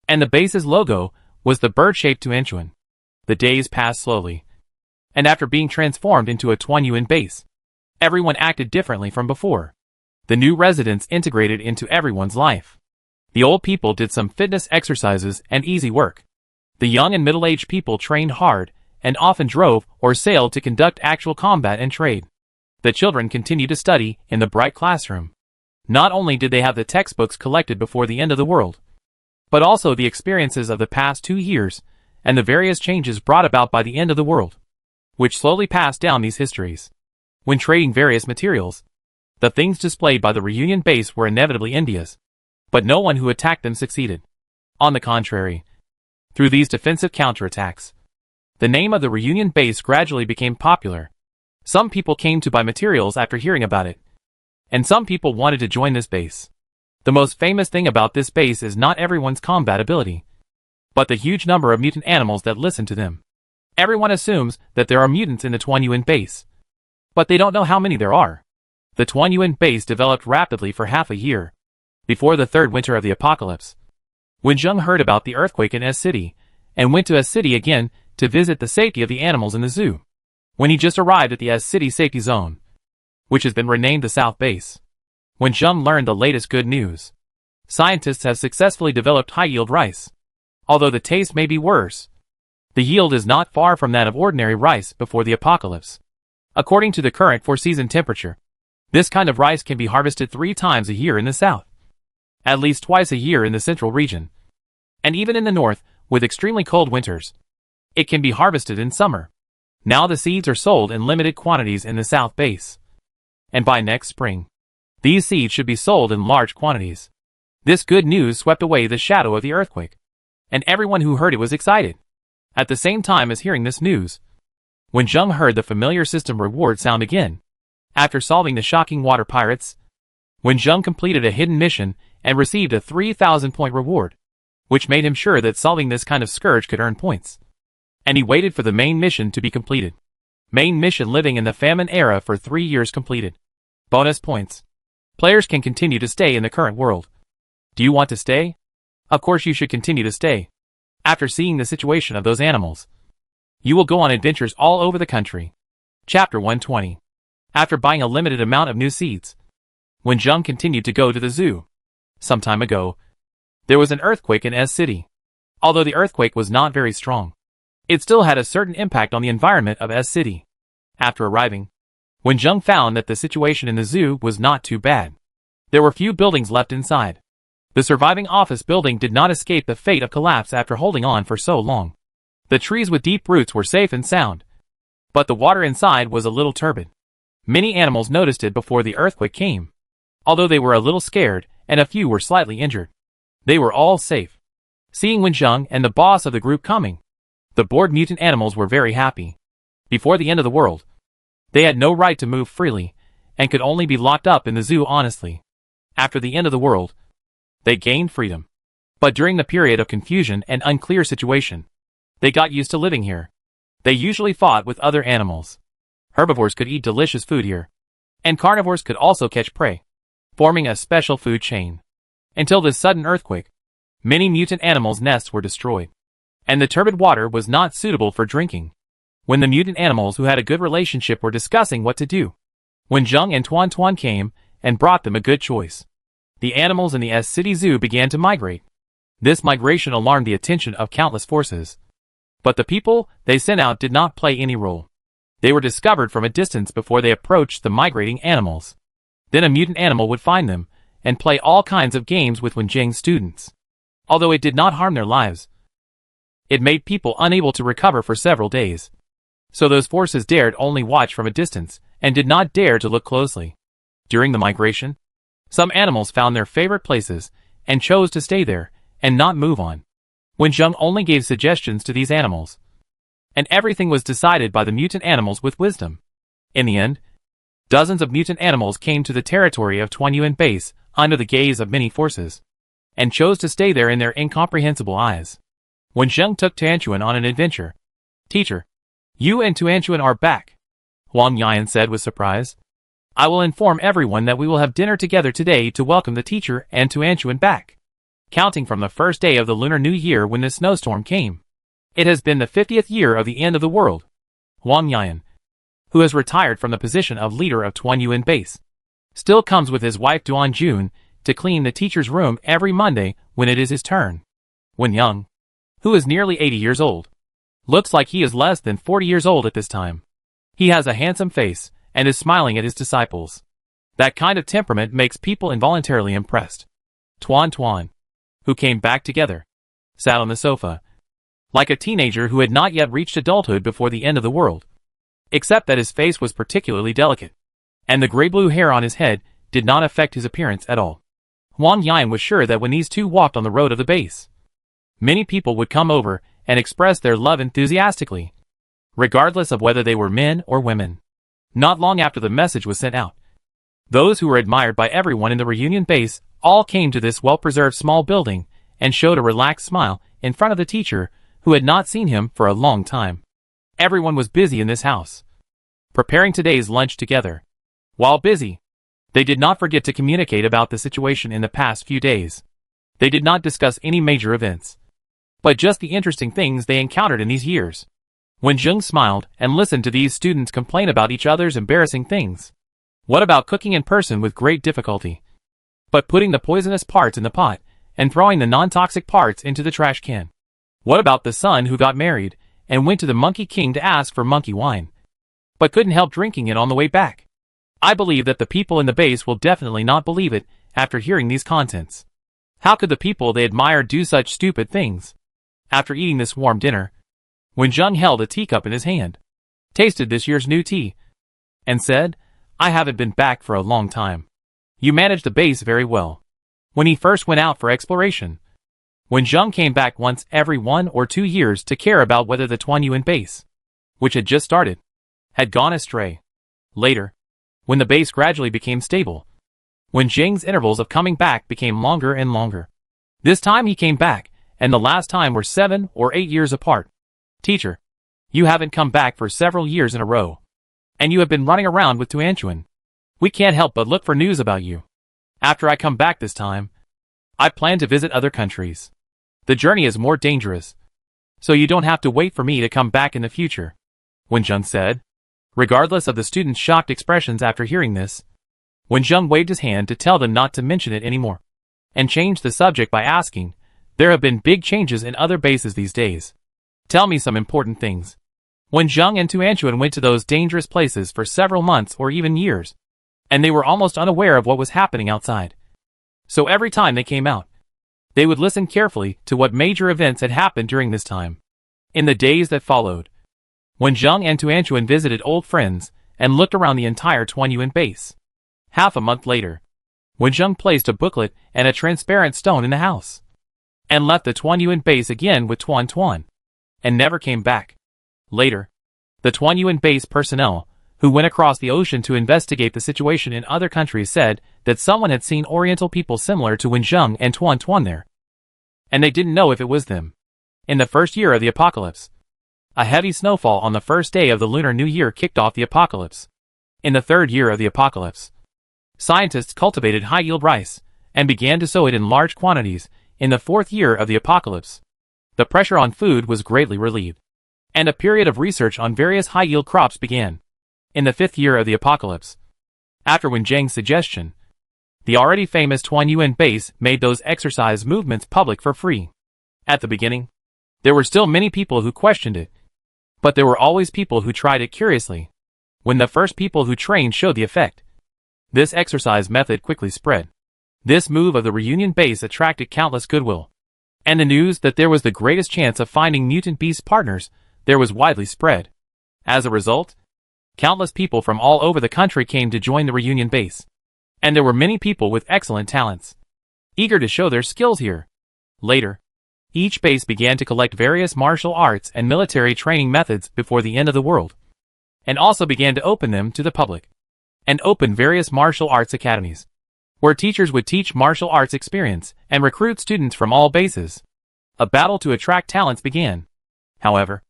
And the base's logo was the bird-shaped Tuanchuan. The days passed slowly, and after being transformed into a Tuanyuan base, everyone acted differently from before. The new residents integrated into everyone's life. The old people did some fitness exercises and easy work. The young and middle-aged people trained hard and often drove or sailed to conduct actual combat and trade. The children continued to study in the bright classroom. Not only did they have the textbooks collected before the end of the world, but also the experiences of the past 2 years and the various changes brought about by the end of the world. which slowly passed down these histories. When trading various materials, the things displayed by the reunion base were inevitably India's, but no one who attacked them succeeded. On the contrary, through these defensive counterattacks, the name of the reunion base gradually became popular. Some people came to buy materials after hearing about it, and some people wanted to join this base. The most famous thing about this base is not everyone's combat ability, but the huge number of mutant animals that listen to them. Everyone assumes that there are mutants in the Tuanyuan base, but they don't know how many there are. The Tuanyuan base developed rapidly for half a year, before the third winter of the apocalypse. When Zheng heard about the earthquake in S City, and went to S City again to visit the safety of the animals in the zoo. When he just arrived at the S City safety zone, which has been renamed the South Base. When Zheng learned the latest good news, scientists have successfully developed high-yield rice. Although the taste may be worse, the yield is not far from that of ordinary rice before the apocalypse. According to the current four-season temperature, this kind of rice can be harvested 3 times a year in the south, at least twice a year in the central region, and even in the north, with extremely cold winters, it can be harvested in summer. Now the seeds are sold in limited quantities in the South Base, and by next spring, these seeds should be sold in large quantities. This good news swept away the shadow of the earthquake, and everyone who heard it was excited. At the same time as hearing this news, when Zheng heard the familiar system reward sound again, after solving the shocking water pirates, when Zheng completed a hidden mission and received a 3,000-point reward, which made him sure that solving this kind of scourge could earn points. And he waited for the main mission to be completed. Main mission: living in the famine era for 3 years completed. Bonus points. Players can continue to stay in the current world. Do you want to stay? Of course you should continue to stay. After seeing the situation of those animals, you will go on adventures all over the country. Chapter 120. After buying a limited amount of new seeds, when Zheng continued to go to the zoo, some time ago, there was an earthquake in S City. Although the earthquake was not very strong, it still had a certain impact on the environment of S City. After arriving, when Zheng found that the situation in the zoo was not too bad, there were few buildings left inside. The surviving office building did not escape the fate of collapse after holding on for so long. The trees with deep roots were safe and sound, but the water inside was a little turbid. Many animals noticed it before the earthquake came, although they were a little scared and a few were slightly injured. They were all safe. Seeing Wen Zheng and the boss of the group coming, the bored mutant animals were very happy. Before the end of the world, they had no right to move freely, and could only be locked up in the zoo honestly. After the end of the world, they gained freedom. But during the period of confusion and unclear situation, they got used to living here. They usually fought with other animals. Herbivores could eat delicious food here, and carnivores could also catch prey, forming a special food chain. Until this sudden earthquake, many mutant animals' nests were destroyed, and the turbid water was not suitable for drinking. When the mutant animals who had a good relationship were discussing what to do, when Zheng and Tuan Tuan came and brought them a good choice, the animals in the S City Zoo began to migrate. This migration alarmed the attention of countless forces, but the people they sent out did not play any role. They were discovered from a distance before they approached the migrating animals. Then a mutant animal would find them and play all kinds of games with Wen Zheng's students. Although it did not harm their lives, it made people unable to recover for several days. So those forces dared only watch from a distance and did not dare to look closely. During the migration, some animals found their favorite places and chose to stay there and not move on. Wen Zheng only gave suggestions to these animals, and everything was decided by the mutant animals with wisdom. In the end, dozens of mutant animals came to the territory of Tuanyuan Base under the gaze of many forces, and chose to stay there in their incomprehensible eyes. When Zheng took Tuanchuan on an adventure, "Teacher, you and Tuanchuan are back," Huang Yan said with surprise. "I will inform everyone that we will have dinner together today to welcome the teacher and Tuanchuan back." Counting from the first day of the Lunar New Year when the snowstorm came, it has been the 50th year of the end of the world. Huang Yan, who has retired from the position of leader of Tuanyuan Base, still comes with his wife Duan Jun to clean the teacher's room every Monday when it is his turn. Wen Yang, who is nearly 80 years old, looks like he is less than 40 years old at this time. He has a handsome face and is smiling at his disciples. That kind of temperament makes people involuntarily impressed. Tuan Tuan, who came back together, sat on the sofa, like a teenager who had not yet reached adulthood before the end of the world. except that his face was particularly delicate, and the gray-blue hair on his head did not affect his appearance at all. Huang Yan was sure that when these two walked on the road of the base, many people would come over and express their love enthusiastically, regardless of whether they were men or women. Not long after the message was sent out, those who were admired by everyone in the reunion base all came to this well-preserved small building and showed a relaxed smile in front of the teacher who had not seen him for a long time. Everyone was busy in this house, preparing today's lunch together. While busy, they did not forget to communicate about the situation in the past few days. They did not discuss any major events, but just the interesting things they encountered in these years. When Zheng smiled and listened to these students complain about each other's embarrassing things. What about cooking in person with great difficulty, but putting the poisonous parts in the pot and throwing the non-toxic parts into the trash can? What about the son who got married and went to the Monkey King to ask for monkey wine, but couldn't help drinking it on the way back? I believe that the people in the base will definitely not believe it after hearing these contents. How could the people they admire do such stupid things? After eating this warm dinner, when Zheng held a teacup in his hand, tasted this year's new tea, and said, "I haven't been back for a long time. You managed the base very well." When he first went out for exploration, when Zheng came back once every 1 or 2 years to care about whether the Tuanyuan base, which had just started, had gone astray. Later, when the base gradually became stable, when Zheng's intervals of coming back became longer and longer. This time he came back, and the last time were 7 or 8 years apart. "Teacher, you haven't come back for several years in a row, and you have been running around with Tuanchuan. We can't help but look for news about you. After I come back this time, I plan to visit other countries. The journey is more dangerous, so you don't have to wait for me to come back in the future," Wen Zheng said. Regardless of the students' shocked expressions after hearing this, Wen Zheng waved his hand to tell them not to mention it anymore, and changed the subject by asking, "There have been big changes in other bases these days. Tell me some important things." Wen Zheng and Tuanchuan went to those dangerous places for several months or even years, and they were almost unaware of what was happening outside. So every time they came out, they would listen carefully to what major events had happened during this time. In the days that followed, when Zheng and Tuanchuan visited old friends and looked around the entire Tuanyuan base. Half a month later, when Zheng placed a booklet and a transparent stone in the house, and left the Tuanyuan base again with Tuan Tuan, and never came back. Later, the Tuanyuan base personnel, who went across the ocean to investigate the situation in other countries, said that someone had seen Oriental people similar to Wen Zheng and Tuan Tuan there, and they didn't know if it was them. In the first year of the apocalypse, a heavy snowfall on the first day of the Lunar New Year kicked off the apocalypse. In the third year of the apocalypse, scientists cultivated high-yield rice and began to sow it in large quantities. In the fourth year of the apocalypse, the pressure on food was greatly relieved, and a period of research on various high-yield crops began. In the fifth year of the apocalypse, after Wen Zheng's suggestion, the already famous Tuanyuan base made those exercise movements public for free. At the beginning, there were still many people who questioned it, but there were always people who tried it curiously. When the first people who trained showed the effect, this exercise method quickly spread. This move of the reunion base attracted countless goodwill, and the news that there was the greatest chance of finding mutant beast partners there was widely spread. As a result, countless people from all over the country came to join the reunion base, and there were many people with excellent talents, eager to show their skills here. Later, each base began to collect various martial arts and military training methods before the end of the world, and also began to open them to the public, and open various martial arts academies, where teachers would teach martial arts experience and recruit students from all bases. A battle to attract talents began. However,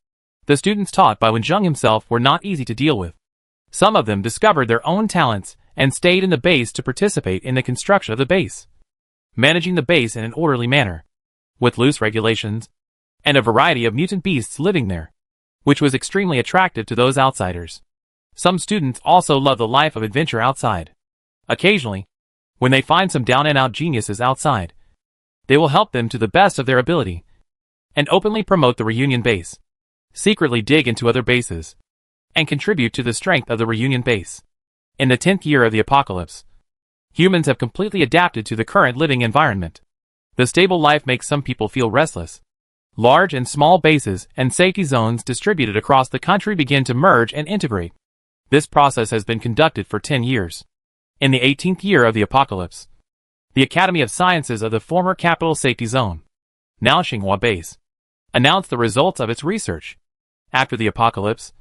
the students taught by Wen Zheng himself were not easy to deal with. Some of them discovered their own talents and stayed in the base to participate in the construction of the base, managing the base in an orderly manner, with loose regulations, and a variety of mutant beasts living there, which was extremely attractive to those outsiders. Some students also love the life of adventure outside. Occasionally, when they find some down-and-out geniuses outside, they will help them to the best of their ability, and openly promote the reunion base, secretly dig into other bases, and contribute to the strength of the reunion base. In the 10th year of the apocalypse, humans have completely adapted to the current living environment. The stable life makes some people feel restless, Large and small bases and safety zones distributed across the country begin to merge and integrate. This process has been conducted for 10 years. In the 18th year of the apocalypse, the Academy of Sciences of the former Capital Safety Zone, now Xinhua Base, announced the results of its research. After the apocalypse,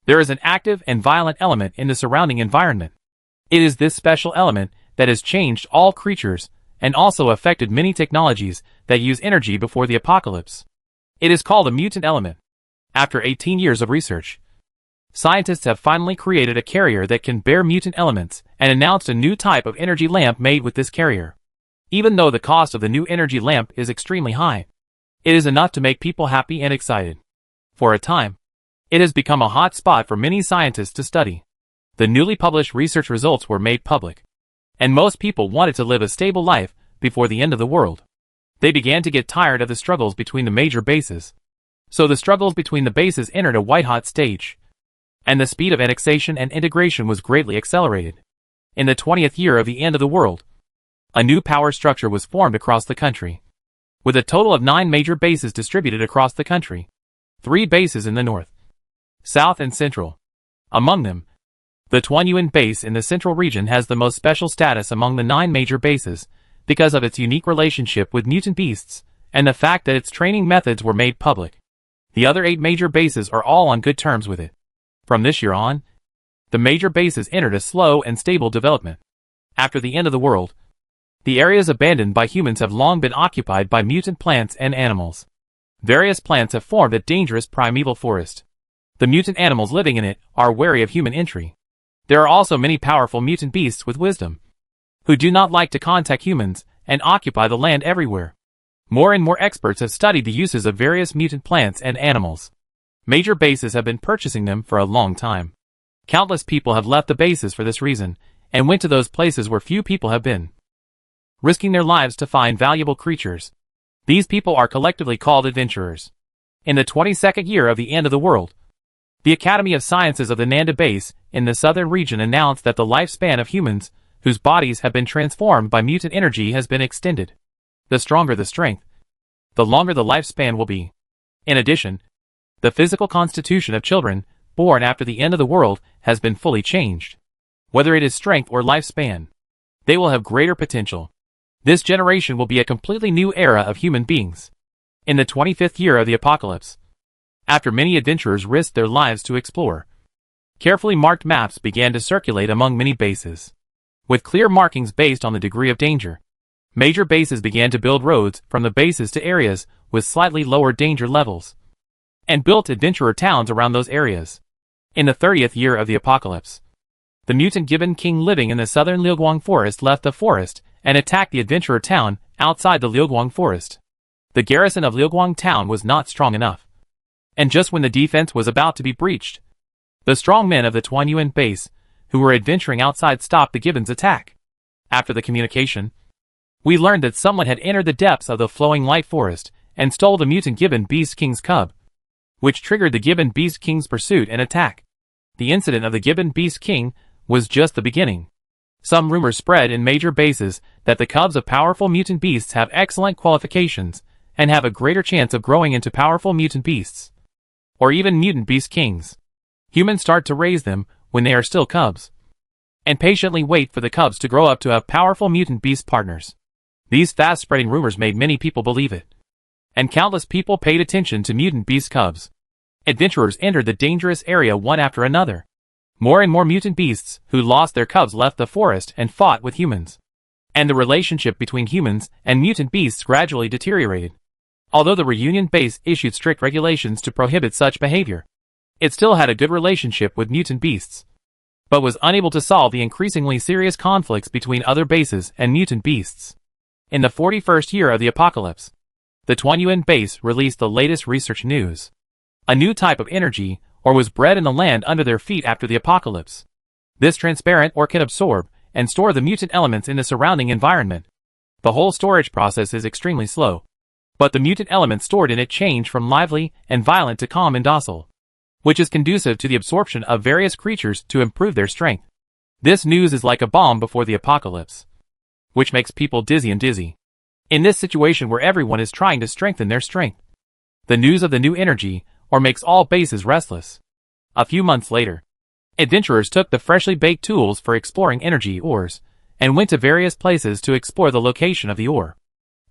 there is an active and violent element in the surrounding environment. It is this special element that has changed all creatures and also affected many technologies that use energy before the apocalypse. It is called a mutant element. After 18 years of research, scientists have finally created a carrier that can bear mutant elements and announced a new type of energy lamp made with this carrier. Even though the cost of the new energy lamp is extremely high, it is enough to make people happy and excited. For a time, it has become a hot spot for many scientists to study. The newly published research results were made public, and most people wanted to live a stable life before the end of the world. They began to get tired of the struggles between the major bases. So the struggles between the bases entered a white-hot stage, and the speed of annexation and integration was greatly accelerated. In the 20th year of the end of the world, a new power structure was formed across the country, with a total of 9 major bases distributed across the country, 3 bases in the north, south and central. Among them, the Tuanyuan base in the central region has the most special status among the 9 major bases because of its unique relationship with mutant beasts and the fact that its training methods were made public. The other 8 major bases are all on good terms with it. From this year on, the major bases entered a slow and stable development. After the end of the world, the areas abandoned by humans have long been occupied by mutant plants and animals. Various plants have formed a dangerous primeval forest. The mutant animals living in it are wary of human entry. There are also many powerful mutant beasts with wisdom, who do not like to contact humans and occupy the land everywhere. More and more experts have studied the uses of various mutant plants and animals. Major bases have been purchasing them for a long time. Countless people have left the bases for this reason and went to those places where few people have been, risking their lives to find valuable creatures. These people are collectively called adventurers. In the 22nd year of the end of the world, the Academy of Sciences of the Nanda Base in the southern region announced that the lifespan of humans whose bodies have been transformed by mutant energy has been extended. The stronger the strength, the longer the lifespan will be. In addition, the physical constitution of children born after the end of the world has been fully changed. Whether it is strength or lifespan, they will have greater potential. This generation will be a completely new era of human beings. In the 25th year of the apocalypse, after many adventurers risked their lives to explore, carefully marked maps began to circulate among many bases. With clear markings based on the degree of danger, major bases began to build roads from the bases to areas with slightly lower danger levels, and built adventurer towns around those areas. In the 30th year of the apocalypse, the mutant gibbon king living in the southern Liuguang forest left the forest and attacked the adventurer town outside the Liuguang forest. The garrison of Liuguang town was not strong enough, and just when the defense was about to be breached, the strong men of the Tuanyuan base, who were adventuring outside, stopped the gibbon's attack. After the communication, we learned that someone had entered the depths of the flowing light forest and stole the mutant gibbon beast king's cub, which triggered the gibbon beast king's pursuit and attack. The incident of the gibbon beast king was just the beginning. Some rumors spread in major bases that the cubs of powerful mutant beasts have excellent qualifications and have a greater chance of growing into powerful mutant beasts, or even mutant beast kings. Humans start to raise them when they are still cubs, and patiently wait for the cubs to grow up to have powerful mutant beast partners. These fast-spreading rumors made many people believe it, and countless people paid attention to mutant beast cubs. Adventurers entered the dangerous area one after another. More and more mutant beasts who lost their cubs left the forest and fought with humans, and the relationship between humans and mutant beasts gradually deteriorated. Although the reunion base issued strict regulations to prohibit such behavior, it still had a good relationship with mutant beasts, but was unable to solve the increasingly serious conflicts between other bases and mutant beasts. In the 41st year of the apocalypse, the Tuanyuan base released the latest research news. A new type of energy or was bred in the land under their feet after the apocalypse. This transparent or can absorb and store the mutant elements in the surrounding environment. The whole storage process is extremely slow, but the mutant elements stored in it change from lively and violent to calm and docile, which is conducive to the absorption of various creatures to improve their strength. This news is like a bomb before the apocalypse, which makes people dizzy. In this situation where everyone is trying to strengthen their strength, the news of the new energy ore makes all bases restless. A few months later, adventurers took the freshly baked tools for exploring energy ores and went to various places to explore the location of the ore.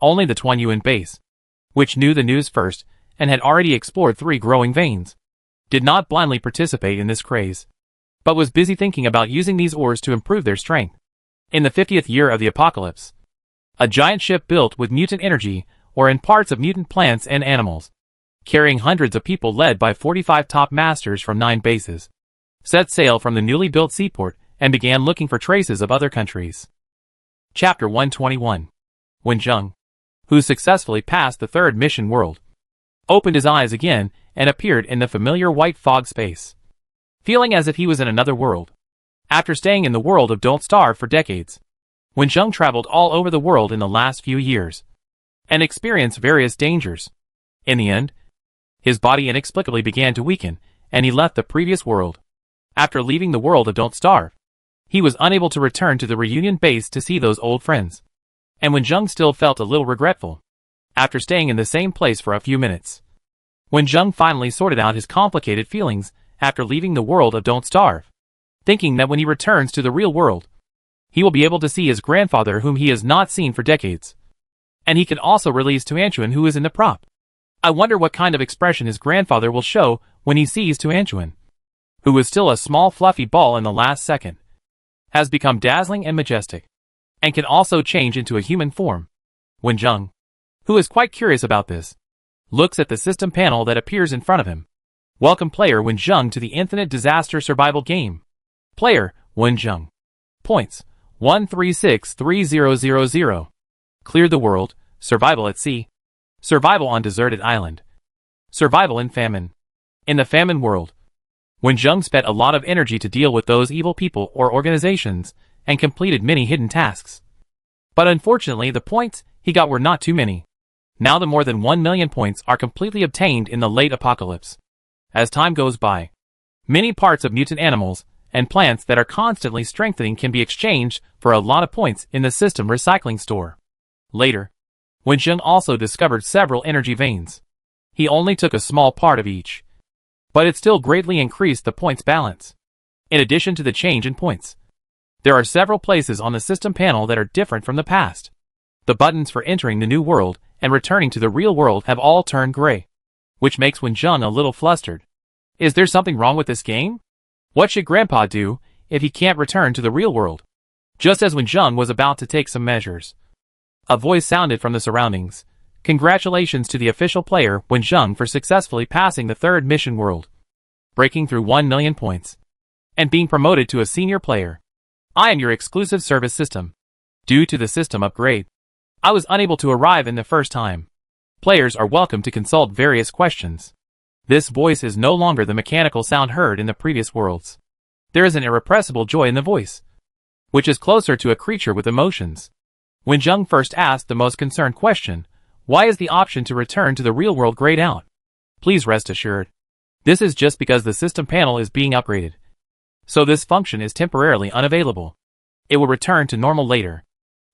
Only the Tuanyuan base, which knew the news first and had already explored 3 growing veins, did not blindly participate in this craze, but was busy thinking about using these ores to improve their strength. In the 50th year of the apocalypse, a giant ship built with mutant energy or in parts of mutant plants and animals, carrying hundreds of people led by 45 top masters from 9 bases, set sail from the newly built seaport and began looking for traces of other countries. Chapter 121. Wen Zheng, who successfully passed the 3rd mission world, opened his eyes again and appeared in the familiar white fog space, feeling as if he was in another world. After staying in the world of Don't Starve for decades, Wen Zheng traveled all over the world in the last few years and experienced various dangers. In the end, his body inexplicably began to weaken, and he left the previous world. After leaving the world of Don't Starve, he was unable to return to the reunion base to see those old friends, and Wen Zheng still felt a little regretful after staying in the same place for a few minutes. Wen Zheng finally sorted out his complicated feelings after leaving the world of Don't Starve, thinking that when he returns to the real world, he will be able to see his grandfather whom he has not seen for decades, and he can also release Tuanyuan who is in the prop. I wonder what kind of expression his grandfather will show when he sees Tuanyuan, who was still a small fluffy ball in the last second, has become dazzling and majestic, and can also change into a human form. Wen Zheng, who is quite curious about this, looks at the system panel that appears in front of him. Welcome player Wen Zheng to the Infinite Disaster Survival Game. Player, Wen Zheng. Points, 1363000. Clear the world, survival at sea, survival on deserted island, survival in famine. In the famine world, Wen Zheng spent a lot of energy to deal with those evil people or organizations and completed many hidden tasks. But unfortunately the points he got were not too many. Now the more than 1 million points are completely obtained in the late apocalypse. As time goes by, many parts of mutant animals and plants that are constantly strengthening can be exchanged for a lot of points in the system recycling store. Later, Wen Zheng also discovered several energy veins. He only took a small part of each, but it still greatly increased the points balance. In addition to the change in points, there are several places on the system panel that are different from the past. The buttons for entering the new world and returning to the real world have all turned gray, which makes Wen Zheng a little flustered. Is there something wrong with this game? What should Grandpa do if he can't return to the real world? Just as Wen Zheng was about to take some measures, a voice sounded from the surroundings. Congratulations to the official player Wen Zheng for successfully passing the 3rd mission world, breaking through 1 million points, and being promoted to a senior player. I am your exclusive service system. Due to the system upgrade, I was unable to arrive in the first time. Players are welcome to consult various questions. This voice is no longer the mechanical sound heard in the previous worlds. There is an irrepressible joy in the voice, which is closer to a creature with emotions. Wen Zheng first asked the most concerned question: why is the option to return to the real world grayed out? Please rest assured, this is just because the system panel is being upgraded, so this function is temporarily unavailable. It will return to normal later.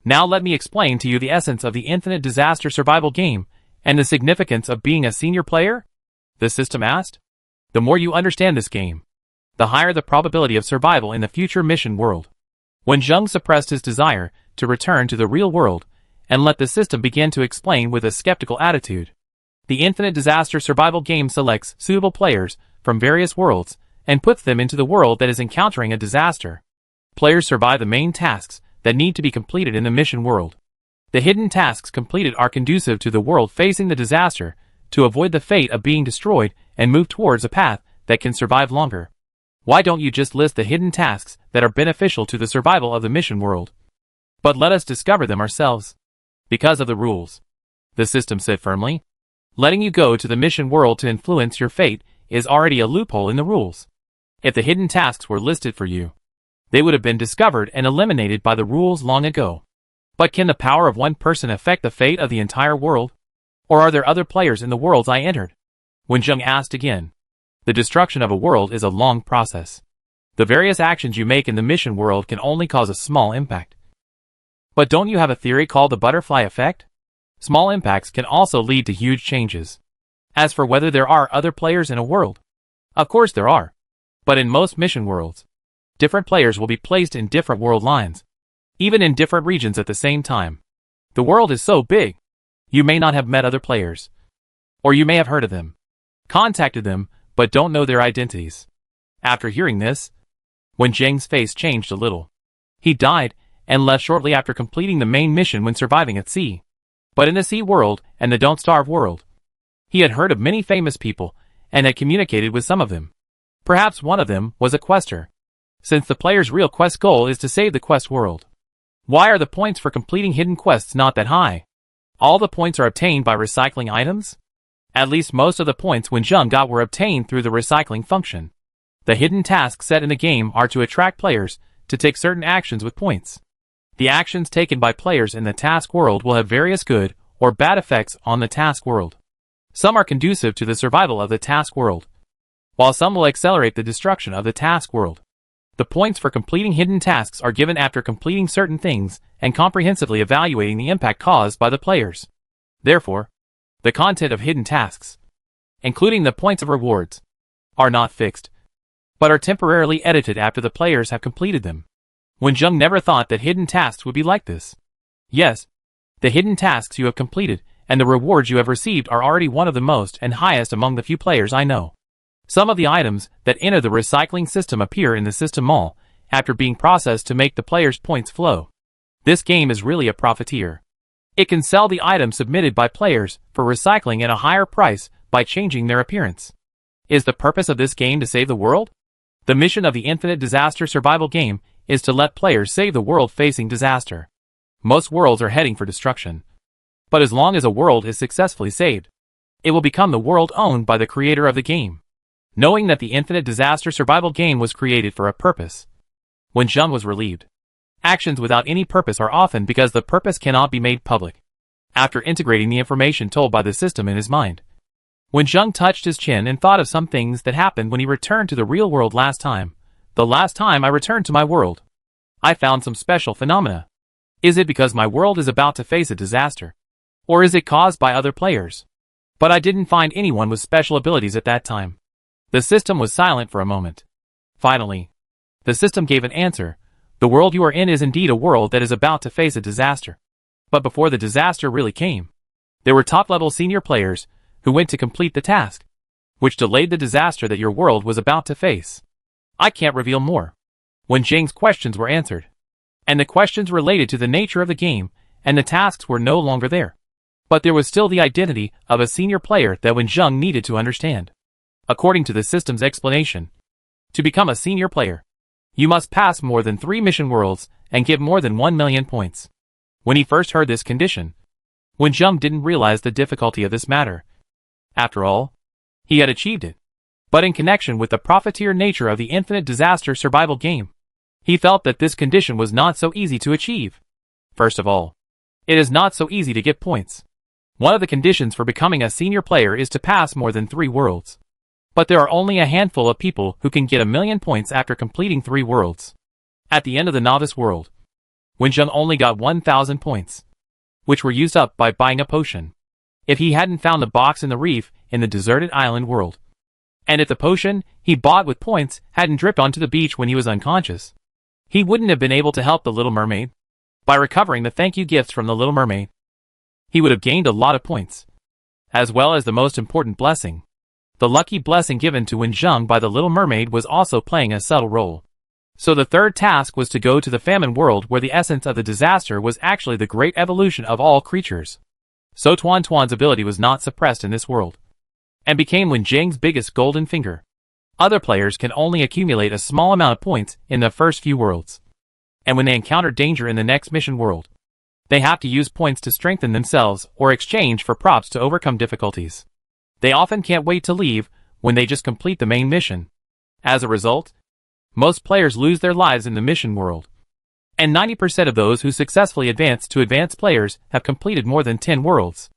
Now let me explain to you the essence of the Infinite Disaster Survival Game and the significance of being a senior player, the system asked. The more you understand this game, the higher the probability of survival in the future mission world. Wen Zheng suppressed his desire to return to the real world and let the system begin to explain with a skeptical attitude. The Infinite Disaster Survival Game selects suitable players from various worlds and puts them into the world that is encountering a disaster. Players survive the main tasks that need to be completed in the mission world. The hidden tasks completed are conducive to the world facing the disaster to avoid the fate of being destroyed and move towards a path that can survive longer. Why don't you just list the hidden tasks that are beneficial to the survival of the mission world? But let us discover them ourselves. Because of the rules, the system said firmly. Letting you go to the mission world to influence your fate is already a loophole in the rules. If the hidden tasks were listed for you, they would have been discovered and eliminated by the rules long ago. But can the power of one person affect the fate of the entire world? Or are there other players in the worlds I entered? Wen Zheng asked again. The destruction of a world is a long process. The various actions you make in the mission world can only cause a small impact. But don't you have a theory called the butterfly effect? Small impacts can also lead to huge changes. As for whether there are other players in a world, of course there are. But in most mission worlds, different players will be placed in different world lines, even in different regions at the same time. The world is so big, you may not have met other players. Or you may have heard of them, contacted them, but don't know their identities. After hearing this, Wen Zheng's face changed a little. He died, and left shortly after completing the main mission when surviving at sea. But in the sea world and the Don't Starve world, he had heard of many famous people, and had communicated with some of them. Perhaps one of them was a quester, since the player's real quest goal is to save the quest world. Why are the points for completing hidden quests not that high? All the points are obtained by recycling items? At least most of the points Wen Zheng got were obtained through the recycling function. The hidden tasks set in the game are to attract players to take certain actions with points. The actions taken by players in the task world will have various good or bad effects on the task world. Some are conducive to the survival of the task world, while some will accelerate the destruction of the task world. The points for completing hidden tasks are given after completing certain things and comprehensively evaluating the impact caused by the players. Therefore, the content of hidden tasks, including the points of rewards, are not fixed, but are temporarily edited after the players have completed them. Wen Zheng never thought that hidden tasks would be like this. Yes, the hidden tasks you have completed and the rewards you have received are already one of the most and highest among the few players I know. Some of the items that enter the recycling system appear in the system mall after being processed to make the player's points flow. This game is really a profiteer. It can sell the items submitted by players for recycling at a higher price by changing their appearance. Is the purpose of this game to save the world? The mission of the Infinite Disaster Survival game is to let players save the world facing disaster. Most worlds are heading for destruction. But as long as a world is successfully saved, it will become the world owned by the creator of the game. Knowing that the Infinite Disaster Survival game was created for a purpose, Wen Zheng was relieved. Actions without any purpose are often because the purpose cannot be made public. After integrating the information told by the system in his mind, Wen Zheng touched his chin and thought of some things that happened when he returned to the real world last time. The last time I returned to my world, I found some special phenomena. Is it because my world is about to face a disaster? Or is it caused by other players? But I didn't find anyone with special abilities at that time. The system was silent for a moment. Finally, the system gave an answer. The world you are in is indeed a world that is about to face a disaster. But before the disaster really came, there were top-level senior players who went to complete the task, which delayed the disaster that your world was about to face. I can't reveal more. Wen Zheng's questions were answered, and the questions related to the nature of the game and the tasks were no longer there. But there was still the identity of a senior player that Wen Zheng needed to understand. According to the system's explanation, to become a senior player, you must pass more than 3 mission worlds and get more than 1 million points. When he first heard this condition, Wen Zheng didn't realize the difficulty of this matter. After all, he had achieved it. But in connection with the profiteer nature of the Infinite Disaster Survival game, he felt that this condition was not so easy to achieve. First of all, it is not so easy to get points. One of the conditions for becoming a senior player is to pass more than 3 worlds. But there are only a handful of people who can get 1 million points after completing 3 worlds. At the end of the novice world, Wen Zheng only got 1,000 points, which were used up by buying a potion. If he hadn't found the box in the reef in the deserted island world, and if the potion he bought with points hadn't dripped onto the beach when he was unconscious, he wouldn't have been able to help the Little Mermaid. By recovering the thank you gifts from the Little Mermaid, he would have gained a lot of points, as well as the most important blessing. The lucky blessing given to Wen Zheng by the Little Mermaid was also playing a subtle role. So the third task was to go to the famine world where the essence of the disaster was actually the great evolution of all creatures. So Tuan Tuan's ability was not suppressed in this world, and became Wen Zheng's biggest golden finger. Other players can only accumulate a small amount of points in the first few worlds, and when they encounter danger in the next mission world, they have to use points to strengthen themselves or exchange for props to overcome difficulties. They often can't wait to leave when they just complete the main mission. As a result, most players lose their lives in the mission world. And 90% of those who successfully advance to advanced players have completed more than 10 worlds.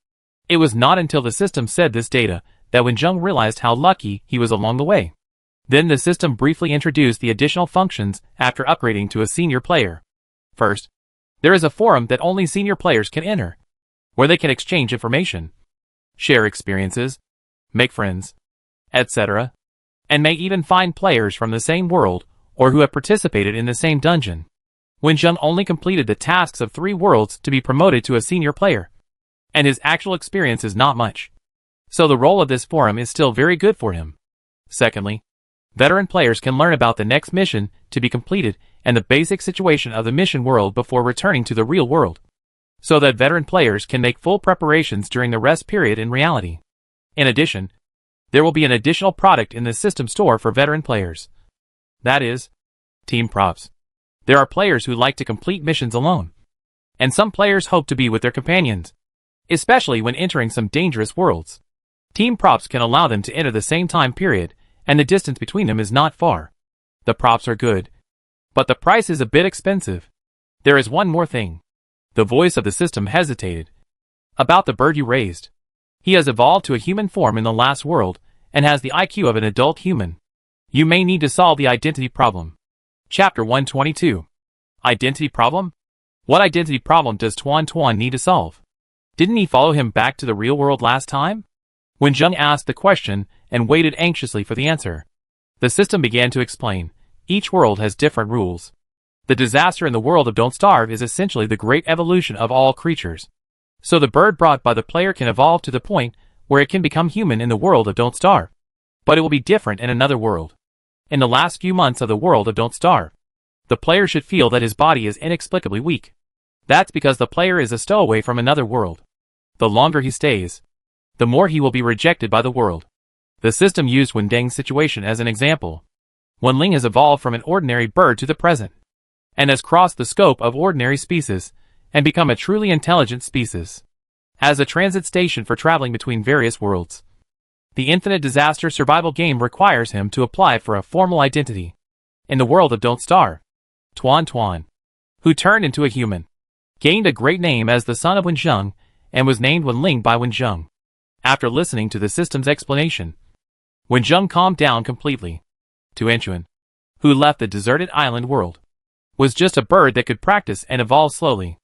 It was not until the system said this data that Wen Zheng realized how lucky he was along the way. Then the system briefly introduced the additional functions after upgrading to a senior player. First, there is a forum that only senior players can enter, where they can exchange information, share experiences, make friends, etc., and may even find players from the same world or who have participated in the same dungeon. Wenjung only completed the tasks of 3 worlds to be promoted to a senior player, and his actual experience is not much. So the role of this forum is still very good for him. Secondly, veteran players can learn about the next mission to be completed and the basic situation of the mission world before returning to the real world, so that veteran players can make full preparations during the rest period in reality. In addition, there will be an additional product in the system store for veteran players. That is, team props. There are players who like to complete missions alone, and some players hope to be with their companions, especially when entering some dangerous worlds. Team props can allow them to enter the same time period, and the distance between them is not far. The props are good, but the price is a bit expensive. There is one more thing. The voice of the system hesitated. About the bird you raised. He has evolved to a human form in the last world, and has the IQ of an adult human. You may need to solve the identity problem. Chapter 122. Identity problem? What identity problem does Tuan Tuan need to solve? Didn't he follow him back to the real world last time? Wenjung asked the question and waited anxiously for the answer. The system began to explain. Each world has different rules. The disaster in the world of Don't Starve is essentially the great evolution of all creatures. So the bird brought by the player can evolve to the point where it can become human in the world of Don't Starve. But it will be different in another world. In the last few months of the world of Don't Starve, the player should feel that his body is inexplicably weak. That's because the player is a stowaway from another world. The longer he stays, the more he will be rejected by the world. The system used Wendeng's situation as an example. Wenling has evolved from an ordinary bird to the present, and has crossed the scope of ordinary species, and become a truly intelligent species. As a transit station for traveling between various worlds, the Infinite Disaster survival game requires him to apply for a formal identity. In the world of Don't Starve, Tuan Tuan, who turned into a human, gained a great name as the son of Wenjung, and was named Wenling by Wenjung. After listening to the system's explanation, Wenjung calmed down completely. Tuanchuan, who left the deserted island world, was just a bird that could practice and evolve slowly.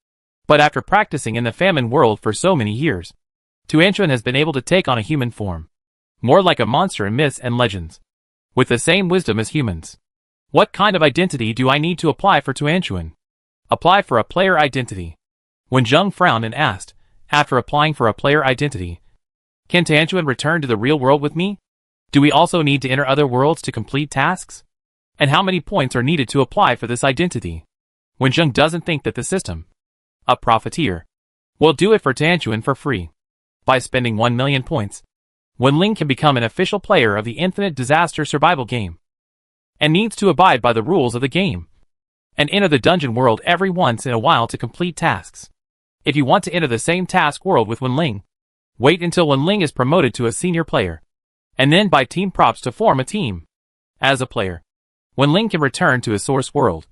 But after practicing in the famine world for so many years, Tuanchuan has been able to take on a human form, more like a monster in myths and legends, with the same wisdom as humans. What kind of identity do I need to apply for Tuanchuan? Apply for a player identity. Wenjung frowned and asked, after applying for a player identity, can Tuanchuan return to the real world with me? Do we also need to enter other worlds to complete tasks? And how many points are needed to apply for this identity? Wenjung doesn't think that the system, a profiteer, will do it for Tuanchuan for free. By spending 1 million points, Wenling can become an official player of the Infinite Disaster survival game, and needs to abide by the rules of the game, and enter the dungeon world every once in a while to complete tasks. If you want to enter the same task world with Wenling, wait until Wenling is promoted to a senior player, and then buy team props to form a team. As a player, Wenling can return to his source world.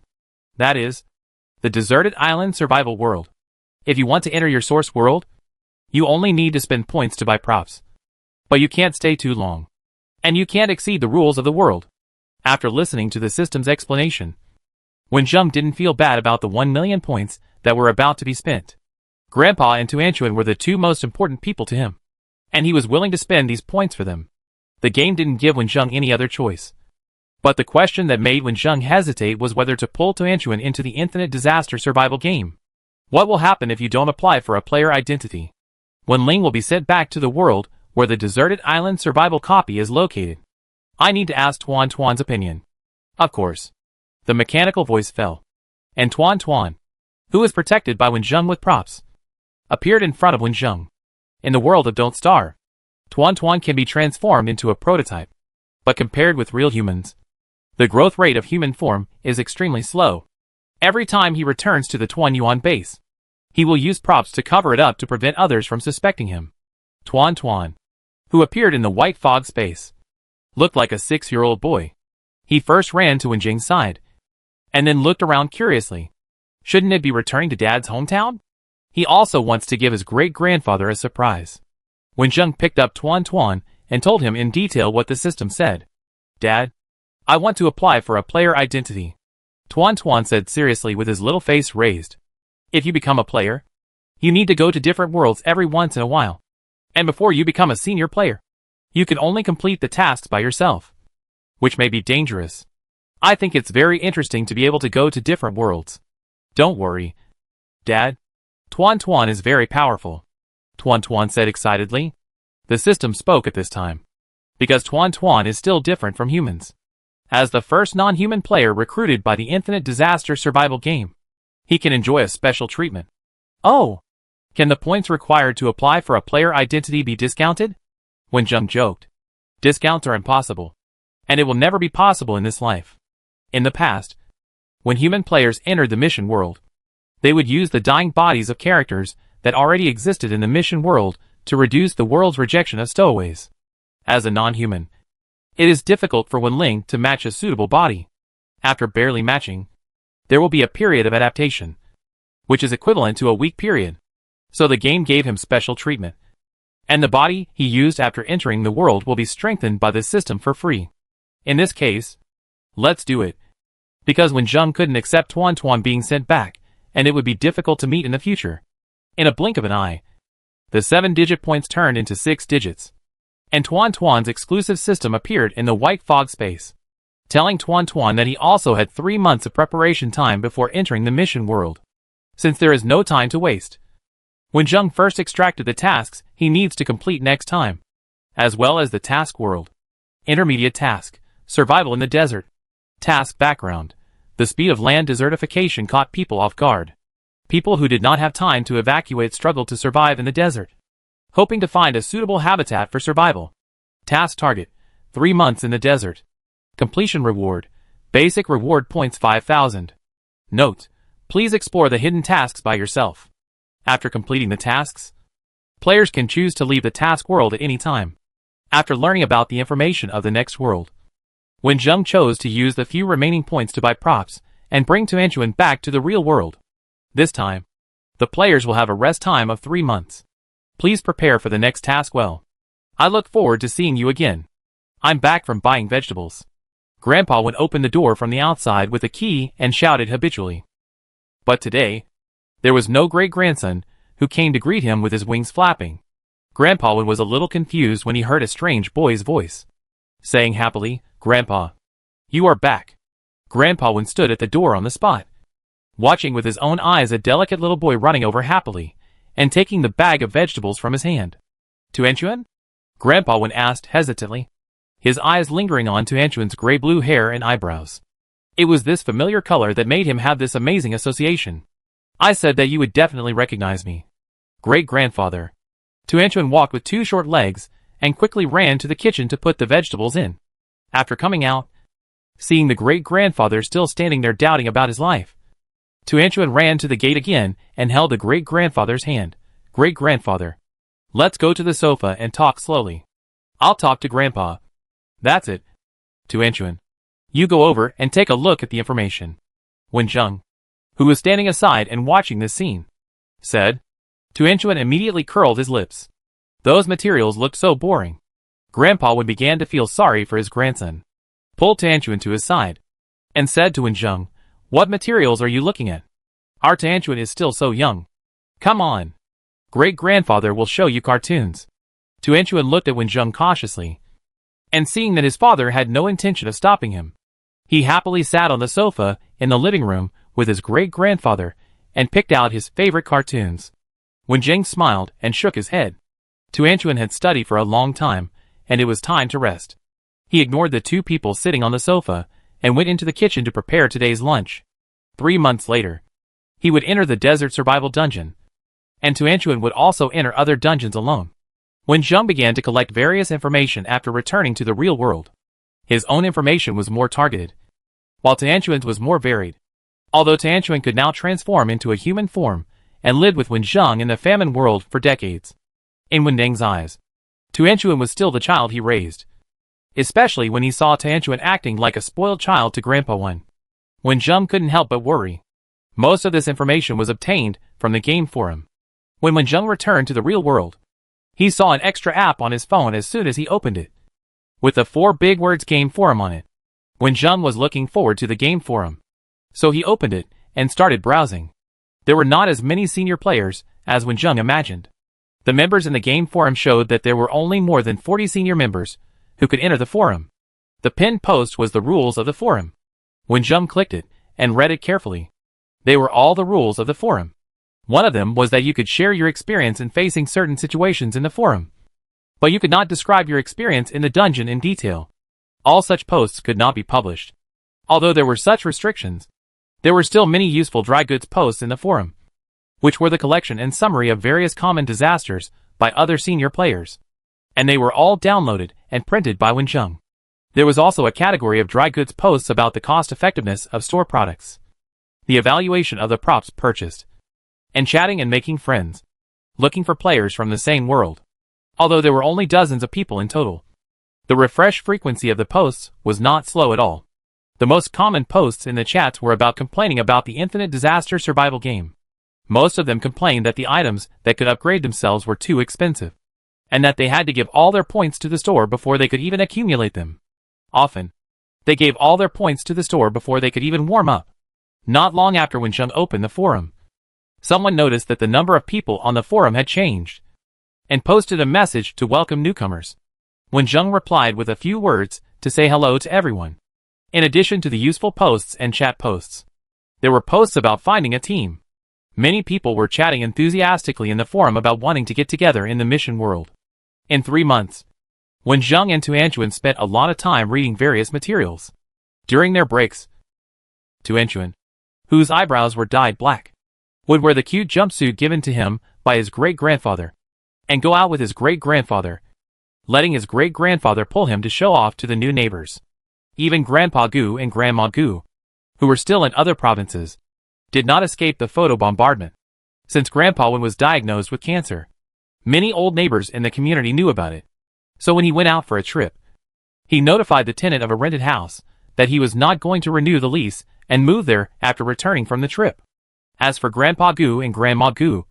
That is, the deserted island survival world. If you want to enter your source world, you only need to spend points to buy props. But you can't stay too long, and you can't exceed the rules of the world. After listening to the system's explanation, Wenjung didn't feel bad about the 1 million points that were about to be spent. Grandpa and Tuanchuan were the 2 most important people to him, and he was willing to spend these points for them. The game didn't give Wenjung any other choice. But the question that made Wenjung hesitate was whether to pull Tuanchuan into the Infinite Disaster survival game. What will happen if you don't apply for a player identity? Wenling will be sent back to the world where the deserted island survival copy is located. I need to ask Tuan Tuan's opinion. Of course. The mechanical voice fell, and Tuan Tuan, who was protected by Wenjung with props, appeared in front of Wenjung. In the world of Don't Starve, Tuan Tuan can be transformed into a prototype, but compared with real humans, the growth rate of human form is extremely slow. Every time he returns to the Tuan Yuan base, he will use props to cover it up to prevent others from suspecting him. Tuan Tuan, who appeared in the white fog space, looked like a 6-year-old boy. He first ran to Wenjing's side, and then looked around curiously. Shouldn't it be returning to Dad's hometown? He also wants to give his great-grandfather a surprise. Wenjung picked up Tuan Tuan and told him in detail what the system said. Dad, I want to apply for a player identity. Tuan Tuan said seriously with his little face raised. If you become a player, you need to go to different worlds every once in a while. And before you become a senior player, You can only complete the tasks by yourself, which may be dangerous. I think it's very interesting to be able to go to different worlds. Don't worry, Dad. Tuan Tuan is very powerful, Tuan Tuan said excitedly. The system spoke at this time, because Tuan Tuan is still different from humans. As the first non-human player recruited by the Infinite Disaster Survival game, he can enjoy a special treatment. Oh! Can the points required to apply for a player identity be discounted? Wenjung joked. Discounts are impossible, and it will never be possible in this life. In the past, when human players entered the mission world, they would use the dying bodies of characters that already existed in the mission world to reduce the world's rejection of stowaways. As a non-human, it is difficult for Wenling to match a suitable body. After barely matching, there will be a period of adaptation, which is equivalent to a week period. So the game gave him special treatment, and the body he used after entering the world will be strengthened by the system for free. In this case, let's do it. Because Wenjung couldn't accept Tuan Tuan being sent back, and it would be difficult to meet in the future. In a blink of an eye, the 7-digit points turned into 6 digits, and Tuan Tuan's exclusive system appeared in the white fog space, telling Tuan Tuan that he also had 3 months of preparation time before entering the mission world. Since there is no time to waste, Wenjung first extracted the tasks he needs to complete next time, as well as the task world. Intermediate task, survival in the desert. Task background. The speed of land desertification caught people off guard. People who did not have time to evacuate struggled to survive in the desert, hoping to find a suitable habitat for survival. Task target, 3 months in the desert. Completion reward, basic reward points 5,000. Note, please explore the hidden tasks by yourself. After completing the tasks, players can choose to leave the task world at any time. After learning about the information of the next world, Wenjung chose to use the few remaining points to buy props and bring Tuanchuan back to the real world. This time, the players will have a rest time of 3 months. Please prepare for the next task well. I look forward to seeing you again. I'm back from buying vegetables. Grandpa Wen opened the door from the outside with a key and shouted habitually. But today, there was no great-grandson who came to greet him with his wings flapping. Grandpa Wen was a little confused when he heard a strange boy's voice, saying happily, "Grandpa, you are back." Grandpa Wen stood at the door on the spot, watching with his own eyes a delicate little boy running over happily and taking the bag of vegetables from his hand. "Tuanchuan?" Grandpa Wen asked hesitantly, his eyes lingering on Tuanchuan's gray-blue hair and eyebrows. It was this familiar color that made him have this amazing association. "I said that you would definitely recognize me. Great-grandfather." Tuanchuan walked with 2 short legs and quickly ran to the kitchen to put the vegetables in. After coming out, seeing the great-grandfather still standing there doubting about his life, Tuanchuan ran to the gate again and held the great-grandfather's hand. "Great-grandfather, let's go to the sofa and talk slowly. I'll talk to Grandpa." "That's it. Tuanchuan, you go over and take a look at the information." Wenjung, who was standing aside and watching this scene, said. Tuanchuan immediately curled his lips. Those materials looked so boring. Grandpa Wen began to feel sorry for his grandson, pulled Tuanchuan to his side, and said to Wenjung, "What materials are you looking at? Our Tuanchuan is still so young. Come on. Great-grandfather will show you cartoons." Tuanchuan looked at Wenjung cautiously, and seeing that his father had no intention of stopping him, he happily sat on the sofa in the living room with his great-grandfather and picked out his favorite cartoons. Wenjung smiled and shook his head. Tuanchuan had studied for a long time, and it was time to rest. He ignored the 2 people sitting on the sofa and went into the kitchen to prepare today's lunch. 3 months later, he would enter the desert survival dungeon, and Tuanchuan would also enter other dungeons alone. Wenjung began to collect various information after returning to the real world. His own information was more targeted, while Tuanchuan's was more varied. Although Tuanchuan could now transform into a human form and lived with Wenjung in the famine world for decades, in Wendeng's eyes, Tuanchuan was still the child he raised, especially when he saw Tuanchuan acting like a spoiled child to Grandpa Wen. Wenjung couldn't help but worry. Most of this information was obtained from the game forum. When Wenjung returned to the real world, he saw an extra app on his phone as soon as he opened it, with the 4 big words Game Forum on it. Wenjung was looking forward to the game forum, so he opened it and started browsing. There were not as many senior players as Wenjung imagined. The members in the game forum showed that there were only more than 40 senior members who could enter the forum. The pinned post was the rules of the forum. Wenjung clicked it and read it carefully. They were all the rules of the forum. One of them was that you could share your experience in facing certain situations in the forum, but you could not describe your experience in the dungeon in detail. All such posts could not be published. Although there were such restrictions, there were still many useful dry goods posts in the forum, which were the collection and summary of various common disasters by other senior players, and they were all downloaded and printed by Wenjung. There was also a category of dry goods posts about the cost-effectiveness of store products, the evaluation of the props purchased, and chatting and making friends, looking for players from the same world. Although there were only dozens of people in total, the refresh frequency of the posts was not slow at all. The most common posts in the chats were about complaining about the infinite disaster survival game. Most of them complained that the items that could upgrade themselves were too expensive, and that they had to give all their points to the store before they could even accumulate them. Often, they gave all their points to the store before they could even warm up. Not long after Wenjung opened the forum, someone noticed that the number of people on the forum had changed, and posted a message to welcome newcomers. Wenjung replied with a few words to say hello to everyone. In addition to the useful posts and chat posts, there were posts about finding a team. Many people were chatting enthusiastically in the forum about wanting to get together in the mission world. In 3 months, Wenjung and Tuanchuan spent a lot of time reading various materials. During their breaks, Tuanchuan, whose eyebrows were dyed black, would wear the cute jumpsuit given to him by his great-grandfather, and go out with his great-grandfather, letting his great-grandfather pull him to show off to the new neighbors. Even Grandpa Gu and Grandma Gu, who were still in other provinces, did not escape the photo bombardment. Since Grandpa Wen was diagnosed with cancer, many old neighbors in the community knew about it. So when he went out for a trip, he notified the tenant of a rented house that he was not going to renew the lease and move there after returning from the trip. As for Grandpa Gu and Grandma Gu,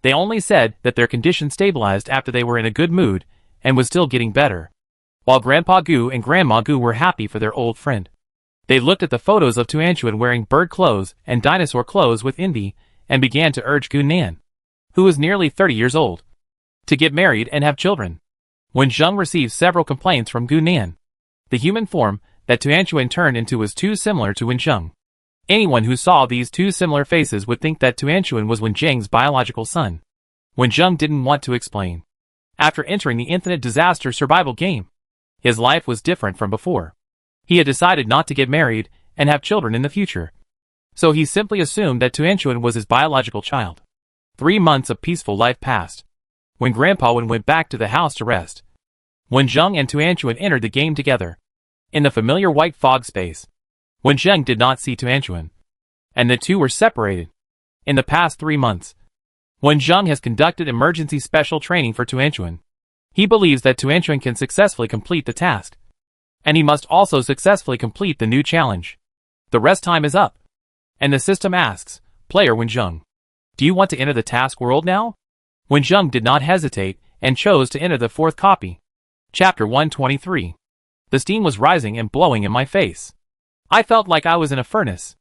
they only said that their condition stabilized after they were in a good mood and was still getting better, while Grandpa Gu and Grandma Gu were happy for their old friend. They looked at the photos of Tuanchuan wearing bird clothes and dinosaur clothes with envy and began to urge Gu Nan, who was nearly 30 years old, to get married and have children. Wenjung received several complaints from Gu Nan. The human form that Tuanchuan turned into was too similar to Wenjung. Anyone who saw these two similar faces would think that Tuanchuan was Wenjung's biological son. Wenjung didn't want to explain. After entering the infinite disaster survival game, his life was different from before. He had decided not to get married and have children in the future, so he simply assumed that Tuanchuan was his biological child. 3 months of peaceful life passed. When Grandpa Wen went back to the house to rest, Wenjung and Tuanchuan entered the game together. In the familiar white fog space, Wenjung did not see Tuanchuan, and the two were separated. In the past 3 months, Wenjung has conducted emergency special training for Tuanchuan. He believes that Tuanchuan can successfully complete the task, and he must also successfully complete the new challenge. The rest time is up, and the system asks, Player Wenjung, do you want to enter the task world now? Wenjung did not hesitate and chose to enter the 4th copy. Chapter 123. The steam was rising and blowing in my face. I felt like I was in a furnace.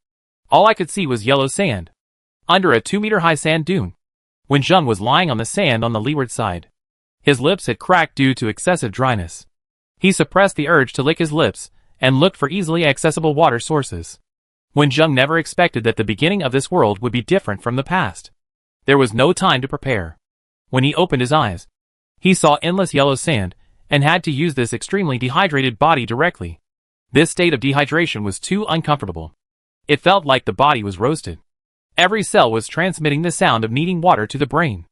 All I could see was yellow sand. Under a 2-meter-high sand dune, Wenjung was lying on the sand on the leeward side. His lips had cracked due to excessive dryness. He suppressed the urge to lick his lips and looked for easily accessible water sources. Wenjung never expected that the beginning of this world would be different from the past. There was no time to prepare. When he opened his eyes, he saw endless yellow sand and had to use this extremely dehydrated body directly. This state of dehydration was too uncomfortable. It felt like the body was roasted. Every cell was transmitting the sound of needing water to the brain.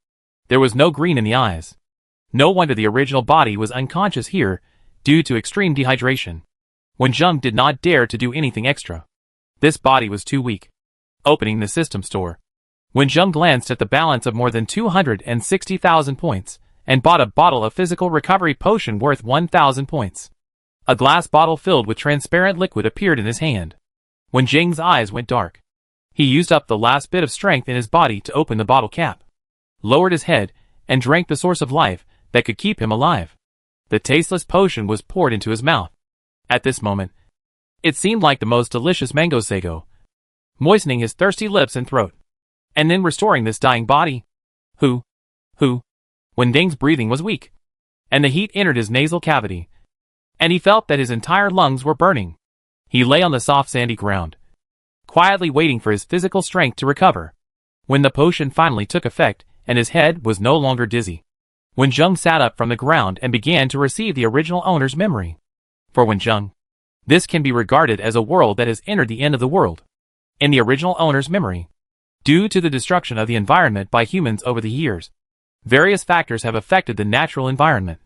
There was no green in the eyes. No wonder the original body was unconscious here due to extreme dehydration. Wenjung did not dare to do anything extra. This body was too weak. Opening the system store, Wenjung glanced at the balance of more than 260,000 points and bought a bottle of physical recovery potion worth 1,000 points. A glass bottle filled with transparent liquid appeared in his hand. Wenjung's eyes went dark. He used up the last bit of strength in his body to open the bottle cap, lowered his head, and drank the source of life that could keep him alive. The tasteless potion was poured into his mouth. At this moment, it seemed like the most delicious mango sago, moistening his thirsty lips and throat, and then restoring this dying body. Who? when Deng's breathing was weak, and the heat entered his nasal cavity, and he felt that his entire lungs were burning. He lay on the soft sandy ground, quietly waiting for his physical strength to recover. When the potion finally took effect, and his head was no longer dizzy, Wen Zheng sat up from the ground and began to receive the original owner's memory. For Wen Zheng, this can be regarded as a world that has entered the end of the world. In the original owner's memory, due to the destruction of the environment by humans over the years, various factors have affected the natural environment,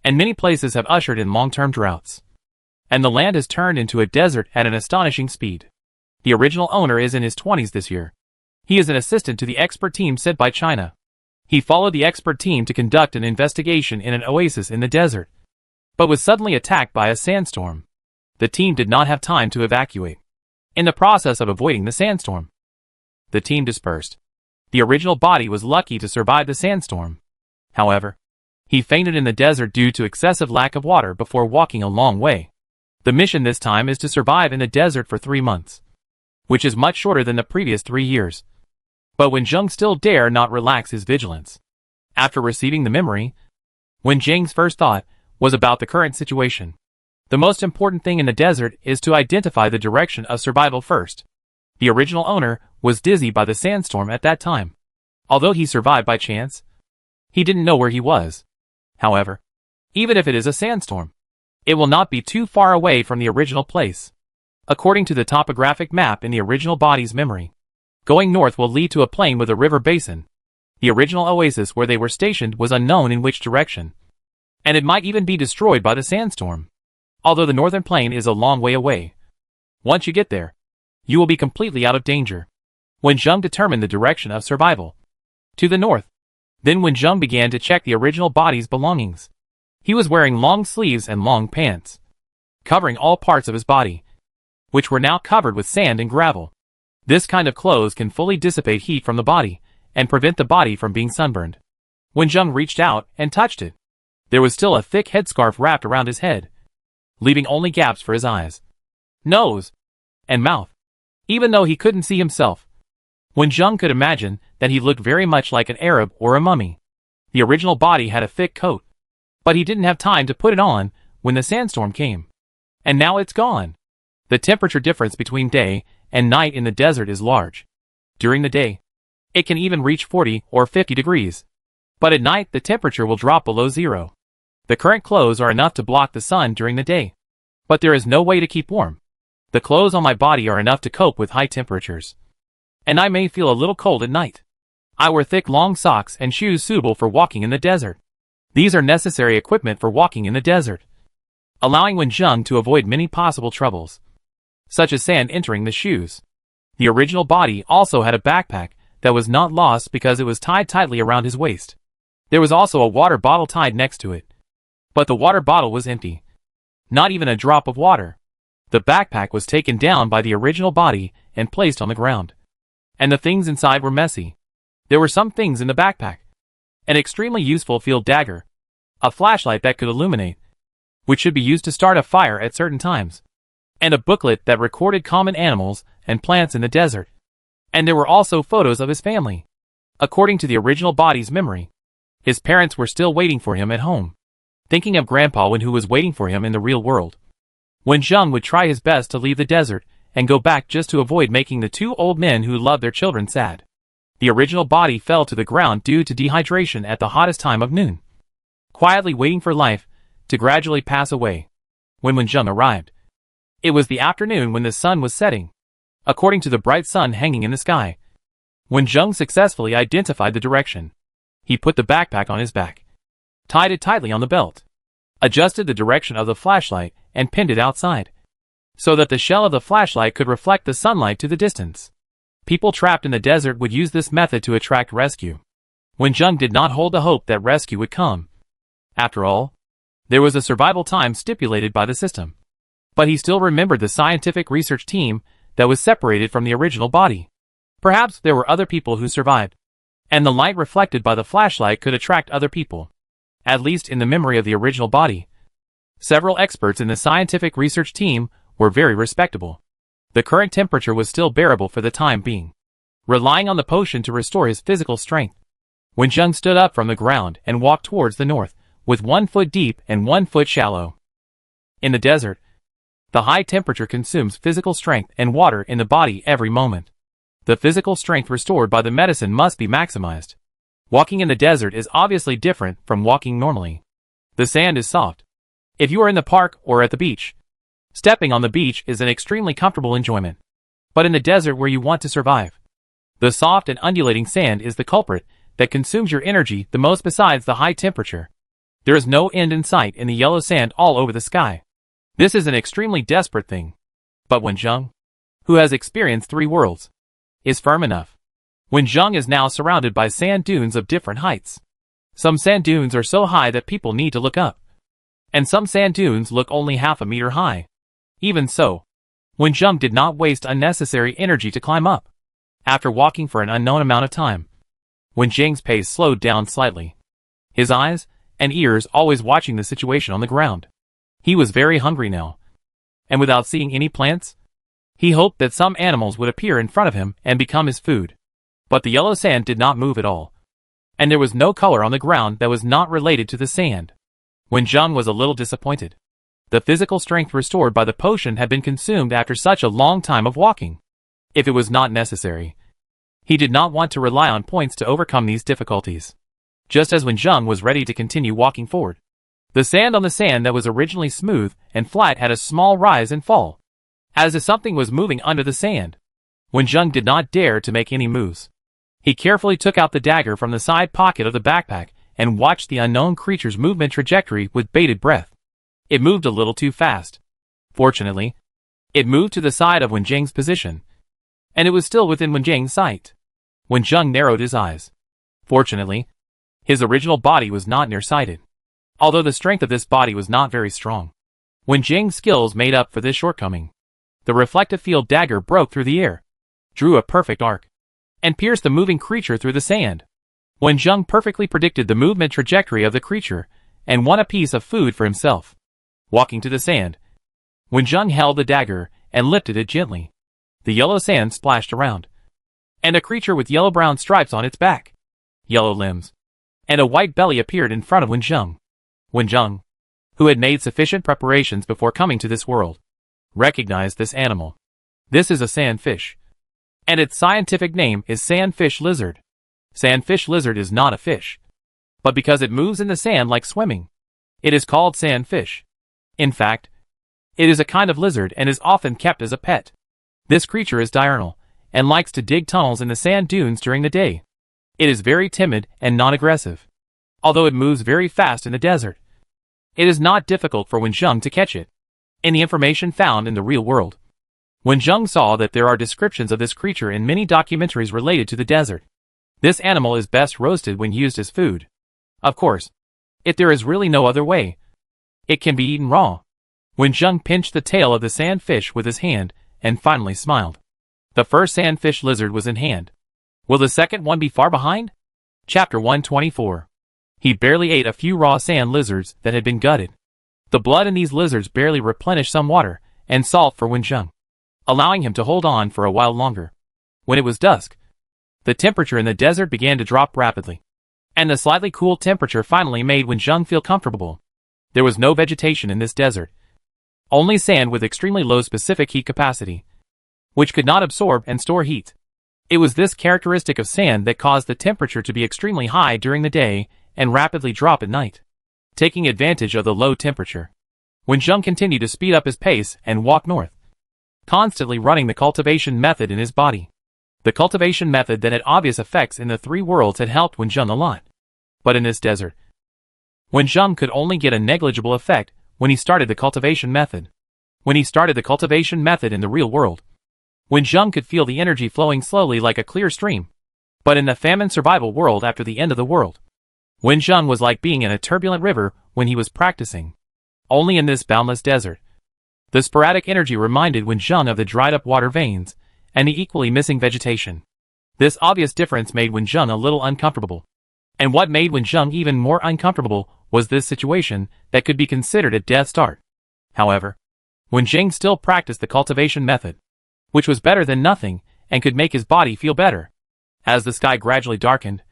and many places have ushered in long-term droughts, and the land has turned into a desert at an astonishing speed. The original owner is in his 20s this year. He is an assistant to the expert team sent by China. He followed the expert team to conduct an investigation in an oasis in the desert, but was suddenly attacked by a sandstorm. The team did not have time to evacuate. In the process of avoiding the sandstorm, the team dispersed. The original body was lucky to survive the sandstorm. However, he fainted in the desert due to excessive lack of water before walking a long way. The mission this time is to survive in the desert for 3 months, which is much shorter than the previous 3 years. But Wen Zheng still dare not relax his vigilance. After receiving the memory, Wen Zheng's first thought was about the current situation. The most important thing in the desert is to identify the direction of survival first. The original owner was dizzy by the sandstorm at that time. Although he survived by chance, he didn't know where he was. However, even if it is a sandstorm, it will not be too far away from the original place. According to the topographic map in the original body's memory, going north will lead to a plain with a river basin. The original oasis where they were stationed was unknown in which direction, and it might even be destroyed by the sandstorm. Although the northern plain is a long way away, once you get there, you will be completely out of danger. Wen Zheng determined the direction of survival. To the north. Then Wen Zheng began to check the original body's belongings. He was wearing long sleeves and long pants, covering all parts of his body, which were now covered with sand and gravel. This kind of clothes can fully dissipate heat from the body and prevent the body from being sunburned. Wen Zheng reached out and touched it. There was still a thick headscarf wrapped around his head, leaving only gaps for his eyes, nose, and mouth. Even though he couldn't see himself, Wen Zheng could imagine that he looked very much like an Arab or a mummy. The original body had a thick coat, but he didn't have time to put it on when the sandstorm came. And now it's gone. The temperature difference between day and night in the desert is large. During the day, it can even reach 40 or 50 degrees. But at night the temperature will drop below zero. The current clothes are enough to block the sun during the day, but there is no way to keep warm. The clothes on my body are enough to cope with high temperatures, and I may feel a little cold at night. I wear thick long socks and shoes suitable for walking in the desert. These are necessary equipment for walking in the desert, allowing Wen Zheng to avoid many possible troubles, such as sand entering the shoes. The original body also had a backpack that was not lost because it was tied tightly around his waist. There was also a water bottle tied next to it, but the water bottle was empty. Not even a drop of water. The backpack was taken down by the original body and placed on the ground, and the things inside were messy. There were some things in the backpack: an extremely useful field dagger, a flashlight that could illuminate, which should be used to start a fire at certain times, and a booklet that recorded common animals and plants in the desert. And there were also photos of his family. According to the original body's memory, his parents were still waiting for him at home. Thinking of Grandpa Wen, who was waiting for him in the real world, Wen Zheng would try his best to leave the desert and go back just to avoid making the 2 old men who loved their children sad. The original body fell to the ground due to dehydration at the hottest time of noon, quietly waiting for life to gradually pass away. When Wen Zheng arrived, it was the afternoon when the sun was setting. According to the bright sun hanging in the sky, Wen Zheng successfully identified the direction. He put the backpack on his back, tied it tightly on the belt, adjusted the direction of the flashlight, and pinned it outside, so that the shell of the flashlight could reflect the sunlight to the distance. People trapped in the desert would use this method to attract rescue. Wen Zheng did not hold the hope that rescue would come. After all, there was a survival time stipulated by the system. But he still remembered the scientific research team that was separated from the original body. Perhaps there were other people who survived, and the light reflected by the flashlight could attract other people, at least in the memory of the original body. Several experts in the scientific research team were very respectable. The current temperature was still bearable for the time being. Relying on the potion to restore his physical strength, Wenjing stood up from the ground and walked towards the north, with 1 foot deep and 1 foot shallow. In the desert, the high temperature consumes physical strength and water in the body every moment. The physical strength restored by the medicine must be maximized. Walking in the desert is obviously different from walking normally. The sand is soft. If you are in the park or at the beach, stepping on the beach is an extremely comfortable enjoyment. But in the desert where you want to survive, the soft and undulating sand is the culprit that consumes your energy the most. Besides the high temperature, there is no end in sight in the yellow sand all over the sky. This is an extremely desperate thing. But Wenjing, who has experienced 3 worlds, is firm enough. Wenjing is now surrounded by sand dunes of different heights. Some sand dunes are so high that people need to look up, and some sand dunes look only half a meter high. Even so, Wenjing did not waste unnecessary energy to climb up. After walking for an unknown amount of time, Wenjing's pace slowed down slightly, his eyes and ears always watching the situation on the ground. He was very hungry now, and without seeing any plants, he hoped that some animals would appear in front of him and become his food. But the yellow sand did not move at all, and there was no color on the ground that was not related to the sand. Wenjing was a little disappointed. The physical strength restored by the potion had been consumed after such a long time of walking. If it was not necessary, he did not want to rely on points to overcome these difficulties. Just as Wenjing was ready to continue walking forward, the sand on the sand that was originally smooth and flat had a small rise and fall, as if something was moving under the sand. Wenjing did not dare to make any moves. He carefully took out the dagger from the side pocket of the backpack and watched the unknown creature's movement trajectory with bated breath. It moved a little too fast. Fortunately, it moved to the side of Wenjing's position, and it was still within Wenjing's sight. Wenjing narrowed his eyes. Fortunately, his original body was not nearsighted, although the strength of this body was not very strong. Wenjing's skills made up for this shortcoming. The reflective field dagger broke through the air, drew a perfect arc, and pierced the moving creature through the sand. Wenjing perfectly predicted the movement trajectory of the creature and won a piece of food for himself. Walking to the sand, Wenjing held the dagger and lifted it gently. The yellow sand splashed around, and a creature with yellow-brown stripes on its back, yellow limbs, and a white belly appeared in front of Wenjing. Wenjing, who had made sufficient preparations before coming to this world, recognized this animal. This is a sandfish, and its scientific name is sandfish lizard. Sandfish lizard is not a fish, but because it moves in the sand like swimming, it is called sandfish. In fact, it is a kind of lizard and is often kept as a pet. This creature is diurnal, and likes to dig tunnels in the sand dunes during the day. It is very timid and non-aggressive. Although it moves very fast in the desert, it is not difficult for Wenjing to catch it. In the information found in the real world, Wenjing saw that there are descriptions of this creature in many documentaries related to the desert. This animal is best roasted when used as food. Of course, if there is really no other way, it can be eaten raw. Wenjing pinched the tail of the sandfish with his hand and finally smiled. The first sandfish lizard was in hand. Will the second one be far behind? Chapter 124. He barely ate a few raw sand lizards that had been gutted. The blood in these lizards barely replenished some water and salt for Wenjing, allowing him to hold on for a while longer. When it was dusk, the temperature in the desert began to drop rapidly, and the slightly cool temperature finally made Wenjing feel comfortable. There was no vegetation in this desert, only sand with extremely low specific heat capacity, which could not absorb and store heat. It was this characteristic of sand that caused the temperature to be extremely high during the day and rapidly drop at night. Taking advantage of the low temperature, Wenjing continued to speed up his pace and walk north, constantly running the cultivation method in his body. The cultivation method that had obvious effects in the 3 worlds had helped Wenjing a lot. But in this desert, Wenjing could only get a negligible effect when he started the cultivation method. When he started the cultivation method in the real world, Wenjing could feel the energy flowing slowly like a clear stream. But in the famine survival world after the end of the world, Wenjing was like being in a turbulent river when he was practicing. Only in this boundless desert, the sporadic energy reminded Wenjing of the dried-up water veins and the equally missing vegetation. This obvious difference made Wenjing a little uncomfortable. And what made Wenjing even more uncomfortable was this situation that could be considered a death start. However, Wenjing still practiced the cultivation method, which was better than nothing and could make his body feel better. As the sky gradually darkened,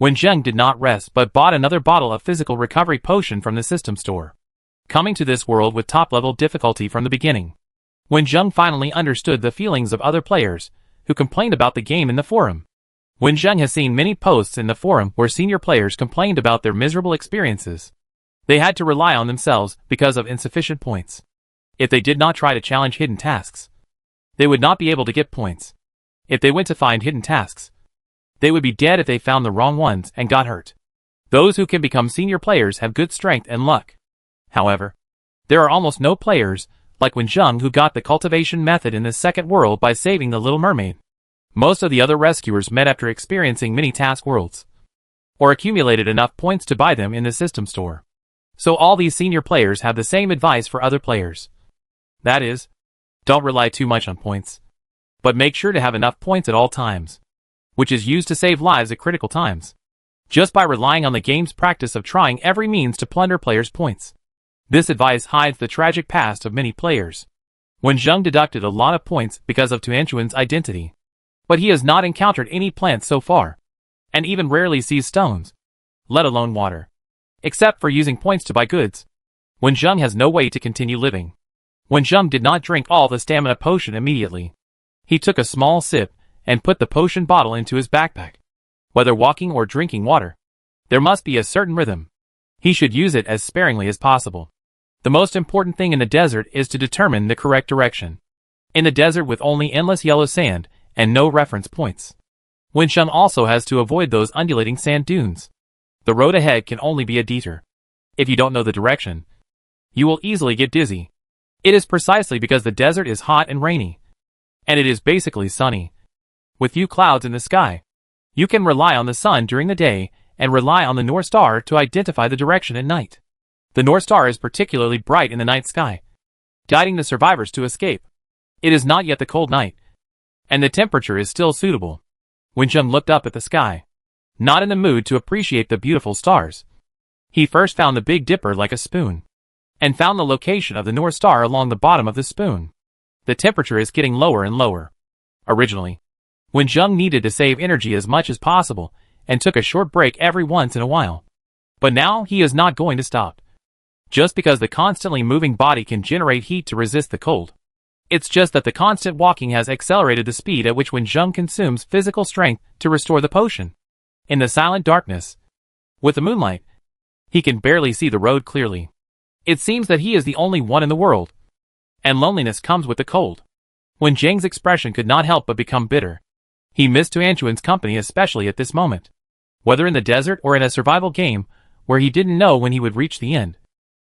Wenjing did not rest but bought another bottle of physical recovery potion from the system store. Coming to this world with top-level difficulty from the beginning, Wenjing finally understood the feelings of other players who complained about the game in the forum. Wenjing has seen many posts in the forum where senior players complained about their miserable experiences. They had to rely on themselves because of insufficient points. If they did not try to challenge hidden tasks, they would not be able to get points. If they went to find hidden tasks, they would be dead if they found the wrong ones and got hurt. Those who can become senior players have good strength and luck. However, there are almost no players, like Wenjing, who got the cultivation method in the second world by saving the Little Mermaid. Most of the other rescuers met after experiencing many task worlds, or accumulated enough points to buy them in the system store. So all these senior players have the same advice for other players. That is, don't rely too much on points, but make sure to have enough points at all times, which is used to save lives at critical times, just by relying on the game's practice of trying every means to plunder players' points. This advice hides the tragic past of many players. Wenjing deducted a lot of points because of Tuanchuan's identity, but he has not encountered any plants so far, and even rarely sees stones, let alone water. Except for using points to buy goods, Wenjing has no way to continue living. Wenjing did not drink all the stamina potion immediately. He took a small sip and put the potion bottle into his backpack. Whether walking or drinking water, there must be a certain rhythm. He should use it as sparingly as possible. The most important thing in the desert is to determine the correct direction. In the desert with only endless yellow sand and no reference points, Wenjing also has to avoid those undulating sand dunes. The road ahead can only be a detour. If you don't know the direction, you will easily get dizzy. It is precisely because the desert is hot and rainy, and it is basically sunny, with few clouds in the sky. You can rely on the sun during the day and rely on the North Star to identify the direction at night. The North Star is particularly bright in the night sky, guiding the survivors to escape. It is not yet the cold night, and the temperature is still suitable. Wenjing looked up at the sky, not in the mood to appreciate the beautiful stars. He first found the Big Dipper like a spoon, and found the location of the North Star along the bottom of the spoon. The temperature is getting lower and lower. Originally, Wenjing needed to save energy as much as possible, and took a short break every once in a while. But now he is not going to stop. Just because the constantly moving body can generate heat to resist the cold. It's just that the constant walking has accelerated the speed at which Wenjing consumes physical strength to restore the potion. In the silent darkness, with the moonlight, he can barely see the road clearly. It seems that he is the only one in the world, and loneliness comes with the cold. Wenjing's expression could not help but become bitter. He missed Tuanchuan's company especially at this moment. Whether in the desert or in a survival game, where he didn't know when he would reach the end,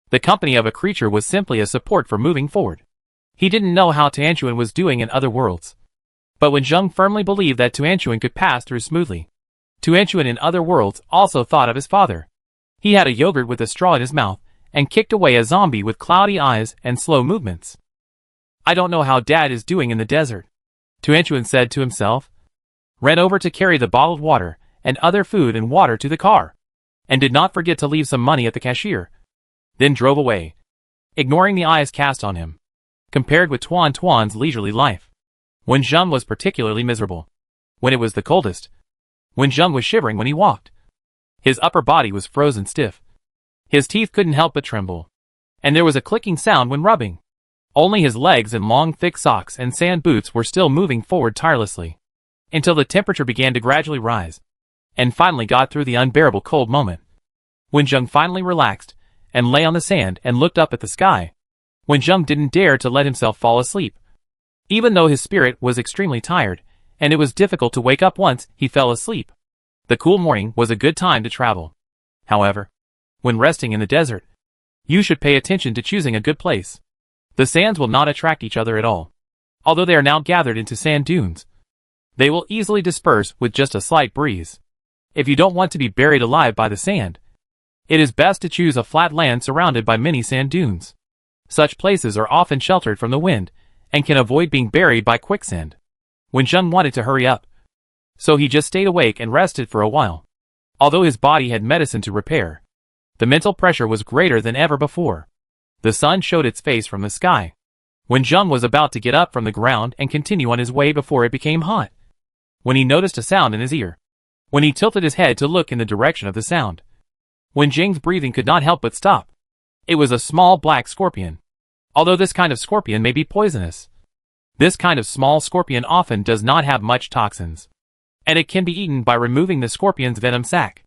the company of a creature was simply a support for moving forward. He didn't know how Tuanchuan was doing in other worlds, but Wenjing firmly believed that Tuanchuan could pass through smoothly. Tuanchuan in other worlds also thought of his father. He had a yogurt with a straw in his mouth, and kicked away a zombie with cloudy eyes and slow movements. I don't know how Dad is doing in the desert, Tuanchuan said to himself. Ran over to carry the bottled water and other food and water to the car, and did not forget to leave some money at the cashier. Then drove away, ignoring the eyes cast on him. Compared with Tuanchuan's leisurely life, Wenjing was particularly miserable. When it was the coldest, Wenjing was shivering when he walked. His upper body was frozen stiff. His teeth couldn't help but tremble, and there was a clicking sound when rubbing. Only his legs and long thick socks and sand boots were still moving forward tirelessly, until the temperature began to gradually rise, and finally got through the unbearable cold moment. Wenjing finally relaxed, and lay on the sand and looked up at the sky. Wenjing didn't dare to let himself fall asleep, even though his spirit was extremely tired, and it was difficult to wake up once he fell asleep. The cool morning was a good time to travel. However, when resting in the desert, you should pay attention to choosing a good place. The sands will not attract each other at all. Although they are now gathered into sand dunes, they will easily disperse with just a slight breeze. If you don't want to be buried alive by the sand, it is best to choose a flat land surrounded by many sand dunes. Such places are often sheltered from the wind, and can avoid being buried by quicksand. Wenjing wanted to hurry up, so he just stayed awake and rested for a while. Although his body had medicine to repair, the mental pressure was greater than ever before. The sun showed its face from the sky. Wenjing was about to get up from the ground and continue on his way before it became hot, when he noticed a sound in his ear. when he tilted his head to look in the direction of the sound. Wenjing's breathing could not help but stop. It was a small black scorpion. Although this kind of scorpion may be poisonous, this kind of small scorpion often does not have much toxins, and it can be eaten by removing the scorpion's venom sac,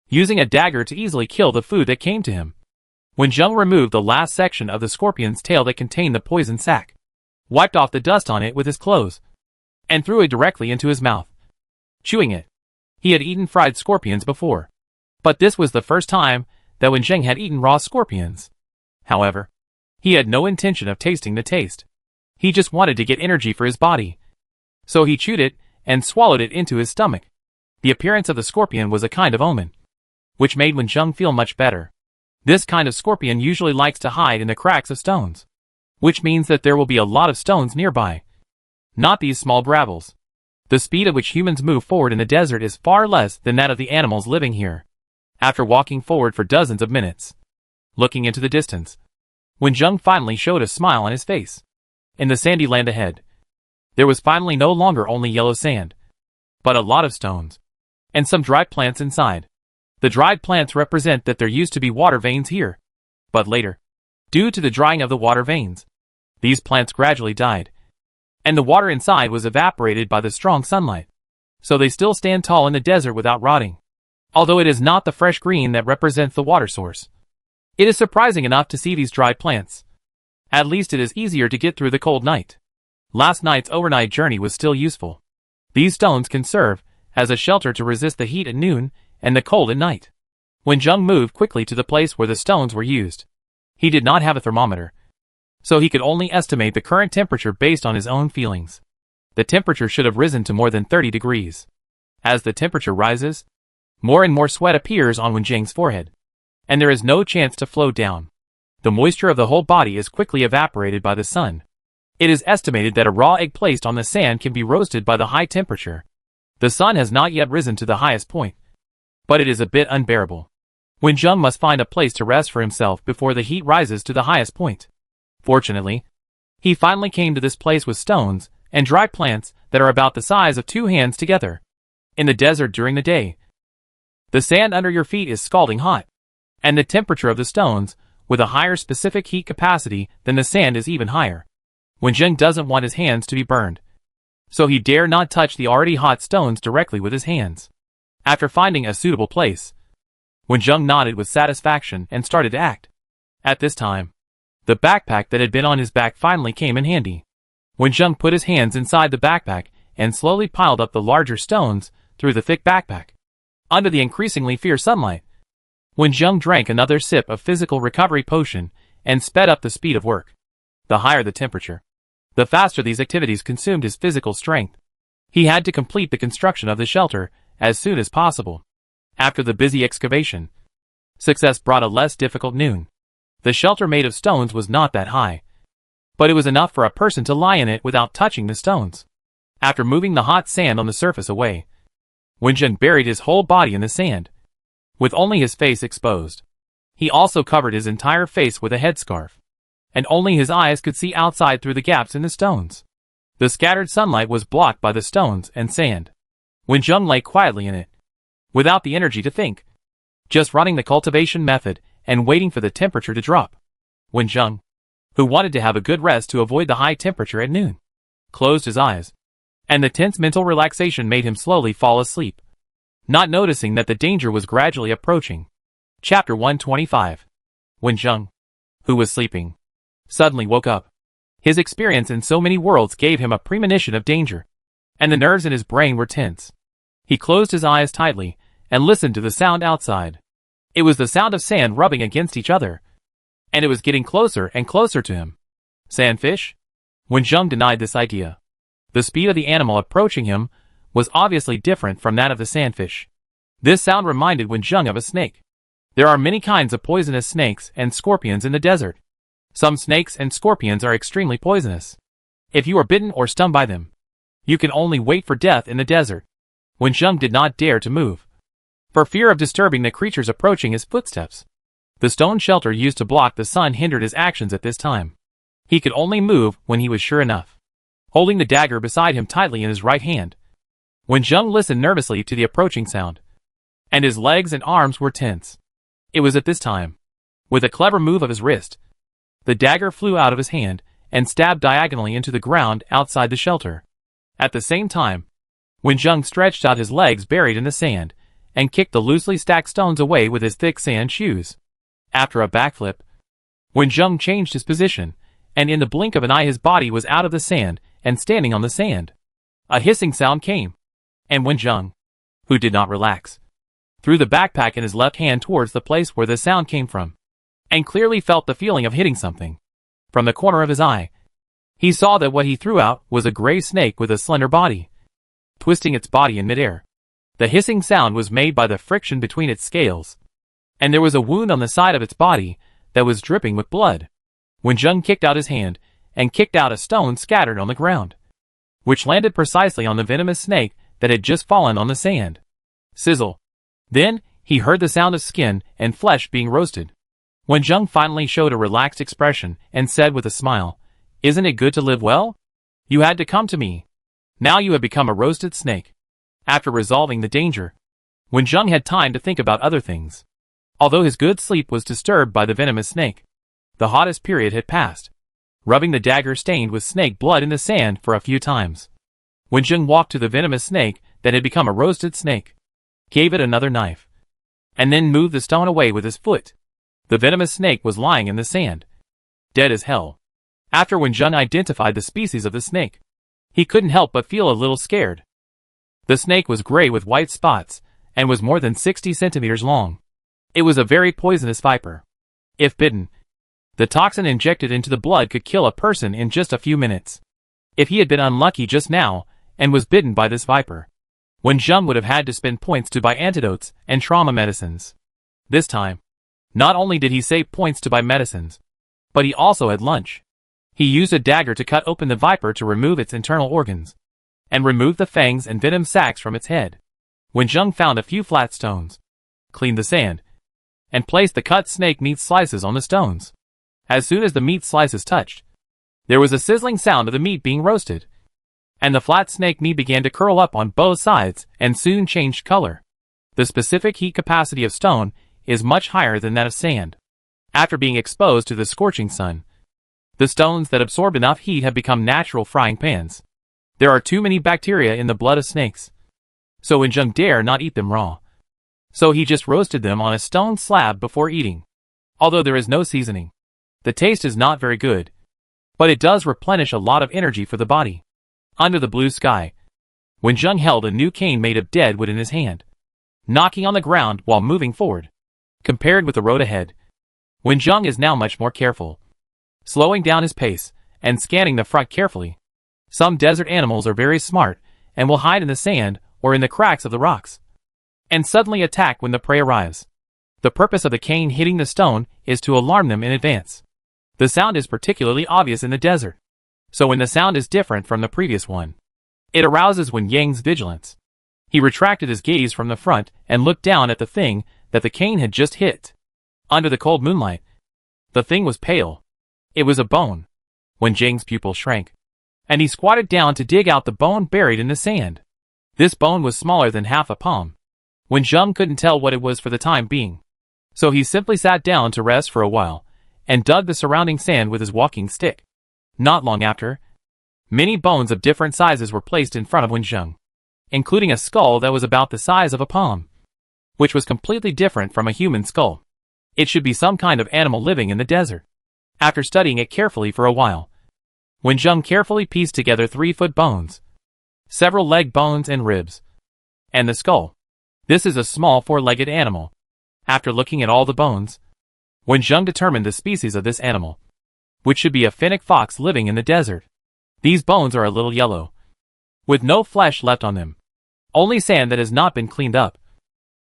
using a dagger to easily kill the food that came to him. Wenjing removed the last section of the scorpion's tail that contained the poison sac, wiped off the dust on it with his clothes, and threw it directly into his mouth, chewing it. He had eaten fried scorpions before, but this was the first time that Wenjing had eaten raw scorpions. However, he had no intention of tasting the taste. He just wanted to get energy for his body. So he chewed it and swallowed it into his stomach. The appearance of the scorpion was a kind of omen, which made Wenjing feel much better. This kind of scorpion usually likes to hide in the cracks of stones, which means that there will be a lot of stones nearby. Not these small gravels. The speed at which humans move forward in the desert is far less than that of the animals living here. After walking forward for dozens of minutes, looking into the distance, Wenjing finally showed a smile on his face. In the sandy land ahead, there was finally no longer only yellow sand, but a lot of stones, and some dried plants inside. The dried plants represent that there used to be water veins here, but later, due to the drying of the water veins, these plants gradually died, and the water inside was evaporated by the strong sunlight. So they still stand tall in the desert without rotting, although it is not the fresh green that represents the water source. It is surprising enough to see these dried plants. At least it is easier to get through the cold night. Last night's overnight journey was still useful. These stones can serve as a shelter to resist the heat at noon and the cold at night. Wenjing moved quickly to the place where the stones were used. He did not have a thermometer, so he could only estimate the current temperature based on his own feelings. The temperature should have risen to more than 30 degrees. As the temperature rises, more and more sweat appears on Wenjing's forehead, and there is no chance to flow down. The moisture of the whole body is quickly evaporated by the sun. It is estimated that a raw egg placed on the sand can be roasted by the high temperature. The sun has not yet risen to the highest point, but it is a bit unbearable. Wenjing must find a place to rest for himself before the heat rises to the highest point. Fortunately, he finally came to this place with stones and dry plants that are about the size of 2 hands together. In the desert during the day, the sand under your feet is scalding hot, and the temperature of the stones, with a higher specific heat capacity than the sand, is even higher. Wenjing doesn't want his hands to be burned, so he dare not touch the already hot stones directly with his hands. After finding a suitable place, Wenjing nodded with satisfaction and started to act. At this time, the backpack that had been on his back finally came in handy. Wenjing put his hands inside the backpack and slowly piled up the larger stones through the thick backpack. Under the increasingly fierce sunlight, Wenjing drank another sip of physical recovery potion and sped up the speed of work. The higher the temperature, the faster these activities consumed his physical strength. He had to complete the construction of the shelter as soon as possible. After the busy excavation, success brought a less difficult noon. The shelter made of stones was not that high, but it was enough for a person to lie in it without touching the stones. After moving the hot sand on the surface away, Wenjing buried his whole body in the sand, with only his face exposed. He also covered his entire face with a headscarf, and only his eyes could see outside through the gaps in the stones. The scattered sunlight was blocked by the stones and sand. Wenjing lay quietly in it, without the energy to think, just running the cultivation method and waiting for the temperature to drop. Wenjing, who wanted to have a good rest to avoid the high temperature at noon, closed his eyes, and the tense mental relaxation made him slowly fall asleep, not noticing that the danger was gradually approaching. Chapter 125. Wenjing, who was sleeping, suddenly woke up. His experience in so many worlds gave him a premonition of danger, and the nerves in his brain were tense. He closed his eyes tightly and listened to the sound outside. It was the sound of sand rubbing against each other, and it was getting closer and closer to him. Sandfish? Wenjing denied this idea. The speed of the animal approaching him was obviously different from that of the sandfish. This sound reminded Wenjing of a snake. There are many kinds of poisonous snakes and scorpions in the desert. Some snakes and scorpions are extremely poisonous. If you are bitten or stung by them, you can only wait for death in the desert. Wenjing did not dare to move, for fear of disturbing the creatures approaching his footsteps. The stone shelter used to block the sun hindered his actions at this time. He could only move when he was sure enough. Holding the dagger beside him tightly in his right hand, Wenjung listened nervously to the approaching sound, and his legs and arms were tense. It was at this time, with a clever move of his wrist, the dagger flew out of his hand and stabbed diagonally into the ground outside the shelter. At the same time, Wenjung stretched out his legs buried in the sand and kicked the loosely stacked stones away with his thick sand shoes. After a backflip, Wenjung changed his position, and in the blink of an eye his body was out of the sand and standing on the sand. A hissing sound came, and Wenjung, who did not relax, threw the backpack in his left hand towards the place where the sound came from, and clearly felt the feeling of hitting something. From the corner of his eye, he saw that what he threw out was a gray snake with a slender body, twisting its body in midair. The hissing sound was made by the friction between its scales, and there was a wound on the side of its body that was dripping with blood. Wenjung kicked out his hand and kicked out a stone scattered on the ground, which landed precisely on the venomous snake that had just fallen on the sand. Sizzle. Then, he heard the sound of skin and flesh being roasted. Wenjung finally showed a relaxed expression and said with a smile, "Isn't it good to live well? You had to come to me. Now you have become a roasted snake." After resolving the danger, Wenjung had time to think about other things. Although his good sleep was disturbed by the venomous snake, the hottest period had passed. Rubbing the dagger stained with snake blood in the sand for a few times, Wenjung walked to the venomous snake that had become a roasted snake, gave it another knife, and then moved the stone away with his foot. The venomous snake was lying in the sand, dead as hell. After Wenjung identified the species of the snake, he couldn't help but feel a little scared. The snake was gray with white spots and was more than 60 centimeters long. It was a very poisonous viper. If bitten, the toxin injected into the blood could kill a person in just a few minutes. If he had been unlucky just now and was bitten by this viper, Wenjung would have had to spend points to buy antidotes and trauma medicines. This time, not only did he save points to buy medicines, but he also had lunch. He used a dagger to cut open the viper to remove its internal organs, and remove the fangs and venom sacs from its head. Wenjung found a few flat stones, cleaned the sand, and placed the cut snake meat slices on the stones. As soon as the meat slices touched, there was a sizzling sound of the meat being roasted, and the flat snake meat began to curl up on both sides and soon changed color. The specific heat capacity of stone is much higher than that of sand. After being exposed to the scorching sun, the stones that absorb enough heat have become natural frying pans. There are too many bacteria in the blood of snakes, so Wenjung dare not eat them raw. So he just roasted them on a stone slab before eating. Although there is no seasoning, the taste is not very good, but it does replenish a lot of energy for the body. Under the blue sky, Wenjung held a new cane made of dead wood in his hand, knocking on the ground while moving forward. Compared with the road ahead, Wenjung is now much more careful, slowing down his pace and scanning the front carefully. Some desert animals are very smart and will hide in the sand or in the cracks of the rocks, and suddenly attack when the prey arrives. The purpose of the cane hitting the stone is to alarm them in advance. The sound is particularly obvious in the desert, so when the sound is different from the previous one, it arouses Wenjung's vigilance. He retracted his gaze from the front and looked down at the thing that the cane had just hit. Under the cold moonlight, the thing was pale. It was a bone. Wenjung's pupil shrank, and he squatted down to dig out the bone buried in the sand. This bone was smaller than half a palm. Wenjung couldn't tell what it was for the time being, so he simply sat down to rest for a while, and dug the surrounding sand with his walking stick. Not long after, many bones of different sizes were placed in front of Wenjung, including a skull that was about the size of a palm, which was completely different from a human skull. It should be some kind of animal living in the desert. After studying it carefully for a while, Wenjung carefully pieced together 3-foot bones, several leg bones and ribs, and the skull. This is a small 4-legged animal. After looking at all the bones, Wenjung determined the species of this animal, which should be a fennec fox living in the desert. These bones are a little yellow, with no flesh left on them, only sand that has not been cleaned up,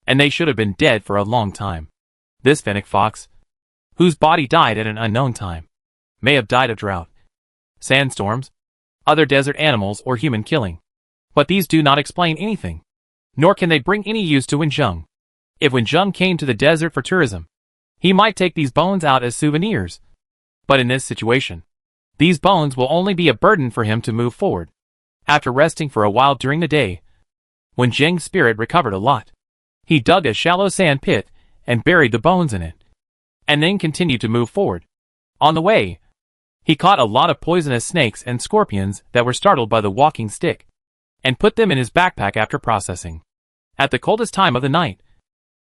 and they should have been dead for a long time. This fennec fox, whose body died at an unknown time, may have died of drought, sandstorms, other desert animals, or human killing. But these do not explain anything, nor can they bring any use to Wenjung. If Wenjung came to the desert for tourism, he might take these bones out as souvenirs. But in this situation, these bones will only be a burden for him to move forward. After resting for a while during the day, Wen Zheng's spirit recovered a lot. He dug a shallow sand pit and buried the bones in it, and then continued to move forward. On the way, he caught a lot of poisonous snakes and scorpions that were startled by the walking stick, and put them in his backpack after processing. At the coldest time of the night,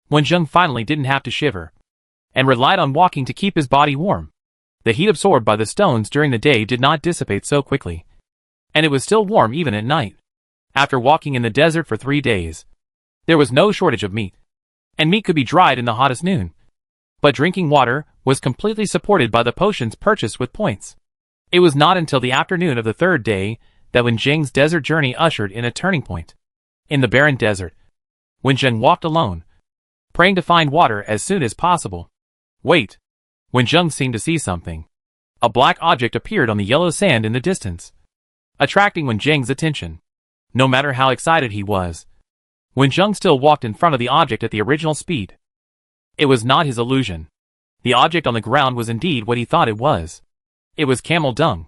Wen Zheng finally didn't have to shiver, and relied on walking to keep his body warm. The heat absorbed by the stones during the day did not dissipate so quickly, and it was still warm even at night. After walking in the desert for 3 days, there was no shortage of meat, and meat could be dried in the hottest noon. But drinking water was completely supported by the potions purchased with points. It was not until the afternoon of the 3rd day that Wen Zheng's desert journey ushered in a turning point. In the barren desert, Wen Zheng walked alone, praying to find water as soon as possible. Wait! Wen Zheng seemed to see something. A black object appeared on the yellow sand in the distance, attracting Wen Zheng's attention. No matter how excited he was, Wen Zheng still walked in front of the object at the original speed. It was not his illusion. The object on the ground was indeed what he thought it was. It was camel dung.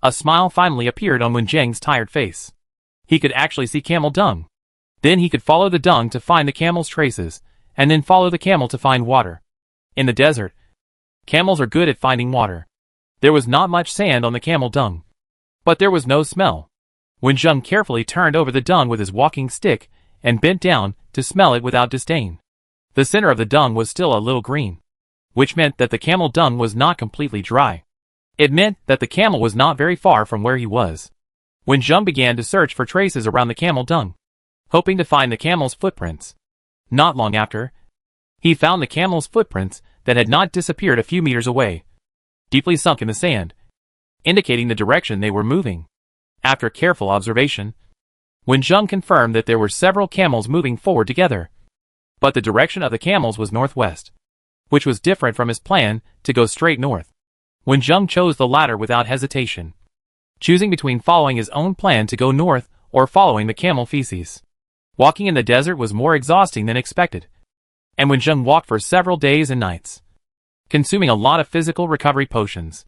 A smile finally appeared on Wen Zheng's tired face. He could actually see camel dung. Then he could follow the dung to find the camel's traces, and then follow the camel to find water. In the desert, camels are good at finding water. There was not much sand on the camel dung, but there was no smell. Wen Zheng carefully turned over the dung with his walking stick and bent down to smell it without disdain. The center of the dung was still a little green, which meant that the camel dung was not completely dry. It meant that the camel was not very far from where he was. Wen Zheng began to search for traces around the camel dung, hoping to find the camel's footprints. Not long after, he found the camel's footprints that had not disappeared a few meters away, deeply sunk in the sand, indicating the direction they were moving. After careful observation, Wen Zheng confirmed that there were several camels moving forward together, but the direction of the camels was northwest, which was different from his plan to go straight north. Wen Zheng chose the latter without hesitation, choosing between following his own plan to go north or following the camel feces. Walking in the desert was more exhausting than expected, and Wen Zheng walked for several days and nights, consuming a lot of physical recovery potions.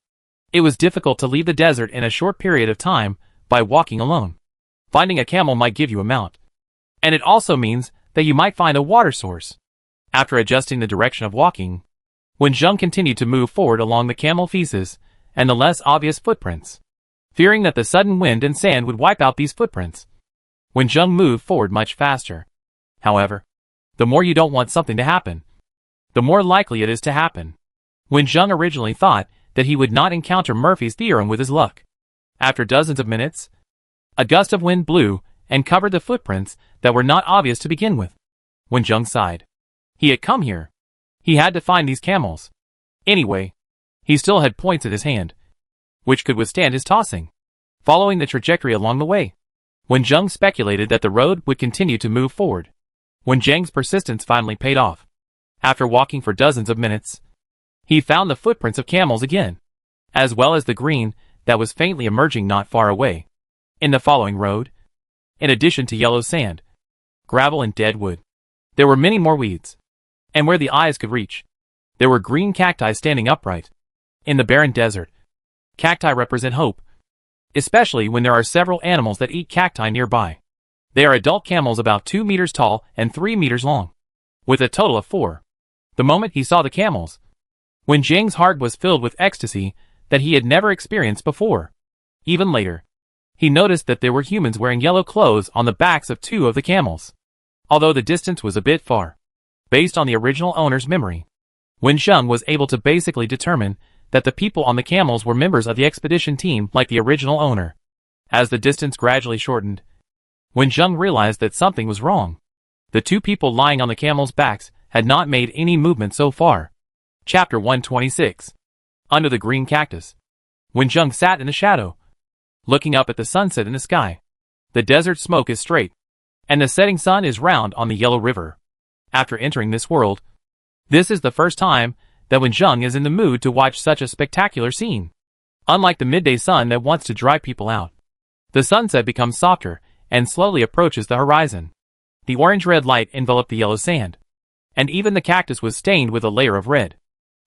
It was difficult to leave the desert in a short period of time by walking alone. Finding a camel might give you a mount, and it also means that you might find a water source. After adjusting the direction of walking, Wen Zheng continued to move forward along the camel feces and the less obvious footprints. Fearing that the sudden wind and sand would wipe out these footprints, Wen Zheng moved forward much faster. However, the more you don't want something to happen, the more likely it is to happen. Wen Zheng originally thought that he would not encounter Murphy's theorem with his luck. After dozens of minutes, a gust of wind blew and covered the footprints that were not obvious to begin with. Wen Zheng sighed. He had come here. He had to find these camels. Anyway, he still had points at his hand, which could withstand his tossing. Following the trajectory along the way, Wen Zheng speculated that the road would continue to move forward. Wen Zheng's persistence finally paid off. After walking for dozens of minutes, he found the footprints of camels again, as well as the green that was faintly emerging not far away. In the following road, in addition to yellow sand, gravel and dead wood, there were many more weeds. And where the eyes could reach, there were green cacti standing upright. In the barren desert, cacti represent hope, especially when there are several animals that eat cacti nearby. They are adult camels about 2 meters tall and 3 meters long, with a total of 4. The moment he saw the camels, Wen Zheng's heart was filled with ecstasy that he had never experienced before. Even later, he noticed that there were humans wearing yellow clothes on the backs of 2 of the camels. Although the distance was a bit far, based on the original owner's memory, Wen Zheng was able to basically determine that the people on the camels were members of the expedition team like the original owner. As the distance gradually shortened, Wen Zheng realized that something was wrong. The 2 people lying on the camels' backs had not made any movement so far. Chapter 126. Under the green cactus, Wen Zheng sat in the shadow, looking up at the sunset in the sky. The desert smoke is straight, and the setting sun is round on the yellow river. After entering this world, this is the first time that Wen Zheng is in the mood to watch such a spectacular scene. Unlike the midday sun that wants to dry people out, the sunset becomes softer and slowly approaches the horizon. The orange-red light enveloped the yellow sand, and even the cactus was stained with a layer of red.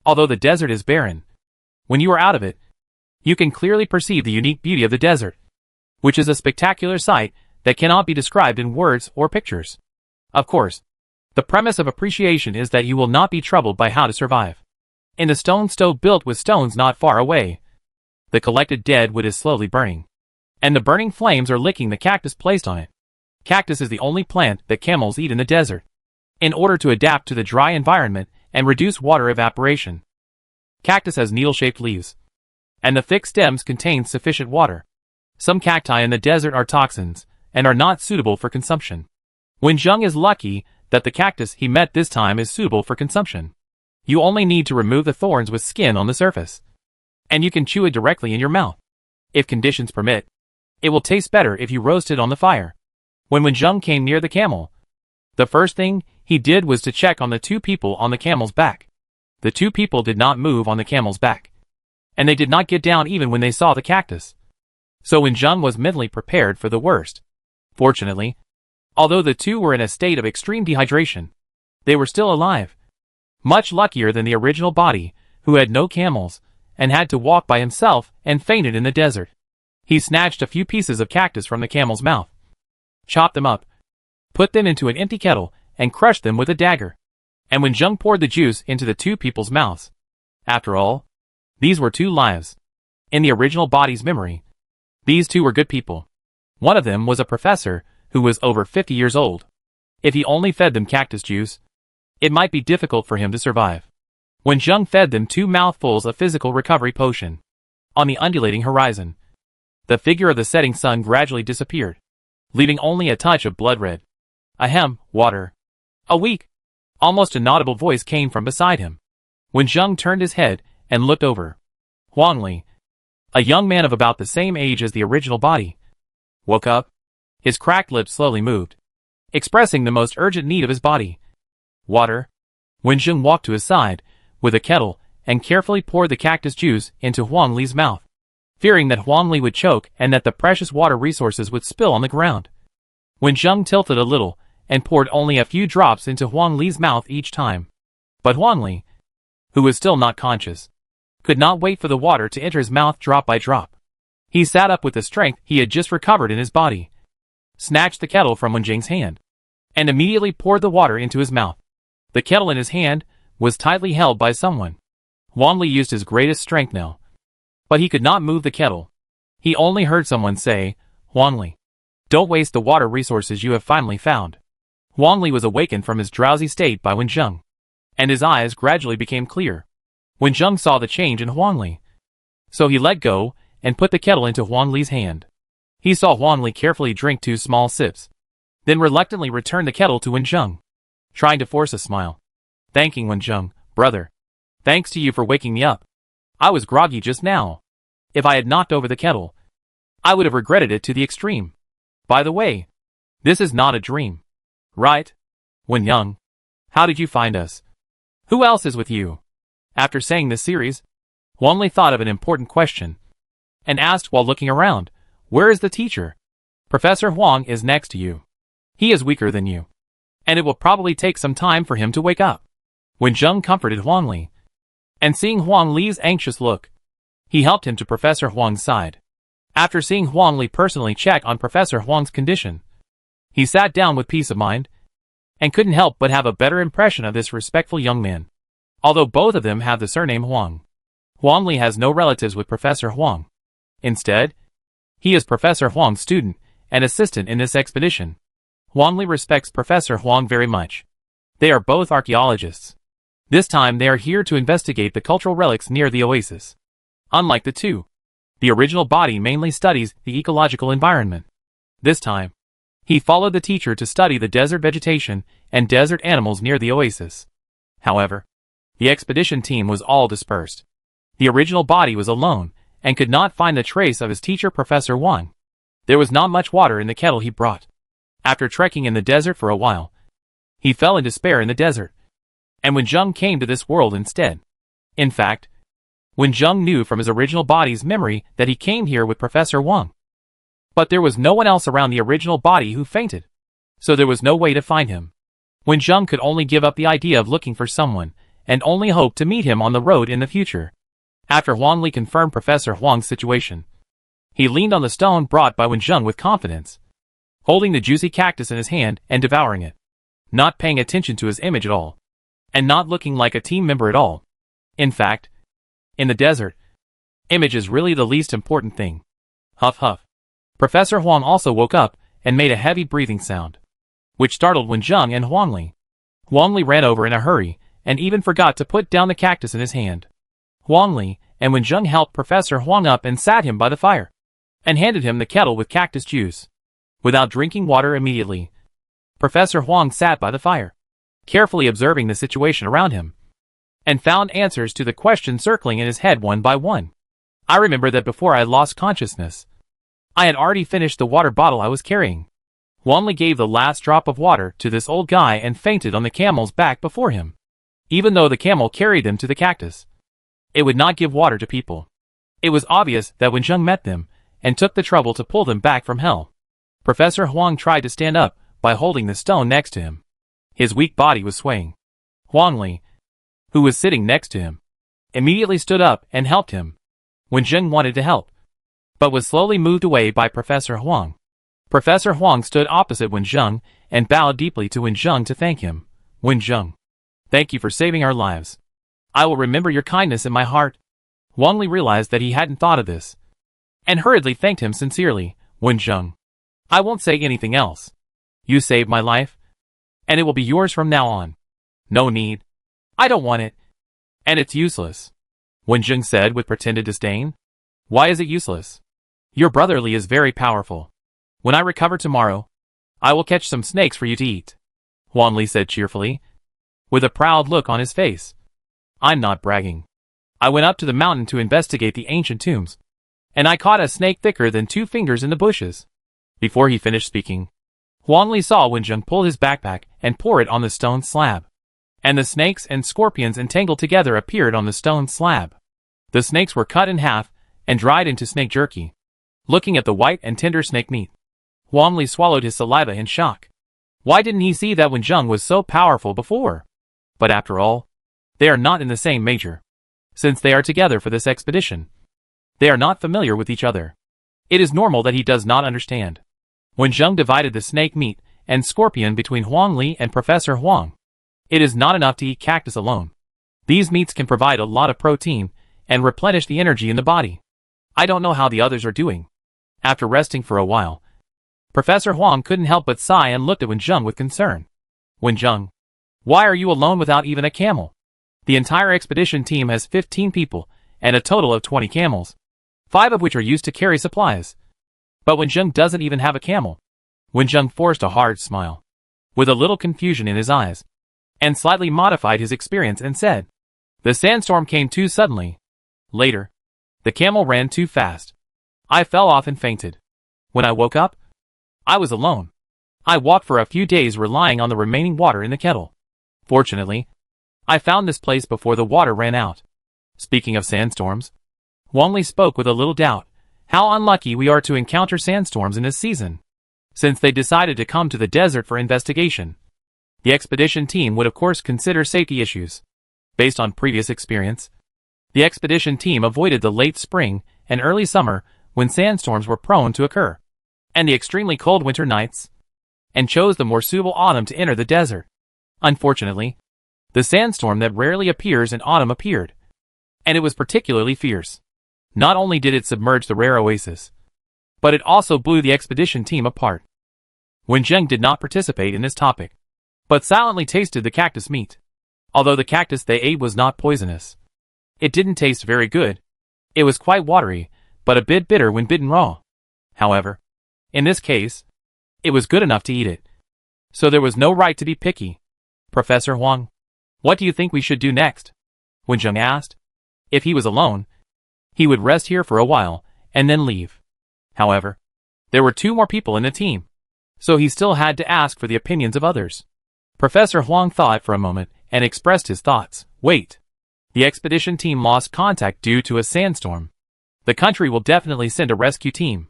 Although the desert is barren, when you are out of it, you can clearly perceive the unique beauty of the desert, which is a spectacular sight that cannot be described in words or pictures. Of course, the premise of appreciation is that you will not be troubled by how to survive. In the stone stove built with stones not far away, the collected dead wood is slowly burning, and the burning flames are licking the cactus placed on it. Cactus is the only plant that camels eat in the desert, in order to adapt to the dry environment and reduce water evaporation. Cactus has needle-shaped leaves, and the thick stems contain sufficient water. Some cacti in the desert are toxins, and are not suitable for consumption. Wenjung is lucky that the cactus he met this time is suitable for consumption. You only need to remove the thorns with skin on the surface, and you can chew it directly in your mouth. If conditions permit, it will taste better if you roast it on the fire. When Wenjung came near the camel, the first thing he did was to check on the two people on the camel's back. The two people did not move on the camel's back, and they did not get down even when they saw the cactus. So Wenjung was mentally prepared for the worst. Fortunately, although the two were in a state of extreme dehydration, they were still alive. Much luckier than the original body, who had no camels, and had to walk by himself and fainted in the desert. He snatched a few pieces of cactus from the camel's mouth, chopped them up, put them into an empty kettle, and crushed them with a dagger. And Wenjung poured the juice into the two people's mouths. After all, these were two lives. In the original body's memory, these two were good people. One of them was a professor who was over 50 years old. If he only fed them cactus juice, it might be difficult for him to survive. Wenjung fed them 2 mouthfuls of physical recovery potion. On the undulating horizon, the figure of the setting sun gradually disappeared, leaving only a touch of blood red. Ahem, water. A weak, almost inaudible voice came from beside him. Wenjung turned his head and looked over. Huang Li, a young man of about the same age as the original body, woke up. His cracked lips slowly moved, expressing the most urgent need of his body. Water. Wenjung walked to his side with a kettle and carefully poured the cactus juice into Huang Li's mouth, fearing that Huang Li would choke and that the precious water resources would spill on the ground. Wenjung tilted a little and poured only a few drops into Huang Li's mouth each time. But Huang Li, who was still not conscious, could not wait for the water to enter his mouth drop by drop. He sat up with the strength he had just recovered in his body, snatched the kettle from Wenjung's hand, and immediately poured the water into his mouth. The kettle in his hand was tightly held by someone. Huang Li used his greatest strength now, but he could not move the kettle. He only heard someone say, Huang Li, don't waste the water resources you have finally found. Huang Li was awakened from his drowsy state by Wenjung, and his eyes gradually became clear. Wenjung saw the change in Huang Li, so he let go and put the kettle into Huang Li's hand. He saw Huang Li carefully drink 2 small sips, then reluctantly returned the kettle to Wenjung, trying to force a smile, thanking Wenjung, brother. Thanks to you for waking me up. I was groggy just now. If I had knocked over the kettle, I would have regretted it to the extreme. By the way, this is not a dream, right? Wenjung, how did you find us? Who else is with you? After saying this series, Huang Li thought of an important question, and asked while looking around, where is the teacher? Professor Huang is next to you. He is weaker than you, and it will probably take some time for him to wake up. Wenjung comforted Huang Li, and seeing Huang Li's anxious look, he helped him to Professor Huang's side. After seeing Huang Li personally check on Professor Huang's condition, he sat down with peace of mind, and couldn't help but have a better impression of this respectful young man. Although both of them have the surname Huang, Huang Li has no relatives with Professor Huang. Instead, he is Professor Huang's student and assistant in this expedition. Huang Li respects Professor Huang very much. They are both archaeologists. This time they are here to investigate the cultural relics near the oasis. Unlike the two, the original body mainly studies the ecological environment. This time, he followed the teacher to study the desert vegetation and desert animals near the oasis. However, the expedition team was all dispersed. The original body was alone and could not find the trace of his teacher Professor Huang. There was not much water in the kettle he brought. After trekking in the desert for a while, he fell in despair in the desert, and Wenjung came to this world instead. In fact, Wenjung knew from his original body's memory that he came here with Professor Huang. But there was no one else around the original body who fainted, so there was no way to find him. Wenjung could only give up the idea of looking for someone, and only hope to meet him on the road in the future. After Huang Li confirmed Professor Huang's situation, he leaned on the stone brought by Wenjung with confidence. holding the juicy cactus in his hand and devouring it, not paying attention to his image at all, and not looking like a team member at all. In fact, in the desert, image is really the least important thing. Huff huff. Professor Huang also woke up and made a heavy breathing sound, which startled Wenjing and Huangli. Huangli ran over in a hurry and even forgot to put down the cactus in his hand. Huangli and Wenjing helped Professor Huang up and sat him by the fire, and handed him the kettle with cactus juice. Without drinking water immediately, Professor Huang sat by the fire, carefully observing the situation around him, and found answers to the questions circling in his head one by one. I remember that before I lost consciousness, I had already finished the water bottle I was carrying. Huangli gave the last drop of water to this old guy and fainted on the camel's back before him. Even though the camel carried them to the cactus, it would not give water to people. It was obvious that Wenjing met them and took the trouble to pull them back from hell. Professor Huang tried to stand up by holding the stone next to him. His weak body was swaying. Huangli, who was sitting next to him, immediately stood up and helped him. Wenjing wanted to help, but was slowly moved away by Professor Huang. Professor Huang stood opposite Wenjing and bowed deeply to Wenjing to thank him. Wenjing, thank you for saving our lives. I will remember your kindness in my heart. Huangli realized that he hadn't thought of this, and hurriedly thanked him sincerely. Wenjing, I won't say anything else. You saved my life, and it will be yours from now on. No need. I don't want it, and it's useless, Wenjing said with pretended disdain. Why is it useless? Your brother Li is very powerful. When I recover tomorrow, I will catch some snakes for you to eat, Huangli said cheerfully, with a proud look on his face. I'm not bragging. I went up to the mountain to investigate the ancient tombs, and I caught a snake thicker than 2 fingers in the bushes. Before he finished speaking, Huangli saw Wenjing pull his backpack and pour it on the stone slab, and the snakes and scorpions entangled together appeared on the stone slab. The snakes were cut in half and dried into snake jerky. Looking at the white and tender snake meat, Huangli swallowed his saliva in shock. Why didn't he see that Wenjing was so powerful before? But after all, they are not in the same major. Since they are together for this expedition, they are not familiar with each other. It is normal that he does not understand. Wenjing divided the snake meat and scorpion between Huangli and Professor Huang. It is not enough to eat cactus alone. These meats can provide a lot of protein and replenish the energy in the body. I don't know how the others are doing. After resting for a while, Professor Huang couldn't help but sigh and looked at Wenjing with concern. Wenjing, why are you alone without even a camel? The entire expedition team has 15 people and a total of 20 camels, 5 of which are used to carry supplies. But Wenjing doesn't even have a camel. Wenjing forced a hard smile, with a little confusion in his eyes, and slightly modified his experience and said, the sandstorm came too suddenly. Later, the camel ran too fast. I fell off and fainted. When I woke up, I was alone. I walked for a few days relying on the remaining water in the kettle. Fortunately, I found this place before the water ran out. Speaking of sandstorms, Huangli spoke with a little doubt. How unlucky we are to encounter sandstorms in this season. Since they decided to come to the desert for investigation, the expedition team would of course consider safety issues. Based on previous experience, the expedition team avoided the late spring and early summer when sandstorms were prone to occur, and the extremely cold winter nights, and chose the more suitable autumn to enter the desert. Unfortunately, the sandstorm that rarely appears in autumn appeared, and it was particularly fierce. Not only did it submerge the rare oasis, but it also blew the expedition team apart. Wenjing did not participate in this topic, but silently tasted the cactus meat. Although the cactus they ate was not poisonous, it didn't taste very good. It was quite watery, but a bit bitter when bitten raw. However, in this case, it was good enough to eat it, so there was no right to be picky. Professor Huang, what do you think we should do next? Wenjing asked. If he was alone, he would rest here for a while and then leave. However, there were 2 more people in the team, so he still had to ask for the opinions of others. Professor Huang thought for a moment and expressed his thoughts. Wait. The expedition team lost contact due to a sandstorm. The country will definitely send a rescue team.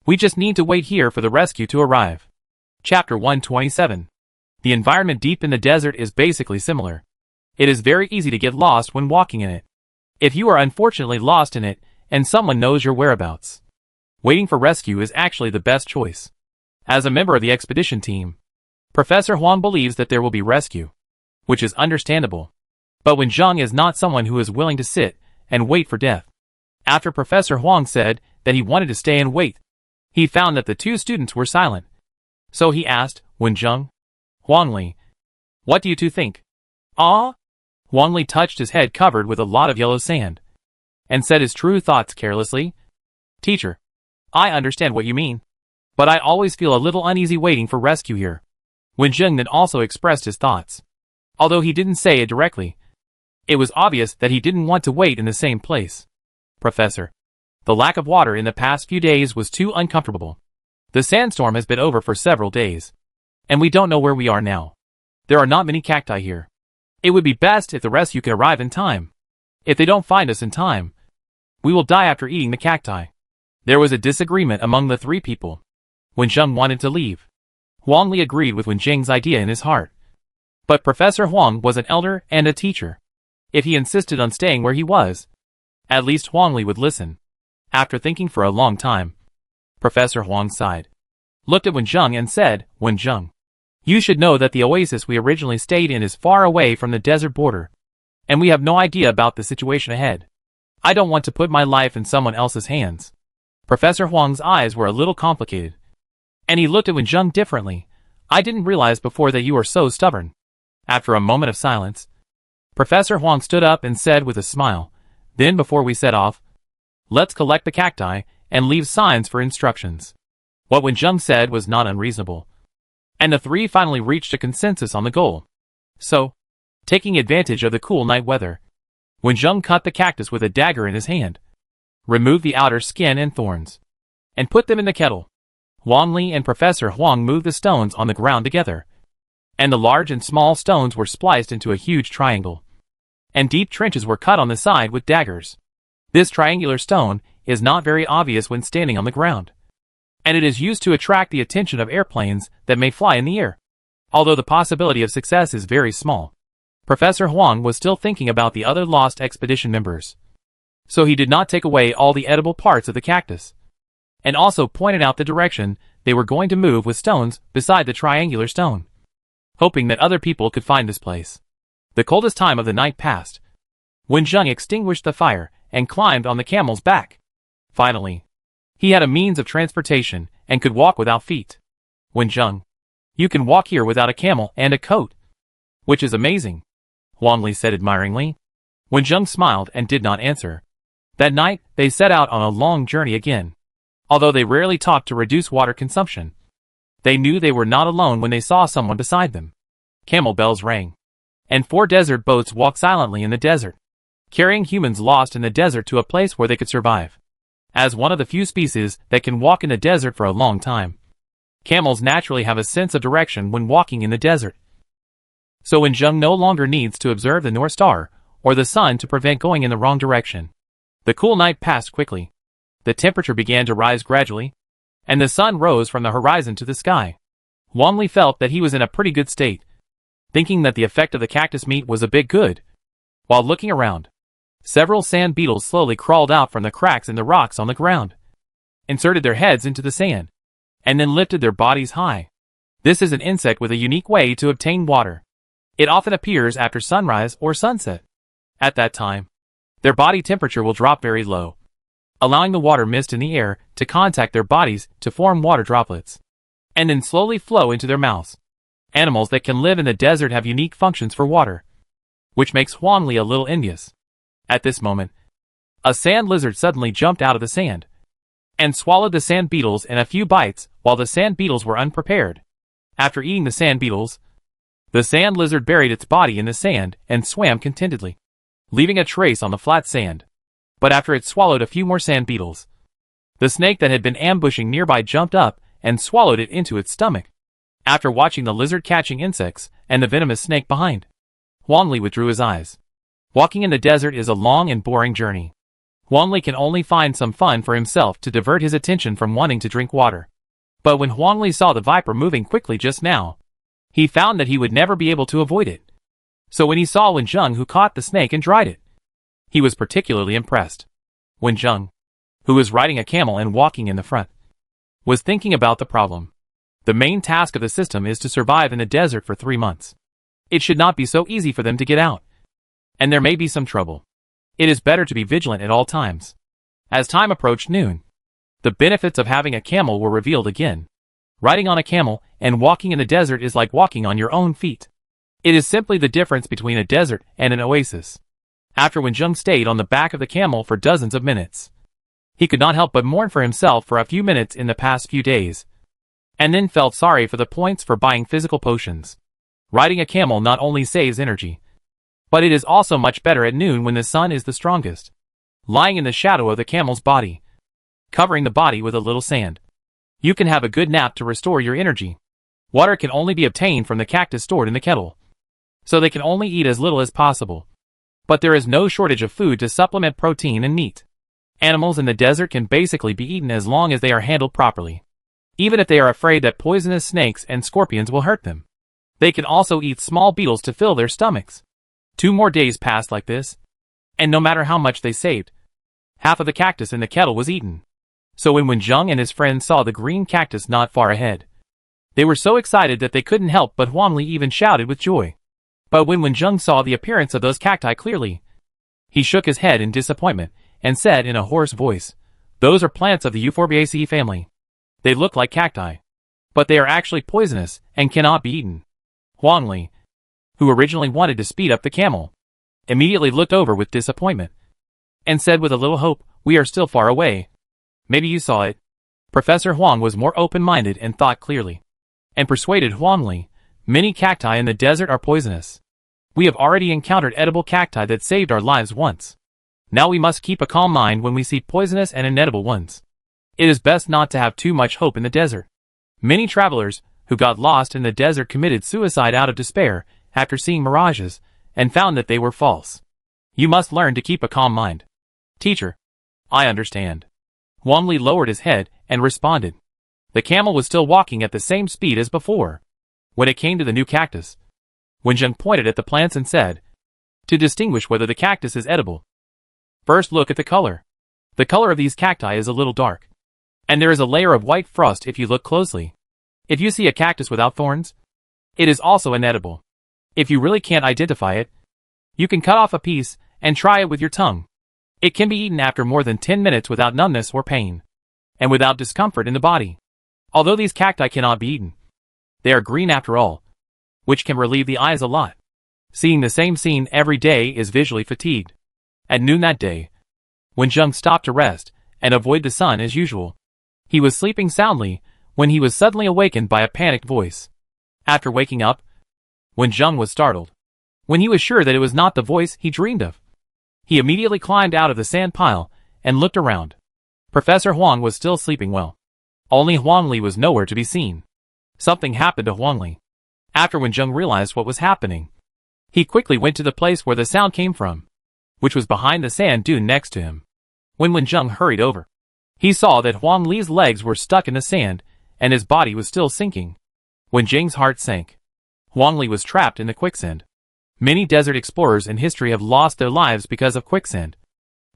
We just need to wait here for the rescue to arrive. Chapter 127. The environment deep in the desert is basically similar. It is very easy to get lost when walking in it. If you are unfortunately lost in it and someone knows your whereabouts, waiting for rescue is actually the best choice. As a member of the expedition team, Professor Huang believes that there will be rescue, which is understandable. But Wen Zheng is not someone who is willing to sit and wait for death. After Professor Huang said that he wanted to stay and wait, he found that the two students were silent. So he asked, Wen Zheng, Huang Li, what do you two think? Ah? Huang Li touched his head covered with a lot of yellow sand, and said his true thoughts carelessly. Teacher, I understand what you mean, but I always feel a little uneasy waiting for rescue here. Wen Zheng then also expressed his thoughts. Although he didn't say it directly, it was obvious that he didn't want to wait in the same place. Professor, the lack of water in the past few days was too uncomfortable. The sandstorm has been over for several days, and we don't know where we are now. There are not many cacti here. It would be best if the rescue could arrive in time. If they don't find us in time, we will die after eating the cacti. There was a disagreement among the three people. Wen Zheng wanted to leave. Huang Li agreed with Wen Zheng's idea in his heart. But Professor Huang was an elder and a teacher. If he insisted on staying where he was, at least Huang Li would listen. After thinking for a long time, Professor Huang sighed, looked at Wen Zheng and said, Wen Zheng, you should know that the oasis we originally stayed in is far away from the desert border, and we have no idea about the situation ahead. I don't want to put my life in someone else's hands. Professor Huang's eyes were a little complicated, and he looked at Wen Zheng differently. I didn't realize before that you are so stubborn. After a moment of silence, Professor Huang stood up and said with a smile, then before we set off, let's collect the cacti and leave signs for instructions. What Wen Zheng said was not unreasonable, and the three finally reached a consensus on the goal. So, taking advantage of the cool night weather, Wen Zheng cut the cactus with a dagger in his hand, removed the outer skin and thorns, and put them in the kettle. Huang Li and Professor Huang moved the stones on the ground together, and the large and small stones were spliced into a huge triangle, and deep trenches were cut on the side with daggers. This triangular stone is not very obvious when standing on the ground, and it is used to attract the attention of airplanes that may fly in the air. Although the possibility of success is very small, Professor Huang was still thinking about the other lost expedition members. So he did not take away all the edible parts of the cactus, and also pointed out the direction they were going to move with stones beside the triangular stone, hoping that other people could find this place. The coldest time of the night passed. Wen Zheng extinguished the fire and climbed on the camel's back. Finally, he had a means of transportation and could walk without feet. Wen Zheng, you can walk here without a camel and a coat, which is amazing, Huang Li said admiringly. Wen Zheng smiled and did not answer. That night, they set out on a long journey again. Although they rarely talked to reduce water consumption, they knew they were not alone when they saw someone beside them. Camel bells rang, and 4 desert boats walked silently in the desert, carrying humans lost in the desert to a place where they could survive. As one of the few species that can walk in the desert for a long time, camels naturally have a sense of direction when walking in the desert. So Wen Zheng no longer needs to observe the North Star or the sun to prevent going in the wrong direction. The cool night passed quickly. The temperature began to rise gradually, and the sun rose from the horizon to the sky. Huang Li felt that he was in a pretty good state, thinking that the effect of the cactus meat was a bit good. While looking around, several sand beetles slowly crawled out from the cracks in the rocks on the ground, inserted their heads into the sand, and then lifted their bodies high. This is an insect with a unique way to obtain water. It often appears after sunrise or sunset. At that time, their body temperature will drop very low, allowing the water mist in the air to contact their bodies to form water droplets, and then slowly flow into their mouths. Animals that can live in the desert have unique functions for water, which makes Huang Li a little envious. At this moment, a sand lizard suddenly jumped out of the sand, and swallowed the sand beetles in a few bites while the sand beetles were unprepared. After eating the sand beetles, the sand lizard buried its body in the sand and swam contentedly, leaving a trace on the flat sand. But after it swallowed a few more sand beetles, the snake that had been ambushing nearby jumped up and swallowed it into its stomach. After watching the lizard catching insects and the venomous snake behind, Huang Li withdrew his eyes. Walking in the desert is a long and boring journey. Huang Li can only find some fun for himself to divert his attention from wanting to drink water. But when Huang Li saw the viper moving quickly just now, he found that he would never be able to avoid it. So when he saw Wen Zheng who caught the snake and dried it, he was particularly impressed. Wen Zheng, who was riding a camel and walking in the front, was thinking about the problem. The main task of the system is to survive in the desert for 3 months. It should not be so easy for them to get out. And there may be some trouble. It is better to be vigilant at all times. As time approached noon, the benefits of having a camel were revealed again. Riding on a camel and walking in the desert is like walking on your own feet. It is simply the difference between a desert and an oasis. After Wenjung stayed on the back of the camel for dozens of minutes, he could not help but mourn for himself for a few minutes in the past few days, and then felt sorry for the points for buying physical potions. Riding a camel not only saves energy, but it is also much better at noon when the sun is the strongest. Lying in the shadow of the camel's body, covering the body with a little sand, you can have a good nap to restore your energy. Water can only be obtained from the cactus stored in the kettle, so they can only eat as little as possible. But there is no shortage of food to supplement protein and meat. Animals in the desert can basically be eaten as long as they are handled properly, even if they are afraid that poisonous snakes and scorpions will hurt them. They can also eat small beetles to fill their stomachs. 2 more days passed like this, and no matter how much they saved, half of the cactus in the kettle was eaten. So when Wenjung and his friends saw the green cactus not far ahead, they were so excited that they couldn't help but Huangli even shouted with joy. But when Wenjung saw the appearance of those cacti clearly, he shook his head in disappointment and said in a hoarse voice, "Those are plants of the Euphorbiaceae family. They look like cacti, but they are actually poisonous and cannot be eaten." Huangli, who originally wanted to speed up the camel, immediately looked over with disappointment and said with a little hope, "We are still far away. Maybe you saw it." Professor Huang was more open-minded and thought clearly, and persuaded Huangli, "Many cacti in the desert are poisonous. We have already encountered edible cacti that saved our lives once. Now we must keep a calm mind when we see poisonous and inedible ones. It is best not to have too much hope in the desert. Many travelers who got lost in the desert committed suicide out of despair after seeing mirages and found that they were false. You must learn to keep a calm mind." "Teacher, I understand." Huangli lowered his head and responded. The camel was still walking at the same speed as before. When it came to the new cactus, Wenjung pointed at the plants and said, "To distinguish whether the cactus is edible, first look at the color. The color of these cacti is a little dark, and there is a layer of white frost if you look closely. If you see a cactus without thorns, it is also inedible. If you really can't identify it, you can cut off a piece and try it with your tongue. It can be eaten after more than 10 minutes without numbness or pain, and without discomfort in the body. Although these cacti cannot be eaten, they are green after all, which can relieve the eyes a lot. Seeing the same scene every day is visually fatigued." At noon that day, Wenjung stopped to rest and avoid the sun as usual. He was sleeping soundly when he was suddenly awakened by a panicked voice. After waking up, Wenjung was startled. When he was sure that it was not the voice he dreamed of, he immediately climbed out of the sand pile and looked around. Professor Huang was still sleeping well. Only Huangli was nowhere to be seen. Something happened to Huangli. After Wenjung realized what was happening, he quickly went to the place where the sound came from, which was behind the sand dune next to him. When Wenjung hurried over, he saw that Huang Li's legs were stuck in the sand, and his body was still sinking. Wenjung's heart sank. Huang Li was trapped in the quicksand. Many desert explorers in history have lost their lives because of quicksand.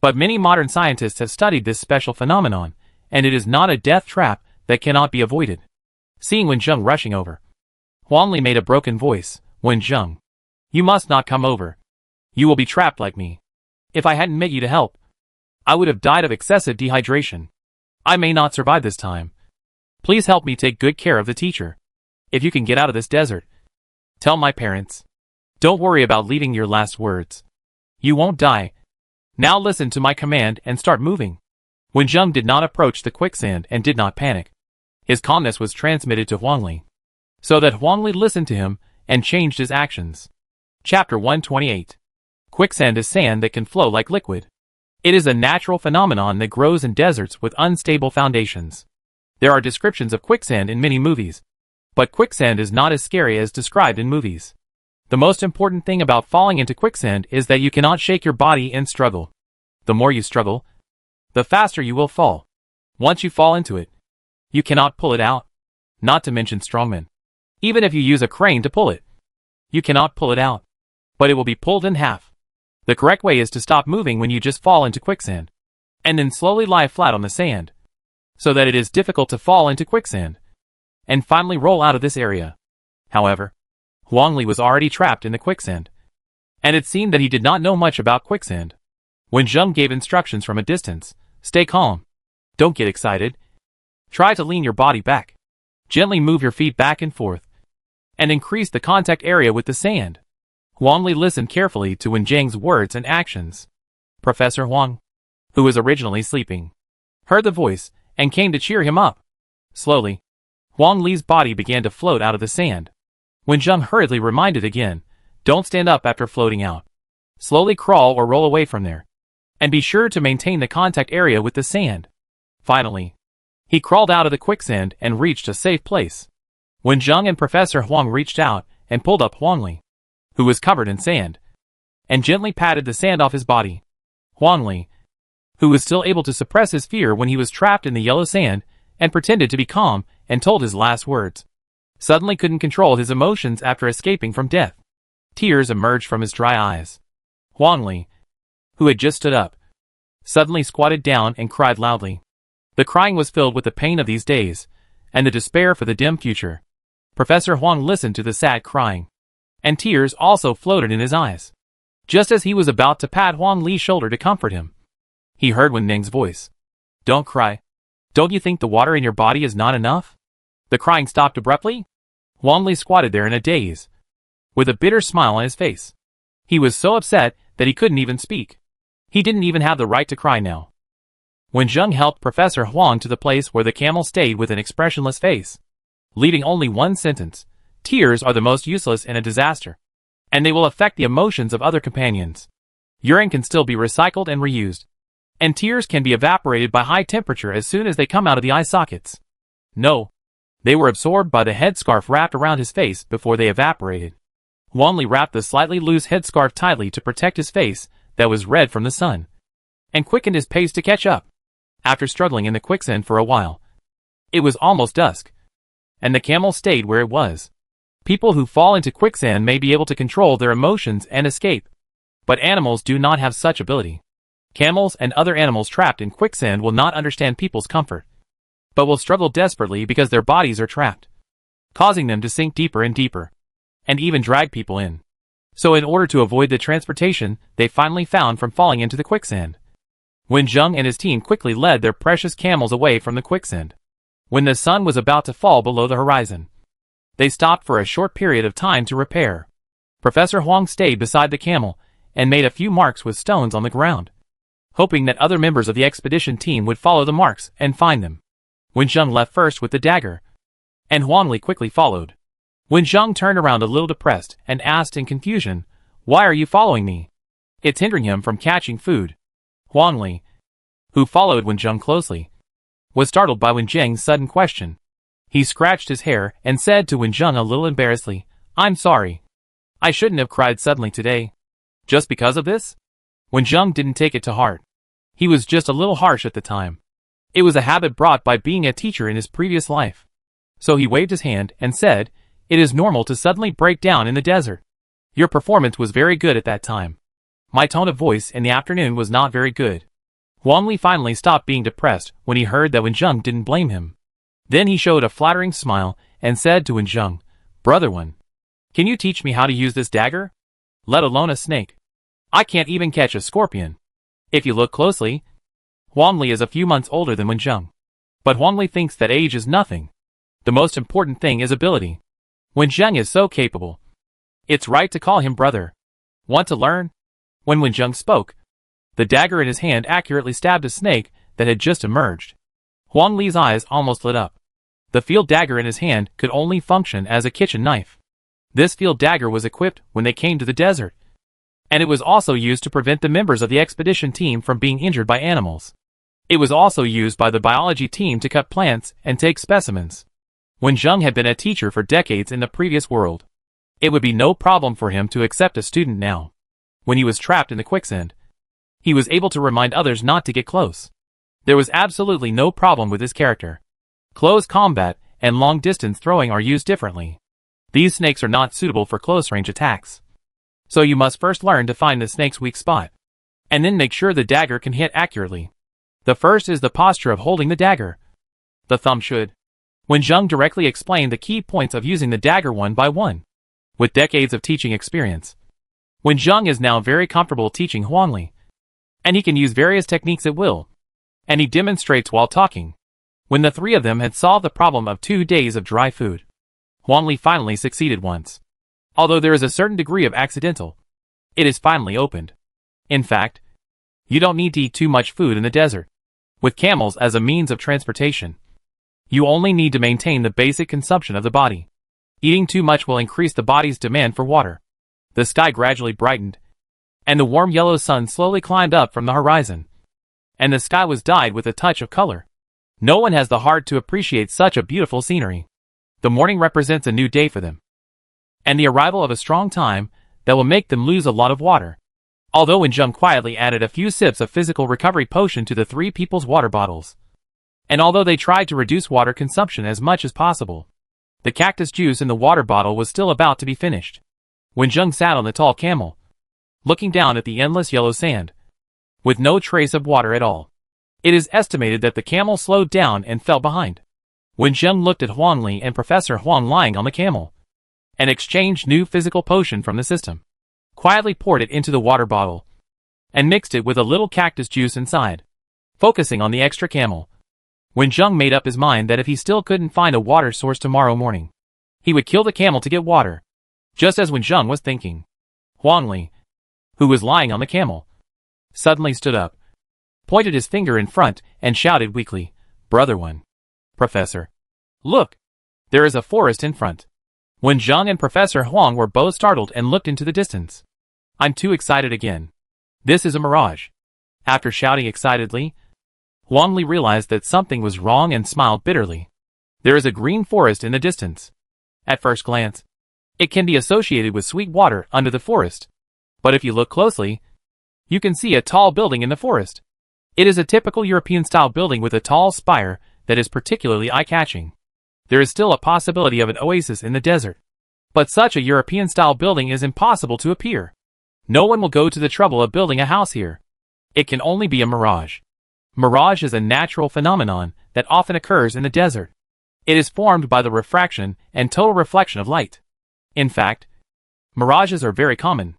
But many modern scientists have studied this special phenomenon, and it is not a death trap that cannot be avoided. Seeing Wenjung rushing over, Huang Li made a broken voice, "Wenjung, you must not come over. You will be trapped like me. If I hadn't met you to help, I would have died of excessive dehydration. I may not survive this time. Please help me take good care of the teacher. If you can get out of this desert, tell my parents. Don't worry about leaving your last words. You won't die. Now listen to my command and start moving." Wenjung did not approach the quicksand and did not panic. His calmness was transmitted to Huang Li, so that Huang Li listened to him and changed his actions. Chapter 128. Quicksand is sand that can flow like liquid. It is a natural phenomenon that grows in deserts with unstable foundations. There are descriptions of quicksand in many movies, but quicksand is not as scary as described in movies. The most important thing about falling into quicksand is that you cannot shake your body and struggle. The more you struggle, the faster you will fall. Once you fall into it, you cannot pull it out. Not to mention strongmen. Even if you use a crane to pull it, you cannot pull it out, but it will be pulled in half. The correct way is to stop moving when you just fall into quicksand, and then slowly lie flat on the sand, so that it is difficult to fall into quicksand, and finally roll out of this area. However, Huang Li was already trapped in the quicksand, and it seemed that he did not know much about quicksand. When Zheng gave instructions from a distance, stay calm. Don't get excited. Try to lean your body back. Gently move your feet back and forth, and increase the contact area with the sand. Huang Li listened carefully to Wen Zheng's words and actions. Professor Huang, who was originally sleeping, heard the voice and came to cheer him up. Slowly, Huang Li's body began to float out of the sand. Wen Zheng hurriedly reminded again, don't stand up after floating out. Slowly crawl or roll away from there, and be sure to maintain the contact area with the sand. Finally, he crawled out of the quicksand and reached a safe place. Wen Zheng and Professor Huang reached out and pulled up Huang Li, who was covered in sand, and gently patted the sand off his body. Huang Li, who was still able to suppress his fear when he was trapped in the yellow sand, and pretended to be calm and told his last words, suddenly couldn't control his emotions after escaping from death. Tears emerged from his dry eyes. Huang Li, who had just stood up, suddenly squatted down and cried loudly. The crying was filled with the pain of these days, and the despair for the dim future. Professor Huang listened to the sad crying, and tears also floated in his eyes. Just as he was about to pat Huang Li's shoulder to comfort him, he heard Wen Ning's voice. Don't cry. Don't you think the water in your body is not enough? The crying stopped abruptly. Huang Li squatted there in a daze, with a bitter smile on his face. He was so upset that he couldn't even speak. He didn't even have the right to cry now. When Zheng helped Professor Huang to the place where the camel stayed with an expressionless face, leaving only one sentence, tears are the most useless in a disaster, and they will affect the emotions of other companions. Urine can still be recycled and reused, and tears can be evaporated by high temperature as soon as they come out of the eye sockets. No, they were absorbed by the headscarf wrapped around his face before they evaporated. Huang Li wrapped the slightly loose headscarf tightly to protect his face that was red from the sun, and quickened his pace to catch up. After struggling in the quicksand for a while, it was almost dusk, and the camel stayed where it was. People who fall into quicksand may be able to control their emotions and escape, but animals do not have such ability. Camels and other animals trapped in quicksand will not understand people's comfort, but will struggle desperately because their bodies are trapped, causing them to sink deeper and deeper, and even drag people in. So in order to avoid the transportation they finally found from falling into the quicksand, Wen Zheng and his team quickly led their precious camels away from the quicksand. When the sun was about to fall below the horizon, they stopped for a short period of time to repair. Professor Huang stayed beside the camel and made a few marks with stones on the ground, hoping that other members of the expedition team would follow the marks and find them. Wen Zheng left first with the dagger, and Huang Li quickly followed. Wen Zheng turned around a little depressed and asked in confusion, "Why are you following me? It's hindering him from catching food." Huang Li, who followed Wen Zheng closely, was startled by Wen Zheng's sudden question. He scratched his hair and said to Wen Zheng a little embarrassedly, "I'm sorry. I shouldn't have cried suddenly today. Just because of this?" Wen Zheng didn't take it to heart. He was just a little harsh at the time. It was a habit brought by being a teacher in his previous life. So he waved his hand and said, "It is normal to suddenly break down in the desert. Your performance was very good at that time. My tone of voice in the afternoon was not very good." Huang Li finally stopped being depressed when he heard that Wen Zheng didn't blame him. Then he showed a flattering smile and said to Wen Zheng, "Brother Wen, can you teach me how to use this dagger? Let alone a snake. I can't even catch a scorpion." If you look closely, Huang Li is a few months older than Wen Zheng. But Huang Li thinks that age is nothing. The most important thing is ability. Wen Zheng is so capable. It's right to call him brother. Want to learn? When Wen Zheng spoke, the dagger in his hand accurately stabbed a snake that had just emerged. Huang Li's eyes almost lit up. The field dagger in his hand could only function as a kitchen knife. This field dagger was equipped when they came to the desert, and it was also used to prevent the members of the expedition team from being injured by animals. It was also used by the biology team to cut plants and take specimens. Wen Zheng had been a teacher for decades in the previous world. It would be no problem for him to accept a student now. When he was trapped in the quicksand, he was able to remind others not to get close. There was absolutely no problem with his character. Close combat and long-distance throwing are used differently. These snakes are not suitable for close-range attacks. So you must first learn to find the snake's weak spot, and then make sure the dagger can hit accurately. The first is the posture of holding the dagger. The thumb should Wen Zheng directly explained the key points of using the dagger one by one. With decades of teaching experience, Wen Zheng is now very comfortable teaching Huangli, and he can use various techniques at will, and he demonstrates while talking. When the three of them had solved the problem of 2 days of dry food, Huangli finally succeeded once. Although there is a certain degree of accidental, it is finally opened. In fact, you don't need to eat too much food in the desert. With camels as a means of transportation, you only need to maintain the basic consumption of the body. Eating too much will increase the body's demand for water. The sky gradually brightened, and the warm yellow sun slowly climbed up from the horizon, and the sky was dyed with a touch of color. No one has the heart to appreciate such a beautiful scenery. The morning represents a new day for them, and the arrival of a strong time that will make them lose a lot of water. Although Wen Zheng quietly added a few sips of physical recovery potion to the three people's water bottles, and although they tried to reduce water consumption as much as possible, the cactus juice in the water bottle was still about to be finished. Wen Zheng sat on the tall camel, looking down at the endless yellow sand, with no trace of water at all. It is estimated that the camel slowed down and fell behind. Wen Zheng looked at Huangli and Professor Huang lying on the camel, and exchanged new physical potion from the system, quietly poured it into the water bottle, and mixed it with a little cactus juice inside. Focusing on the extra camel, Wen Zheng made up his mind that if he still couldn't find a water source tomorrow morning, he would kill the camel to get water. Just as Wen Zheng was thinking, Huangli, who was lying on the camel, suddenly stood up, pointed his finger in front, and shouted weakly, "Brother Wen, Professor, look! There is a forest in front." Wen Zheng and Professor Huang were both startled and looked into the distance. "I'm too excited again. This is a mirage." After shouting excitedly, Huangli realized that something was wrong and smiled bitterly. There is a green forest in the distance. At first glance, it can be associated with sweet water under the forest. But if you look closely, you can see a tall building in the forest. It is a typical European-style building with a tall spire that is particularly eye-catching. There is still a possibility of an oasis in the desert, but such a European-style building is impossible to appear. No one will go to the trouble of building a house here. It can only be a mirage. Mirage is a natural phenomenon that often occurs in the desert. It is formed by the refraction and total reflection of light. In fact, mirages are very common.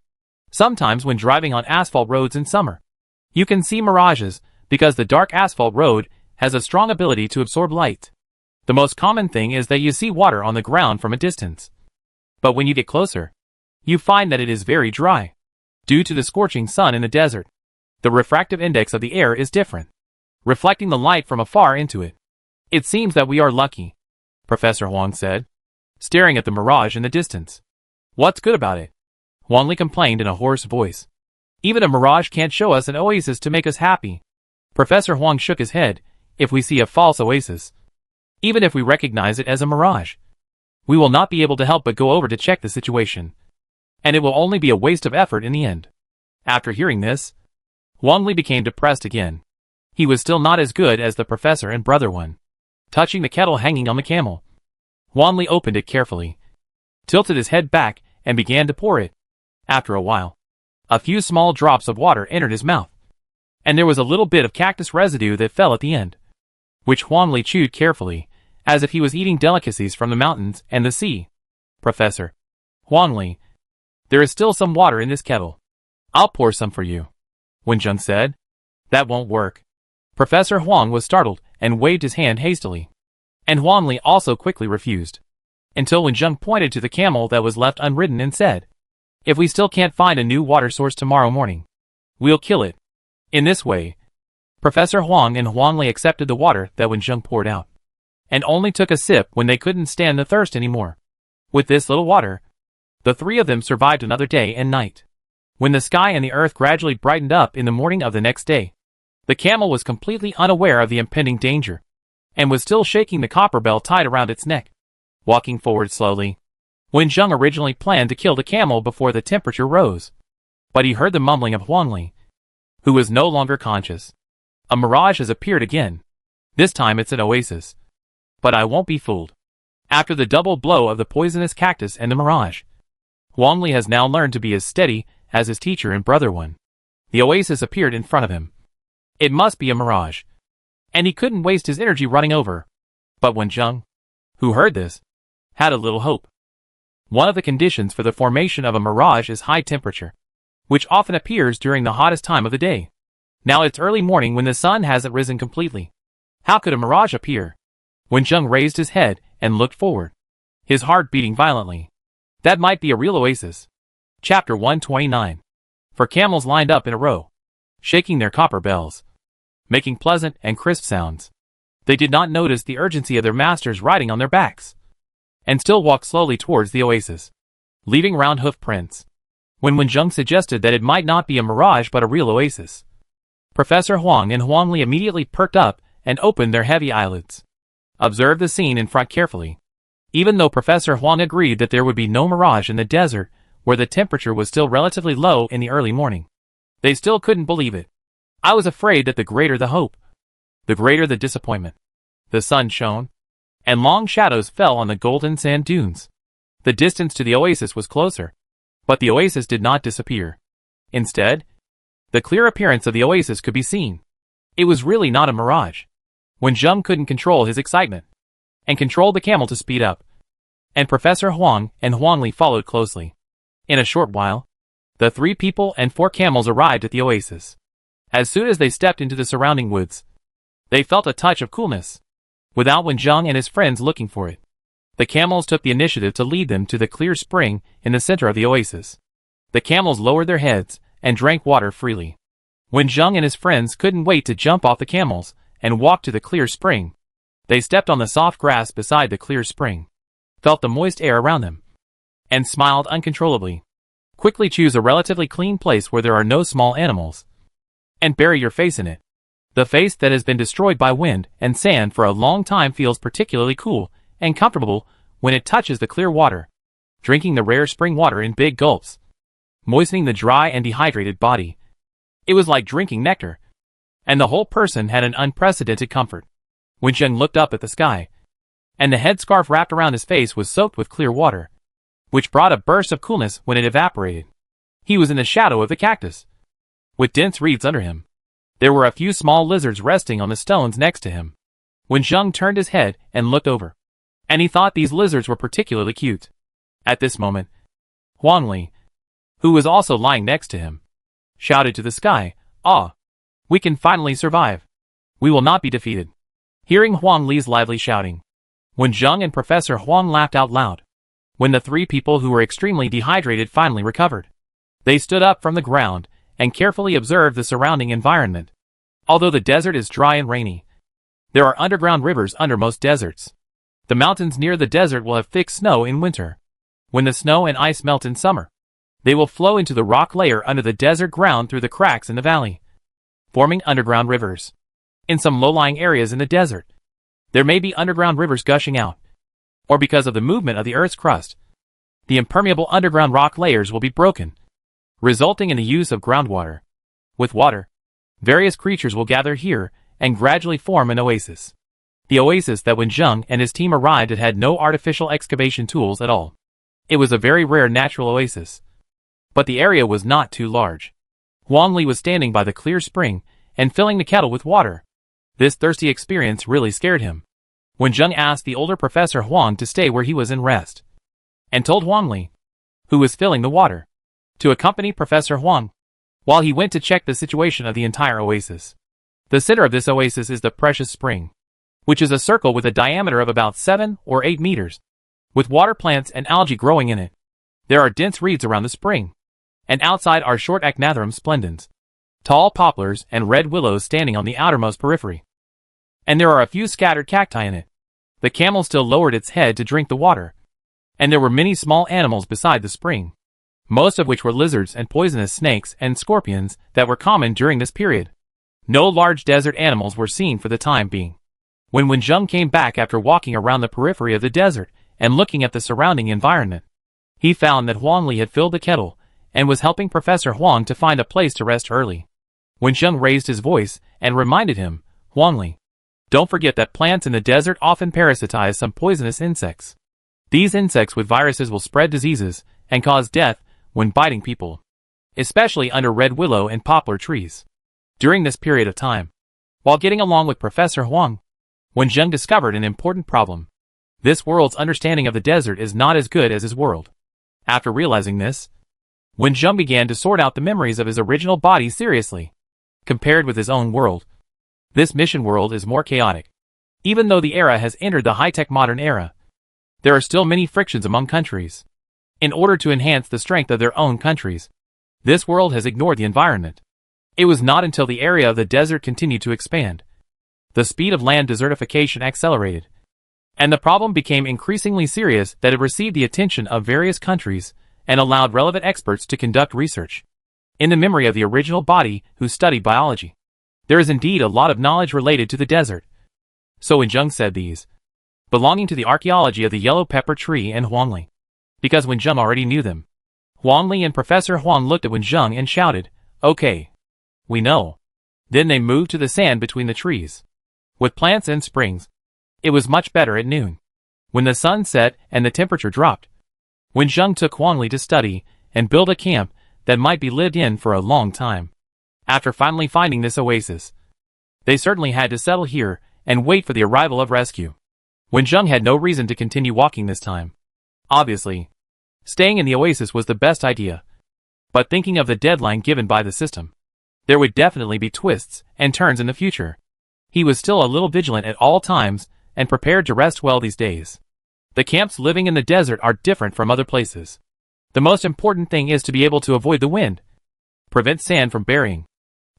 Sometimes when driving on asphalt roads in summer, you can see mirages because the dark asphalt road has a strong ability to absorb light. The most common thing is that you see water on the ground from a distance. But when you get closer, you find that it is very dry. Due to the scorching sun in the desert, the refractive index of the air is different, reflecting the light from afar into it. "It seems that we are lucky," Professor Huang said, staring at the mirage in the distance. "What's good about it?" Huangli complained in a hoarse voice. "Even a mirage can't show us an oasis to make us happy." Professor Huang shook his head. "If we see a false oasis, even if we recognize it as a mirage, we will not be able to help but go over to check the situation, and it will only be a waste of effort in the end." After hearing this, Huangli became depressed again. He was still not as good as the professor and brother one. Touching the kettle hanging on the camel, Huangli opened it carefully, tilted his head back, and began to pour it. After a while, a few small drops of water entered his mouth, and there was a little bit of cactus residue that fell at the end, which Huangli chewed carefully, as if he was eating delicacies from the mountains and the sea. "Professor Huangli, there is still some water in this kettle. I'll pour some for you," Wen Zheng said. "That won't work." Professor Huang was startled and waved his hand hastily, and Huangli also quickly refused, until Wen Zheng pointed to the camel that was left unridden and said, "If we still can't find a new water source tomorrow morning, we'll kill it." In this way, Professor Huang and Huangli accepted the water that Wen Zheng poured out, and only took a sip when they couldn't stand the thirst anymore. With this little water, the three of them survived another day and night. When the sky and the earth gradually brightened up in the morning of the next day, the camel was completely unaware of the impending danger, and was still shaking the copper bell tied around its neck. Walking forward slowly, Wen Zheng originally planned to kill the camel before the temperature rose, but he heard the mumbling of Huangli, who was no longer conscious. "A mirage has appeared again. This time it's an oasis. But I won't be fooled." After the double blow of the poisonous cactus and the mirage, Huangli has now learned to be as steady as his teacher and brother one. The oasis appeared in front of him. It must be a mirage, and he couldn't waste his energy running over. But Wen Zheng, who heard this, had a little hope. One of the conditions for the formation of a mirage is high temperature, which often appears during the hottest time of the day. Now it's early morning when the sun hasn't risen completely. How could a mirage appear? Wenjung raised his head and looked forward, his heart beating violently. That might be a real oasis. Chapter 129. For camels lined up in a row, shaking their copper bells, making pleasant and crisp sounds. They did not notice the urgency of their masters riding on their backs, and still walked slowly towards the oasis, leaving round hoof prints. When Wenjung suggested that it might not be a mirage but a real oasis, Professor Huang and Huang Li immediately perked up and opened their heavy eyelids. Observed the scene in front carefully. Even though Professor Huang agreed that there would be no mirage in the desert where the temperature was still relatively low in the early morning, they still couldn't believe it. I was afraid that the greater the hope, the greater the disappointment. The sun shone, and long shadows fell on the golden sand dunes. The distance to the oasis was closer, but the oasis did not disappear. Instead, the clear appearance of the oasis could be seen. It was really not a mirage. Wenjung couldn't control his excitement, and controlled the camel to speed up. And Professor Huang and Huang Li followed closely. In a short while, the 3 people and 4 camels arrived at the oasis. As soon as they stepped into the surrounding woods, they felt a touch of coolness, without Wenjung and his friends looking for it. The camels took the initiative to lead them to the clear spring in the center of the oasis. The camels lowered their heads and drank water freely. Wenjung and his friends couldn't wait to jump off the camels and walk to the clear spring. They stepped on the soft grass beside the clear spring, felt the moist air around them, and smiled uncontrollably. Quickly choose a relatively clean place where there are no small animals, and bury your face in it. The face that has been destroyed by wind and sand for a long time feels particularly cool and comfortable when it touches the clear water, drinking the rare spring water in big gulps, moistening the dry and dehydrated body. It was like drinking nectar, and the whole person had an unprecedented comfort. Wenjung looked up at the sky, and the headscarf wrapped around his face was soaked with clear water, which brought a burst of coolness when it evaporated. He was in the shadow of the cactus, with dense reeds under him. There were a few small lizards resting on the stones next to him. Wenjung turned his head and looked over, and he thought these lizards were particularly cute. At this moment, Huang Li, who was also lying next to him, shouted to the sky, "Ah! We can finally survive. We will not be defeated." Hearing Huang Li's lively shouting, Wenjung and Professor Huang laughed out loud. When the 3 people who were extremely dehydrated finally recovered, they stood up from the ground and carefully observed the surrounding environment. Although the desert is dry and rainy, there are underground rivers under most deserts. The mountains near the desert will have thick snow in winter. When the snow and ice melt in summer, they will flow into the rock layer under the desert ground through the cracks in the valley, forming underground rivers. In some low-lying areas in the desert, there may be underground rivers gushing out, or because of the movement of the Earth's crust, the impermeable underground rock layers will be broken, resulting in the use of groundwater. With water, various creatures will gather here and gradually form an oasis. The oasis that Wenjung and his team arrived at had no artificial excavation tools at all. It was a very rare natural oasis, but the area was not too large. Huang Li was standing by the clear spring and filling the kettle with water. This thirsty experience really scared him. Wenjung asked the older Professor Huang to stay where he was and rest, and told Huang Li, who was filling the water, to accompany Professor Huang while he went to check the situation of the entire oasis. The center of this oasis is the precious spring, which is a circle with a diameter of about 7 or 8 meters, with water plants and algae growing in it. There are dense reeds around the spring, and outside are short Achnatharum splendens, tall poplars and red willows standing on the outermost periphery. And there are a few scattered cacti in it. The camel still lowered its head to drink the water, and there were many small animals beside the spring, most of which were lizards and poisonous snakes and scorpions that were common during this period. No large desert animals were seen for the time being. When Wenjung came back after walking around the periphery of the desert and looking at the surrounding environment, he found that Huang Li had filled the kettle and was helping Professor Huang to find a place to rest early. Wenjung raised his voice and reminded him, "Huang Li, don't forget that plants in the desert often parasitize some poisonous insects. These insects with viruses will spread diseases and cause death when biting people, especially under red willow and poplar trees." During this period of time, while getting along with Professor Huang, Wenjung discovered an important problem. This world's understanding of the desert is not as good as his world. After realizing this, Wenjung began to sort out the memories of his original body seriously. Compared with his own world, this mission world is more chaotic. Even though the era has entered the high-tech modern era, there are still many frictions among countries. In order to enhance the strength of their own countries, this world has ignored the environment. It was not until the area of the desert continued to expand, the speed of land desertification accelerated, and the problem became increasingly serious that it received the attention of various countries and allowed relevant experts to conduct research. In the memory of the original body who studied biology, there is indeed a lot of knowledge related to the desert. So Wenjung said these, belonging to the archaeology of the yellow pepper tree and Huangli. Because Wenjung already knew them. Huangli and Professor Huang looked at Wenjung and shouted, "Okay. We know." Then they moved to the sand between the trees. With plants and springs, it was much better at noon. When the sun set and the temperature dropped, Wenjung took Huangli to study and build a camp that might be lived in for a long time. After finally finding this oasis, they certainly had to settle here and wait for the arrival of rescue. Wenjung had no reason to continue walking this time. Obviously, staying in the oasis was the best idea. But thinking of the deadline given by the system, there would definitely be twists and turns in the future. He was still a little vigilant at all times and prepared to rest well these days. The camps living in the desert are different from other places. The most important thing is to be able to avoid the wind, prevent sand from burying,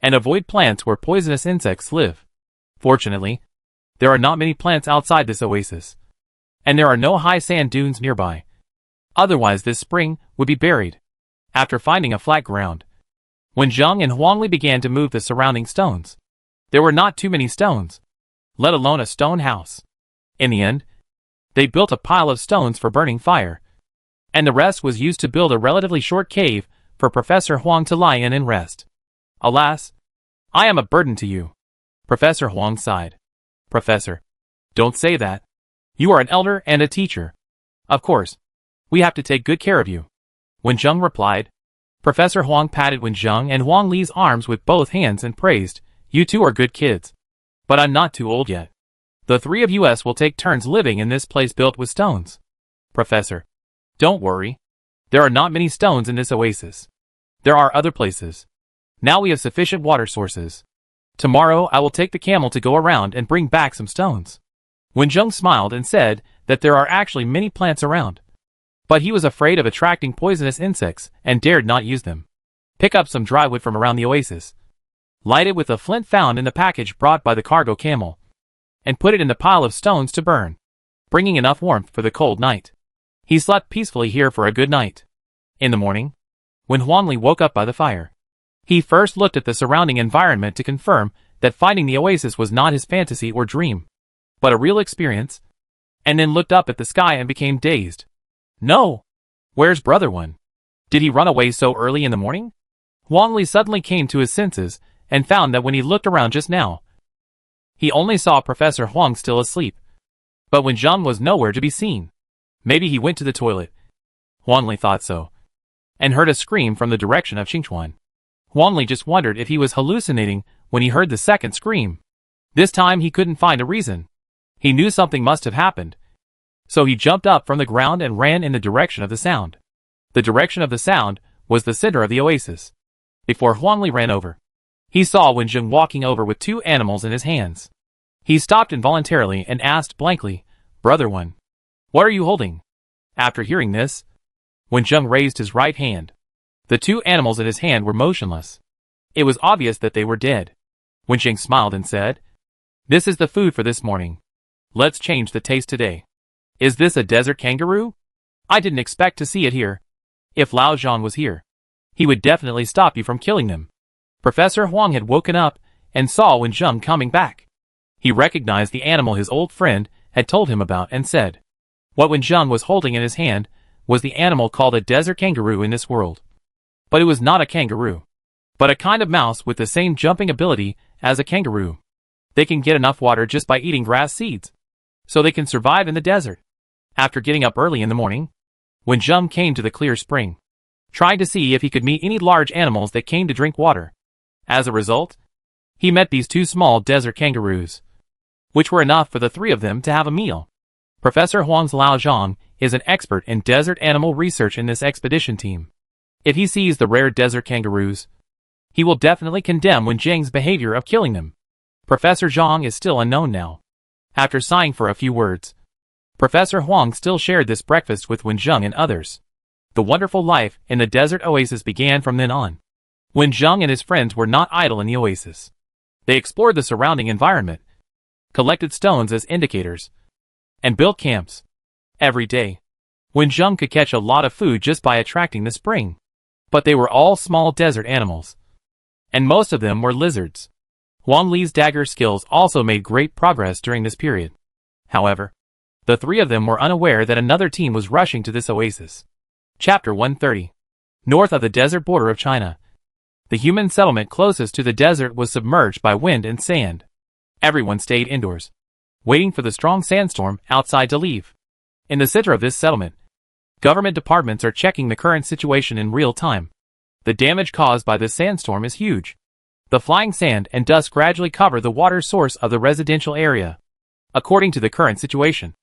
and avoid plants where poisonous insects live. Fortunately, there are not many plants outside this oasis, and there are no high sand dunes nearby. Otherwise this spring would be buried. After finding a flat ground, Wenjung and Huangli began to move the surrounding stones. There were not too many stones, let alone a stone house. In the end, they built a pile of stones for burning fire, and the rest was used to build a relatively short cave for Professor Huang to lie in and rest. Alas, I am a burden to you. Professor Huang sighed. Professor, don't say that. You are an elder and a teacher. Of course, we have to take good care of you. Wenjung replied. Professor Huang patted Wenjung and Huangli's arms with both hands and praised, "You two are good kids. But I'm not too old yet. The three of us will take turns living in this place built with stones." Professor, don't worry. There are not many stones in this oasis. There are other places. Now we have sufficient water sources. Tomorrow I will take the camel to go around and bring back some stones. Wenjung smiled and said that there are actually many plants around. But he was afraid of attracting poisonous insects and dared not use them. Pick up some dry wood from around the oasis. Light it with a flint found in the package brought by the cargo camel, and put it in the pile of stones to burn, bringing enough warmth for the cold night. He slept peacefully here for a good night. In the morning, when Huangli woke up by the fire, he first looked at the surrounding environment to confirm that finding the oasis was not his fantasy or dream, but a real experience, and then looked up at the sky and became dazed. No! Where's Brother One? Did he run away so early in the morning? Huangli suddenly came to his senses and found that when he looked around just now, he only saw Professor Huang still asleep. But Wenjung was nowhere to be seen. Maybe he went to the toilet. Huangli thought so, and heard a scream from the direction of Qingchuan. Huangli just wondered if he was hallucinating when he heard the second scream. This time he couldn't find a reason. He knew something must have happened. So he jumped up from the ground and ran in the direction of the sound. The direction of the sound was the center of the oasis. Before Huangli ran over, he saw Wenjung walking over with two animals in his hands. He stopped involuntarily and asked blankly, "Brother One, what are you holding?" After hearing this, Wenjung raised his right hand. The two animals in his hand were motionless. It was obvious that they were dead. Wenjung smiled and said, "This is the food for this morning. Let's change the taste today. Is this a desert kangaroo? I didn't expect to see it here. If Lao Zhang was here, he would definitely stop you from killing them." Professor Huang had woken up and saw Wenjung coming back. He recognized the animal his old friend had told him about and said, what Wenjung was holding in his hand was the animal called a desert kangaroo in this world. But it was not a kangaroo, but a kind of mouse with the same jumping ability as a kangaroo. They can get enough water just by eating grass seeds, so they can survive in the desert. After getting up early in the morning, Wenjung came to the clear spring, trying to see if he could meet any large animals that came to drink water. As a result, he met these two small desert kangaroos, which were enough for the three of them to have a meal. Professor Huang's Lao Zhang is an expert in desert animal research in this expedition team. If he sees the rare desert kangaroos, he will definitely condemn Wen Zheng's behavior of killing them. Professor Zhang is still unknown now. After sighing for a few words, Professor Huang still shared this breakfast with Wen Zheng and others. The wonderful life in the desert oasis began from then on. Wen Zheng and his friends were not idle in the oasis. They explored the surrounding environment, collected stones as indicators, and built camps. Every day, Wen Zheng could catch a lot of food just by attracting the spring. But they were all small desert animals, and most of them were lizards. Huang Li's dagger skills also made great progress during this period. However, the three of them were unaware that another team was rushing to this oasis. Chapter 130. North of the desert border of China, the human settlement closest to the desert was submerged by wind and sand. Everyone stayed indoors, waiting for the strong sandstorm outside to leave. In the center of this settlement, government departments are checking the current situation in real time. The damage caused by this sandstorm is huge. The flying sand and dust gradually cover the water source of the residential area. According to the current situation,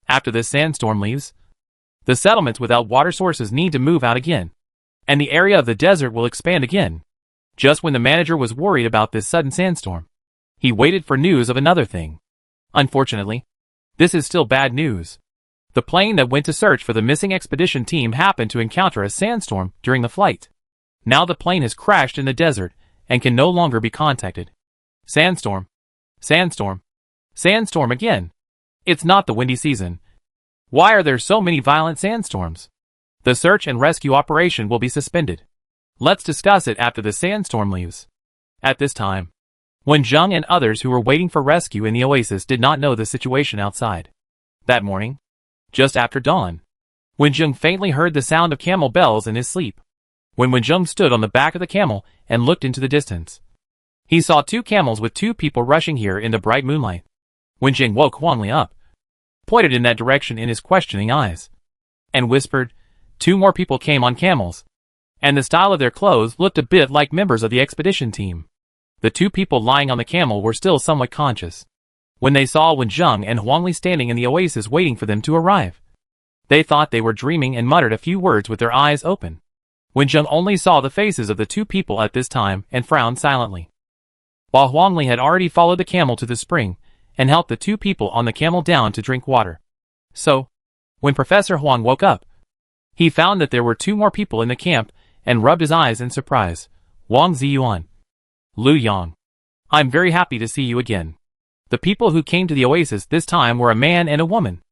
after this sandstorm leaves, the settlements without water sources need to move out again, and the area of the desert will expand again. Just when the manager was worried about this sudden sandstorm, he waited for news of another thing. Unfortunately, this is still bad news. The plane that went to search for the missing expedition team happened to encounter a sandstorm during the flight. Now the plane has crashed in the desert and can no longer be contacted. Sandstorm. Sandstorm. Sandstorm again. It's not the windy season. Why are there so many violent sandstorms? The search and rescue operation will be suspended. Let's discuss it after the sandstorm leaves. At this time, Wen Zheng and others who were waiting for rescue in the oasis did not know the situation outside. That morning, just after dawn, Wen Zheng faintly heard the sound of camel bells in his sleep. When Wen Zheng stood on the back of the camel and looked into the distance, he saw two camels with two people rushing here in the bright moonlight. Wen Zheng woke Huang Li up, pointed in that direction in his questioning eyes, and whispered, "Two more people came on camels, and the style of their clothes looked a bit like members of the expedition team." The two people lying on the camel were still somewhat conscious when they saw Wen Zheng and Huang Li standing in the oasis waiting for them to arrive. They thought they were dreaming and muttered a few words with their eyes open. Wen Zheng only saw the faces of the two people at this time and frowned silently, while Huang Li had already followed the camel to the spring and helped the two people on the camel down to drink water. So, when Professor Huang woke up, he found that there were two more people in the camp and rubbed his eyes in surprise. "Wang Ziyuan. Lu Yang. I'm very happy to see you again." The people who came to the oasis this time were a man and a woman.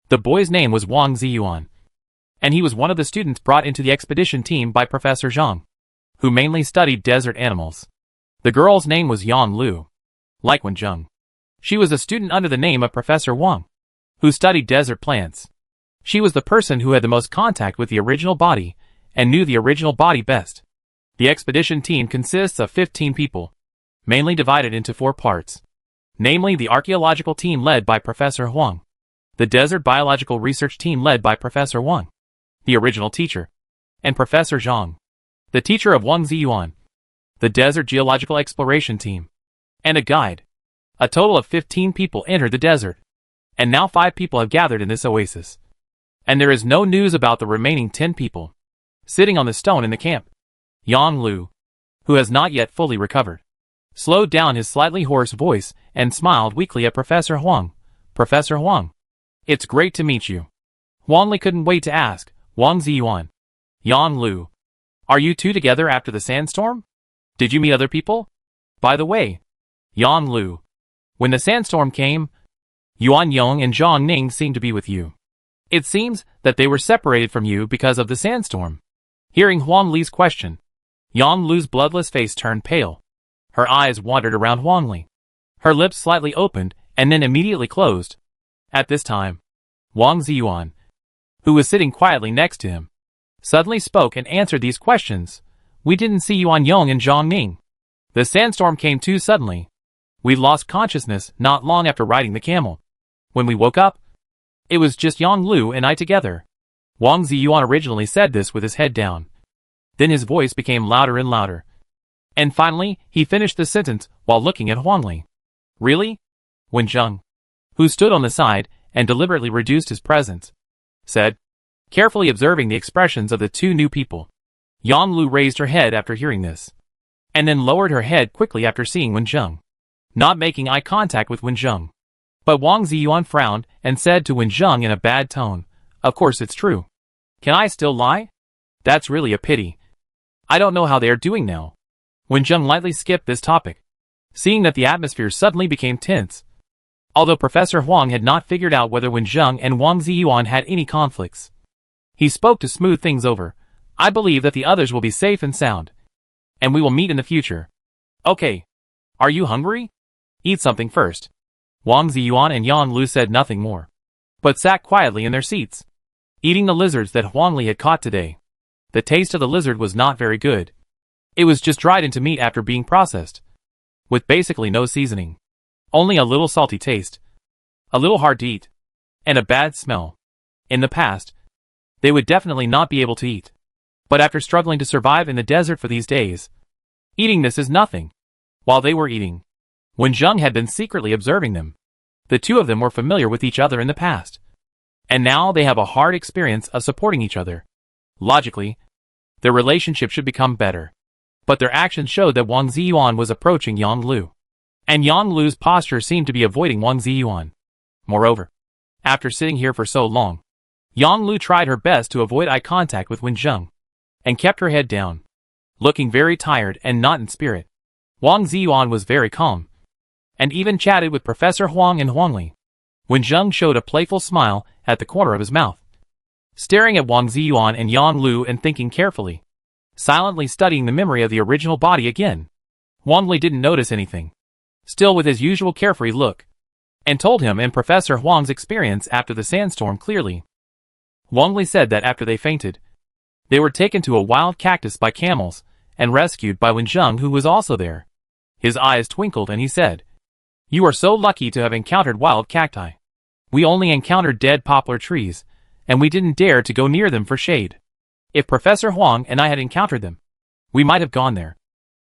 The boy's name was Wang Ziyuan, and he was one of the students brought into the expedition team by Professor Zhang, who mainly studied desert animals. The girl's name was Yang Lu. Like Wen Zheng, she was a student under the name of Professor Wang, who studied desert plants. She was the person who had the most contact with the original body and knew the original body best. The expedition team consists of 15 people, mainly divided into 4 parts, namely the archaeological team led by Professor Huang, the desert biological research team led by Professor Wang, the original teacher, and Professor Zhang, the teacher of Wang Ziyuan, the desert geological exploration team, and a guide. A total of 15 people entered the desert, and now 5 people have gathered in this oasis. And there is no news about the remaining 10 people. Sitting on the stone in the camp, Yang Lu, who has not yet fully recovered, slowed down his slightly hoarse voice and smiled weakly at Professor Huang. "Professor Huang, it's great to meet you." Huang Li couldn't wait to ask, "Wang Ziyuan, Yang Lu, are you two together after the sandstorm? Did you meet other people? By the way, Yang Lu, when the sandstorm came, Yuan Yong and Zhang Ning seemed to be with you. It seems that they were separated from you because of the sandstorm." Hearing Huang Li's question, Yang Lu's bloodless face turned pale. Her eyes wandered around Huang Li. Her lips slightly opened and then immediately closed. At this time, Wang Ziyuan, who was sitting quietly next to him, suddenly spoke and answered these questions. "We didn't see Yuan Yong and Zhang Ning. The sandstorm came too suddenly. We lost consciousness not long after riding the camel. When we woke up, it was just Yang Lu and I together." Wang Ziyuan originally said this with his head down. Then his voice became louder and louder. And finally, he finished the sentence while looking at Huang Li. "Really?" Wen Zheng, who stood on the side and deliberately reduced his presence, said, carefully observing the expressions of the two new people. Yang Lu raised her head after hearing this, and then lowered her head quickly after seeing Wen Zheng, not making eye contact with Wen Zheng. But Wang Ziyuan frowned and said to Wen Zheng in a bad tone, "Of course it's true. Can I still lie? That's really a pity. I don't know how they are doing now." Wen Zheng lightly skipped this topic, seeing that the atmosphere suddenly became tense. Although Professor Huang had not figured out whether Wen Zheng and Wang Ziyuan had any conflicts, he spoke to smooth things over. "I believe that the others will be safe and sound, and we will meet in the future. Okay. Are you hungry? Eat something first." Wang Ziyuan and Yang Lu said nothing more, but sat quietly in their seats, eating the lizards that Huang Li had caught today. The taste of the lizard was not very good. It was just dried into meat after being processed, with basically no seasoning. Only a little salty taste, a little hard to eat, and a bad smell. In the past, they would definitely not be able to eat. But after struggling to survive in the desert for these days, eating this is nothing. While they were eating, Wen Zheng had been secretly observing them. The two of them were familiar with each other in the past, and now they have a hard experience of supporting each other. Logically, their relationship should become better. But their actions showed that Wang Ziyuan was approaching Yang Lu, and Yang Lu's posture seemed to be avoiding Wang Ziyuan. Moreover, after sitting here for so long, Yang Lu tried her best to avoid eye contact with Wen Zheng, and kept her head down, looking very tired and not in spirit. Wang Ziyuan was very calm, and even chatted with Professor Huang and Huang Li. Wen Zheng showed a playful smile at the corner of his mouth, staring at Wang Ziyuan and Yang Lu and thinking carefully, silently studying the memory of the original body again. Huang Li didn't notice anything, still with his usual carefree look, and told him and Professor Huang's experience after the sandstorm clearly. Huang Li said that after they fainted, they were taken to a wild cactus by camels, and rescued by Wen Zheng, who was also there. His eyes twinkled and he said, "You are so lucky to have encountered wild cacti. We only encountered dead poplar trees, and we didn't dare to go near them for shade. If Professor Huang and I had encountered them, we might have gone there.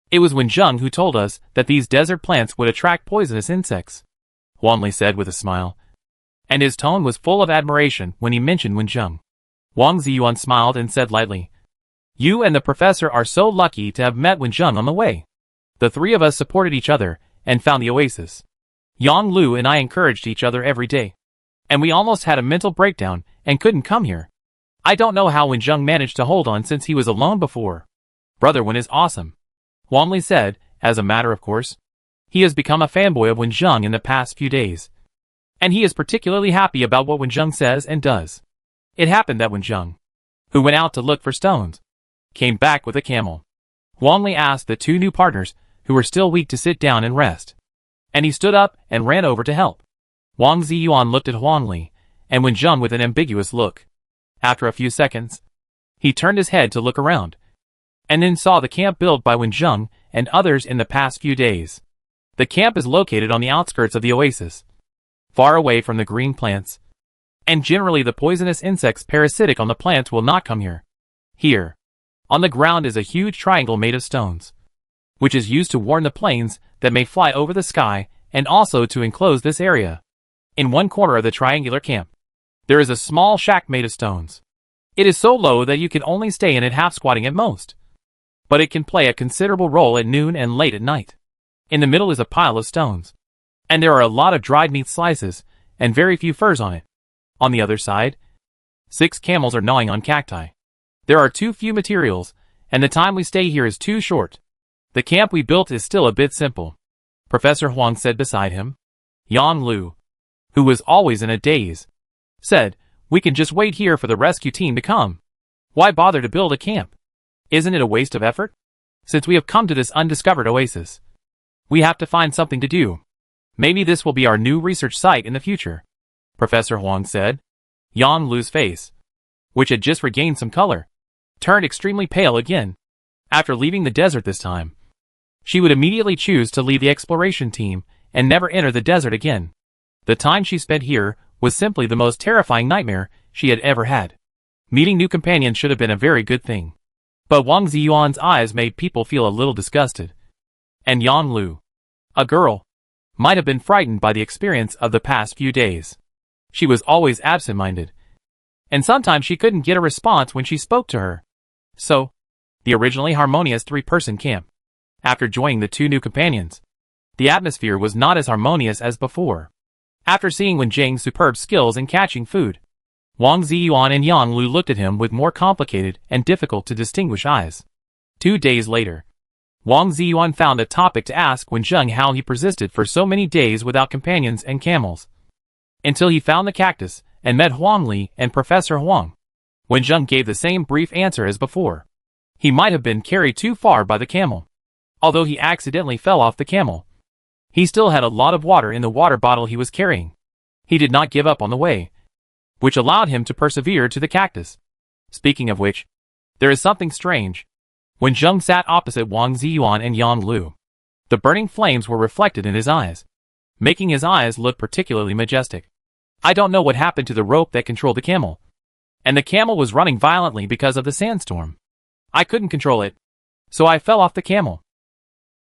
It was Wen Zheng who told us that these desert plants would attract poisonous insects," Huang Li said with a smile, and his tone was full of admiration when he mentioned Wen Zheng. Wang Ziyuan smiled and said lightly, "You and the professor are so lucky to have met Wen Zheng on the way. The three of us supported each other and found the oasis. Yang Lu and I encouraged each other every day, and we almost had a mental breakdown and couldn't come here. I don't know how Wen Zheng managed to hold on since he was alone before. Brother Wen is awesome," Huang Li said, as a matter of course. He has become a fanboy of Wen Zheng in the past few days, and he is particularly happy about what Wen Zheng says and does. It happened that Wen Zheng, who went out to look for stones, came back with a camel. Huang Li asked the two new partners, who were still weak, to sit down and rest, and he stood up and ran over to help. Wang Ziyuan looked at Huang Li and Wen Zheng with an ambiguous look. After a few seconds, he turned his head to look around, and then saw the camp built by Wen Zheng and others in the past few days. The camp is located on the outskirts of the oasis, far away from the green plants, and generally the poisonous insects parasitic on the plants will not come here. Here, on the ground, is a huge triangle made of stones, which is used to warn the planes that may fly over the sky and also to enclose this area. In one corner of the triangular camp, there is a small shack made of stones. It is so low that you can only stay in it half squatting at most, but it can play a considerable role at noon and late at night. In the middle is a pile of stones, and there are a lot of dried meat slices and very few furs on it. On the other side, 6 camels are gnawing on cacti. There are too few materials, and the time we stay here is too short. The camp we built is still a bit simple," Professor Huang said beside him. Yang Lu, who was always in a daze, said, "We can just wait here for the rescue team to come. Why bother to build a camp? Isn't it a waste of effort? Since we have come to this undiscovered oasis, we have to find something to do. Maybe this will be our new research site in the future," Professor Huang said. Yang Lu's face, which had just regained some color, turned extremely pale again. After leaving the desert this time, she would immediately choose to leave the exploration team and never enter the desert again. The time she spent here was simply the most terrifying nightmare she had ever had. Meeting new companions should have been a very good thing, but Wang Ziyuan's eyes made people feel a little disgusted. And Yang Lu, a girl, might have been frightened by the experience of the past few days. She was always absent-minded, and sometimes she couldn't get a response when she spoke to her. So, the originally harmonious three-person camp. After joining the two new companions, the atmosphere was not as harmonious as before. After seeing Wen Jing's superb skills in catching food, Wang Ziyuan and Yang Lu looked at him with more complicated and difficult to distinguish eyes. 2 days later, Wang Ziyuan found a topic to ask Wen Zheng how he persisted for so many days without companions and camels, until he found the cactus and met Huang Li and Professor Huang. Wen Zheng gave the same brief answer as before. He might have been carried too far by the camel. Although he accidentally fell off the camel, he still had a lot of water in the water bottle he was carrying. He did not give up on the way, which allowed him to persevere to the cactus. Speaking of which, there is something strange. When Zheng sat opposite Wang Ziyuan and Yang Lu, the burning flames were reflected in his eyes, making his eyes look particularly majestic. I don't know what happened to the rope that controlled the camel, and the camel was running violently because of the sandstorm. I couldn't control it, so I fell off the camel.